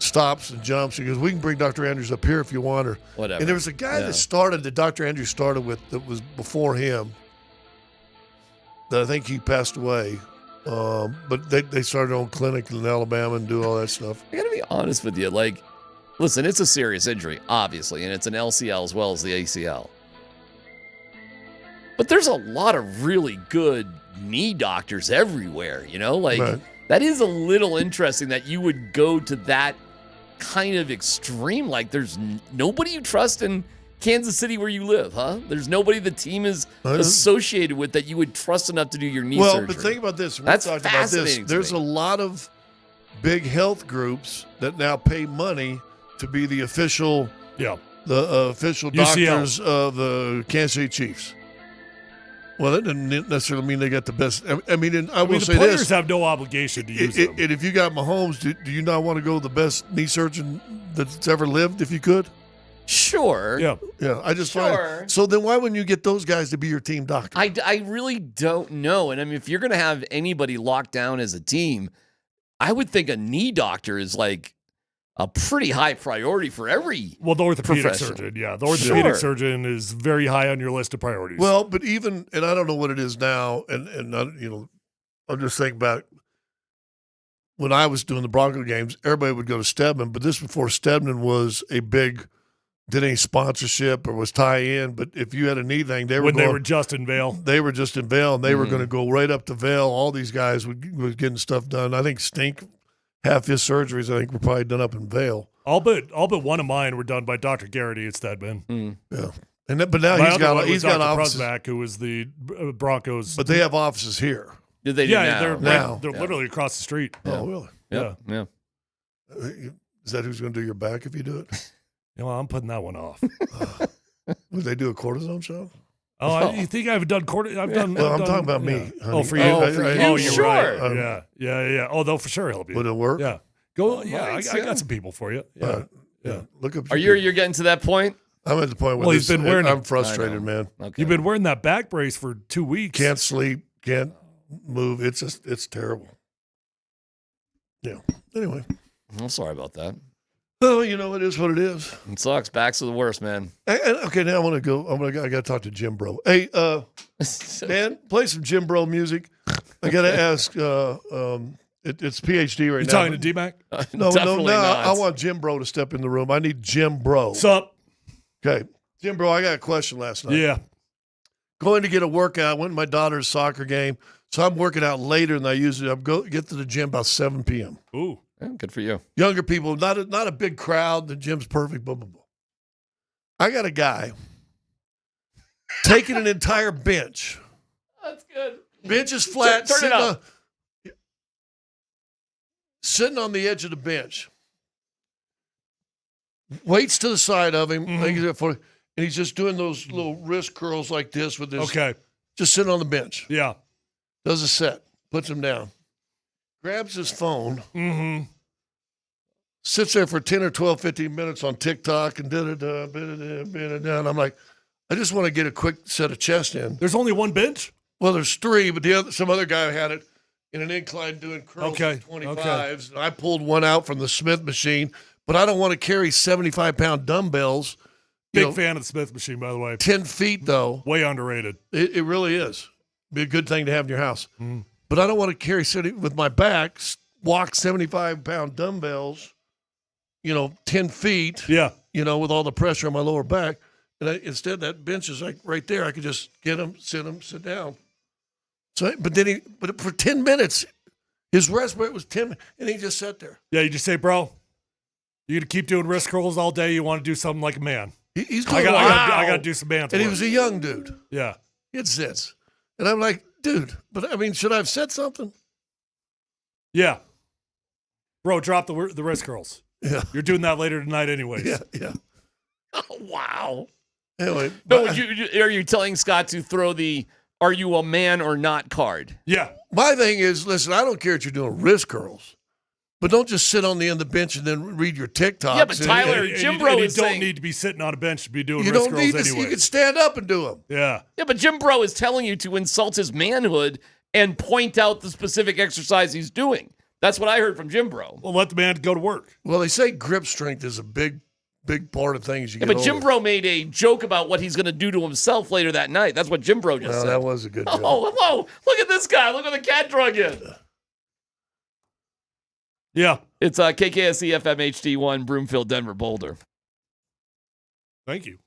stops and jumps because we can bring Dr. Andrews up here if you want her. Whatever. And there was a guy that Dr. Andrews started with that was before him that I think he passed away. But they started their own clinic in Alabama and do all that stuff. I got to be honest with you. Like, listen, it's a serious injury, obviously, and it's an LCL as well as the ACL. But there's a lot of really good knee doctors everywhere, Like, that is a little interesting that you would go to that kind of extreme. Like, there's nobody you trust in Kansas City where you live, huh? There's nobody the team is associated with that you would trust enough to do your knee surgery. Well, but think about this. That's talked about this. There's a lot of big health groups that now pay money to be the official, official doctors of the Kansas City Chiefs. Well, that doesn't necessarily mean they got the best. I mean, I will say this: the players have no obligation to use them. And if you got Mahomes, do you not want to go to the best knee surgeon that's ever lived if you could? Sure. Yeah. I just find so. Then why wouldn't you get those guys to be your team doctor? I really don't know. And I mean, if you're going to have anybody locked down as a team, I would think a knee doctor is like a pretty high priority for every the orthopedic surgeon. Yeah, the orthopedic surgeon is very high on your list of priorities. Well, but even, and I don't know what it is now, and I'm just thinking about when I was doing the Bronco games, everybody would go to Stedman, but this before Stedman was a big, did any sponsorship or was tie-in, but if you had a knee thing, they were just in Vail. They were just in Vail, and they were going to go right up to Vail. All these guys was getting stuff done. I think Stink, half his surgeries, I think, were probably done up in Vail. All but one of mine were done by Dr. Garrity at Stedman. Yeah. But now My he's other got one was Dr. offices. Prusback, who was the Broncos. But they have offices here. Did they? They're now. They're literally across the street. Oh, really? Yeah. Is that who's going to do your back if you do it? I'm putting that one off. Would they do a cortisone show? Oh, you think I've done I've done. Well, I'm done, talking about me. Oh, honey. for you. Oh, you're sure. right. Yeah. Oh, they'll for sure help you. Would it work? Yeah. Go. Yeah, Right, I got some people for you. Yeah. Yeah. Look up. Are you're getting to that point? I'm at the point where Well, he's been wearing I'm it. frustrated, man. Okay. You've been wearing that back brace for 2 weeks. Can't sleep. Can't move. It's terrible. Yeah. Anyway. I'm sorry about that. Oh, it is what it is. It sucks. Backs are the worst, man. Okay, now I want to go. I got to talk to Jim Bro. Hey, Dan, play some Jim Bro music. I got to ask. It's PhD right You now. talking to DMac? No. not. I want Jim Bro to step in the room. I need Jim Bro. What's up? Okay, Jim Bro. I got a question last night. Yeah. Going to get a workout. Went to my daughter's soccer game, so I'm working out later than I usually. Get to the gym about 7 p.m. Ooh. Yeah, good for you. Younger people, not a big crowd. The gym's perfect. Blah blah blah. I got a guy taking an entire bench. That's good. Bench is flat. Turn it up. Sitting on the edge of the bench. Weights to the side of him. And he's just doing those little wrist curls like this with this. Okay. Just sitting on the bench. Yeah. Does a set. Puts him down. Grabs his phone. Mm-hmm. Sits there for 10 or 12, 15 minutes on TikTok and and I'm like, I just want to get a quick set of chest in. There's only one bench? Well, there's 3, but some other guy had it in an incline doing curls with 25s. And I pulled one out from the Smith machine, but I don't want to carry 75-pound dumbbells. Big fan of the Smith machine, by the way. 10 feet, though. Way underrated. It really is. Be a good thing to have in your house. Mm. But I don't want to carry, with my back, walk 75-pound dumbbells, 10 feet. Yeah. With all the pressure on my lower back. And instead, that bench is like right there. I could just get him, sit down. So, but for 10 minutes, his rest rate was 10, and he just sat there. Yeah, you just say, bro, you going to keep doing wrist curls all day? You want to do something like a man? He's I going, got to do some man. And he was a young dude. Yeah. He had sits. And I'm like, dude, but I mean, should I have said something? Yeah. Bro, drop the wrist curls. Yeah. You're doing that later tonight anyways. Yeah. Oh, wow. Anyway. No, are you telling Scott to throw the "Are you a man or not" card? Yeah. My thing is, listen, I don't care if you're doing wrist curls, but don't just sit on the end of the bench and then read your TikToks. Yeah, but Tyler, Jim Bro is you don't saying need to be sitting on a bench to be doing you wrist don't curls need to. anyway. You can stand up and do them. Yeah. Yeah, but Jim Bro is telling you to insult his manhood and point out the specific exercise he's doing. That's what I heard from Jim Bro. Well, let the man go to work. Well, they say grip strength is a big part of things. Yeah, but Jim Bro made a joke about what he's going to do to himself later that night. That's what Jim Bro just said. That was a good joke. Oh, hello. Look at this guy. Look what the cat drug in. Yeah. It's KKSE FM HD1, Broomfield, Denver, Boulder. Thank you.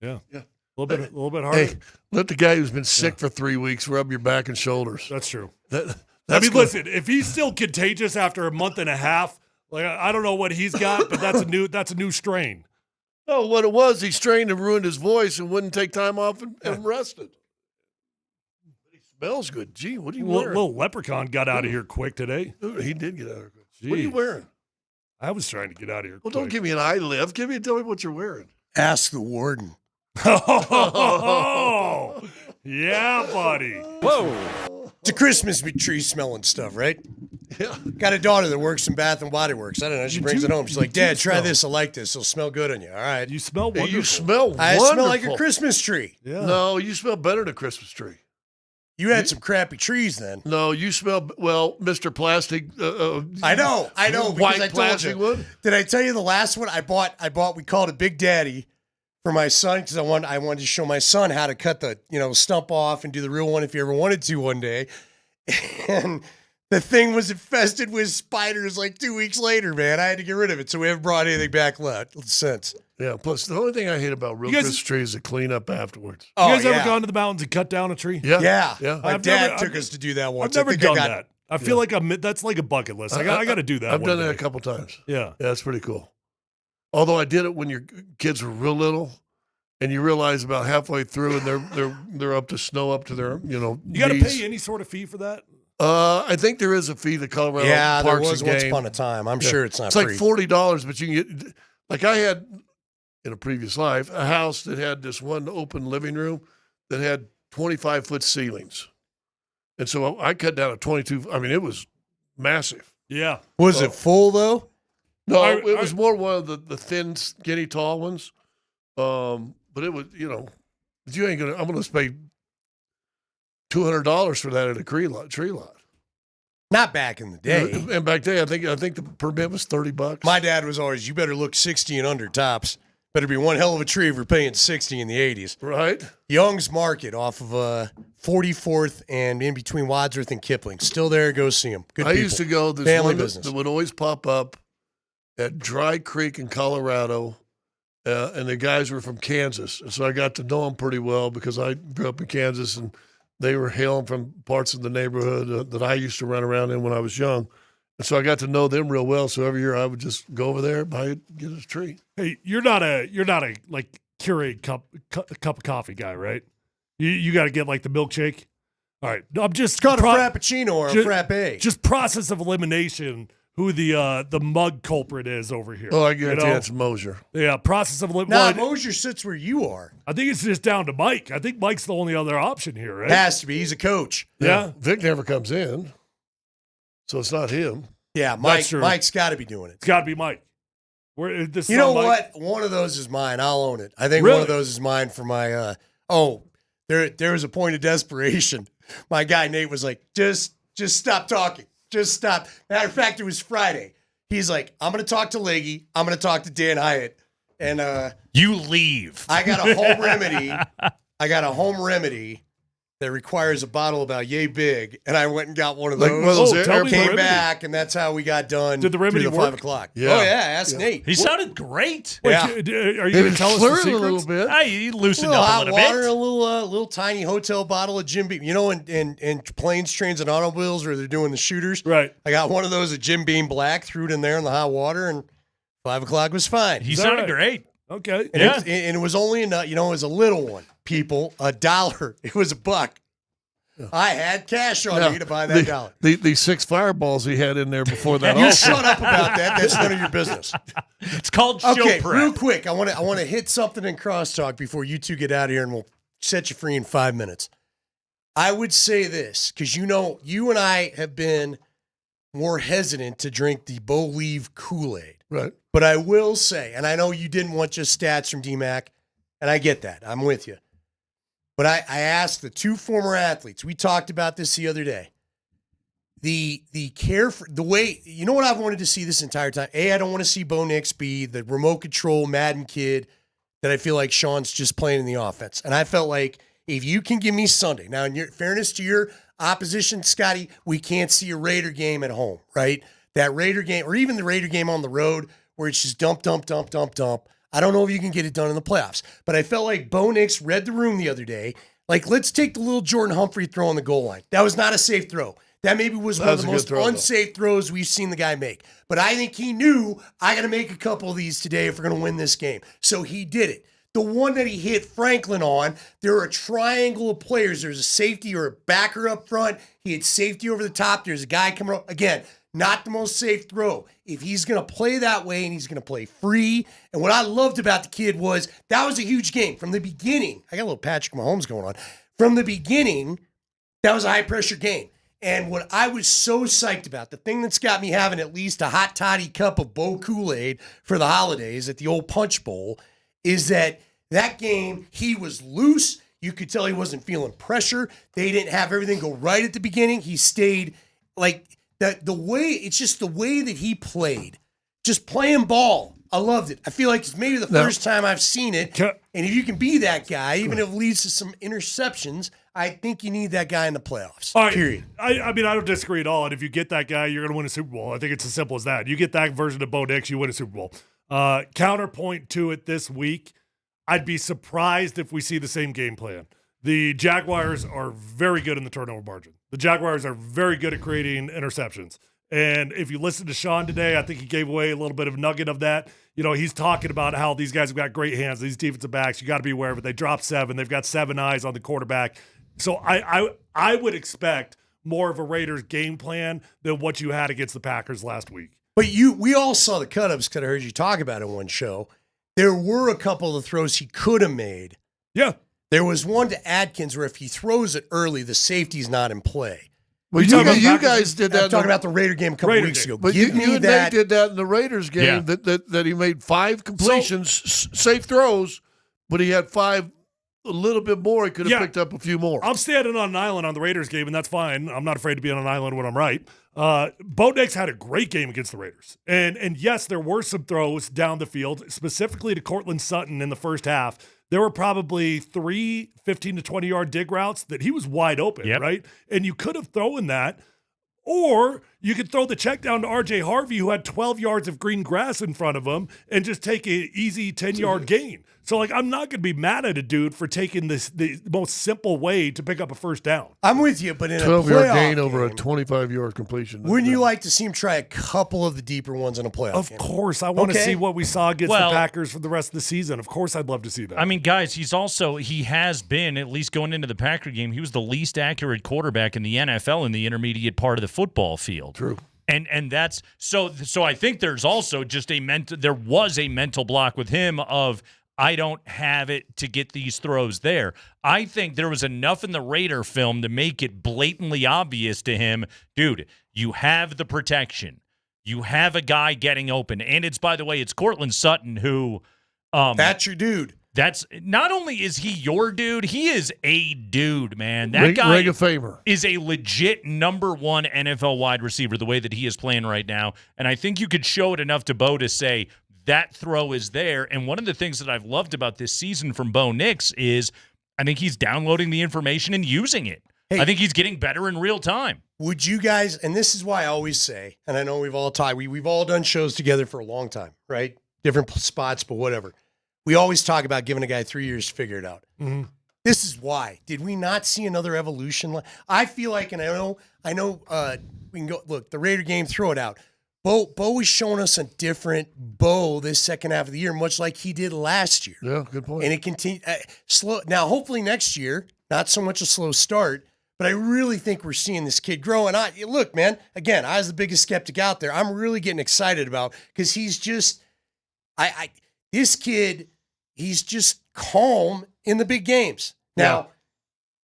Yeah. Yeah. A little bit harder. Hey, let the guy who's been sick for 3 weeks rub your back and shoulders. That's true. That's good. Listen, if he's still contagious after a month and a half, like I don't know what he's got, but that's a new strain. No, what it was, he strained and ruined his voice and wouldn't take time off and rested. He smells good. Gee, what are you wearing? Little leprechaun got out of here quick today. He did get out of here quick. What are you wearing? I was trying to get out of here quick. Well, don't give me an eye lift. Tell me what you're wearing. Ask the warden. Oh, yeah, buddy. Whoa. It's a Christmas tree smelling stuff, right? Yeah. Got a daughter that works in Bath and Body Works. I don't know. She brings it home. She's like, Dad, try this. I like this. It'll smell good on you. All right. You smell wonderful. You smell I wonderful. smell like a Christmas tree. Yeah. No, you smell better than a Christmas tree. You had some crappy trees then. No, you smell, Mr. Plastic. I know. Because White I told plastic you. wood. Did I tell you the last one I bought? We called it Big Daddy for my son because I wanted to show my son how to cut the stump off and do the real one if he ever wanted to one day. And the thing was infested with spiders like 2 weeks later, man. I had to get rid of it, so we haven't brought anything back since. Yeah, plus the only thing I hate about real Christmas trees is the cleanup afterwards. You guys ever gone to the mountains and cut down a tree? Yeah. My dad took us to do that once. I've never done that. I feel like that's like a bucket list. I got to do that. I've done that a couple times. Yeah. That's pretty cool. Although I did it when your kids were real little, and you realize about halfway through, and they're up to snow up to their You got to knees. pay any sort of fee for that? I think there is a fee to Colorado Yeah, there Parks was and once Game. upon a time. I'm sure it's not It's free. like $40, but you can get, like I had in a previous life, a house that had this one open living room that had 25-foot ceilings. And so I cut down to 22. I mean, it was massive. Yeah. Was it full, though? No, it was more one of the thin, skinny, tall ones. But it was, but you ain't going to, I'm going to pay $200 for that at a tree lot. Not back in the day. And back then, I think the permit was $30. My dad was always, you better look 60 and under tops. Better be one hell of a tree if you're paying 60 in the 80s. Right. Young's Market off of 44th and in between Wadsworth and Kipling. Still there. Go see them. Good I people. used to go, this Family one business. that would always pop up at Dry Creek in Colorado, and the guys were from Kansas. And so I got to know them pretty well because I grew up in Kansas, and they were hailing from parts of the neighborhood that I used to run around in when I was young. And so I got to know them real well. So every year I would just go over there, get a tree. Hey, you're not a like Keurig cup of coffee guy, right? You got to get like the milkshake. All right, I'm just It's called a Frappuccino or a Frappe. Just process of elimination. Who the mug culprit is over here? Oh, I guarantee it's Moser. Yeah, process of elimination. Nah, Moser sits where you are. I think it's just down to Mike. I think Mike's the only other option here, right? Has to be. He's a coach. Yeah. Vic never comes in, so it's not him. Yeah, Mike's got to be doing it. It's got to be Mike. You know what? One of those is mine. I'll own it. I think one of those is mine for my. There was a point of desperation. My guy Nate was like, just stop talking. Just stop. Matter of fact, it was Friday. He's like, I'm going to talk to Leggy. I'm going to talk to Dan Hyatt. And you leave. I got a home remedy. That requires a bottle about yay big, and I went and got one of those. Came back, and that's how we got done. Did the remedy through the work? 5 o'clock. Yeah. Oh yeah, ask Nate. He sounded great. Wait, Yeah. are you going to tell us the secrets? A little bit. Hey, you loosened little up a hot little water, bit. a little tiny hotel bottle of Jim Beam. You know, in planes, trains, and automobiles where they're doing the shooters. Right. I got one of those of Jim Beam Black, threw it in there in the hot water, and 5 o'clock was fine. He sounded great. Okay. And it was only enough. You know, it was a little one. People, $1. It was $1. I had cash on me to buy that dollar. The 6 fireballs he had in there before that. You also. shut up about that. That's none of your business. It's called show Okay, prep. real quick. I want to hit something in crosstalk before you two get out of here, and we'll set you free in 5 minutes. I would say this because you and I have been more hesitant to drink the Bo Leave Kool-Aid. Right. But I will say, and I know you didn't want just stats from DMac, and I get that. I'm with you. But I asked the 2 former athletes. We talked about this the other day. The care for the way, you know what I've wanted to see this entire time? I don't want to see Bo Nix be the remote control Madden kid that I feel like Sean's just playing in the offense. And I felt like if you can give me Sunday, now in fairness to your opposition, Scotty, we can't see a Raider game at home, right? That Raider game, or even the Raider game on the road where it's just dump. I don't know if you can get it done in the playoffs, but I felt like Bo Nix read the room the other day. Like, let's take the little Jordan Humphrey throw on the goal line. That was not a safe throw. That maybe was one of the most unsafe throws we've seen the guy make. But I think he knew, I got to make a couple of these today if we're going to win this game. So he did it. The one that he hit Franklin on, there are a triangle of players. There's a safety or a backer up front. He had safety over the top. There's a guy coming up. Again, not the most safe throw. If he's going to play that way and he's going to play free. And what I loved about the kid was that was a huge game from the beginning. I got a little Patrick Mahomes going on. From the beginning, that was a high-pressure game. And what I was so psyched about, the thing that's got me having at least a hot toddy cup of Bo Kool-Aid for the holidays at the old Punch Bowl, is that game, he was loose. You could tell he wasn't feeling pressure. They didn't have everything go right at the beginning. He stayed like... The way, it's just the way that he played, just playing ball. I loved it. I feel like it's maybe the first time I've seen it. And if you can be that guy, even if it leads to some interceptions, I think you need that guy in the playoffs. All right. Period. I mean, I don't disagree at all. And if you get that guy, you're going to win a Super Bowl. I think it's as simple as that. You get that version of Bo Nix, you win a Super Bowl. Counterpoint to it this week, I'd be surprised if we see the same game plan. The Jaguars are very good in the turnover margin. The Jaguars are very good at creating interceptions. And if you listen to Sean today, I think he gave away a little bit of a nugget of that. he's talking about how these guys have got great hands. These defensive backs, you got to be aware of it. They dropped 7. They've got 7 eyes on the quarterback. So I would expect more of a Raiders game plan than what you had against the Packers last week. But we all saw the cut-ups because I heard you talk about it in one show. There were a couple of throws he could have made. Yeah. There was one to Adkins where if he throws it early, the safety's not in play. Well, you guys did that. I'm talking about the Raider game a couple weeks ago. But you and Nate did that in the Raiders game, that he made 5 completions, safe throws, but he had 5, a little bit more. He could have picked up a few more. I'm standing on an island on the Raiders game, and that's fine. I'm not afraid to be on an island when I'm right. Bo Nix had a great game against the Raiders. And yes, there were some throws down the field, specifically to Cortland Sutton in the first half. There were probably 3 15 to 20-yard dig routes that he was wide open, right? And you could have thrown that, or you could throw the check down to R.J. Harvey, who had 12 yards of green grass in front of him, and just take an easy 10-yard gain. So, I'm not going to be mad at a dude for taking the most simple way to pick up a first down. I'm with you, but in a 12-yard gain over a 25-yard completion. Wouldn't you like to see him try a couple of the deeper ones in a playoff game? Of course. I want to see what we saw against the Packers for the rest of the season. Of course, I'd love to see that. I mean, guys, he has been, at least going into the Packer game, he was the least accurate quarterback in the NFL in the intermediate part of the football field. True. And that's so I think there's also just there was a mental block with him of, I don't have it to get these throws there. I think there was enough in the Raider film to make it blatantly obvious to him, dude, you have the protection. You have a guy getting open. And it's, by the way, it's Cortland Sutton who that's your dude. That's not only is he your dude, he is a dude, man. That guy Ring of Famer. Is a legit number 1 NFL wide receiver the way that he is playing right now. And I think you could show it enough to Bo to say, that throw is there. And one of the things that I've loved about this season from Bo Nix is I think he's downloading the information and using it. I think he's getting better in real time. Would you guys, and this is why I always say, and I know we've all we've all done shows together for a long time, right? Different spots, but whatever. We always talk about giving a guy 3 years to figure it out. Mm-hmm. This is why. Did we not see another evolution? I feel like, and I know we can go, look, the Raider game, throw it out. Bo is showing us a different Bo this second half of the year, much like he did last year. Yeah, good point. And it continued slow. Now, hopefully next year, not so much a slow start, but I really think we're seeing this kid grow. And look, man, again, I was the biggest skeptic out there. I'm really getting excited about because he's just, this kid, he's just calm in the big games. Now,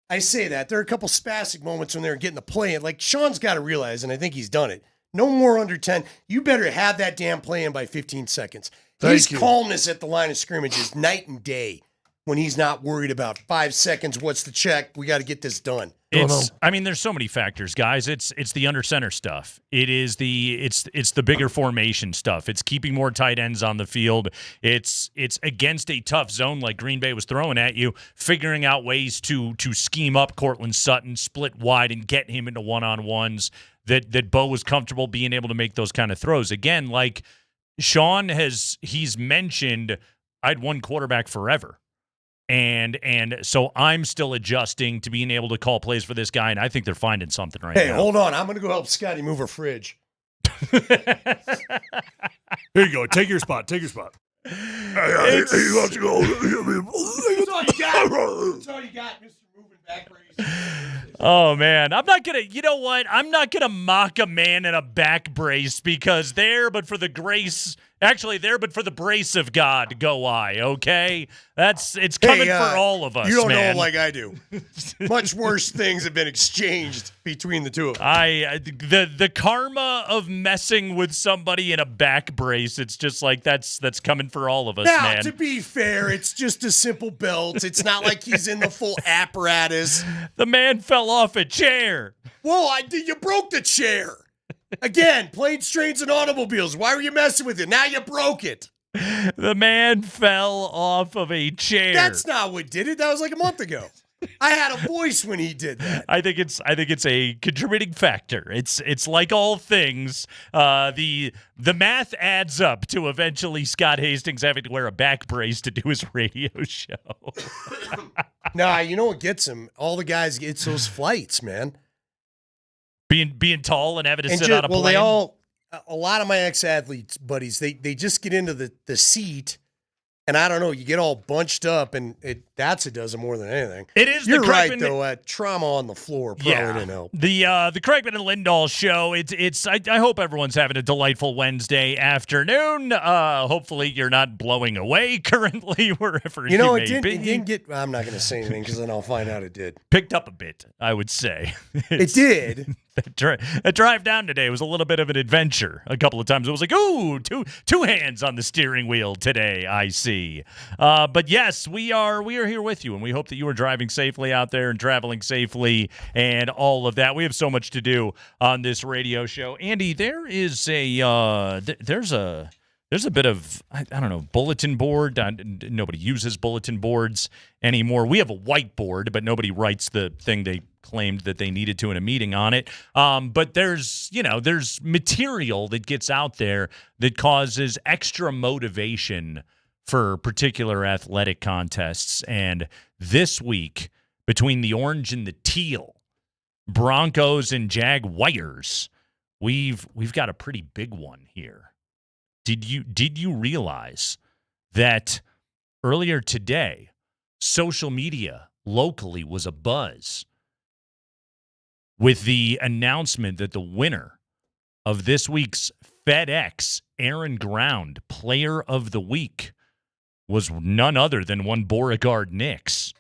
I say that there are a couple spastic moments when they're getting the play in. Like Sean's got to realize, and I think he's done it. No more under 10. You better have that damn play in by 15 seconds. His calmness at the line of scrimmage is night and day when he's not worried about 5 seconds. What's the check? We got to get this done. There's so many factors, guys. It's the under center stuff. It's the bigger formation stuff. It's keeping more tight ends on the field. It's against a tough zone like Green Bay was throwing at you, figuring out ways to scheme up Cortland Sutton, split wide, and get him into one-on-ones that Bo was comfortable being able to make those kind of throws. Again, like Sean he's mentioned, I'd one quarterback forever. And so I'm still adjusting to being able to call plays for this guy, and I think they're finding something right now. Hey, hold on. I'm going to go help Scotty move her fridge. Here you go. Take your spot. Take your spot. That's all you got. That's all you got, Mr. Moving Back Brace. Oh, man. I'm not going to, you know what? I'm not going to mock a man in a back brace because but for the brace of God, go I, okay? It's coming for all of us, You don't man. know like I do. Much worse things have been exchanged between the two of us. The karma of messing with somebody in a back brace, it's just like that's coming for all of us, now, man. To be fair, it's just a simple belt. It's not like he's in the full apparatus. The man fell off a chair. Whoa, you broke the chair. Again, planes, trains, and automobiles. Why were you messing with it? Now you broke it. The man fell off of a chair. That's not what did it. That was like a month ago. I had a voice when he did that. I think it's a contributing factor. It's like all things. The math adds up to eventually Scott Hastings having to wear a back brace to do his radio show. Nah, you know what gets him? All the guys, it's those flights, man. Being tall and having to sit on a plane. They all, a lot of my ex-athletes buddies, they just get into the seat, and I don't know, you get all bunched up, and that's a dozen more than anything. It is. You're the right Kreckman, though. Trauma on the floor probably didn't help. The Kreckman and Lindahl show. I hope everyone's having a delightful Wednesday afternoon. Hopefully you're not blowing away currently wherever you may it be. didn't get. I'm not going to say anything because then I'll find out it did. Picked up a bit, I would say. It did. A drive down today was a little bit of an adventure. A couple of times it was like, ooh, two hands on the steering wheel today, I see. But yes, we are here with you, and we hope that you are driving safely out there and traveling safely and all of that. We have so much to do on this radio show. Andy, there is there's a bit of, I don't know, bulletin board. Nobody uses bulletin boards anymore. We have a whiteboard, but nobody writes the thing they claimed that they needed to in a meeting on it. But there's material that gets out there that causes extra motivation for particular athletic contests. And this week, between the orange and the teal, Broncos and Jaguars, we've got a pretty big one here. Did you realize that earlier today, social media locally was abuzz with the announcement that the winner of this week's FedEx Air and Ground Player of the Week was none other than one Beauregard Nix.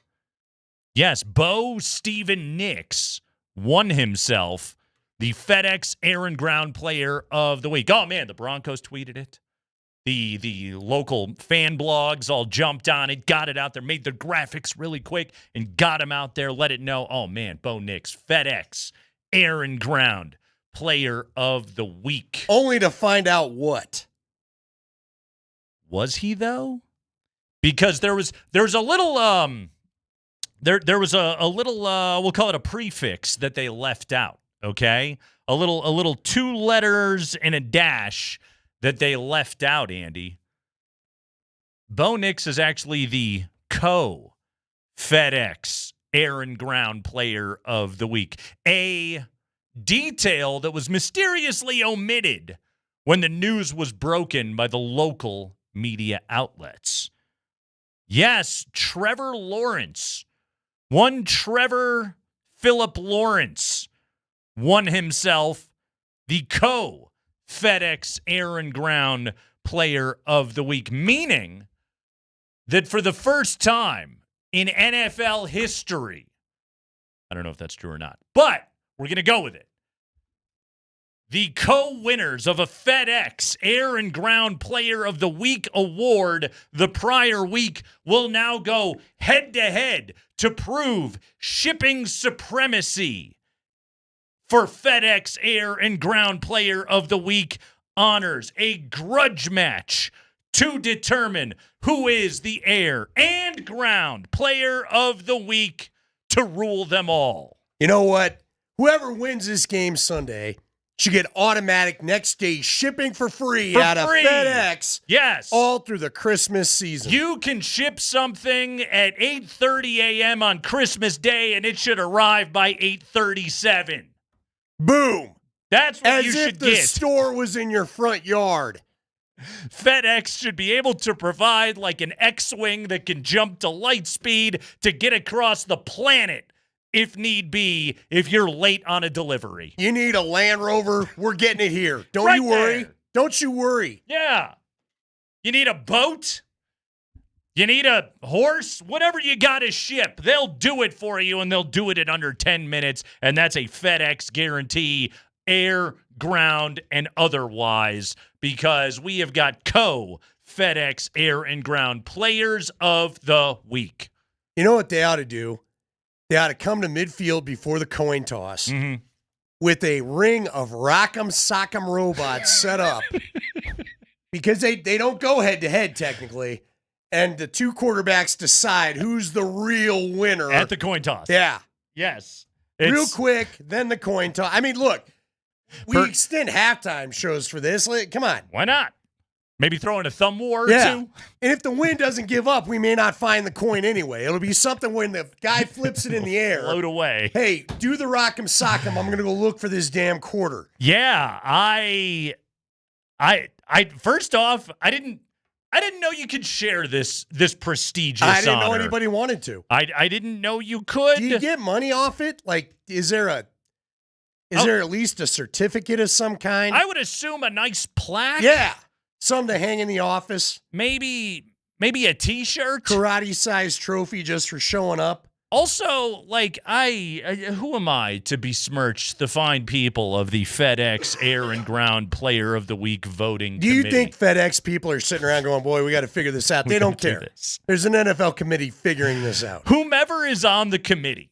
Yes, Bo Steven Nix won himself the FedEx Air and Ground Player of the Week. Oh, man, the Broncos tweeted it. The local fan blogs all jumped on it, got it out there, made the graphics really quick, and got him out there, let it know, oh, man, Bo Nix, FedEx Air and Ground Player of the Week. Only to find out what? Was he, though? Because there was a little there was a little we'll call it a prefix that they left out, okay? A little 2 letters and a dash that they left out, Andy. Bo Nix is actually the FedEx Air and Ground Player of the Week. A detail that was mysteriously omitted when the news was broken by the local media outlets. Yes, Trevor Lawrence. One Trevor Phillip Lawrence won himself the FedEx Air and Ground Player of the Week, meaning that for the first time in NFL history, I don't know if that's true or not, but we're going to go with it. The co-winners of a FedEx Air and Ground Player of the Week award the prior week will now go head-to-head to prove shipping supremacy for FedEx Air and Ground Player of the Week honors, a grudge match to determine who is the Air and Ground Player of the Week to rule them all. You know what? Whoever wins this game Sunday should get automatic next day shipping for free out of FedEx. Yes. All through the Christmas season. You can ship something at 8:30 a.m. on Christmas Day, and it should arrive by 8:37. Boom. That's what As you if should the get. store was in your front yard. FedEx should be able to provide like an X-Wing that can jump to light speed to get across the planet if need be, if you're late on a delivery. You need a Land Rover, we're getting it here. Don't Right you worry. there. Don't you worry. Yeah. You need a boat? You need a horse? Whatever you got to ship, they'll do it for you, and they'll do it in under 10 minutes, and that's a FedEx guarantee, air, ground, and otherwise, because we have got FedEx Air and Ground Players of the Week. You know what they ought to do? They ought to come to midfield before the coin toss with a ring of Rock'em Sock'em robots set up because they don't go head-to-head technically, and the 2 quarterbacks decide who's the real winner. At the coin toss. Yeah. Yes. Real quick, then the coin toss. I mean, look, we extend halftime shows for this. Come on. Why not? Maybe throw in a thumb war or Yeah. 2. And if the wind doesn't give up, we may not find the coin anyway. It'll be something when the guy flips it in the air. Float away. Hey, do the Rock'em Sock'em. I'm going to go look for this damn quarter. Yeah, I I first off, I didn't know you could share this prestigious I didn't know honor. anybody wanted to. I didn't know you could. Do you get money off it? Like, is there at least a certificate of some kind? I would assume a nice plaque. Yeah. Something to hang in the office. Maybe a T-shirt. Karate-sized trophy just for showing up. Also, like, who am I to besmirch the fine people of the FedEx Air and Ground Player of the Week voting Do you committee? think FedEx people are sitting around going, boy, we got to figure this out? They don't care. There's an NFL committee figuring this out. Whomever is on the committee,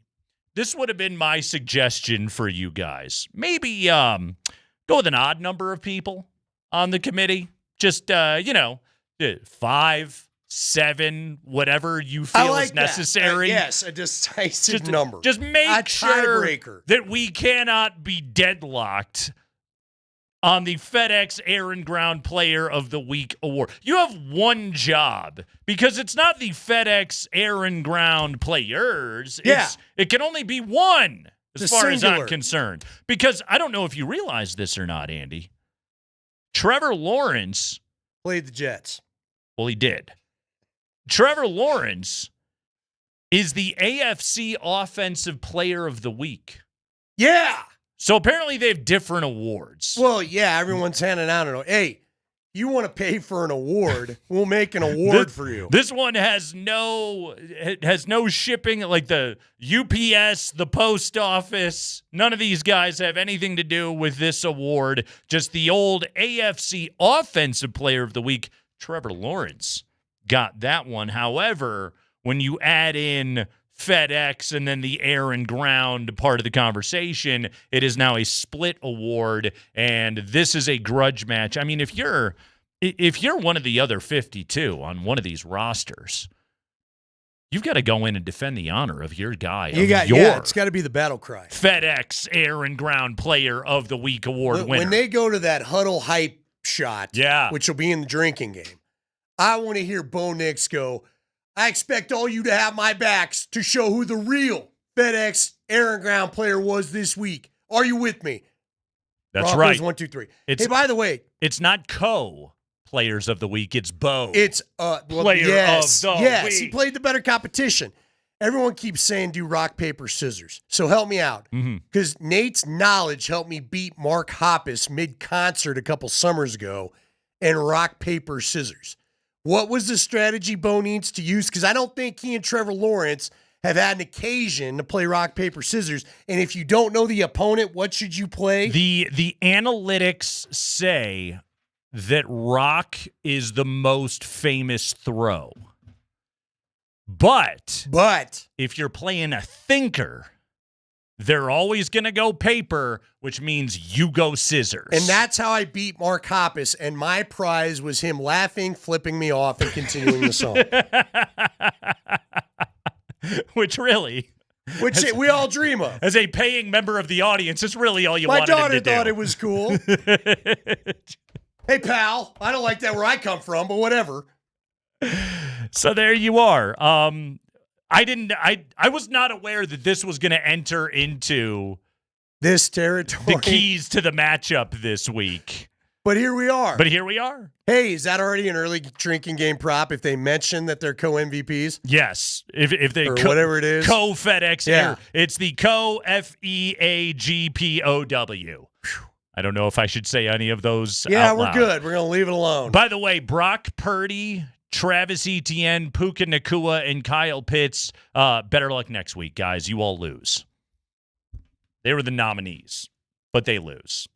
this would have been my suggestion for you guys. Maybe go with an odd number of people on the committee. Just, 5, 7, whatever you feel is necessary. Yes, a decisive number. Just make a sure tiebreaker that we cannot be deadlocked on the FedEx Air and Ground Player of the Week award. You have one job because it's not the FedEx Air and Ground Players. It can only be one as far as I'm concerned. Because I don't know if you realize this or not, Andy. Trevor Lawrence played the Jets. Well, he did. Trevor Lawrence is the AFC Offensive Player of the Week. Yeah. So apparently they have different awards. Well, yeah, everyone's handing out an award. Hey, you want to pay for an award, we'll make an award for you. This one has no shipping, like the UPS, the post office. None of these guys have anything to do with this award. Just the old AFC Offensive Player of the Week, Trevor Lawrence, got that one. However, when you add in FedEx and then the air and ground part of the conversation, it is now a split award, and this is a grudge match. I mean, if you're one of the other 52 on one of these rosters, you've got to go in and defend the honor of your guy. It's got to be the battle cry. FedEx Air and Ground Player of the Week award winner. When they go to that huddle hype shot, which will be in the drinking game, I want to hear Bo Nix go, I expect all you to have my backs to show who the real FedEx Air and Ground Player was this week. Are you with me? That's Broncos, right. 1, 2, 3. Hey, by the way, it's not Players of the Week. It's Bo. It's Player of the Week. Week. He played the better competition. Everyone keeps saying do rock, paper, scissors. So help me out. Because Nate's knowledge helped me beat Mark Hoppus mid-concert a couple summers ago and rock, paper, scissors. What was the strategy Bo needs to use? Because I don't think he and Trevor Lawrence have had an occasion to play rock, paper, scissors. And if you don't know the opponent, what should you play? The analytics say that rock is the most famous throw. But if you're playing a thinker, they're always going to go paper, which means you go scissors. And that's how I beat Mark Hoppus, and my prize was him laughing, flipping me off, and continuing the song. Which we all dream of. As a paying member of the audience, it's really all you wanted him to do. My daughter thought it was cool. Hey, pal, I don't like that where I come from, but whatever. So there you are. I was not aware that this was going to enter into this territory. The keys to the matchup this week. But here we are. Hey, is that already an early drinking game prop if they mention that they're co-MVPs? Yes. If they whatever it is. Co-FedEx. Yeah. It's the co-FEAGPOW. I don't know if I should say any of those out we're loud. good. We're going to leave it alone. By the way, Brock Purdy, Travis Etienne, Puka Nacua, and Kyle Pitts, better luck next week, guys. You all lose. They were the nominees, but they lose.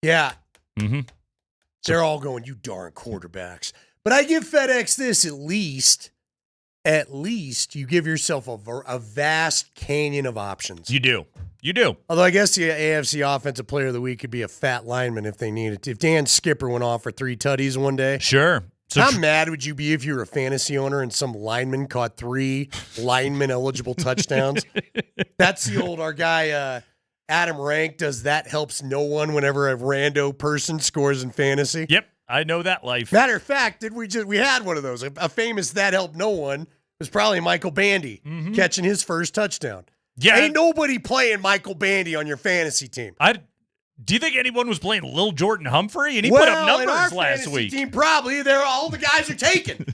Yeah. Mm-hmm. They're all going, you darn quarterbacks. But I give FedEx this at least you give yourself a vast canyon of options. You do. Although I guess the AFC Offensive Player of the Week could be a fat lineman if they needed to. If Dan Skipper went off for 3 tutties one day. Sure. So how mad would you be if you were a fantasy owner and some lineman caught 3 lineman-eligible touchdowns? That's the old, our guy Adam Rank does that helps no one whenever a rando person scores in fantasy. Yep, I know that life. Matter of fact, we had one of those. A famous that helped no one was probably Michael Bandy catching his first touchdown. Yeah. Ain't nobody playing Michael Bandy on your fantasy team. Do you think anyone was playing Lil Jordan Humphrey? And he put up in our numbers last fantasy week. team, probably all the guys are taken.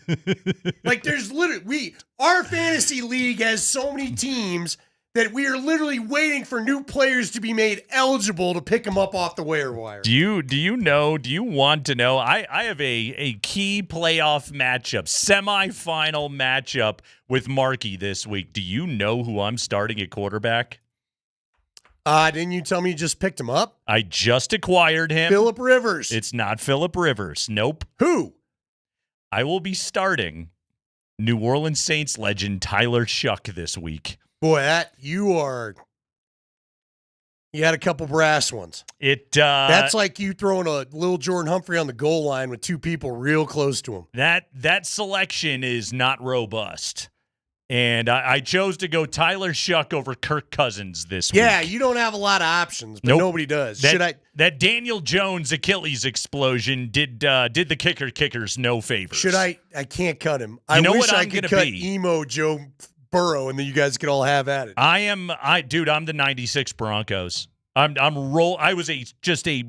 Like there's literally our fantasy league has so many teams that we are literally waiting for new players to be made eligible to pick them up off the waiver wire. Do you want to know? I have a key playoff matchup, semifinal matchup with Markey this week. Do you know who I'm starting at quarterback? Didn't you tell me you just picked him up? I just acquired him. Phillip Rivers. It's not Phillip Rivers. Nope. Who? I will be starting New Orleans Saints legend Tyler Shuck this week. Boy, you had a couple brass ones. That's like you throwing a little Jordan Humphrey on the goal line with two people real close to him. That selection is not robust. And I chose to go Tyler Shuck over Kirk Cousins this week. Yeah, you don't have a lot of options, but nobody does. That Daniel Jones Achilles explosion did the kickers no favors. I can't cut him. I wish I could cut emo Joe Burrow, and then you guys could all have at it. I'm the '96 Broncos. I was just a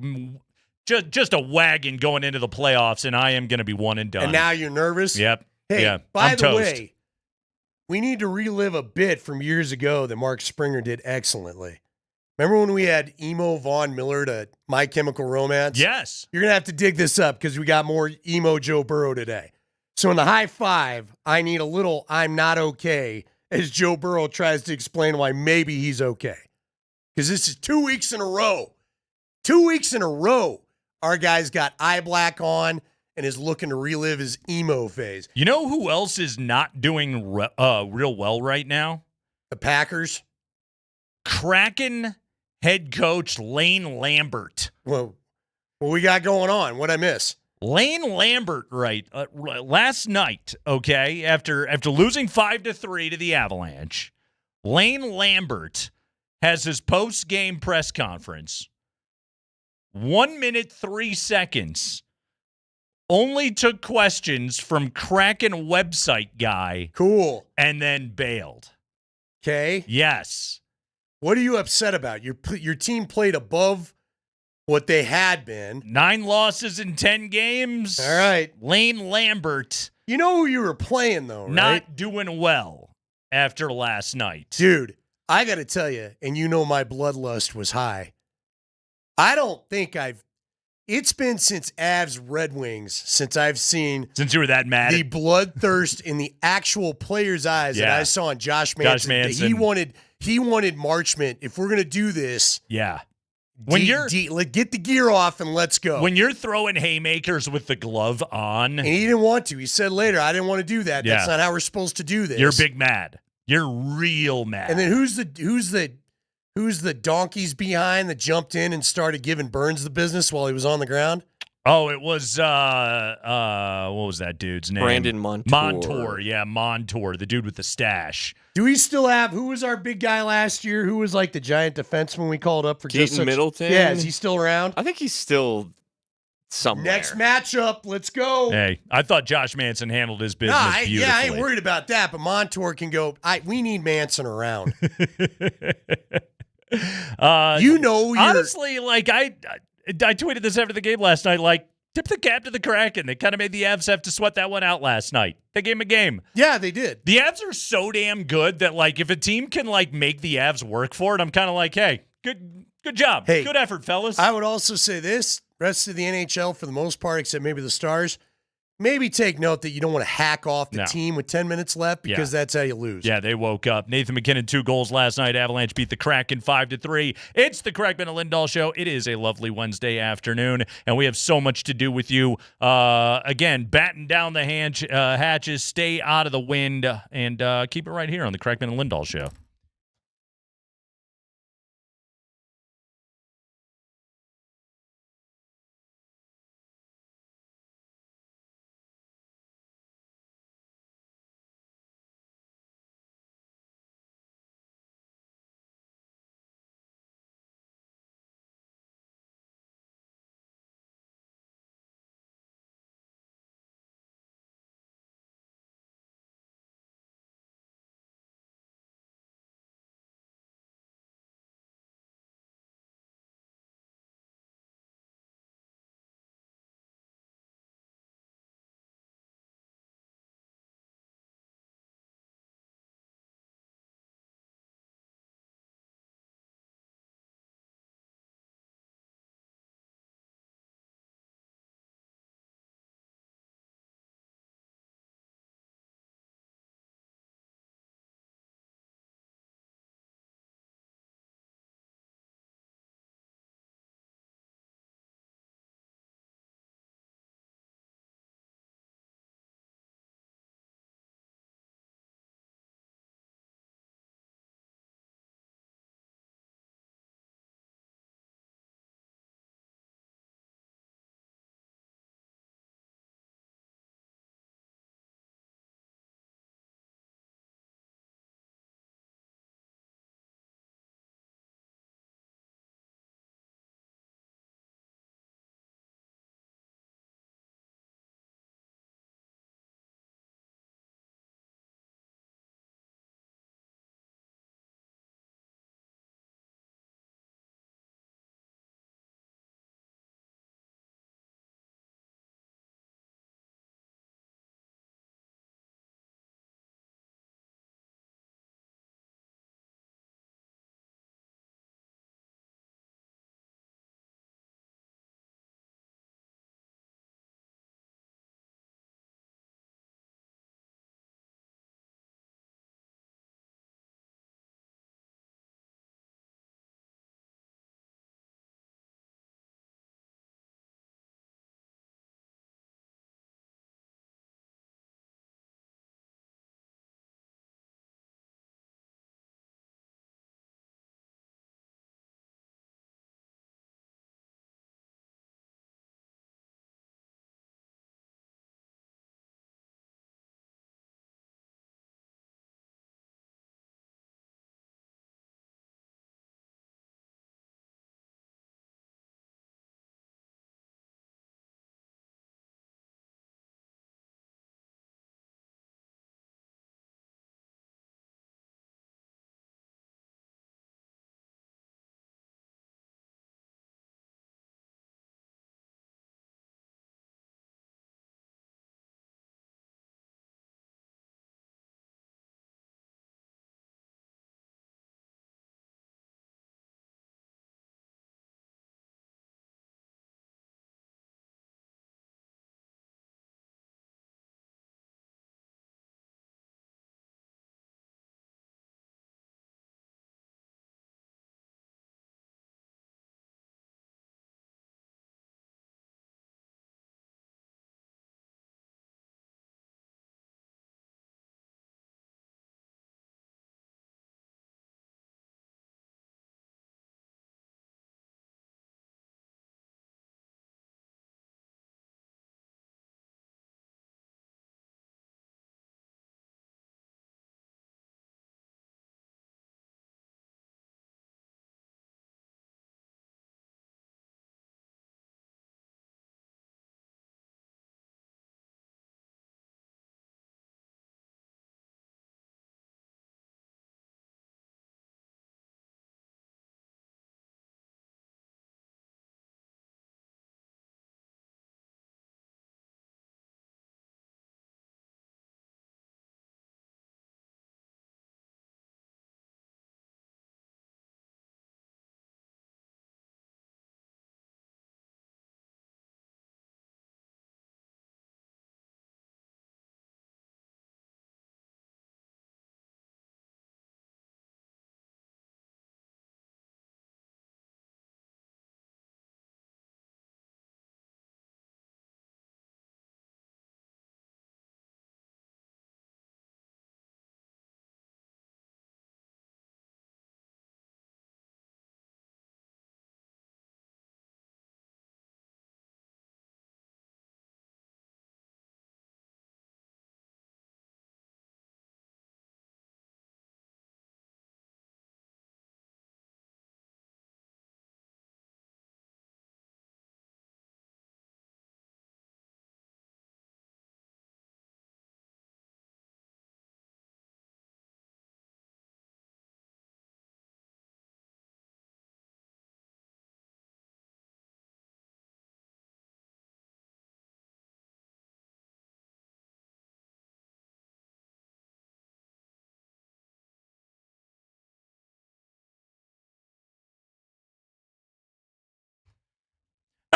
wagon going into the playoffs, and I am going to be one and done. And now you're nervous. Yep. Hey, yeah. by I'm the way, we need to relive a bit from years ago that Mark Springer did excellently. Remember when we had emo Von Miller to My Chemical Romance? Yes. You're going to have to dig this up because we got more emo Joe Burrow today. So in the high five, I need a little I'm not okay as Joe Burrow tries to explain why maybe he's okay. Because this is 2 weeks in a row. 2 weeks in a row, our guy's got eye black on and is looking to relive his emo phase. You know who else is not doing real well right now? The Packers. Kraken head coach Lane Lambert. Well, what we got going on? What'd I miss? Lane Lambert, right? Last night, okay, after losing 5-3 to the Avalanche, Lane Lambert has his post-game press conference. 1 minute, 3 seconds. Only took questions from Kraken website guy. Cool. And then bailed. Okay. Yes. What are you upset about? Your team played above what they had been. 9 losses in 10 games. All right. Lane Lambert. You know who you were playing, though, right? Not doing well after last night. Dude, I got to tell you, and you know my bloodlust was high. I don't think it's been since Avs Red Wings since I've seen. Since you were that mad. The bloodthirst in the actual player's eyes that I saw in Josh Manson. He wanted Marchment. If we're going to do this. Yeah. Get the gear off and let's go. When you're throwing haymakers with the glove on. And he didn't want to. He said later, I didn't want to do that. That's not how we're supposed to do this. You're big mad. You're real mad. And then who's the donkeys behind that jumped in and started giving Burns the business while he was on the ground? Oh, it was what was that dude's name? Brandon Montour. Montour, the dude with the stash. Do we still have who was our big guy last year? Who was like the giant defenseman we called up for Keaton Middleton? Yeah, is he still around? I think he's still somewhere. Next matchup, let's go. Hey, I thought Josh Manson handled his business beautifully. Yeah, I ain't worried about that, but Montour can go. We need Manson around. Honestly, like I tweeted this after the game last night, like, tip the cap to the Kraken. They kind of made the Avs have to sweat that one out last night. They gave him a game. Yeah, they did. The Avs are so damn good that, like, if a team can, like, make the Avs work for it, I'm kind of like, hey, good job. Hey, good effort, fellas. I would also say this, rest of the NHL, for the most part, except maybe the Stars, maybe take note that you don't want to hack off the team with 10 minutes left because that's how you lose. Yeah, they woke up. Nathan McKinnon, 2 goals last night. Avalanche beat the Kraken 5-3. It's the Kreckman and Lindahl Show. It is a lovely Wednesday afternoon, and we have so much to do with you. Again, batten down the hatches, stay out of the wind, and keep it right here on the Kreckman and Lindahl Show.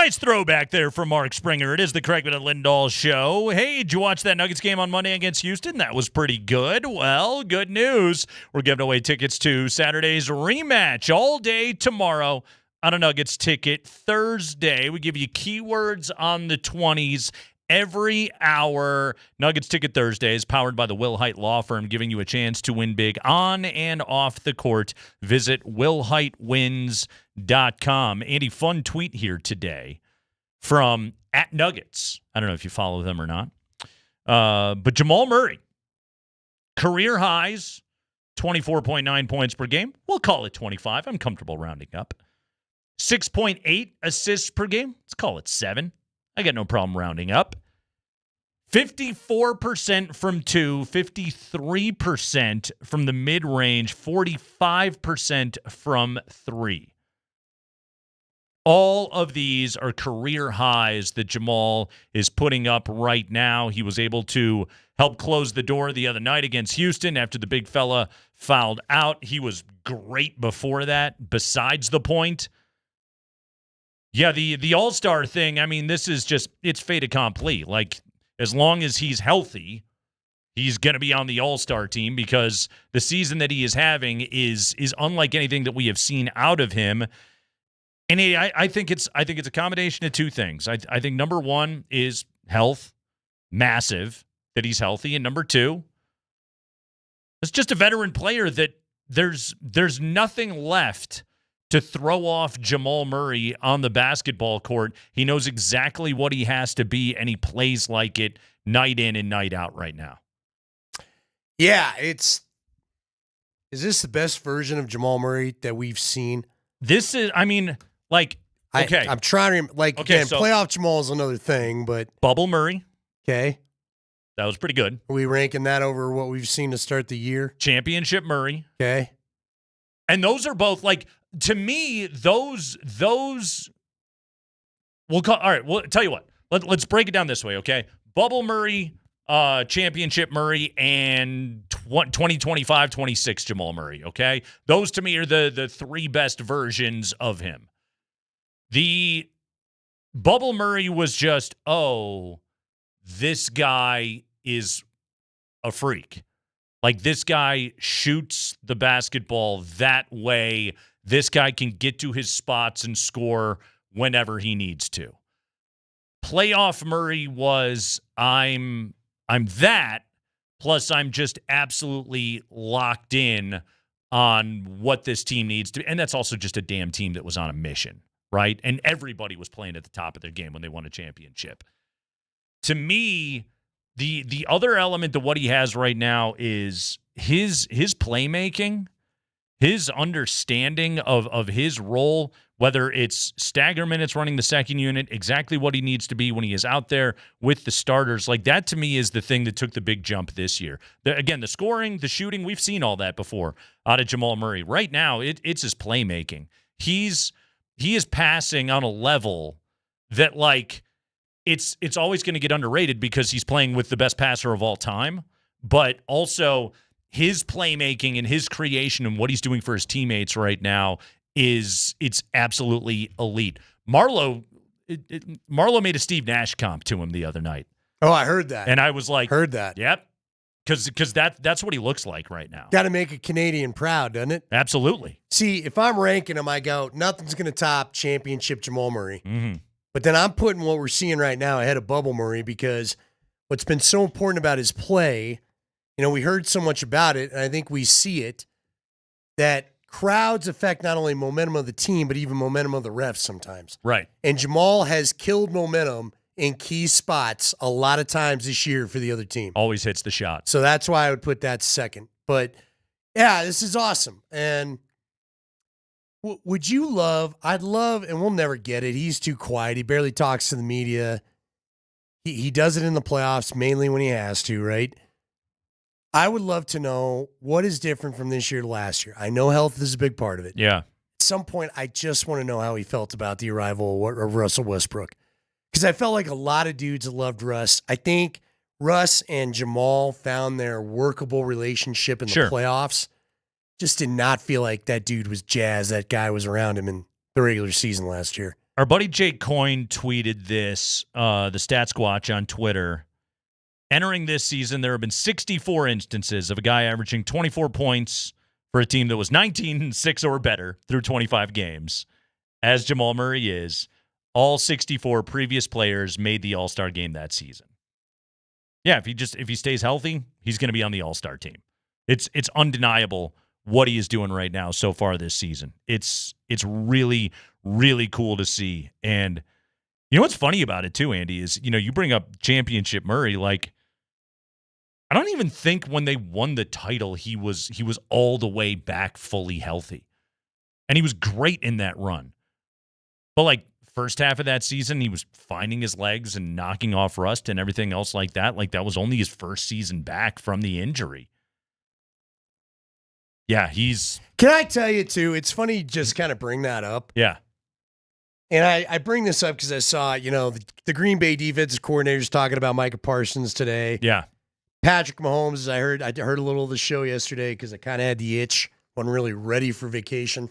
Nice throwback there from Mark Springer. It is the Kreckman and Lindahl show. Hey, did you watch that Nuggets game on Monday against Houston? That was pretty good. Well, good news. We're giving away tickets to Saturday's rematch all day tomorrow on a Nuggets ticket. Thursday, we give you keywords on the 20s every hour. Nuggets Ticket Thursday is powered by the Will Height Law Firm, giving you a chance to win big on and off the court. Visit willheightwins.com. Andy, fun tweet here today from @Nuggets. I don't know if you follow them or not. But Jamal Murray, career highs, 24.9 points per game. We'll call it 25. I'm comfortable rounding up. 6.8 assists per game. Let's call it 7. I got no problem rounding up. 54% from 2, 53% from the mid-range, 45% from 3. All of these are career highs that Jamal is putting up right now. He was able to help close the door the other night against Houston after the big fella fouled out. He was great before that, besides the point. Yeah, the All-Star thing, I mean, this is just, it's fait accompli. Like, as long as he's healthy, he's going to be on the All-Star team because the season that he is having is unlike anything that we have seen out of him. And I think it's a combination of two things. I think number one is health, massive, that he's healthy. And number two, it's just a veteran player that there's nothing left to throw off Jamal Murray on the basketball court. He knows exactly what he has to be, and he plays like it night in and night out right now. Yeah, is this the best version of Jamal Murray that we've seen? This is, I mean, like, okay. I'm trying to, like, Okay, again, so- playoff Jamal is another thing, but. Bubble Murray. Okay. That was pretty good. Are we ranking that over what we've seen to start the year? Championship Murray. Okay. And those are both, like, to me, those we'll call, all right, well, tell you what. Let's break it down this way, okay? Bubble Murray, Championship Murray, and 2025-26 Jamal Murray, okay? Those to me are the three best versions of him. The Bubble Murray was just, oh, this guy is a freak. Like, this guy shoots the basketball that way. This guy can get to his spots and score whenever he needs to. Playoff Murray was, I'm that, plus I'm just absolutely locked in on what this team needs to. And that's also just a damn team that was on a mission, right? And everybody was playing at the top of their game when they won a championship. To me, the other element to what he has right now is his playmaking, his understanding of his role, whether it's stagger minutes running the second unit, exactly what he needs to be when he is out there with the starters. Like, that to me is the thing that took the big jump this year. Again, the scoring, the shooting, we've seen all that before out of Jamal Murray. Right now, it's his playmaking. He is passing on a level that, like, it's always going to get underrated because he's playing with the best passer of all time, but also his playmaking and his creation and what he's doing for his teammates right now it's absolutely elite. Marlo made a Steve Nash comp to him the other night. Oh, I heard that. And I was like, heard that. Yep. Because that's what he looks like right now. Got to make a Canadian proud, doesn't it? Absolutely. See, if I'm ranking him, I go, nothing's going to top championship Jamal Murray. Mm-hmm. But then I'm putting what we're seeing right now ahead of Bubble Murray because what's been so important about his play, we heard so much about it, and I think we see it, that crowds affect not only momentum of the team, but even momentum of the refs sometimes. Right. And Jamal has killed momentum in key spots a lot of times this year for the other team. Always hits the shot. So that's why I would put that second. But, yeah, this is awesome. And would you love, I'd love, and we'll never get it. He's too quiet. He barely talks to the media. He does it in the playoffs mainly when he has to, right? I would love to know what is different from this year to last year. I know health is a big part of it. Yeah. At some point, I just want to know how he felt about the arrival of Russell Westbrook. Because I felt like a lot of dudes loved Russ. I think Russ and Jamal found their workable relationship in the playoffs. Just did not feel like that dude was jazzed. That guy was around him in the regular season last year. Our buddy Jake Coyne tweeted this, the Stat Squatch on Twitter. Entering this season, there have been 64 instances of a guy averaging 24 points for a team that was 19-6 or better through 25 games. As Jamal Murray is, all 64 previous players made the All-Star game that season. Yeah, if he stays healthy, he's going to be on the All-Star team. It's undeniable what he is doing right now so far this season. It's really, really cool to see. And you know what's funny about it too, Andy, is, you bring up championship Murray, like, I don't even think when they won the title, he was all the way back fully healthy. And he was great in that run. But like first half of that season, he was finding his legs and knocking off rust and everything else like that. Like that was only his first season back from the injury. Yeah, Can I tell you, too, it's funny you just kind of bring that up. Yeah. And I bring this up because I saw, the Green Bay defensive coordinators talking about Micah Parsons today. Yeah. Patrick Mahomes, I heard a little of the show yesterday because I kind of had the itch. Wasn't really ready for vacation.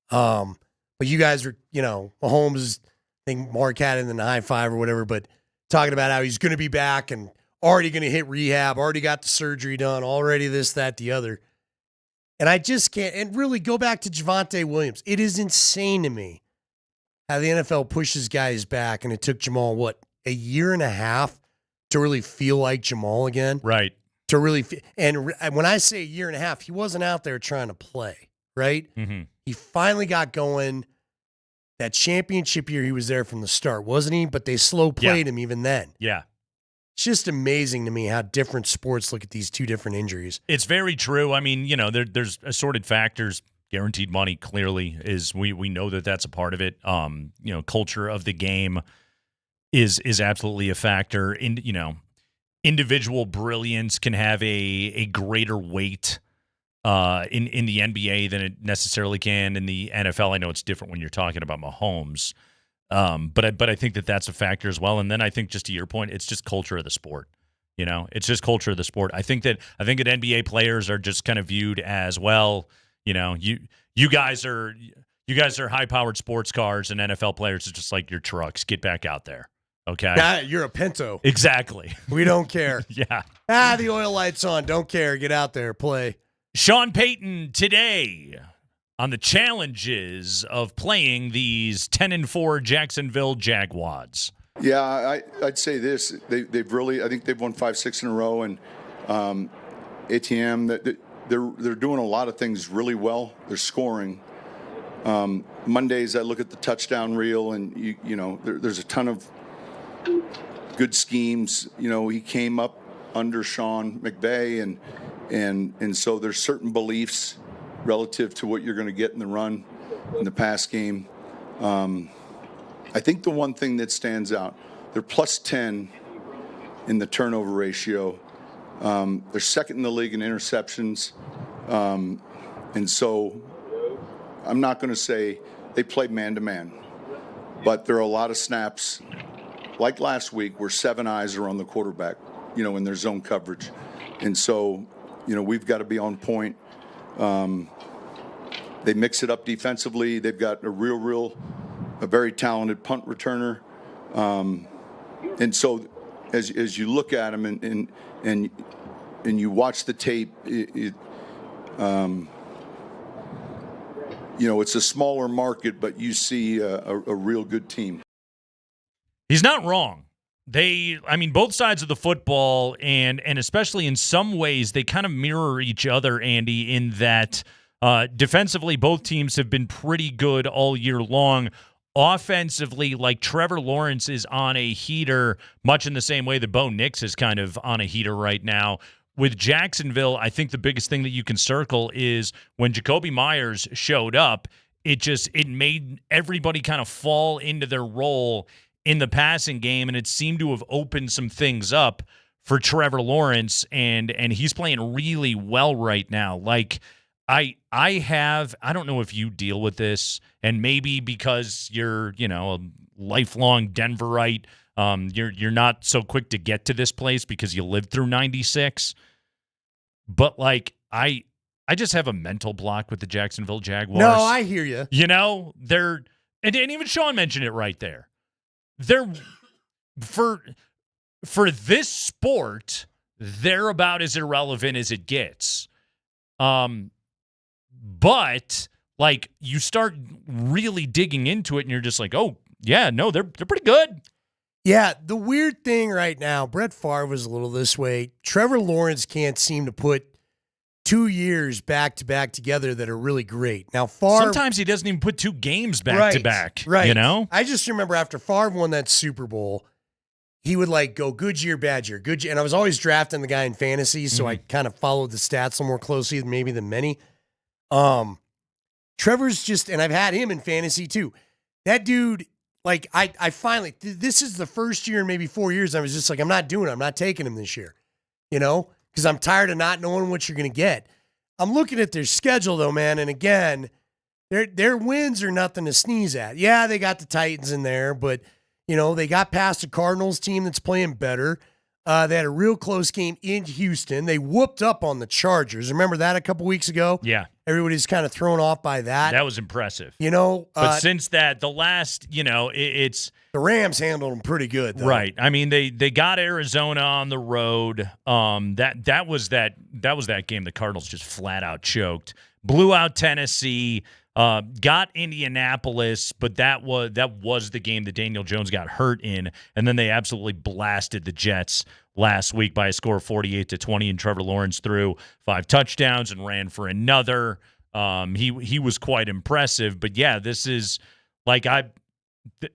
But you guys were, Mahomes is, I think Mark had it in the high five or whatever, but talking about how he's going to be back and already going to hit rehab, already got the surgery done, already this, that, the other. And I just can't, and really go back to Javonte Williams. It is insane to me how the NFL pushes guys back, and it took Jamal, a year and a half to really feel like Jamal again? Right. To really, and when I say a year and a half, he wasn't out there trying to play, right? Mm-hmm. He finally got going. That championship year, he was there from the start, wasn't he? But they slow played him even then. Yeah. It's just amazing to me how different sports look at these two different injuries. It's very true. I mean, there's assorted factors. Guaranteed money clearly is we know that that's a part of it. Culture of the game is absolutely a factor. Individual brilliance can have a greater weight in the NBA than it necessarily can in the NFL. I know it's different when you're talking about Mahomes. But I think that that's a factor as well. And then I think, just to your point, it's just culture of the sport. It's just culture of the sport. I think that NBA players are just kind of viewed as, well, you guys are high-powered sports cars, and NFL players are just like your trucks. Get back out there. Okay. You're a Pinto. Exactly. We don't care. Yeah. The oil light's on. Don't care. Get out there. Play. Sean Payton today on the challenges of playing these 10-4 Jacksonville Jaguars. Yeah, I'd say this. They've really, I think they've won 5-6 in a row, and ATM, they're doing a lot of things really well. They're scoring. Mondays, I look at the touchdown reel, and there's a ton of good schemes. He came up under Sean McVay, and so there's certain beliefs relative to what you're going to get in the run, in the pass game. I think the one thing that stands out, they're plus 10 in the turnover ratio. They're second in the league in interceptions. And so I'm not going to say they play man-to-man, but there are a lot of snaps, like last week, where 7 eyes are on the quarterback, in their zone coverage. And so, we've got to be on point. They mix it up defensively. They've got a very talented punt returner. And so as you look at them and you watch the tape, it's a smaller market, but you see a real good team. He's not wrong. Both sides of the football, and especially in some ways, they kind of mirror each other, Andy, in that defensively, both teams have been pretty good all year long. Offensively, like Trevor Lawrence is on a heater, much in the same way that Bo Nix is kind of on a heater right now. With Jacksonville, I think the biggest thing that you can circle is when Jacoby Myers showed up, it made everybody kind of fall into their role in the passing game, and it seemed to have opened some things up for Trevor Lawrence, and he's playing really well right now. Like, I don't know if you deal with this, and maybe because you're, a lifelong Denverite, you're not so quick to get to this place because you lived through 96. But like, I just have a mental block with the Jacksonville Jaguars. No, I hear you. And even Sean mentioned it right there. They're for this sport, they're about as irrelevant as it gets. But like you start really digging into it, and you're just like, oh yeah, no, they're pretty good. Yeah, the weird thing right now, Brett Favre was a little this way. Trevor Lawrence can't seem to put 2 years back to back together that are really great. Now, Favre, Sometimes he doesn't even put 2 games back to back. Right. You know? I just remember after Favre won that Super Bowl, he would like go good year, bad year, good year. And I was always drafting the guy in fantasy, so I kind of followed the stats a little more closely maybe than many. Trevor's just, and I've had him in fantasy too. That dude, like I finally, this is the first year in maybe 4 years I was just like, I'm not doing it. I'm not taking him this year, you know, because I'm tired of not knowing what you're going to get. I'm looking at their schedule though, man. And again, their wins are nothing to sneeze at. Yeah, they got the Titans in there, but you know, they got past a Cardinals team that's playing better. They had a real close game in Houston. They whooped up on the Chargers. Remember that a couple weeks ago? Yeah. Everybody's kind of thrown off by that. That was impressive. You know, but since that, the last, you know, it's the Rams handled them pretty good, though. Right. I mean, they got Arizona on the road. That was that game the Cardinals just flat out choked. Blew out Tennessee. Got Indianapolis, but that was the game that Daniel Jones got hurt in, and then they absolutely blasted the Jets last week by a score of 48-20, and Trevor Lawrence threw 5 touchdowns and ran for another. He was quite impressive, but yeah, this is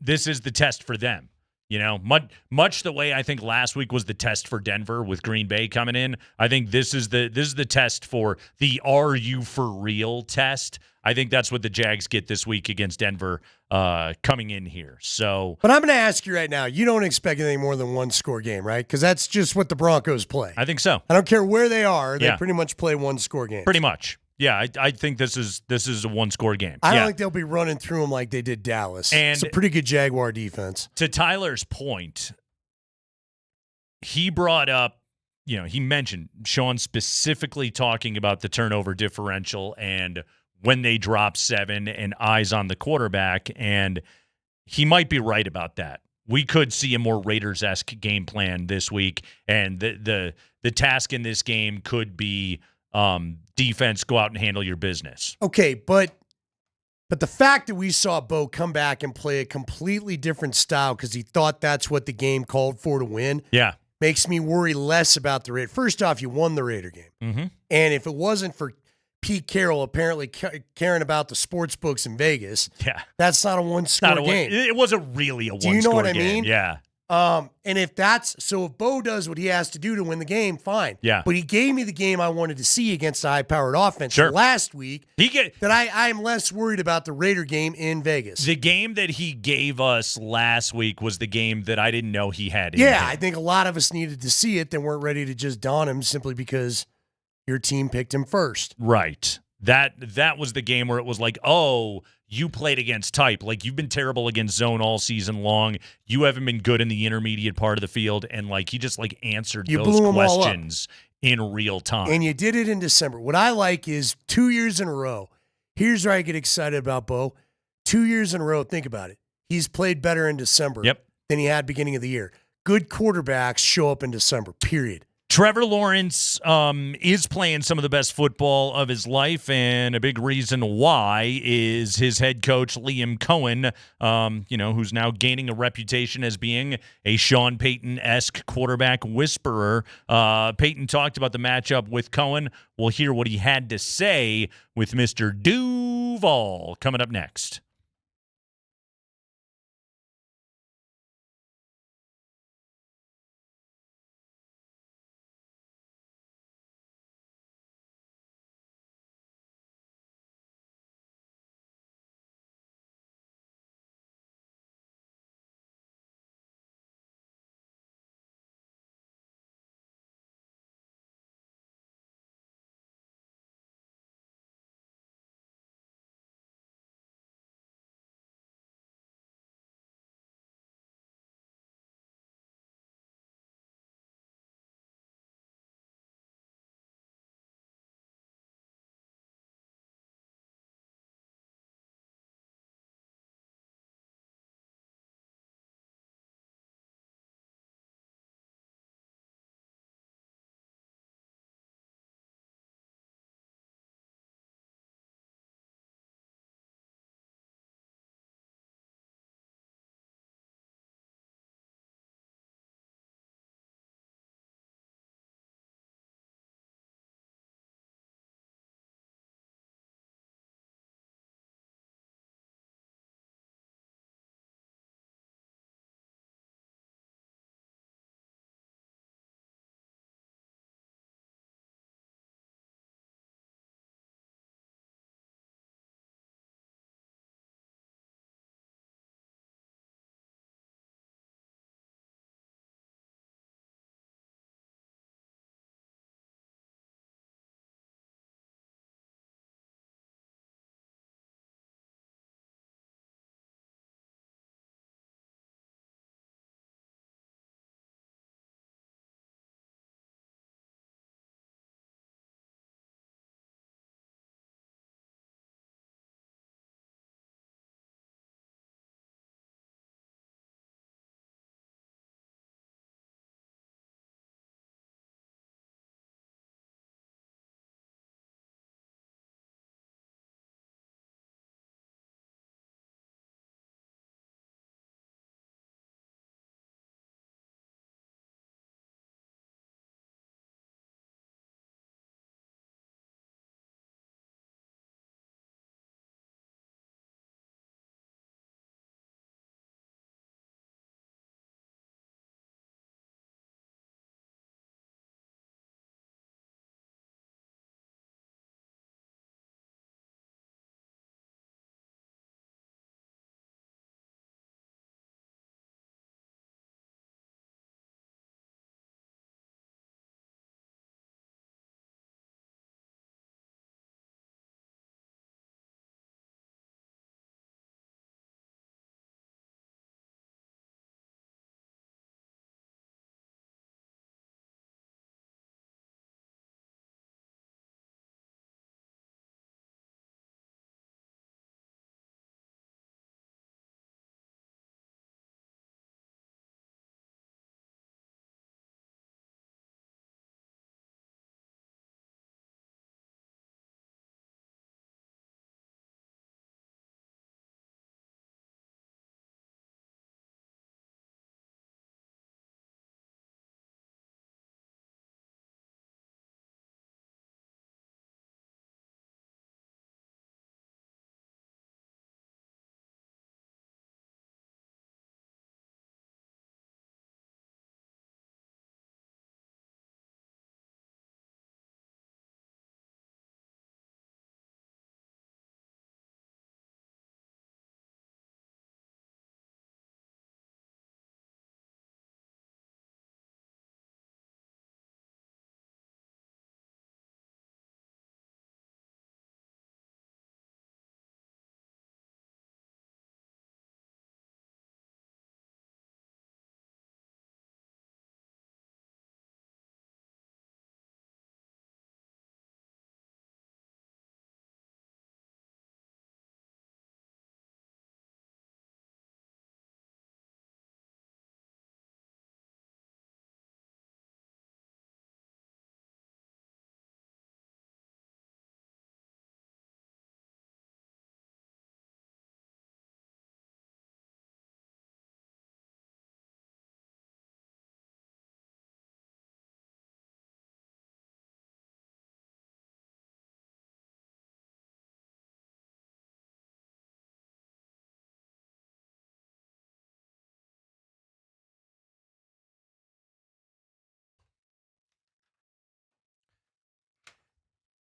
this is the test for them. You know, much the way I think last week was the test for Denver with Green Bay coming in. I think this is the test for the "Are you for real?" test. I think that's what the Jags get this week against Denver coming in here. So, but I'm going to ask you right now: you don't expect anything more than 1-score game, right? Because that's just what the Broncos play. I think so. I don't care where they are; they Yeah. pretty much play 1-score games. Pretty much. Yeah, I think this is a 1-score game. I don't Yeah. think they'll be running through them like they did Dallas. And it's a pretty good Jaguar defense. To Tyler's point, he brought up, you know, he mentioned Sean specifically talking about the turnover differential and when they drop 7 and eyes on the quarterback, and he might be right about that. We could see a more Raiders-esque game plan this week, and the task in this game could be defense, go out and handle your business. Okay, but the fact that we saw Bo come back and play a completely different style because he thought that's what the game called for to win, yeah, makes me worry less about the Raiders. First off, you won the Raider game. Mm-hmm. And if it wasn't for Pete Carroll apparently caring about the sports books in Vegas, yeah, that's not a 1-score game. It wasn't really a 1-score game. Do you know what I mean? Yeah. And if Bo does what he has to do to win the game, fine. Yeah. But he gave me the game I wanted to see against the high-powered offense last week. I'm less worried about the Raider game in Vegas. The game that he gave us last week was the game that I didn't know he had. Yeah, I think a lot of us needed to see it, then weren't ready to just don him simply because your team picked him first. Right. That was the game where it was like, oh, you played against type. Like, you've been terrible against zone all season long. You haven't been good in the intermediate part of the field. And, like, he just, like, answered those questions in real time. And you did it in December. What I like is 2 years in a row. Here's where I get excited about Bo. 2 years in a row, think about it. He's played better in December than he had beginning of the year. Good quarterbacks show up in December, period. Trevor Lawrence is playing some of the best football of his life, and a big reason why is his head coach, Liam Cohen, who's now gaining a reputation as being a Sean Payton-esque quarterback whisperer. Payton talked about the matchup with Cohen. We'll hear what he had to say with Mr. Duval coming up next.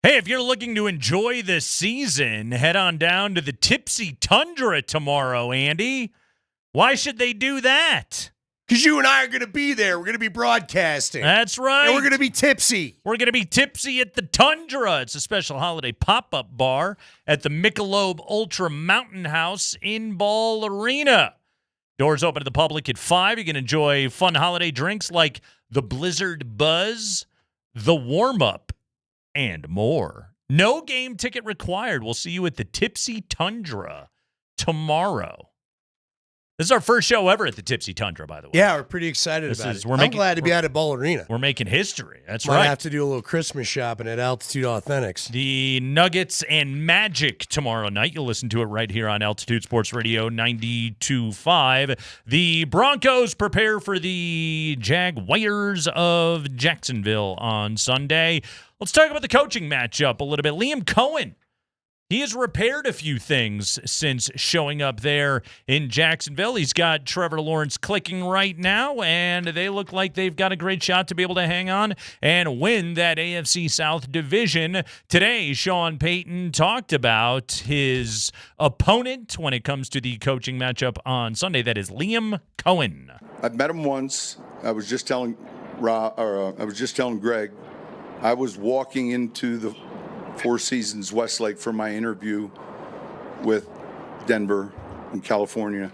Hey, if you're looking to enjoy the season, head on down to the Tipsy Tundra tomorrow, Andy. Why should they do that? Because you and I are going to be there. We're going to be broadcasting. That's right. And we're going to be tipsy. We're going to be tipsy at the Tundra. It's a special holiday pop-up bar at the Michelob Ultra Mountain House in Ball Arena. Doors open to the public at 5. You can enjoy fun holiday drinks like the Blizzard Buzz, the Warm-Up, and more. No game ticket required. We'll see you at the Tipsy Tundra tomorrow. This is our first show ever at the Tipsy Tundra, by the way. Yeah, we're pretty excited about it. I'm glad to be out at Ball Arena. We're making history. That's Might right. have to do a little Christmas shopping at Altitude Authentics. The Nuggets and Magic tomorrow night. You'll listen to it right here on Altitude Sports Radio 92.5. The Broncos prepare for the Jaguars of Jacksonville on Sunday. Let's talk about the coaching matchup a little bit. Liam Cohen. He has repaired a few things since showing up there in Jacksonville. He's got Trevor Lawrence clicking right now, and they look like they've got a great shot to be able to hang on and win that AFC South division. Today, Sean Payton talked about his opponent when it comes to the coaching matchup on Sunday. That is Liam Cohen. I've met him once. I was just telling Greg, I was walking into the Four Seasons Westlake for my interview with Denver in California.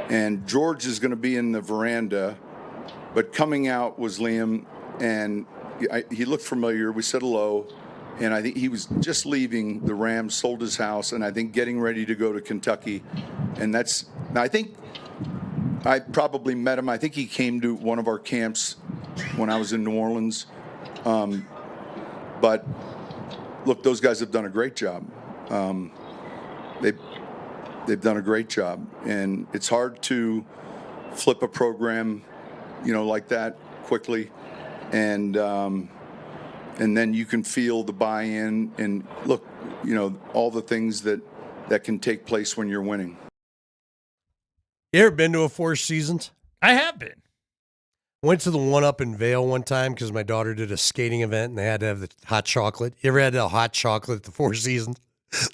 And George is going to be in the veranda, but coming out was Liam, and he looked familiar. We said hello, and I think he was just leaving the Rams, sold his house, and I think getting ready to go to Kentucky. And I think I probably met him. I think he came to one of our camps when I was in New Orleans. But look, those guys have done a great job. They've done a great job, and it's hard to flip a program, like that quickly, and then you can feel the buy-in and look, all the things that can take place when you're winning. You ever been to a Four Seasons? I have been. Went to the one up in Vail one time because my daughter did a skating event and they had to have the hot chocolate. You ever had the hot chocolate at the Four Seasons?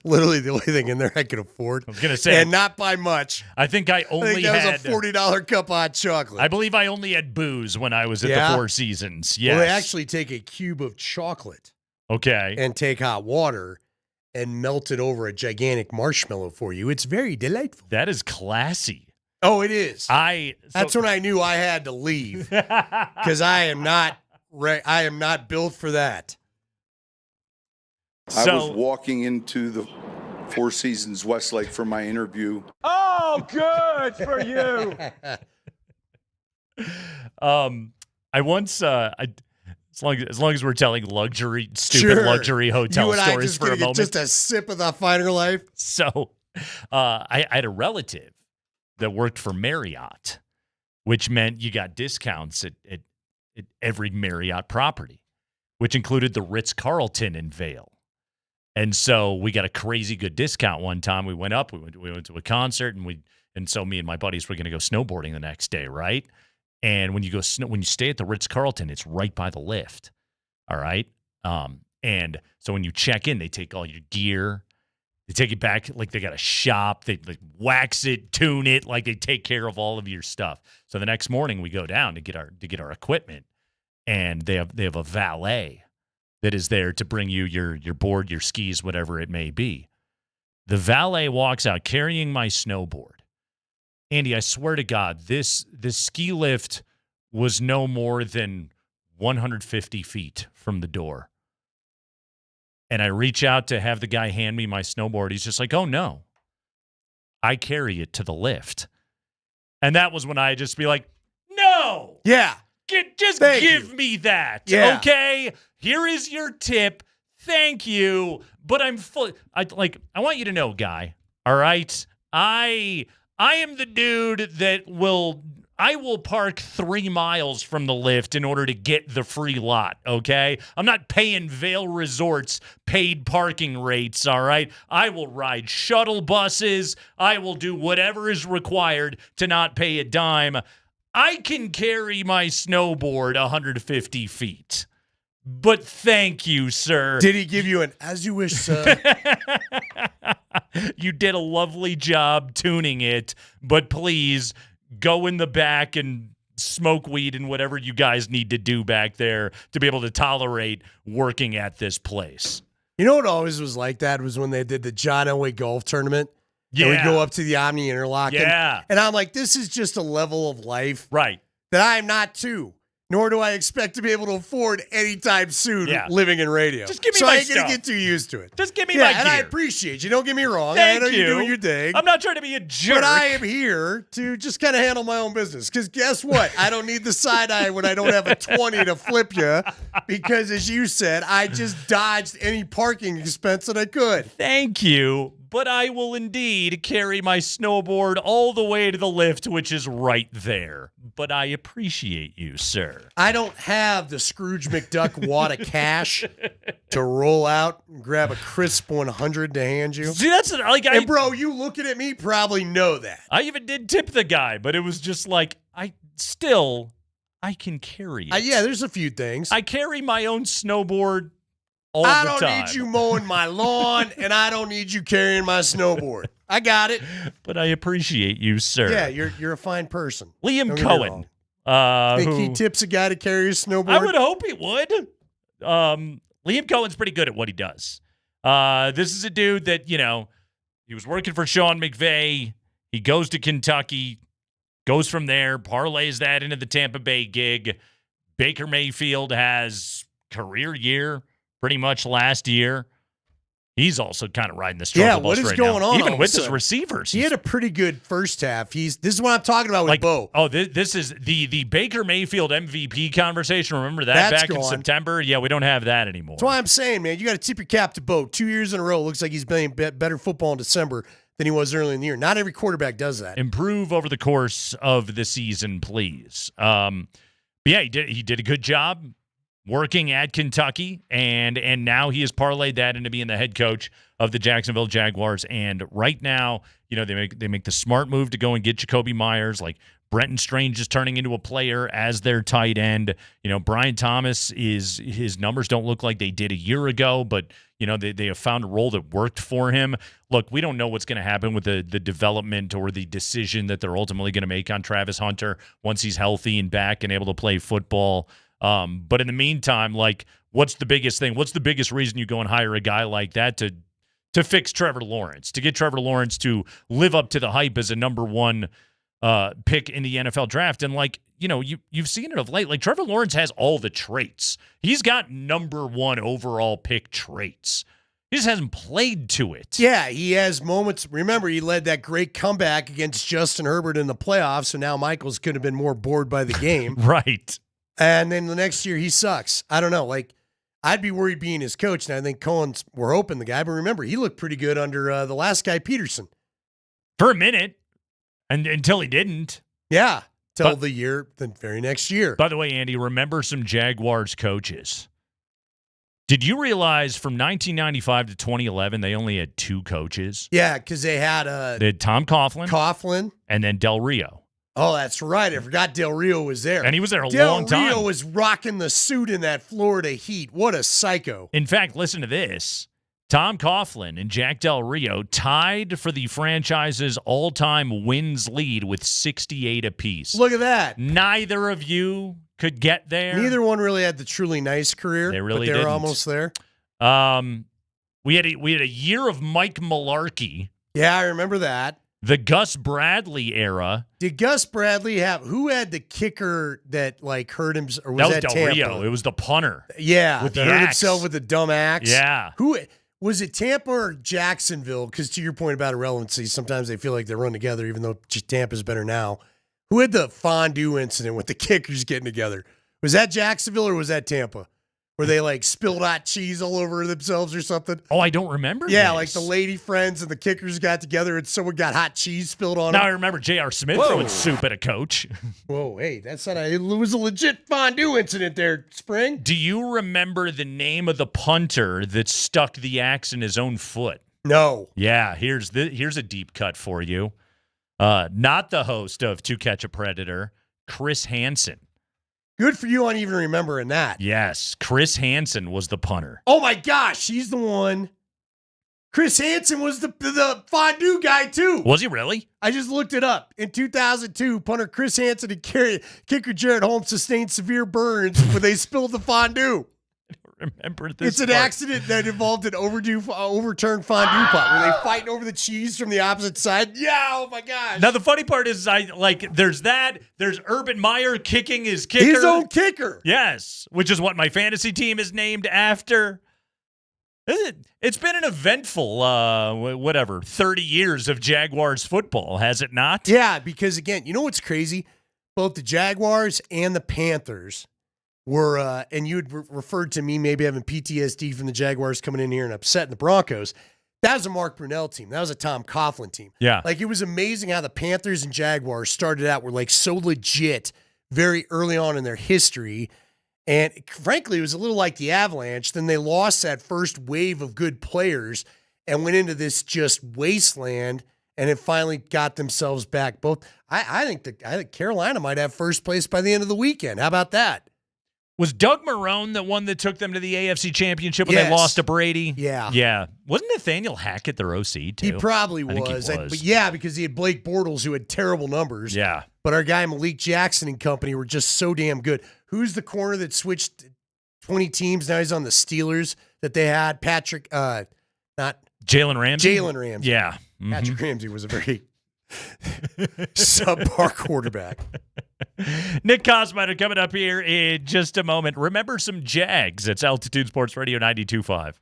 Literally the only thing in there I could afford. I was going to say. And not by much. I think that was a $40 cup of hot chocolate. I believe I only had booze when I was at the Four Seasons. Yes. Well, they actually take a cube of chocolate. Okay. And take hot water and melt it over a gigantic marshmallow for you. It's very delightful. That is classy. Oh, it is. That's when I knew I had to leave because I am not built for that. I was walking into the Four Seasons Westlake for my interview. Oh, good for you. I once as long as we're telling stupid luxury hotel stories for a moment, just a sip of the finer life. So, I had a relative that worked for Marriott, which meant you got discounts at every Marriott property, which included the Ritz-Carlton in Vail. And so we got a crazy good discount one time. We went to a concert, and so me and my buddies were going to go snowboarding the next day, right? And when you stay at the Ritz-Carlton, it's right by the lift, all right? And so when you check in, they take all your gear. They take it back like they got a shop. They wax it, tune it, like they take care of all of your stuff. So the next morning we go down to get our equipment, and they have a valet that is there to bring you your board, your skis, whatever it may be. The valet walks out carrying my snowboard. Andy, I swear to God, this ski lift was no more than 150 feet from the door. And I reach out to have the guy hand me my snowboard. He's just like, oh, no. I carry it to the lift. And that was when I just be like, no. Yeah. Give me that. Yeah. Okay? Here is your tip. Thank you. But I'm full. I want you to know, guy, all right? I am the dude that I will park 3 miles from the lift in order to get the free lot, okay? I'm not paying Vail Resorts paid parking rates, all right? I will ride shuttle buses. I will do whatever is required to not pay a dime. I can carry my snowboard 150 feet but thank you, sir. Did he give you an as you wish, sir? You did a lovely job tuning it, but please go in the back and smoke weed and whatever you guys need to do back there to be able to tolerate working at this place. You know what always was like that was when they did the John Elway golf tournament. Yeah. And we go up to the Omni Interlock. Yeah. And I'm like, this is just a level of life right. that I am not to. Nor do I expect to be able to afford anytime soon living in radio. Just give me so my I ain't going stuff. to get too used to it. Just give me my and I gear. appreciate you. Don't get me wrong. Thank I know you. you're doing your thing. I'm not trying to be a jerk. But I am here to just kind of handle my own business. Because guess what? I don't need the side eye when I don't have a 20 to flip you. Because as you said, I just dodged any parking expense that I could. Thank you. But I will indeed carry my snowboard all the way to the lift, which is right there. But I appreciate you, sir. I don't have the Scrooge McDuck wad of cash to roll out and grab a crisp 100 to hand you. See, that's like and bro, you looking at me probably know that. I even did tip the guy, but it was just like I can carry it. Yeah, there's a few things. I carry my own snowboard all I the don't time. need you mowing my lawn, and I don't need you carrying my snowboard. I got it. But I appreciate you, sir. Yeah, you're a fine person. Liam Don't get me Cohen. wrong. Think Who- he tips a guy to carry his snowboard? I would hope he would. Liam Cohen's pretty good at what he does. This is a dude that, he was working for Sean McVay. He goes to Kentucky, goes from there, parlays that into the Tampa Bay gig. Baker Mayfield has career year pretty much last year. He's also kind of riding the struggle bus what is right going now. on? Even all with of a his sudden? receivers. He had a pretty good first half. This is what I'm talking about with Bo. Oh, this is the Baker Mayfield MVP conversation. Remember that That's back in gone. September? Yeah, we don't have that anymore. That's why I'm saying, man, you got to tip your cap to Bo. 2 years in a row, looks like he's playing better football in December than he was early in the year. Not every quarterback does that. Improve over the course of the season, please. But yeah, he did a good job working at Kentucky, and now he has parlayed that into being the head coach of the Jacksonville Jaguars. And right now, they make the smart move to go and get Jacoby Myers. Like Brenton Strange is turning into a player as their tight end. Brian Thomas his numbers don't look like they did a year ago, but they have found a role that worked for him. Look, we don't know what's going to happen with the development or the decision that they're ultimately going to make on Travis Hunter once he's healthy and back and able to play football. But in the meantime, what's the biggest thing? What's the biggest reason you go and hire a guy like that to fix Trevor Lawrence, to get Trevor Lawrence to live up to the hype as a number one pick in the NFL draft? And you've seen it of late. Like Trevor Lawrence has all the traits. He's got number one overall pick traits. He just hasn't played to it. Yeah, he has moments. Remember, he led that great comeback against Justin Herbert in the playoffs, so now Michaels could have been more bored by the game. Right. And then the next year he sucks. I don't know. I'd be worried being his coach. And I think we're hoping the guy. But remember, he looked pretty good under the last guy, Peterson. For a minute. And until he didn't. Yeah. Till the very next year. By the way, Andy, remember some Jaguars coaches. Did you realize from 1995 to 2011, they only had two coaches? Yeah, because they had Tom Coughlin. Coughlin. And then Del Rio. Oh, that's right. I forgot Del Rio was there. And he was there a long time. Del Rio was rocking the suit in that Florida heat. What a psycho. In fact, listen to this. Tom Coughlin and Jack Del Rio tied for the franchise's all-time wins lead with 68 apiece. Look at that. Neither of you could get there. Neither one really had the truly nice career. They really but they didn't. were almost there. We had a year of Mike Mularkey. Yeah, I remember that. The Gus Bradley era. Did Gus Bradley who had the kicker that hurt him? Or was that Del Tampa? Rio. It was the punter. Yeah, with the hurt axe. himself with the dumb axe. Yeah. Who was it? Tampa or Jacksonville? Because to your point about irrelevancy, sometimes they feel like they run together, even though Tampa's better now. Who had the fondue incident with the kickers getting together? Was that Jacksonville or was that Tampa? Where they spilled hot cheese all over themselves or something? Oh, I don't remember. Yeah, this. the lady friends and the kickers got together and someone got hot cheese spilled on them. Now I remember J.R. Smith throwing soup at a coach. Whoa, hey, that's not it was a legit fondue incident there, Spring. Do you remember the name of the punter that stuck the axe in his own foot? No. Yeah, here's a deep cut for you. Not the host of To Catch a Predator, Chris Hansen. Good for you on even remembering that. Yes, Chris Hansen was the punter. Oh my gosh, he's the one. Chris Hansen was the fondue guy too. Was he really? I just looked it up. In 2002, punter Chris Hansen and kicker Jared Holmes sustained severe burns when they spilled the fondue. Remember this? It's an accident that involved an overturned fondue pot where they fighting over the cheese from the opposite side. Yeah, oh my gosh. Now the funny part is, there's that. There's Urban Meyer kicking his kicker, his own kicker. Yes, which is what my fantasy team is named after. It's been an eventful, 30 years of Jaguars football, has it not? Yeah, because again, you know what's crazy? Both the Jaguars and the Panthers were, and you had referred to me maybe having PTSD from the Jaguars coming in here and upsetting the Broncos. That was a Mark Brunell team. That was a Tom Coughlin team. Yeah. Like, it was amazing how the Panthers and Jaguars started out, were like so legit very early on in their history. And frankly, it was a little like the Avalanche. Then they lost that first wave of good players and went into this just wasteland, and it finally got themselves back. Both, I think Carolina might have first place by the end of the weekend. How about that? Was Doug Marrone the one that took them to the AFC Championship when they lost to Brady? Yeah. Yeah. Wasn't Nathaniel Hackett their OC, too? He probably was. I think he was. But yeah, because he had Blake Bortles, who had terrible numbers. Yeah. But our guy Malik Jackson and company were just so damn good. Who's the corner that switched 20 teams? Now he's on the Steelers that they had. Patrick, not Jalen Ramsey? Jalen Ramsey. Yeah. Mm-hmm. Patrick Ramsey was a very subpar quarterback. Nick Kosmider coming up here in just a moment. Remember some Jags. It's Altitude Sports Radio 92.5.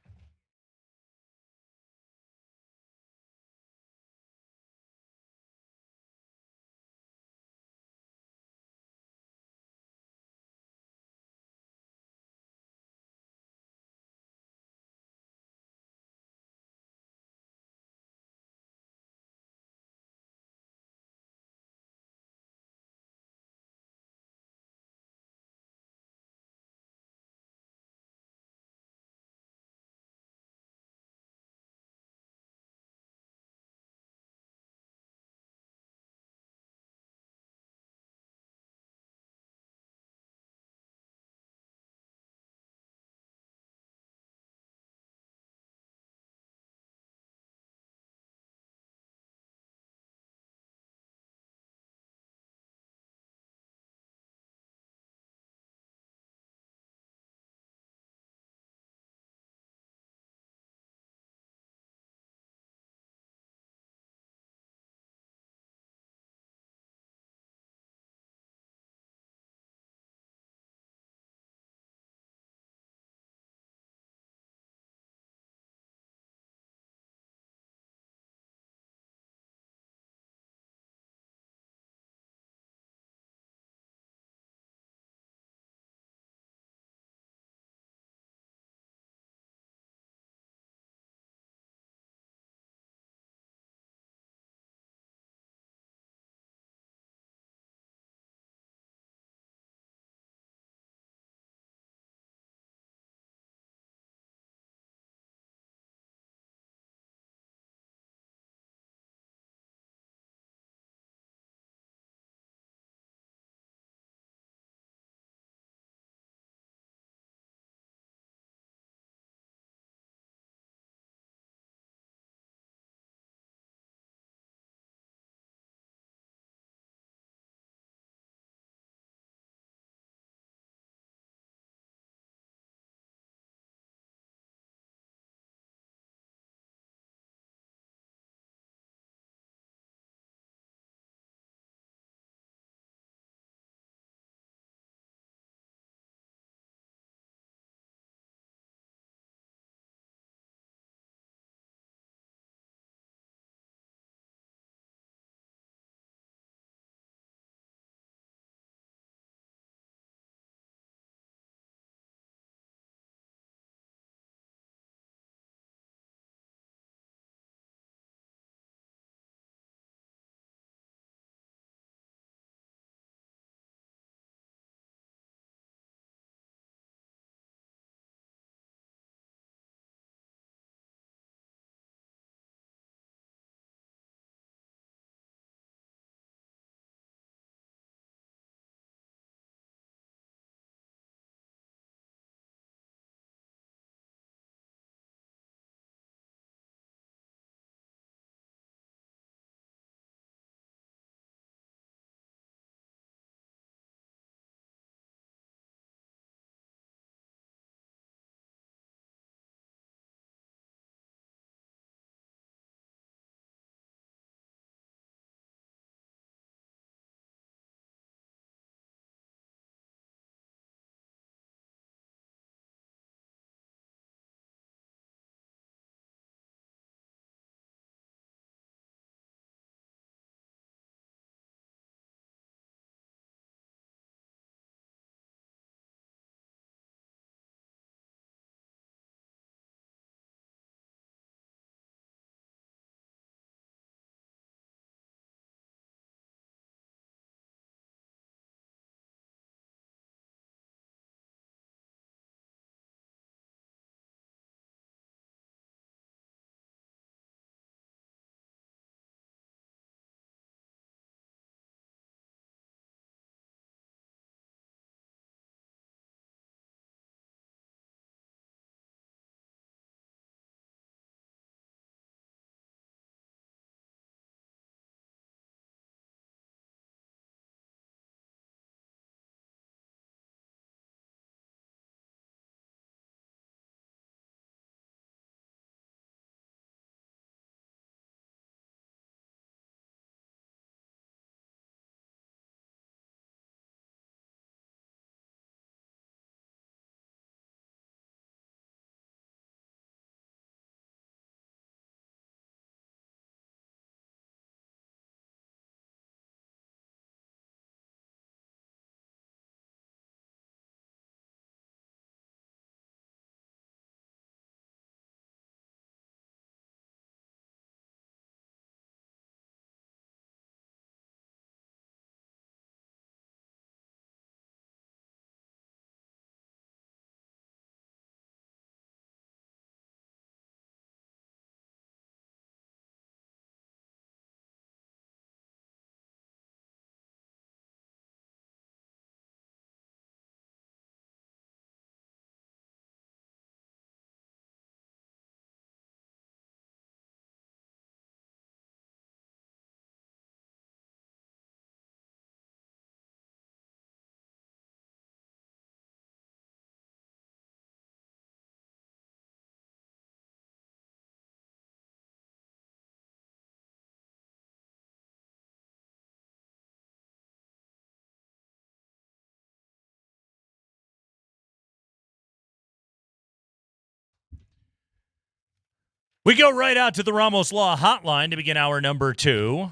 We go right out to the Ramos Law hotline to begin hour number 2.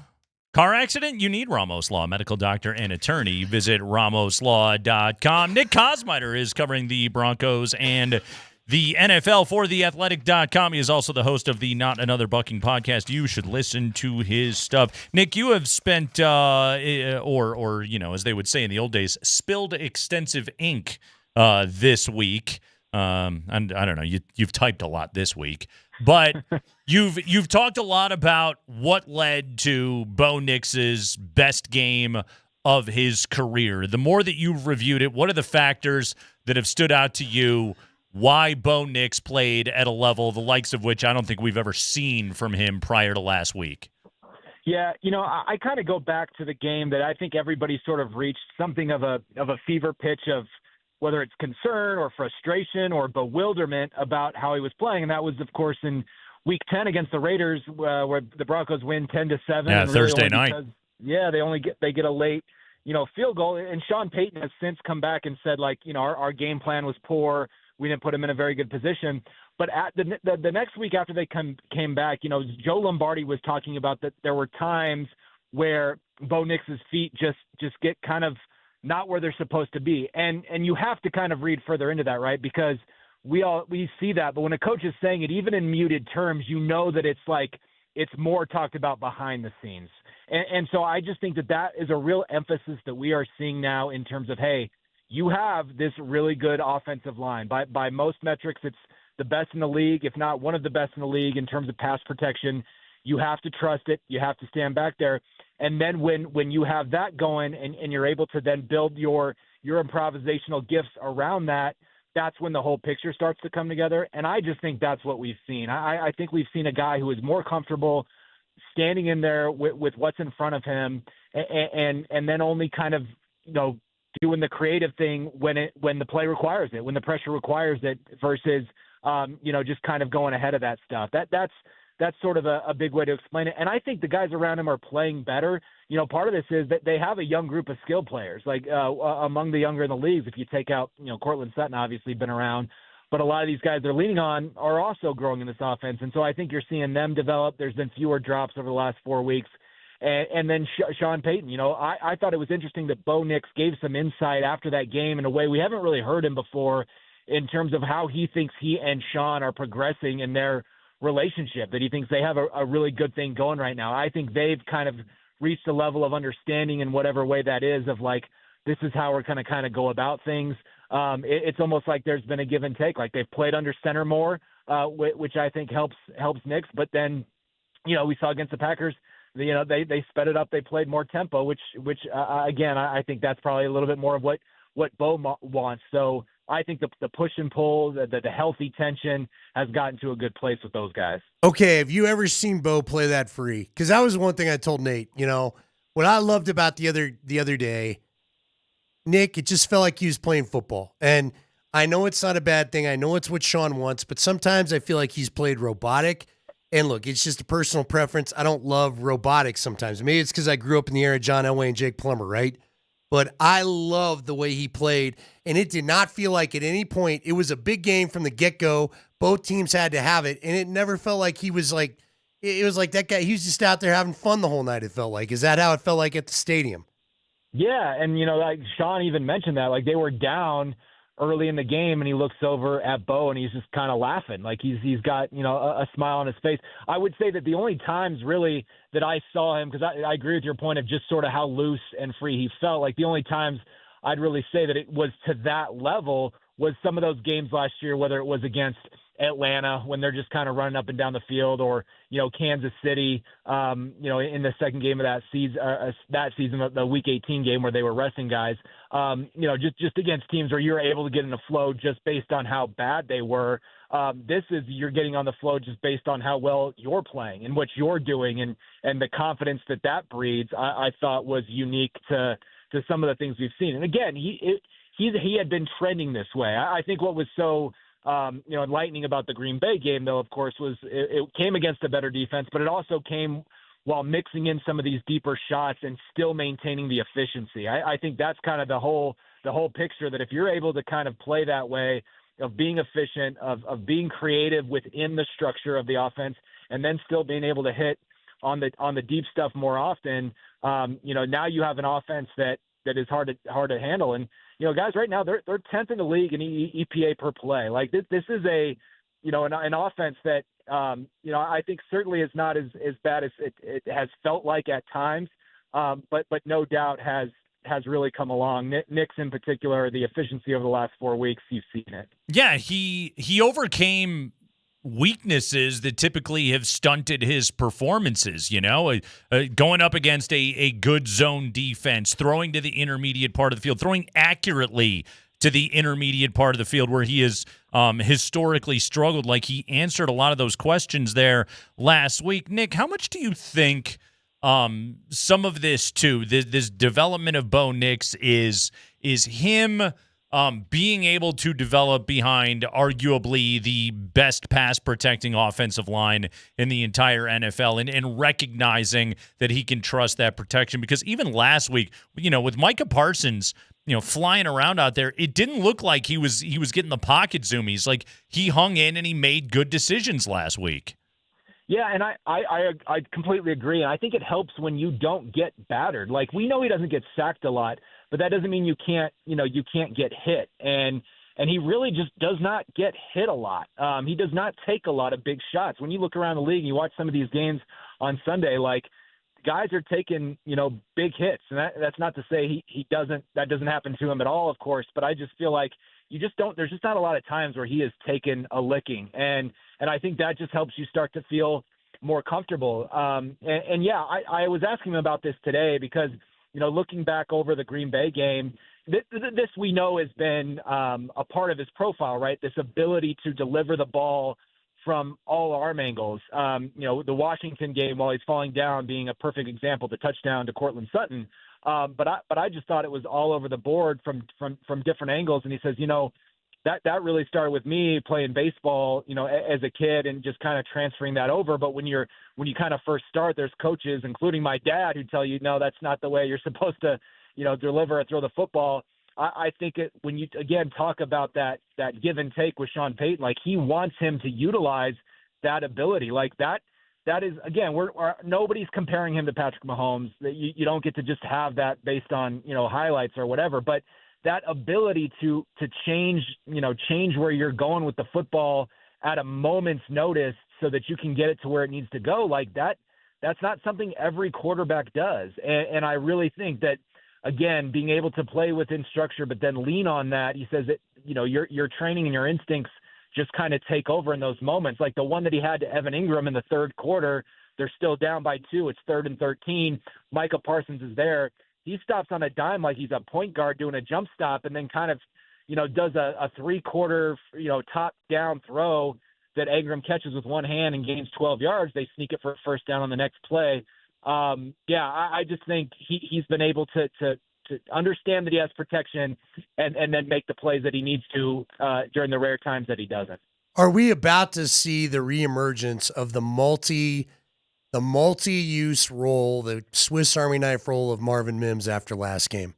Car accident? You need Ramos Law, medical doctor and attorney. Visit ramoslaw.com. Nick Kosmider is covering the Broncos and the NFL for theathletic.com. He is also the host of the Not Another Bucking podcast. You should listen to his stuff. Nick, you have spent, or as they would say in the old days, spilled extensive ink this week. And I don't know, you've typed a lot this week, but you've talked a lot about what led to Bo Nix's best game of his career. The more that you've reviewed it, what are the factors that have stood out to you? Why Bo Nix played at a level the likes of which I don't think we've ever seen from him prior to last week? Yeah, I kind of go back to the game that I think everybody sort of reached something of a fever pitch of whether it's concern or frustration or bewilderment about how he was playing. And that was, of course, in Week 10 against the Raiders, where the Broncos win 10-7. Yeah, and Thursday night. They get a late, field goal. And Sean Payton has since come back and said, our game plan was poor. We didn't put him in a very good position. But at the next week after they came back, Joe Lombardi was talking about that there were times where Bo Nix's feet just get kind of not where they're supposed to be. And you have to kind of read further into that, right? Because we see that, but when a coach is saying it, even in muted terms, that it's more talked about behind the scenes. And so I just think that is a real emphasis that we are seeing now in terms of, hey, you have this really good offensive line. By most metrics, it's the best in the league, if not one of the best in the league in terms of pass protection. You have to trust it. You have to stand back there. And then when you have that going and you're able to then build your improvisational gifts around that, that's when the whole picture starts to come together. And I just think that's what we've seen. I think we've seen a guy who is more comfortable standing in there with what's in front of him and then only kind of, doing the creative thing when the play requires it, when the pressure requires it versus, just kind of going ahead of that stuff. That's sort of a big way to explain it. And I think the guys around him are playing better. Part of this is that they have a young group of skilled players, among the younger in the leagues. If you take out, Cortland Sutton, obviously been around, but a lot of these guys they're leaning on are also growing in this offense. And so I think you're seeing them develop. There's been fewer drops over the last 4 weeks. And then Sean Payton, I thought it was interesting that Bo Nix gave some insight after that game in a way we haven't really heard him before in terms of how he thinks he and Sean are progressing in their relationship, that he thinks they have a really good thing going right now. I think they've kind of reached a level of understanding in whatever way that is of this is how we're going to kind of go about things. It's almost like there's been a give and take. They've played under center more, which I think helps Nix. But then, we saw against the Packers, they sped it up. They played more tempo, which again, I think that's probably a little bit more of what Bo wants. So I think the push and pull, the healthy tension has gotten to a good place with those guys. Okay, have you ever seen Bo play that free? Because that was one thing I told Nate. What I loved about the other day, Nick, it just felt like he was playing football. And I know it's not a bad thing. I know it's what Sean wants, but sometimes I feel like he's played robotic. And look, it's just a personal preference. I don't love robotics sometimes. Maybe it's because I grew up in the era of John Elway and Jake Plummer, right? But I love the way he played, and it did not feel like at any point it was a big game from the get-go. Both teams had to have it, and it never felt like he was it was like that guy. He was just out there having fun the whole night, it felt like. Is that how it felt like at the stadium? Yeah, and, Sean even mentioned that. They were down early in the game, and he looks over at Bo, and he's just kind of laughing. He's got, a smile on his face. I would say that the only times really that I saw him, because I agree with your point of just sort of how loose and free he felt, the only times I'd really say that it was to that level was some of those games last year, whether it was against Atlanta when they're just kind of running up and down the field, or Kansas City, in the second game of that season, the Week 18 game where they were resting guys, just against teams where you're able to get in the flow just based on how bad they were. This is you're getting on the flow just based on how well you're playing and what you're doing, and the confidence that breeds. I thought was unique to some of the things we've seen. And again, he had been trending this way. I think what was so enlightening about the Green Bay game, though, of course, was it came against a better defense, but it also came while mixing in some of these deeper shots and still maintaining the efficiency. I think that's kind of the whole picture, that if you're able to kind of play that way being efficient, of being creative within the structure of the offense, and then still being able to hit on the deep stuff more often. Now you have an offense that is hard to handle. And guys, right now they're 10th in the league in EPA per play. Like this is an offense that I think certainly is not as bad as it has felt like at times, but no doubt has really come along. Nick's in particular, the efficiency over the last 4 weeks, you've seen it. Yeah, he overcame weaknesses that typically have stunted his performances, going up against a good zone defense, throwing to the intermediate part of the field, throwing accurately to the intermediate part of the field where he has historically struggled. Like, he answered a lot of those questions there last week. Nick, how much do you think some of this too, this development of Bo Nix is him being able to develop behind arguably the best pass protecting offensive line in the entire NFL and recognizing that he can trust that protection? Because even last week, with Micah Parsons, flying around out there, it didn't look like he was getting the pocket zoomies. Like, he hung in and he made good decisions last week. Yeah, and I completely agree. And I think it helps when you don't get battered. Like, we know he doesn't get sacked a lot, but that doesn't mean you can't get hit. And he really just does not get hit a lot. He does not take a lot of big shots. When you look around the league and you watch some of these games on Sunday, like, guys are taking, big hits. And that's not to say that doesn't happen to him at all, of course, but I just feel like there's just not a lot of times where he has taken a licking. And I think that just helps you start to feel more comfortable. I was asking him about this today because, looking back over the Green Bay game, this we know has been a part of his profile, right? This ability to deliver the ball from all arm angles. The Washington game, while he's falling down, being a perfect example, the touchdown to Cortland Sutton. But I just thought it was all over the board from different angles. And he says, that really started with me playing baseball, as a kid and just kind of transferring that over. But when you kind of first start, there's coaches, including my dad, who tell you, no, that's not the way you're supposed to, deliver or throw the football. I think when you, again, talk about that give and take with Sean Payton, like, he wants him to utilize that ability. Like, that is, again, nobody's comparing him to Patrick Mahomes. You don't get to just have that based on, highlights or whatever, but that ability to change where you're going with the football at a moment's notice so that you can get it to where it needs to go, like that's not something every quarterback does. And I really think that, again, being able to play within structure, but then lean on that, he says that, your training and your instincts just kind of take over in those moments. Like the one that he had to Evan Ingram in the third quarter, they're still down by 2. It's 3rd and 13. Micah Parsons is there. He stops on a dime like he's a point guard doing a jump stop, and then kind of, does a 3-quarter, top down throw that Ingram catches with one hand and gains 12 yards. They sneak it for a first down on the next play. I just think he's been able to understand that he has protection and then make the plays that he needs to during the rare times that he doesn't. Are we about to see the reemergence of the multi-use role, the Swiss Army knife role of Marvin Mims after last game?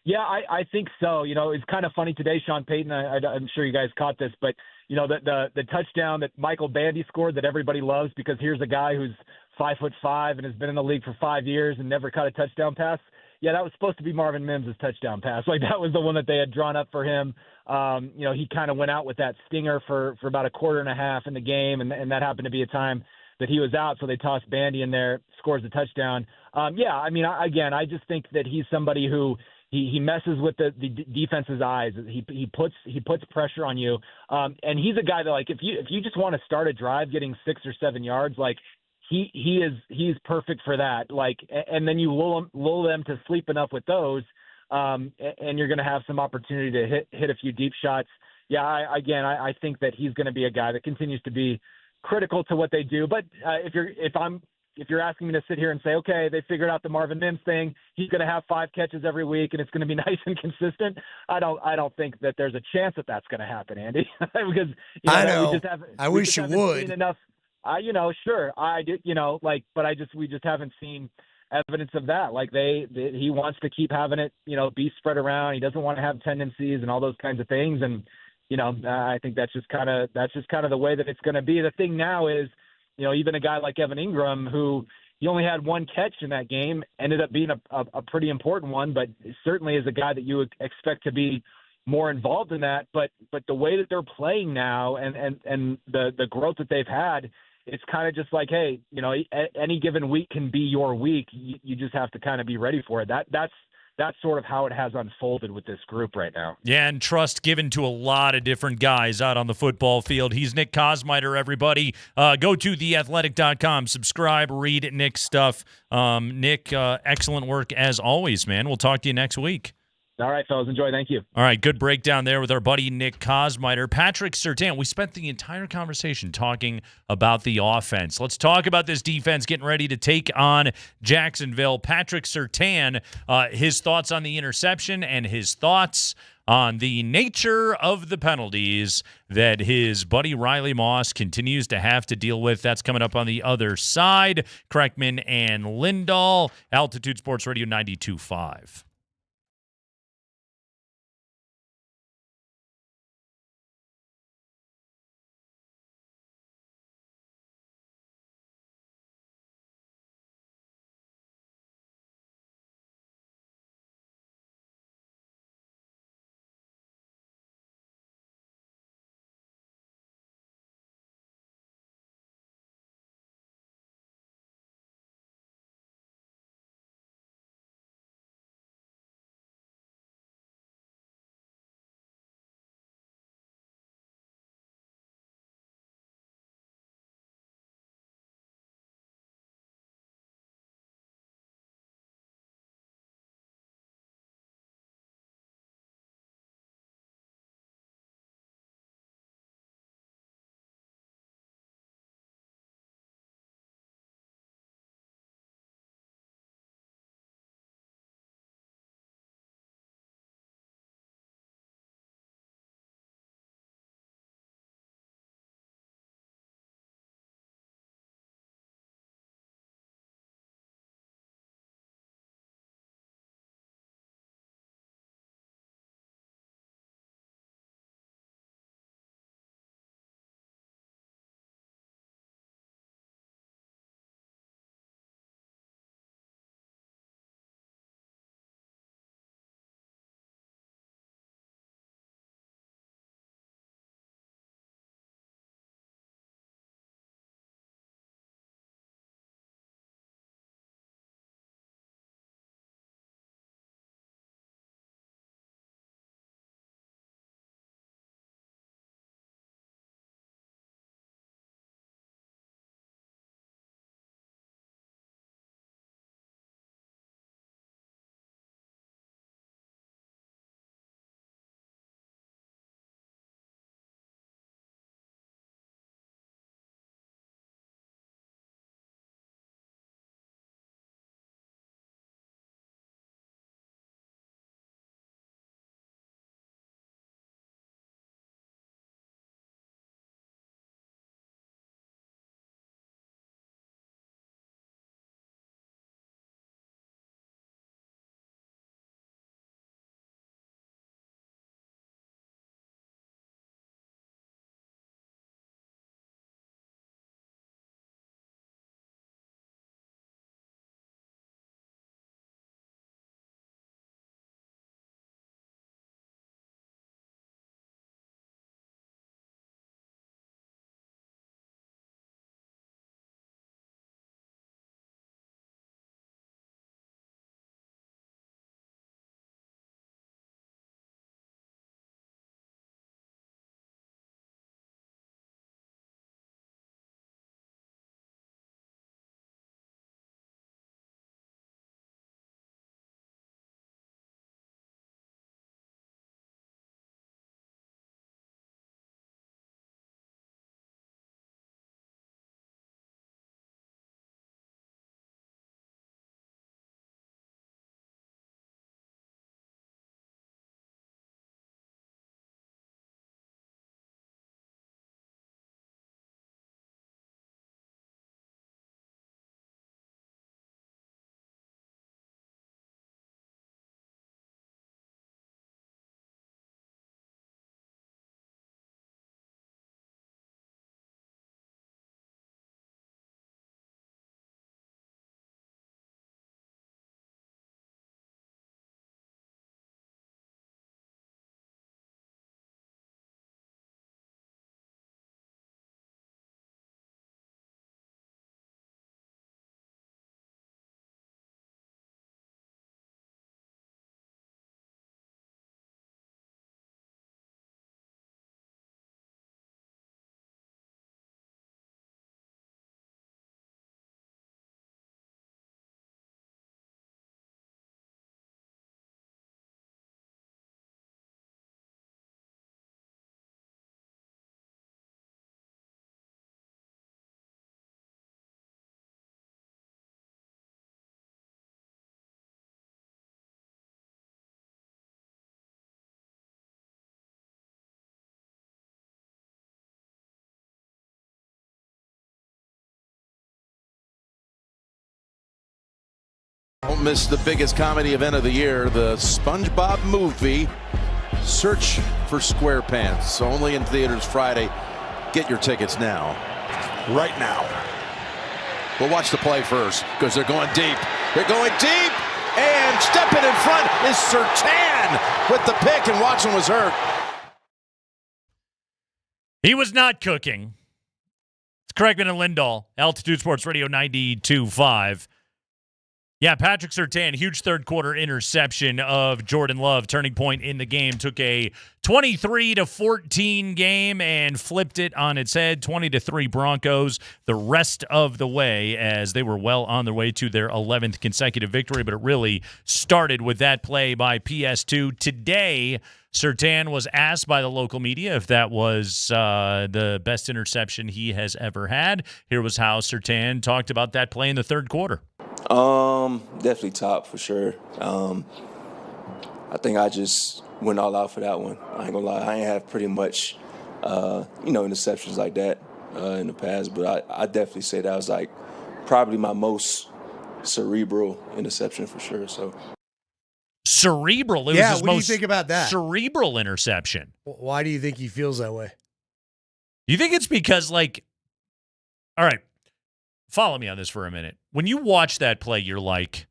Yeah, I think so. It's kind of funny today, Sean Payton, I'm sure you guys caught this, but, the touchdown that Michael Bandy scored that everybody loves because here's a guy who's 5'5" and has been in the league for 5 years and never caught a touchdown pass. Yeah, that was supposed to be Marvin Mims' touchdown pass. Like, that was the one that they had drawn up for him. He kind of went out with that stinger for about a quarter and a half in the game, and that happened to be a time that he was out, so they tossed Bandy in there, scores the touchdown. I just think that he's somebody who he messes with the defense's eyes. He puts pressure on you, and he's a guy that, like, if you just want to start a drive getting 6 or 7 yards, like, he's perfect for that. Like, and then you lull them to sleep enough with those, and you're going to have some opportunity to hit a few deep shots. Yeah, I think that he's going to be a guy that continues to be critical to what they do. But if you're asking me to sit here and say, okay, they figured out the Marvin Mims thing, he's going to have 5 catches every week and it's going to be nice and consistent, I don't think that there's a chance that that's going to happen, Andy. Because I know. I wish you would. Enough. Sure. I did. But we just haven't seen evidence of that. Like he wants to keep having it, be spread around. He doesn't want to have tendencies and all those kinds of things. And I think that's just kind of the way that it's going to be. The thing now is, even a guy like Evan Ingram, who he only had one catch in that game, ended up being a pretty important one, but certainly is a guy that you would expect to be more involved in that. But the way that they're playing now and the growth that they've had, it's kind of just like, hey, any given week can be your week. You just have to kind of be ready for it. That's sort of how it has unfolded with this group right now. Yeah, and trust given to a lot of different guys out on the football field. He's Nick Kosmider, everybody. Go to theathletic.com, subscribe, read Nick's stuff. Nick, excellent work as always, man. We'll talk to you next week. All right, fellas. Enjoy. Thank you. All right, good breakdown there with our buddy Nick Kosmider. Patrick Surtain, we spent the entire conversation talking about the offense. Let's talk about this defense getting ready to take on Jacksonville. Patrick Surtain, his thoughts on the interception and his thoughts on the nature of the penalties that his buddy Riley Moss continues to have to deal with. That's coming up on the other side. Kreckman and Lindahl, Altitude Sports Radio 92.5. Don't miss the biggest comedy event of the year, the SpongeBob movie, Search for SquarePants. Only in theaters Friday. Get your tickets now. Right now. We'll watch the play first because they're going deep. They're going deep. And stepping in front is Surtain with the pick, and Watson was hurt. He was not cooking. It's Kreckman and Lindahl, Altitude Sports Radio 92.5. Yeah, Patrick Surtain, huge third quarter interception of Jordan Love, turning point in the game. Took a 23-14 game and flipped it on its head, 20-3 Broncos the rest of the way, as they were well on their way to their 11th consecutive victory. But it really started with that play by PS2. Today, Surtain was asked by the local media if that was the best interception he has ever had. Here was how Surtain talked about that play in the third quarter. Definitely top for sure. I think I just went all out for that one. I ain't gonna lie, I ain't have pretty much, interceptions like that in the past, but I definitely say that was like probably my most cerebral interception for sure. So cerebral. It was his what do you most think about that? cerebral interception. Why do you think he feels that way? You think it's because, like, all right, follow me on this for a minute. When you watch that play, you're like,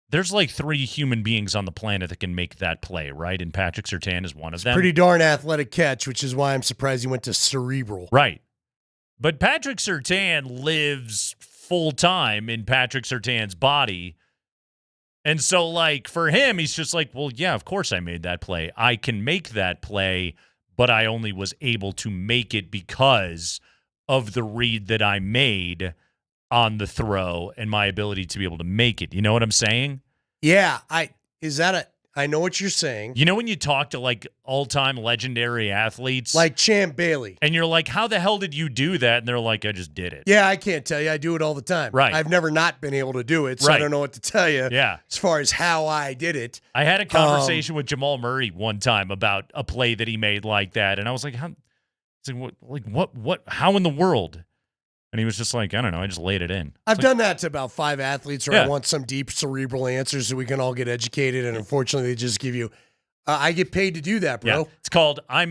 there's like 3 human beings on the planet that can make that play, right? And Patrick Surtain is one of them. Pretty darn athletic catch, which is why I'm surprised he went to cerebral. Right. But Patrick Surtain lives full time in Patrick Surtain's body. And so, like, for him, he's just like, well, yeah, of course I made that play. I can make that play, but I only was able to make it because of the read that I made on the throw and my ability to be able to make it. You know what I'm saying? Yeah, I know what you're saying. You know when you talk to, like, all-time legendary athletes? Like Champ Bailey. And you're like, how the hell did you do that? And they're like, I just did it. Yeah, I can't tell you. I do it all the time. Right. I've never not been able to do it, so I don't know what to tell you as far as how I did it. I had a conversation with Jamal Murray one time about a play that he made like that, and I was like, how in the world? And he was just like, I don't know, I just laid it in. I've done that to about 5 athletes where I want some deep cerebral answers so we can all get educated, and unfortunately they just give you I get paid to do that, bro. Yeah. It's called I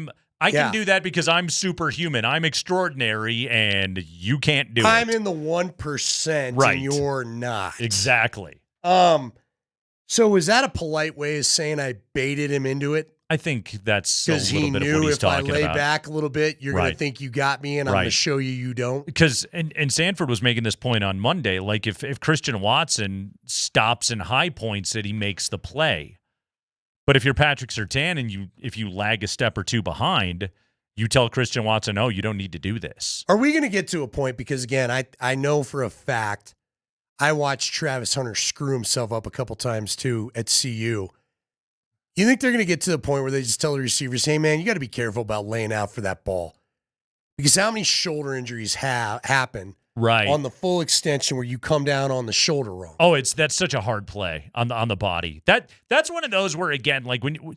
can do that because I'm superhuman. I'm extraordinary, and you can't do it. I'm in the 1%, and you're not. Exactly. So is that a polite way of saying I baited him into it? I think that's a because little he bit of knew what he's if I talking lay about. back a little bit, you're going to think you got me, and I'm going to show you don't. Because and Sanford was making this point on Monday, like if Christian Watson stops and high points it, he makes the play. But if you're Patrick Surtain and if you lag a step or two behind, you tell Christian Watson, no, you don't need to do this. Are we going to get to a point? Because again, I know for a fact I watched Travis Hunter screw himself up a couple times too at CU. You think they're going to get to the point where they just tell the receivers, hey, man, you got to be careful about laying out for that ball? Because how many shoulder injuries happen on the full extension where you come down on the shoulder wrong? Oh, that's such a hard play on the body. That's one of those where, again, like when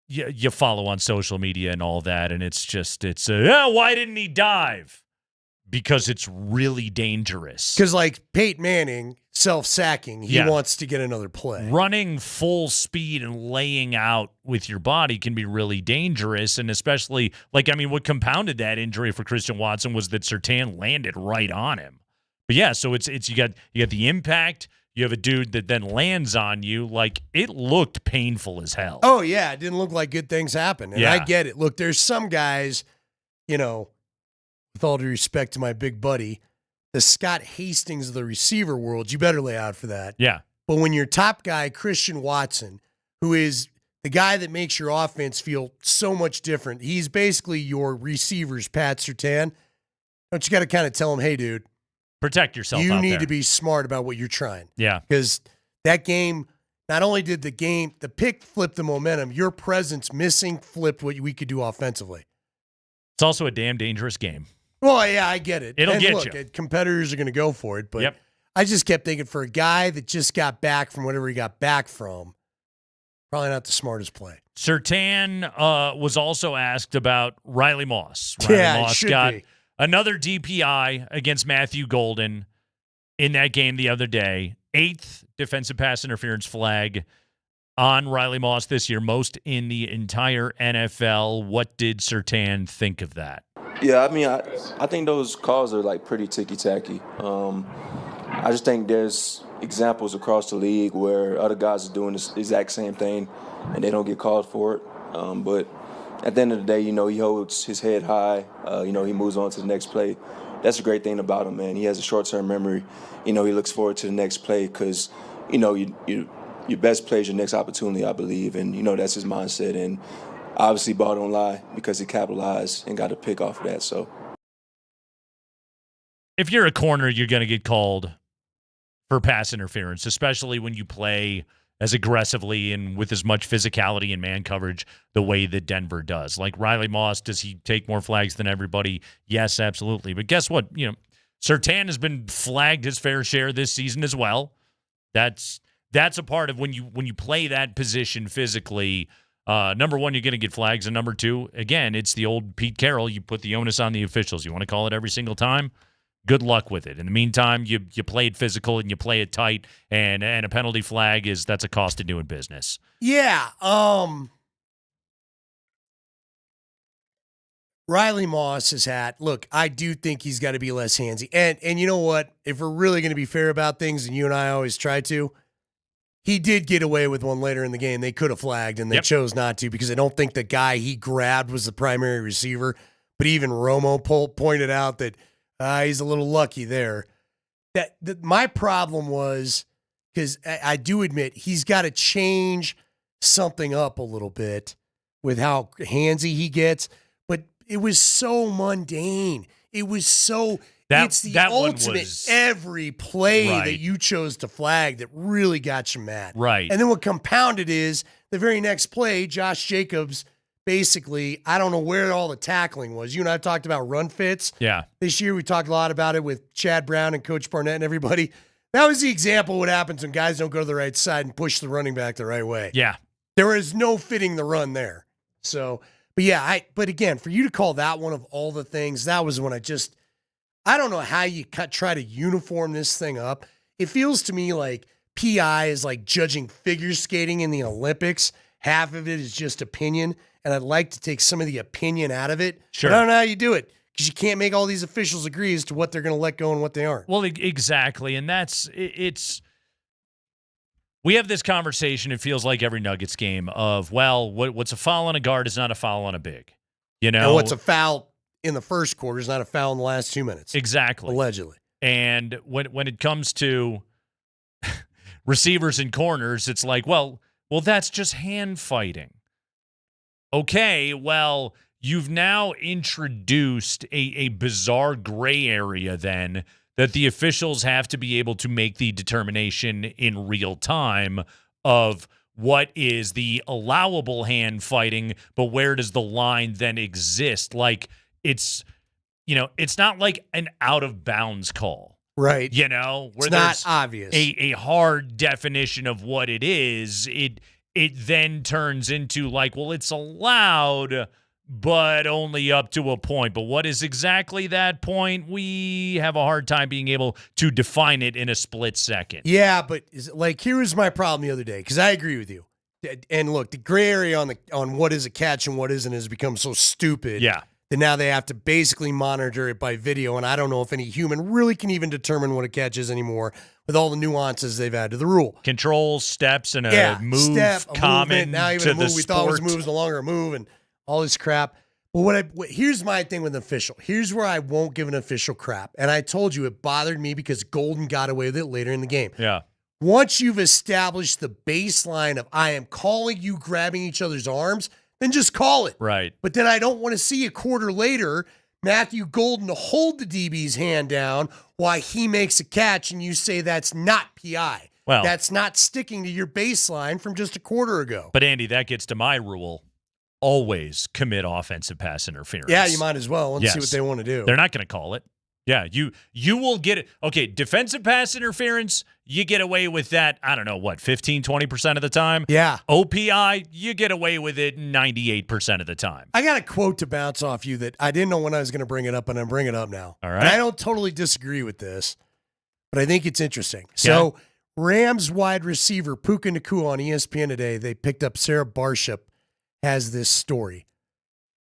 you follow on social media and all that, and it's why didn't he dive? Because it's really dangerous. Because like Peyton Manning, self-sacking, he wants to get another play. Running full speed and laying out with your body can be really dangerous, and especially, what compounded that injury for Christian Watson was that Surtain landed right on him. But yeah, so it's you got the impact, you have a dude that then lands on you, like it looked painful as hell. Oh yeah, it didn't look like good things happened. And I get it. Look, there's some guys, with all due respect to my big buddy, the Scott Hastings of the receiver world, you better lay out for that. Yeah. But when your top guy, Christian Watson, who is the guy that makes your offense feel so much different, he's basically your receivers, Pat Surtain. Don't you got to kind of tell him, hey, dude, protect yourself. You need to be smart about what you're trying. Yeah. Because that game, not only did the pick flip the momentum, your presence missing flipped what we could do offensively. It's also a damn dangerous game. Well, yeah, I get it. It'll get look, you. Competitors are going to go for it, but I just kept thinking for a guy that just got back from whatever he got back from, probably not the smartest play. Surtain was also asked about Riley Moss. Moss got another DPI against Matthew Golden in that game the other day, 8th defensive pass interference flag on Riley Moss this year, most in the entire NFL. What did Surtain think of that? Yeah, I mean, I think those calls are like pretty ticky-tacky. I just think there's examples across the league where other guys are doing this exact same thing and they don't get called for it. But at the end of the day, he holds his head high. He moves on to the next play. That's a great thing about him, man. He has a short-term memory. He looks forward to the next play because, your best play is your next opportunity, I believe. And, that's his mindset. And obviously, ball don't lie because he capitalized and got a pick off of that. So, if you're a corner, you're going to get called for pass interference, especially when you play as aggressively and with as much physicality and man coverage the way that Denver does. Like Riley Moss, does he take more flags than everybody? Yes, absolutely. But guess what? Surtain has been flagged his fair share this season as well. That's a part of when you play that position physically. Number one, you're going to get flags, and number two, again, it's the old Pete Carroll. You put the onus on the officials. You want to call it every single time? Good luck with it. In the meantime, you play it physical and you play it tight, and a penalty flag that's a cost of doing business. Yeah. Riley Moss's hat. Look, I do think he's got to be less handsy. And you know what? If we're really going to be fair about things, and you and I always try to, he did get away with one later in the game. They could have flagged, and they chose not to because I don't think the guy he grabbed was the primary receiver. But even Romo pointed out that he's a little lucky there. That my problem was, because I do admit he's got to change something up a little bit with how handsy he gets. But it was so mundane. It was so... it's the ultimate every play that you chose to flag that really got you mad. Right. And then what compounded is the very next play, Josh Jacobs, basically, I don't know where all the tackling was. You and I have talked about run fits. Yeah. This year we talked a lot about it with Chad Brown and Coach Barnett and everybody. That was the example of what happens when guys don't go to the right side and push the running back the right way. Yeah. There is no fitting the run there. So, but yeah, but again, for you to call that one of all the things, that was when I don't know how you try to uniform this thing up. It feels to me like PI is like judging figure skating in the Olympics. Half of it is just opinion, and I'd like to take some of the opinion out of it. Sure. But I don't know how you do it because you can't make all these officials agree as to what they're going to let go and what they aren't. Well, exactly, and it's we have this conversation, it feels like every Nuggets game, of, well, what's a foul on a guard is not a foul on a big. And what's a foul in the first quarter is not a foul in the last 2 minutes. Exactly. Allegedly. And when it comes to receivers and corners, it's like, well, that's just hand fighting. Okay, well, you've now introduced a bizarre gray area then that the officials have to be able to make the determination in real time of what is the allowable hand fighting, but where does the line then exist? Like, it's not like an out of bounds call. Right. Where it's not obvious. A hard definition of what it is. It then turns into like, well, it's allowed, but only up to a point. But what is exactly that point? We have a hard time being able to define it in a split second. Yeah, but here was my problem the other day, because I agree with you. And look, the gray area on what is a catch and what isn't has become so stupid. Yeah. That now they have to basically monitor it by video, and I don't know if any human really can even determine what a catch is anymore with all the nuances they've added to the rule. Controls, steps, and a move common now even to a move the we sport. thought was a move is no longer a move, and all this crap. But here's my thing with an official. Here's where I won't give an official crap, and I told you it bothered me because Golden got away with it later in the game. Yeah. Once you've established the baseline of I am calling you grabbing each other's arms, then just call it. Right. But then I don't want to see a quarter later Matthew Golden to hold the DB's hand down while he makes a catch and you say that's not PI. Well, that's not sticking to your baseline from just a quarter ago. But Andy, that gets to my rule. Always commit offensive pass interference. Yeah, you might as well. Let's see what they want to do. They're not going to call it. Yeah, you will get it. Okay, defensive pass interference, you get away with that, I don't know, 15, 20% of the time? Yeah. OPI, you get away with it 98% of the time. I got a quote to bounce off you that I didn't know when I was going to bring it up, and I'm bringing it up now. All right. And I don't totally disagree with this, but I think it's interesting. So Rams wide receiver Puka Nacua on ESPN today, they picked up Sarah Barship, has this story.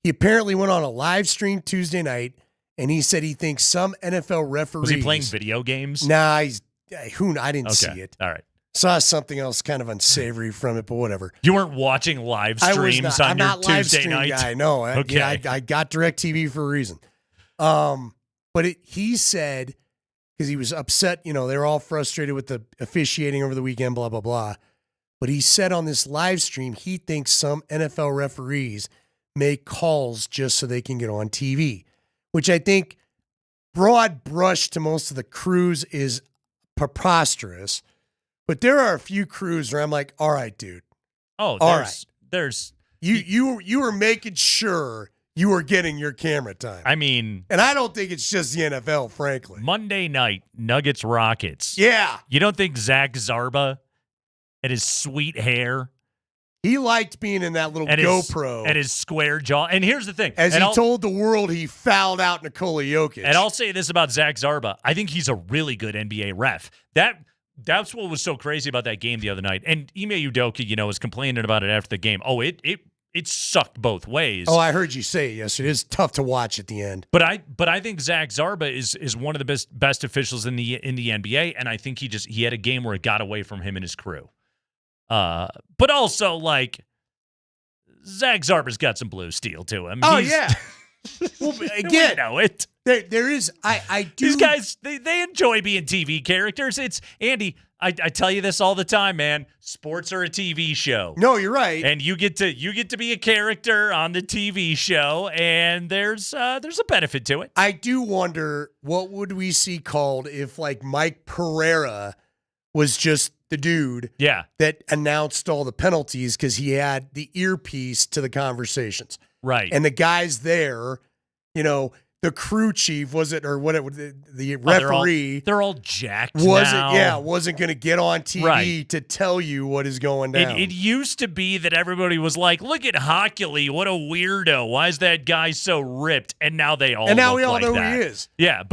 He apparently went on a live stream Tuesday night, and he said he thinks some NFL referees. Was he playing video games? Nah, I didn't see it. All right. Saw something else kind of unsavory from it, but whatever. You weren't watching live streams I'm on your not live Tuesday stream night? guy. No, Okay. I got DirecTV for a reason. But he said, because he was upset, they were all frustrated with the officiating over the weekend, blah, blah, blah. But he said on this live stream, he thinks some NFL referees make calls just so they can get on TV, which I think broad brush to most of the crews is preposterous. But there are a few crews where I'm like, all right, dude. Oh, all right. There's you were making sure you were getting your camera time. I mean, and I don't think it's just the NFL, frankly. Monday night, Nuggets Rockets. Yeah. You don't think Zach Zarba and his sweet hair, he liked being in that little GoPro and his square jaw. And here's the thing: as he told the world, he fouled out Nikola Jokic. And I'll say this about Zach Zarba: I think he's a really good NBA ref. That's what was so crazy about that game the other night. And Ime Udoka, was complaining about it after the game. Oh, it sucked both ways. Oh, I heard you say it yesterday. It is tough to watch at the end. But I think Zach Zarba is one of the best officials in the NBA, and I think he had a game where it got away from him and his crew. But also, like, Zach Zarba's got some blue steel to him. Oh, yeah. Well, again, we know it. There is, I do. These guys, they enjoy being TV characters. It's, Andy, I tell you this all the time, man. Sports are a TV show. No, you're right. And you get to be a character on the TV show, and there's a benefit to it. I do wonder, what would we see called if, like, Mike Pereira was just the dude that announced all the penalties because he had the earpiece to the conversations. Right. And the guys there, the crew chief, was it, or whatever, the referee. They're all jacked now. Wasn't going to get on TV to tell you what is going down. It used to be that everybody was like, look at Hockley, what a weirdo. Why is that guy so ripped? And now they all we all know who he is. Yeah,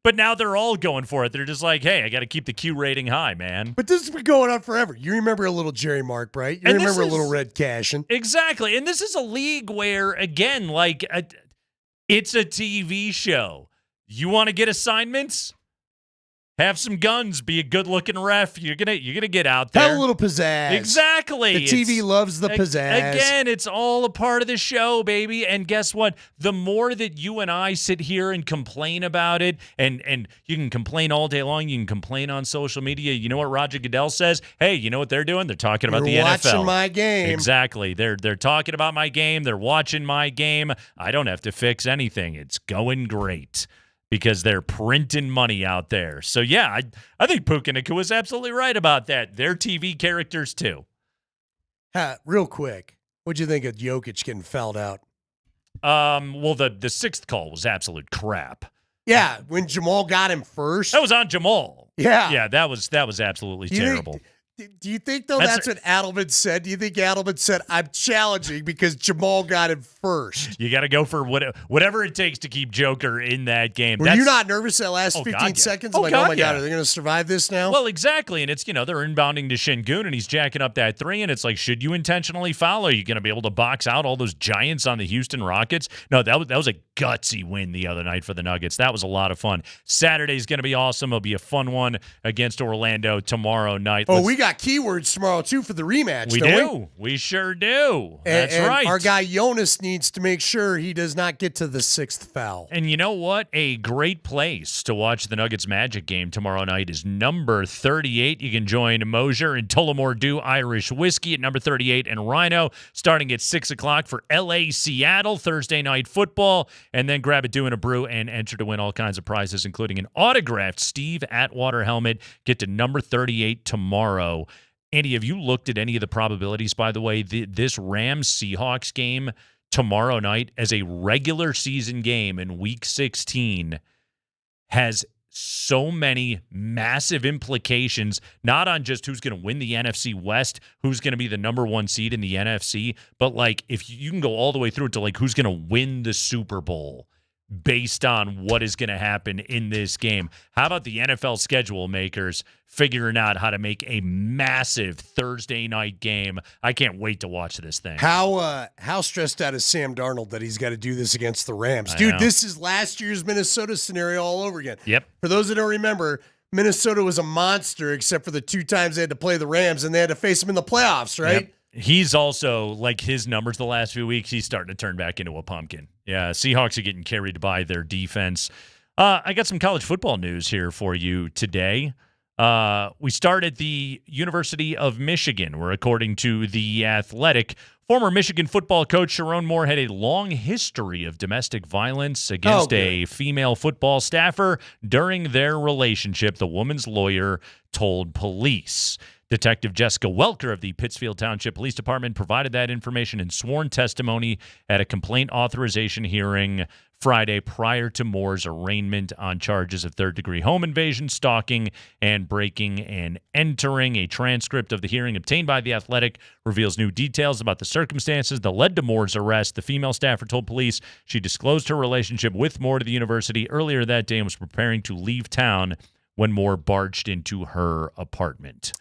but now they're all going for it. They're just like, hey, I got to keep the Q rating high, man. But this has been going on forever. You remember a little Jerry Mark, right? You remember a little Red Cashin. Exactly. And this is a league where, again, like, it's a TV show. You want to get assignments? Have some guns. Be a good-looking ref. You're gonna get out there. Have a little pizzazz. Exactly. The TV loves the pizzazz. Again, it's all a part of the show, baby. And guess what? The more that you and I sit here and complain about it, and you can complain all day long. You can complain on social media. You know what Roger Goodell says? Hey, you know what they're doing? They're talking about the NFL. Watching my game. Exactly. They're talking about my game. They're watching my game. I don't have to fix anything. It's going great. Because they're printing money out there. So, yeah, I think Puka Nacua is absolutely right about that. They're TV characters, too. Real quick, what'd you think of Jokic getting fouled out? Well, the sixth call was absolute crap. Yeah, when Jamal got him first. That was on Jamal. Yeah. Yeah, that was absolutely terrible. Do you think, though, that's what Adelman said? Do you think Adelman said, I'm challenging because Jamal got him first? You got to go for whatever it takes to keep Joker in that game. Were you not nervous that last 15 seconds? Oh, my God, are they going to survive this now? Well, exactly. And it's, they're inbounding to Şengün, and he's jacking up that three, and it's like, should you intentionally foul? Are you going to be able to box out all those giants on the Houston Rockets? No, that was a gutsy win the other night for the Nuggets. That was a lot of fun. Saturday's going to be awesome. It'll be a fun one against Orlando tomorrow night. We got keywords tomorrow, too, for the rematch, We do. We sure do. That's right. Our guy Jonas needs to make sure he does not get to the sixth foul. And you know what? A great place to watch the Nuggets Magic game tomorrow night is number 38. You can join Moser and Tullamore Dew Irish Whiskey at number 38 and Rhino starting at 6 o'clock for LA Seattle Thursday night football. And then grab a Dew and a brew and enter to win all kinds of prizes, including an autographed Steve Atwater helmet. Get to number 38 tomorrow. Andy, have you looked at any of the probabilities, by the way? This Rams-Seahawks game tomorrow night as a regular season game in Week 16 has so many massive implications, not on just who's going to win the NFC West, who's going to be the number one seed in the NFC, but like if you can go all the way through it to like who's going to win the Super Bowl. based on what is going to happen in this game. How about the NFL schedule makers figuring out how to make a massive Thursday night game? I can't wait to watch this thing. How stressed out is Sam Darnold that he's got to do this against the Rams? I Dude, know. this is last year's Minnesota scenario all over again. Yep. For those that don't remember, Minnesota was a monster except for the 2 times they had to play the Rams, and they had to face them in the playoffs, right? Yep. He's also, like his numbers the last few weeks, he's starting to turn back into a pumpkin. Yeah, Seahawks are getting carried by their defense. I got some college football news here for you today. We start at the University of Michigan, where according to The Athletic, former Michigan football coach Sharon Moore had a long history of domestic violence against a female football staffer during their relationship, the woman's lawyer told police. Detective Jessica Welker of the Pittsfield Township Police Department provided that information in sworn testimony at a complaint authorization hearing Friday prior to Moore's arraignment on charges of third-degree home invasion, stalking, and breaking and entering. A transcript of the hearing obtained by The Athletic reveals new details about the circumstances that led to Moore's arrest. The female staffer told police she disclosed her relationship with Moore to the university earlier that day and was preparing to leave town when Moore barged into her apartment.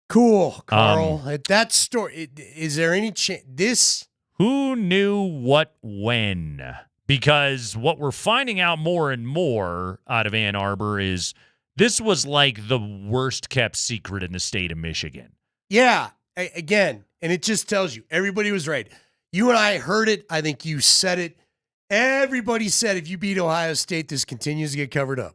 Cool, Carl. That story, is there any chance this? Who knew what when? Because what we're finding out more and more out of Ann Arbor is this was like the worst kept secret in the state of Michigan. Yeah, again, and it just tells you everybody was right. You and I heard it. I think you said it. Everybody said if you beat Ohio State, this continues to get covered up.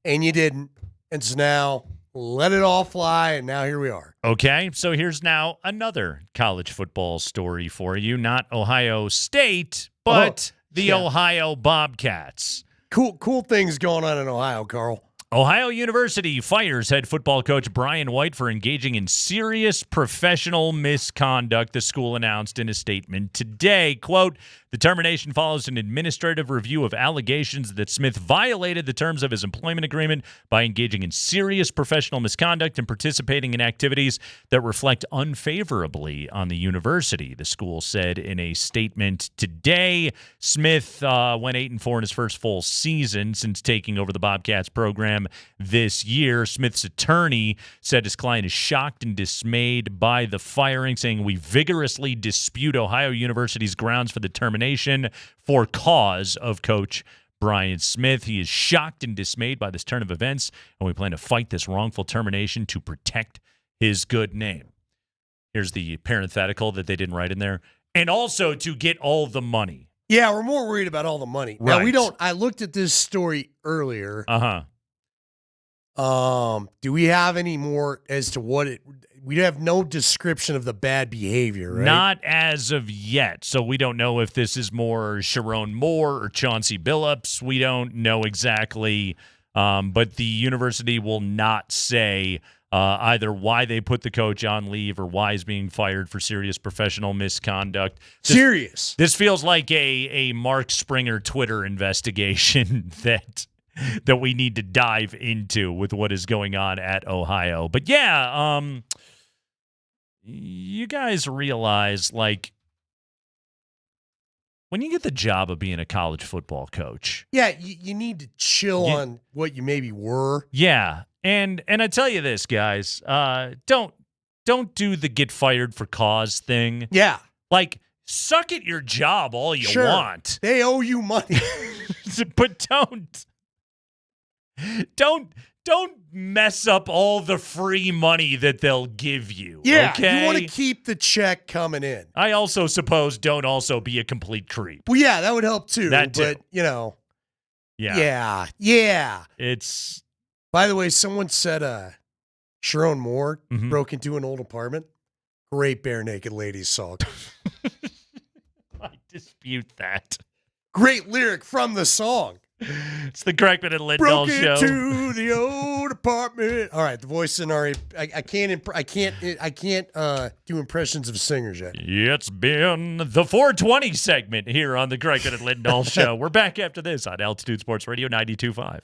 And you didn't. And so now let it all fly, and now here we are. Okay, so here's now another college football story for you. Not Ohio State, but the Ohio Bobcats. Cool things going on in Ohio, Carl. Ohio University fires head football coach Brian White for engaging in serious professional misconduct, the school announced in a statement today. Quote, the termination follows an administrative review of allegations that Smith violated the terms of his employment agreement by engaging in serious professional misconduct and participating in activities that reflect unfavorably on the university, the school said in a statement today. Smith went 8-4 in his first full season since taking over the Bobcats program this year. Smith's attorney said his client is shocked and dismayed by the firing, saying, we vigorously dispute Ohio University's grounds for the termination for cause of Coach Brian Smith. He is shocked and dismayed by this turn of events, and we plan to fight this wrongful termination to protect his good name. Here's the parenthetical that they didn't write in there. And also to get all the money. Yeah, we're more worried about all the money. Right. Now, we don't. I looked at this story earlier. Do we have any more as to what it? We have no description of the bad behavior, right? Not as of yet. So we don't know if this is more Sharon Moore or Chauncey Billups. We don't know exactly. But the university will not say either why they put the coach on leave or why he's being fired for serious professional misconduct. This feels like a Mark Springer Twitter investigation that we need to dive into with what is going on at Ohio. But yeah, you guys realize, like, when you get the job of being a college football coach. Yeah, you need to chill on what you maybe were. Yeah. And I tell you this, guys, don't do the get fired for cause thing. Yeah. Like, suck at your job all you Sure. want. They owe you money. But don't mess up all the free money that they'll give you. Yeah, okay? you want to keep the check coming in. I also suppose don't also be a complete creep. Well, yeah, that would help too. That too. But, you know. Yeah. Yeah. It's. By the way, someone said Sharon Moore Mm-hmm. broke into an old apartment. Great Bare Naked Ladies song. I dispute that. Great lyric from the song. It's the Kreckman and Lindahl Broke show. into the old apartment. All right, the voice in our I can't do impressions of singers yet. It's been the 420 segment here on the Kreckman and Lindahl show. We're back after this on Altitude Sports Radio 92.5.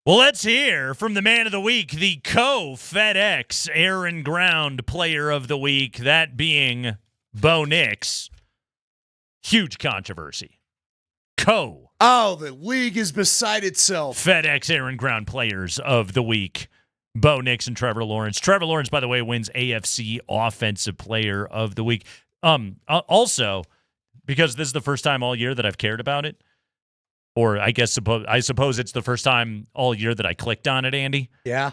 Well, let's hear from the man of the week, the co-FedEx Air and Ground Player of the Week, that being Bo Nix. Huge controversy. Oh, the league is beside itself. FedEx Air and Ground Players of the Week, Bo Nix and Trevor Lawrence. Trevor Lawrence, by the way, wins AFC Offensive Player of the Week. Also, because this is the first time all year that I've cared about it, or I suppose it's the first time all year that I clicked on it, Andy. Yeah.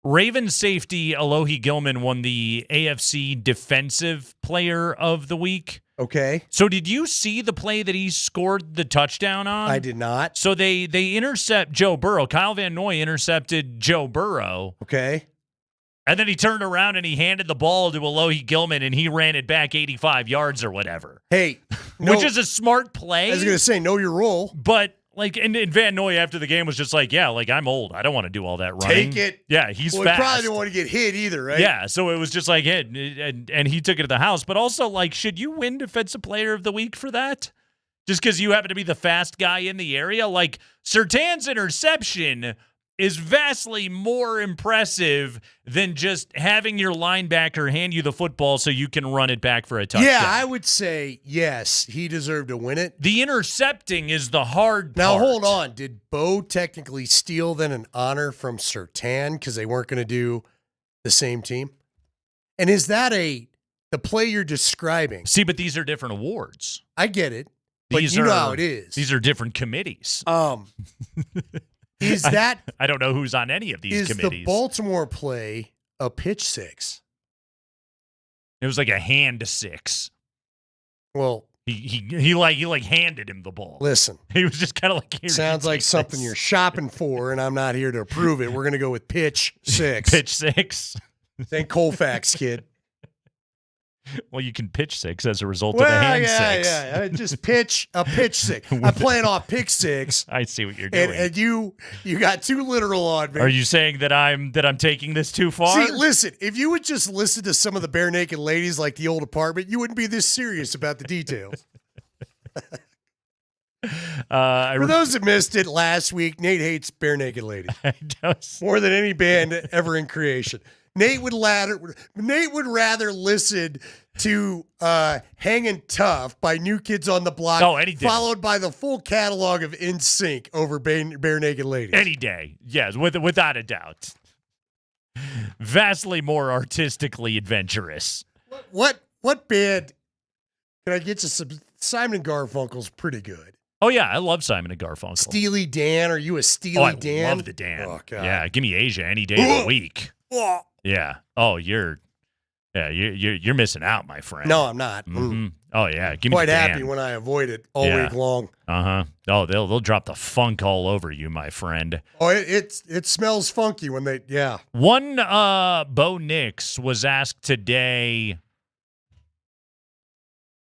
Ravens safety Alohi Gilman won the AFC Defensive Player of the Week. Okay. So did you see the play that he scored the touchdown on? I did not. So they intercept Joe Burrow. Kyle Van Noy intercepted Joe Burrow. Okay. And then he turned around and he handed the ball to Alohi Gilman and he ran it back 85 yards or whatever. Hey. Which is a smart play. I was going to say, know your role. But, and Van Noy after the game was just like, yeah, I'm old. I don't want to do all that running. Take it. Yeah, he's well, fast. He probably didn't want to get hit either, right? Yeah, so it was just like, and he took it to the house. But also, should you win Defensive Player of the Week for that? Just because you happen to be the fast guy in the area? Surtain's interception is vastly more impressive than just having your linebacker hand you the football so you can run it back for a touchdown. Yeah, I would say, yes, he deserved to win it. The intercepting is the hard Now, part. hold on. Did Bo technically steal then an honor from Surtain because they weren't going to do the same team? And is that the play you're describing? See, but these are different awards. I get it. But you know how it is. These are different committees. Is that I don't know who's on any of these committees. Is the Baltimore play a pitch six? It was like a hand six. Well, he handed him the ball. Listen, he was just kind of like, here, sounds like something you're shopping for, and I'm not here to approve it. We're going to go with pitch six. Pitch six. Thank Colfax, kid. Well, you can pitch six as a result of the hand six. Yeah. Just a pitch six. I'm playing off pick six. I see what you're doing. And you got too literal on me. Are you saying that I'm taking this too far? See, listen, if you would just listen to some of the bare naked ladies like the old apartment, you wouldn't be this serious about the details. For those that missed it last week, Nate hates bare naked ladies more than any band ever in creation. Nate would rather listen to "Hangin' Tough" by New Kids on the Block, followed by the full catalog of NSYNC over bare naked ladies. Any day, yes, without a doubt. Vastly more artistically adventurous. What band? Can I get you some? Simon and Garfunkel's pretty good. Oh yeah, I love Simon and Garfunkel. Steely Dan, are you a Steely Dan? I love the Dan. Oh, God. Yeah, give me Asia any day of the week. Yeah. Oh, you're missing out, my friend. No, I'm not. Mm-hmm. Oh yeah, give me quite the Dan. happy when I avoid it all week long. Oh, they'll drop the funk all over you, my friend. Oh, it smells funky when they One Bo Nix was asked today.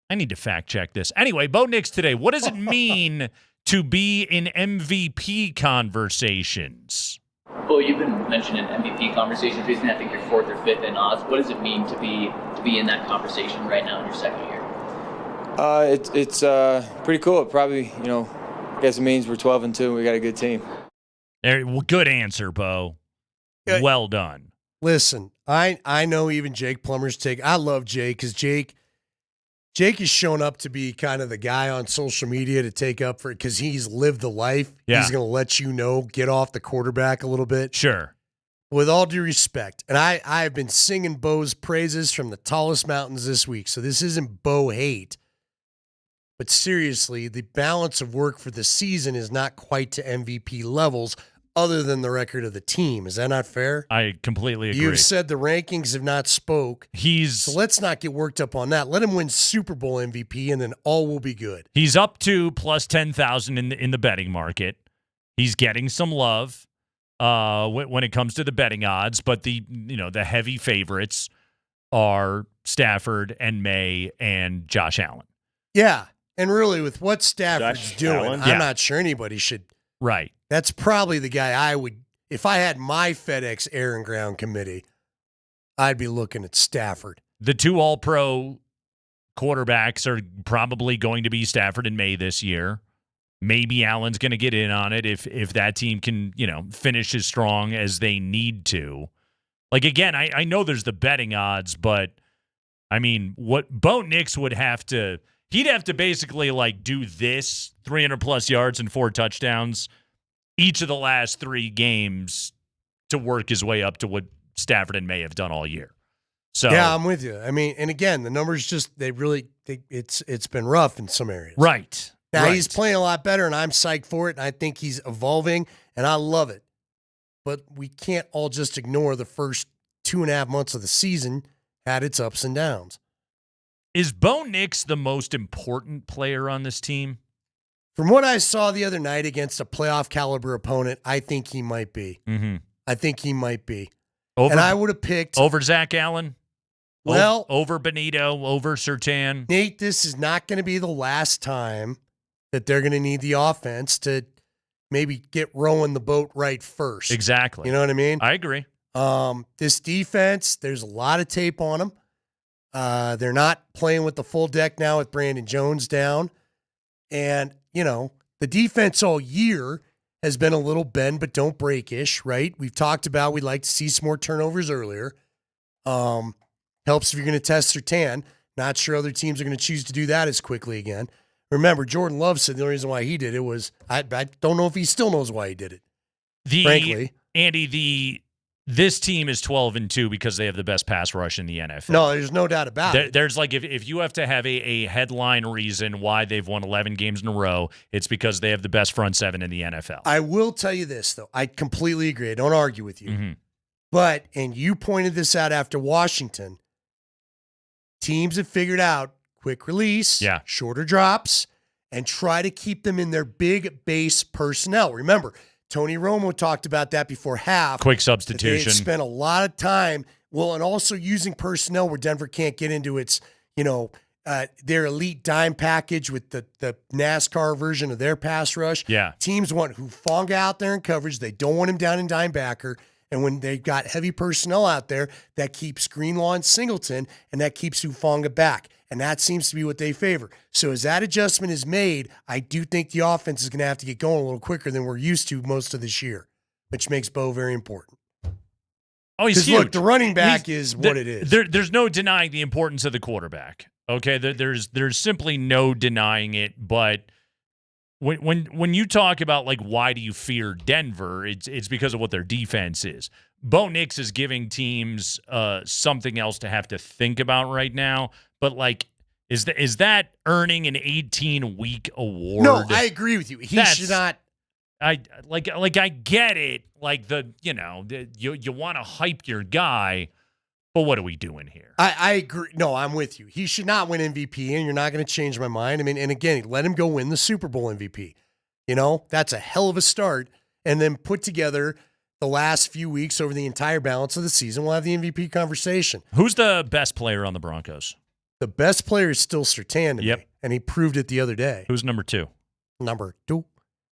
I need to fact check this. Anyway, Bo Nix today. What does it mean to be in MVP conversations? Well, you've been mentioning MVP conversations recently. I think you're fourth or fifth in odds. What does it mean to be in that conversation right now in your second year? It's pretty cool. It probably, I guess it means we're 12-2. We got a good team. Good answer, Bo. Well done. Listen, I know even Jake Plummer's take. I love Jake because Jake has shown up to be kind of the guy on social media to take up for it because he's lived the life. Yeah. He's going to let you know, get off the quarterback a little bit. Sure. With all due respect. And I have been singing Bo's praises from the tallest mountains this week. So this isn't Bo hate. But seriously, the balance of work for the season is not quite to MVP levels other than the record of the team. Is that not fair? I completely agree. You've said the rankings have not spoke. So let's not get worked up on that. Let him win Super Bowl MVP, and then all will be good. He's up to plus 10,000 in the betting market. He's getting some love when it comes to the betting odds, but the heavy favorites are Stafford and May and Josh Allen. Yeah, and really with what Stafford's doing, I'm not sure anybody should. Right. That's probably the guy I would, if I had my FedEx Air and Ground committee, I'd be looking at Stafford. The two all-pro quarterbacks are probably going to be Stafford and May this year. Maybe Allen's going to get in on it if that team can, finish as strong as they need to. Like, again, I know there's the betting odds, but, I mean, what Bo Nix would have to – he'd have to basically, do this, 300-plus yards and 4 touchdowns each of the last 3 games to work his way up to what Stafford and May have done all year. So yeah, I'm with you. I mean, and again, the numbers it's been rough in some areas. Right. Now he's playing a lot better, and I'm psyched for it, and I think he's evolving, and I love it. But we can't all just ignore the first 2.5 months of the season had its ups and downs. Is Bo Nix the most important player on this team? From what I saw the other night against a playoff caliber opponent, I think he might be. Mm-hmm. I think he might be. And I would have picked over Zach Allen. Well, over Benito, over Surtain. Nate, this is not going to be the last time that they're going to need the offense to maybe get rowing the boat right first. Exactly. You know what I mean? I agree. This defense, there's a lot of tape on them. They're not playing with the full deck now with Brandon Jones down. And, the defense all year has been a little bend but don't break-ish, right? We've talked about we'd like to see some more turnovers earlier. Helps if you're going to test Surtain. Not sure other teams are going to choose to do that as quickly again. Remember, Jordan Love said the only reason why he did it was, I don't know if he still knows why he did it, frankly. Andy, this team is 12-2 because they have the best pass rush in the NFL. No, there's no doubt about it. There's if you have to have a headline reason why they've won 11 games in a row, it's because they have the best front seven in the NFL. I will tell you this, though. I completely agree. I don't argue with you. Mm-hmm. But, and you pointed this out after Washington, teams have figured out quick release, shorter drops, and try to keep them in their big base personnel. Remember, Tony Romo talked about that before half. Quick substitution. They spent a lot of time, and also using personnel where Denver can't get into its, their elite dime package with the NASCAR version of their pass rush. Yeah. Teams want Hufanga out there in coverage. They don't want him down in dime backer. And when they've got heavy personnel out there, that keeps Greenlaw and Singleton, and that keeps Hufanga back. And that seems to be what they favor. So as that adjustment is made, I do think the offense is going to have to get going a little quicker than we're used to most of this year, which makes Bo very important. Oh, he's huge. Look, the running back is what it is. There's no denying the importance of the quarterback. Okay, there's simply no denying it. But when you talk about why do you fear Denver, it's because of what their defense is. Bo Nix is giving teams something else to have to think about right now. But is that earning an 18-week award? No, I agree with you. He should not. I get it. You want to hype your guy, but what are we doing here? I agree. No, I'm with you. He should not win MVP, and you're not going to change my mind. I mean, and again, let him go win the Super Bowl MVP. That's a hell of a start. And then put together the last few weeks over the entire balance of the season. We'll have the MVP conversation. Who's the best player on the Broncos? The best player is still Surtain to me, and he proved it the other day. Who's number 2? Number 2?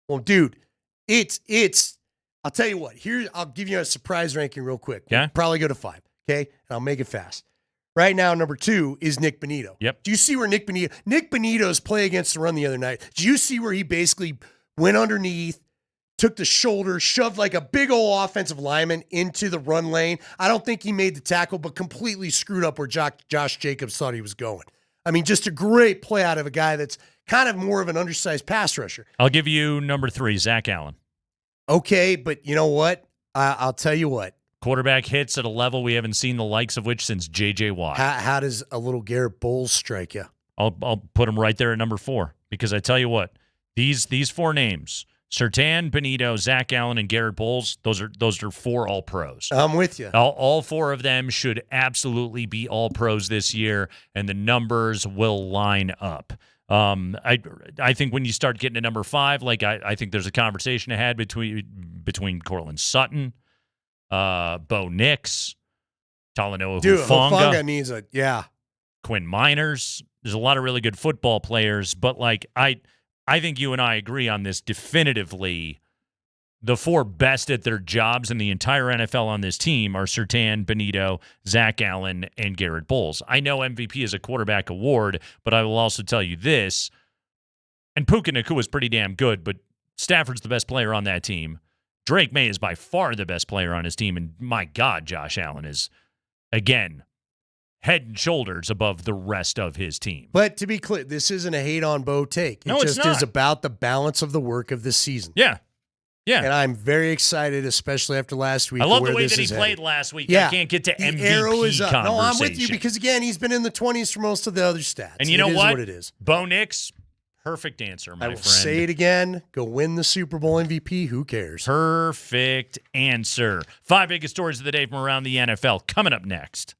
Well, dude, it's. I'll tell you what. Here, I'll give you a surprise ranking real quick. Yeah. We'll probably go to 5. Okay, and I'll make it fast. Right now, number 2 is Nick Benito. Yep. Do you see where Nick Benito's play against the run the other night? Do you see where he basically went underneath, took the shoulder, shoved like a big old offensive lineman into the run lane? I don't think he made the tackle, but completely screwed up where Josh Jacobs thought he was going. I mean, just a great play out of a guy that's kind of more of an undersized pass rusher. I'll give you number 3, Zach Allen. Okay, but you know what? I'll tell you what. Quarterback hits at a level we haven't seen the likes of which since J.J. Watt. How does a little Garrett Bowles strike you? I'll put him right there at number 4 because I tell you what, these 4 names, Surtain, Benito, Zach Allen, and Garrett Bowles, those are 4 All-Pros. I'm with you. All 4 of them should absolutely be All-Pros this year, and the numbers will line up. I think when you start getting to number 5, I think there's a conversation ahead between Cortland Sutton, Bo Nix, Talanoa Hufanga needs Quinn Miners. There's a lot of really good football players, but I think you and I agree on this definitively. The 4 best at their jobs in the entire NFL on this team are Surtain, Benito, Zach Allen, and Garrett Bowles. I know MVP is a quarterback award, but I will also tell you this. And Puka Nacua is pretty damn good, but Stafford's the best player on that team. Drake May is by far the best player on his team, and my God, Josh Allen is, again, head and shoulders above the rest of his team. But to be clear, this isn't a hate on Bo take. It No, it's just not. is about the balance of the work of this season. Yeah. Yeah. And I'm very excited, especially after last week. I love the where way this that he is played headed. last week. Yeah. I can't get to The MVP arrow is up. conversation. No, I'm with you because, again, he's been in the 20s for most of the other stats. And you know It is what? what it is. Bo Nix, perfect answer, my I will friend. say it again. Go win the Super Bowl MVP. Who cares? Perfect answer. 5 biggest stories of the day from around the NFL coming up next.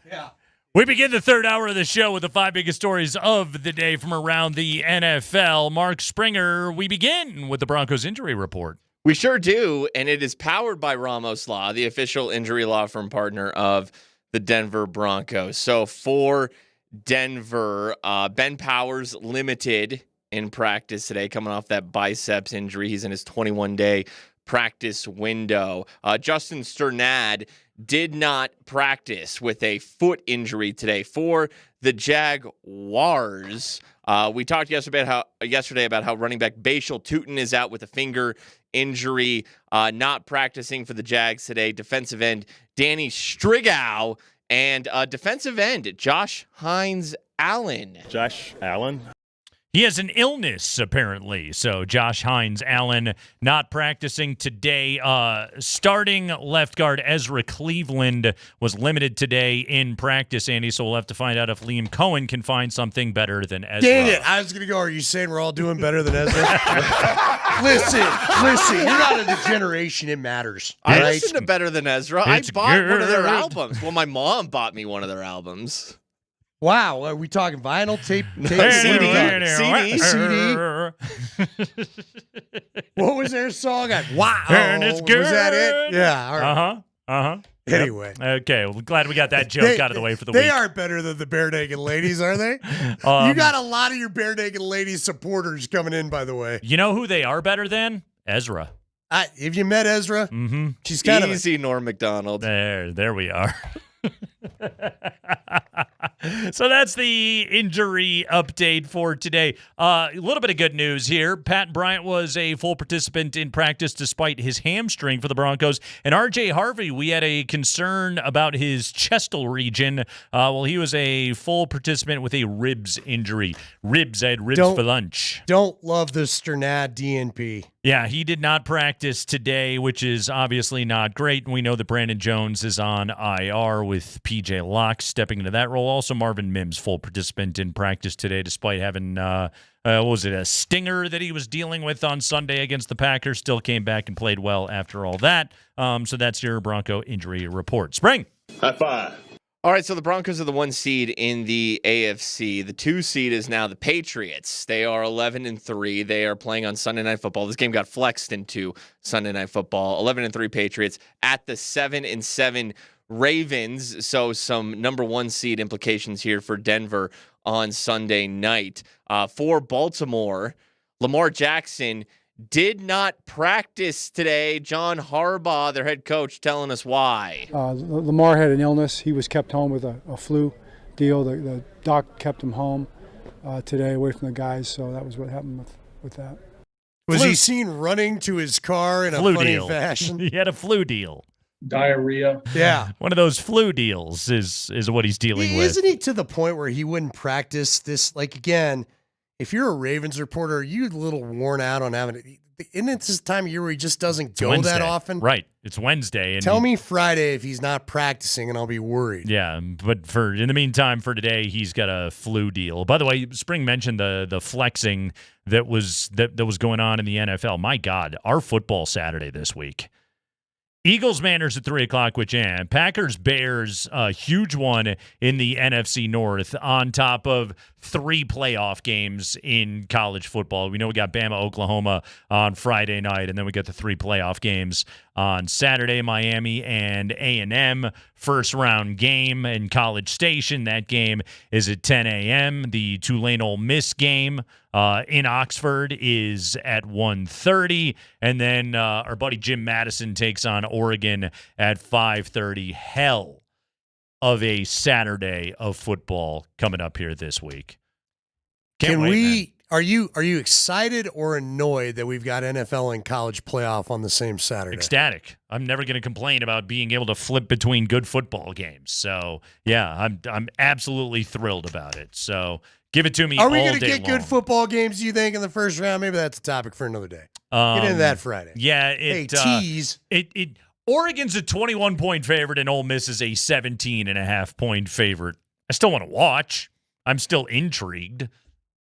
Yeah. We begin the third hour of the show with the 5 biggest stories of the day from around the NFL. Mark Springer, we begin with the Broncos injury report. We sure do, and it is powered by Ramos Law, the official injury law firm partner of the Denver Broncos. So for Denver, Ben Powers limited in practice today, coming off that biceps injury. He's in his 21-day practice window. Justin Sternad did not practice with a foot injury today for the Jaguars. We talked yesterday about how running back Bashal Tutin is out with a finger injury, not practicing for the Jags today. Defensive end Danny Strigow and defensive end Josh Hines Allen. Josh Allen? He has an illness, apparently. So Josh Hines Allen not practicing today. Starting left guard Ezra Cleveland was limited today in practice, Andy, so we'll have to find out if Liam Cohen can find something better than Ezra. Dang it. I was going to go, are you saying we're all doing better than Ezra? Listen, you're not a degeneration. It matters. I right? listened to Better Than Ezra. I bought one of their albums. Well, my mom bought me one of their albums. Wow, are we talking vinyl, tape, CD? What was their song? Wow, and it's good. Was that it? Yeah. All right. Uh-huh. Anyway. Okay, well, glad we got that joke out of the way for the They week. aren't better than the Bare Naked Ladies, are they? You got a lot of your Bare Naked Ladies supporters coming in, by the way. You know who they are better than? Ezra. Have you met Ezra? Mm-hmm. She's kind Easy, Norm McDonald. There we are. So that's the injury update for today. A little bit of good news here. Pat Bryant was a full participant in practice despite his hamstring for the Broncos. And R.J. Harvey, we had a concern about his chestal region. Well, he was a full participant with a ribs injury. I had ribs for lunch. Don't love the Sternad DNP. Yeah, he did not practice today, which is obviously not great. And we know that Brandon Jones is on IR with P.J. Locke stepping into that role. Also, Marvin Mims, full participant in practice today, despite having, a stinger that he was dealing with on Sunday against the Packers. Still came back and played well after all that. So that's your Bronco injury report. Spring. High five. All right, so the Broncos are the 1 seed in the AFC. The 2 seed is now the Patriots. They are 11-3. They are playing on Sunday Night Football. This game got flexed into Sunday Night Football. 11-3 Patriots at the 7-7 Ravens. So some number 1 seed implications here for Denver on Sunday night. For Baltimore, Lamar Jackson did not practice today. John Harbaugh, their head coach, telling us why. Lamar had an illness. He was kept home with a flu deal. The doc kept him home today, away from the guys, so that was what happened with that. Was he seen running to his car in a funny fashion? He had a flu deal. Diarrhea. Yeah. One of those flu deals is what he's dealing with. Isn't he to the point where he wouldn't practice this? Like, again, if you're a Ravens reporter, are you a little worn out on having it? Isn't it this time of year where he just doesn't go Wednesday. that often? Right. It's Wednesday. And Tell me Friday if he's not practicing, and I'll be worried. Yeah, but in the meantime, for today, he's got a flu deal. By the way, Spring mentioned the flexing that was going on in the NFL. My God, our football Saturday this week. Eagles Manners at 3 o'clock with Jan. Packers Bears, a huge one in the NFC North on top of 3 playoff games in college football. We know we got Bama, Oklahoma on Friday night, and then we got the 3 playoff games on Saturday, Miami and A&M. First round game in College Station. That game is at 10 a.m. The Tulane Ole Miss game in Oxford is at 1:30, and then our buddy Jim Madison takes on Oregon at 5:30. Hell of a Saturday of football coming up here this week. Can't wait, man. Are you excited or annoyed that we've got NFL and college playoff on the same Saturday? Ecstatic. I'm never going to complain about being able to flip between good football games. So yeah, I'm absolutely thrilled about it. So give it to me. Are we going to get good football games, do you think, in the first round? Maybe that's a topic for another day. Get into that Friday. Yeah. Tease. Oregon's a 21-point favorite and Ole Miss is a 17.5-point favorite. I still want to watch. I'm still intrigued.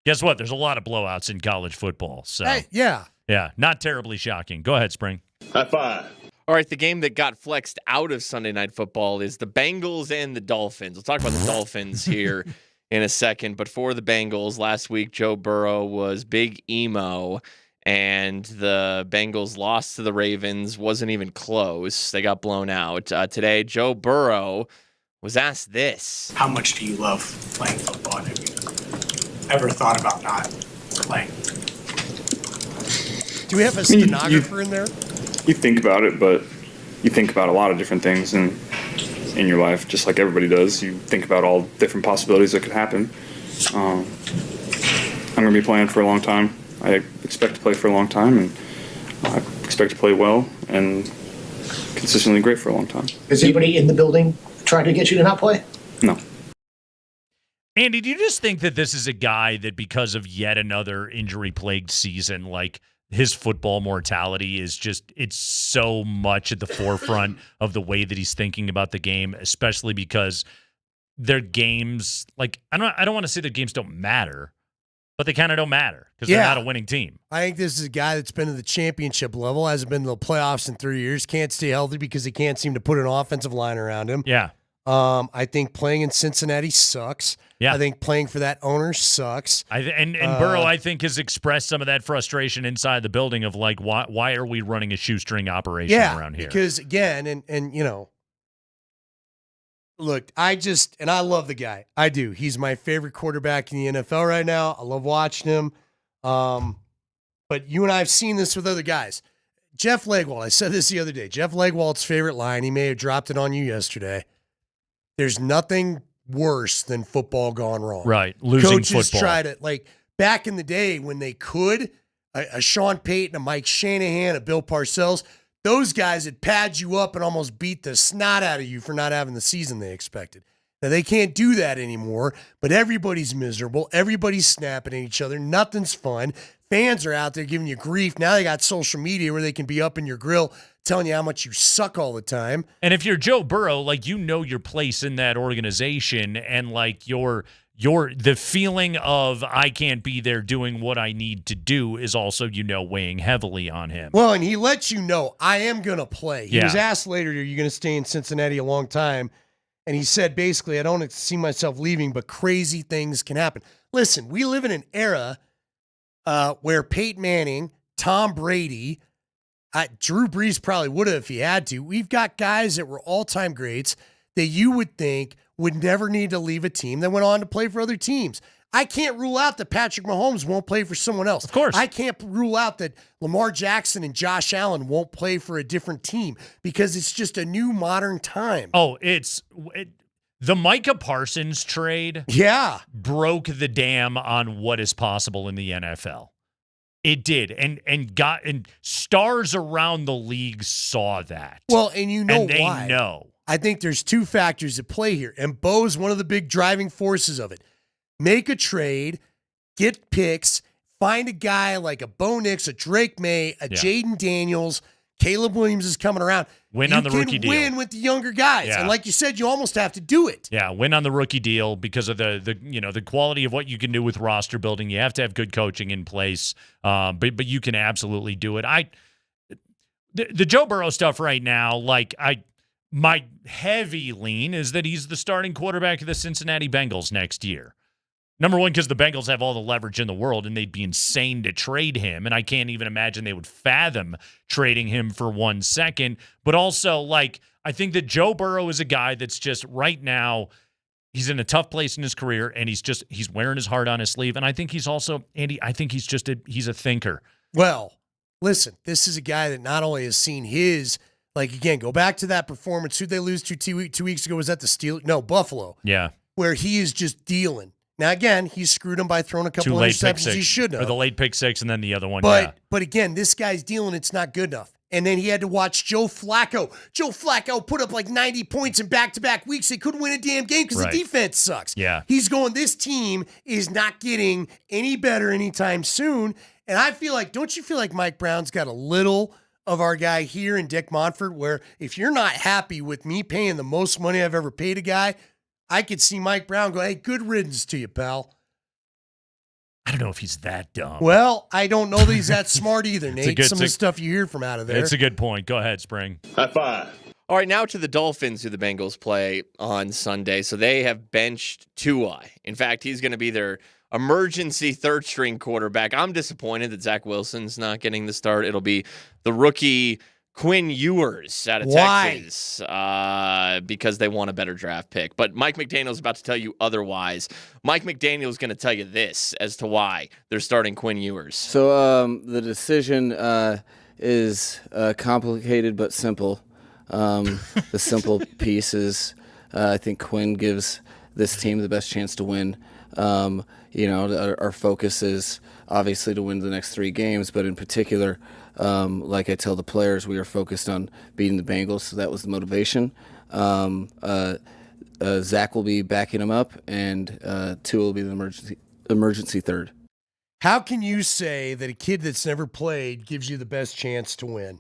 Guess what? There's a lot of blowouts in college football. So yeah. Yeah, not terribly shocking. Go ahead, Spring. High five. All right, the game that got flexed out of Sunday Night Football is the Bengals and the Dolphins. We'll talk about the Dolphins here in a second. But for the Bengals, last week, Joe Burrow was big emo, and the Bengals lost to the Ravens. Wasn't even close. They got blown out. Today, Joe Burrow was asked this. How much do you love playing football? Have you ever thought about not playing? Do we have a stenographer in there? You think about it, but you think about a lot of different things in your life, just like everybody does. You think about all different possibilities that could happen. I'm going to be playing for a long time. I expect to play for a long time, and I expect to play well and consistently great for a long time. Is anybody in the building trying to get you to not play? No. Andy, do you just think that this is a guy that because of yet another injury-plagued season, like his football mortality is just, it's so much at the forefront of the way that he's thinking about the game, especially because their games, like, I don't want to say their games don't matter, but they kind of don't matter because they're not a winning team. I think this is a guy that's been to the championship level, hasn't been to the playoffs in 3 years, can't stay healthy because he can't seem to put an offensive line around him. Yeah. I think playing in Cincinnati sucks. Yeah. I think playing for that owner sucks. And Burrow, I think, has expressed some of that frustration inside the building of like, why are we running a shoestring operation around here? Because again, and you know, look, I love the guy. I do. He's my favorite quarterback in the NFL right now. I love watching him. But you and I have seen this with other guys. Jeff Legwold, I said this the other day. Jeff Legwold's favorite line, he may have dropped it on you yesterday. There's nothing worse than football gone wrong. Right. Losing Coaches football. try to, like, back in the day when they could, a Sean Payton, a Mike Shanahan, a Bill Parcells, those guys would pad you up and almost beat the snot out of you for not having the season they expected. Now, they can't do that anymore, but everybody's miserable. Everybody's snapping at each other. Nothing's fun. Fans are out there giving you grief. Now they got social media where they can be up in your grill telling you how much you suck all the time. And if you're Joe Burrow, like, you know your place in that organization, and like the feeling of I can't be there doing what I need to do is also, weighing heavily on him. Well, and he lets you know, I am going to play. He was asked later, are you going to stay in Cincinnati a long time? And he said, basically, I don't see myself leaving, but crazy things can happen. Listen, we live in an era where Peyton Manning, Tom Brady, Drew Brees probably would have if he had to. We've got guys that were all-time greats that you would think would never need to leave a team that went on to play for other teams. I can't rule out that Patrick Mahomes won't play for someone else. Of course. I can't rule out that Lamar Jackson and Josh Allen won't play for a different team because it's just a new modern time. Oh, the Micah Parsons trade broke the dam on what is possible in the NFL. It did, and stars around the league saw that. Well, and you know and they why. know. I think there's two factors at play here, and Bo's one of the big driving forces of it. Make a trade, get picks, find a guy like a Bo Nix, a Drake May, a Jaden Daniels. Caleb Williams is coming around. Win on the rookie deal. Win with the younger guys. Yeah. And like you said, you almost have to do it. Yeah, win on the rookie deal because of the quality of what you can do with roster building. You have to have good coaching in place, but you can absolutely do it. The Joe Burrow stuff right now, my heavy lean is that he's the starting quarterback of the Cincinnati Bengals next year. Number one, because the Bengals have all the leverage in the world, and they'd be insane to trade him, and I can't even imagine they would fathom trading him for 1 second. But also, I think that Joe Burrow is a guy that's just right now, he's in a tough place in his career, and he's wearing his heart on his sleeve. And I think he's also, Andy, I think he's a thinker. Well, listen, this is a guy that not only has seen his, again, go back to that performance. Who'd they lose to 2 weeks ago? Was that the Steelers? No, Buffalo. Yeah. Where he is just dealing. Now, again, he screwed him by throwing a couple of interceptions he shouldn't have. Or the late pick six and then the other one, But again, this guy's dealing, it's not good enough. And then he had to watch Joe Flacco. Joe Flacco put up 90 points in back-to-back weeks. They couldn't win a damn game because the defense sucks. Yeah. He's going, this team is not getting any better anytime soon. And I feel like, don't you feel like Mike Brown's got a little of our guy here in Dick Montfort, where if you're not happy with me paying the most money I've ever paid a guy, I could see Mike Brown go, hey, good riddance to you, pal. I don't know if he's that dumb. Well, I don't know that he's that smart either, Nate. Some of the stuff you hear from out of there. It's a good point. Go ahead, Spring. High five. All right, now to the Dolphins, who the Bengals play on Sunday. So they have benched Tua. In fact, he's going to be their emergency third-string quarterback. I'm disappointed that Zach Wilson's not getting the start. It'll be the rookie Quinn Ewers out of Texas because they want a better draft pick. But Mike McDaniel's about to tell you otherwise. Mike McDaniel's going to tell you this as to why they're starting Quinn Ewers. So the decision is complicated but simple. The simple piece is I think Quinn gives this team the best chance to win. Our focus is obviously to win the next 3 games, but in particular, like I tell the players, we are focused on beating the Bengals, so that was the motivation. Zach will be backing him up, and Tua will be the emergency third. How can you say that a kid that's never played gives you the best chance to win?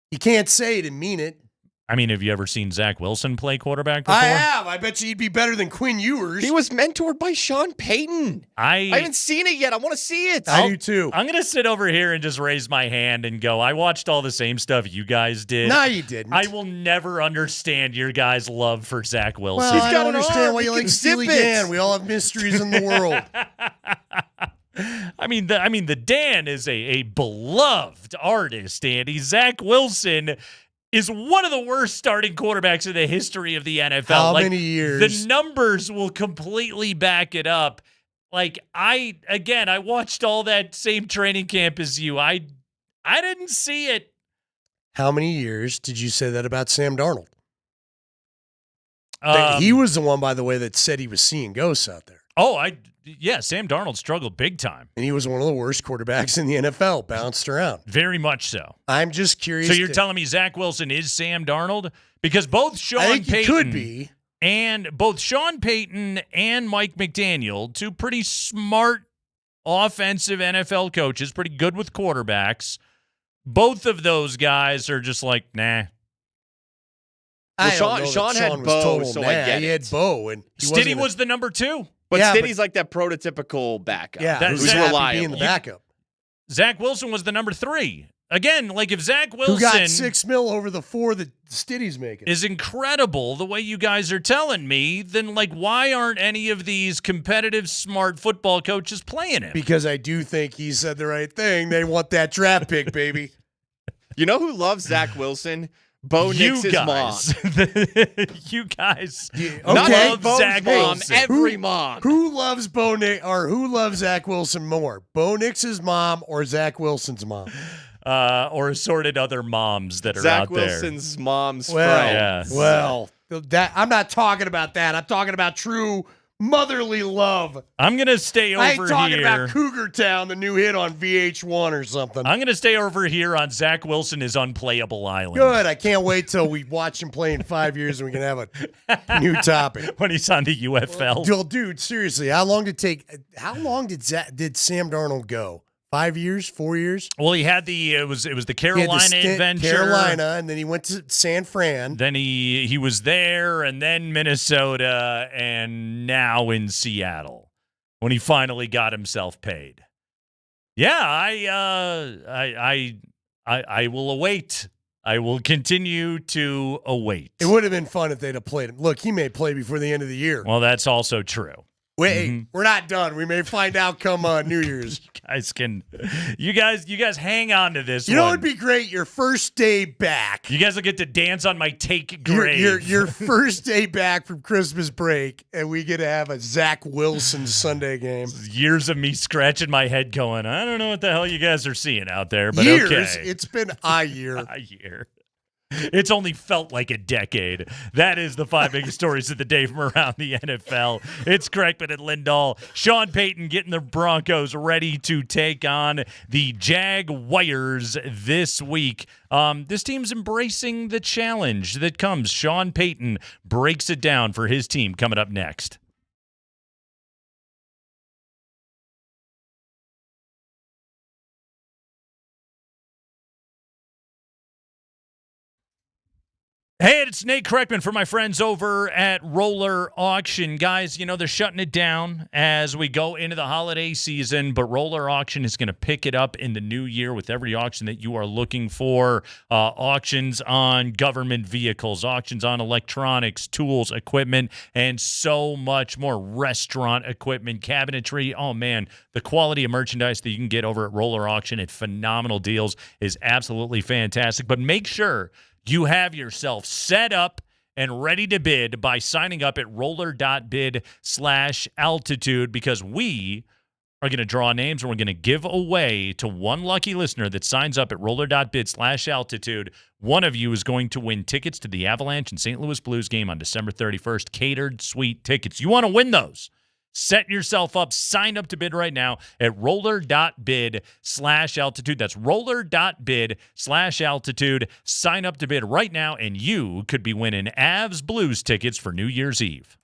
You can't say it and mean it. I mean, have you ever seen Zach Wilson play quarterback before? I have. I bet you he'd be better than Quinn Ewers. He was mentored by Sean Payton. I haven't seen it yet. I want to see it. I do too. I'm going to sit over here and just raise my hand and go, I watched all the same stuff you guys did. No, you didn't. I will never understand your guys' love for Zach Wilson. Well, I don't understand why you like Steely Dan. We all have mysteries in the world. I mean, the Dan is a beloved artist, Andy. Zach Wilson is one of the worst starting quarterbacks in the history of the NFL. How many years? The numbers will completely back it up. I watched all that same training camp as you. I didn't see it. How many years did you say that about Sam Darnold? He was the one, by the way, that said he was seeing ghosts out there. Sam Darnold struggled big time. And he was one of the worst quarterbacks in the NFL, bounced around. Very much so. I'm just curious. So you're telling me Zach Wilson is Sam Darnold? Because both Sean I think Payton he could be. And both Sean Payton and Mike McDaniel, two pretty smart offensive NFL coaches, pretty good with quarterbacks. Both of those guys are just like, nah. Sean had Bo, so I get it. He had Bo, and Stiddy was the number 2. But Stiddy's like that prototypical backup. Yeah, who's reliable. Being the backup. Zach Wilson was the number 3. Again, like if Zach Wilson, who got $6 million over the 4 that Stiddy's making, is incredible the way you guys are telling me, then why aren't any of these competitive, smart football coaches playing him? Because I do think he said the right thing. They want that draft pick, baby. You know who loves Zach Wilson? Bo Nix's mom. You guys. Okay. Love Zach Wilson. Every mom. Who loves Bo Nix or who loves Zach Wilson more? Bo Nix's mom or Zach Wilson's mom? Or assorted other moms that are Zach out there. Zach Wilson's mom's friend. Yes. Well, I'm not talking about that. I'm talking about true motherly love. I'm going to stay over here. I ain't talking about Cougar Town, the new hit on VH1 or something. I'm going to stay over here on Zach Wilson is Unplayable Island. Good. I can't wait till we watch him play in 5 years and we can have a new topic. When he's on the UFL. Well, dude, seriously, how long did Sam Darnold go? 5 years, 4 years? Well, he had it was the Carolina adventure. Carolina, and then he went to San Fran. Then he was there, and then Minnesota, and now in Seattle when he finally got himself paid. Yeah, I will await. I will continue to await. It would have been fun if they'd have played him. Look, he may play before the end of the year. Well, that's also true. Wait, we're not done. We may find out come New Year's. You guys hang on to this. You know, it'd be great. Your first day back. You guys will get to dance on my take grave. Your first day back from Christmas break, and we get to have a Zach Wilson Sunday game. Years of me scratching my head, going, I don't know what the hell you guys are seeing out there, but years. Okay. It's been a year. A year. It's only felt like a decade. That is the 5 biggest stories of the day from around the NFL. It's Kreckman and Lindahl. Sean Payton getting the Broncos ready to take on the Jaguars this week. This team's embracing the challenge that comes. Sean Payton breaks it down for his team coming up next. Hey, it's Nate Kreckman for my friends over at Roller Auction. Guys, you know, they're shutting it down as we go into the holiday season, but Roller Auction is going to pick it up in the new year with every auction that you are looking for. Auctions on government vehicles, auctions on electronics, tools, equipment, and so much more. Restaurant equipment, cabinetry. Oh, man, the quality of merchandise that you can get over at Roller Auction at phenomenal deals is absolutely fantastic. But make sure you have yourself set up and ready to bid by signing up at roller.bid/altitude, because we are going to draw names and we're going to give away to one lucky listener that signs up at roller.bid/altitude. One of you is going to win tickets to the Avalanche and St. Louis Blues game on December 31st. Catered suite tickets. You want to win those? Set yourself up. Sign up to bid right now at roller.bid/altitude. That's roller.bid/altitude. Sign up to bid right now, and you could be winning Avs Blues tickets for New Year's Eve.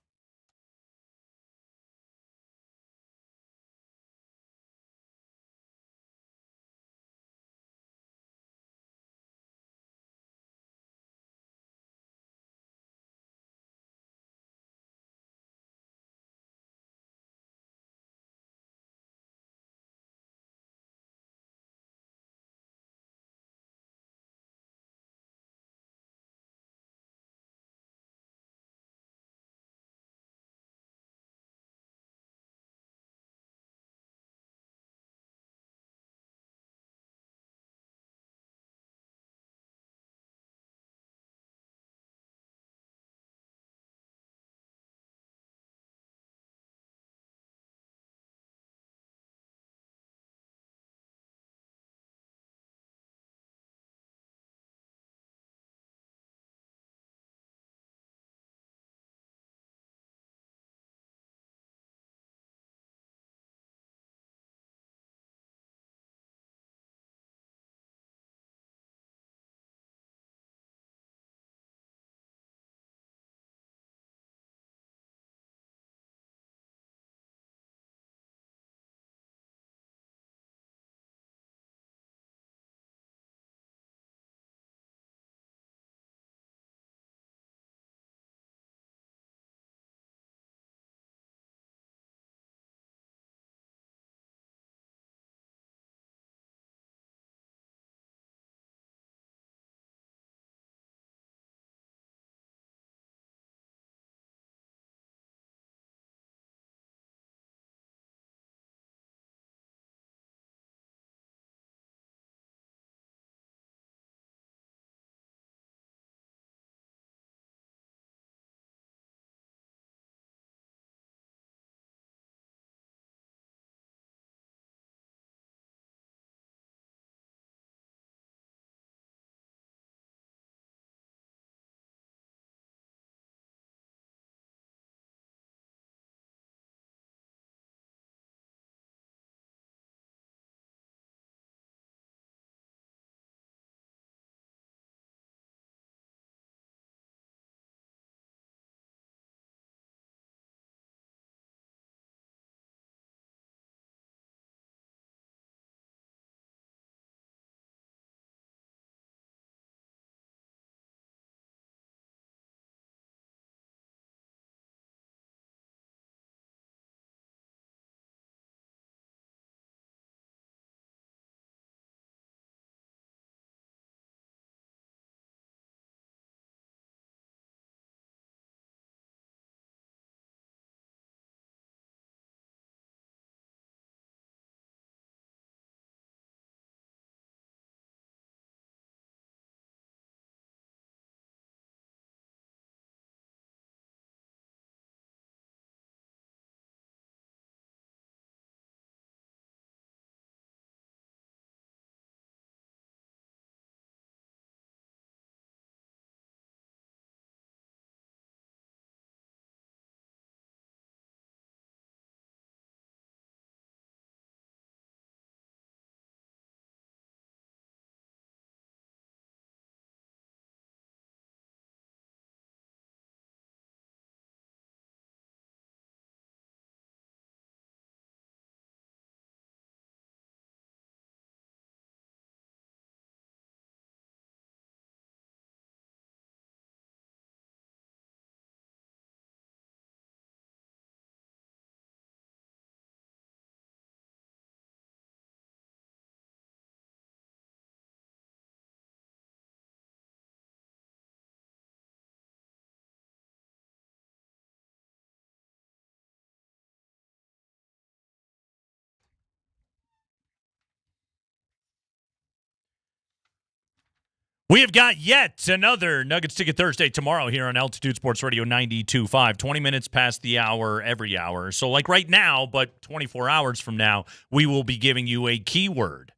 We have got yet another Nuggets Ticket Thursday tomorrow here on Altitude Sports Radio 92.5. 20 minutes past the hour every hour. So like right now, but 24 hours from now, we will be giving you a keyword.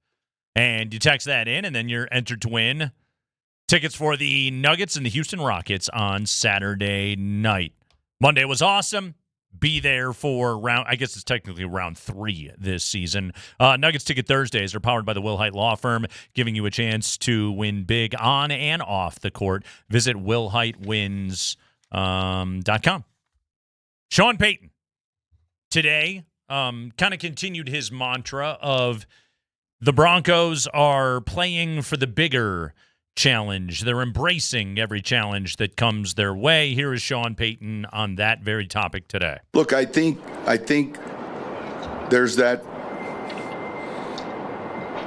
And you text that in, and then you're entered to win tickets for the Nuggets and the Houston Rockets on Saturday night. Monday was awesome. Be there for I guess it's technically round 3 this season. Nuggets Ticket Thursdays are powered by the Will Height Law Firm, giving you a chance to win big on and off the court. Visit willheightwins.com. Sean Payton today kind of continued his mantra of the Broncos are playing for the bigger challenge. They're embracing every challenge that comes their way. Here is Sean Payton on that very topic today. Look, I think there's that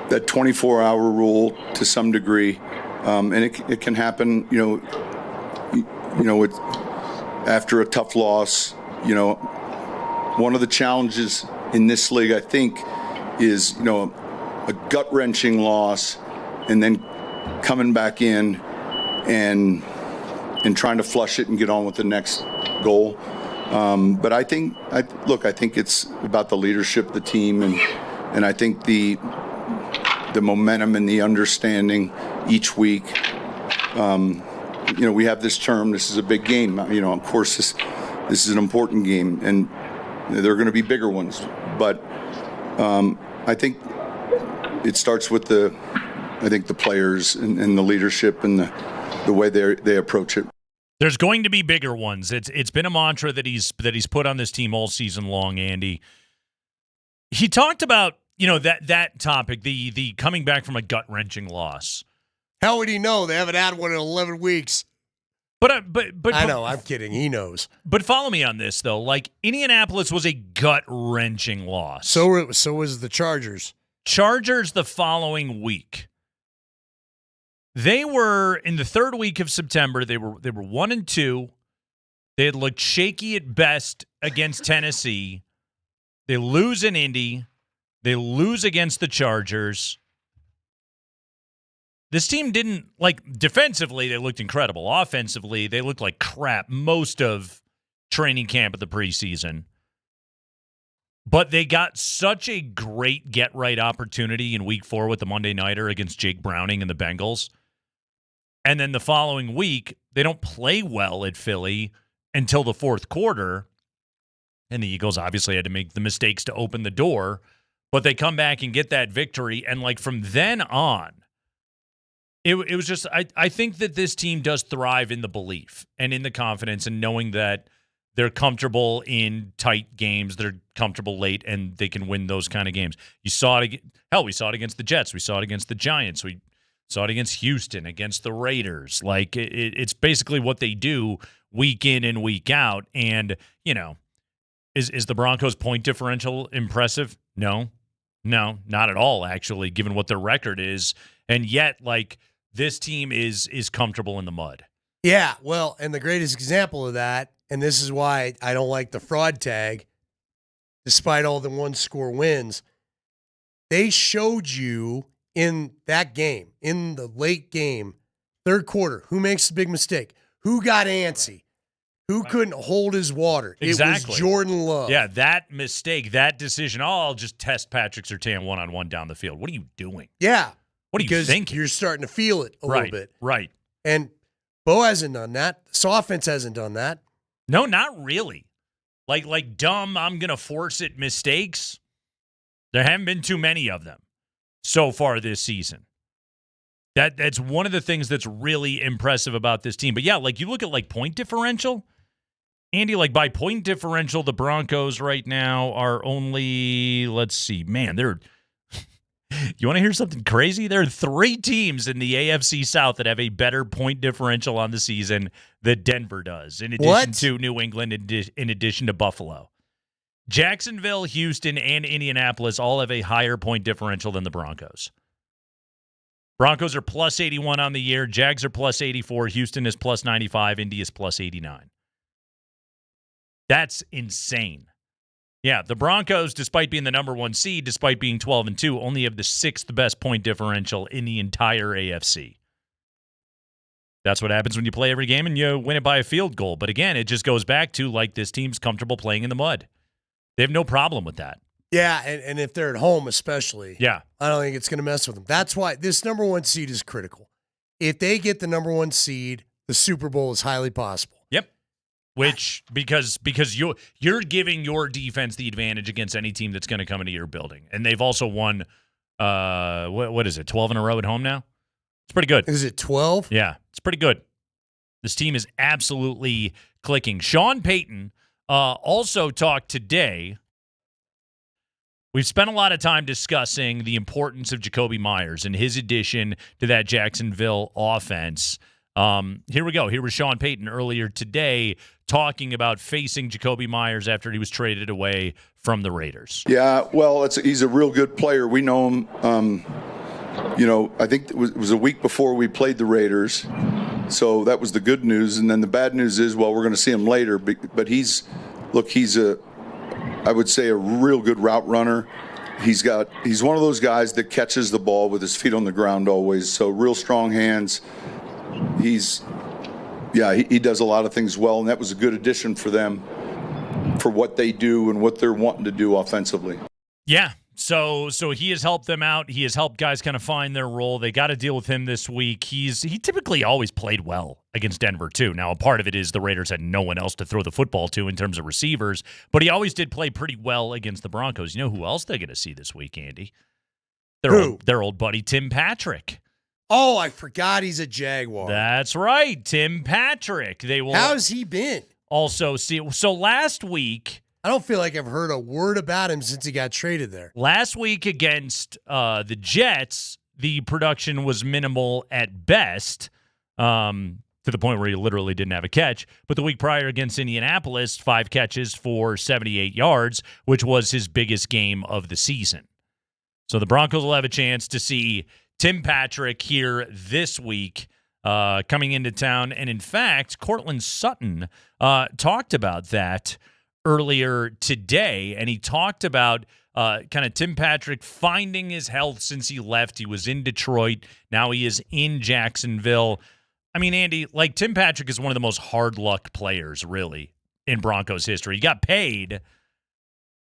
24-hour rule to some degree, and it can happen. You know, it, after a tough loss. You know, one of the challenges in this league, I think, is a gut-wrenching loss, and then coming back in and trying to flush it and get on with the next goal. But I think it's about the leadership of the team, and I think the momentum and the understanding each week. We have this term. This is a big game. Of course, this is an important game, and there are going to be bigger ones. But I think it starts with the players and the leadership and the way they approach it. There's going to be bigger ones. It's been a mantra that he's put on this team all season long, Andy. He talked about, that topic, the coming back from a gut-wrenching loss. How would he know? They haven't had one in 11 weeks. But I know, I'm kidding. He knows. But follow me on this, though. Like, Indianapolis was a gut-wrenching loss. So was the Chargers. Chargers the following week. They were in the third week of September. They were 1-2. They had looked shaky at best against Tennessee. They lose in Indy. They lose against the Chargers. This team didn't, defensively, they looked incredible. Offensively, they looked like crap most of training camp of the preseason. But they got such a great get-right opportunity in Week 4 with the Monday Nighter against Jake Browning and the Bengals. And then the following week, they don't play well at Philly until the fourth quarter. And the Eagles obviously had to make the mistakes to open the door. But they come back and get that victory. And, from then on, it was just, I think that this team does thrive in the belief and in the confidence and knowing that they're comfortable in tight games. They're comfortable late, and they can win those kind of games. You saw it. We saw it against the Jets. We saw it against the Giants. We saw it against Houston, against the Raiders. It's basically what they do week in and week out. And, is the Broncos' point differential impressive? No, not at all, actually, given what their record is. And yet, this team is comfortable in the mud. Yeah, well, and the greatest example of that, and this is why I don't like the fraud tag, despite all the one-score wins, they showed you in that game, in the late game, third quarter, who makes the big mistake, who got antsy, who couldn't hold his water. Exactly. It was Jordan Love. Yeah, that mistake, that decision, I'll just test Patrick Surtain one-on-one down the field. What are you doing? Yeah. What are you thinking? You're starting to feel it a little bit. Right. And Bo hasn't done that. This offense hasn't done that. No, not really. Like dumb, I'm going to force it mistakes. There haven't been too many of them so far this season. That's one of the things that's really impressive about this team. But yeah, you look at point differential, Andy, by point differential, the Broncos right now are only, let's see, man, they're you want to hear something crazy? There are 3 teams in the AFC South that have a better point differential on the season than Denver does, in addition to New England, in addition to Buffalo. Jacksonville, Houston, and Indianapolis all have a higher point differential than the Broncos. Broncos are plus 81 on the year. Jags are plus 84. Houston is plus 95. Indy is plus 89. That's insane. Yeah, the Broncos, despite being the number 1 seed, despite being 12-2, only have the 6th best point differential in the entire AFC. That's what happens when you play every game and you win it by a field goal. But again, it just goes back to like this team's comfortable playing in the mud. They have no problem with that. Yeah, and if they're at home especially, yeah, I don't think it's going to mess with them. That's why this number 1 seed is critical. If they get the number 1 seed, the Super Bowl is highly possible. Yep. Which because you're giving your defense the advantage against any team that's going to come into your building, and they've also won. What is it? 12 in a row at home now. It's pretty good. Is it 12? Yeah, it's pretty good. This team is absolutely clicking. Sean Payton also talked today. We've spent a lot of time discussing the importance of Jakobi Meyers and his addition to that Jacksonville offense. Here we go. Here was Sean Payton earlier today talking about facing Jakobi Meyers after he was traded away from the Raiders. Yeah, well, he's a real good player. We know him. I think it was a week before we played the Raiders, so that was the good news. And then the bad news is, well, we're going to see him later. But he's I would say a real good route runner. He's one of those guys that catches the ball with his feet on the ground always. So real strong hands. He does a lot of things well, and that was a good addition for them for what they do and what they're wanting to do offensively. Yeah. So he has helped them out. He has helped guys kind of find their role. They got to deal with him this week. He typically always played well against Denver too. Now, a part of it is the Raiders had no one else to throw the football to in terms of receivers, but he always did play pretty well against the Broncos. You know who else they're going to see this week, Andy? Their old buddy Tim Patrick. Oh, I forgot he's a Jaguar. That's right, Tim Patrick. How's he been? Also, so last week, I don't feel like I've heard a word about him since he got traded there. Last week against the Jets, the production was minimal at best, to the point where he literally didn't have a catch. But the week prior against Indianapolis, 5 catches for 78 yards, which was his biggest game of the season. So the Broncos will have a chance to see Tim Patrick here this week coming into town. And in fact, Cortland Sutton talked about that earlier today, and he talked about kind of Tim Patrick finding his health since he left. He was in Detroit. Now he is in Jacksonville. I mean, Andy, like Tim Patrick is one of the most hard luck players, really, in Broncos history. He got paid,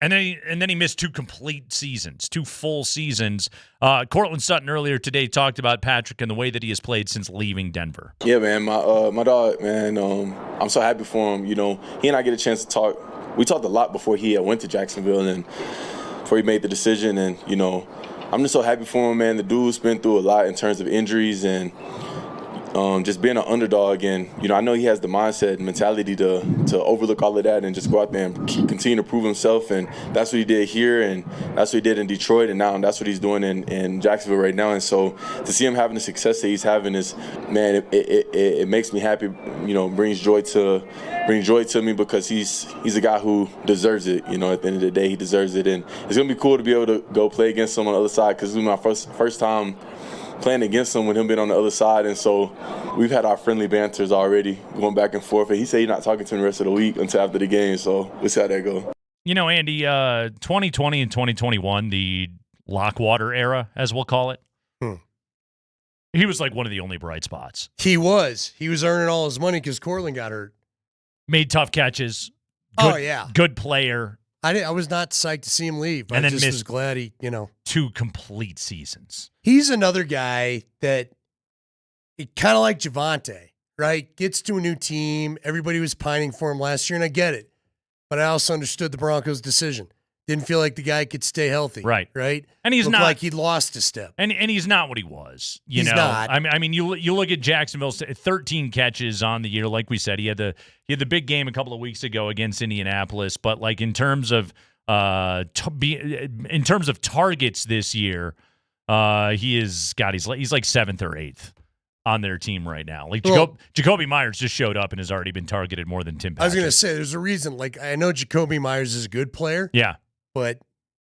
and then he missed 2 complete seasons, 2 full seasons. Cortland Sutton earlier today talked about Patrick and the way that he has played since leaving Denver. Yeah, man, my dog, man, I'm so happy for him. You know, he and I get a chance to talk. We talked a lot before he went to Jacksonville and before he made the decision. And, you know, I'm just so happy for him, man. The dude's been through a lot in terms of injuries and just being an underdog. And, you know, I know he has the mindset and mentality to overlook all of that and just go out there and continue to prove himself. And that's what he did here, and that's what he did in Detroit, and now that's what he's doing in Jacksonville right now. And so to see him having the success that he's having is, man, it makes me happy, you know, brings joy to me because he's a guy who deserves it. You know, at the end of the day, he deserves it. And it's going to be cool to be able to go play against him on the other side because this was my first time playing against him with him being on the other side. And so we've had our friendly banters already going back and forth. And he said he's not talking to him the rest of the week until after the game. So we'll see how that goes. You know, Andy, 2020 and 2021, the Lockwater era, as we'll call it, he was like one of the only bright spots. He was earning all his money because Cortland got hurt. Made tough catches. Good player. I was not psyched to see him leave. And I then just missed was glad he, 2 complete seasons. He's another guy that kind of like Javonte, right? Gets to a new team. Everybody was pining for him last year, and I get it. But I also understood the Broncos' decision. Didn't feel like the guy could stay healthy. Right. And he's looked not like he'd lost a step. And he's not what he was. He's not. I mean, you look at Jacksonville's 13 catches on the year. Like we said, he had the big game a couple of weeks ago against Indianapolis. But like in terms of targets this year, he's like 7th or 8th on their team right now. Like Jakobi Meyers just showed up and has already been targeted more than Tim Patrick. I was going to say, there's a reason. Like, I know Jakobi Meyers is a good player. Yeah. But,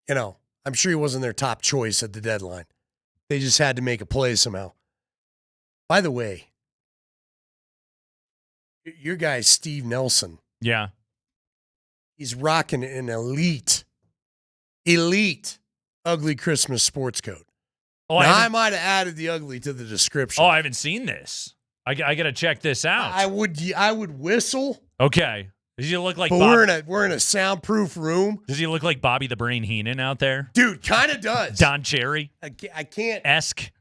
I'm sure he wasn't their top choice at the deadline. They just had to make a play somehow. By the way, your guy, Steve Nelson. Yeah. He's rocking an elite ugly Christmas sports coat. Now, I might have added the ugly to the description. Oh, I haven't seen this. I got to check this out. I would whistle. Okay. Does he look like But Bob? we're in a soundproof room. Does he look like Bobby the Brain Heenan out there? Dude, kind of does. Don Cherry? I can't. Esque.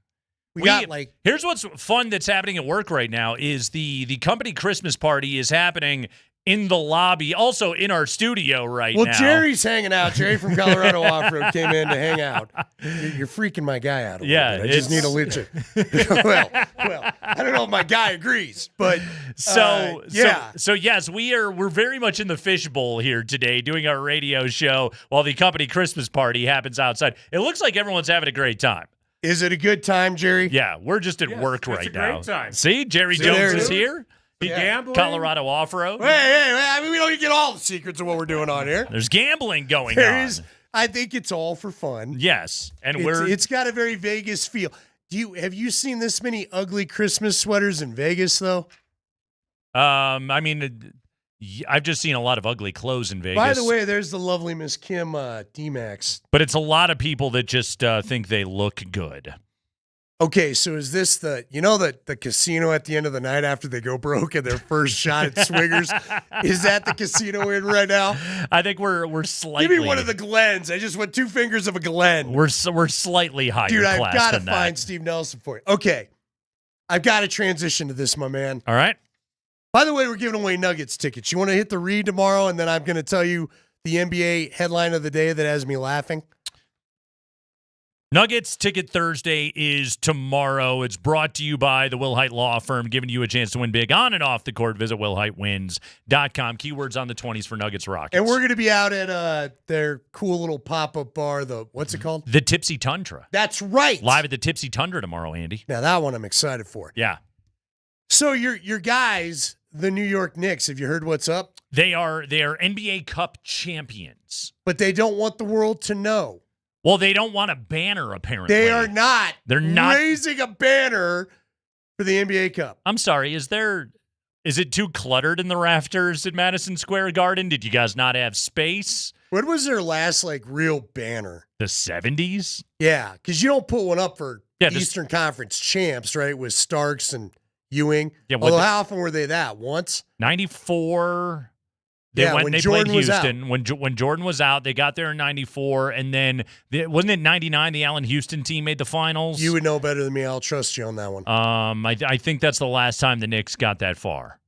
We got like. Here's what's fun that's happening at work right now is the company Christmas party is happening in the lobby, also in our studio right now. Well, Jerry's hanging out. Jerry from Colorado Off-Road came in to hang out. You're freaking my guy out a little bit. I just need a legit. well, I don't know if my guy agrees, but so yeah. Yes, we're very much in the fishbowl here today doing our radio show while the company Christmas party happens outside. It looks like everyone's having a great time. Is it a good time, Jerry? Yeah, we're just at work right now. Great time. See, Jerry Jones is here. Gambling? Colorado Off-Road. Hey, I mean, we don't get all the secrets of what we're doing on here. There's gambling going There on. is. I think it's all for fun. Yes, and it's got a very Vegas feel. Have you seen this many ugly Christmas sweaters in Vegas though? I mean, I've just seen a lot of ugly clothes in Vegas. By the way, there's the lovely Miss Kim DMac. But it's a lot of people that just think they look good. Okay, so is this the casino at the end of the night after they go broke and their first shot at Swingers? Is that the casino we're in right now? I think we're slightly. Give me one of the Glens. I just went 2 fingers of a Glen. We're slightly higher Dude, class I've got to than find that. Steve Nelson for you. Okay, I've got to transition to this, my man. All right. By the way, we're giving away Nuggets tickets. You want to hit the read tomorrow, and then I'm going to tell you the NBA headline of the day that has me laughing? Nuggets Ticket Thursday is tomorrow. It's brought to you by the Will Hite Law Firm, giving you a chance to win big on and off the court. Visit willhitewins.com. Keywords on the 20s for Nuggets Rockets. And we're going to be out at their cool little pop-up bar, what's it called? The Tipsy Tundra. That's right. Live at the Tipsy Tundra tomorrow, Andy. Now, that one I'm excited for. Yeah. So your guys, the New York Knicks, have you heard what's up? They are NBA Cup champions. But they don't want the world to know. Well, they don't want a banner, apparently. They are not. They're not raising a banner for the NBA Cup. I'm sorry. Is it too cluttered in the rafters at Madison Square Garden? Did you guys not have space? When was their last real banner? The 70s? Yeah, because you don't put one up for Eastern Conference champs, right? With Starks and Ewing. Yeah. Although how often were they that? Once? 94. They played Houston. When Jordan was out, they got there in 94. And then, wasn't it 99 the Allen Houston team made the finals? You would know better than me. I'll trust you on that one. I think that's the last time the Knicks got that far.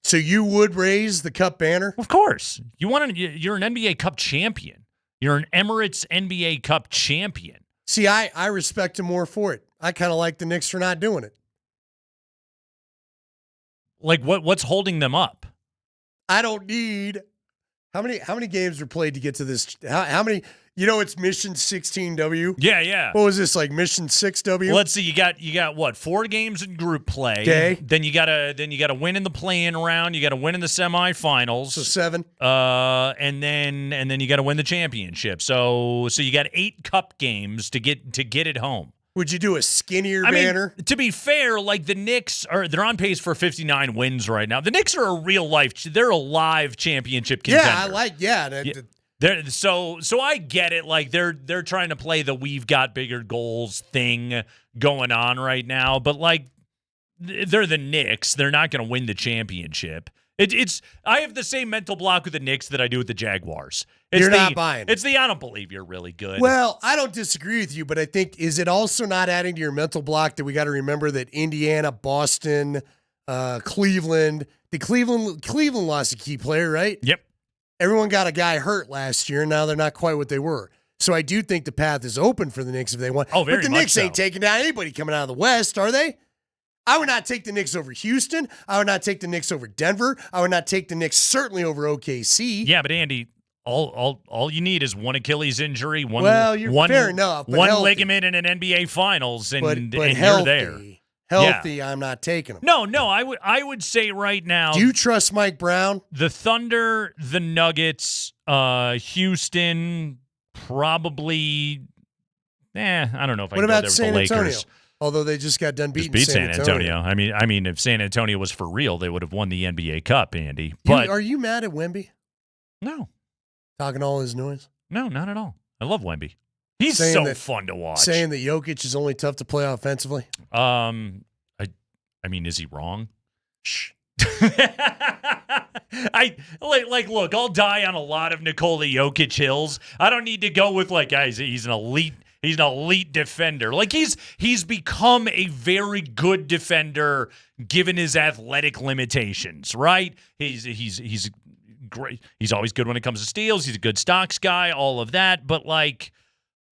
So you would raise the Cup banner? Of course. You're an NBA Cup champion. You're an Emirates NBA Cup champion. See, I respect him more for it. I kind of like the Knicks for not doing it. Like what's holding them up? I don't need how many games were played to get to this? How many? It's Mission 16W. Yeah. What was this Mission 6W? Let's see. You got what? 4 games in group play. Okay. Then you gotta win in the play-in round. You gotta win in the semifinals. So 7. And then you gotta win the championship. So you got 8 cup games to get it home. Would you do a skinnier banner? To be fair, the Knicks they're on pace for 59 wins right now. The Knicks are they're a live championship contender. So I get it. They're trying to play the we've got bigger goals thing going on right now, but they're the Knicks. They're not going to win the championship. I have the same mental block with the Knicks that I do with the Jaguars. You're not buying it. It's I don't believe you're really good. Well, I don't disagree with you, but I think, is it also not adding to your mental block that we got to remember that Indiana, Boston, Cleveland lost a key player, right? Yep. Everyone got a guy hurt last year, and now they're not quite what they were. So I do think the path is open for the Knicks if they want. Oh, very But the much Knicks ain't taking down anybody coming out of the West, are they? I would not take the Knicks over Houston. I would not take the Knicks over Denver. I would not take the Knicks certainly over OKC. Yeah, but Andy, all you need is one Achilles injury, one fair enough, but one healthy. ligament in an NBA Finals, and but you're there. Healthy, I'm not taking them. No, I would say right now. Do you trust Mike Brown? The Thunder, the Nuggets, Houston, probably. I don't know if I What can go about there San with the Antonio? Lakers. Although they just got done beating Just beat San Antonio. I mean, if San Antonio was for real, they would have won the NBA Cup, Andy. But are you mad at Wemby? No. Talking all his noise? No, not at all. I love Wemby. He's fun to watch. Saying that Jokic is only tough to play offensively? I I mean, is he wrong? Shh. Look, I'll die on a lot of Nikola Jokic hills. I don't need to go with guys, he's an elite defender. He's become a very good defender given his athletic limitations, right? He's great. He's always good when it comes to steals. He's a good stocks guy, all of that, but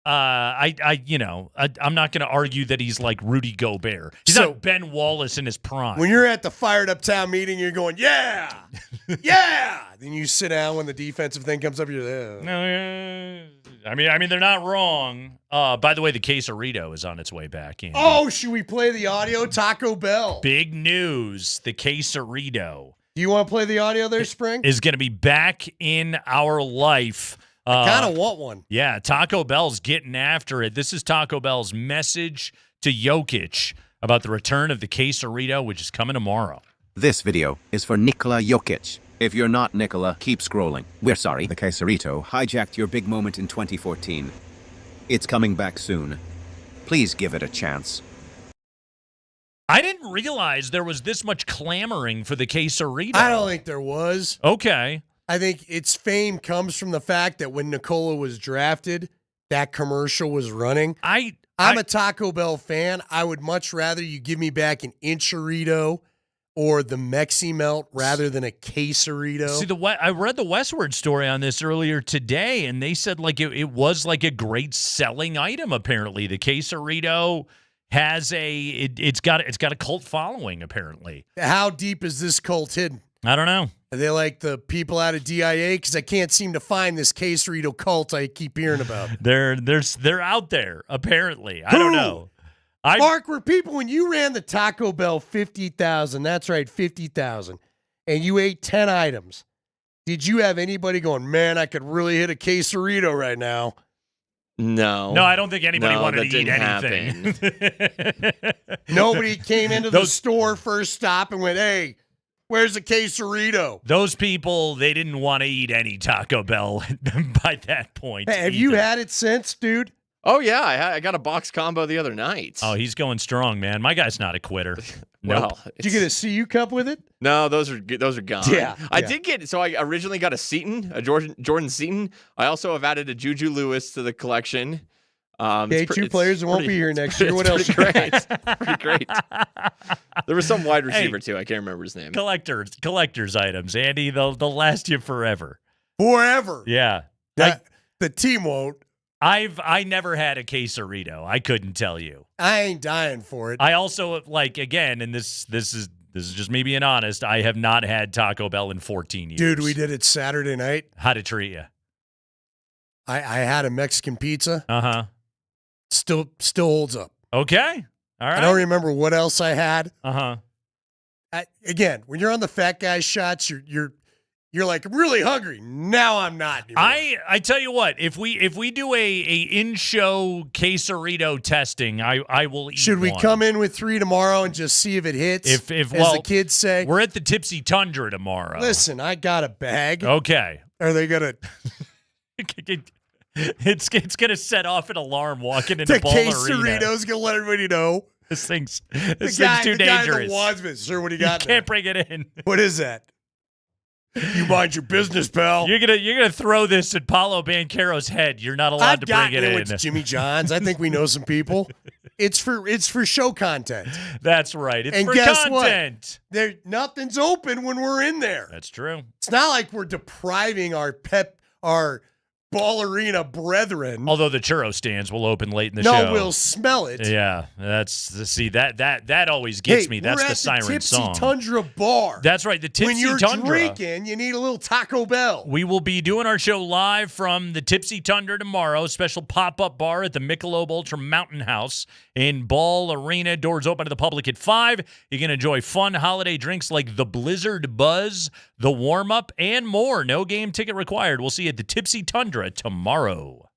I'm not going to argue that he's like Rudy Gobert. He's not Ben Wallace in his prime. When you're at the fired up town meeting, you're going, yeah, yeah. Then you sit down when the defensive thing comes up. You're there. No, I mean, they're not wrong. By the way, the quesarito is on its way back in. Oh, should we play the audio? Taco Bell. Big news. The quesarito. Do you want to play the audio there, Spring? Is going to be back in our life. I kind of want one. Yeah, Taco Bell's getting after it. This is Taco Bell's message to Jokic about the return of the quesarito, which is coming tomorrow. This video is for Nikola Jokic. If you're not Nikola, keep scrolling. We're sorry, the quesarito hijacked your big moment in 2014. It's coming back soon. Please give it a chance. I didn't realize there was this much clamoring for the quesarito. I don't think there was. Okay. I think its fame comes from the fact that when Nikola was drafted, that commercial was running. I'm a Taco Bell fan. I would much rather you give me back an Inchurrito or the Mexi Melt rather than a quesarito. See, I read the Westward story on this earlier today, and they said it was a great selling item. Apparently, the quesarito has it's got a cult following. Apparently, how deep is this cult hidden? I don't know. Are they like the people out of DIA? Because I can't seem to find this quesarito cult I keep hearing about. They're out there, apparently. I don't know. Mark, were people, when you ran the Taco Bell 50,000, that's right, 50,000, and you ate 10 items, did you have anybody going, man, I could really hit a quesarito right now? No. No, I don't think anybody wanted to eat anything. Nobody came into the store first stop and went, hey, where's the quesarito? Those people, they didn't want to eat any Taco Bell by that point. Hey, have you had it since, dude? Oh, yeah. I got a box combo the other night. Oh, he's going strong, man. My guy's not a quitter. Well, nope. Did you get a CU cup with it? No, those are gone. Yeah. I did get, so I originally got a Seton, a Jordan Seton. I also have added a Juju Lewis to the collection. Okay, two players that won't be here next year. What else? Great. Pretty great. There was some wide receiver, too. I can't remember his name. Collector's items, Andy. They'll last you forever. Forever? Yeah. The team won't. I never had a quesarito. I couldn't tell you. I ain't dying for it. I also, again, and this is just me being honest, I have not had Taco Bell in 14 years. Dude, we did it Saturday night. How'd it treat you? I had a Mexican pizza. Uh-huh. Still holds up. Okay. All right. I don't remember what else I had. Uh-huh. Again, when you're on the fat guy shots, you're like, I'm really hungry. Now I'm not anymore. I tell you what, if we do a in-show quesarito testing, I will eat Should we one. come in with 3 tomorrow and just see if it hits? As the kids say. We're at the Tipsy Tundra tomorrow. Listen, I got a bag. Okay. Are they gonna? It's gonna set off an alarm walking into The Ball Arena. quesarito's gonna let everybody know. This thing's too the guy dangerous. at the Wadsman, sir, what do you got? You can't bring it in. What is that? You mind your business, pal. You're gonna throw this at Paulo Banchero's head. You're not allowed to bring it in. It's Jimmy John's. I think we know some people. It's for show content. That's right. It's and for guess content. What? Nothing's open when we're in there. That's true. It's not like we're depriving our Ball Arena brethren. Although the churro stands will open late in the No, show. we'll smell it. Yeah, that always gets me. That's the siren Tipsy song. Tundra Bar. That's right, the Tipsy When you're Tundra. drinking, you need a little Taco Bell. We will be doing our show live from the Tipsy Tundra tomorrow. Special pop-up bar at the Michelob Ultra Mountain House in Ball Arena. Doors open to the public at 5. You can enjoy fun holiday drinks like the Blizzard Buzz, the warm-up, and more. No game ticket required. We'll see you at the Tipsy Tundra tomorrow.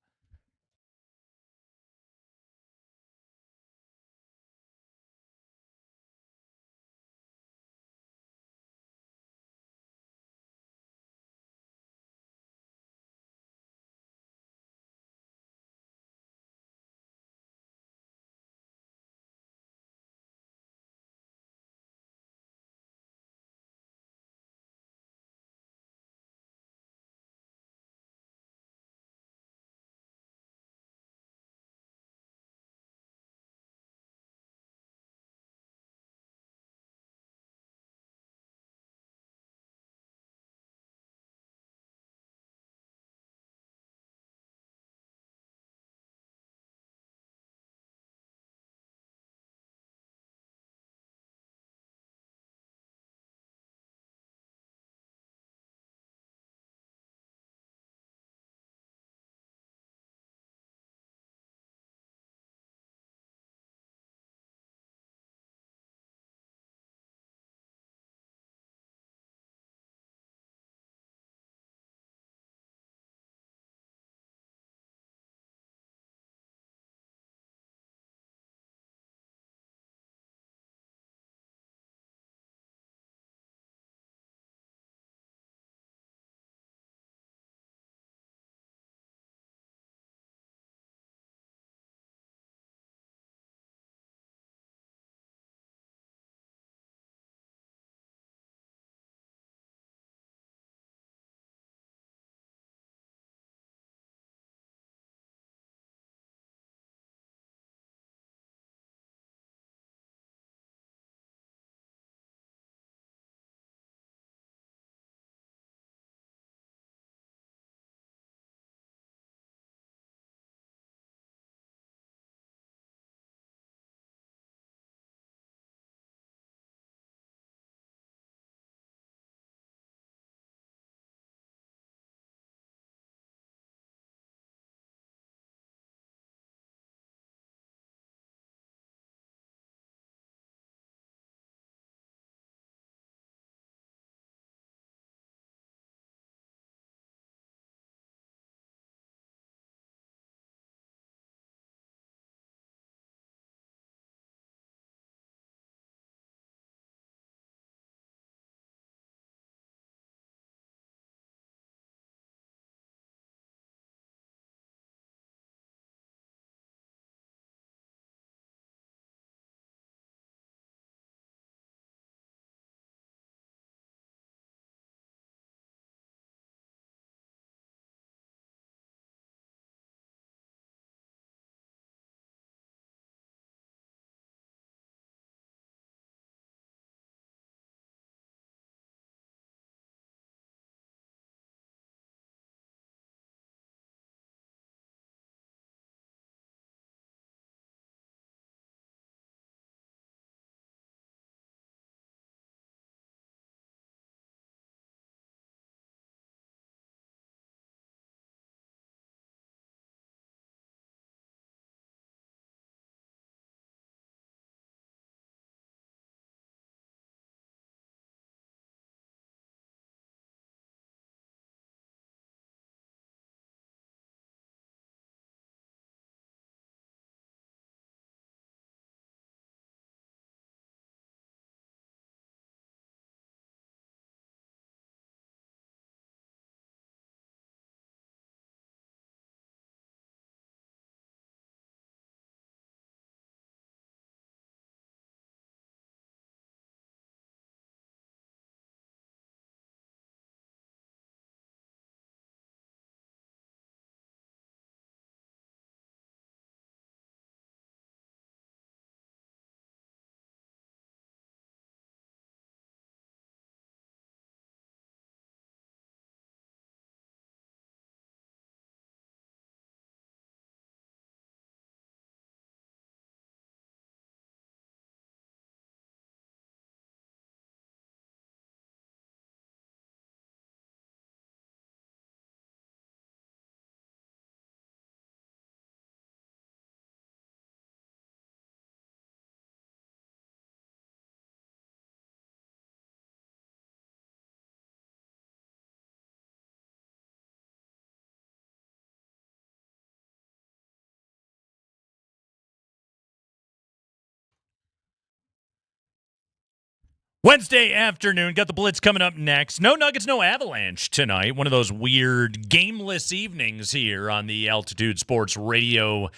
Wednesday afternoon, got the Blitz coming up next. No Nuggets, no Avalanche tonight. One of those weird gameless evenings here on the Altitude Sports Radio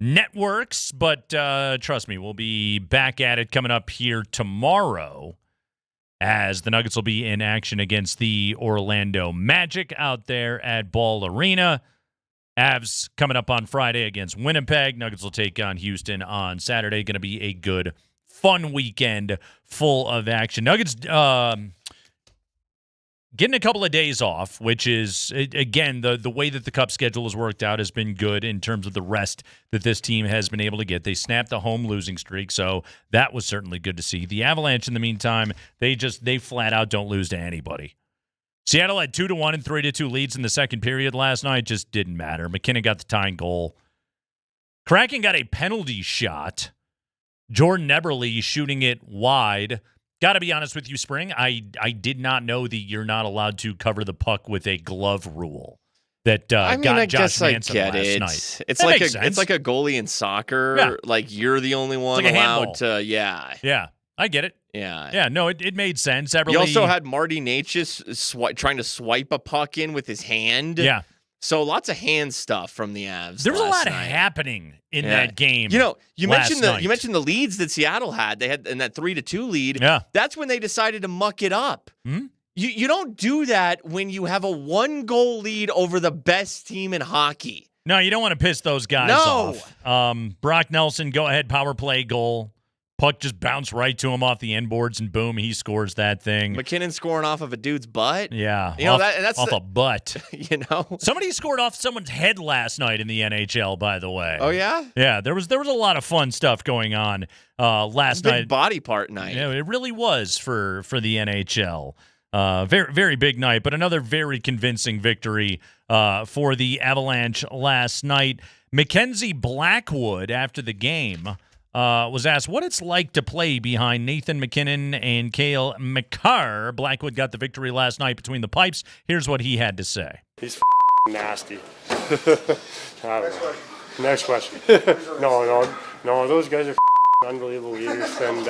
networks. But trust me, we'll be back at it coming up here tomorrow as the Nuggets will be in action against the Orlando Magic out there at Ball Arena. Avs coming up on Friday against Winnipeg. Nuggets will take on Houston on Saturday. Going to be a good, fun weekend full of action. Nuggets getting a couple of days off, which is, again, the way that the Cup schedule has worked out has been good in terms of the rest that this team has been able to get. They snapped the home losing streak, so that was certainly good to see. The Avalanche, in the meantime, they flat out don't lose to anybody. Seattle had 2-1 and 3-2 leads in the second period last night. Just didn't matter. McKinnon got the tying goal. Kraken got a penalty shot. Jordan Eberle shooting it wide. Got to be honest with you, Spring. I did not know that you're not allowed to cover the puck with a glove rule. That I got guess Josh I Manson get last it. night. It's That like makes sense. it's like a goalie in soccer. Yeah. Like you're the only one like a allowed handball. to. Yeah. Yeah, I get it. Yeah. No, it made sense. Eberle, You also had Marty Natchez trying to swipe a puck in with his hand. Yeah. So lots of hand stuff from the Avs. There was a last lot night. happening in Yeah. that game. You know, you last night. mentioned the leads that Seattle had. They had in that 3-2 lead. Yeah. That's when they decided to muck it up. Hmm? You don't do that when you have a 1-goal lead over the best team in hockey. No, you don't want to piss those guys No. off. Brock Nelson, go ahead, power play goal. Puck just bounced right to him off the end boards, and boom, he scores that thing. McKinnon scoring off of a dude's butt. Yeah, You know, off, that's off a butt. You know, Somebody scored off someone's head last night in the NHL, by the way. Oh, yeah? Yeah, there was a lot of fun stuff going on last big night. body part night. Yeah, it really was for the NHL. Very, very big night, but another very convincing victory for the Avalanche last night. Mackenzie Blackwood, after the game, was asked what it's like to play behind Nathan McKinnon and Cale Makar. Blackwood got the victory last night between the pipes. Here's what he had to say. He's nasty. I don't know. Next question. No, those guys are unbelievable leaders, and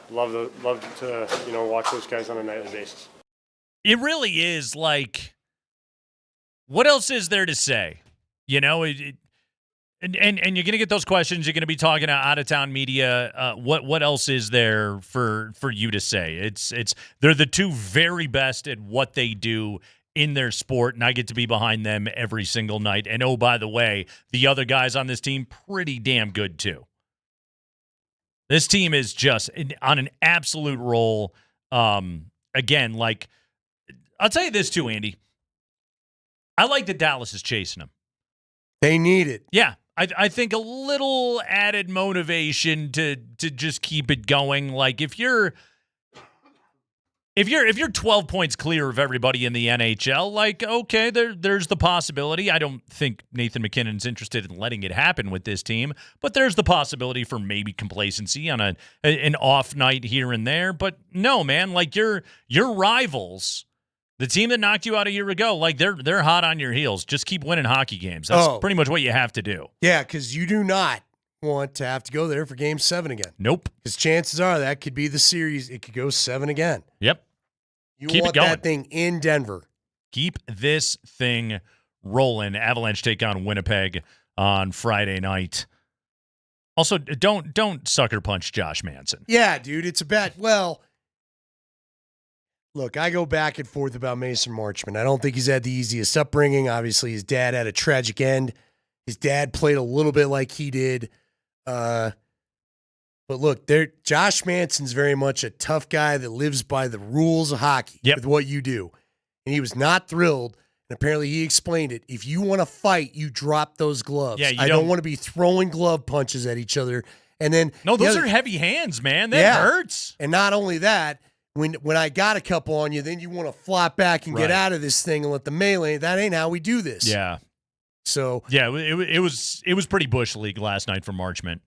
love to watch those guys on a nightly basis. It really is like, what else is there to say? You know, and you're going to get those questions. You're going to be talking to out-of-town media. What else is there for you to say? It's they're the two very best at what they do in their sport, and I get to be behind them every single night. And oh, by the way, the other guys on this team, pretty damn good too. This team is just on an absolute roll. Again, like, I'll tell you this too, Andy. I like that Dallas is chasing them. They need it. Yeah. I think a little added motivation to just keep it going. Like if you're 12 points clear of everybody in the NHL, like, okay, there's the possibility. I don't think Nathan McKinnon's interested in letting it happen with this team, but there's the possibility for maybe complacency on an off night here and there. But no, man, like your rivals, the team that knocked you out a year ago, like they're hot on your heels. Just keep winning hockey games. That's pretty much what you have to do. Yeah, because you do not want to have to go there for Game 7 again. Nope. Because chances are that could be the series. It could go 7 again. Yep. You Keep want it going. that thing in Denver. Keep this thing rolling. Avalanche take on Winnipeg on Friday night. Also, don't sucker punch Josh Manson. Yeah, dude, it's a bad. Well, look, I go back and forth about Mason Marchman. I don't think he's had the easiest upbringing. Obviously, his dad had a tragic end. His dad played a little bit like he did. But look, Josh Manson's very much a tough guy that lives by the rules of hockey with what you do. And he was not thrilled. And apparently he explained it. If you want to fight, you drop those gloves. Yeah, I don't want to be throwing glove punches at each other. And then No, those are heavy hands, man. That hurts. And not only that, when I got a couple on you, then you want to flop back and get out of this thing and let the melee. That ain't how we do this. Yeah. So yeah, it was pretty bush league last night for Marchment.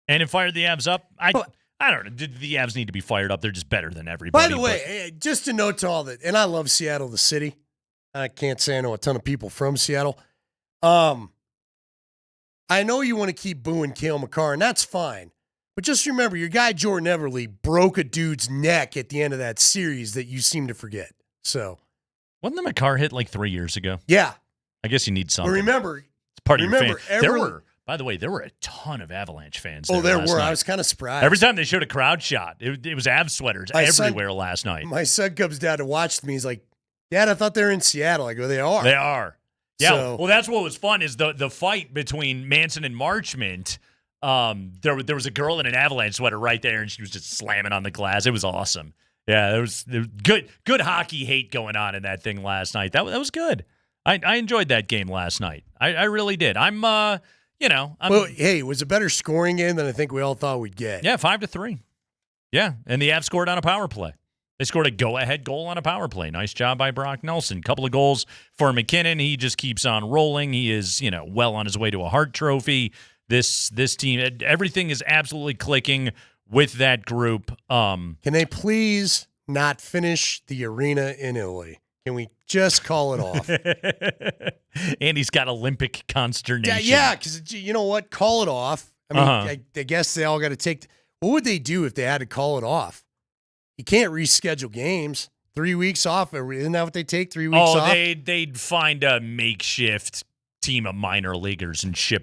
And it fired the Avs up. I don't know. Did the Avs need to be fired up? They're just better than everybody. By the way, just a note to all that, and I love Seattle, the city. I can't say I know a ton of people from Seattle. I know you want to keep booing Cale Makar, and that's fine. But just remember, your guy Jordan Everly broke a dude's neck at the end of that series that you seem to forget. So, wasn't the McCarr hit like 3 years ago? Yeah. I guess you need something. But remember, it's part of your fan. By the way, there were a ton of Avalanche fans. There last were. night. I was kind of surprised. Every time they showed a crowd shot, it was Av sweaters everywhere last night. My son comes down to watch me. He's like, Dad, I thought they were in Seattle. I go, they are. They are. Yeah. So, well, that's what was fun is the fight between Manson and Marchment. There was a girl in an Avalanche sweater right there, and she was just slamming on the glass. It was awesome. Yeah, there was good hockey hate going on in that thing last night. That was good. I enjoyed that game last night. I really did. Well, hey, it was a better scoring game than I think we all thought we'd get. Yeah, 5-3. Yeah, and the Avs scored on a power play. They scored a go-ahead goal on a power play. Nice job by Brock Nelson. Couple of goals for McKinnon. He just keeps on rolling. He is, well on his way to a Hart Trophy. This team, everything is absolutely clicking with that group. Can they please not finish the arena in Italy? Can we just call it off? And he's got Olympic consternation. Yeah, because you know what? Call it off. I mean, I guess they all got to take. What would they do if they had to call it off? You can't reschedule games. 3 weeks off. Isn't that what they take? 3 weeks off? They'd find a makeshift team of minor leaguers and ship